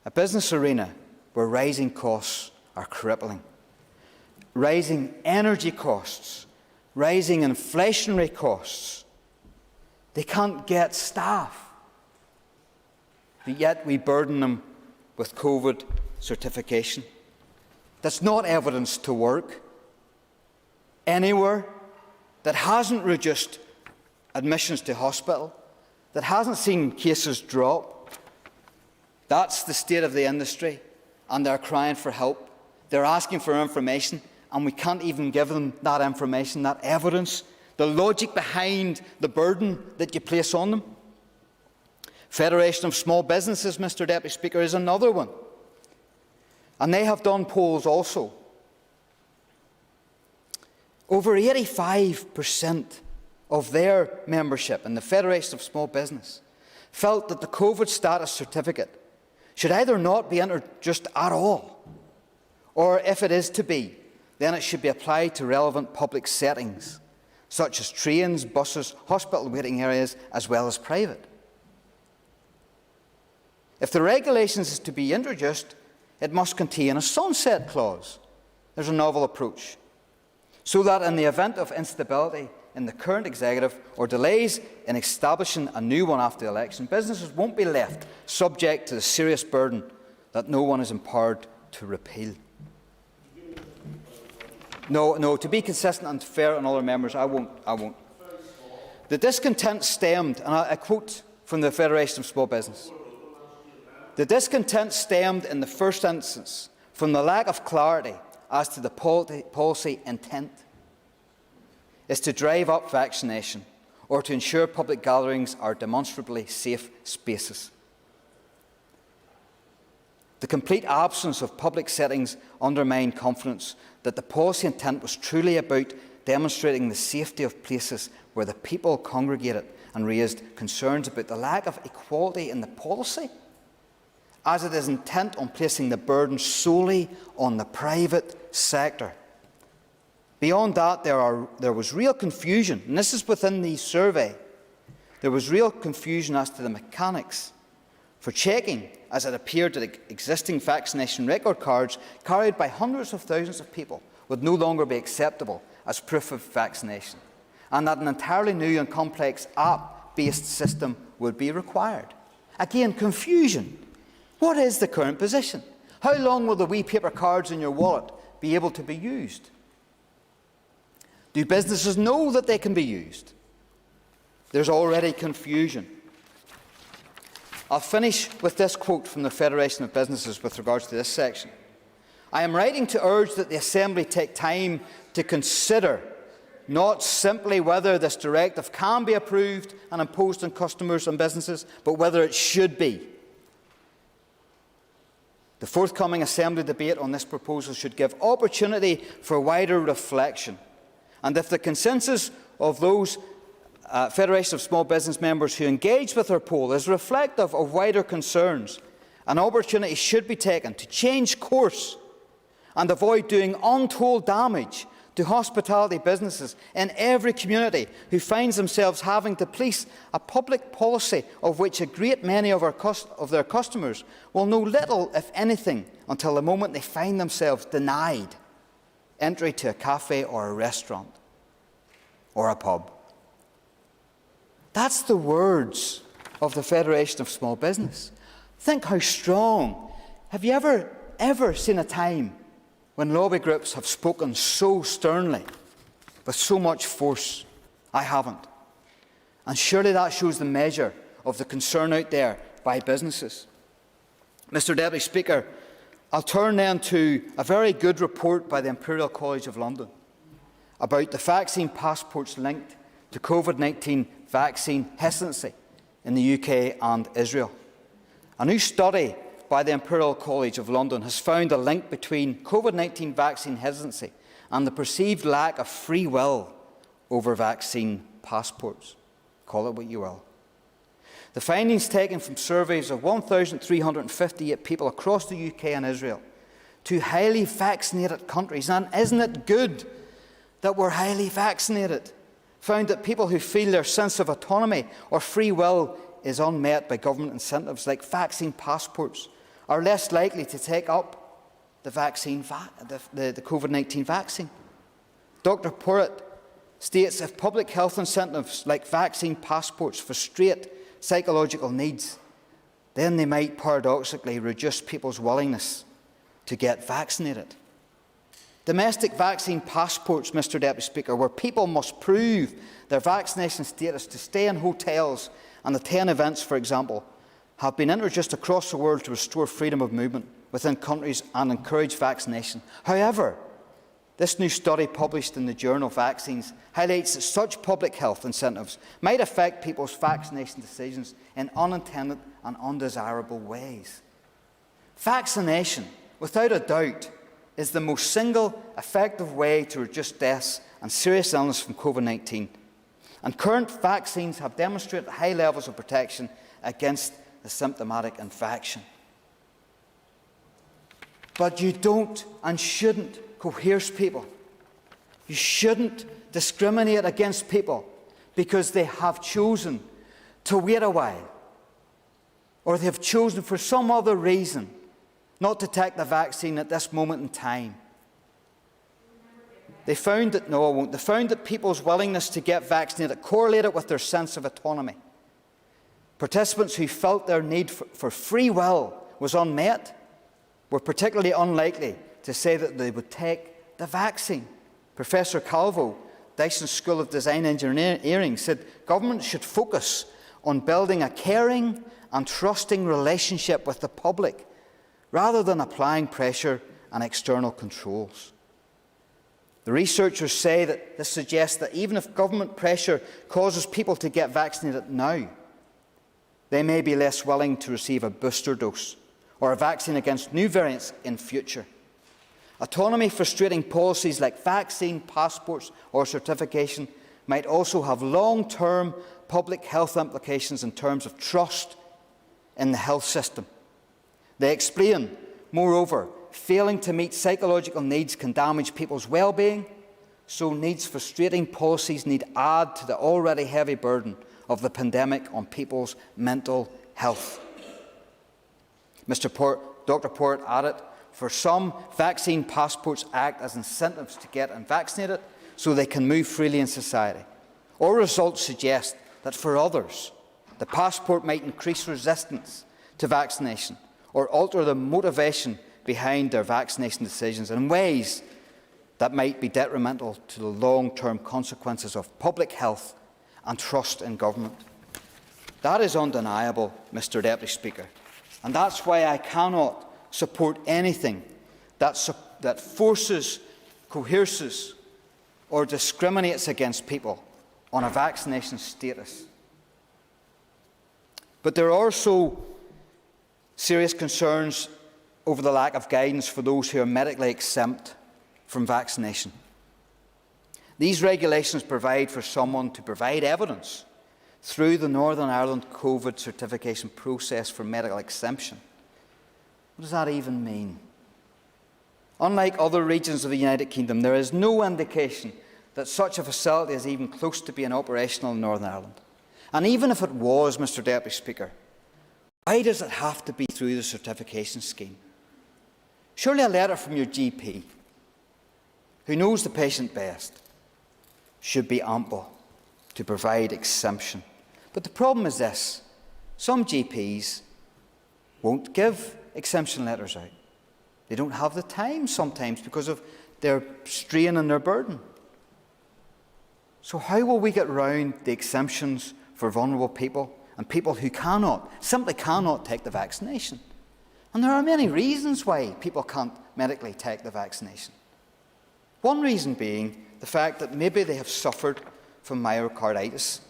a business arena, where rising costs are crippling. Rising energy costs, rising inflationary costs. They can't get staff, but yet we burden them with COVID certification. That's not evidence to work anywhere, that hasn't reduced admissions to hospital, that hasn't seen cases drop. That's the state of the industry, and they're crying for help. They're asking for information, and we can't even give them that information, that evidence, the logic behind the burden that you place on them. Federation of Small Businesses, Mr. Deputy Speaker, is another one. And they have done polls also. over 85% of their membership in the Federation of Small Business felt that the COVID status certificate should either not be introduced at all, or if it is to be, then it should be applied to relevant public settings, such as trains, buses, hospital waiting areas, as well as private. If the regulations is to be introduced, it must contain a sunset clause. There's a novel approach, so that in the event of instability in the current executive or delays in establishing a new one after the election, businesses won't be left subject to the serious burden that no one is empowered to repeal. No, to be consistent and fair on other members, I won't. The discontent stemmed, and I quote from the Federation of Small Business, the discontent stemmed in the first instance from the lack of clarity as to the policy intent is to drive up vaccination or to ensure public gatherings are demonstrably safe spaces. The complete absence of public settings undermined confidence that the policy intent was truly about demonstrating the safety of places where the people congregated, and raised concerns about the lack of equality in the policy, as it is intent on placing the burden solely on the private sector. Beyond that, there was real confusion, and this is within the survey. There was real confusion as to the mechanics for checking, as it appeared that existing vaccination record cards carried by hundreds of thousands of people would no longer be acceptable as proof of vaccination, and that an entirely new and complex app-based system would be required. Again, confusion. What is the current position? How long will the wee paper cards in your wallet be able to be used? Do businesses know that they can be used? There's already confusion. I'll finish with this quote from the Federation of Businesses with regards to this section. I am writing to urge that the Assembly take time to consider not simply whether this directive can be approved and imposed on customers and businesses, but whether it should be. The forthcoming Assembly debate on this proposal should give opportunity for wider reflection. And if the consensus of those Federation of Small Business members who engaged with our poll is reflective of wider concerns, an opportunity should be taken to change course and avoid doing untold damage to hospitality businesses in every community who finds themselves having to police a public policy of which a great many of their customers will know little, if anything, until the moment they find themselves denied entry to a cafe or a restaurant or a pub. That's the words of the Federation of Small Business. Think how strong. Have you ever seen a time when lobby groups have spoken so sternly, with so much force? I haven't. And surely that shows the measure of the concern out there by businesses. Mr. Deputy Speaker, I'll turn then to a very good report by the Imperial College of London about the vaccine passports linked to COVID-19 vaccine hesitancy in the UK and Israel. A new study by the Imperial College of London has found a link between COVID-19 vaccine hesitancy and the perceived lack of free will over vaccine passports. Call it what you will. The findings taken from surveys of 1,358 people across the UK and Israel, two highly vaccinated countries, and isn't it good that we're highly vaccinated, found that people who feel their sense of autonomy or free will is unmet by government incentives like vaccine passports are less likely to take up the COVID-19 vaccine. Dr. Purritt states if public health incentives like vaccine passports frustrate psychological needs, then they might paradoxically reduce people's willingness to get vaccinated. Domestic vaccine passports, Mr. Deputy Speaker, where people must prove their vaccination status to stay in hotels and attend events, for example, have been introduced across the world to restore freedom of movement within countries and encourage vaccination. However, this new study published in the journal Vaccines highlights that such public health incentives might affect people's vaccination decisions in unintended and undesirable ways. Vaccination, without a doubt, is the most single effective way to reduce deaths and serious illness from COVID-19. And current vaccines have demonstrated high levels of protection against the symptomatic infection. But you don't and shouldn't coerce people. You shouldn't discriminate against people because they have chosen to wait a while, or they have chosen for some other reason not to take the vaccine at this moment in time. They found that, no, I won't. They found that people's willingness to get vaccinated correlated with their sense of autonomy. Participants who felt their need for free will was unmet were particularly unlikely to say that they would take the vaccine. Professor Calvo, Dyson School of Design Engineering, said government should focus on building a caring and trusting relationship with the public rather than applying pressure and external controls. The researchers say that this suggests that even if government pressure causes people to get vaccinated now, they may be less willing to receive a booster dose or a vaccine against new variants in future. Autonomy-frustrating policies like vaccine passports or certification might also have long-term public health implications in terms of trust in the health system. They explain, moreover, failing to meet psychological needs can damage people's well-being, so needs-frustrating policies need add to the already heavy burden of the pandemic on people's mental health. Dr. Port added, for some, vaccine passports act as incentives to get vaccinated so they can move freely in society. Our results suggest that for others, the passport might increase resistance to vaccination or alter the motivation behind their vaccination decisions in ways that might be detrimental to the long-term consequences of public health and trust in government. That is undeniable, Mr. Deputy Speaker, and that's why I cannot support anything that forces, coerces or discriminates against people on a vaccination status. But there are also serious concerns over the lack of guidance for those who are medically exempt from vaccination. These regulations provide for someone to provide evidence through the Northern Ireland COVID certification process for medical exemption. What does that even mean? Unlike other regions of the United Kingdom, there is no indication that such a facility is even close to being operational in Northern Ireland. And even if it was, Mr. Deputy Speaker, why does it have to be through the certification scheme? Surely a letter from your GP, who knows the patient best, should be ample to provide exemption. But the problem is this: some GPs won't give exemption letters out. They don't have the time sometimes because of their strain and their burden. So how will we get round the exemptions for vulnerable people and people who simply cannot take the vaccination? And there are many reasons why people can't medically take the vaccination. One reason being the fact that maybe they have suffered from myocarditis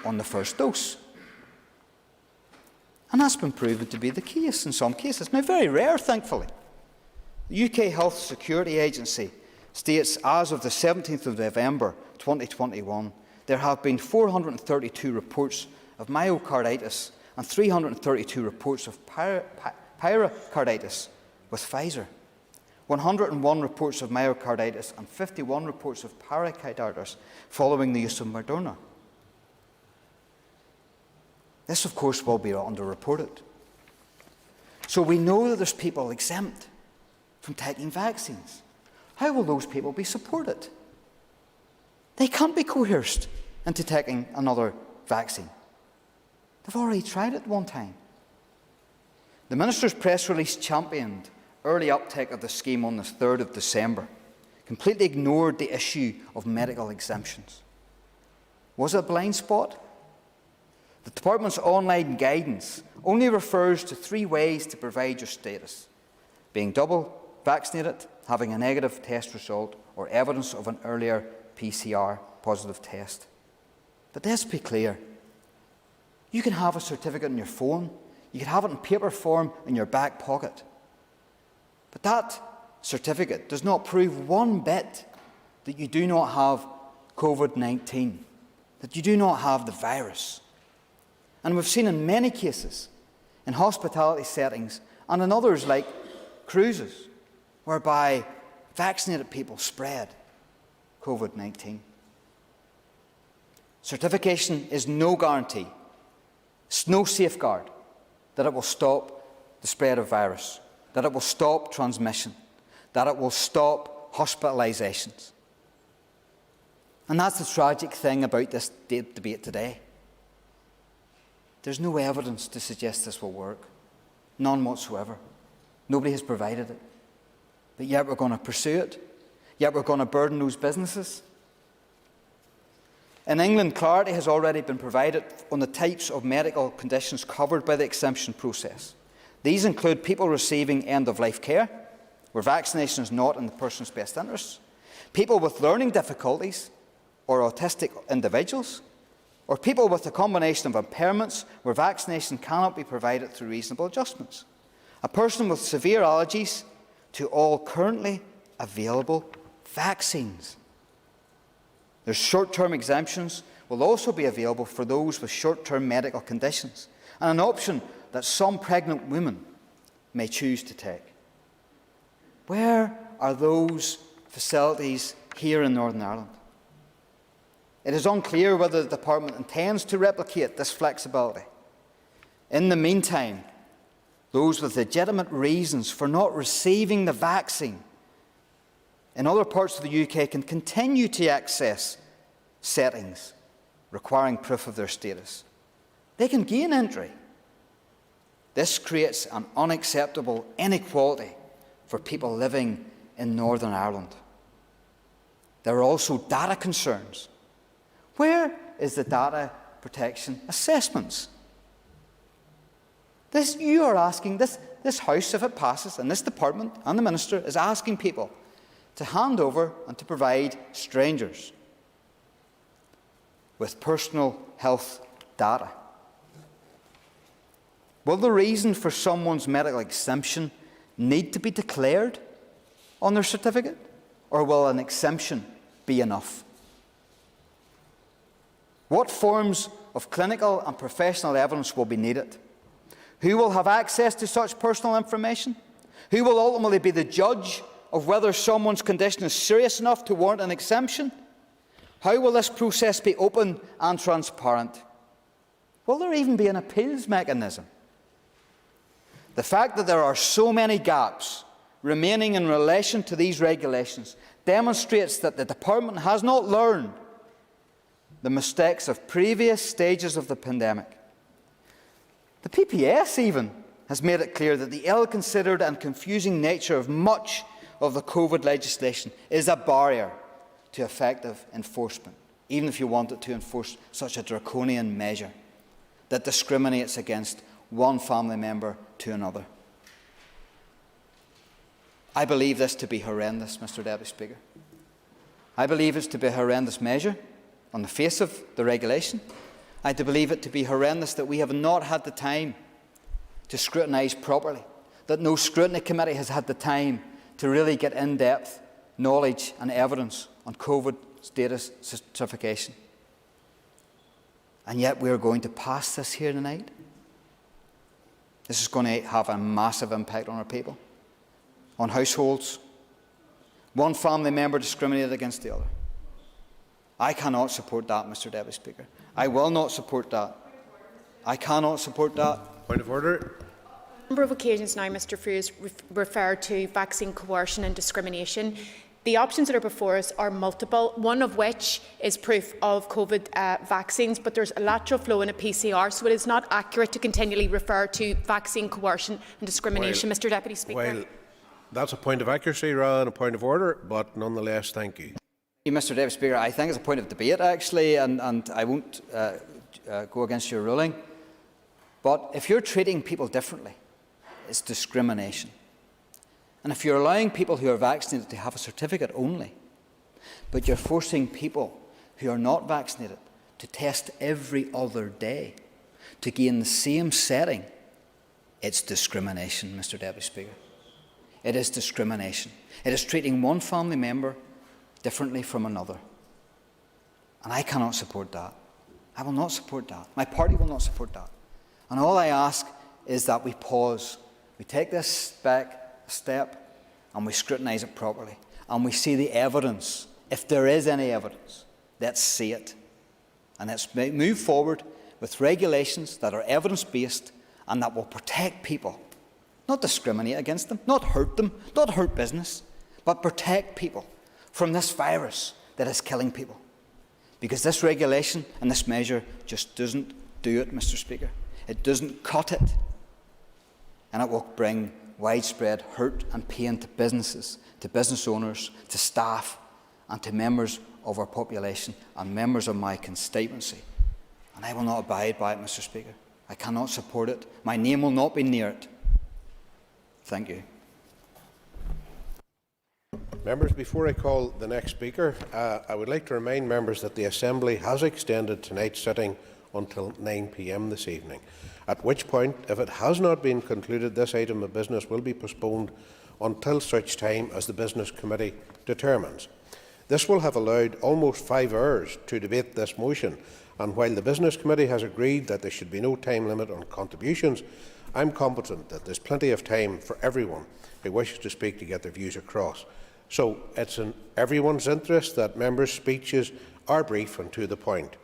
on the first dose. And that's been proven to be the case in some cases. Now, very rare, thankfully. The UK Health Security Agency states as of the 17th of November 2021, there have been 432 reports of myocarditis and 332 reports of pericarditis with Pfizer, 101 reports of myocarditis and 51 reports of pericarditis following the use of Moderna. This, of course, will be underreported. So we know that there's people exempt from taking vaccines. How will those people be supported? They can't be coerced into taking another vaccine. They've already tried it one time. The Minister's press release championed early uptake of the scheme on the 3rd of December, completely ignored the issue of medical exemptions. Was it a blind spot? The Department's online guidance only refers to 3 ways to provide your status: being double vaccinated, having a negative test result, or evidence of an earlier PCR positive test. But let's be clear. You can have a certificate on your phone, you can have it in paper form in your back pocket. But that certificate does not prove one bit that you do not have COVID-19, that you do not have the virus. And we've seen in many cases, in hospitality settings and in others like cruises, whereby vaccinated people spread COVID-19. Certification is no guarantee, it's no safeguard that it will stop the spread of virus, that it will stop transmission, that it will stop hospitalisations. And that's the tragic thing about this debate today. There's no evidence to suggest this will work. None whatsoever. Nobody has provided it. But yet we're going to pursue it. Yet we're going to burden those businesses. In England, clarity has already been provided on the types of medical conditions covered by the exemption process. These include people receiving end-of-life care, where vaccination is not in the person's best interests, people with learning difficulties or autistic individuals, or people with a combination of impairments where vaccination cannot be provided through reasonable adjustments, a person with severe allergies to all currently available vaccines. There's short-term exemptions will also be available for those with short-term medical conditions, and an option that some pregnant women may choose to take. Where are those facilities here in Northern Ireland? It is unclear whether the Department intends to replicate this flexibility. In the meantime, those with legitimate reasons for not receiving the vaccine in other parts of the UK can continue to access settings requiring proof of their status. They can gain entry. This creates an unacceptable inequality for people living in Northern Ireland. There are also data concerns. Where is the data protection assessments? You are asking, this House, if it passes, and this Department and the Minister is asking people to hand over and to provide strangers with personal health data. Will the reason for someone's medical exemption need to be declared on their certificate, or will an exemption be enough? What forms of clinical and professional evidence will be needed? Who will have access to such personal information? Who will ultimately be the judge of whether someone's condition is serious enough to warrant an exemption? How will this process be open and transparent? Will there even be an appeals mechanism? The fact that there are so many gaps remaining in relation to these regulations demonstrates that the Department has not learned the mistakes of previous stages of the pandemic. The PPS even has made it clear that the ill-considered and confusing nature of much of the COVID legislation is a barrier to effective enforcement, even if you wanted to enforce such a draconian measure that discriminates against one family member to another. I believe this to be horrendous, Mr. Deputy Speaker. I believe it to be a horrendous measure on the face of the regulation. I believe it to be horrendous that we have not had the time to scrutinise properly, that no scrutiny committee has had the time to really get in-depth knowledge and evidence on COVID status certification. And yet we are going to pass this here tonight. This is going to have a massive impact on our people, on households. One family member discriminated against the other. I cannot support that, Mr. Deputy Speaker. I will not support that. I cannot support that. Point of order. A number of occasions now, Mr. Frears referred to vaccine coercion and discrimination. The options that are before us are multiple, one of which is proof of COVID vaccines, but there's a lateral flow in a PCR, so it is not accurate to continually refer to vaccine coercion and discrimination, Mr. Deputy Speaker. Well, that's a point of accuracy rather than a point of order, but nonetheless, thank you. Mr. Deputy Speaker, I think it's a point of debate, actually, and I won't go against your ruling. But if you're treating people differently, it's discrimination. And if you're allowing people who are vaccinated to have a certificate only, but you're forcing people who are not vaccinated to test every other day to gain the same setting, it's discrimination, Mr. Deputy Speaker. It is discrimination. It is treating one family member differently from another. And I cannot support that. I will not support that. My party will not support that. And all I ask is that we pause. We take this back a step and we scrutinise it properly. And we see the evidence. If there is any evidence, let's see it. And let's move forward with regulations that are evidence-based and that will protect people. Not discriminate against them, not hurt business, but protect people from this virus that is killing people. Because this regulation and this measure just doesn't do it, Mr. Speaker. It doesn't cut it. And it will bring widespread hurt and pain to businesses, to business owners, to staff, and to members of our population and members of my constituency. And I will not abide by it, Mr. Speaker. I cannot support it. My name will not be near it. Thank you. Members, before I call the next speaker, I would like to remind members that the Assembly has extended tonight's sitting until 9 p.m. this evening, at which point, if it has not been concluded, this item of business will be postponed until such time as the Business Committee determines. This will have allowed almost 5 hours to debate this motion, and while the Business Committee has agreed that there should be no time limit on contributions, I am confident that there is plenty of time for everyone who wishes to speak to get their views across. So it is in everyone's interest that members' speeches are brief and to the point.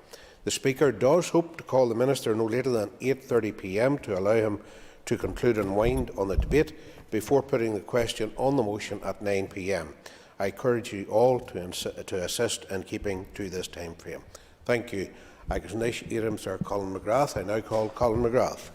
The Speaker does hope to call the Minister no later than 8:30 p.m. to allow him to conclude and wind on the debate before putting the question on the motion at 9 p.m. I encourage you all to assist in keeping to this time frame. Thank you. Agus Nish Iram Sir Colin McGrath. I now call Colin McGrath.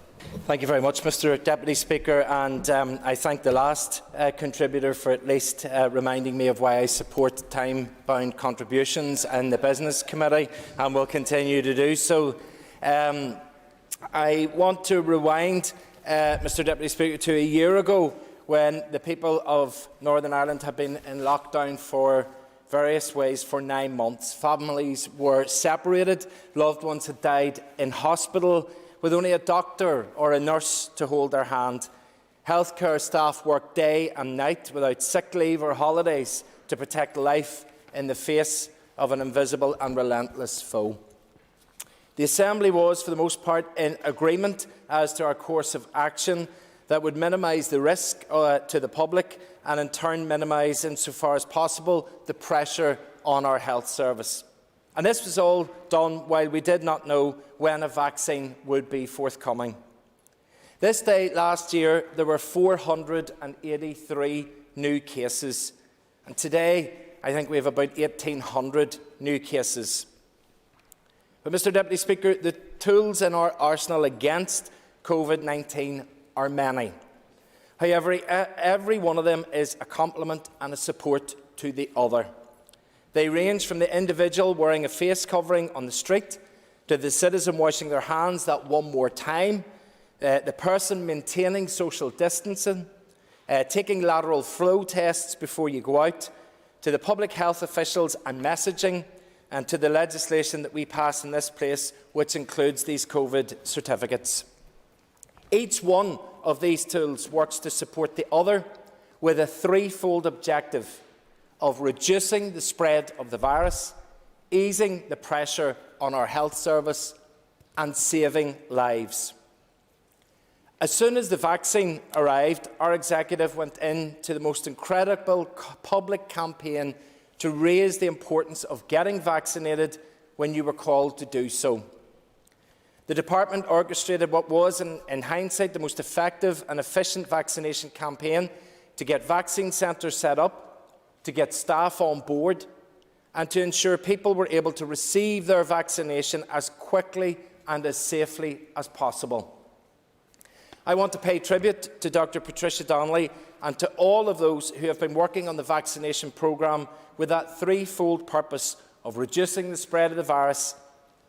Thank you very much, Mr. Deputy Speaker, and I thank the last contributor for at least reminding me of why I support time-bound contributions in the Business Committee, and will continue to do so. I want to rewind, Mr. Deputy Speaker, to a year ago when the people of Northern Ireland had been in lockdown for various ways for 9 months. Families were separated, loved ones had died in hospital, with only a doctor or a nurse to hold their hand. Healthcare staff worked day and night without sick leave or holidays to protect life in the face of an invisible and relentless foe. The Assembly was, for the most part, in agreement as to our course of action that would minimise the risk to the public and in turn minimise, insofar as possible, the pressure on our health service. And this was all done while we did not know when a vaccine would be forthcoming. This day last year, there were 483 new cases. And today, I think we have about 1,800 new cases. But, Mr. Deputy Speaker, the tools in our arsenal against COVID-19 are many. However, every one of them is a complement and a support to the other. They range from the individual wearing a face covering on the street, to the citizen washing their hands that one more time, the person maintaining social distancing, taking lateral flow tests before you go out, to the public health officials and messaging, and to the legislation that we pass in this place, which includes these COVID certificates. Each one of these tools works to support the other with a threefold objective of reducing the spread of the virus, easing the pressure on our health service, and saving lives. As soon as the vaccine arrived, our executive went into the most incredible public campaign to raise the importance of getting vaccinated when you were called to do so. The department orchestrated what was, in hindsight, the most effective and efficient vaccination campaign to get vaccine centres set up, to get staff on board, and to ensure people were able to receive their vaccination as quickly and as safely as possible. I want to pay tribute to Dr. Patricia Donnelly and to all of those who have been working on the vaccination programme with that threefold purpose of reducing the spread of the virus,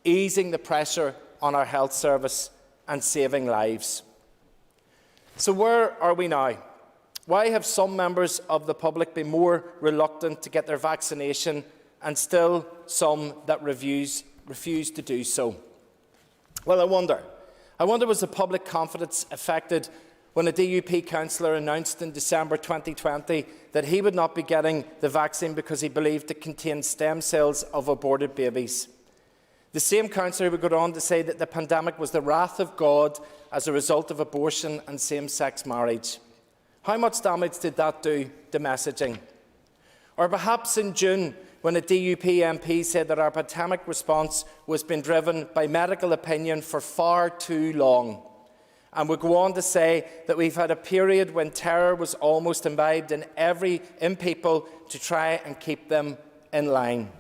easing the pressure on our health service, and saving lives. So where are we now? Why have some members of the public been more reluctant to get their vaccination and still some that refuse to do so? Well, I wonder, was the public confidence affected when a DUP councillor announced in December 2020 that he would not be getting the vaccine because he believed it contained stem cells of aborted babies? The same councillor would go on to say that the pandemic was the wrath of God as a result of abortion and same-sex marriage. How much damage did that do to messaging? Or perhaps in June, when a DUP MP said that our pandemic response was being driven by medical opinion for far too long, and would go on to say that we've had a period when terror was almost imbibed in people to try and keep them in line.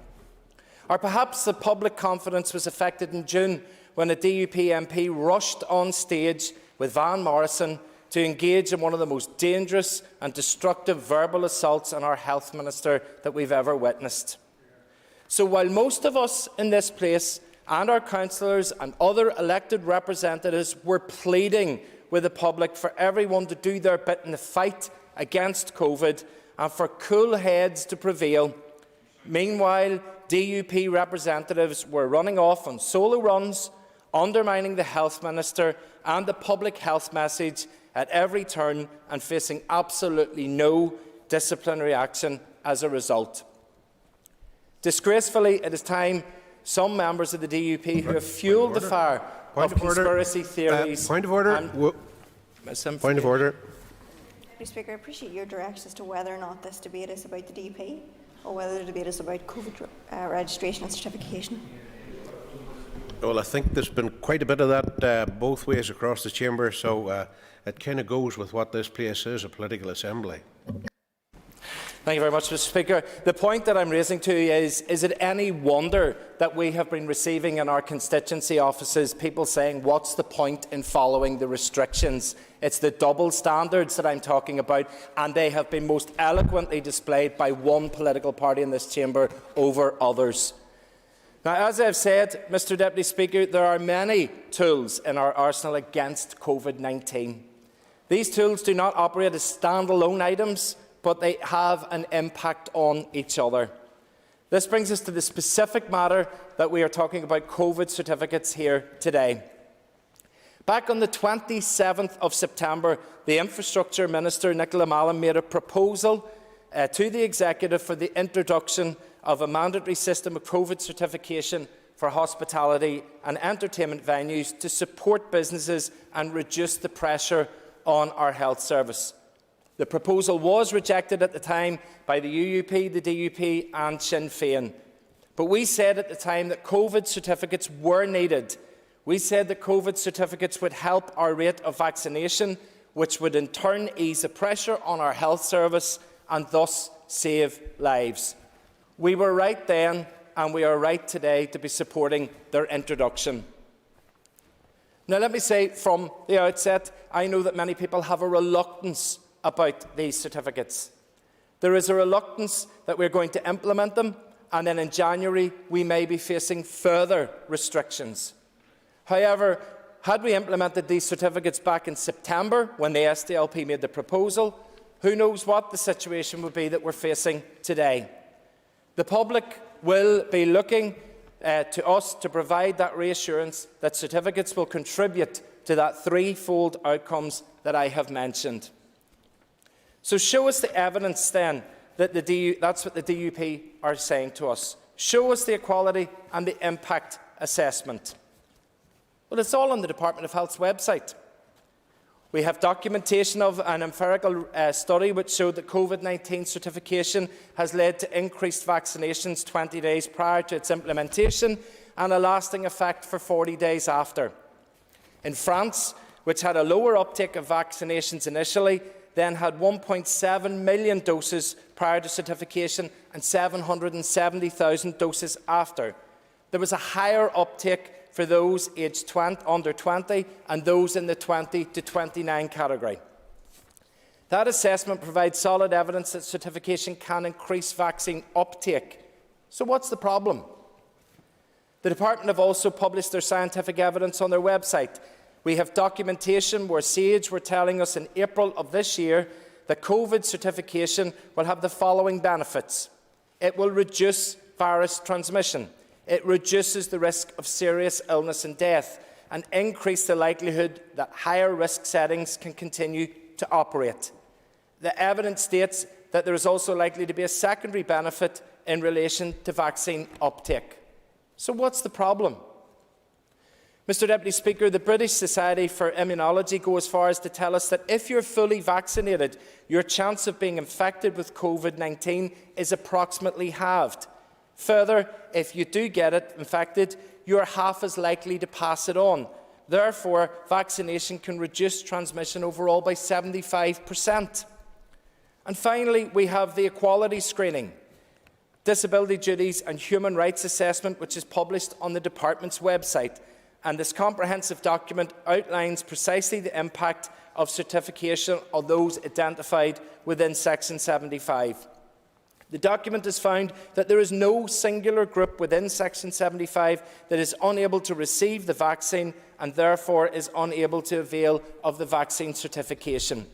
Or perhaps the public confidence was affected in June when a DUP MP rushed on stage with Van Morrison to engage in one of the most dangerous and destructive verbal assaults on our health minister that we've ever witnessed. So while most of us in this place and our councillors and other elected representatives were pleading with the public for everyone to do their bit in the fight against COVID and for cool heads to prevail, meanwhile DUP representatives were running off on solo runs, undermining the health minister and the public health message at every turn and facing absolutely no disciplinary action as a result. Disgracefully, it is time some members of the DUP who have fuelled the fire of conspiracy theories... Point of order. Point of order. Mr. Speaker, I appreciate your direction as to whether or not this debate is about the DUP or whether the debate is about COVID registration and certification. Well, I think there's been quite a bit of that both ways across the chamber, so it kind of goes with what this place is, a political assembly. Thank you very much, Mr. Speaker. The point that I'm raising to you is it any wonder that we have been receiving in our constituency offices people saying, what's the point in following the restrictions? It's the double standards that I'm talking about, and they have been most eloquently displayed by one political party in this chamber over others. Now, as I've said, Mr. Deputy Speaker, there are many tools in our arsenal against COVID-19. These tools do not operate as standalone items, but they have an impact on each other. This brings us to the specific matter that we are talking about, COVID certificates, here today. Back on the 27th of September, the Infrastructure Minister, Nicola Mallon, made a proposal to the Executive for the introduction of a mandatory system of COVID certification for hospitality and entertainment venues to support businesses and reduce the pressure on our health service. The proposal was rejected at the time by the UUP, the DUP and Sinn Féin. But we said at the time that COVID certificates were needed. We said that COVID certificates would help our rate of vaccination, which would in turn ease the pressure on our health service and thus save lives. We were right then, and we are right today to be supporting their introduction. Now, let me say from the outset, I know that many people have a reluctance about these certificates. There is a reluctance that we're going to implement them, and then in January we may be facing further restrictions. However, had we implemented these certificates back in September, when the SDLP made the proposal, who knows what the situation would be that we're facing today. The public will be looking to us to provide that reassurance that certificates will contribute to that threefold outcomes that I have mentioned. So show us the evidence then that that's what the DUP are saying to us. Show us the equality and the impact assessment. Well, it's all on the Department of Health's website. We have documentation of an empirical study which showed that COVID-19 certification has led to increased vaccinations 20 days prior to its implementation and a lasting effect for 40 days after. In France, which had a lower uptake of vaccinations initially, then had 1.7 million doses prior to certification and 770,000 doses after. There was a higher uptake for those aged under 20 and those in the 20 to 29 category. That assessment provides solid evidence that certification can increase vaccine uptake. So what's the problem? The Department have also published their scientific evidence on their website. We have documentation where SAGE were telling us in April of this year that COVID certification will have the following benefits. It will reduce virus transmission. It reduces the risk of serious illness and death and increase the likelihood that higher risk settings can continue to operate. The evidence states that there is also likely to be a secondary benefit in relation to vaccine uptake. So what's the problem? Mr Deputy Speaker, the British Society for Immunology go as far as to tell us that if you're fully vaccinated, your chance of being infected with COVID-19 is approximately halved. Further, if you do get it infected, you are half as likely to pass it on. Therefore, vaccination can reduce transmission overall by 75%. And finally, we have the equality screening, disability duties and human rights assessment, which is published on the Department's website. And this comprehensive document outlines precisely the impact of certification of those identified within Section 75. The document has found that there is no singular group within Section 75 that is unable to receive the vaccine and therefore is unable to avail of the vaccine certification.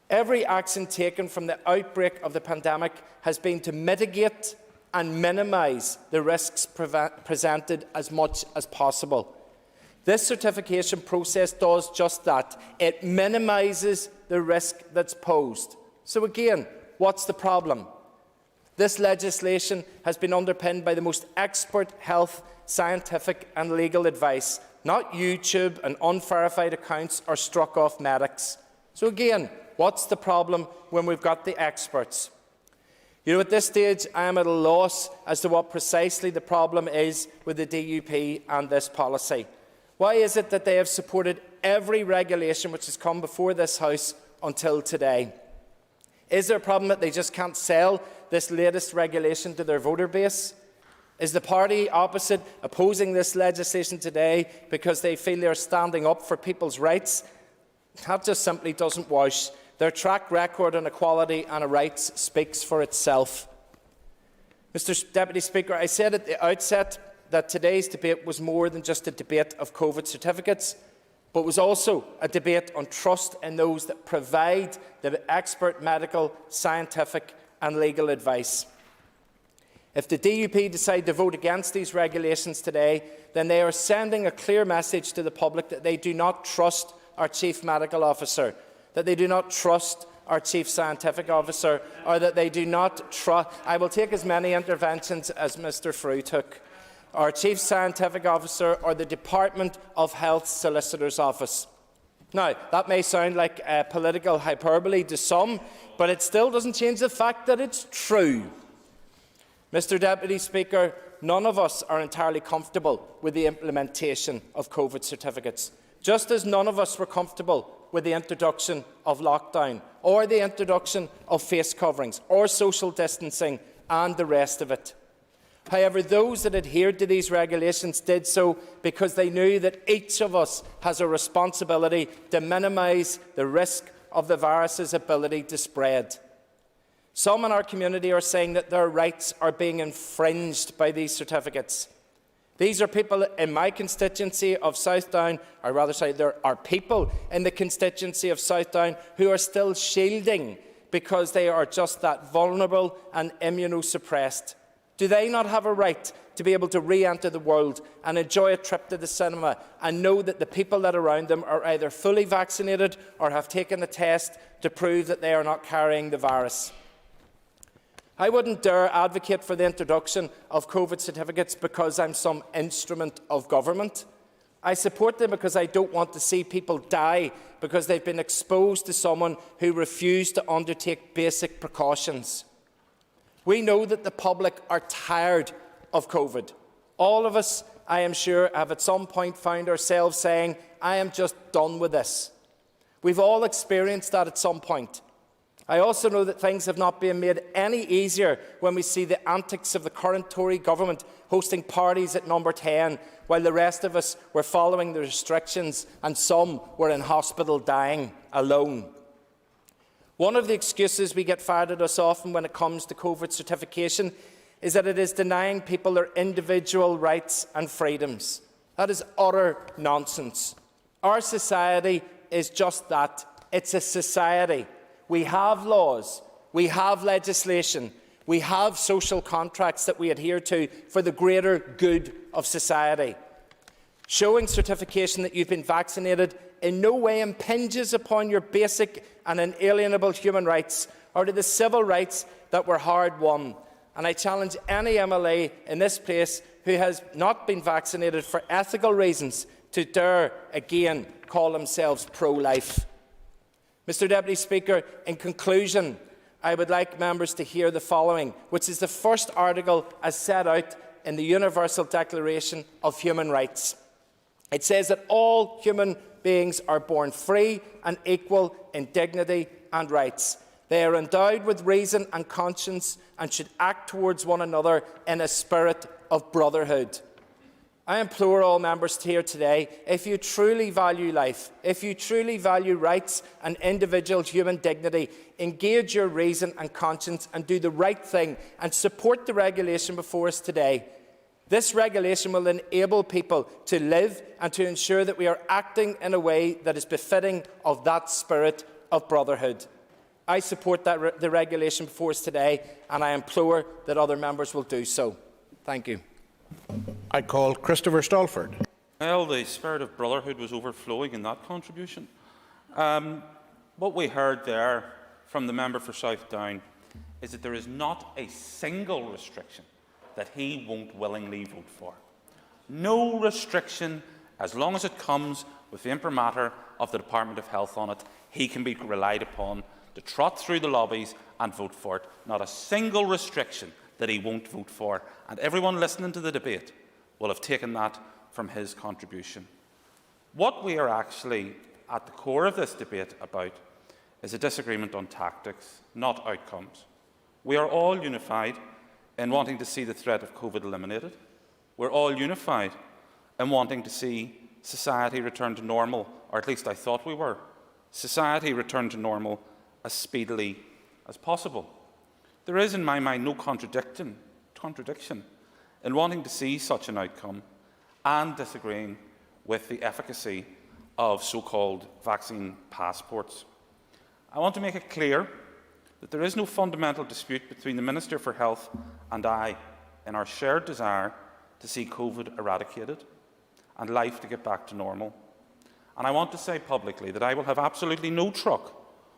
Every action taken from the outbreak of the pandemic has been to mitigate and minimise the risks presented as much as possible. This certification process does just that. It minimises the risk that's posed. So again, what's the problem? This legislation has been underpinned by the most expert health, scientific and legal advice, not YouTube and unverified accounts or struck-off medics. So again, what's the problem when we've got the experts? You know, at this stage, I am at a loss as to what precisely the problem is with the DUP and this policy. Why is it that they have supported every regulation which has come before this House until today? Is there a problem that they just can't sell this latest regulation to their voter base? Is the party opposite opposing this legislation today because they feel they are standing up for people's rights? That just simply doesn't wash. Their track record on equality and rights speaks for itself. Mr Deputy Speaker, I said at the outset that today's debate was more than just a debate of COVID certificates, but was also a debate on trust in those that provide the expert medical, scientific and legal advice. If the DUP decide to vote against these regulations today, then they are sending a clear message to the public that they do not trust our Chief Medical Officer, that they do not trust our Chief Scientific Officer, or that they do not trust— I will take as many interventions as Mr Frew took— our Chief Scientific Officer or the Department of Health Solicitor's Office. Now, that may sound like political hyperbole to some, but it still doesn't change the fact that it's true. Mr Deputy Speaker, none of us are entirely comfortable with the implementation of COVID certificates, just as none of us were comfortable with the introduction of lockdown, or the introduction of face coverings, or social distancing, and the rest of it. However, those that adhered to these regulations did so because they knew that each of us has a responsibility to minimise the risk of the virus's ability to spread. Some in our community are saying that their rights are being infringed by these certificates. These are people in my constituency of Southdown, or rather say there are people in the constituency of Southdown who are still shielding because they are just that vulnerable and immunosuppressed. Do they not have a right to be able to re-enter the world and enjoy a trip to the cinema and know that the people that are around them are either fully vaccinated or have taken a test to prove that they are not carrying the virus? I wouldn't dare advocate for the introduction of COVID certificates because I'm some instrument of government. I support them because I don't want to see people die because they've been exposed to someone who refused to undertake basic precautions. We know that the public are tired of COVID. All of us, I am sure, have at some point found ourselves saying, I am just done with this. We've all experienced that at some point. I also know that things have not been made any easier when we see the antics of the current Tory government hosting parties at Number 10, while the rest of us were following the restrictions and some were in hospital dying alone. One of the excuses we get fired at us often when it comes to COVID certification is that it is denying people their individual rights and freedoms. That is utter nonsense. Our society is just that. It's a society. We have laws, we have legislation, we have social contracts that we adhere to for the greater good of society. Showing certification that you've been vaccinated in no way impinges upon your basic and inalienable human rights or to the civil rights that were hard won. And I challenge any MLA in this place who has not been vaccinated for ethical reasons to dare again call themselves pro-life. Mr Deputy Speaker, in conclusion, I would like members to hear the following, which is the first article as set out in the Universal Declaration of Human Rights. It says that all human beings are born free and equal in dignity and rights. They are endowed with reason and conscience and should act towards one another in a spirit of brotherhood. I implore all members here today, if you truly value life, if you truly value rights and individual human dignity, engage your reason and conscience and do the right thing and support the regulation before us today. This regulation will enable people to live and to ensure that we are acting in a way that is befitting of that spirit of brotherhood. I support the regulation before us today, and I implore that other members will do so. Thank you. I call Christopher Stalford. Well, the spirit of brotherhood was overflowing in that contribution. What we heard there from the member for South Down is that there is not a single restriction that he won't willingly vote for. No restriction, as long as it comes with the imprimatur of the Department of Health on it, he can be relied upon to trot through the lobbies and vote for it. Not a single restriction that he won't vote for. And everyone listening to the debate will have taken that from his contribution. What we are actually at the core of this debate about is a disagreement on tactics, not outcomes. We are all unified in wanting to see the threat of COVID eliminated. We're all unified in wanting to see society return to normal, or at least I thought we were. Society return to normal as speedily as possible. There is, in my mind, no contradiction in wanting to see such an outcome and disagreeing with the efficacy of so-called vaccine passports. I want to make it clear that there is no fundamental dispute between the Minister for Health and I in our shared desire to see COVID eradicated and life to get back to normal. And I want to say publicly that I will have absolutely no truck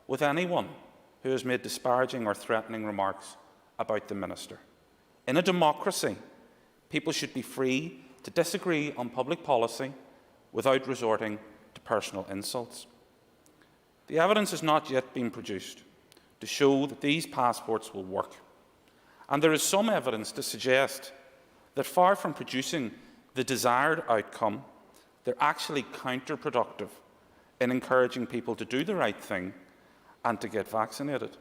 with anyone who has made disparaging or threatening remarks about the Minister. In a democracy, people should be free to disagree on public policy without resorting to personal insults. The evidence has not yet been produced to show that these passports will work, and there is some evidence to suggest that far from producing the desired outcome, they're actually counterproductive in encouraging people to do the right thing and to get vaccinated.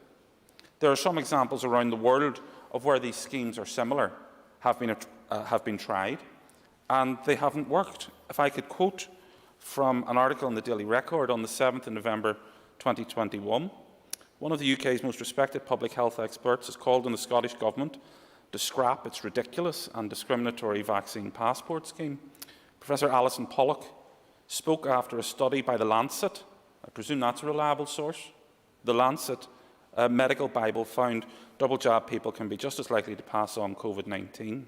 There are some examples around the world of where these schemes are similar, have been tried, and they haven't worked. If I could quote from an article in the Daily Record on the 7th of November 2021, one of the UK's most respected public health experts has called on the Scottish Government to scrap its ridiculous and discriminatory vaccine passport scheme. Professor Alison Pollock spoke after a study by The Lancet, I presume that's a reliable source, The Lancet Medical Bible found double-jab people can be just as likely to pass on COVID-19.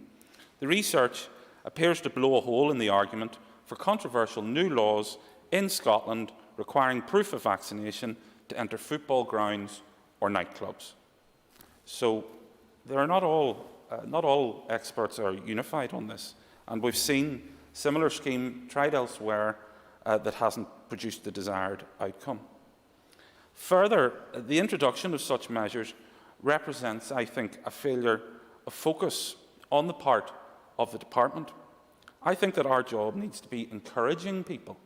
The research appears to blow a hole in the argument for controversial new laws in Scotland requiring proof of vaccination to enter football grounds or nightclubs. So there are not all experts are unified on this, and we've seen similar scheme tried elsewhere that hasn't produced the desired outcome. Further, the introduction of such measures represents, I think, a failure of focus on the part of the department. I think that our job needs to be encouraging people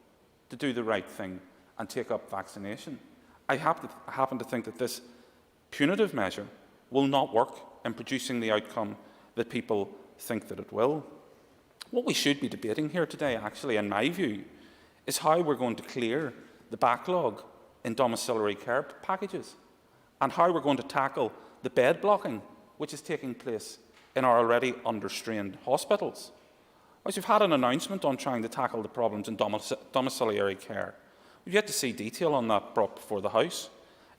to do the right thing and take up vaccination. I happen to think that this punitive measure will not work in producing the outcome that people think that it will. What we should be debating here today, actually, in my view, is how we're going to clear the backlog in domiciliary care packages and how we're going to tackle the bed blocking which is taking place in our already understrained hospitals. As you've had an announcement on trying to tackle the problems in domiciliary care, we've yet to see detail on that brought before the House.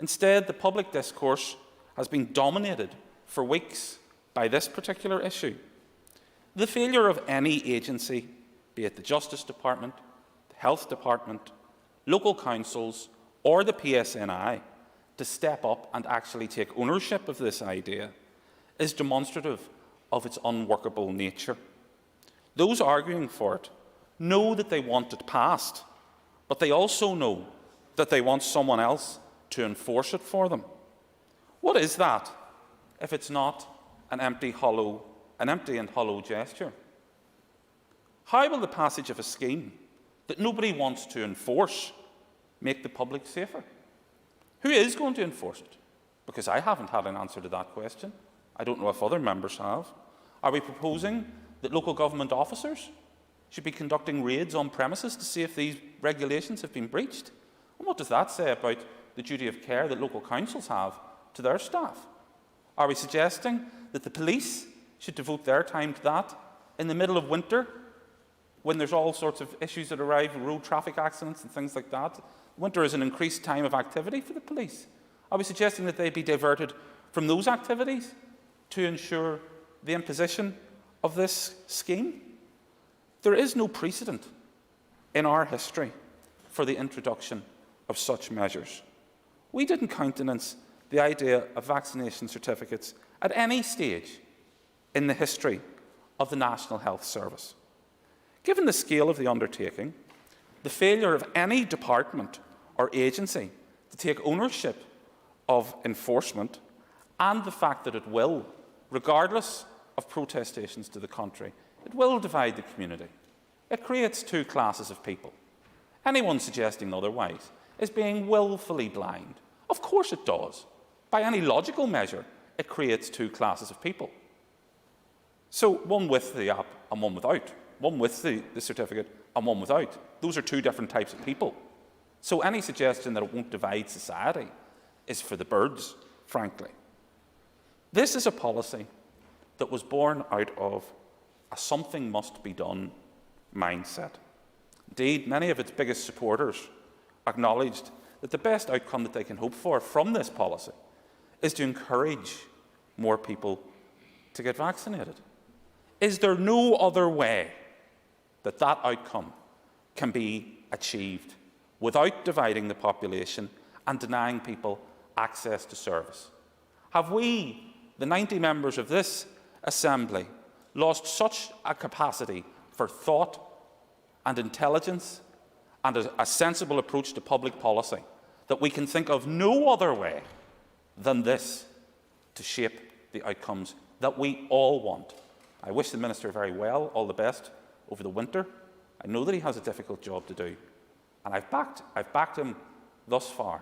Instead, the public discourse has been dominated for weeks by this particular issue. The failure of any agency, be it the Justice Department, the Health Department, local councils or the PSNI, to step up and actually take ownership of this idea is demonstrative of its unworkable nature. Those arguing for it know that they want it passed, but they also know that they want someone else to enforce it for them. What is that if it's not an empty and hollow gesture? How will the passage of a scheme that nobody wants to enforce make the public safer? Who is going to enforce it? Because I haven't had an answer to that question. I don't know if other members have. Are we proposing that local government officers should be conducting raids on premises to see if these regulations have been breached? And what does that say about the duty of care that local councils have to their staff? Are we suggesting that the police should devote their time to that in the middle of winter, when there's all sorts of issues that arrive, road traffic accidents and things like that? Winter is an increased time of activity for the police. Are we suggesting that they be diverted from those activities to ensure the imposition of this scheme? There is no precedent in our history for the introduction of such measures. We didn't countenance the idea of vaccination certificates at any stage in the history of the National Health Service. Given the scale of the undertaking, the failure of any department or agency to take ownership of enforcement, and the fact that it will, regardless of protestations to the contrary, it will divide the community. It creates two classes of people. Anyone suggesting otherwise is being willfully blind. Of course it does. By any logical measure, it creates two classes of people. So one with the app and one without. One with the certificate and one without. Those are two different types of people. So any suggestion that it won't divide society is for the birds, frankly. This is a policy that was born out of a something must be done mindset. Indeed, many of its biggest supporters acknowledged that the best outcome that they can hope for from this policy is to encourage more people to get vaccinated. Is there no other way that that outcome can be achieved without dividing the population and denying people access to service? Have we, the 90 members of this Assembly, lost such a capacity for thought and intelligence and a sensible approach to public policy that we can think of no other way than this to shape the outcomes that we all want? I wish the Minister very well, all the best over the winter. I know that he has a difficult job to do, and I've backed him thus far,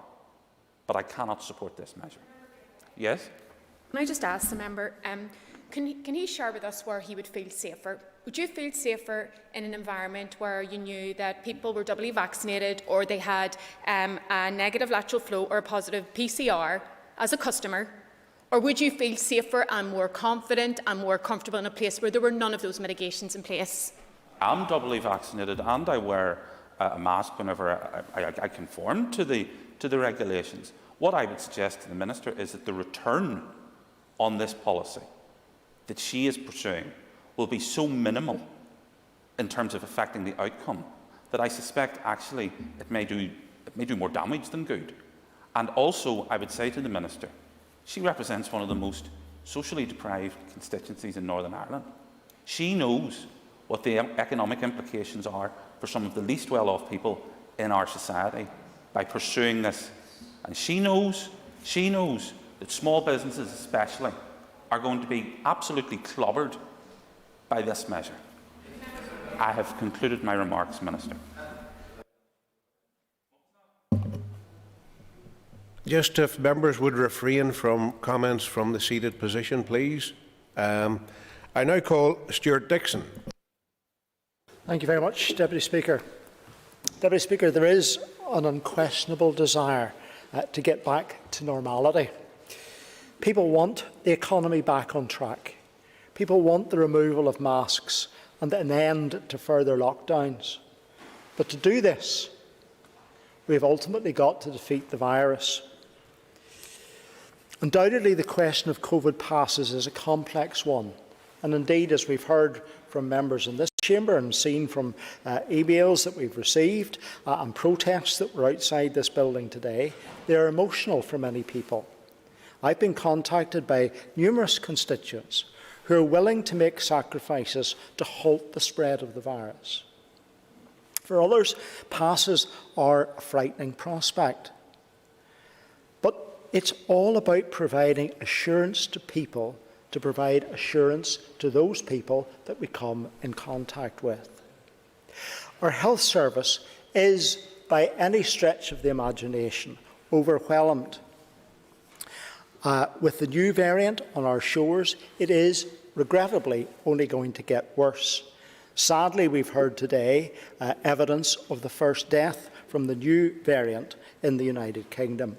but I cannot support this measure. Yes? Can I just ask the member, can he share with us where he would feel safer? Would you feel safer in an environment where you knew that people were doubly vaccinated, or they had a negative lateral flow or a positive PCR as a customer? Or would you feel safer and more confident and more comfortable in a place where there were none of those mitigations in place? I'm doubly vaccinated and I wear a mask whenever I conform to the regulations. What I would suggest to the Minister is that the return on this policy that she is pursuing will be so minimal in terms of affecting the outcome that I suspect actually it may do more damage than good. And also, I would say to the Minister, she represents one of the most socially deprived constituencies in Northern Ireland. She knows what the economic implications are for some of the least well-off people in our society by pursuing this. And she knows that small businesses especially are going to be absolutely clobbered by this measure. I have concluded my remarks, Minister. Just if members would refrain from comments from the seated position, please. I now call Stuart Dixon. Thank you very much, Deputy Speaker. Deputy Speaker, there is an unquestionable desire to get back to normality. People want the economy back on track. People want the removal of masks and an end to further lockdowns. But to do this, we have ultimately got to defeat the virus. Undoubtedly, the question of COVID passes is a complex one. And indeed, as we've heard from members in this chamber and seen from emails that we've received and protests that were outside this building today, they are emotional for many people. I've been contacted by numerous constituents who are willing to make sacrifices to halt the spread of the virus. For others, passes are a frightening prospect. But it's all about providing assurance to people, to provide assurance to those people that we come in contact with. Our health service is, by any stretch of the imagination, overwhelmed. With the new variant on our shores, it is, regrettably, only going to get worse. Sadly, we've heard today evidence of the first death from the new variant in the United Kingdom.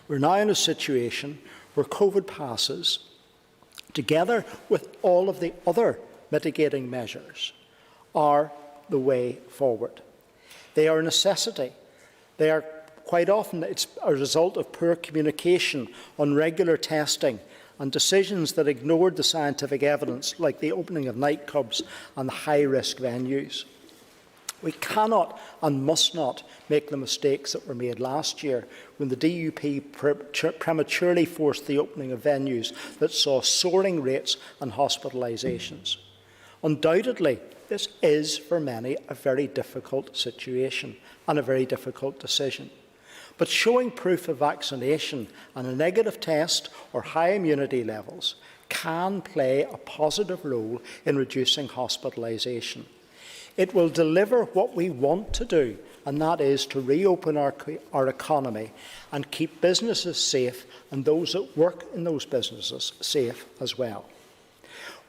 We're now in a situation where COVID passes, together with all of the other mitigating measures, are the way forward. They are a necessity. They are quite often it's a result of poor communication on regular testing and decisions that ignored the scientific evidence, like the opening of nightclubs and high-risk venues. We cannot and must not make the mistakes that were made last year when the DUP prematurely forced the opening of venues that saw soaring rates and hospitalisations. Undoubtedly, this is, for many, a very difficult situation and a very difficult decision. But showing proof of vaccination and a negative test or high immunity levels can play a positive role in reducing hospitalisation. It will deliver what we want to do, and that is to reopen our economy and keep businesses safe and those that work in those businesses safe as well.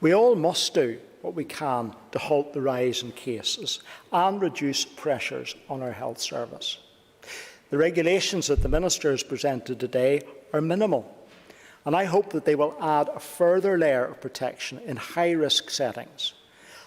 We all must do what we can to halt the rise in cases and reduce pressures on our health service. The regulations that the Minister has presented today are minimal, and I hope that they will add a further layer of protection in high-risk settings,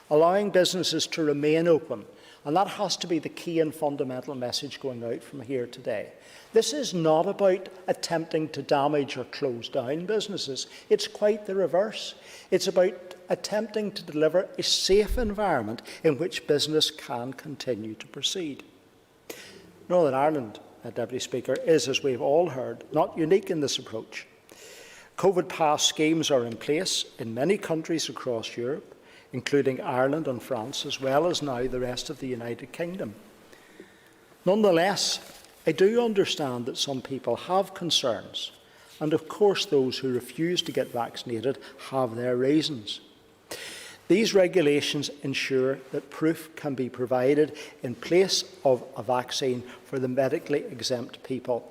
allowing businesses to remain open, and that has to be the key and fundamental message going out from here today. This is not about attempting to damage or close down businesses. It's quite the reverse. It's about attempting to deliver a safe environment in which business can continue to proceed. Northern Ireland, Deputy Speaker, is, as we've all heard, not unique in this approach. COVID pass schemes are in place in many countries across Europe, including Ireland and France, as well as now the rest of the United Kingdom. Nonetheless, I do understand that some people have concerns, and of course those who refuse to get vaccinated have their reasons. These regulations ensure that proof can be provided in place of a vaccine for the medically exempt people.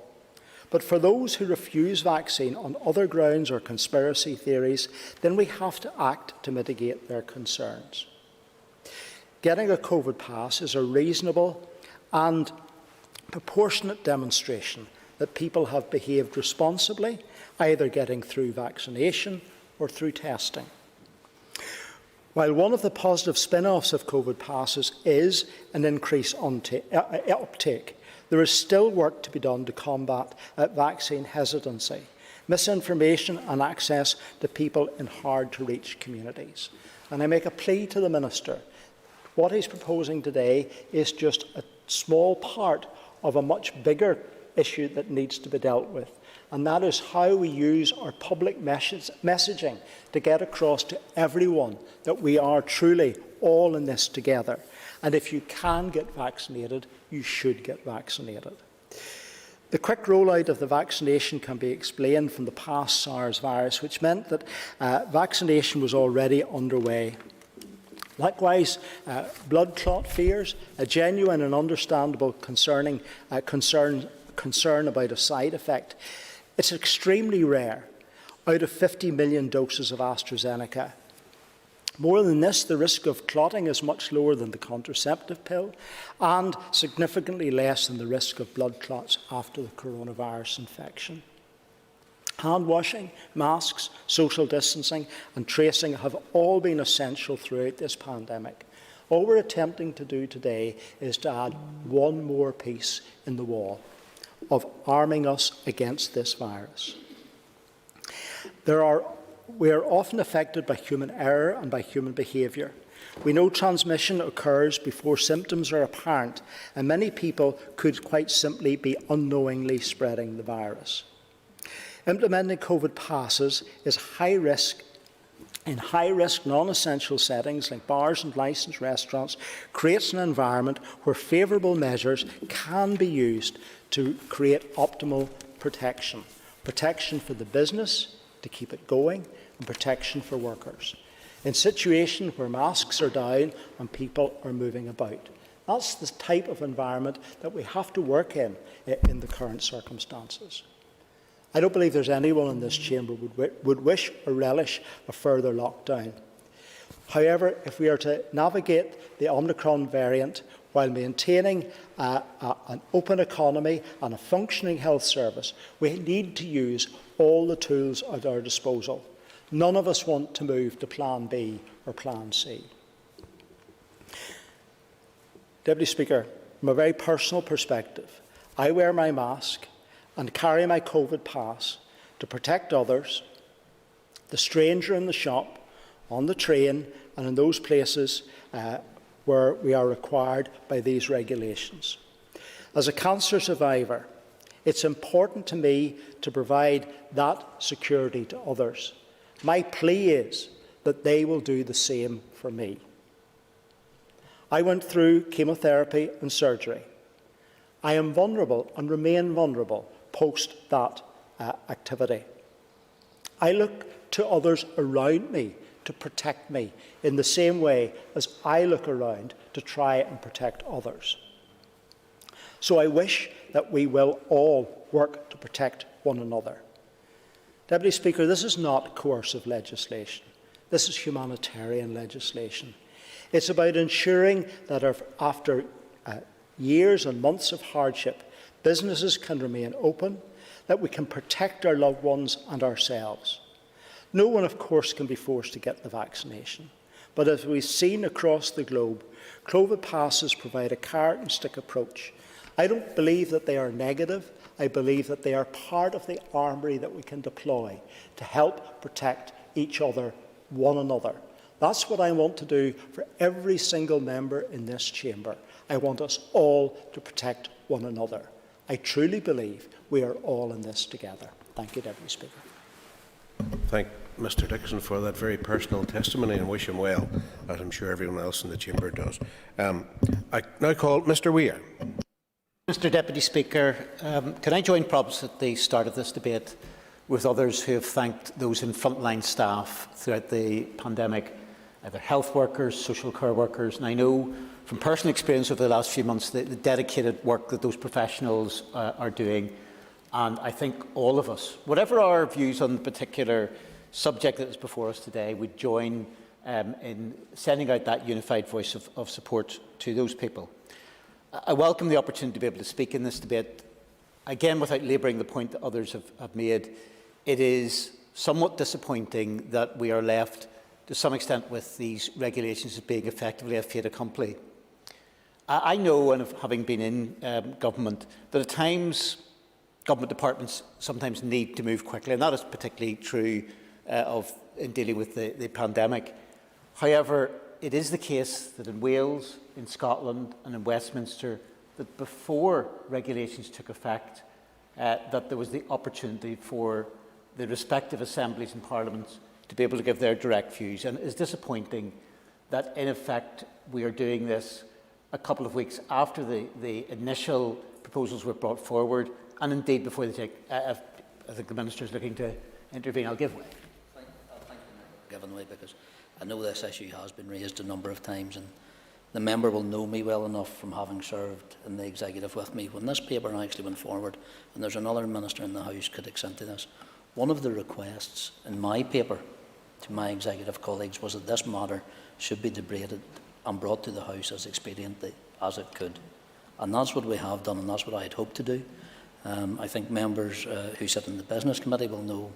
But for those who refuse vaccine on other grounds or conspiracy theories, then we have to act to mitigate their concerns. Getting a COVID pass is a reasonable and proportionate demonstration that people have behaved responsibly, either getting through vaccination or through testing. While one of the positive spin-offs of COVID passes is an increase uptake, there is still work to be done to combat vaccine hesitancy, misinformation and access to people in hard-to-reach communities. And I make a plea to the Minister. What he's proposing today is just a small part of a much bigger issue that needs to be dealt with, and that is how we use our public messaging to get across to everyone that we are truly all in this together. And if you can get vaccinated, you should get vaccinated. The quick rollout of the vaccination can be explained from the past SARS virus, which meant that vaccination was already underway. Likewise, blood clot fears, a genuine and understandable concern about a side effect. It's extremely rare out of 50 million doses of AstraZeneca. More than this, the risk of clotting is much lower than the contraceptive pill and significantly less than the risk of blood clots after the coronavirus infection. Hand washing, masks, social distancing and tracing have all been essential throughout this pandemic. All we're attempting to do today is to add one more piece in the wall of arming us against this virus. We are often affected by human error and by human behaviour. We know transmission occurs before symptoms are apparent, and many people could quite simply be unknowingly spreading the virus. Implementing COVID passes is high risk in high-risk, non-essential settings like bars and licensed restaurants creates an environment where favourable measures can be used to create optimal protection. Protection for the business, to keep it going, and protection for workers. In situations where masks are down and people are moving about. That's the type of environment that we have to work in the current circumstances. I don't believe there's anyone in this chamber would wish or relish a further lockdown. However, if we are to navigate the Omicron variant while maintaining an open economy and a functioning health service, we need to use all the tools at our disposal. None of us want to move to Plan B or Plan C. Deputy Speaker, from a very personal perspective, I wear my mask and carry my COVID pass to protect others, the stranger in the shop, on the train and in those places where we are required by these regulations. As a cancer survivor, it's important to me to provide that security to others. My plea is that they will do the same for me. I went through chemotherapy and surgery. I am vulnerable and remain vulnerable post that activity. I look to others around me to protect me in the same way as I look around to try and protect others. So I wish that we will all work to protect one another. Deputy Speaker, this is not coercive legislation. This is humanitarian legislation. It's about ensuring that after years and months of hardship, businesses can remain open, that we can protect our loved ones and ourselves. No one, of course, can be forced to get the vaccination. But as we've seen across the globe, COVID passes provide a carrot-and-stick approach. I don't believe that they are negative. I believe that they are part of the armoury that we can deploy to help protect each other, one another. That's what I want to do for every single member in this chamber. I want us all to protect one another. I truly believe we are all in this together. Thank you, Deputy Speaker. Thank Mr Dixon for that very personal testimony and wish him well, as I'm sure everyone else in the chamber does. I now call Mr Weir. Mr Deputy Speaker, can I join Probs at the start of this debate with others who have thanked those in frontline staff throughout the pandemic, either health workers, social care workers, and I know from personal experience over the last few months the dedicated work that those professionals are doing. And I think all of us, whatever our views on the particular subject that is before us today, would join in sending out that unified voice of support to those people. I welcome the opportunity to be able to speak in this debate. Again, without labouring the point that others have made, it is somewhat disappointing that we are left to some extent with these regulations as being effectively a fait accompli. I know, and having been in government, that at times government departments sometimes need to move quickly, and that is particularly true in dealing with the pandemic. However, it is the case that in Wales, in Scotland and in Westminster, that before regulations took effect, that there was the opportunity for the respective assemblies and parliaments to be able to give their direct views. And it is disappointing that, in effect, we are doing this a couple of weeks after the initial proposals were brought forward, and indeed before they take. I think the Minister is looking to intervene. I'll give way. Thank you, given way, because I know this issue has been raised a number of times, and the member will know me well enough from having served in the executive with me. When this paper actually went forward, and there's another minister in the House could accent to this, one of the requests in my paper to my executive colleagues was that this matter should be debated and brought to the House as expediently as it could. And that's what we have done, and that's what I had hoped to do. I think members who sit in the Business Committee will know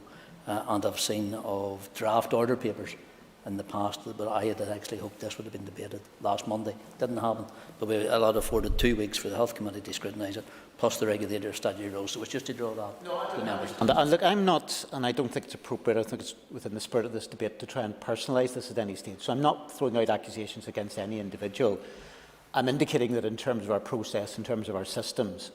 and have seen of draft order papers in the past, but I had actually hoped this would have been debated last Monday. It didn't happen, but we allowed afforded 2 weeks for the Health Committee to scrutinise it, plus the regulator statutory rules. So it was just to draw that to the members. And look, I'm not, and I don't think it's appropriate, I think it's within the spirit of this debate to try and personalise this at any stage. So I'm not throwing out accusations against any individual. I'm indicating that in terms of our process, in terms of our systems,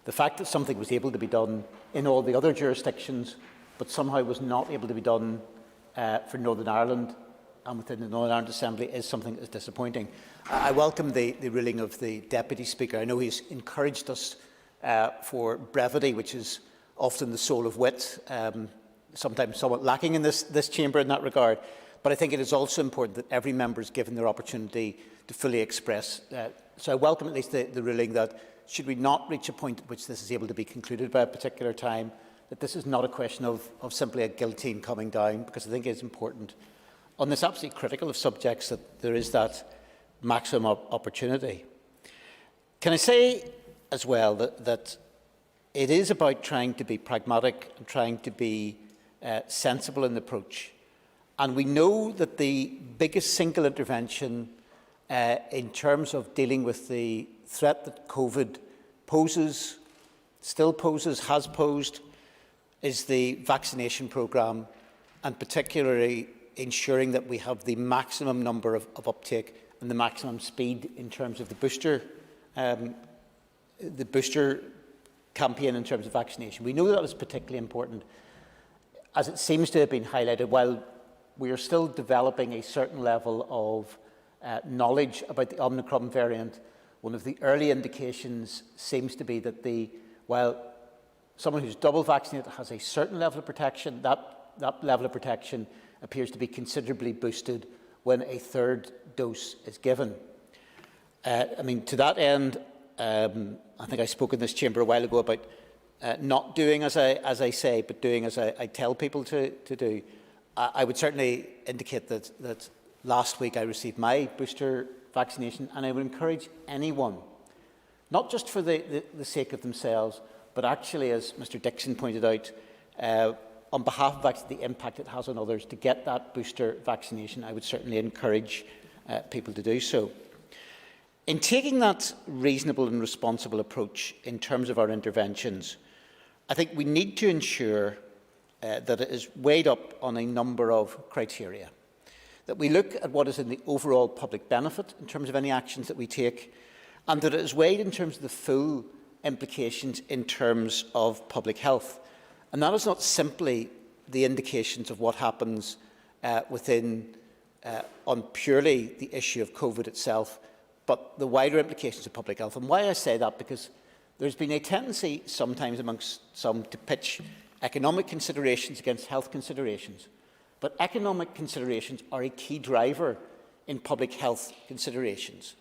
the fact that something was able to be done in all the other jurisdictions, but somehow was not able to be done for Northern Ireland and within the Northern Ireland Assembly is something that is disappointing. I welcome the ruling of the Deputy Speaker. I know he's encouraged us for brevity, which is often the soul of wit, sometimes somewhat lacking in this chamber in that regard. But I think it is also important that every member is given their opportunity to fully express. So I welcome at least the ruling that should we not reach a point at which this is able to be concluded by a particular time, that this is not a question of simply a guillotine coming down, because I think it is important on this absolutely critical of subjects that there is that maximum opportunity. Can I say as well that it is about trying to be pragmatic and trying to be sensible in the approach. And we know that the biggest single intervention in terms of dealing with the threat that COVID poses, still poses, has posed, is the vaccination programme, and particularly ensuring that we have the maximum number of uptake and the maximum speed in terms of the booster campaign in terms of vaccination. We know that is particularly important, as it seems to have been highlighted. While we are still developing a certain level of knowledge about the Omicron variant, one of the early indications seems to be that while someone who's double vaccinated has a certain level of protection, that level of protection appears to be considerably boosted when a third dose is given. To that end, I think I spoke in this chamber a while ago about not doing as I say, but doing as I tell people to do. I would certainly indicate that last week I received my booster vaccination, and I would encourage anyone, not just for the sake of themselves, but actually, as Mr Dixon pointed out, on behalf of actually the impact it has on others, to get that booster vaccination. I would certainly encourage people to do so. In taking that reasonable and responsible approach in terms of our interventions, I think we need to ensure that it is weighed up on a number of criteria. That we look at what is in the overall public benefit in terms of any actions that we take, and that it is weighed in terms of the full implications in terms of public health. And that is not simply the indications of what happens on purely the issue of COVID itself, but the wider implications of public health. And why I say that, because there's been a tendency sometimes amongst some to pitch economic considerations against health considerations. But economic considerations are a key driver in public health considerations,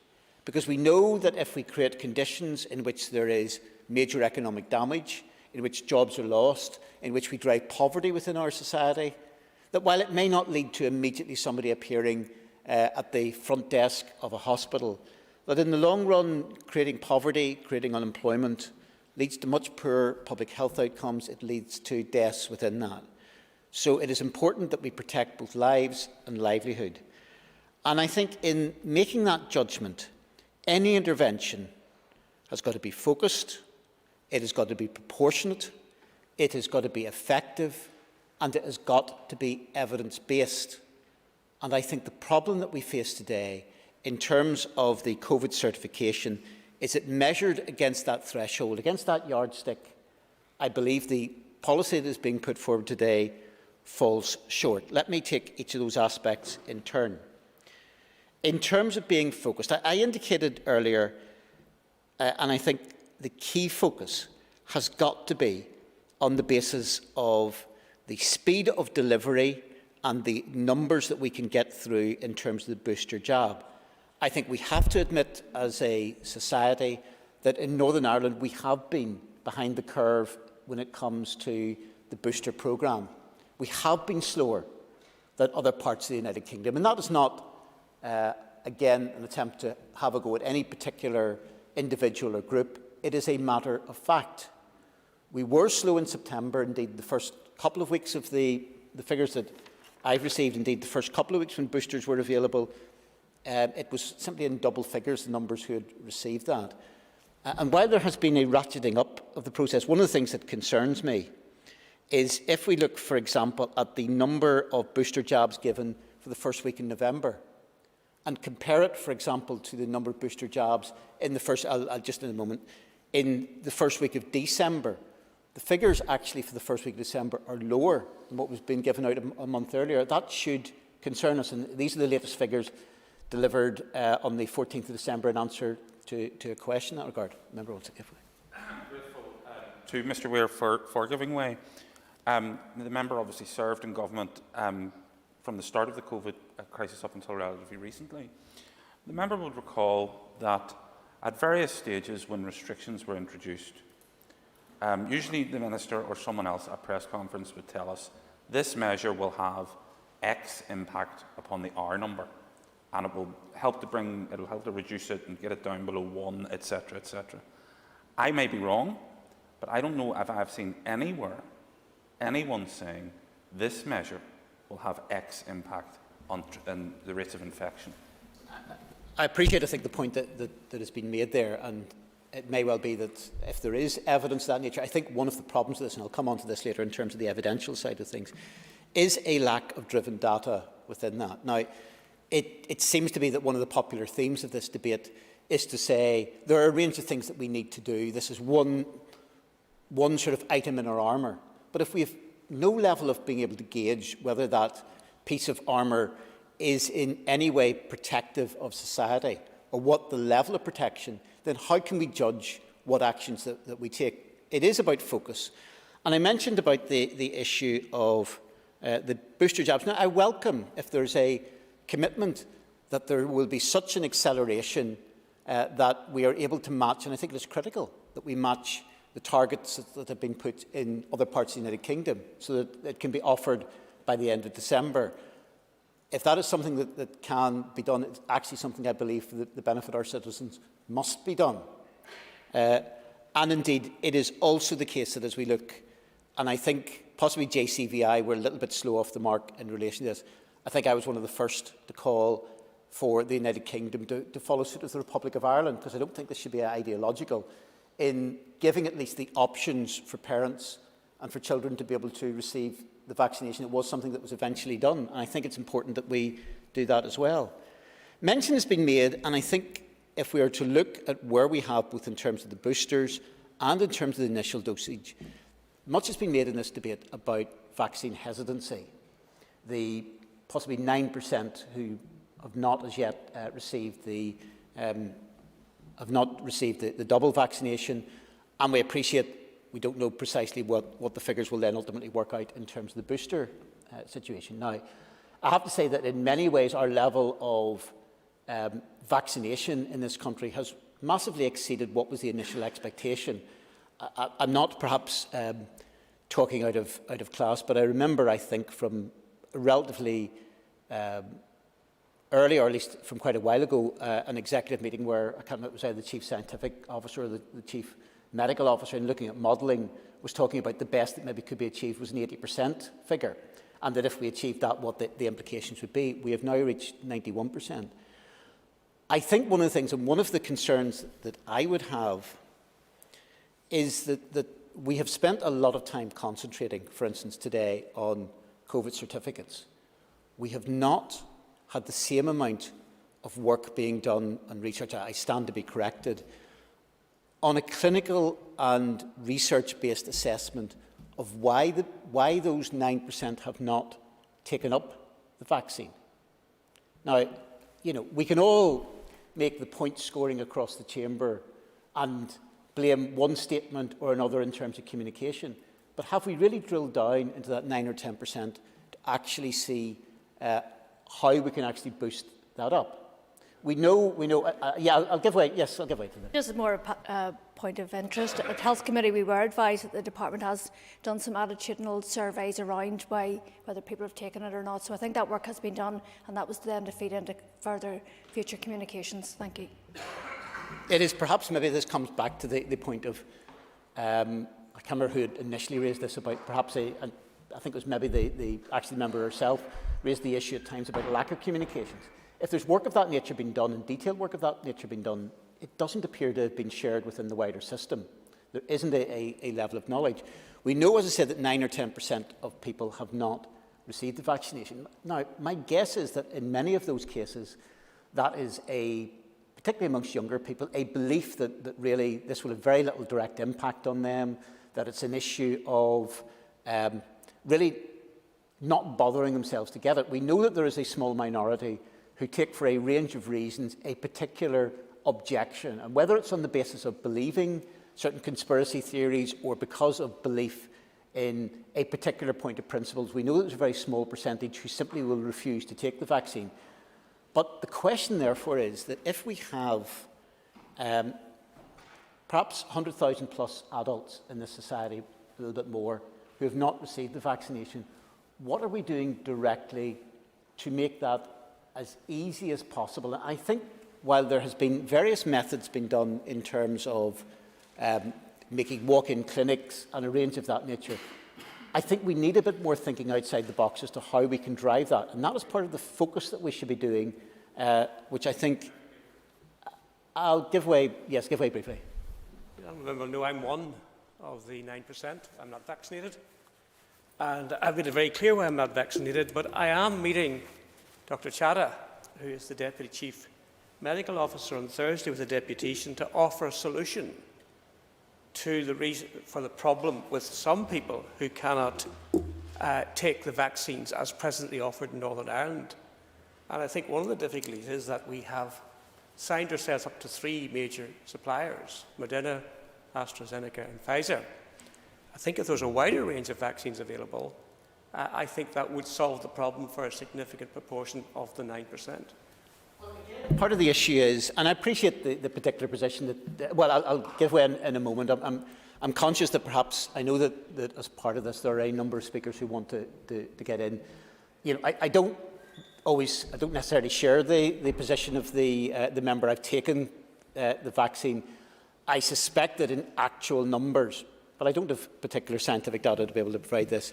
because we know that if we create conditions in which there is major economic damage, in which jobs are lost, in which we drive poverty within our society, that while it may not lead to immediately somebody appearing at the front desk of a hospital, that in the long run, creating poverty, creating unemployment, leads to much poorer public health outcomes. It leads to deaths within that. So it is important that we protect both lives and livelihood. And I think in making that judgment, any intervention has got to be focused, it has got to be proportionate, it has got to be effective, and it has got to be evidence-based. And I think the problem that we face today in terms of the COVID certification is that measured against that threshold, against that yardstick, I believe the policy that is being put forward today falls short. Let me take each of those aspects in turn. In terms of being focused, I indicated earlier, and I think the key focus has got to be on the basis of the speed of delivery and the numbers that we can get through in terms of the booster jab. I think we have to admit as a society that in Northern Ireland we have been behind the curve when it comes to the booster programme. We have been slower than other parts of the United Kingdom, and that is not, again, an attempt to have a go at any particular individual or group. It is a matter of fact. We were slow in September. Indeed, the first couple of weeks of the figures that I've received, indeed the first couple of weeks when boosters were available, it was simply in double figures, the numbers who had received that. And while there has been a ratcheting up of the process, one of the things that concerns me is if we look, for example, at the number of booster jabs given for the first week in November and compare it, for example, to the number of booster jabs in the first, I'll just in a moment, in the first week of December, the figures actually for the first week of December are lower than what was being given out a month earlier. That should concern us, and these are the latest figures delivered on the 14th of December in answer to a question in that regard. Member will give way. Grateful to Mr Weir for giving way. The member obviously served in government from the start of the COVID crisis up until relatively recently. The member would recall that at various stages when restrictions were introduced, usually the Minister or someone else at a press conference would tell us this measure will have X impact upon the hour number, and it will help to reduce it and get it down below 1, etc., etc. I may be wrong, but I don't know if I've seen anywhere anyone saying this measure will have X impact on the rates of infection. I appreciate, I think, the point that has been made there, and it may well be that if there is evidence of that nature, I think one of the problems with this, and I'll come on to this later in terms of the evidential side of things, is a lack of driven data within that. Now, it seems to be that one of the popular themes of this debate is to say there are a range of things that we need to do. This is one sort of item in our armour. But if we have no level of being able to gauge whether that piece of armour is in any way protective of society or what the level of protection, then how can we judge what actions that we take? It is about focus. And I mentioned about the issue of the booster jabs. Now, I welcome if there's a commitment that there will be such an acceleration that we are able to match, and I think it is critical that we match the targets that have been put in other parts of the United Kingdom so that it can be offered by the end of December. If that is something that can be done, it's actually something I believe for the benefit of our citizens must be done. And indeed, it is also the case that as we look, and I think possibly JCVI were a little bit slow off the mark in relation to this. I think I was one of the first to call for the United Kingdom to follow suit with the Republic of Ireland, because I don't think this should be ideological in giving at least the options for parents and for children to be able to receive the vaccination. It was something that was eventually done, and I think it's important that we do that as well. Mention has been made, and I think if we are to look at where we have, both in terms of the boosters and in terms of the initial dosage, much has been made in this debate about vaccine hesitancy. The possibly 9% who have not as yet received the double vaccination, and we appreciate we don't know precisely what the figures will then ultimately work out in terms of the booster situation. Now, I have to say that in many ways our level of vaccination in this country has massively exceeded what was the initial expectation. I'm not perhaps talking out of class, but I remember, I think, from a relatively early, or at least from quite a while ago, an executive meeting where, I can't remember, it was either the chief scientific officer or the chief medical officer, in looking at modelling, was talking about the best that maybe could be achieved was an 80% figure, and that if we achieved that, what the implications would be. We have now reached 91%. I think one of the things, and one of the concerns that I would have, is that we have spent a lot of time concentrating, for instance, today on COVID certificates. We have not had the same amount of work being done and research, I stand to be corrected, on a clinical and research-based assessment of why those 9% have not taken up the vaccine. Now, we can all make the point scoring across the chamber and blame one statement or another in terms of communication, but have we really drilled down into that 9 or 10% to actually see how we can actually boost that up? We know. I'll give way. Yes, I'll give way to that. Just more a point of interest. At Health Committee, we were advised that the department has done some attitudinal surveys around whether people have taken it or not. So I think that work has been done, and that was then to feed into further future communications. Thank you. It is perhaps, maybe this comes back to the point of, I can't remember who had initially raised this about perhaps I think it was maybe the member herself raised the issue at times about a lack of communications. If there's work of that nature being done, and detailed work of that nature being done, it doesn't appear to have been shared within the wider system. There isn't a level of knowledge. We know, as I said, that 9 or 10% of people have not received the vaccination. Now, my guess is that in many of those cases, that is particularly amongst younger people, a belief that really this will have very little direct impact on them, that it's an issue of really not bothering themselves to get it. We know that there is a small minority who take, for a range of reasons, a particular objection, and whether it's on the basis of believing certain conspiracy theories or because of belief in a particular point of principles, we know that there's a very small percentage who simply will refuse to take the vaccine. But the question, therefore, is that if we have perhaps 100,000 plus adults in this society, a little bit more, who have not received the vaccination, what are we doing directly to make that as easy as possible? And I think while there has been various methods being done in terms of making walk-in clinics and a range of that nature, I think we need a bit more thinking outside the box as to how we can drive that. And that is part of the focus that we should be doing, which I think I'll give way briefly. Well, no, I'm one of the 9%. I'm not vaccinated. And I've made it very clear why I'm not vaccinated, but I am meeting Dr. Chadha, who is the Deputy Chief Medical Officer, on Thursday with a deputation to offer a solution to the reason for the problem with some people who cannot take the vaccines as presently offered in Northern Ireland. And I think one of the difficulties is that we have signed ourselves up to 3 major suppliers, Moderna, AstraZeneca and Pfizer. I think if there was a wider range of vaccines available, I think that would solve the problem for a significant proportion of the 9%. Part of the issue is, and I appreciate the particular position that, well, I'll give way in a moment. I'm conscious that perhaps, I know that as part of this, there are a number of speakers who want to get in. You know, I don't necessarily share the position of the member. I've taken the vaccine. I suspect that in actual numbers, but I don't have particular scientific data to be able to provide this,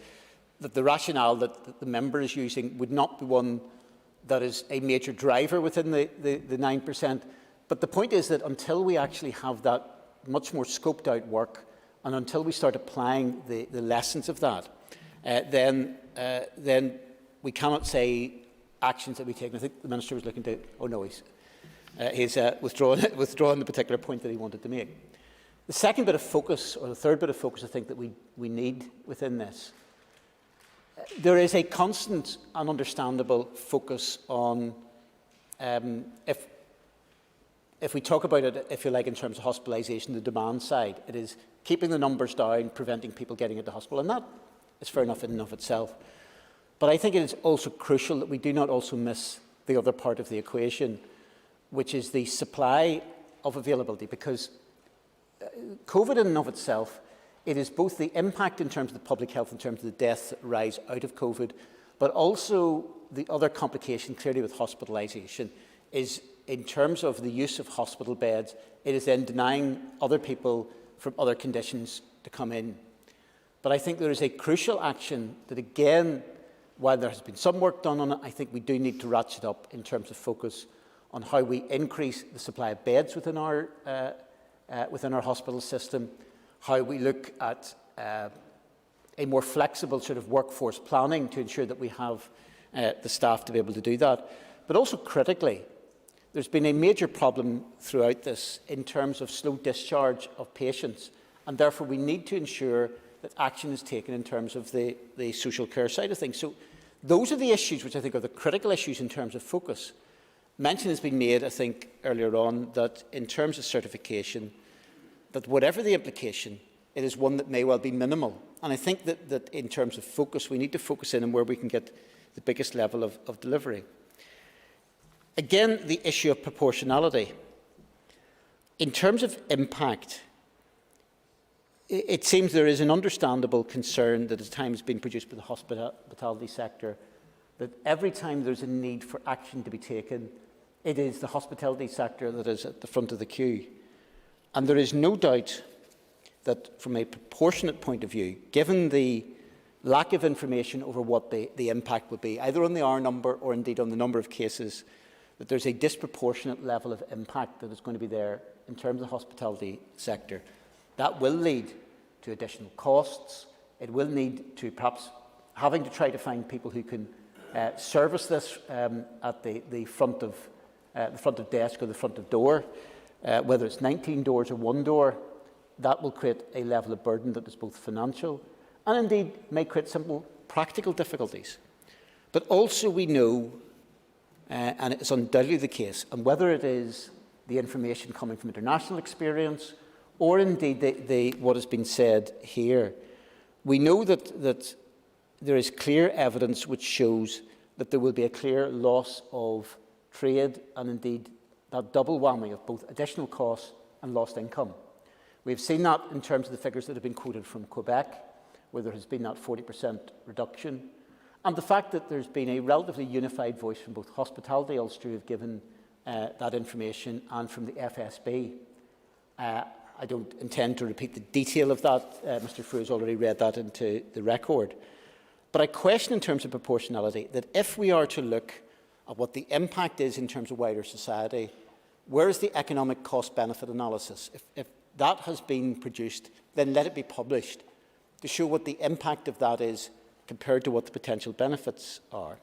that the rationale that the member is using would not be one that is a major driver within the 9%. But the point is that until we actually have that much more scoped out work, and until we start applying the lessons of that, then we cannot say actions that we take. And I think the Minister was looking to, oh no, he's withdrawn the particular point that he wanted to make. The second bit of focus, or the third bit of focus, I think that we need within this, there is a constant and understandable focus on, if we talk about it, if you like, in terms of hospitalisation, the demand side, it is keeping the numbers down, preventing people getting into hospital, and that is fair enough in and of itself. But I think it is also crucial that we do not also miss the other part of the equation, which is the supply of availability, because COVID in and of itself, it is both the impact in terms of the public health, in terms of the deaths that rise out of COVID, but also the other complication clearly with hospitalisation is in terms of the use of hospital beds, it is then denying other people from other conditions to come in. But I think there is a crucial action that, again, while there has been some work done on it, I think we do need to ratchet up in terms of focus on how we increase the supply of beds within our hospital system, how we look at a more flexible sort of workforce planning to ensure that we have the staff to be able to do that. But also critically, there's been a major problem throughout this in terms of slow discharge of patients, and therefore we need to ensure that action is taken in terms of the social care side of things. So those are the issues which I think are the critical issues in terms of focus. Mention has been made, I think, earlier on, that in terms of certification, that whatever the implication, it is one that may well be minimal. And I think that in terms of focus, we need to focus in on where we can get the biggest level of delivery. Again, the issue of proportionality. In terms of impact, it seems there is an understandable concern that at times been produced by the hospitality sector that every time there's a need for action to be taken, it is the hospitality sector that is at the front of the queue. And there is no doubt that from a proportionate point of view, given the lack of information over what the impact would be, either on the R number or indeed on the number of cases, that there's a disproportionate level of impact that is going to be there in terms of the hospitality sector. That will lead to additional costs. It will lead to perhaps having to try to find people who can service this at the front of desk or the front of door, whether it's 19 doors or one door. that will create a level of burden that is both financial and indeed may create simple practical difficulties. But also we know, and it's undoubtedly the case, and whether it is the information coming from international experience or indeed what has been said here, we know that there is clear evidence which shows that there will be a clear loss of trade and indeed that double whammy of both additional costs and lost income. We've seen that in terms of the figures that have been quoted from Quebec, where there has been that 40% reduction, and the fact that there's been a relatively unified voice from both Hospitality Ulster, who have given that information, and from the FSB. I don't intend to repeat the detail of that. Mr. Frew has already read that into the record. But I question in terms of proportionality that if we are to look at what the impact is in terms of wider society, where is the economic cost-benefit analysis? If that has been produced, then let it be published to show what the impact of that is compared to what the potential benefits are.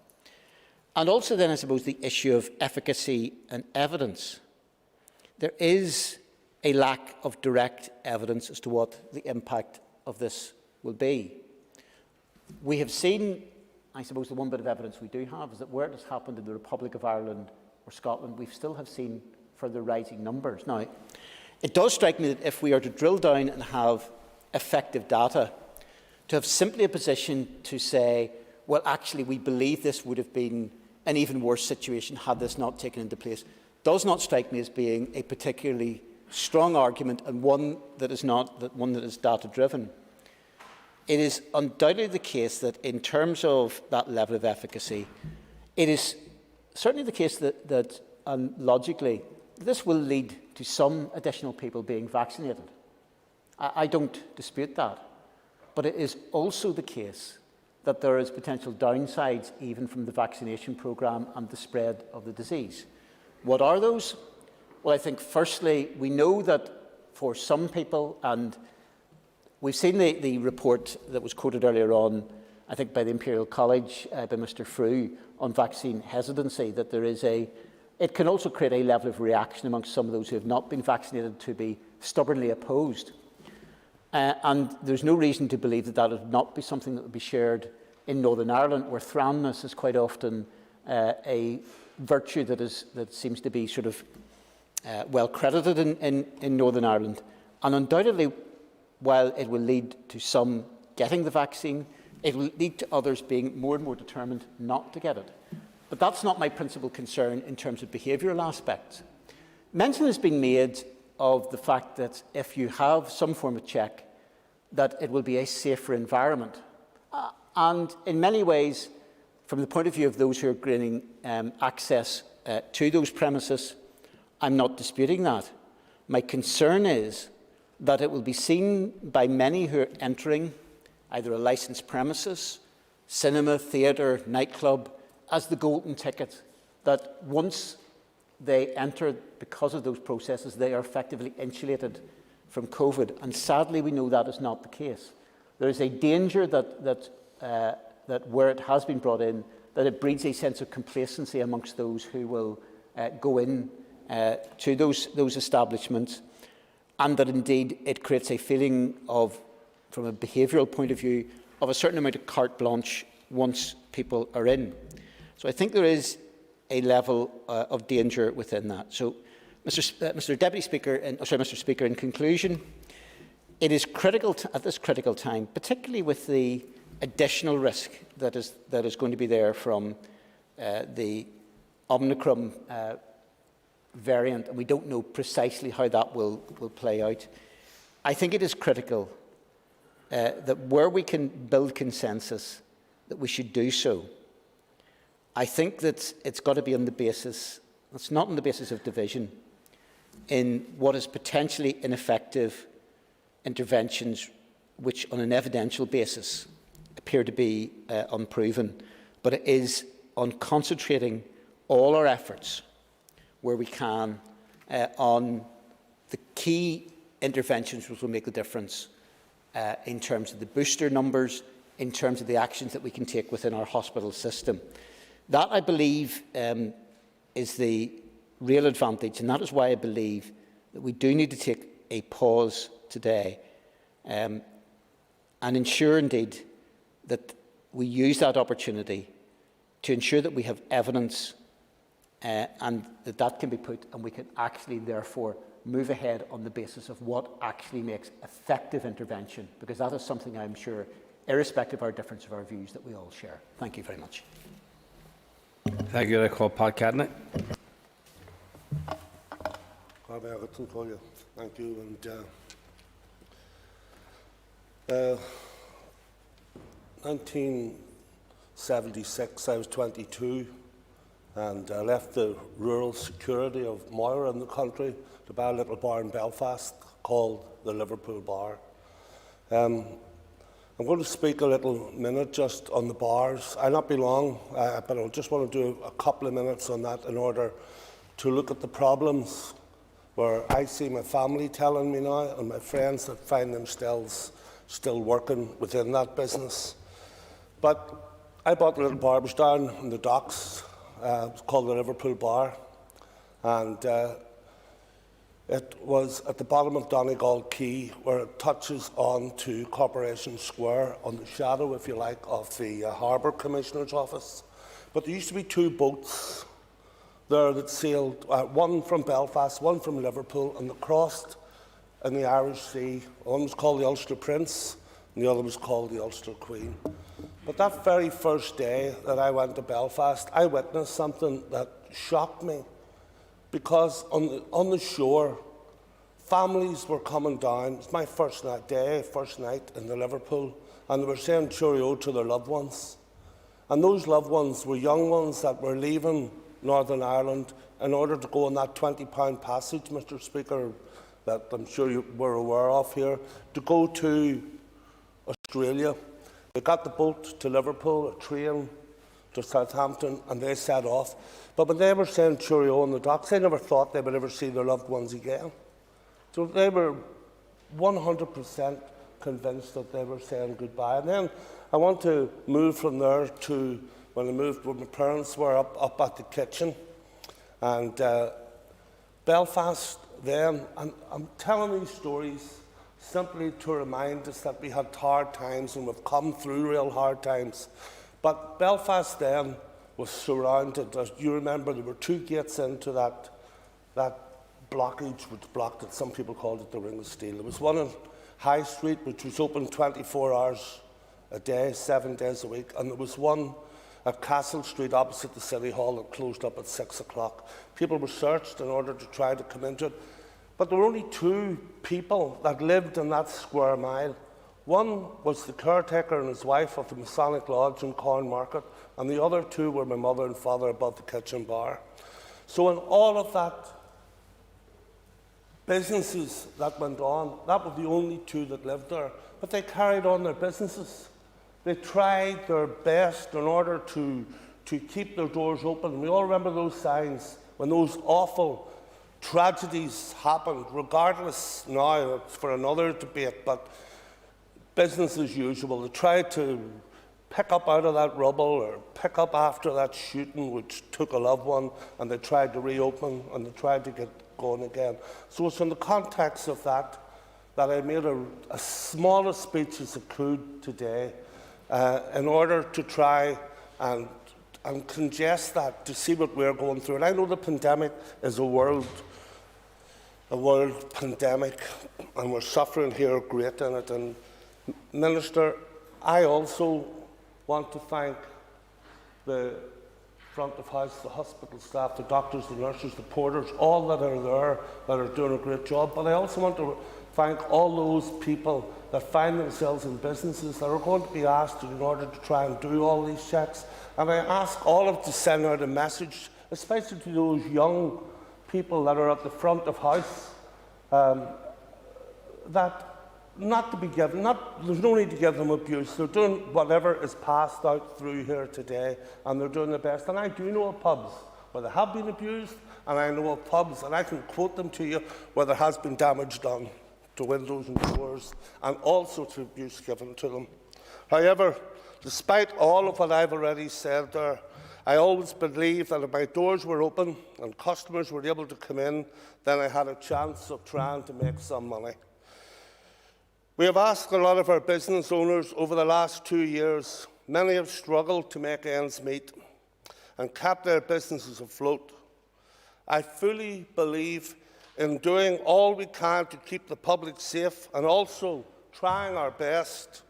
And also then, I suppose, the issue of efficacy and evidence. There is a lack of direct evidence as to what the impact of this will be. We have seen, I suppose, the one bit of evidence we do have is that where it has happened in the Republic of Ireland or Scotland, we still have seen further rising numbers. Now, it does strike me that if we are to drill down and have effective data, to have simply a position to say, well, actually, we believe this would have been an even worse situation had this not taken into place, does not strike me as being a particularly strong argument and one that is data-driven. It is undoubtedly the case that in terms of that level of efficacy, it is certainly the case that logically, this will lead to some additional people being vaccinated. I don't dispute that. But it is also the case that there is potential downsides even from the vaccination programme and the spread of the disease. What are those? Well, I think firstly, we know that for some people, and we've seen the report that was quoted earlier on, I think by the Imperial College, by Mr. Frew, on vaccine hesitancy, that there is it can also create a level of reaction amongst some of those who have not been vaccinated to be stubbornly opposed. And there's no reason to believe that that would not be something that would be shared in Northern Ireland, where thrownness is quite often a virtue that seems to be sort of well credited in Northern Ireland. And undoubtedly, while it will lead to some getting the vaccine, it will lead to others being more and more determined not to get it. But that's not my principal concern in terms of behavioural aspects. Mention has been made of the fact that if you have some form of check, that it will be a safer environment. And in many ways, from the point of view of those who are gaining access to those premises, I'm not disputing that. My concern is that it will be seen by many who are entering either a licensed premises, cinema, theatre, nightclub, as the golden ticket, that once they enter, because of those processes, they are effectively insulated from COVID. And sadly, we know that is not the case. There is a danger that where it has been brought in, that it breeds a sense of complacency amongst those who will go in to those establishments, and that indeed it creates a feeling of, from a behavioural point of view, of a certain amount of carte blanche once people are in. So I think there is a level of danger within that. So, Mr. Deputy Speaker, Mr. Speaker, in conclusion, it is critical at this critical time, particularly with the additional risk that is going to be there from the Omicron variant, and we don't know precisely how that will play out. I think it is critical that where we can build consensus, that we should do so. I think that it's got to be on the basis, it's not on the basis of division, in what is potentially ineffective interventions which on an evidential basis appear to be unproven, but it is on concentrating all our efforts where we can on the key interventions which will make the difference in terms of the booster numbers, in terms of the actions that we can take within our hospital system. That, I believe, is the real advantage, and that is why I believe that we do need to take a pause today, and ensure indeed that we use that opportunity to ensure that we have evidence and that can be put, and we can actually therefore move ahead on the basis of what actually makes effective intervention, because that is something I'm sure, irrespective of our difference of our views, that we all share. Thank you very much. Thank you. I call Pat Cadney. Thank you. And 1976, I was 22, and I left the rural security of Moira in the country to buy a little bar in Belfast called the Liverpool Bar. I'm going to speak a little minute just on the bars. I'll not be long, but I just want to do a couple of minutes on that in order to look at the problems where I see my family telling me now, and my friends that find themselves still working within that business. But I bought a little bar. It was down in the docks. It was called the Liverpool Bar, and it was at the bottom of Donegal Quay, where it touches on to Corporation Square, on the shadow, if you like, of the Harbour Commissioner's office. But there used to be two boats there that sailed, one from Belfast, one from Liverpool, and they crossed in the Irish Sea. One was called the Ulster Prince, and the other was called the Ulster Queen. But that very first day that I went to Belfast, I witnessed something that shocked me, because on the shore, families were coming down. It was my first night in the Liverpool, and they were saying cheerio to their loved ones. And those loved ones were young ones that were leaving Northern Ireland in order to go on that £20 passage, Mr. Speaker, that I'm sure you were aware of here, to go to Australia. They got the boat to Liverpool, a train to Southampton, and they set off. But when they were saying cheerio on the docks, they never thought they would ever see their loved ones again. So they were 100% convinced that they were saying goodbye. And then I want to move from there to when I moved where my parents were up at the kitchen. And Belfast then, and I'm telling these stories simply to remind us that we had hard times and we've come through real hard times. But Belfast then was surrounded, as you remember, there were two gates into that blockage which blocked it. Some people called it the Ring of Steel. There was one on High Street which was open 24 hours a day, 7 days a week, and there was one at Castle Street opposite the City Hall that closed up at 6 o'clock. People were searched in order to try to come into it. But there were only two people that lived in that square mile. One was the caretaker and his wife of the Masonic Lodge in Corn Market, and the other two were my mother and father above the kitchen bar. So in all of that businesses that went on, that were the only two that lived there. But they carried on their businesses. They tried their best in order to keep their doors open. We all remember those signs when those awful tragedies happened, regardless now, it's for another debate, but business as usual. They tried to pick up out of that rubble or pick up after that shooting which took a loved one, and they tried to reopen and they tried to get going again. So it's in the context of that I made a smaller speech as I could today in order to try and congest that, to see what we're going through. And I know the pandemic is a world pandemic, and we're suffering here great in it. And Minister, I also want to thank the front of house, the hospital staff, the doctors, the nurses, the porters, all that are there that are doing a great job. But I also want to thank all those people that find themselves in businesses that are going to be asked in order to try and do all these checks. And I ask all of them to send out a message, especially to those young people that are at the front of house, that not to be given, there's no need to give them abuse. They're doing whatever is passed out through here today, and they're doing their best. And I do know of pubs where they have been abused, and I know of pubs, and I can quote them to you, where there has been damage done to windows and doors, and all sorts of abuse given to them. However, despite all of what I've already said there, I always believed that if my doors were open and customers were able to come in, then I had a chance of trying to make some money. We have asked a lot of our business owners over the last 2 years. Many have struggled to make ends meet and kept their businesses afloat. I fully believe in doing all we can to keep the public safe and also trying our best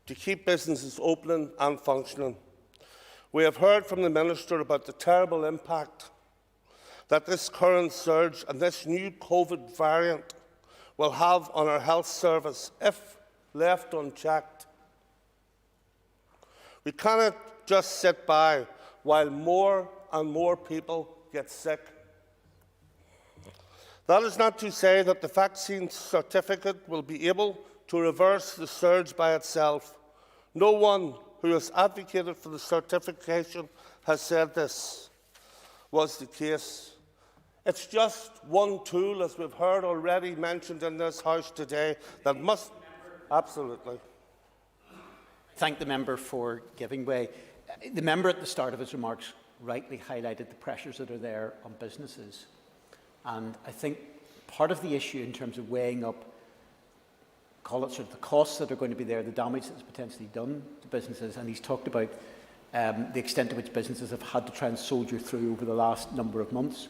to keep businesses open and functioning. We have heard from the Minister about the terrible impact that this current surge and this new COVID variant will have on our health service if left unchecked. We cannot just sit by while more and more people get sick. That is not to say that the vaccine certificate will be able to reverse the surge by itself. No one who has advocated for the certification has said this was the case. It's just one tool, as we've heard already mentioned in this House today, that must... Absolutely. Thank the member for giving way. The member at the start of his remarks rightly highlighted the pressures that are there on businesses. And I think part of the issue in terms of weighing up, call it sort of the costs that are going to be there, the damage that's potentially done to businesses, and he's talked about the extent to which businesses have had to try and soldier through over the last number of months.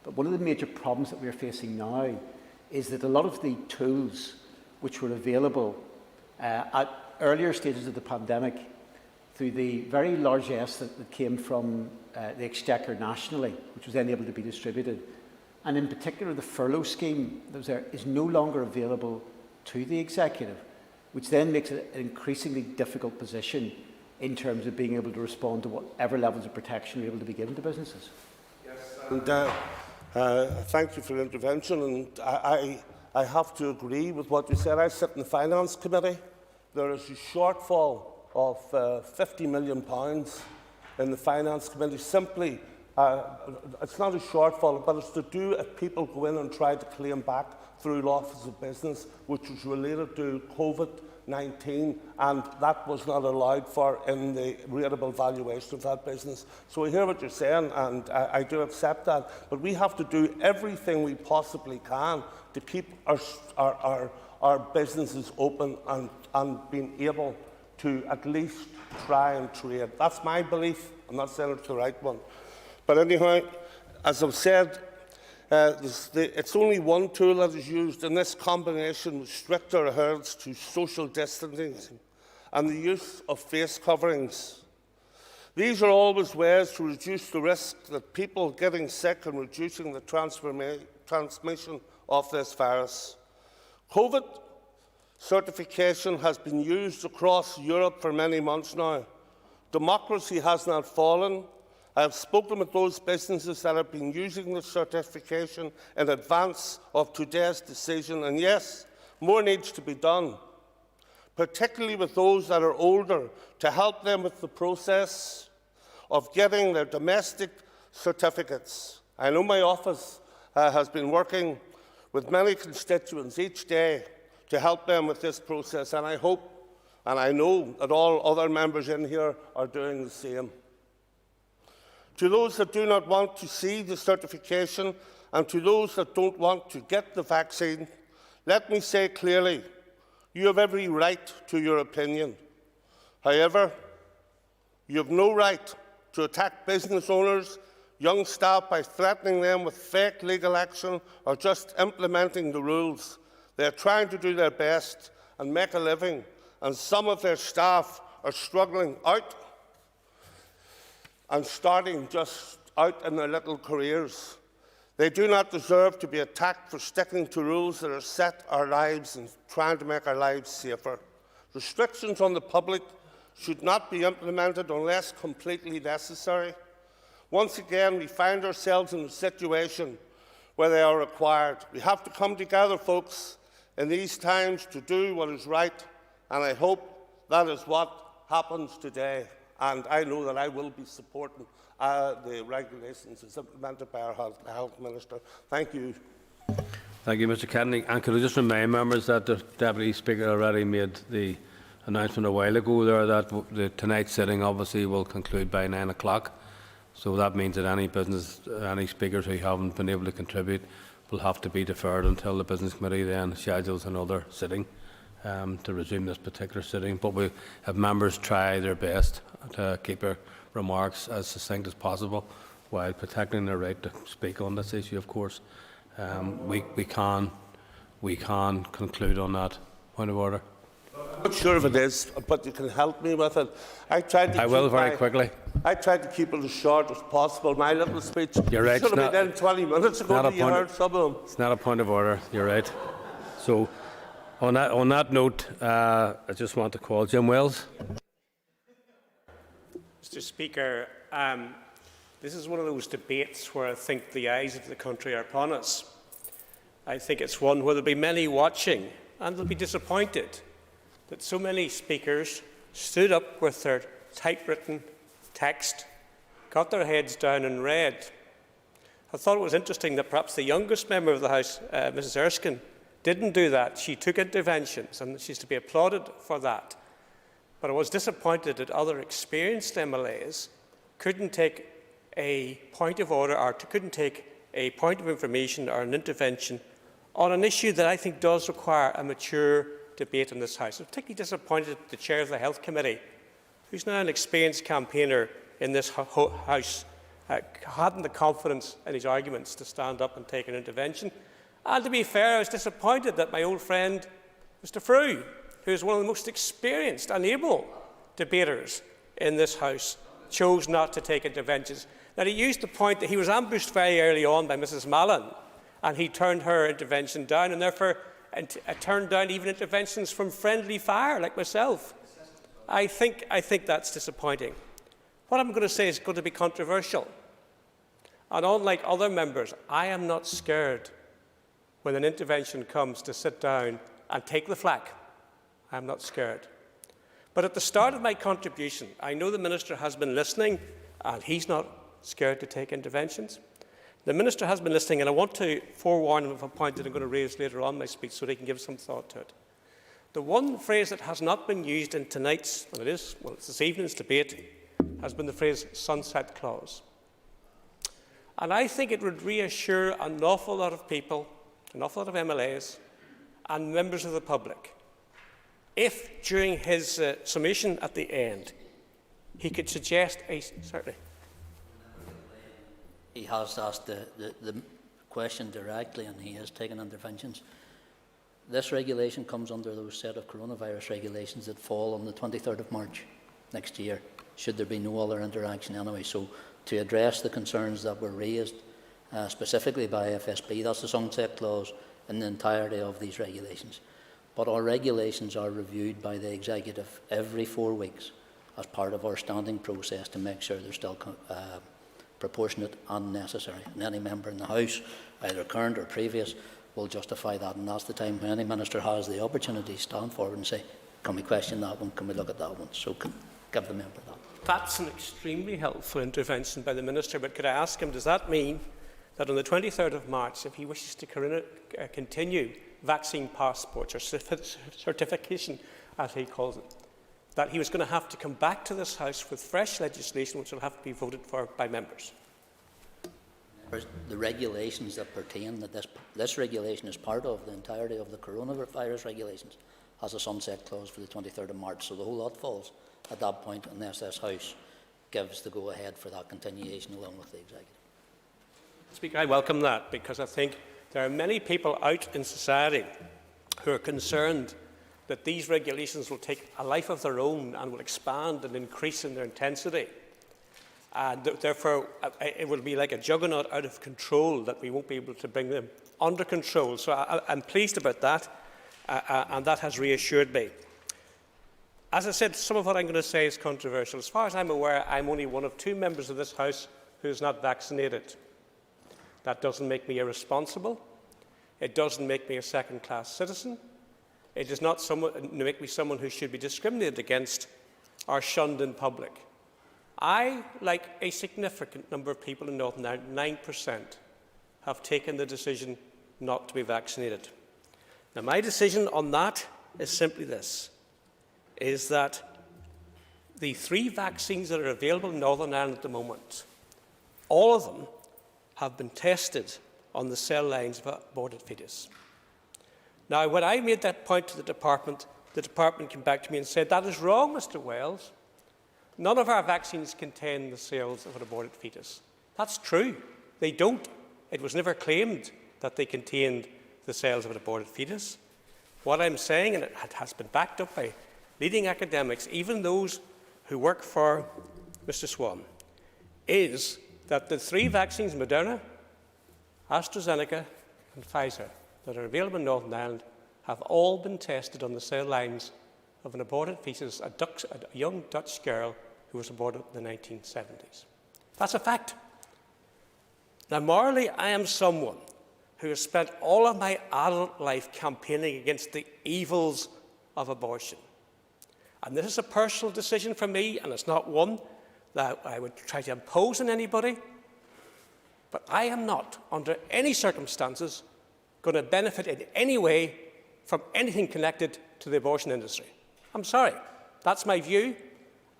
But one of the major problems that we're facing now is that a lot of the tools which were available at earlier stages of the pandemic, through the very largesse that came from the Exchequer nationally, which was then able to be distributed, and in particular the furlough scheme that was there, is no longer available to the Executive, which then makes it an increasingly difficult position in terms of being able to respond to whatever levels of protection are able to be given to businesses. Yes, and thank you for your intervention. And I have to agree with what you said. I sit in the Finance Committee. There is a shortfall of £50 million in the Finance Committee. Simply, it's not a shortfall, but it's to do if people go in and try to claim back through losses of business, which was related to COVID-19, and that was not allowed for in the rateable valuation of that business. So I hear what you're saying, and I do accept that, but we have to do everything we possibly can to keep our businesses open and being able to at least try and trade. That's my belief. I'm not saying it's the right one. But anyhow, as I've said, it's only one tool that is used in this combination with stricter adherence to social distancing and the use of face coverings. These are always ways to reduce the risk that people getting sick and reducing the transmission of this virus. COVID certification has been used across Europe for many months now. Democracy has not fallen. I have spoken with those businesses that have been using the certification in advance of today's decision, and yes, more needs to be done, particularly with those that are older, to help them with the process of getting their domestic certificates. I know my office has been working with many constituents each day to help them with this process, and I hope and I know that all other members in here are doing the same. To those that do not want to see the certification and to those that don't want to get the vaccine, let me say clearly, you have every right to your opinion. However, you have no right to attack business owners, young staff by threatening them with fake legal action or just implementing the rules. They are trying to do their best and make a living, and some of their staff are struggling out and starting just out in their little careers. They do not deserve to be attacked for sticking to rules that are set our lives and trying to make our lives safer. Restrictions on the public should not be implemented unless completely necessary. Once again, we find ourselves in a situation where they are required. We have to come together, folks, in these times to do what is right, and I hope that is what happens today. And I know that I will be supporting the regulations as implemented by our Health Minister. Thank you. Thank you, Mr Kennedy. And could I just remind members that the Deputy Speaker already made the announcement a while ago there that tonight's sitting obviously will conclude by 9 o'clock. So that means that any speakers who haven't been able to contribute will have to be deferred until the Business Committee then schedules another sitting. to resume this particular sitting, but we have members try their best to keep their remarks as succinct as possible while protecting their right to speak on this issue, of course. We can conclude on that point of order. I'm not sure if it is, but you can help me with it. I will very quickly. I tried to keep it as short as possible. My little speech You're right. should have been in 20 minutes ago. But you heard some of them. It's not a point of order. You're right. So, on that note, I just want to call Jim Wells. Mr. Speaker, this is one of those debates where I think the eyes of the country are upon us. I think it's one where there'll be many watching, and they'll be disappointed that so many speakers stood up with their typewritten text, got their heads down and read. I thought it was interesting that perhaps the youngest member of the House, Mrs Erskine, didn't do that. She took interventions, and she's to be applauded for that. But I was disappointed that other experienced MLAs couldn't take a point of order or couldn't take a point of information or an intervention on an issue that I think does require a mature debate in this House. I'm particularly disappointed that the Chair of the Health Committee, who's now an experienced campaigner in this House, hadn't the confidence in his arguments to stand up and take an intervention. And to be fair, I was disappointed that my old friend, Mr Frew, who is one of the most experienced and able debaters in this House, chose not to take interventions. Now, he used the point that he was ambushed very early on by Mrs Mallon, and he turned her intervention down, and therefore turned down even interventions from friendly fire, like myself. I think that's disappointing. What I'm going to say is going to be controversial. And unlike other members, I am not scared when an intervention comes to sit down and take the flak. I'm not scared. But at the start of my contribution, I know the Minister has been listening, and he's not scared to take interventions. The Minister has been listening, and I want to forewarn him of a point that I'm going to raise later on in my speech so that he can give some thought to it. The one phrase that has not been used in tonight's, it's this evening's debate, has been the phrase sunset clause. And I think it would reassure an awful lot of people, an awful lot of MLAs and members of the public, if during his summation at the end, he could suggest certainly. He has asked the question directly, and he has taken interventions. This regulation comes under those set of coronavirus regulations that fall on the 23rd of March next year, should there be no other interaction anyway. So to address the concerns that were raised specifically by FSB, that's the sunset clause in the entirety of these regulations. But our regulations are reviewed by the Executive every 4 weeks as part of our standing process to make sure they're still proportionate and necessary. And any member in the House, either current or previous, will justify that. And that's the time when any minister has the opportunity to stand forward and say, can we question that one, can we look at that one? So give the member that. That's an extremely helpful intervention by the Minister, but could I ask him, does that mean that on the 23rd of March, if he wishes to continue vaccine passports or certification, as he calls it, that he was going to have to come back to this House with fresh legislation which will have to be voted for by members? The regulations that pertain, that this regulation is part of, the entirety of the coronavirus regulations, has a sunset clause for the 23rd of March, so the whole lot falls at that point unless this House gives the go-ahead for that continuation along with the Executive. Speaker, I welcome that, because I think there are many people out in society who are concerned that these regulations will take a life of their own and will expand and increase in their intensity. And therefore, it will be like a juggernaut out of control that we won't be able to bring them under control. So I'm pleased about that, and that has reassured me. As I said, some of what I'm going to say is controversial. As far as I'm aware, I'm only one of 2 members of this House who is not vaccinated. That doesn't make me irresponsible. It doesn't make me a second-class citizen. It does not make me someone who should be discriminated against or shunned in public. I, like a significant number of people in Northern Ireland, 9%, have taken the decision not to be vaccinated. Now, my decision on that is simply this, is that the 3 vaccines that are available in Northern Ireland at the moment, all of them have been tested on the cell lines of aborted fetus. Now, when I made that point to the department came back to me and said, "That is wrong, Mr. Wells. None of our vaccines contain the cells of an aborted fetus." That's true. They don't. It was never claimed that they contained the cells of an aborted fetus. What I'm saying, and it has been backed up by leading academics, even those who work for Mr. Swan, is that the 3 vaccines, Moderna, AstraZeneca and Pfizer, that are available in Northern Ireland have all been tested on the cell lines of an aborted fetus, a young Dutch girl who was aborted in the 1970s. That's a fact. Now, morally, I am someone who has spent all of my adult life campaigning against the evils of abortion. And this is a personal decision for me, and it's not one that I would try to impose on anybody. But I am not, under any circumstances, going to benefit in any way from anything connected to the abortion industry. I'm sorry. That's my view,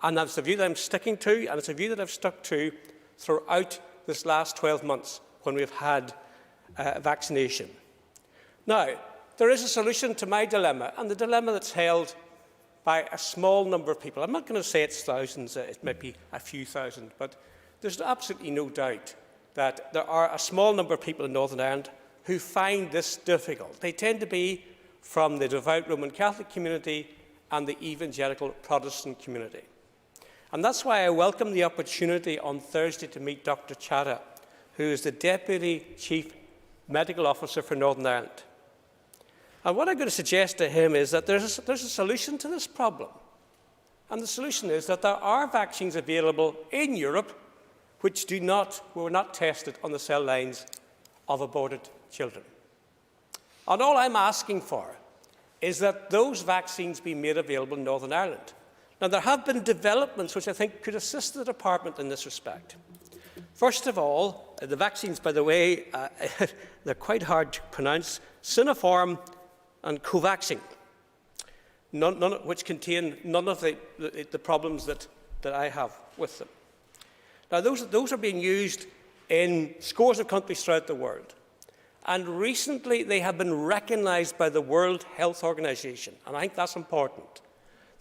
and that's the view that I'm sticking to, and it's a view that I've stuck to throughout this last 12 months when we've had vaccination. Now, there is a solution to my dilemma, and the dilemma that's held by a small number of people. I'm not going to say it's thousands, it might be a few thousand, but there's absolutely no doubt that there are a small number of people in Northern Ireland who find this difficult. They tend to be from the devout Roman Catholic community and the evangelical Protestant community. And that's why I welcome the opportunity on Thursday to meet Dr. Chadha, who is the Deputy Chief Medical Officer for Northern Ireland. And what I'm going to suggest to him is that there's a solution to this problem. And the solution is that there are vaccines available in Europe which were not tested on the cell lines of aborted children. And all I'm asking for is that those vaccines be made available in Northern Ireland. Now, there have been developments which I think could assist the department in this respect. First of all, the vaccines, by the way, they're quite hard to pronounce, Sinopharm and Covaxin, which contain none of the problems that I have with them. Now, those are being used in scores of countries throughout the world. And recently, they have been recognised by the World Health Organization, and I think that's important.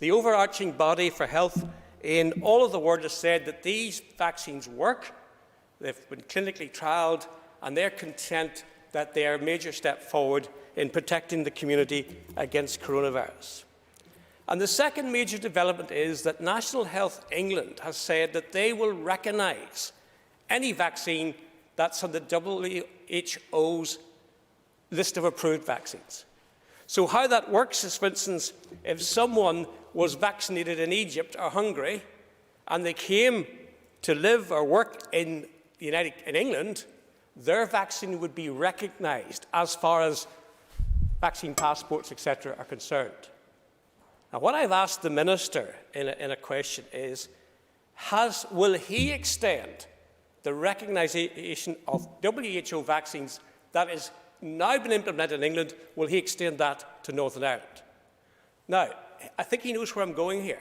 The overarching body for health in all of the world has said that these vaccines work, they've been clinically trialled, and they're content that they are a major step forward in protecting the community against coronavirus. And the second major development is that National Health England has said that they will recognise any vaccine that's on the WHO's list of approved vaccines. So how that works is, for instance, if someone was vaccinated in Egypt or Hungary and they came to live or work in England, their vaccine would be recognised as far as vaccine passports, etc., are concerned. Now, what I've asked the Minister in a question is, will he extend the recognition of WHO vaccines that is now been implemented in England, will he extend that to Northern Ireland? Now, I think he knows where I'm going here,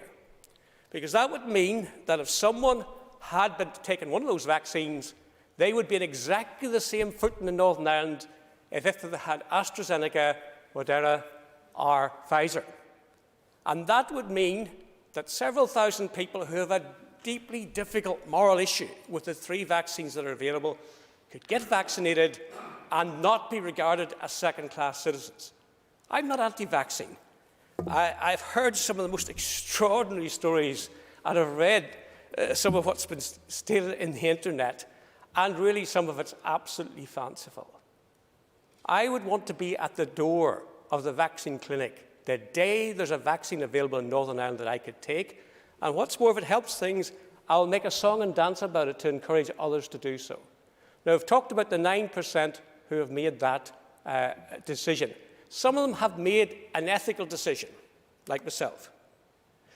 because that would mean that if someone had been taken one of those vaccines, they would be in exactly the same footing in Northern Ireland if they had AstraZeneca, Moderna or Pfizer. And that would mean that several thousand people who have a deeply difficult moral issue with the 3 vaccines that are available could get vaccinated and not be regarded as second-class citizens. I'm not anti-vaccine. I've heard some of the most extraordinary stories, and I've read some of what's been stated in the internet, and really some of it's absolutely fanciful. I would want to be at the door of the vaccine clinic the day there's a vaccine available in Northern Ireland that I could take. And what's more, if it helps things, I'll make a song and dance about it to encourage others to do so. Now, I've talked about the 9% who have made that decision. Some of them have made an ethical decision, like myself.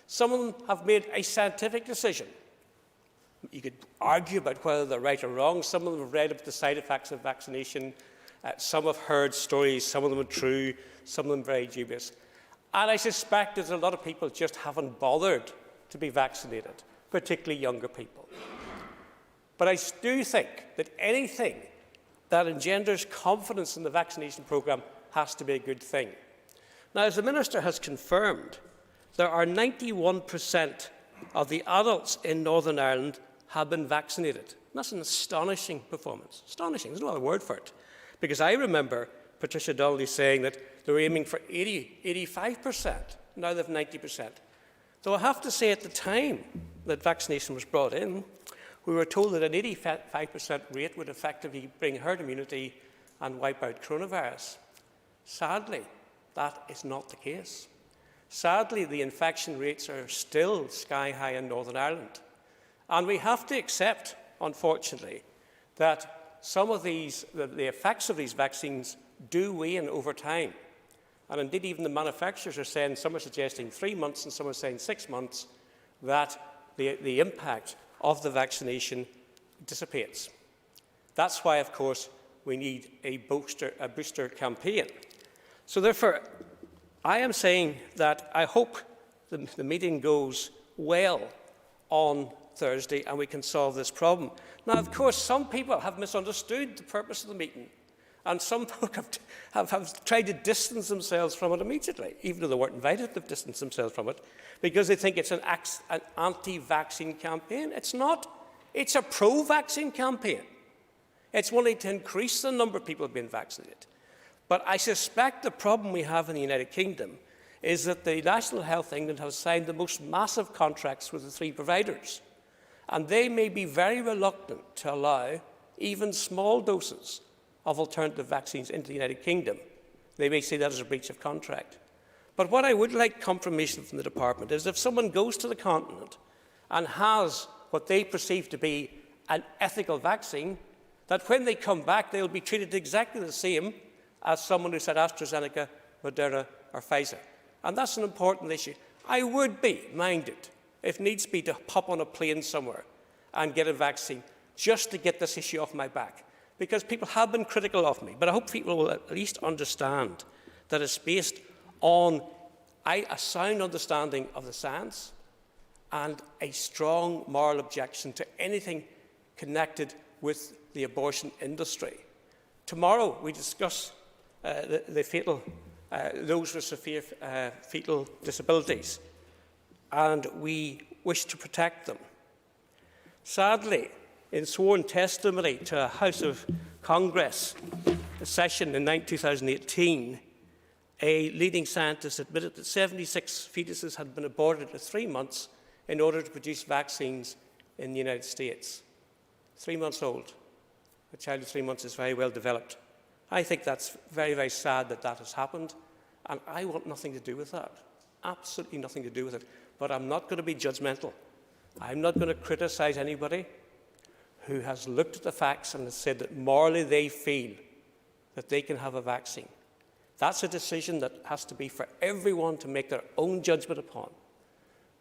Some of them have made a scientific decision. You could argue about whether they're right or wrong. Some of them have read about the side effects of vaccination. Some have heard stories. Some of them are true. Some of them very dubious. And I suspect that a lot of people just haven't bothered to be vaccinated, particularly younger people. But I do think that anything that engenders confidence in the vaccination programme has to be a good thing. Now, as the Minister has confirmed, there are 91% of the adults in Northern Ireland have been vaccinated. That's an astonishing performance. Astonishing, there's no other word for it. Because I remember Patricia Donnelly saying that they were aiming for 85%. Now they have 90%. Though I have to say, at the time that vaccination was brought in, we were told that an 85% rate would effectively bring herd immunity and wipe out coronavirus. Sadly, that is not the case. Sadly, the infection rates are still sky high in Northern Ireland. And we have to accept, unfortunately, that some of the effects of these vaccines do wane over time. And indeed, even the manufacturers are saying, some are suggesting 3 months and some are saying 6 months, that the impact of the vaccination dissipates. That's why, of course, we need a booster campaign. So therefore, I am saying that I hope the meeting goes well on Thursday and we can solve this problem. Now, of course, some people have misunderstood the purpose of the meeting, and some folk have tried to distance themselves from it immediately, even though they weren't invited. They've distanced themselves from it because they think it's an anti-vaccine campaign. It's not. It's a pro-vaccine campaign. It's only to increase the number of people being vaccinated. But I suspect the problem we have in the United Kingdom is that the National Health England have signed the most massive contracts with the 3 providers. And they may be very reluctant to allow even small doses of alternative vaccines into the United Kingdom. They may see that as a breach of contract. But what I would like confirmation from the Department is if someone goes to the continent and has what they perceive to be an ethical vaccine, that when they come back, they'll be treated exactly the same as someone who said AstraZeneca, Moderna or Pfizer. And that's an important issue. I would be minded, if needs be, to pop on a plane somewhere and get a vaccine just to get this issue off my back. Because people have been critical of me, but I hope people will at least understand that it's based on a sound understanding of the science and a strong moral objection to anything connected with the abortion industry. Tomorrow we discuss those with severe fetal disabilities, and we wish to protect them. Sadly, in sworn testimony to a House of Congress session in 2018, a leading scientist admitted that 76 fetuses had been aborted at 3 months in order to produce vaccines in the United States. 3 months old. A child of 3 months is very well developed. I think that's very, very sad that that has happened, and I want nothing to do with that. Absolutely nothing to do with it. But I'm not going to be judgmental. I'm not going to criticise anybody who has looked at the facts and has said that morally they feel that they can have a vaccine. That's a decision that has to be for everyone to make their own judgment upon.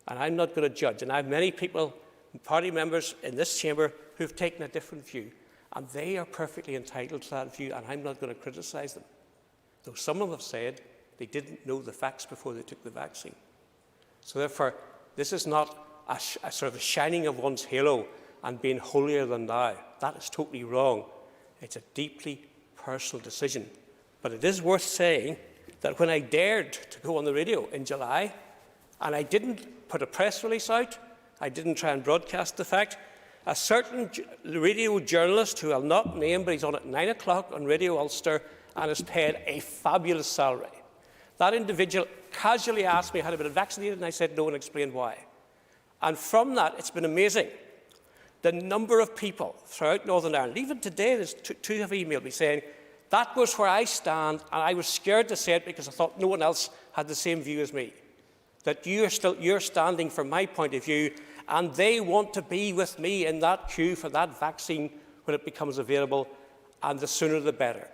And I'm not going to judge. And I have many people, party members in this chamber, who've taken a different view. And they are perfectly entitled to that view, and I'm not going to criticise them. Though some of them have said they didn't know the facts before they took the vaccine. So therefore, this is not a sort of a shining of one's halo and being holier than thou. That is totally wrong. It's a deeply personal decision. But it is worth saying that when I dared to go on the radio in July, and I didn't put a press release out, I didn't try and broadcast the fact, a certain radio journalist, who I'll not name, but he's on at 9 o'clock on Radio Ulster and is paid a fabulous salary. That individual casually asked me, had I been vaccinated, and I said no, and explained why. And from that, it's been amazing. The number of people throughout Northern Ireland, even today, there's two have emailed me saying, that was where I stand, and I was scared to say it because I thought no one else had the same view as me. That you're standing for my point of view, and they want to be with me in that queue for that vaccine when it becomes available, and the sooner the better.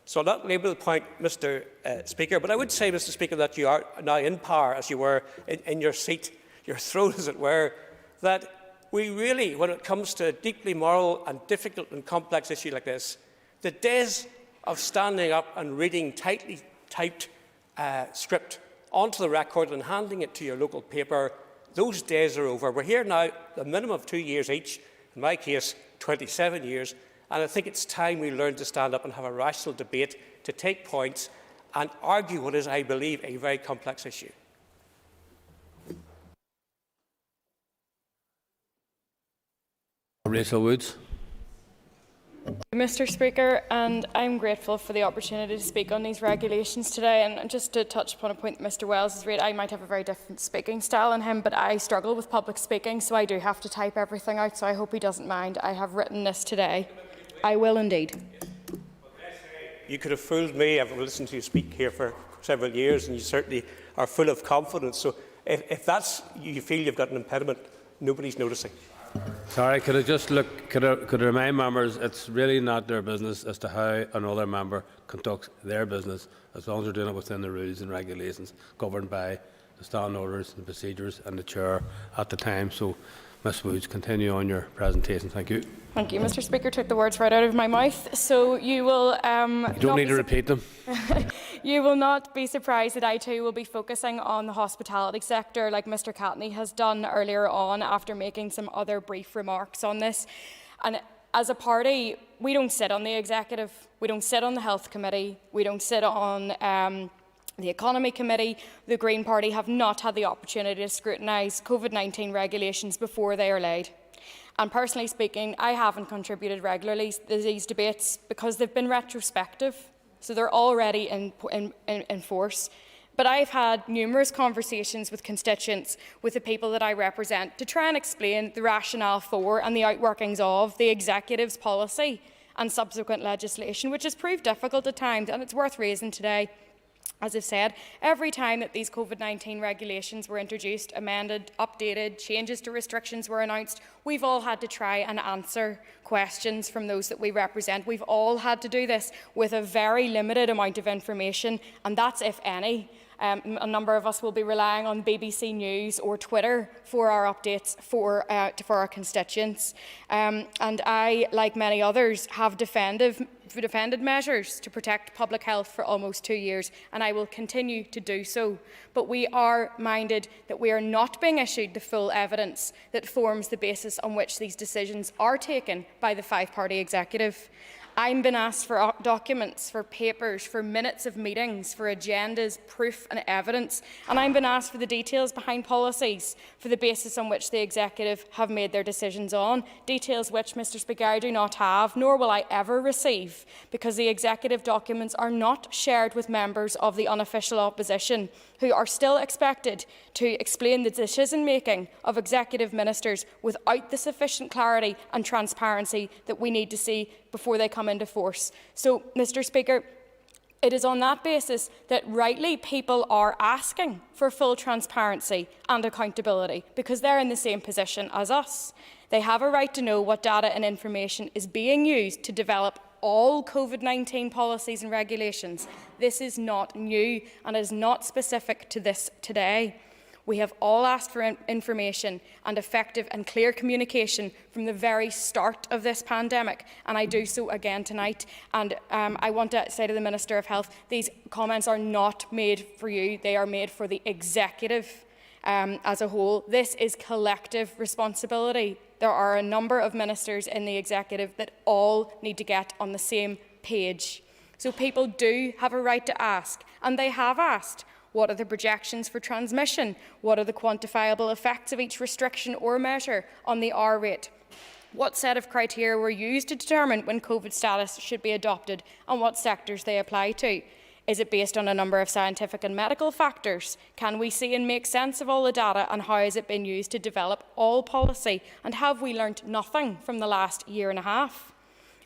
So I'll not labour the point, Mr. Speaker, but I would say, Mr. Speaker, that you are now in power, as you were in your seat, your throne, as it were, that we really, when it comes to a deeply moral and difficult and complex issue like this, the days of standing up and reading tightly typed script onto the record and handing it to your local paper, those days are over. We're here now, a minimum of 2 years each, in my case, 27 years, and I think it's time we learn to stand up and have a rational debate, to take points and argue what is, I believe, a very complex issue. Rachel Woods. Mr. Speaker, and I'm grateful for the opportunity to speak on these regulations today. And just to touch upon a point that Mr. Wells has raised, I might have a very different speaking style than him, but I struggle with public speaking, so I do have to type everything out, so I hope he doesn't mind. I have written this today. I will indeed. You could have fooled me. I've listened to you speak here for several years, and you certainly are full of confidence. So if that's, you feel you've got an impediment, nobody's noticing. Sorry, could I just look? Could I remind members it's really not their business as to how another member conducts their business, as long as they're doing it within the rules and regulations governed by the standing orders and procedures and the chair at the time. So, Ms. Woods, continue on your presentation. Thank you. Thank you, Mr. Speaker. Took the words right out of my mouth. So you will. You don't need to repeat them. You will not be surprised that I too will be focusing on the hospitality sector, like Mr. Catney has done earlier on, after making some other brief remarks on this. And as a party, we don't sit on the executive, we don't sit on the health committee, we don't sit on the Economy Committee. The Green Party have not had the opportunity to scrutinise COVID-19 regulations before they are laid. And personally speaking, I haven't contributed regularly to these debates because they've been retrospective, so they're already in force. But I've had numerous conversations with constituents, with the people that I represent, to try and explain the rationale for and the outworkings of the Executive's policy and subsequent legislation, which has proved difficult at times, and it's worth raising today. As I've said, every time that these COVID-19 regulations were introduced, amended, updated, changes to restrictions were announced, we've all had to try and answer questions from those that we represent. We've all had to do this with a very limited amount of information, and that's if any. A number of us will be relying on BBC News or Twitter for our updates for our constituents. And I, like many others, have defended measures to protect public health for almost 2 years, and I will continue to do so. But we are minded that we are not being issued the full evidence that forms the basis on which these decisions are taken by the five-party executive. I'm being asked for documents, for papers, for minutes of meetings, for agendas, proof and evidence, and I'm being asked for the details behind policies, for the basis on which the Executive have made their decisions on, details which, Mr. Speaker, I do not have, nor will I ever receive, because the Executive documents are not shared with members of the unofficial opposition, who are still expected to explain the decision-making of Executive ministers without the sufficient clarity and transparency that we need to see before they come into force. So, Mr. Speaker, it is on that basis that rightly people are asking for full transparency and accountability, because they're in the same position as us. They have a right to know what data and information is being used to develop all COVID-19 policies and regulations. This is not new and is not specific to this today. We have all asked for information and effective and clear communication from the very start of this pandemic, and I do so again tonight. And I want to say to the Minister of Health, these comments are not made for you, they are made for the Executive as a whole. This is collective responsibility. There are a number of ministers in the Executive that all need to get on the same page. So people do have a right to ask, and they have asked, what are the projections for transmission? What are the quantifiable effects of each restriction or measure on the R rate? What set of criteria were used to determine when COVID status should be adopted and what sectors they apply to? Is it based on a number of scientific and medical factors? Can we see and make sense of all the data, and how has it been used to develop all policy? And have we learnt nothing from the last year and a half?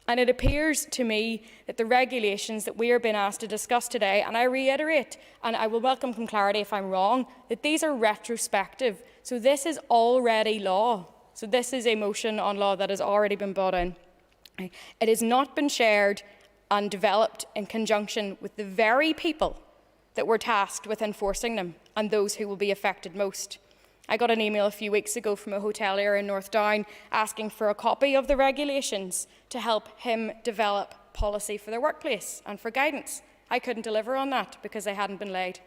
And it appears to me that the regulations that we are being asked to discuss today, and I reiterate, and I will welcome some clarity if I'm wrong, that these are retrospective. So this is already law. So this is a motion on law that has already been brought in. It has not been shared and developed in conjunction with the very people that were tasked with enforcing them and those who will be affected most. I got an email a few weeks ago from a hotelier in North Down asking for a copy of the regulations to help him develop policy for their workplace and for guidance. I couldn't deliver on that because they hadn't been laid.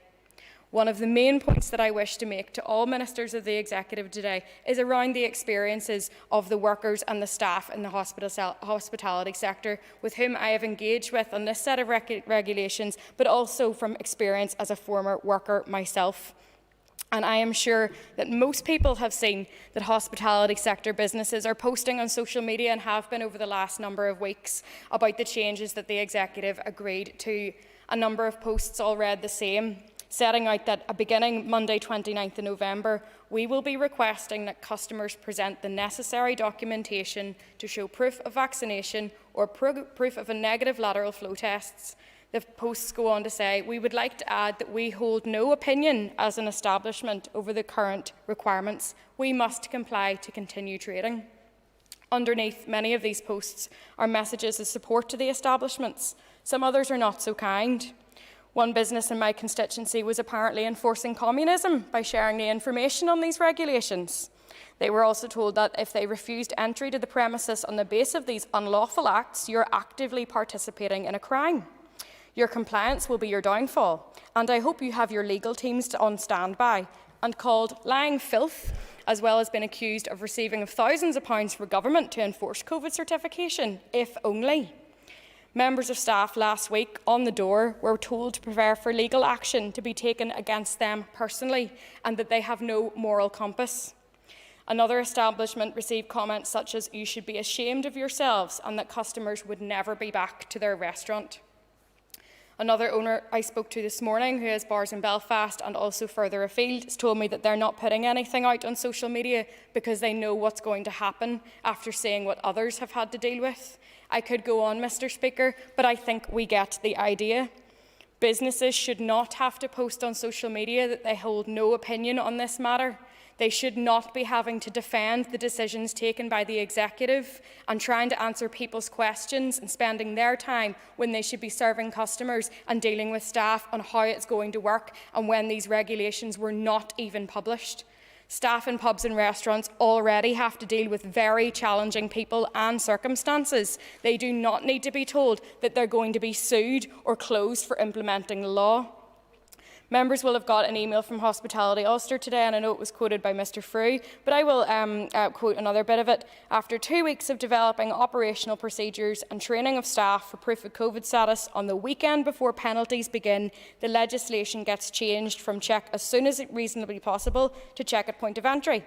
One of the main points that I wish to make to all ministers of the Executive today is around the experiences of the workers and the staff in the hospitality sector, with whom I have engaged with on this set of regulations, but also from experience as a former worker myself. And I am sure that most people have seen that hospitality sector businesses are posting on social media, and have been over the last number of weeks, about the changes that the Executive agreed to. A number of posts all read the same, setting out that beginning Monday 29th of November, we will be requesting that customers present the necessary documentation to show proof of vaccination or proof of a negative lateral flow tests. The posts go on to say, we would like to add that we hold no opinion as an establishment over the current requirements. We must comply to continue trading. Underneath many of these posts are messages of support to the establishments. Some others are not so kind. One business in my constituency was apparently enforcing communism by sharing the information on these regulations. They were also told that if they refused entry to the premises on the basis of these unlawful acts, you're actively participating in a crime. Your compliance will be your downfall, and I hope you have your legal teams on standby. And called lying filth, as well as being accused of receiving thousands of pounds from government to enforce COVID certification, if only. Members of staff last week on the door were told to prepare for legal action to be taken against them personally, and that they have no moral compass. Another establishment received comments such as, "You should be ashamed of yourselves," and that customers would never be back to their restaurant. Another owner I spoke to this morning, who has bars in Belfast and also further afield, has told me that they're not putting anything out on social media because they know what's going to happen after seeing what others have had to deal with. I could go on, Mr. Speaker, but I think we get the idea. Businesses should not have to post on social media that they hold no opinion on this matter. They should not be having to defend the decisions taken by the Executive and trying to answer people's questions and spending their time when they should be serving customers and dealing with staff on how it's going to work, and when these regulations were not even published. Staff in pubs and restaurants already have to deal with very challenging people and circumstances. They do not need to be told that they're going to be sued or closed for implementing the law. Members will have got an email from Hospitality Ulster today, and I know it was quoted by Mr Frew, but I will quote another bit of it. After 2 weeks of developing operational procedures and training of staff for proof of COVID status on the weekend before penalties begin, the legislation gets changed from check as soon as reasonably possible to check at point of entry.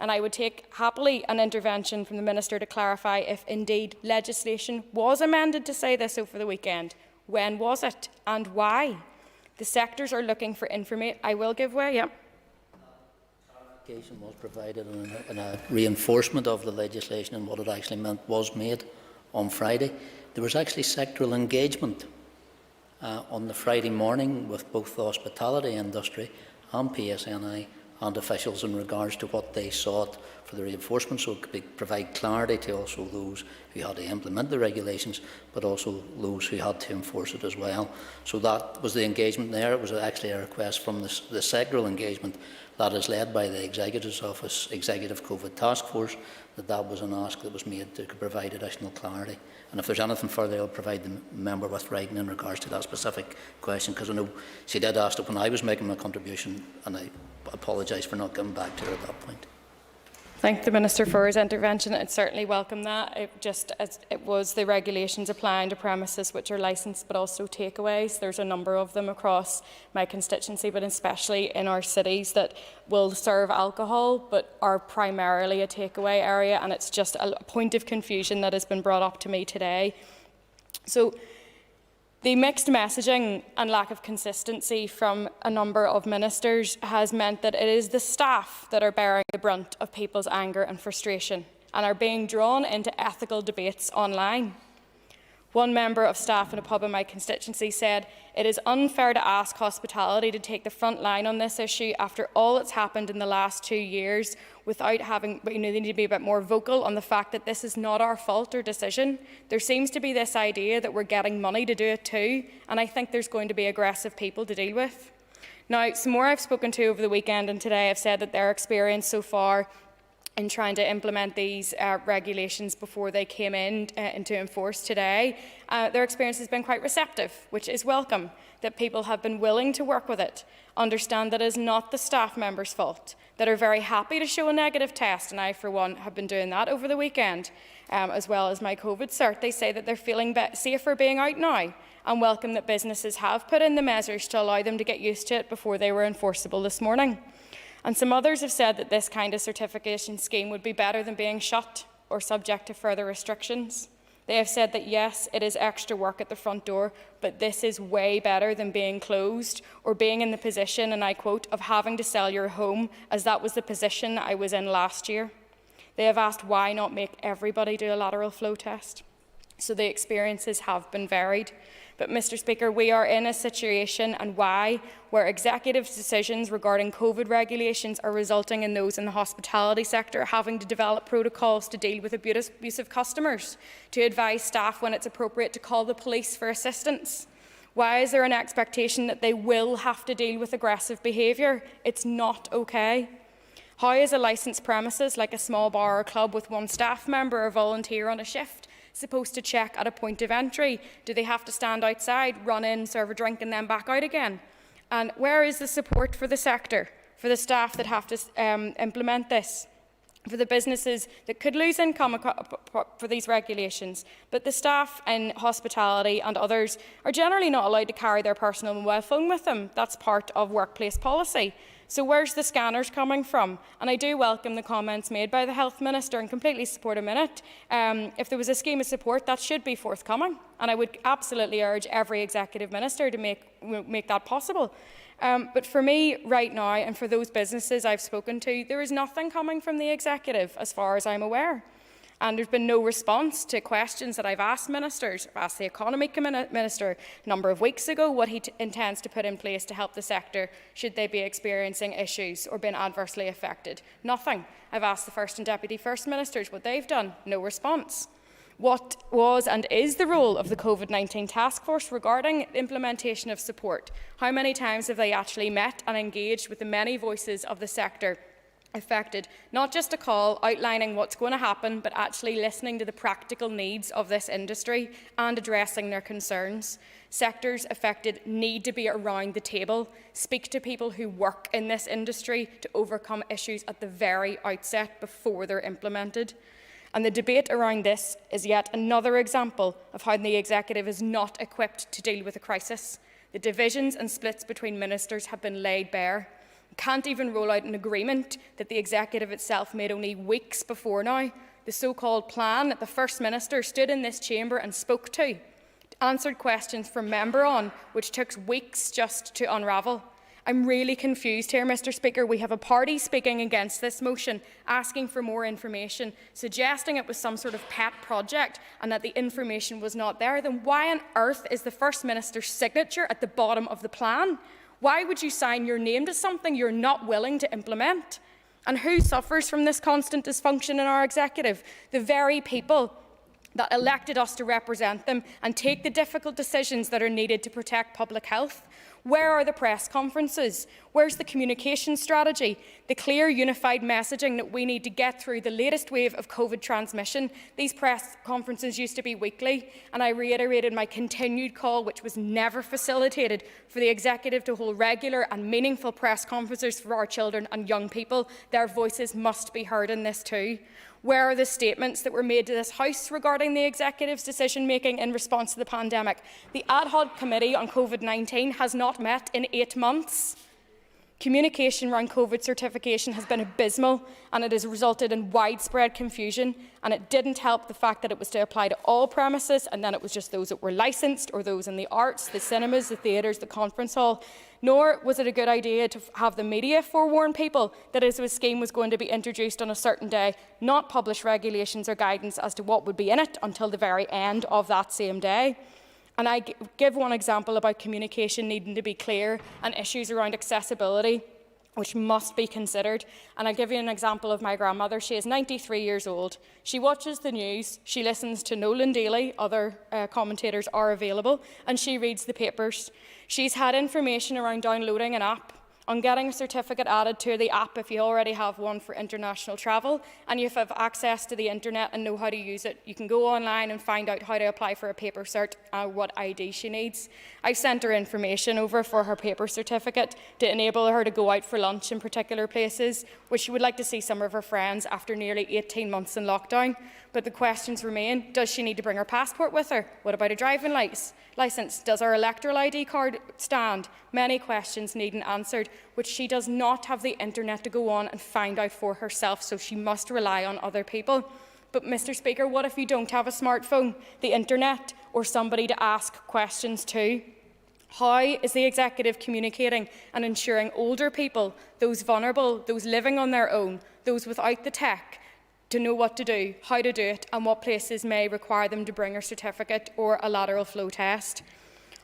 And I would take happily an intervention from the Minister to clarify if indeed legislation was amended to say this over the weekend. When was it and why? The sectors are looking for information. I will give way, yeah. Clarification was provided and a reinforcement of the legislation and what it actually meant was made on Friday. There was actually sectoral engagement on the Friday morning with both the hospitality industry and PSNI and officials in regards to what they sought for the reinforcement, so it could provide clarity to also those who had to implement the regulations, but also those who had to enforce it as well. So that was the engagement there. It was actually a request from the sectoral engagement that is led by the Executive's Office, Executive COVID Task Force, that was an ask that was made to provide additional clarity. And if there's anything further, I'll provide the member with writing in regards to that specific question, because I know she did ask it when I was making my contribution, and I apologise for not getting back to her at that point. Thank the Minister for his intervention. I'd certainly welcome that. It was the regulations applying to premises which are licensed but also takeaways. There's a number of them across my constituency, but especially in our cities, that will serve alcohol but are primarily a takeaway area, and it's just a point of confusion that has been brought up to me today. So the mixed messaging and lack of consistency from a number of ministers has meant that it is the staff that are bearing the brunt of people's anger and frustration and are being drawn into ethical debates online. One member of staff in a pub in my constituency said, "It is unfair to ask hospitality to take the front line on this issue after all that's happened in the last 2 years without having, they need to be a bit more vocal on the fact that this is not our fault or decision. There seems to be this idea that we're getting money to do it too, and I think there's going to be aggressive people to deal with." Now, some more I've spoken to over the weekend and today have said that their experience so far in trying to implement these regulations before they came into enforce today, their experience has been quite receptive, which is welcome. that people have been willing to work with it, understand that it is not the staff members' fault, that are very happy to show a negative test, and I, for one, have been doing that over the weekend, as well as my COVID cert. They say that they're feeling safer being out now, and welcome that businesses have put in the measures to allow them to get used to it before they were enforceable this morning. And some others have said that this kind of certification scheme would be better than being shut or subject to further restrictions. They have said that yes, it is extra work at the front door, but this is way better than being closed or being in the position, and I quote, of having to sell your home, as that was the position I was in last year. They have asked why not make everybody do a lateral flow test. So the experiences have been varied. But, Mr. Speaker, we are in a situation, and why, where executive decisions regarding COVID regulations are resulting in those in the hospitality sector having to develop protocols to deal with abusive customers, to advise staff when it's appropriate to call the police for assistance. Why is there an expectation that they will have to deal with aggressive behaviour? It's not okay. How is a licensed premises, like a small bar or club with one staff member or volunteer on a shift, supposed to check at a point of entry? Do they have to stand outside, run in, serve a drink and then back out again? And where is the support for the sector, for the staff that have to implement this, for the businesses that could lose income for these regulations? But the staff in hospitality and others are generally not allowed to carry their personal mobile phone with them. That's part of workplace policy. So where's the scanners coming from? And I do welcome the comments made by the Health Minister and completely support a minute. If there was a scheme of support, that should be forthcoming. And I would absolutely urge every Executive Minister to make that possible. But for me right now, and for those businesses I've spoken to, there is nothing coming from the Executive as far as I'm aware. And there's been no response to questions that I've asked ministers. I've asked the Economy Minister a number of weeks ago what he intends to put in place to help the sector should they be experiencing issues or been adversely affected. Nothing. I've asked the First and Deputy First Ministers what they've done. No response. What was and is the role of the COVID-19 task force regarding implementation of support? How many times have they actually met and engaged with the many voices of the sector affected? Not just a call outlining what's going to happen, but actually listening to the practical needs of this industry and addressing their concerns. Sectors affected need to be around the table, speak to people who work in this industry to overcome issues at the very outset before they're implemented. And the debate around this is yet another example of how the Executive is not equipped to deal with a crisis. The divisions and splits between ministers have been laid bare. Can't even roll out an agreement that the Executive itself made only weeks before now. The so-called plan that the First Minister stood in this chamber and spoke to, answered questions from member on, which took weeks just to unravel. I'm really confused here, Mr. Speaker. We have a party speaking against this motion, asking for more information, suggesting it was some sort of pet project and that the information was not there. Then why on earth is the First Minister's signature at the bottom of the plan? Why would you sign your name to something you're not willing to implement? And who suffers from this constant dysfunction in our Executive? The very people that elected us to represent them and take the difficult decisions that are needed to protect public health. Where are the press conferences? Where's the communication strategy? The clear, unified messaging that we need to get through the latest wave of COVID transmission? These press conferences used to be weekly, and I reiterated my continued call, which was never facilitated, for the Executive to hold regular and meaningful press conferences for our children and young people. Their voices must be heard in this too. Where are the statements that were made to this House regarding the Executive's decision-making in response to the pandemic? The ad hoc committee on COVID-19 has not met in 8 months. Communication around COVID certification has been abysmal, and it has resulted in widespread confusion, and it didn't help the fact that it was to apply to all premises, and then it was just those that were licensed or those in the arts, the cinemas, the theatres, the conference hall. Nor was it a good idea to have the media forewarn people that a scheme was going to be introduced on a certain day, not publish regulations or guidance as to what would be in it until the very end of that same day. And I give one example about communication needing to be clear and issues around accessibility, which must be considered. And I'll give you an example of my grandmother. She is 93 years old. She watches the news, she listens to Nolan Daly, other commentators are available, and she reads the papers. She's had information around downloading an app on getting a certificate added to the app if you already have one for international travel, and if you have access to the internet and know how to use it, you can go online and find out how to apply for a paper cert and what ID she needs. I've sent her information over for her paper certificate to enable her to go out for lunch in particular places where she would like to see some of her friends after nearly 18 months in lockdown. But the questions remain: does she need to bring her passport with her? What about a driving licence? Does her electoral ID card stand? Many questions needing answered, which she does not have the internet to go on and find out for herself, so she must rely on other people. But, Mr. Speaker, what if you don't have a smartphone, the internet, or somebody to ask questions to? How is the Executive communicating and ensuring older people, those vulnerable, those living on their own, those without the tech, to know what to do, how to do it, and what places may require them to bring a certificate or a lateral flow test?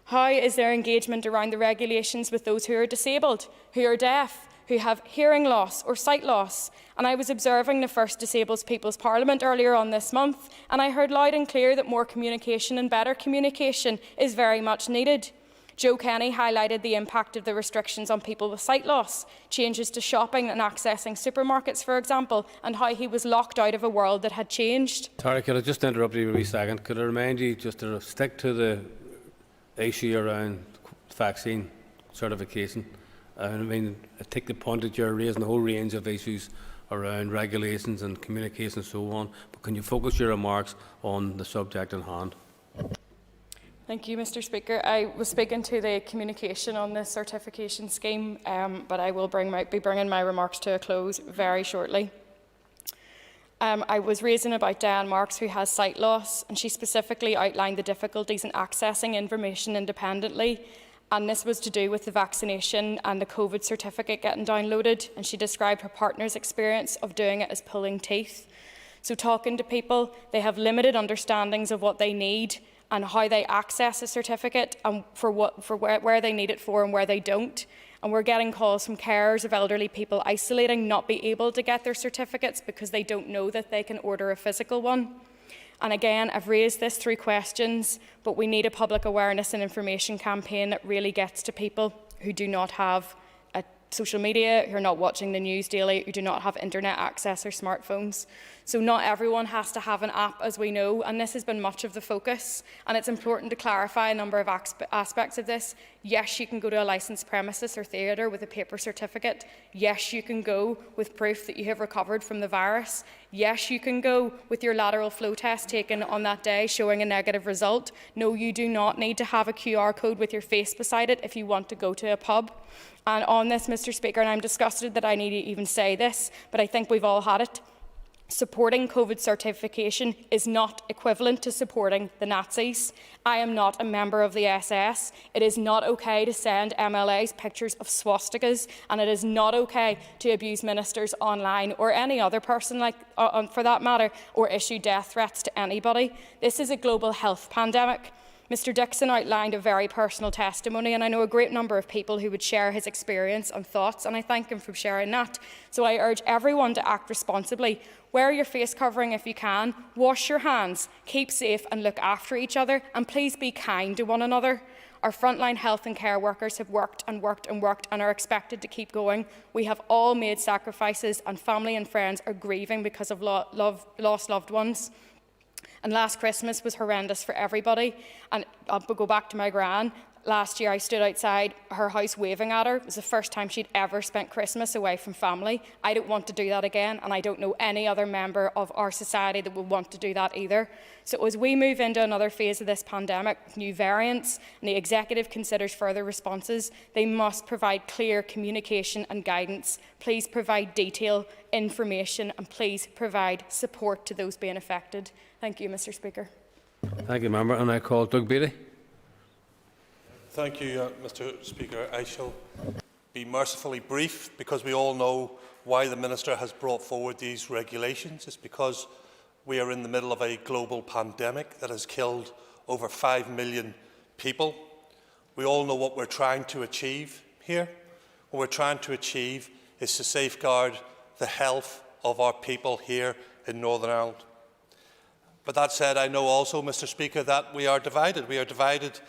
How is their engagement around the regulations with those who are disabled, who are deaf, who have hearing loss or sight loss? And I was observing the first Disabled People's Parliament earlier on this month, and I heard loud and clear that more communication and better communication is very much needed. Joe Kenny highlighted the impact of the restrictions on people with sight loss, changes to shopping and accessing supermarkets, for example, and how he was locked out of a world that had changed. Tara, could I just interrupt you a wee second? Could I remind you just to stick to the issue around vaccine certification? I mean, I take the point that you're raising a whole range of issues around regulations and communication and so on, but can you focus your remarks on the subject in hand? Thank you, Mr. Speaker. I was speaking to the communication on the certification scheme, but I will be bringing my remarks to a close very shortly. I was raising about Diane Marks, who has sight loss, and she specifically outlined the difficulties in accessing information independently, and this was to do with the vaccination and the COVID certificate getting downloaded, and she described her partner's experience of doing it as pulling teeth. So talking to people, they have limited understandings of what they need and how they access a certificate and where they need it for and where they don't. And we're getting calls from carers of elderly people isolating, not be able to get their certificates because they don't know that they can order a physical one. And again, I've raised this through questions, but we need a public awareness and information campaign that really gets to people who do not have social media, who are not watching the news daily, who do not have internet access or smartphones. So not everyone has to have an app, as we know, and this has been much of the focus. And it's important to clarify a number of aspects of this. Yes, you can go to a licensed premises or theatre with a paper certificate. Yes, you can go with proof that you have recovered from the virus. Yes, you can go with your lateral flow test taken on that day showing a negative result. No, you do not need to have a QR code with your face beside it if you want to go to a pub. And on this, Mr. Speaker, and I'm disgusted that I need to even say this, but I think we've all had it, supporting COVID certification is not equivalent to supporting the Nazis. I am not a member of the SS. It is not okay to send MLAs pictures of swastikas, and it is not okay to abuse ministers online or any other person for that matter, or issue death threats to anybody. This is a global health pandemic. Mr. Dixon outlined a very personal testimony, and I know a great number of people who would share his experience and thoughts, and I thank him for sharing that. So I urge everyone to act responsibly. Wear your face covering if you can, wash your hands, keep safe and look after each other, and please be kind to one another. Our frontline health and care workers have worked and worked and worked and are expected to keep going. We have all made sacrifices, and family and friends are grieving because of lost loved ones. And last Christmas was horrendous for everybody. And I'll go back to my gran. Last year I stood outside her house waving at her. It was the first time she'd ever spent Christmas away from family. I don't want to do that again, and I don't know any other member of our society that would want to do that either. So as we move into another phase of this pandemic with new variants and the Executive considers further responses, they must provide clear communication and guidance. Please provide detailed information and please provide support to those being affected. Thank you, Mr. Speaker. Thank you, Member. And I call Doug Beattie. Thank you, Mr. Speaker. I shall be mercifully brief because we all know why the Minister has brought forward these regulations. It's because we are in the middle of a global pandemic that has killed over 5 million people. We all know what we're trying to achieve here. What we're trying to achieve is to safeguard the health of our people here in Northern Ireland. But that said, I know also, Mr. Speaker, that we are divided. We are divided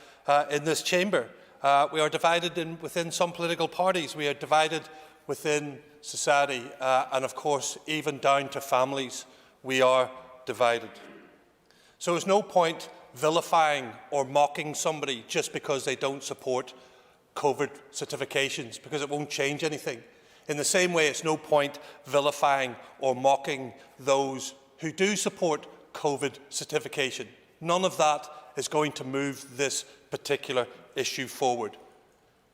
in this chamber We are divided within some political parties. We are divided within society. And of course, even down to families, we are divided. So there's no point vilifying or mocking somebody just because they don't support COVID certifications, because it won't change anything. In the same way, it's no point vilifying or mocking those who do support COVID certification. None of that is going to move this particular issue forward,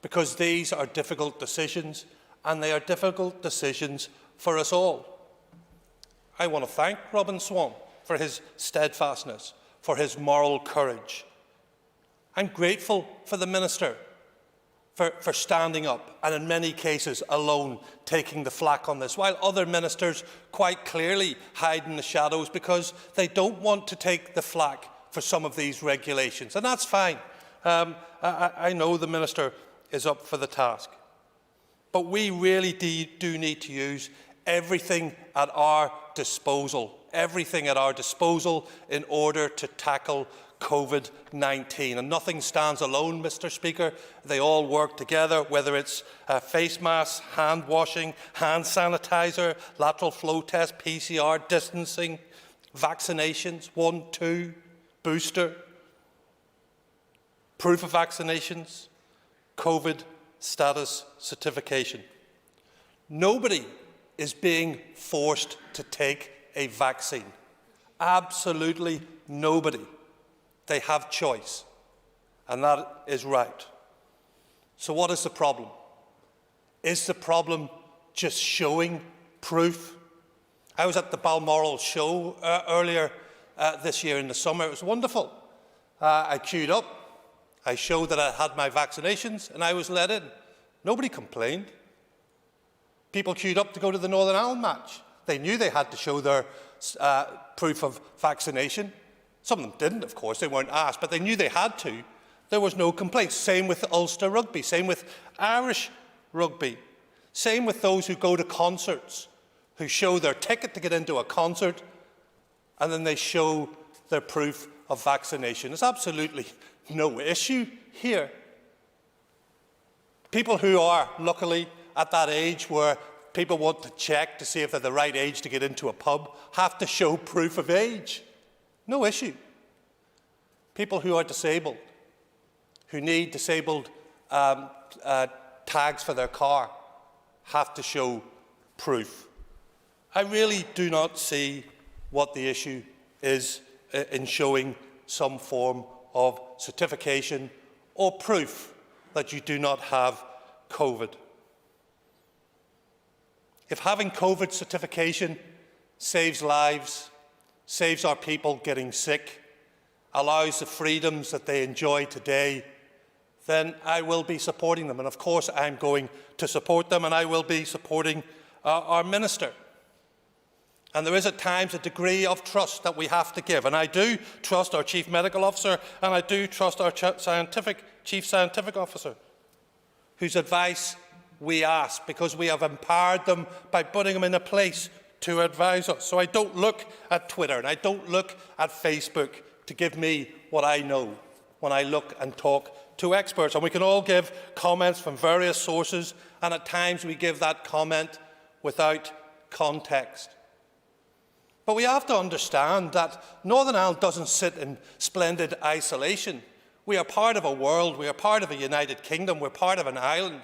because these are difficult decisions, and they are difficult decisions for us all. I want to thank Robin Swan for his steadfastness, for his moral courage. I'm grateful for the Minister for standing up and in many cases alone taking the flak on this, while other ministers quite clearly hide in the shadows because they don't want to take the flak for some of these regulations. And that's fine. I know the Minister is up for the task. But we really do need to use everything at our disposal, in order to tackle COVID-19. And nothing stands alone, Mr. Speaker. They all work together, whether it's face masks, hand washing, hand sanitizer, lateral flow test, PCR, distancing, vaccinations, 1, 2, booster, proof of vaccinations, COVID status certification. Nobody is being forced to take a vaccine. Absolutely nobody. They have choice, and that is right. So what is the problem? Is the problem just showing proof? I was at the Balmoral show earlier this year in the summer. It was wonderful. I queued up. I showed that I had my vaccinations, and I was let in. Nobody complained. People queued up to go to the Northern Ireland match. They knew they had to show their proof of vaccination. Some of them didn't, of course. They weren't asked, but they knew they had to. There was no complaints. Same with Ulster Rugby. Same with Irish Rugby. Same with those who go to concerts, who show their ticket to get into a concert, and then they show their proof of vaccination. There's absolutely no issue here. People who are, luckily, at that age where people want to check to see if they're the right age to get into a pub have to show proof of age. No issue. People who are disabled, who need disabled tags for their car, have to show proof. I really do not see what the issue is in showing some form of certification or proof that you do not have COVID. If having COVID certification saves lives, saves our people getting sick, allows the freedoms that they enjoy today, then I will be supporting them. And of course I'm going to support them, and I will be supporting our Minister. And there is at times a degree of trust that we have to give. And I do trust our Chief Medical Officer, and I do trust our Chief Scientific Officer, whose advice we ask, because we have empowered them by putting them in a place to advise us. So I don't look at Twitter and I don't look at Facebook to give me what I know when I look and talk to experts. And we can all give comments from various sources, and at times we give that comment without context. But we have to understand that Northern Ireland doesn't sit in splendid isolation. We are part of a world, we are part of a United Kingdom, we're part of an island.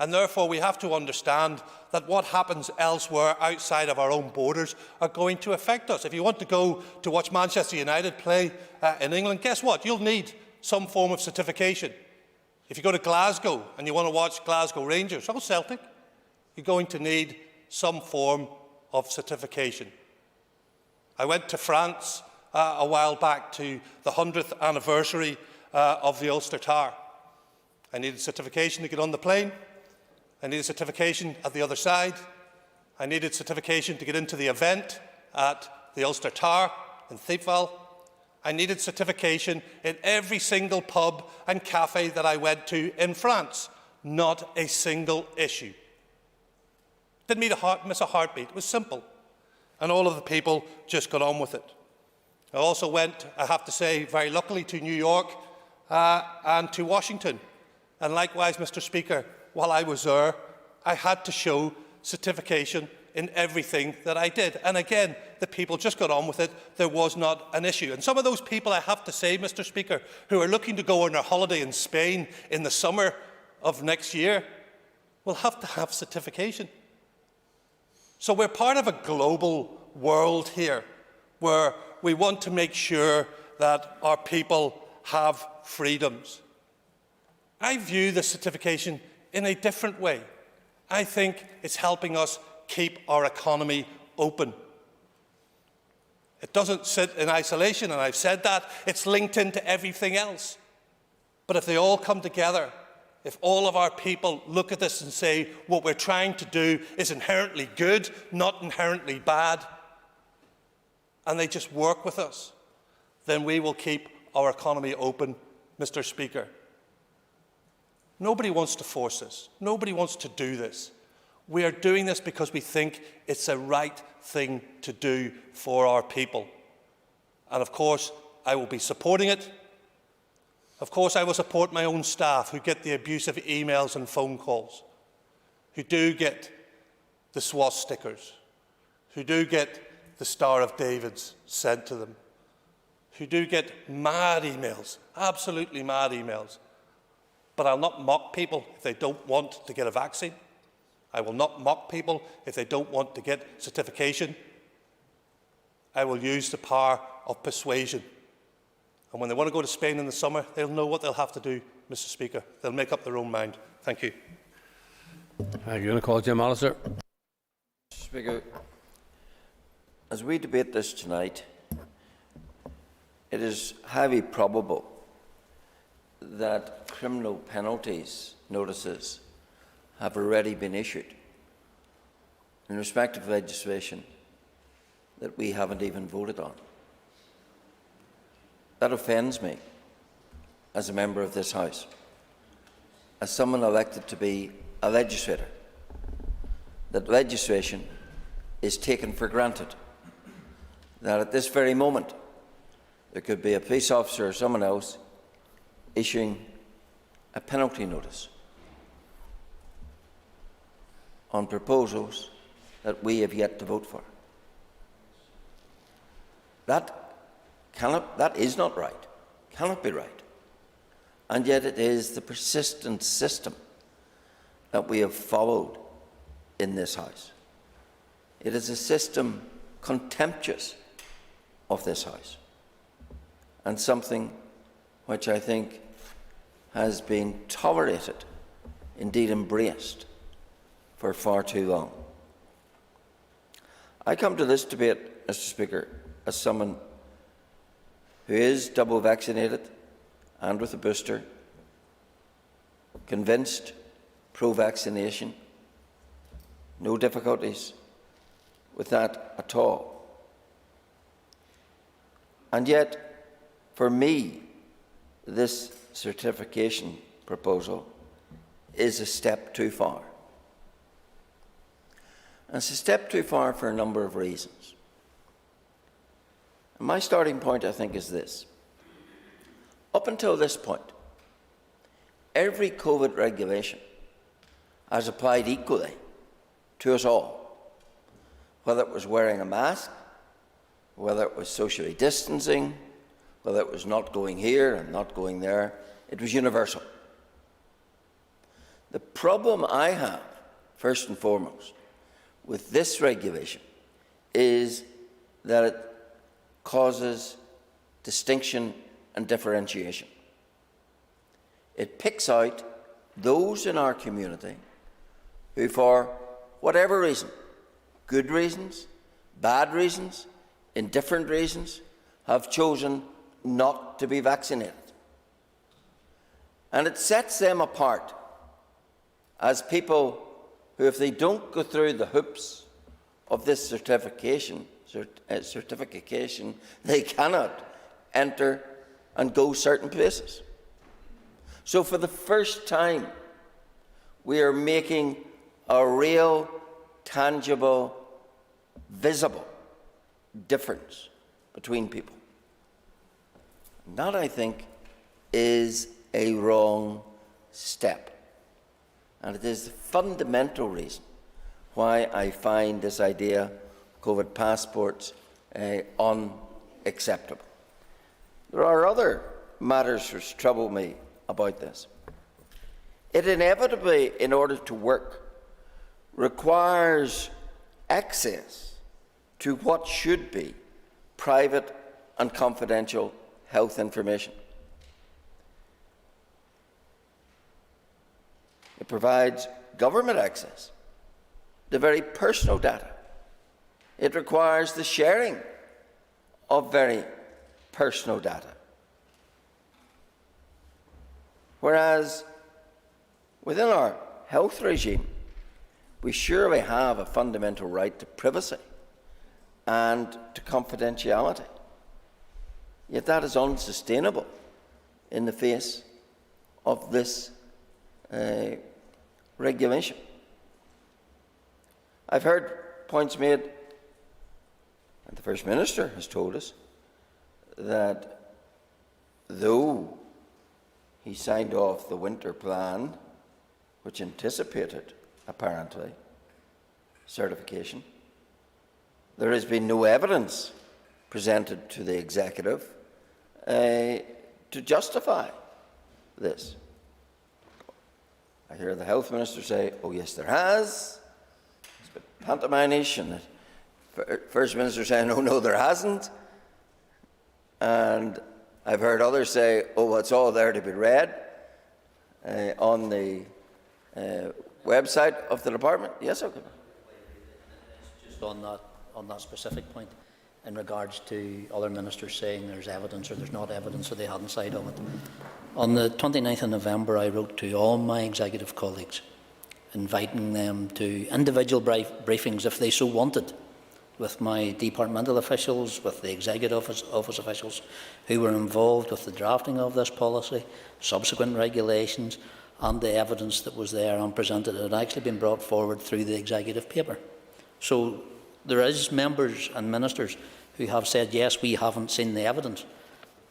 And therefore we have to understand that what happens elsewhere outside of our own borders are going to affect us. If you want to go to watch Manchester United play in England, guess what? You'll need some form of certification. If you go to Glasgow and you want to watch Glasgow Rangers or Celtic, you're going to need some form of certification. I went to France a while back to the 100th anniversary of the Ulster Tower. I needed certification to get on the plane. I needed certification at the other side. I needed certification to get into the event at the Ulster Tower in Thiepval. I needed certification in every single pub and cafe that I went to in France. Not a single issue. Didn't miss a heartbeat. It was simple. And all of the people just got on with it. I also went, I have to say, very luckily to New York and to Washington. And likewise, Mr Speaker, while I was there, I had to show certification in everything that I did. And again, the people just got on with it. There was not an issue. And some of those people, I have to say, Mr Speaker, who are looking to go on their holiday in Spain in the summer of next year, will have to have certification. So we're part of a global world here where we want to make sure that our people have freedoms. I view the certification in a different way. I think it's helping us keep our economy open. It doesn't sit in isolation, and I've said that. It's linked into everything else. But if they all come together, if all of our people look at this and say what we're trying to do is inherently good, not inherently bad, and they just work with us, then we will keep our economy open, Mr Speaker. Nobody wants to force this. Nobody wants to do this. We are doing this because we think it's the right thing to do for our people. And of course, I will be supporting it. Of course, I will support my own staff who get the abusive emails and phone calls, who do get the SWAT stickers, who do get the Star of Davids sent to them, who do get mad emails, absolutely mad emails. But I'll not mock people if they don't want to get a vaccine. I will not mock people if they don't want to get certification. I will use the power of persuasion. And when they want to go to Spain in the summer, they'll know what they'll have to do, Mr Speaker. They'll make up their own mind. Thank you. I'm going to call Jim Allister. Speaker, as we debate this tonight, it is highly probable that criminal penalties notices have already been issued in respect of legislation that we haven't even voted on. That offends me as a member of this House, as someone elected to be a legislator, that legislation is taken for granted, that at this very moment there could be a police officer or someone else issuing a penalty notice on proposals that we have yet to vote for. That is not right, cannot be right. And yet it is the persistent system that we have followed in this House. It is a system contemptuous of this House, and something which I think has been tolerated, indeed embraced, for far too long. I come to this debate, Mr Speaker, as someone who is double vaccinated and with a booster, convinced, pro-vaccination, no difficulties with that at all. And yet, for me, this certification proposal is a step too far. And it's a step too far for a number of reasons. And my starting point, I think, is this. Up until this point, every COVID regulation has applied equally to us all, whether it was wearing a mask, whether it was socially distancing, whether it was not going here and not going there. It was universal. The problem I have, first and foremost, with this regulation is that it causes distinction and differentiation. It picks out those in our community who, for whatever reason, good reasons, bad reasons, indifferent reasons, have chosen not to be vaccinated. And it sets them apart as people who, if they don't go through the hoops of this certification, they cannot enter and go certain places. So for the first time, we are making a real, tangible, visible difference between people. And that, I think, is a wrong step. And it is the fundamental reason why I find this idea of COVID passports unacceptable. There are other matters which trouble me about this. It inevitably, in order to work, requires access to what should be private and confidential health information. It provides government access to very personal data. It requires the sharing of very personal data. Whereas within our health regime, we surely have a fundamental right to privacy and to confidentiality. Yet that is unsustainable in the face of this regulation. I've heard points made, and the First Minister has told us, that though he signed off the winter plan, which anticipated, apparently, certification, there has been no evidence presented to the Executive to justify this. I hear the Health Minister say, oh yes, there has. It's a bit pantomime-ish, and the First Minister saying, oh no, there hasn't. And I've heard others say, oh, well, it's all there to be read on the website of the department. Yes, okay. Just on that specific point, in regards to other ministers saying there's evidence or there's not evidence or they hadn't signed on it. On the 29th of November, I wrote to all my executive colleagues, inviting them to individual briefings if they so wanted, with my departmental officials, with the executive office officials who were involved with the drafting of this policy, subsequent regulations, and the evidence that was there and presented had actually been brought forward through the executive paper. So there is members and ministers who have said, yes, we haven't seen the evidence,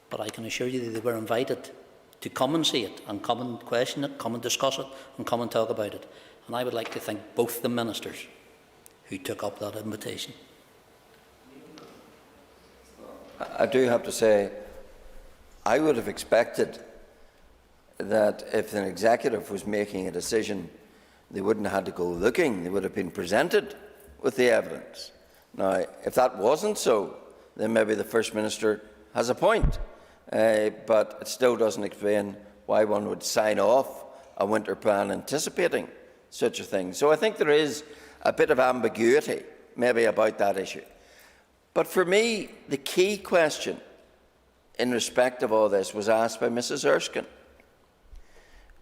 but I can assure you that they were invited to come and see it, and come and question it, come and discuss it, and come and talk about it. And I would like to thank both the ministers who took up that invitation. I do have to say, I would have expected that if an executive was making a decision, they wouldn't have had to go looking, they would have been presented with the evidence. Now, if that wasn't so, then maybe the First Minister has a point, but it still doesn't explain why one would sign off a winter plan anticipating such a thing. So I think there is a bit of ambiguity maybe about that issue. But for me, the key question in respect of all this was asked by Mrs. Erskine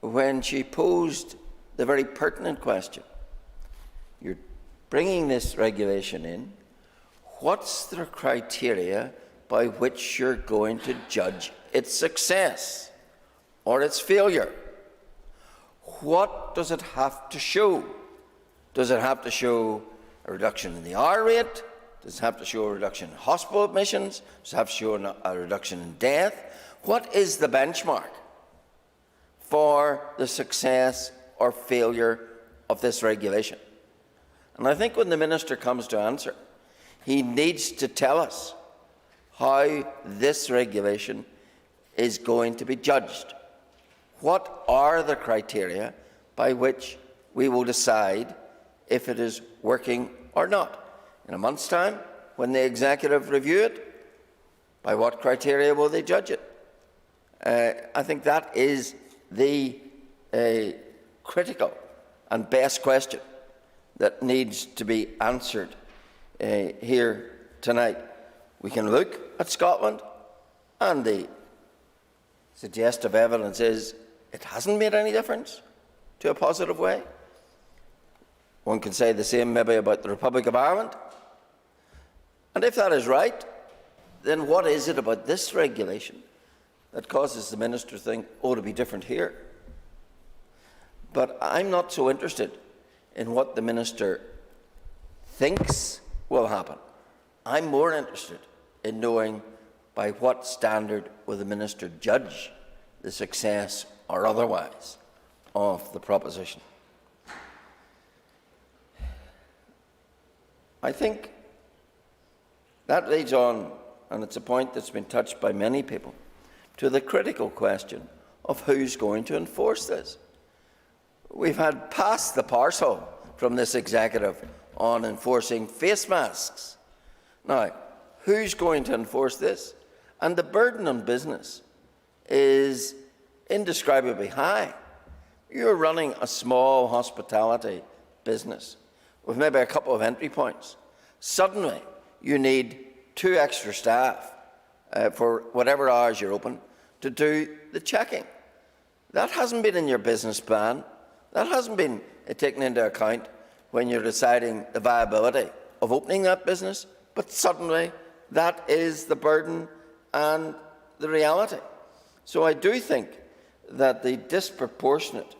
when she posed the very pertinent question. You're bringing this regulation in. What's the criteria by which you're going to judge its success or its failure? What does it have to show? Does it have to show a reduction in the R rate? Does it have to show a reduction in hospital admissions? Does it have to show a reduction in death? What is the benchmark for the success or failure of this regulation? And I think when the Minister comes to answer, he needs to tell us how this regulation is going to be judged. What are the criteria by which we will decide if it is working or not? In a month's time, when the Executive review it, by what criteria will they judge it? I think that is the critical and best question that needs to be answered here tonight. We can look at Scotland, and the suggestive evidence is it hasn't made any difference to a positive way. One can say the same maybe about the Republic of Ireland. And if that is right, then what is it about this regulation that causes the Minister to think, oh, to be different here? But I'm not so interested in what the Minister thinks will happen. I'm more interested in knowing by what standard will the Minister judge the success or otherwise of the proposition. I think that leads on, and it's a point that's been touched by many people, to the critical question of who's going to enforce this. We've had passed the parcel from this executive on enforcing face masks. Now, who's going to enforce this? And the burden on business is indescribably high. You're running a small hospitality business with maybe a couple of entry points. Suddenly, you need 2 extra staff for whatever hours you're open to do the checking. That hasn't been in your business plan. That hasn't been taken into account when you're deciding the viability of opening that business, but suddenly that is the burden and the reality. So I do think that the disproportionate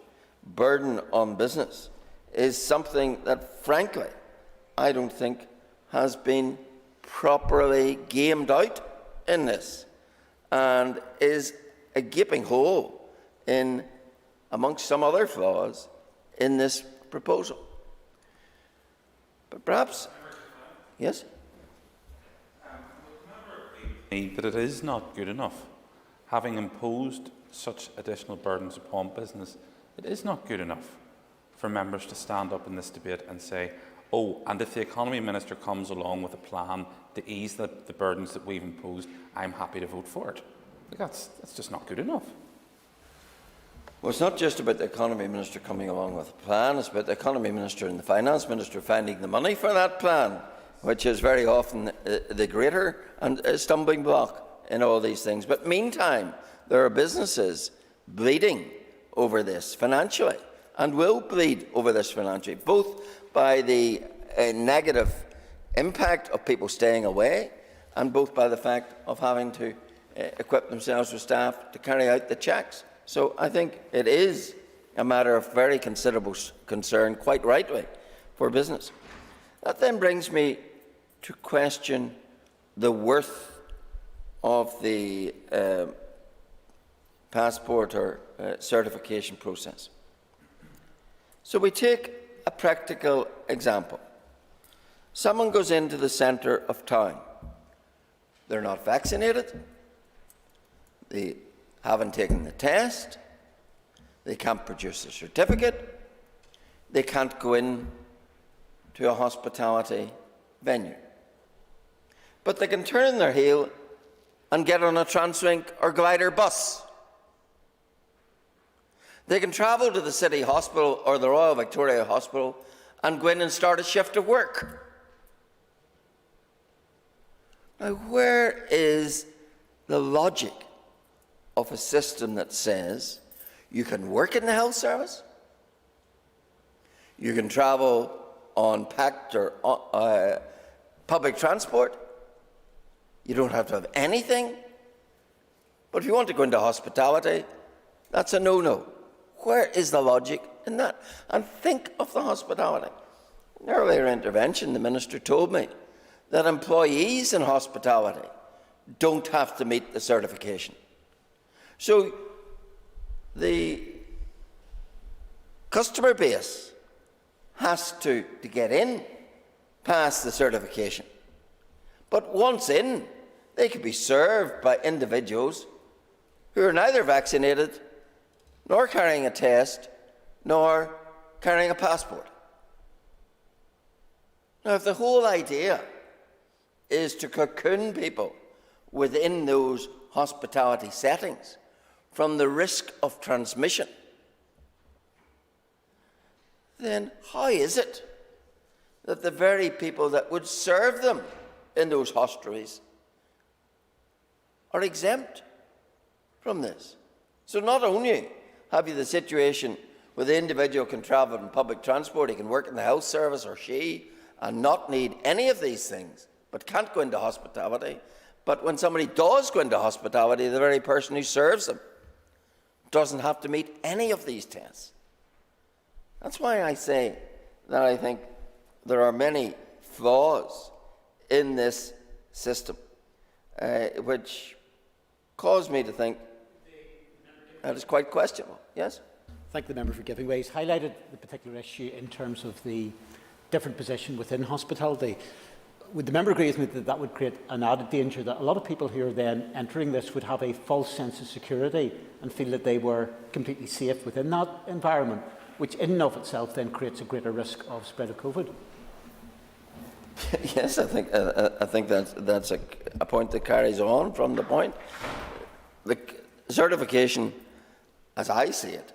burden on business is something that, frankly, I don't think has been properly gamed out in this, and is a gaping hole in, amongst some other flaws, in this proposal. But perhaps, yes? That it is not good enough. Having imposed such additional burdens upon business, it is not good enough for members to stand up in this debate and say, oh, and if the Economy Minister comes along with a plan to ease the burdens that we've imposed, I'm happy to vote for it. That's just not good enough. Well, it's not just about the Economy Minister coming along with a plan, it's about the Economy Minister and the Finance Minister finding the money for that plan, which is very often the greater and stumbling block in all these things. But meantime, there are businesses bleeding over this financially, and will bleed over this financially, both by the negative impact of people staying away, and both by the fact of having to equip themselves with staff to carry out the checks. So I think it is a matter of very considerable concern, quite rightly, for business. That then brings me to question the worth of the passport or certification process. So we take a practical example. Someone goes into the centre of town. They're not vaccinated. They haven't taken the test. They can't produce a certificate. They can't go in to a hospitality venue. But they can turn their heel and get on a Translink or glider bus. They can travel to the City Hospital or the Royal Victoria Hospital and go in and start a shift of work. Now, where is the logic of a system that says you can work in the health service, you can travel on packed or public transport, you don't have to have anything, but if you want to go into hospitality, that's a no-no. Where is the logic in that? And think of the hospitality. In earlier intervention, the Minister told me that employees in hospitality don't have to meet the certification. So the customer base has to get in, pass the certification. But once in, they could be served by individuals who are neither vaccinated, nor carrying a test, nor carrying a passport. Now, if the whole idea is to cocoon people within those hospitality settings from the risk of transmission, then how is it that the very people that would serve them in those hostelries are exempt from this? So not only have you the situation where the individual can travel in public transport, he can work in the health service or she, and not need any of these things, but can't go into hospitality. But when somebody does go into hospitality, the very person who serves them doesn't have to meet any of these tests. That's why I say that I think there are many flaws in this system, which cause me to think that is quite questionable. Yes? thank the member for giving way. He's highlighted the particular issue in terms of the different position within hospitality. Would the member agree with me that that would create an added danger that a lot of people who are then entering this would have a false sense of security and feel that they were completely safe within that environment, which in and of itself then creates a greater risk of spread of COVID? Yes, I think that's a point that carries on from the point. The certification, as I see it,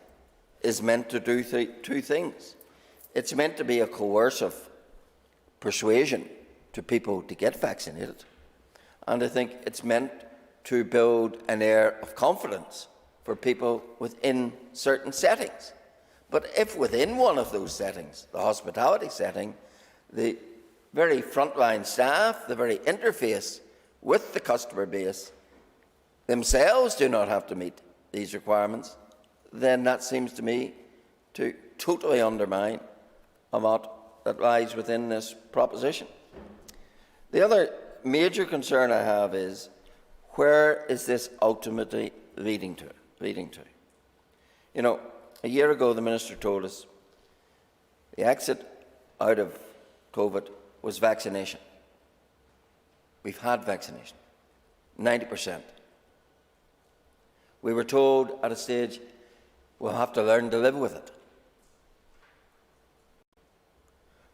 is meant to do two things. It's meant to be a coercive persuasion to people to get vaccinated, and I think it's meant to build an air of confidence for people within certain settings. But if within one of those settings, the hospitality setting, the very frontline staff, the very interface with the customer base themselves do not have to meet these requirements, then that seems to me to totally undermine a lot that lies within this proposition. The other major concern I have is, where is this ultimately leading to? You know, a year ago the Minister told us the exit out of COVID was vaccination. We've had vaccination, 90%. We were told at a stage we'll have to learn to live with it.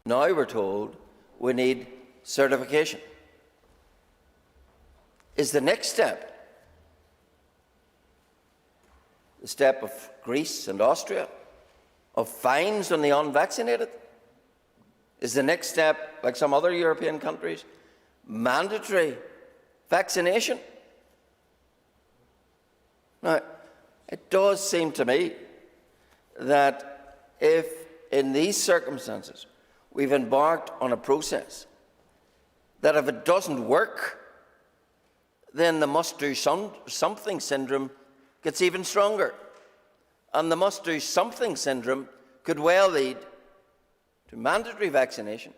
Now we're told we need certification. Is the next step the step of Greece and Austria, of fines on the unvaccinated? Is the next step, like some other European countries, mandatory vaccination? Now, it does seem to me that if, in these circumstances, we've embarked on a process that if it doesn't work, then the must-do-something syndrome gets even stronger. And the must-do-something syndrome could well lead to mandatory vaccination,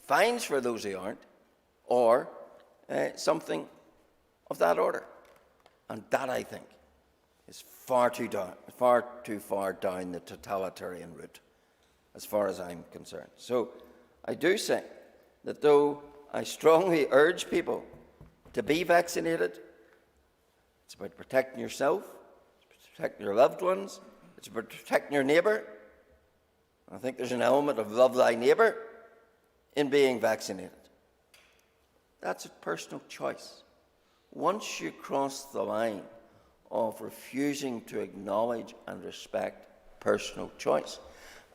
fines for those who aren't, or something of that order. And that, I think, is far too far down the totalitarian route, as far as I'm concerned. So I do say that though I strongly urge people to be vaccinated, it's about protecting yourself, it's about protecting your loved ones, it's about protecting your neighbour. I think there's an element of love thy neighbour in being vaccinated. That's a personal choice. Once you cross the line of refusing to acknowledge and respect personal choice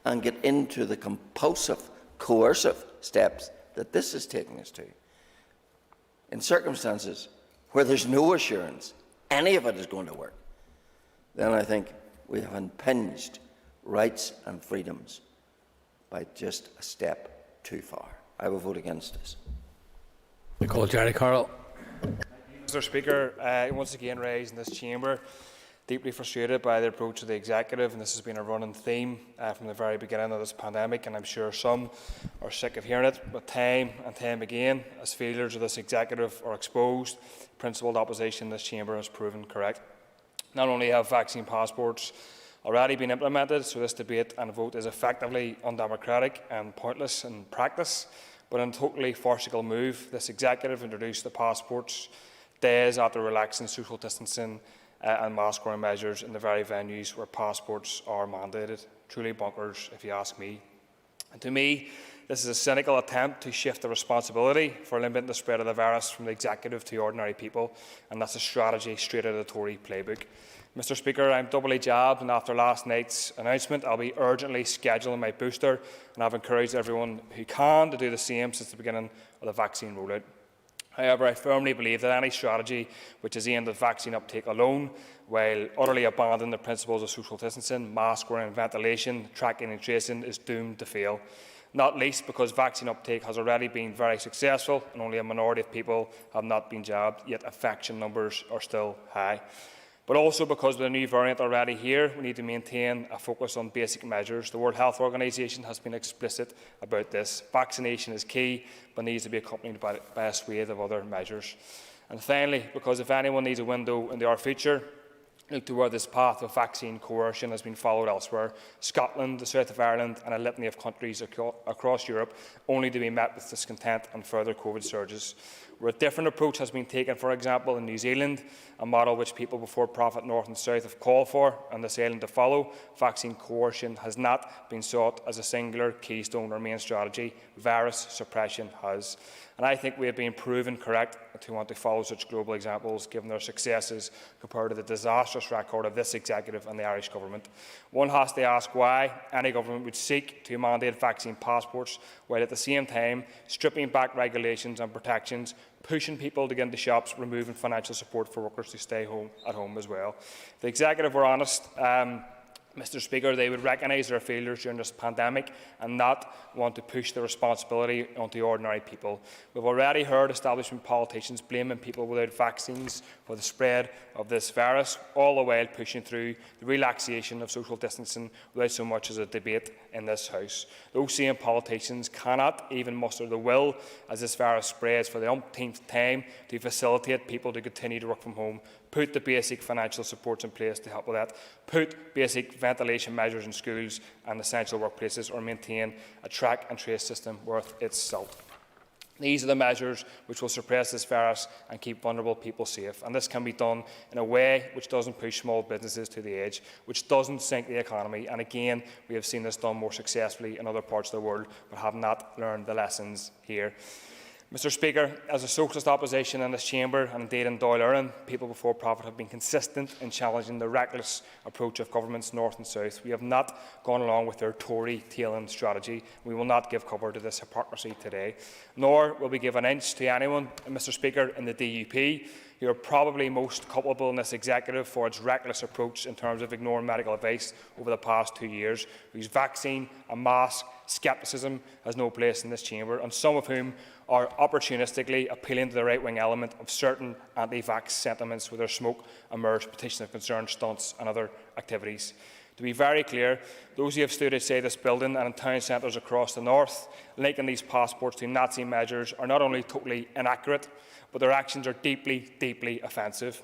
and get into the compulsive, coercive steps that this is taking us to, in circumstances where there's no assurance any of it is going to work, then I think we have impinged rights and freedoms by just a step too far. I will vote against this. Jerry Carroll. Mr. Speaker, once again raised in this chamber, deeply frustrated by the approach of the Executive, and this has been a running theme from the very beginning of this pandemic, and I'm sure some are sick of hearing it, but time and time again, as failures of this Executive are exposed, principled opposition in this chamber has proven correct. Not only have vaccine passports already been implemented, so this debate and vote is effectively undemocratic and pointless in practice, but in a totally farcical move, this Executive introduced the passports days after relaxing social distancing and mask wearing measures in the very venues where passports are mandated. Truly bonkers, if you ask me. And to me, this is a cynical attempt to shift the responsibility for limiting the spread of the virus from the Executive to ordinary people, and that's a strategy straight out of the Tory playbook. Mr. Speaker, I'm doubly jabbed, and after last night's announcement, I'll be urgently scheduling my booster, and I've encouraged everyone who can to do the same since the beginning of the vaccine rollout. However, I firmly believe that any strategy which is aimed at vaccine uptake alone, while utterly abandoning the principles of social distancing, mask wearing, ventilation, tracking and tracing, is doomed to fail. Not least because vaccine uptake has already been very successful and only a minority of people have not been jabbed, yet infection numbers are still high. But also because with a new variant already here, we need to maintain a focus on basic measures. The World Health Organization has been explicit about this. Vaccination is key, but needs to be accompanied by a swathe of other measures. And finally, because if anyone needs a window into our future, look to where this path of vaccine coercion has been followed elsewhere: Scotland, the south of Ireland and a litany of countries across Europe, only to be met with discontent and further COVID surges. Where a different approach has been taken, for example, in New Zealand, a model which people before profit north and south have called for and this island to follow, vaccine coercion has not been sought as a singular keystone or main strategy. Virus suppression has. And I think we have been proven correct to want to follow such global examples, given their successes compared to the disastrous record of this executive and the Irish government. One has to ask why any government would seek to mandate vaccine passports while at the same time stripping back regulations and protections, pushing people to get into shops, removing financial support for workers to stay at home as well. If the executive were honest, Mr. Speaker, they would recognise their failures during this pandemic and not want to push the responsibility onto ordinary people. We've already heard establishment politicians blaming people without vaccines for the spread of this virus, all the while pushing through the relaxation of social distancing without so much as a debate in this House. Those same politicians cannot even muster the will, as this virus spreads for the umpteenth time, to facilitate people to continue to work from home, put the basic financial supports in place to help with that, put basic ventilation measures in schools and essential workplaces, or maintain a track and trace system worth its salt. These are the measures which will suppress this virus and keep vulnerable people safe. And this can be done in a way which doesn't push small businesses to the edge, which doesn't sink the economy. And again, we have seen this done more successfully in other parts of the world, but have not learned the lessons here. Mr. Speaker, as a socialist opposition in this chamber, and indeed in Dáil Éireann, people before profit have been consistent in challenging the reckless approach of governments north and south. We have not gone along with their Tory tail-end strategy. We will not give cover to this hypocrisy today, nor will we give an inch to anyone, Mr. Speaker, in the DUP, who are probably most culpable in this executive for its reckless approach in terms of ignoring medical advice over the past 2 years, whose vaccine and mask scepticism has no place in this chamber, and some of whom are opportunistically appealing to the right-wing element of certain anti-vax sentiments with their smoke and mirrors petition of concern stunts and other activities. To be very clear, those who have stood outside this building and in town centres across the north, linking these passports to Nazi measures, are not only totally inaccurate, but their actions are deeply, deeply offensive.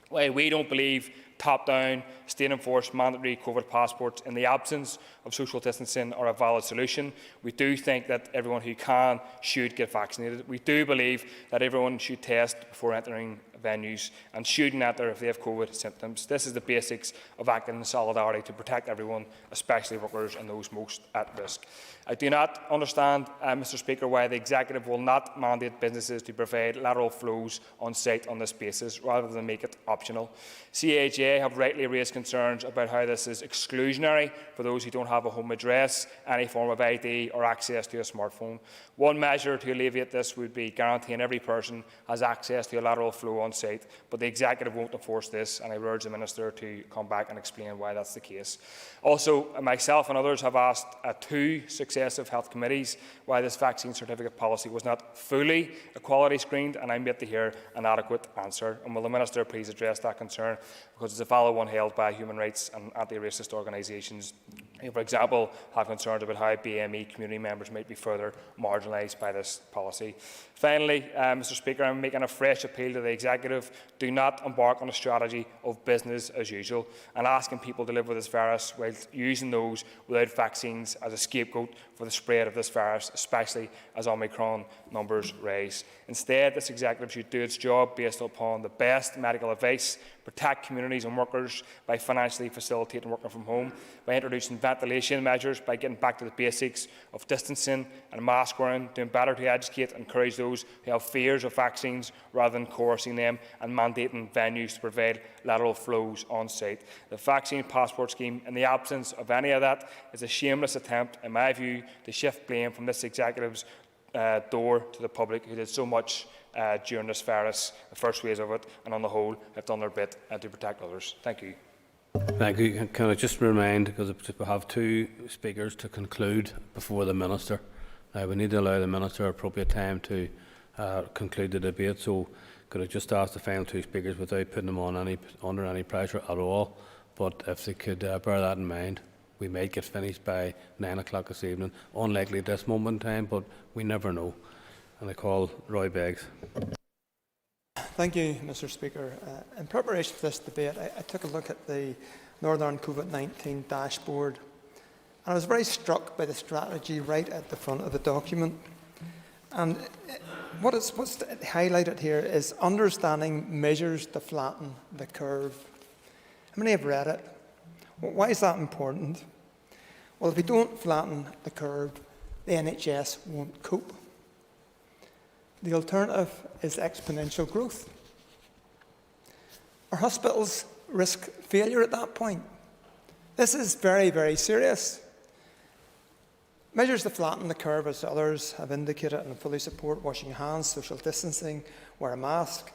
While we don't believe top-down, state-enforced mandatory COVID passports in the absence of social distancing are a valid solution, we do think that everyone who can should get vaccinated. We do believe that everyone should test before entering venues and shouldn't enter if they have COVID symptoms. This is the basics of acting in solidarity to protect everyone, especially workers and those most at risk. I do not understand, Mr. Speaker, why the executive will not mandate businesses to provide lateral flows on site on this basis, rather than make it optional. CAJ have rightly raised concerns about how this is exclusionary for those who don't have a home address, any form of ID or access to a smartphone. One measure to alleviate this would be guaranteeing every person has access to a lateral flow on site, but the executive won't enforce this, and I urge the Minister to come back and explain why that's the case. Also, myself and others have asked 2 successive health committees why this vaccine certificate policy was not fully equality screened, and I'm yet to hear an adequate answer. And will the Minister please address that concern, because it's a valid one held by human rights and anti-racist organisations who, for example, have concerns about how BME community members might be further marginalised by this policy. Finally, Mr. Speaker, I'm making a fresh appeal to the executive: do not embark on a strategy of business as usual and asking people to live with this virus while using those without vaccines as a scapegoat for the spread of this virus, especially as Omicron numbers rise. Instead, this executive should do its job based upon the best medical advice, protect communities and workers by financially facilitating working from home, by introducing ventilation measures, by getting back to the basics of distancing and mask wearing, doing better to educate and encourage those who have fears of vaccines rather than coercing them, and mandating venues to provide lateral flows on site. The vaccine passport scheme, in the absence of any of that, is a shameless attempt, in my view, to shift blame from this executive's door to the public, who did so much during this virus, the first phase of it, and on the whole have done their bit to protect others. Thank you. Thank you. Can I just remind, because we have 2 speakers to conclude before the Minister, we need to allow the Minister appropriate time to conclude the debate. So could I just ask the final 2 speakers, without putting them on under any pressure at all, but if they could bear that in mind. We might get finished by 9 o'clock this evening. Unlikely at this moment in time, but we never know. And I call Roy Beggs. Thank you, Mr Speaker. In preparation for this debate, I took a look at the Northern COVID-19 dashboard, and I was very struck by the strategy right at the front of the document. And what's highlighted here is understanding measures to flatten the curve. How many have read it? Why is that important? Well, if we don't flatten the curve, the NHS won't cope. The alternative is exponential growth. Our hospitals risk failure at that point. This is very, very serious. Measures to flatten the curve, as others have indicated, and fully support washing hands, social distancing, wear a mask,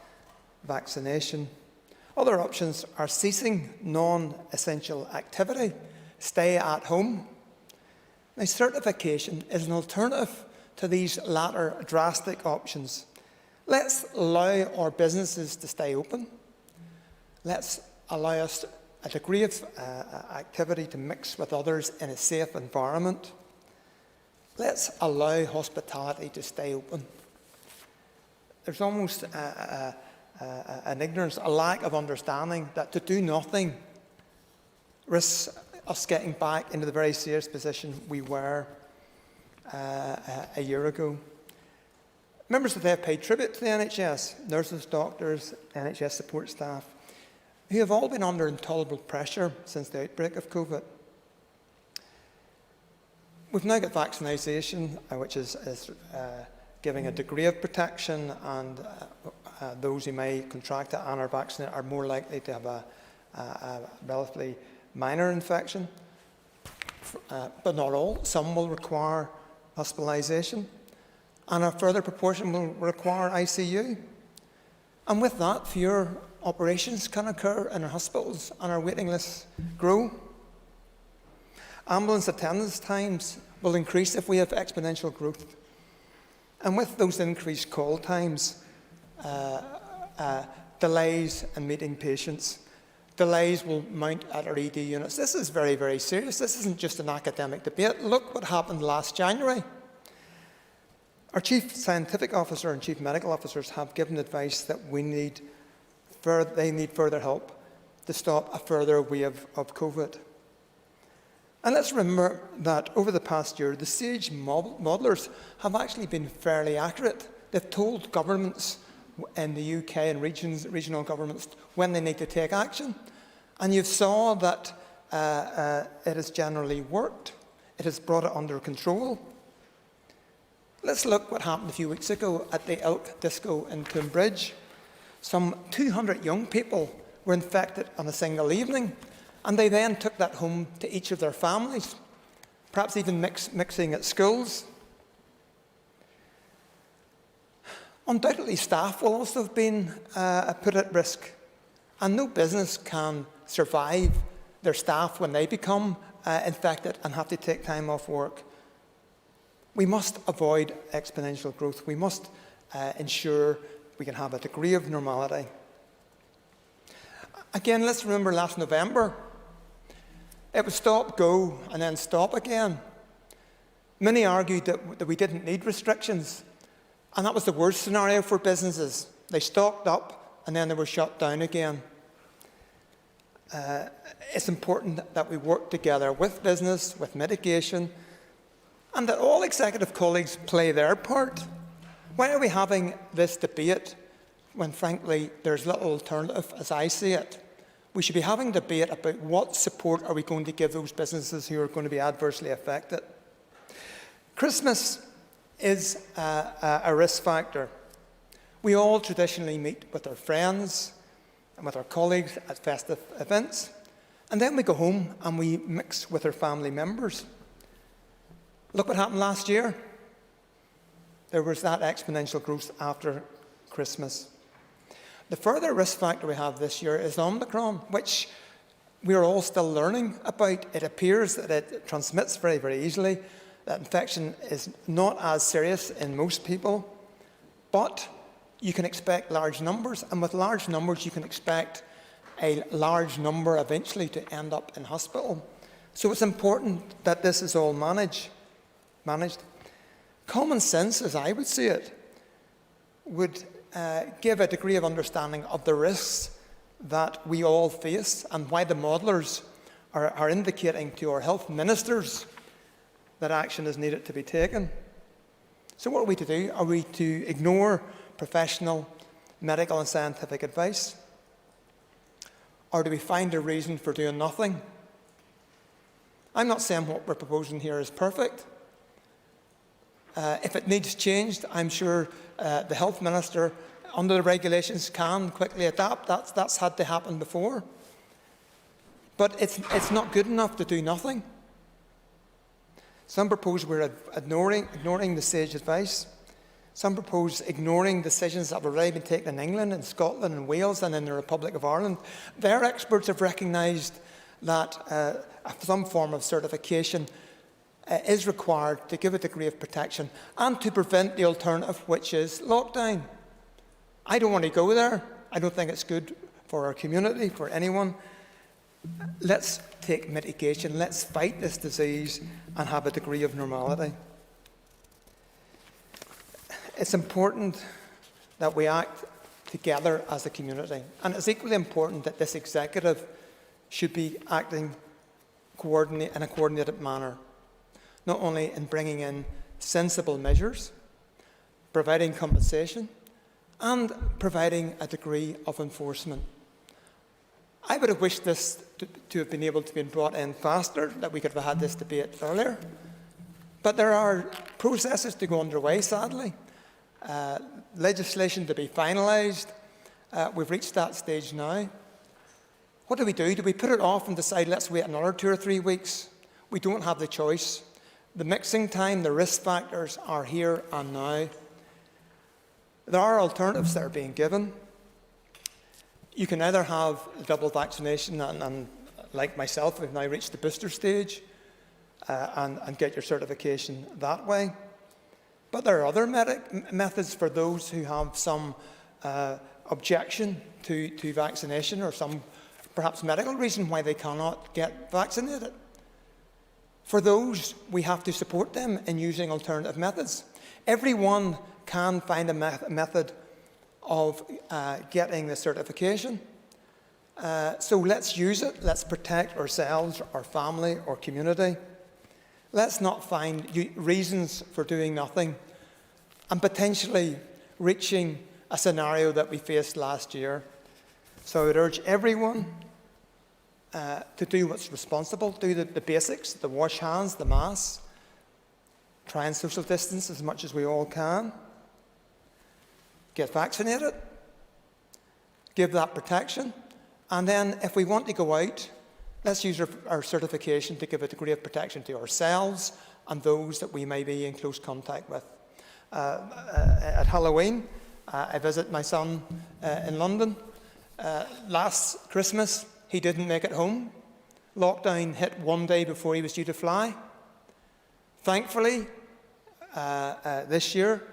vaccination. Other options are ceasing non-essential activity, stay at home. Now, certification is an alternative to these latter drastic options. Let's allow our businesses to stay open. Let's allow us a degree of activity to mix with others in a safe environment. Let's allow hospitality to stay open. There's almost an ignorance, a lack of understanding that to do nothing risks us getting back into the very serious position we were a year ago. Members of the have paid tribute to the NHS, nurses, doctors, NHS support staff, who have all been under intolerable pressure since the outbreak of COVID. We've now got vaccination, which is giving a degree of protection, and those who may contract it and are vaccinated are more likely to have a relatively minor infection, but not all. Some will require hospitalisation, and a further proportion will require ICU. And with that, fewer operations can occur in our hospitals and our waiting lists grow. Ambulance attendance times will increase if we have exponential growth. And with those increased call times, delays in meeting patients, delays will mount at our ED units. This is very, very serious. This isn't just an academic debate. Look what happened last January. Our Chief Scientific Officer and Chief Medical Officers have given advice that they need further help to stop a further wave of COVID. And let's remember that over the past year, the SAGE modellers have actually been fairly accurate. They've told governments in the UK and regional governments when they need to take action. And you saw that it has generally worked. It has brought it under control. Let's look what happened a few weeks ago at the Elk Disco in Tunbridge. Some 200 young people were infected on a single evening, and they then took that home to each of their families, perhaps even mixing at schools. Undoubtedly, staff will also have been put at risk, and no business can survive their staff when they become infected and have to take time off work. We must avoid exponential growth. We must ensure we can have a degree of normality. Again, let's remember last November. It was stop, go, and then stop again. Many argued that we didn't need restrictions, and that was the worst scenario for businesses. They stocked up, and then they were shut down again. It's important that we work together with business, with mitigation, and that all executive colleagues play their part. Why are we having this debate when, frankly, there's little alternative, as I see it? We should be having a debate about what support are we going to give those businesses who are going to be adversely affected. Christmas is a risk factor. We all traditionally meet with our friends and with our colleagues at festive events, and then we go home and we mix with our family members. Look what happened last year. There was that exponential growth after Christmas. The further risk factor we have this year is Omicron, which we are all still learning about. It appears that it transmits very, very easily. That infection is not as serious in most people, but you can expect large numbers, and with large numbers you can expect a large number eventually to end up in hospital. So it's important that this is all managed. Common sense, as I would see it, would give a degree of understanding of the risks that we all face and why the modellers are indicating to our health ministers that action is needed to be taken. So what are we to do? Are we to ignore professional, medical and scientific advice? Or do we find a reason for doing nothing? I'm not saying what we're proposing here is perfect. If it needs changed, I'm sure the Health Minister, under the regulations, can quickly adapt. That's had to happen before. But it's not good enough to do nothing. Some propose we're ignoring the sage advice. Some propose ignoring decisions that have already been taken in England, in Scotland, in Wales and in the Republic of Ireland. Their experts have recognised that some form of certification is required to give a degree of protection and to prevent the alternative, which is lockdown. I don't want to go there. I don't think it's good for our community, for anyone. Let's take mitigation. Let's fight this disease and have a degree of normality. It's important that we act together as a community, and it's equally important that this executive should be acting in a coordinated manner, not only in bringing in sensible measures, providing compensation, and providing a degree of enforcement. I would have wished this to have been able to be brought in faster, that we could have had this debate earlier. But there are processes to go underway, sadly. Legislation to be finalised. We've reached that stage now. What do? Do we put it off and decide, let's wait another 2 or 3 weeks? We don't have the choice. The mixing time, the risk factors are here and now. There are alternatives that are being given. You can either have double vaccination and like myself, we've now reached the booster stage and get your certification that way. But there are other methods for those who have some objection to vaccination or some perhaps medical reason why they cannot get vaccinated. For those, we have to support them in using alternative methods. Everyone can find a method of getting the certification. So let's use it. Let's protect ourselves, our family, our community. Let's not find reasons for doing nothing and potentially reaching a scenario that we faced last year. So I would urge everyone to do what's responsible, do the basics, the wash hands, the masks, try and social distance as much as we all can, get vaccinated, give that protection, and then if we want to go out, let's use our certification to give a degree of protection to ourselves and those that we may be in close contact with. At Halloween, I visit my son in London. Last Christmas, he didn't make it home. Lockdown hit one day before he was due to fly. Thankfully, this year,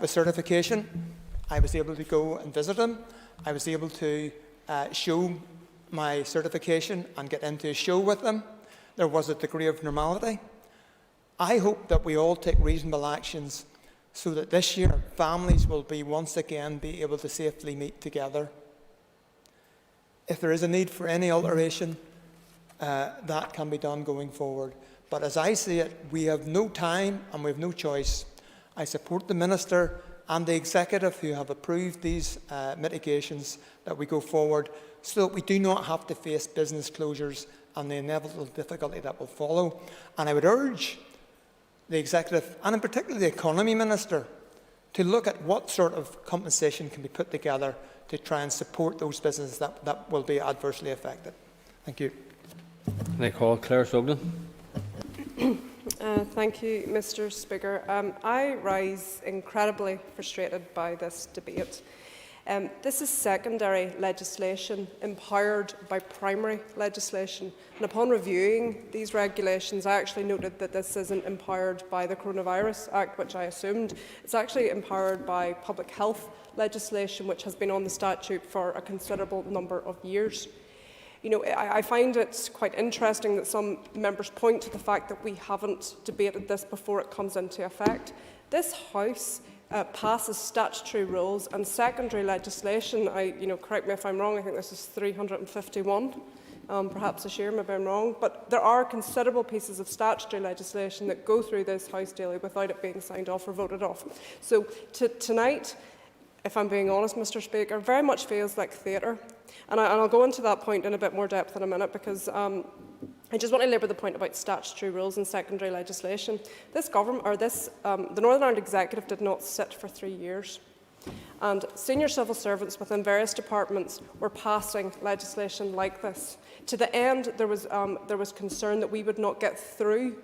with certification, I was able to go and visit him. I was able to show my certification and get into a show with them. There was a degree of normality. I hope that we all take reasonable actions so that this year families will once again be able to safely meet together. If there is a need for any alteration, that can be done going forward. But as I see it, we have no time and we have no choice. I support the Minister and the Executive who have approved these mitigations, that we go forward so that we do not have to face business closures and the inevitable difficulty that will follow. And I would urge the Executive, and in particular the Economy Minister, to look at what sort of compensation can be put together to try and support those businesses that will be adversely affected. Thank you. I call Claire Sugden. Thank you, Mr. Speaker. I rise incredibly frustrated by this debate. This is secondary legislation empowered by primary legislation. And upon reviewing these regulations, I actually noted that this isn't empowered by the Coronavirus Act, which I assumed. It's actually empowered by public health legislation, which has been on the statute for a considerable number of years. You know, I find it quite interesting that some members point to the fact that we haven't debated this before it comes into effect. This House passes statutory rules and secondary legislation. Correct me if I'm wrong, I think this is 351. Perhaps this year, maybe I'm wrong, but there are considerable pieces of statutory legislation that go through this House daily without it being signed off or voted off. So tonight, if I'm being honest, Mr. Speaker, very much feels like theatre. And I'll go into that point in a bit more depth in a minute, because I just want to labour the point about statutory rules and secondary legislation. This government, the Northern Ireland Executive did not sit for 3 years. And senior civil servants within various departments were passing legislation like this. To the end, there was concern that we would not get through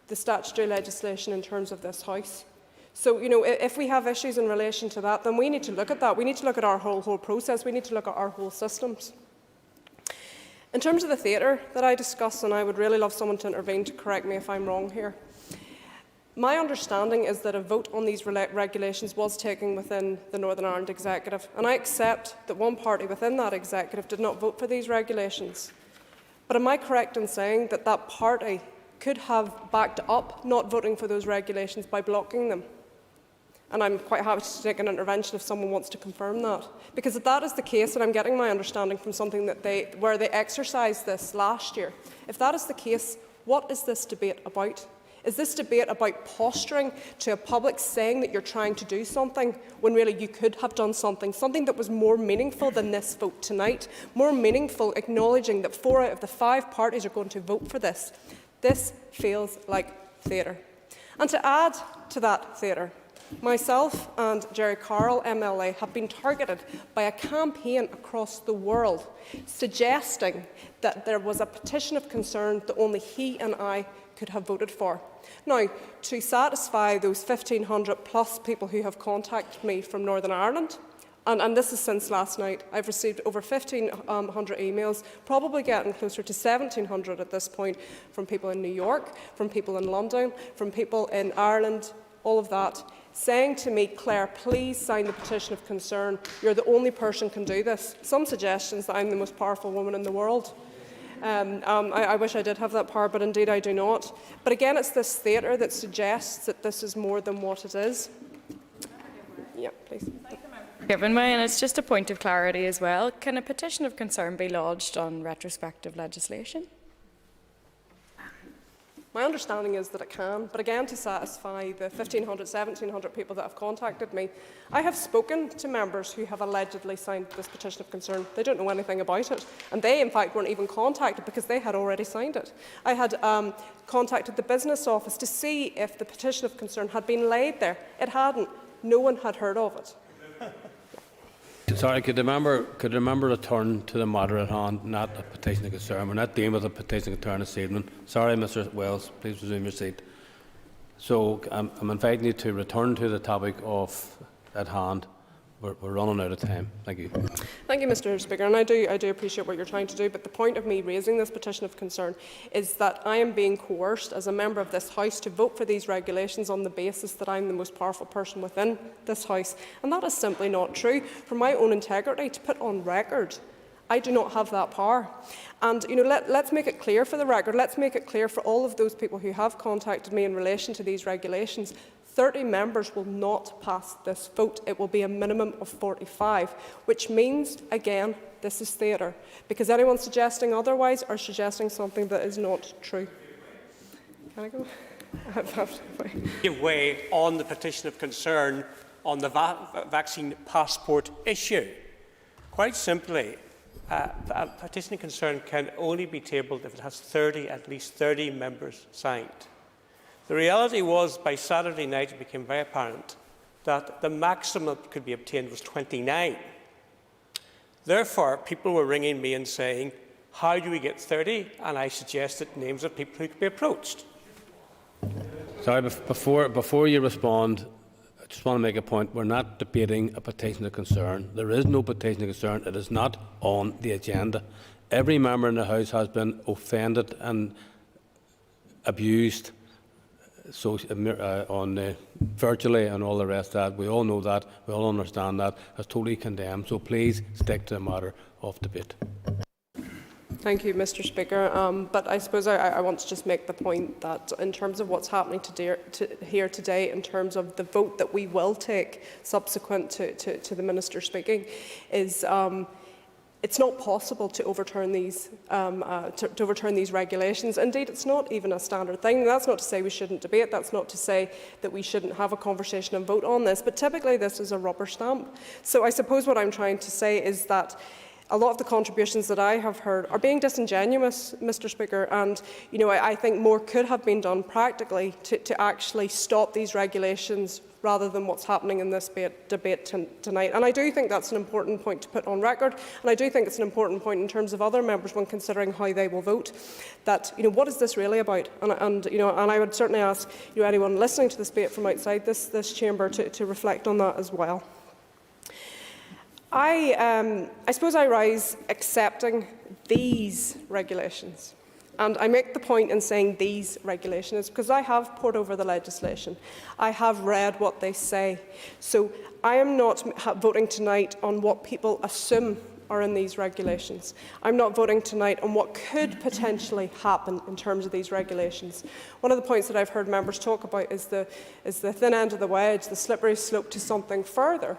the statutory legislation in terms of this House. So, if we have issues in relation to that, then we need to look at that. We need to look at our whole process. We need to look at our whole systems. In terms of the theatre that I discuss, and I would really love someone to intervene to correct me if I'm wrong here, my understanding is that a vote on these regulations was taken within the Northern Ireland Executive, and I accept that one party within that Executive did not vote for these regulations. But am I correct in saying that that party could have backed up not voting for those regulations by blocking them? And I'm quite happy to take an intervention if someone wants to confirm that. Because if that is the case, and I'm getting my understanding from something where they exercised this last year, if that is the case, what is this debate about? Is this debate about posturing to a public saying that you're trying to do something when really you could have done something that was more meaningful than this vote tonight, more meaningful, acknowledging that 4 out of the 5 parties are going to vote for this? This feels like theatre. And to add to that theatre, myself and Jerry Carroll, MLA, have been targeted by a campaign across the world suggesting that there was a petition of concern that only he and I could have voted for. Now, to satisfy those 1,500 plus people who have contacted me from Northern Ireland, and this is since last night, I've received over 1,500 emails, probably getting closer to 1,700 at this point, from people in New York, from people in London, from people in Ireland, all of that, saying to me, Claire, please sign the petition of concern. You're the only person who can do this. Some suggestions that I'm the most powerful woman in the world. I wish I did have that power, but indeed I do not. But again, it's this theatre that suggests that this is more than what it is. Yeah, please. Given way, and it's just a point of clarity as well. Can a petition of concern be lodged on retrospective legislation? My understanding is that it can, but again, to satisfy the 1,500, 1,700 people that have contacted me, I have spoken to members who have allegedly signed this petition of concern. They don't know anything about it, and they, in fact, weren't even contacted because they had already signed it. I had contacted the business office to see if the petition of concern had been laid there. It hadn't. No one had heard of it. Sorry, could the member return to the matter at hand, not a petition of concern? We're not dealing with a petition of concern this evening. Sorry, Mr. Wells, please resume your seat. So I'm inviting you to return to the topic at hand. We're running out of time. Thank you. Thank you, Mr. Speaker, and I do appreciate what you're trying to do, but the point of me raising this petition of concern is that I am being coerced as a member of this House to vote for these regulations on the basis that I'm the most powerful person within this House, and that is simply not true. For my own integrity, to put on record, I do not have that power. And let's make it clear for the record, let's make it clear for all of those people who have contacted me in relation to these regulations. 30 members will not pass this vote. It will be a minimum of 45, which means, again, this is theatre, because anyone suggesting otherwise are suggesting something that is not true. Can I go? Give way on the petition of concern on the vaccine passport issue. Quite simply, a petition of concern can only be tabled if it has at least 30 members signed. The reality was, by Saturday night, it became very apparent that the maximum that could be obtained was 29. Therefore, people were ringing me and saying, how do we get 30? And I suggested names of people who could be approached. Sorry, before you respond, I just want to make a point. We're not debating a petition of concern. There is no petition of concern. It is not on the agenda. Every member in the House has been offended and abused virtually and all the rest of that. We all know that. We all understand that. It's totally condemned. So please stick to the matter of debate. Thank you, Mr. Speaker. But I suppose I want to just make the point that in terms of what's happening here today, in terms of the vote that we will take subsequent to the Minister speaking, is it's not possible to overturn these regulations. Indeed, it's not even a standard thing. That's not to say we shouldn't debate. That's not to say that we shouldn't have a conversation and vote on this. But typically, this is a rubber stamp. So I suppose what I'm trying to say is that a lot of the contributions that I have heard are being disingenuous, Mr. Speaker, and I think more could have been done practically to actually stop these regulations rather than what's happening in this debate tonight. And I do think that's an important point to put on record, and I do think it's an important point in terms of other members when considering how they will vote, that what is this really about? And I would certainly ask anyone listening to this debate from outside this chamber to reflect on that as well. I suppose I rise accepting these regulations. And I make the point in saying these regulations because I have pored over the legislation. I have read what they say. So I am not voting tonight on what people assume are in these regulations. I'm not voting tonight on what could potentially happen in terms of these regulations. One of the points that I've heard members talk about is the thin end of the wedge, the slippery slope to something further.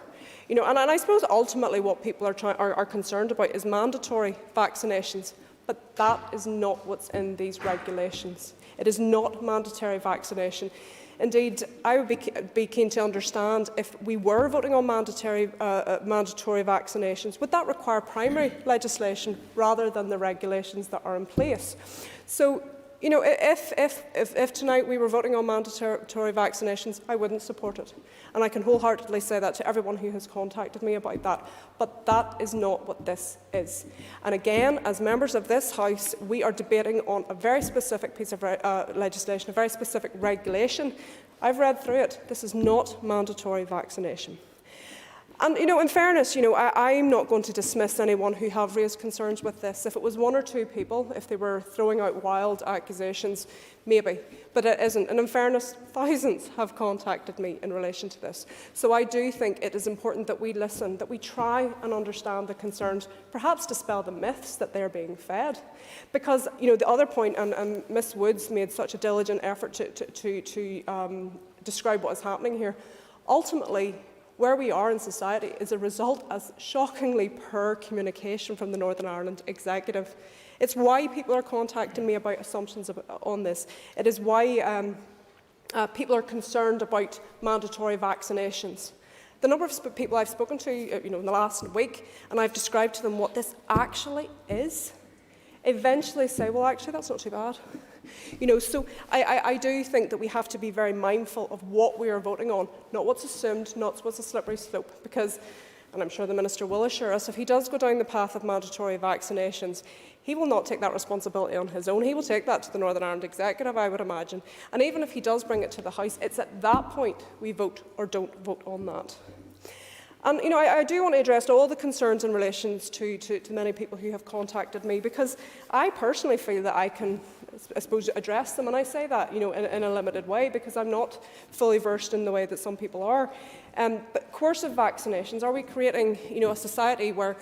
And I suppose ultimately what people are concerned about is mandatory vaccinations. But that is not what's in these regulations. It is not mandatory vaccination. Indeed, I would be keen to understand if we were voting on mandatory vaccinations, would that require primary legislation rather than the regulations that are in place? So, if tonight we were voting on mandatory vaccinations, I wouldn't support it. And I can wholeheartedly say that to everyone who has contacted me about that. But that is not what this is. And again, as members of this House, we are debating on a very specific piece of legislation, a very specific regulation. I've read through it. This is not mandatory vaccination. And, in fairness, I'm not going to dismiss anyone who have raised concerns with this. If it was one or two people, if they were throwing out wild accusations, maybe. But it isn't. And in fairness, thousands have contacted me in relation to this. So I do think it is important that we listen, that we try and understand the concerns, perhaps dispel the myths that they're being fed. Because, the other point, and Ms Woods made such a diligent effort to describe what is happening here, ultimately, where we are in society is a result of shockingly poor communication from the Northern Ireland Executive. It's why people are contacting me about assumptions on this. It is why people are concerned about mandatory vaccinations. The number of people I've spoken to in the last week, and I've described to them what this actually is, eventually say, well, actually, that's not too bad. So I do think that we have to be very mindful of what we are voting on, not what's assumed, not what's a slippery slope, because, and I'm sure the Minister will assure us, if he does go down the path of mandatory vaccinations, he will not take that responsibility on his own. He will take that to the Northern Ireland Executive, I would imagine. And even if he does bring it to the House, it's at that point we vote or don't vote on that. And I do want to address all the concerns in relation to many people who have contacted me, because I personally feel that I can, I suppose, address them, and I say that in a limited way because I'm not fully versed in the way that some people are. But coercive vaccinations, are we creating a society where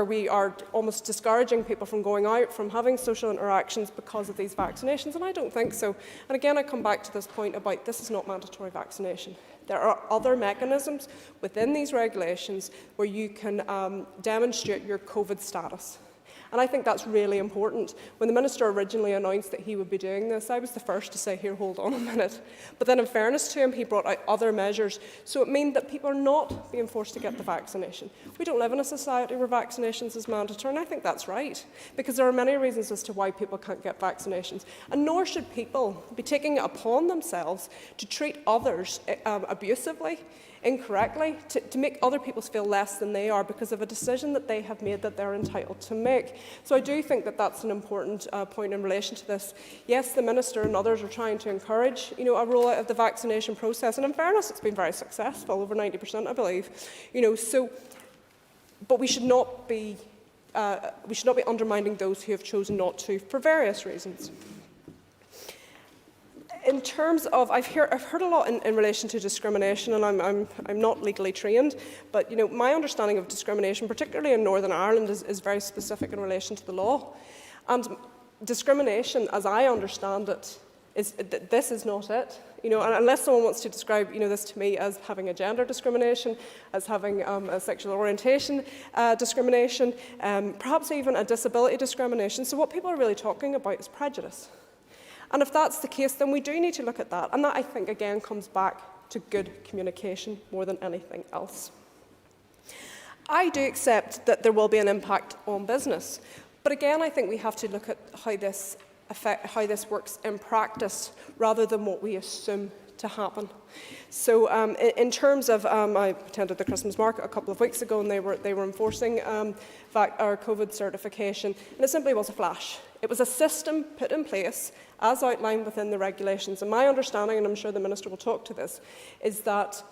we are almost discouraging people from going out, from having social interactions because of these vaccinations? And I don't think so. And again, I come back to this point about this is not mandatory vaccination. There are other mechanisms within these regulations where you can demonstrate your COVID status. And I think that's really important. When the Minister originally announced that he would be doing this, I was the first to say, here, hold on a minute. But then in fairness to him, he brought out other measures. So it means that people are not being forced to get the vaccination. We don't live in a society where vaccinations is mandatory, and I think that's right. Because there are many reasons as to why people can't get vaccinations. And nor should people be taking it upon themselves to treat others abusively, incorrectly, to make other people feel less than they are because of a decision that they have made that they're entitled to make. So I do think that that's an important point in relation to this. Yes, the Minister and others are trying to encourage a rollout of the vaccination process, and in fairness, it's been very successful, over 90%, I believe. But we should not be undermining those who have chosen not to for various reasons. In terms of, I've heard a lot in relation to discrimination, and I'm not legally trained, but my understanding of discrimination, particularly in Northern Ireland, is very specific in relation to the law. And discrimination, as I understand it, this is not it. And unless someone wants to describe this to me as having a gender discrimination, as having a sexual orientation discrimination, perhaps even a disability discrimination. So what people are really talking about is prejudice. And if that's the case, then we do need to look at that. And that, I think, again, comes back to good communication more than anything else. I do accept that there will be an impact on business. But again, I think we have to look at how this works in practice rather than what we assume to happen. So in terms of, I attended the Christmas market a couple of weeks ago, and they were enforcing our COVID certification, and it simply was a flash. It was a system put in place as outlined within the regulations. And my understanding, and I'm sure the Minister will talk to this, is that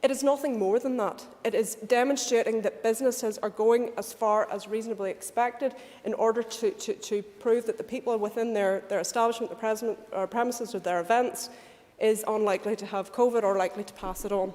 it is nothing more than that. It is demonstrating that businesses are going as far as reasonably expected in order to prove that the people within their establishment, their premises or their events is unlikely to have COVID or likely to pass it on.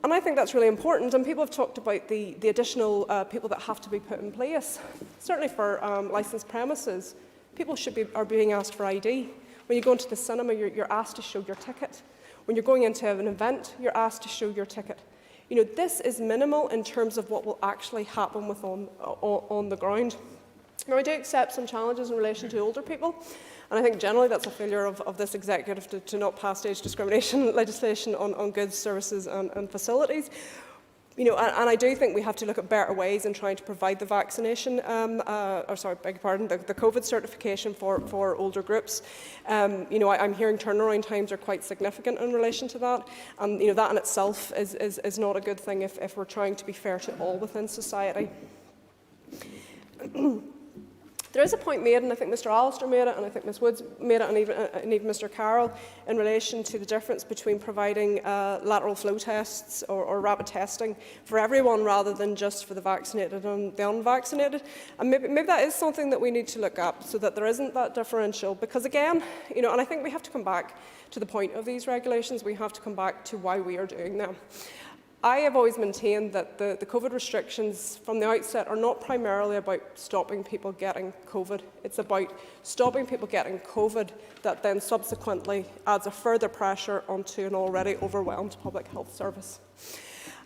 And I think that's really important, and people have talked about the additional people that have to be put in place. Certainly for licensed premises, people are being asked for ID. When you go into the cinema, you're asked to show your ticket. When you're going into an event, you're asked to show your ticket. This is minimal in terms of what will actually happen on the ground. Now, I do accept some challenges in relation to older people, and I think generally that's a failure of this executive to not pass age discrimination legislation on goods, services and facilities. And I do think we have to look at better ways in trying to provide the vaccination, the COVID certification for older groups. I'm hearing turnaround times are quite significant in relation to that, and that in itself is not a good thing if we're trying to be fair to all within society. There is a point made, and I think Mr Allister made it, and I think Ms Woods made it, and even Mr Carroll, in relation to the difference between providing lateral flow tests or rapid testing for everyone rather than just for the vaccinated and the unvaccinated. And maybe that is something that we need to look at so that there isn't that differential. Because again, and I think we have to come back to the point of these regulations. We have to come back to why we are doing them. I have always maintained that the COVID restrictions from the outset are not primarily about stopping people getting COVID. It's about stopping people getting COVID that then subsequently adds a further pressure onto an already overwhelmed public health service.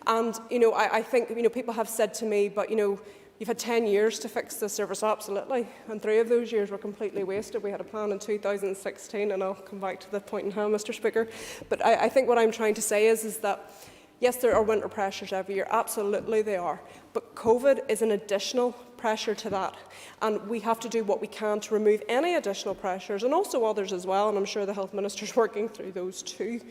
And, I think, people have said to me, but, you've had 10 years to fix this service. Absolutely. And 3 of those years were completely wasted. We had a plan in 2016, and I'll come back to the point in hand, Mr Speaker. But I think what I'm trying to say is that yes, there are winter pressures every year, absolutely they are, but COVID is an additional pressure to that, and we have to do what we can to remove any additional pressures, and also others as well, and I'm sure the Health Minister is working through those too.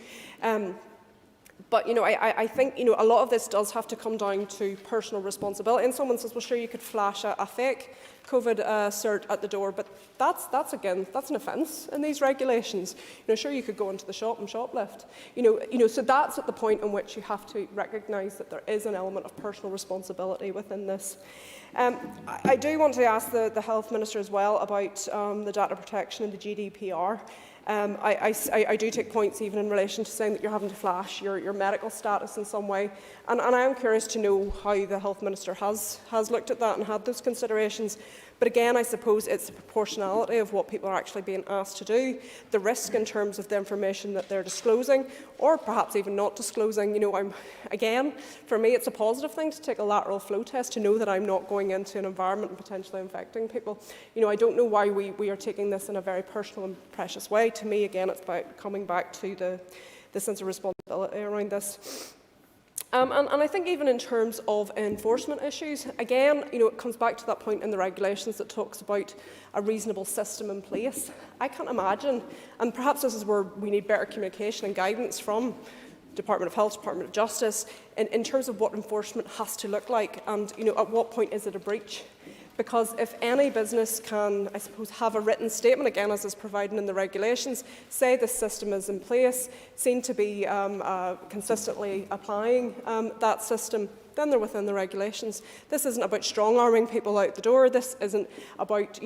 But, I think, a lot of this does have to come down to personal responsibility. And someone says, well, sure, you could flash a fake COVID cert at the door, but that's an offence in these regulations. Sure, you could go into the shop and shoplift. So that's at the point in which you have to recognise that there is an element of personal responsibility within this. I do want to ask the Health Minister as well about the data protection and the GDPR. I do take points even in relation to saying that you're having to flash your medical status in some way, and I am curious to know how the Health Minister has looked at that and had those considerations. But again, I suppose it's the proportionality of what people are actually being asked to do, the risk in terms of the information that they're disclosing, or perhaps even not disclosing. Again, for me, it's a positive thing to take a lateral flow test to know that I'm not going into an environment and potentially infecting people. I don't know why we are taking this in a very personal and precious way. To me, again, it's about coming back to the sense of responsibility around this. And I think even in terms of enforcement issues, again, it comes back to that point in the regulations that talks about a reasonable system in place. I can't imagine, and perhaps this is where we need better communication and guidance from Department of Health, Department of Justice, in terms of what enforcement has to look like and, at what point is it a breach. Because if any business can, I suppose, have a written statement, again, as is provided in the regulations, say the system is in place, seem to be consistently applying that system, then they're within the regulations. This isn't about strong-arming people out the door. This isn't about,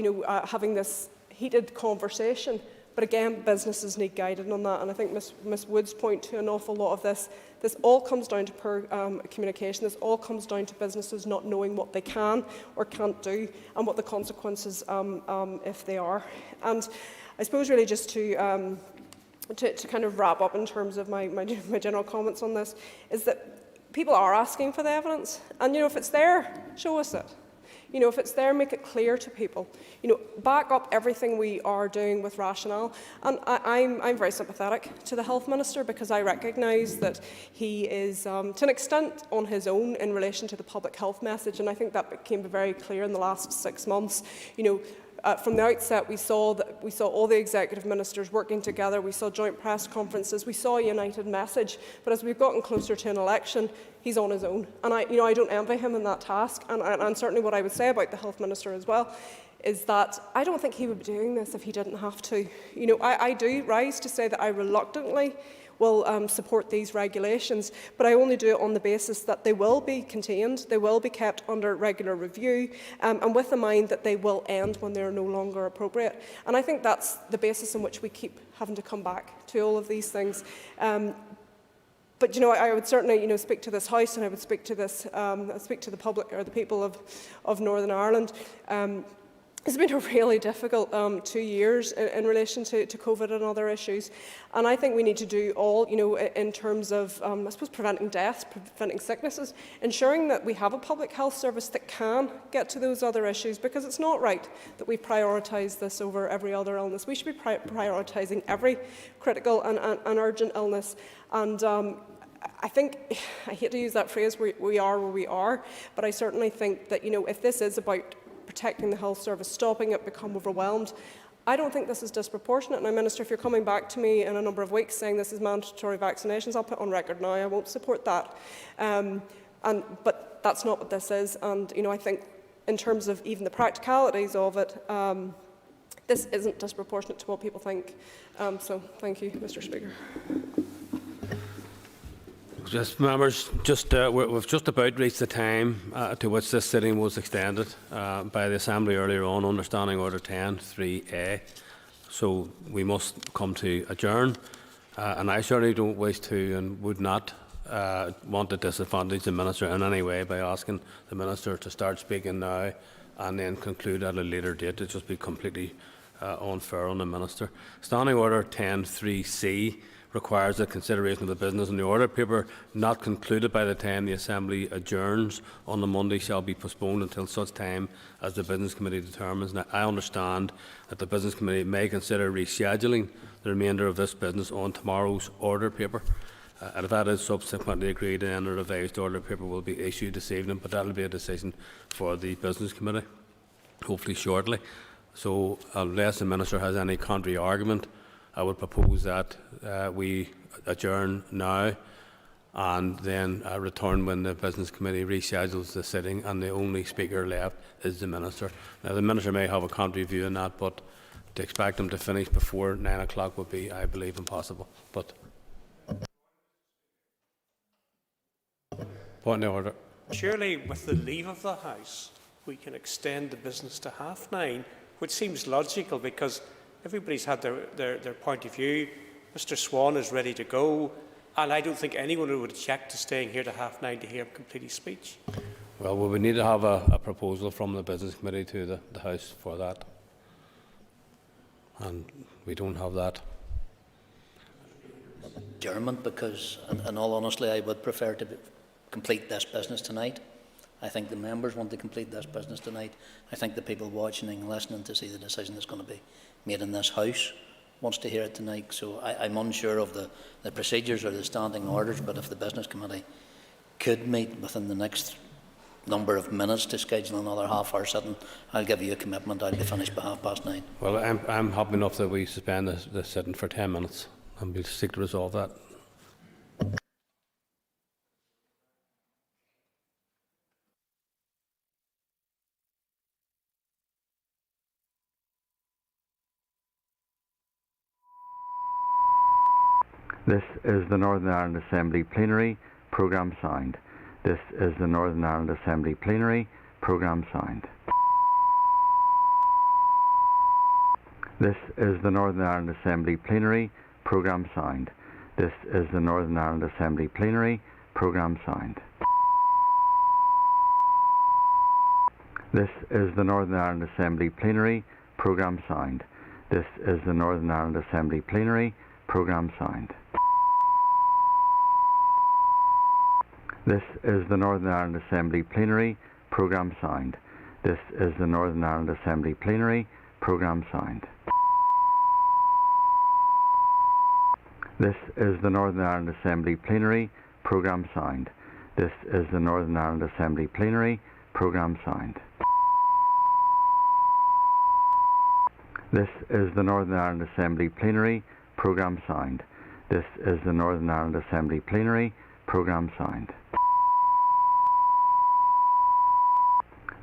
having this heated conversation. But again, businesses need guidance on that, and I think Ms Wood's point to an awful lot of this all comes down to communication. This all comes down to businesses not knowing what they can or can't do and what the consequences if they are. And I suppose really just to kind of wrap up in terms of my general comments on this is that people are asking for the evidence, and if it's there, show us it. If it's there, make it clear to people. Back up everything we are doing with rationale. And I'm very sympathetic to the Health Minister because I recognise that he is, to an extent, on his own in relation to the public health message. And I think that became very clear in the last 6 months. From the outset, we saw all the executive ministers working together. We saw joint press conferences. We saw a united message. But as we've gotten closer to an election, he's on his own. And I don't envy him in that task. And certainly what I would say about the Health Minister as well is that I don't think he would be doing this if he didn't have to. I do rise to say that I reluctantly will support these regulations, but I only do it on the basis that they will be contained, they will be kept under regular review, and with the mind that they will end when they are no longer appropriate. And I think that's the basis on which we keep having to come back to all of these things. But I would certainly speak to this House, and I would speak to the public or the people of Northern Ireland. It's been a really difficult 2 years in relation to COVID and other issues. And I think we need to do all, in terms of, I suppose, preventing deaths, preventing sicknesses, ensuring that we have a public health service that can get to those other issues, because it's not right that we prioritise this over every other illness. We should be prioritising every critical and urgent illness. And I think, I hate to use that phrase, we are where we are, but I certainly think that, if this is about protecting the health service, stopping it become overwhelmed, I don't think this is disproportionate. Now, Minister, if you're coming back to me in a number of weeks saying this is mandatory vaccinations, I'll put on record now I won't support that. But that's not what this is. And I think in terms of even the practicalities of it, this isn't disproportionate to what people think. So thank you, Mr. Speaker. Just members, we've just about reached the time to which this sitting was extended by the Assembly earlier on under Standing Order 10.3a. So we must come to adjourn, and I certainly don't wish to and would not want to disadvantage the Minister in any way by asking the Minister to start speaking now and then conclude at a later date. It would just be completely unfair on the Minister. Standing Order 10.3c requires that consideration of the business in the order paper not concluded by the time the Assembly adjourns on the Monday shall be postponed until such time as the Business Committee determines. Now, I understand that the Business Committee may consider rescheduling the remainder of this business on tomorrow's order paper. And if that is subsequently agreed, then a revised order paper will be issued this evening, but that will be a decision for the Business Committee, hopefully shortly. So unless the Minister has any contrary argument, I would propose that we adjourn now and then return when the Business Committee reschedules the sitting and the only speaker left is the Minister. Now, the Minister may have a contrary view on that, but to expect him to finish before 9 o'clock would be, I believe, impossible. But point of order. Surely, with the leave of the House, we can extend the business to 9:30, which seems logical because everybody's had their point of view. Mr. Swan is ready to go, and I don't think anyone would object to staying here to 9:30 to hear him complete his speech. Well, we would need to have a proposal from the Business Committee to the House for that, and we don't have that. Adjournment, because, in all honesty, I would prefer to complete this business tonight. I think the members want to complete this business tonight. I think the people watching and listening to see the decision that's going to be made in this House wants to hear it tonight. So I'm unsure of the procedures or the standing orders, but if the Business Committee could meet within the next number of minutes to schedule another half-hour sitting, I'll give you a commitment. I'll be finished by 9:30. Well, I'm happy enough that we suspend the sitting for 10 minutes, and we'll seek to resolve that. This is the Northern Ireland Assembly Plenary, Programme Sound. This is the Northern Ireland Assembly Plenary, Programme Sound. This is the Northern Ireland Assembly Plenary Programme Sound. This is the Northern Ireland Assembly Plenary Programme Sound. This is the Northern Ireland Assembly Plenary Programme Sound. This is the Northern Ireland Assembly Plenary Programme Sound. This is the Northern Ireland Assembly Plenary Programme Sound. This is the Northern Ireland Assembly Plenary Programme Sound. This is the Northern Ireland Assembly Plenary Programme Sound. This is the Northern Ireland Assembly Plenary Programme Sound. This is the Northern Ireland Assembly Plenary Programme Sound. This is the Northern Ireland Assembly Plenary Programme Sound.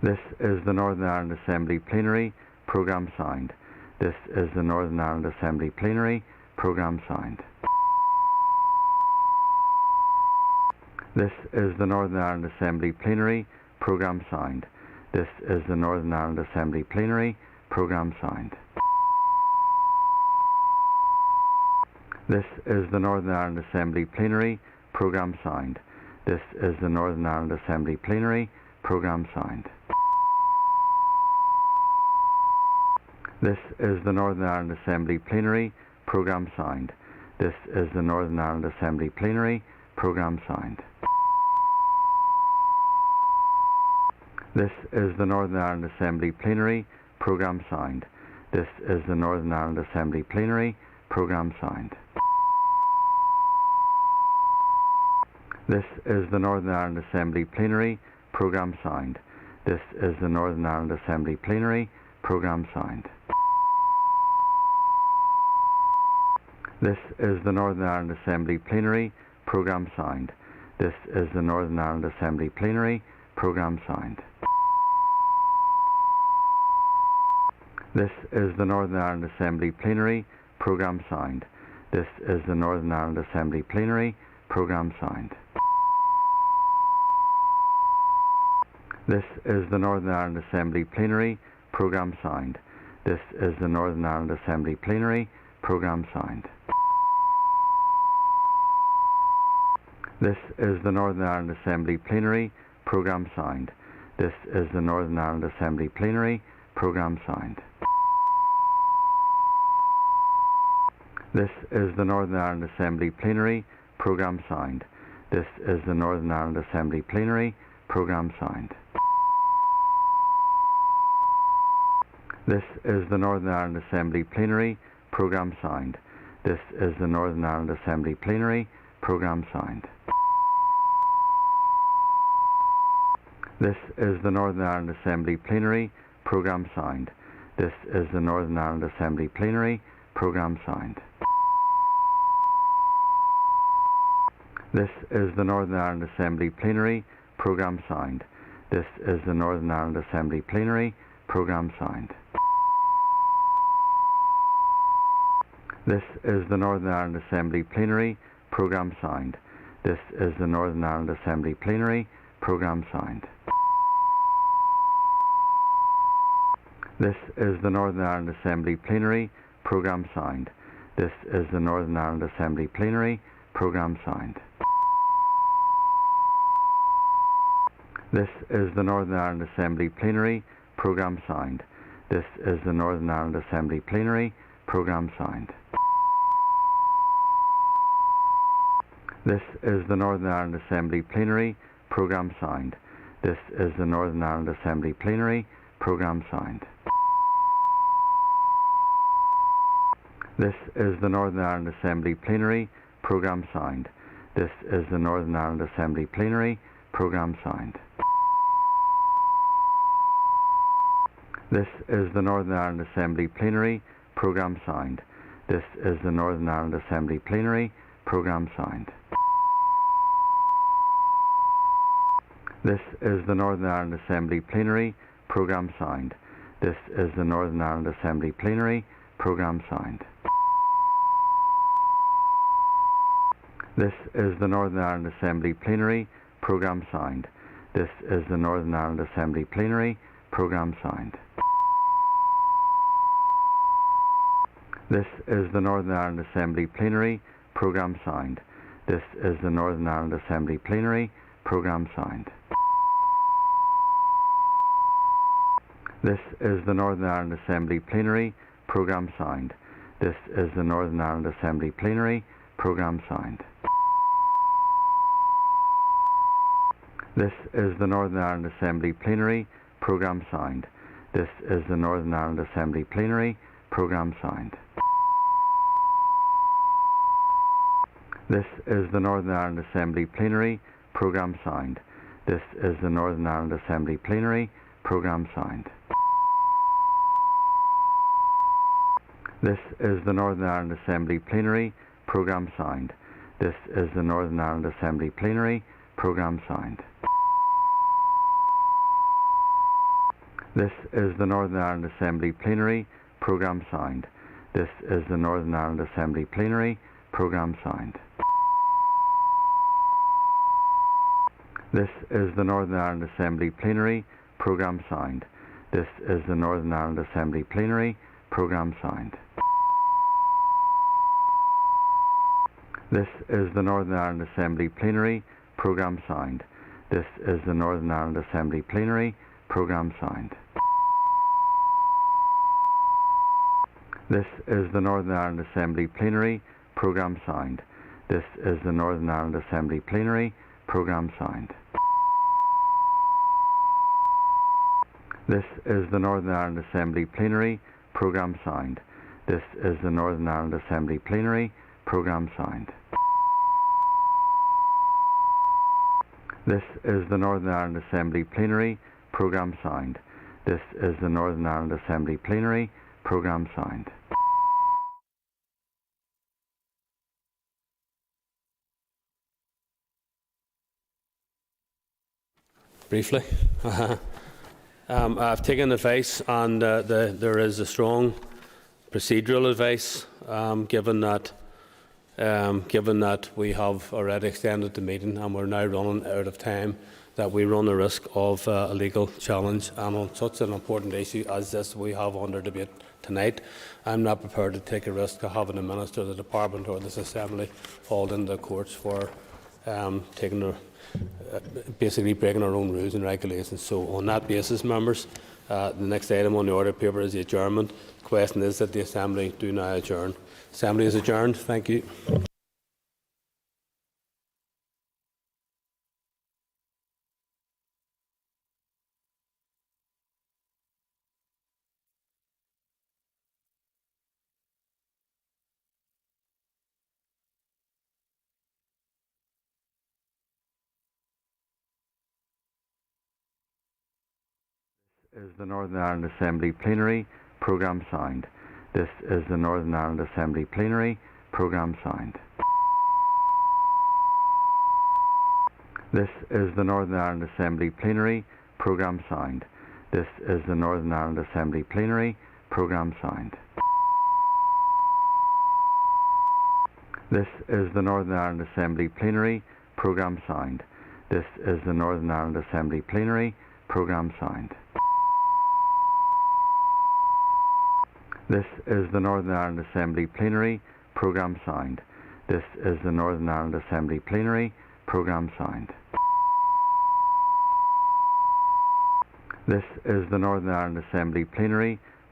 This is the Northern Ireland Assembly Plenary Programme Sound. This is the Northern Ireland Assembly Plenary Programme Sound. This is the Northern Ireland Assembly Plenary Programme Sound. This is the Northern Ireland Assembly Plenary Programme Sound. This is the Northern Ireland Assembly Plenary Programme Sound. This is the Northern Ireland Assembly Plenary Programme Sound. This is the Northern Ireland Assembly Plenary Programme Sound. This is the Northern Ireland Assembly Plenary Programme Sound. This is the Northern Ireland Assembly Plenary Programme Sound. This is the Northern Ireland Assembly Plenary Programme Sound. This is the Northern Ireland Assembly Plenary Programme Sound. This is the Northern Ireland Assembly Plenary Programme Sound. This is the Northern Ireland Assembly Plenary Programme Sound. This is the Northern Ireland Assembly Plenary Programme Sound. This is the Northern Ireland Assembly Plenary Programme Sound. This is the Northern Ireland Assembly Plenary Programme Sound. This is the Northern Ireland Assembly Plenary Programme Sound. This is the Northern Ireland Assembly Plenary Programme Sound. This is the Northern Ireland Assembly Plenary Programme Sound. This is the Northern Ireland Assembly Plenary Programme Sound. This is the Northern Ireland Assembly Plenary Programme Sound. This is the Northern Ireland Assembly Plenary Programme Sound. This is the Northern Ireland Assembly Plenary Programme Sound. This is the Northern Ireland Assembly Plenary Programme Sound. This is the Northern Ireland Assembly Plenary Programme Sound. This is the Northern Ireland Assembly Plenary Programme Sound. This is the Northern Ireland Assembly Plenary Programme Sound. This is the Northern Ireland Assembly Plenary Programme Sound. This is the Northern Ireland Assembly Plenary Programme Sound. This is the Northern Ireland Assembly Plenary Programme Sound. This is the Northern Ireland Assembly Plenary Programme Sound. This is the Northern Ireland Assembly Plenary Programme Sound. This is the Northern Ireland Assembly Plenary Programme Sound. This is the Northern Ireland Assembly Plenary Programme Sound. This is the Northern Ireland Assembly Plenary Programme Sound. This is the Northern Ireland Assembly Plenary Programme Sound. This is the Northern Ireland Assembly Plenary Programme Sound. This is the Northern Ireland Assembly Plenary Programme Sound. This is the Northern Ireland Assembly Plenary Programme Sound. This is the Northern Ireland Assembly Plenary Programme Sound. This is the Northern Ireland Assembly Plenary Programme Sound. This is the Northern Ireland Assembly Plenary Programme Sound. This is the Northern Ireland Assembly Plenary Programme Sound. This is the Northern Ireland Assembly Plenary Programme Sound. This is the Northern Ireland Assembly Plenary. Programme signed. This is the Northern Ireland Assembly Plenary. Programme signed. This is the Northern Ireland Assembly Plenary. Programme signed. This is the Northern Ireland Assembly Plenary. Programme signed. This is the Northern Ireland Assembly Plenary. Programme signed. This is the Northern Ireland Assembly Plenary. Programme signed. This is the Northern Ireland Assembly Plenary. Programme signed. This is the Northern Ireland Assembly Plenary. Programme signed. This is the Northern Ireland Assembly Plenary. Programme signed. This is the Northern Ireland Assembly Plenary. Programme signed. This is the Northern Ireland Assembly Plenary. Programme signed. This is the Northern Ireland Assembly Plenary. Programme signed. This is the Northern Ireland Assembly Plenary. Programme signed. This is the Northern Ireland Assembly Plenary. Programme signed. This is the Northern Ireland Assembly Plenary. Programme signed. This is the Northern Ireland Assembly Plenary. Programme signed. This is the Northern Ireland Assembly Plenary. Programme signed. This is the Northern Ireland Assembly Plenary. Programme signed. This is the Northern Ireland Assembly Plenary. Programme signed. This is the Northern Ireland Assembly Plenary. Programme signed. This is the Northern Ireland Assembly Plenary. Programme signed. This is the Northern Ireland Assembly Plenary. Programme signed. Briefly. I've taken advice, and there is a strong procedural advice given that we have already extended the meeting and we're now running out of time, that we run the risk of a legal challenge. And on such an important issue as this we have under debate tonight, I'm not prepared to take a risk of having a Minister of the Department or this Assembly hauled into the courts for basically breaking our own rules and regulations. So on that basis, members, the next item on the order paper is the adjournment. The question is that the Assembly do now adjourn. Assembly is adjourned. Thank you. This is the Northern Ireland Assembly Plenary. Programme signed. This is the Northern Ireland Assembly Plenary. Programme signed. This is the Northern Ireland Assembly Plenary. Programme signed. This is the Northern Ireland Assembly Plenary. Programme signed. This is the Northern Ireland Assembly Plenary. Programme signed. This is the Northern Ireland Assembly Plenary. Programme signed. This is the Northern Ireland Assembly Plenary. Programme signed. This is the Northern Ireland Assembly Plenary. Programme signed. This is the Northern Ireland Assembly Plenary.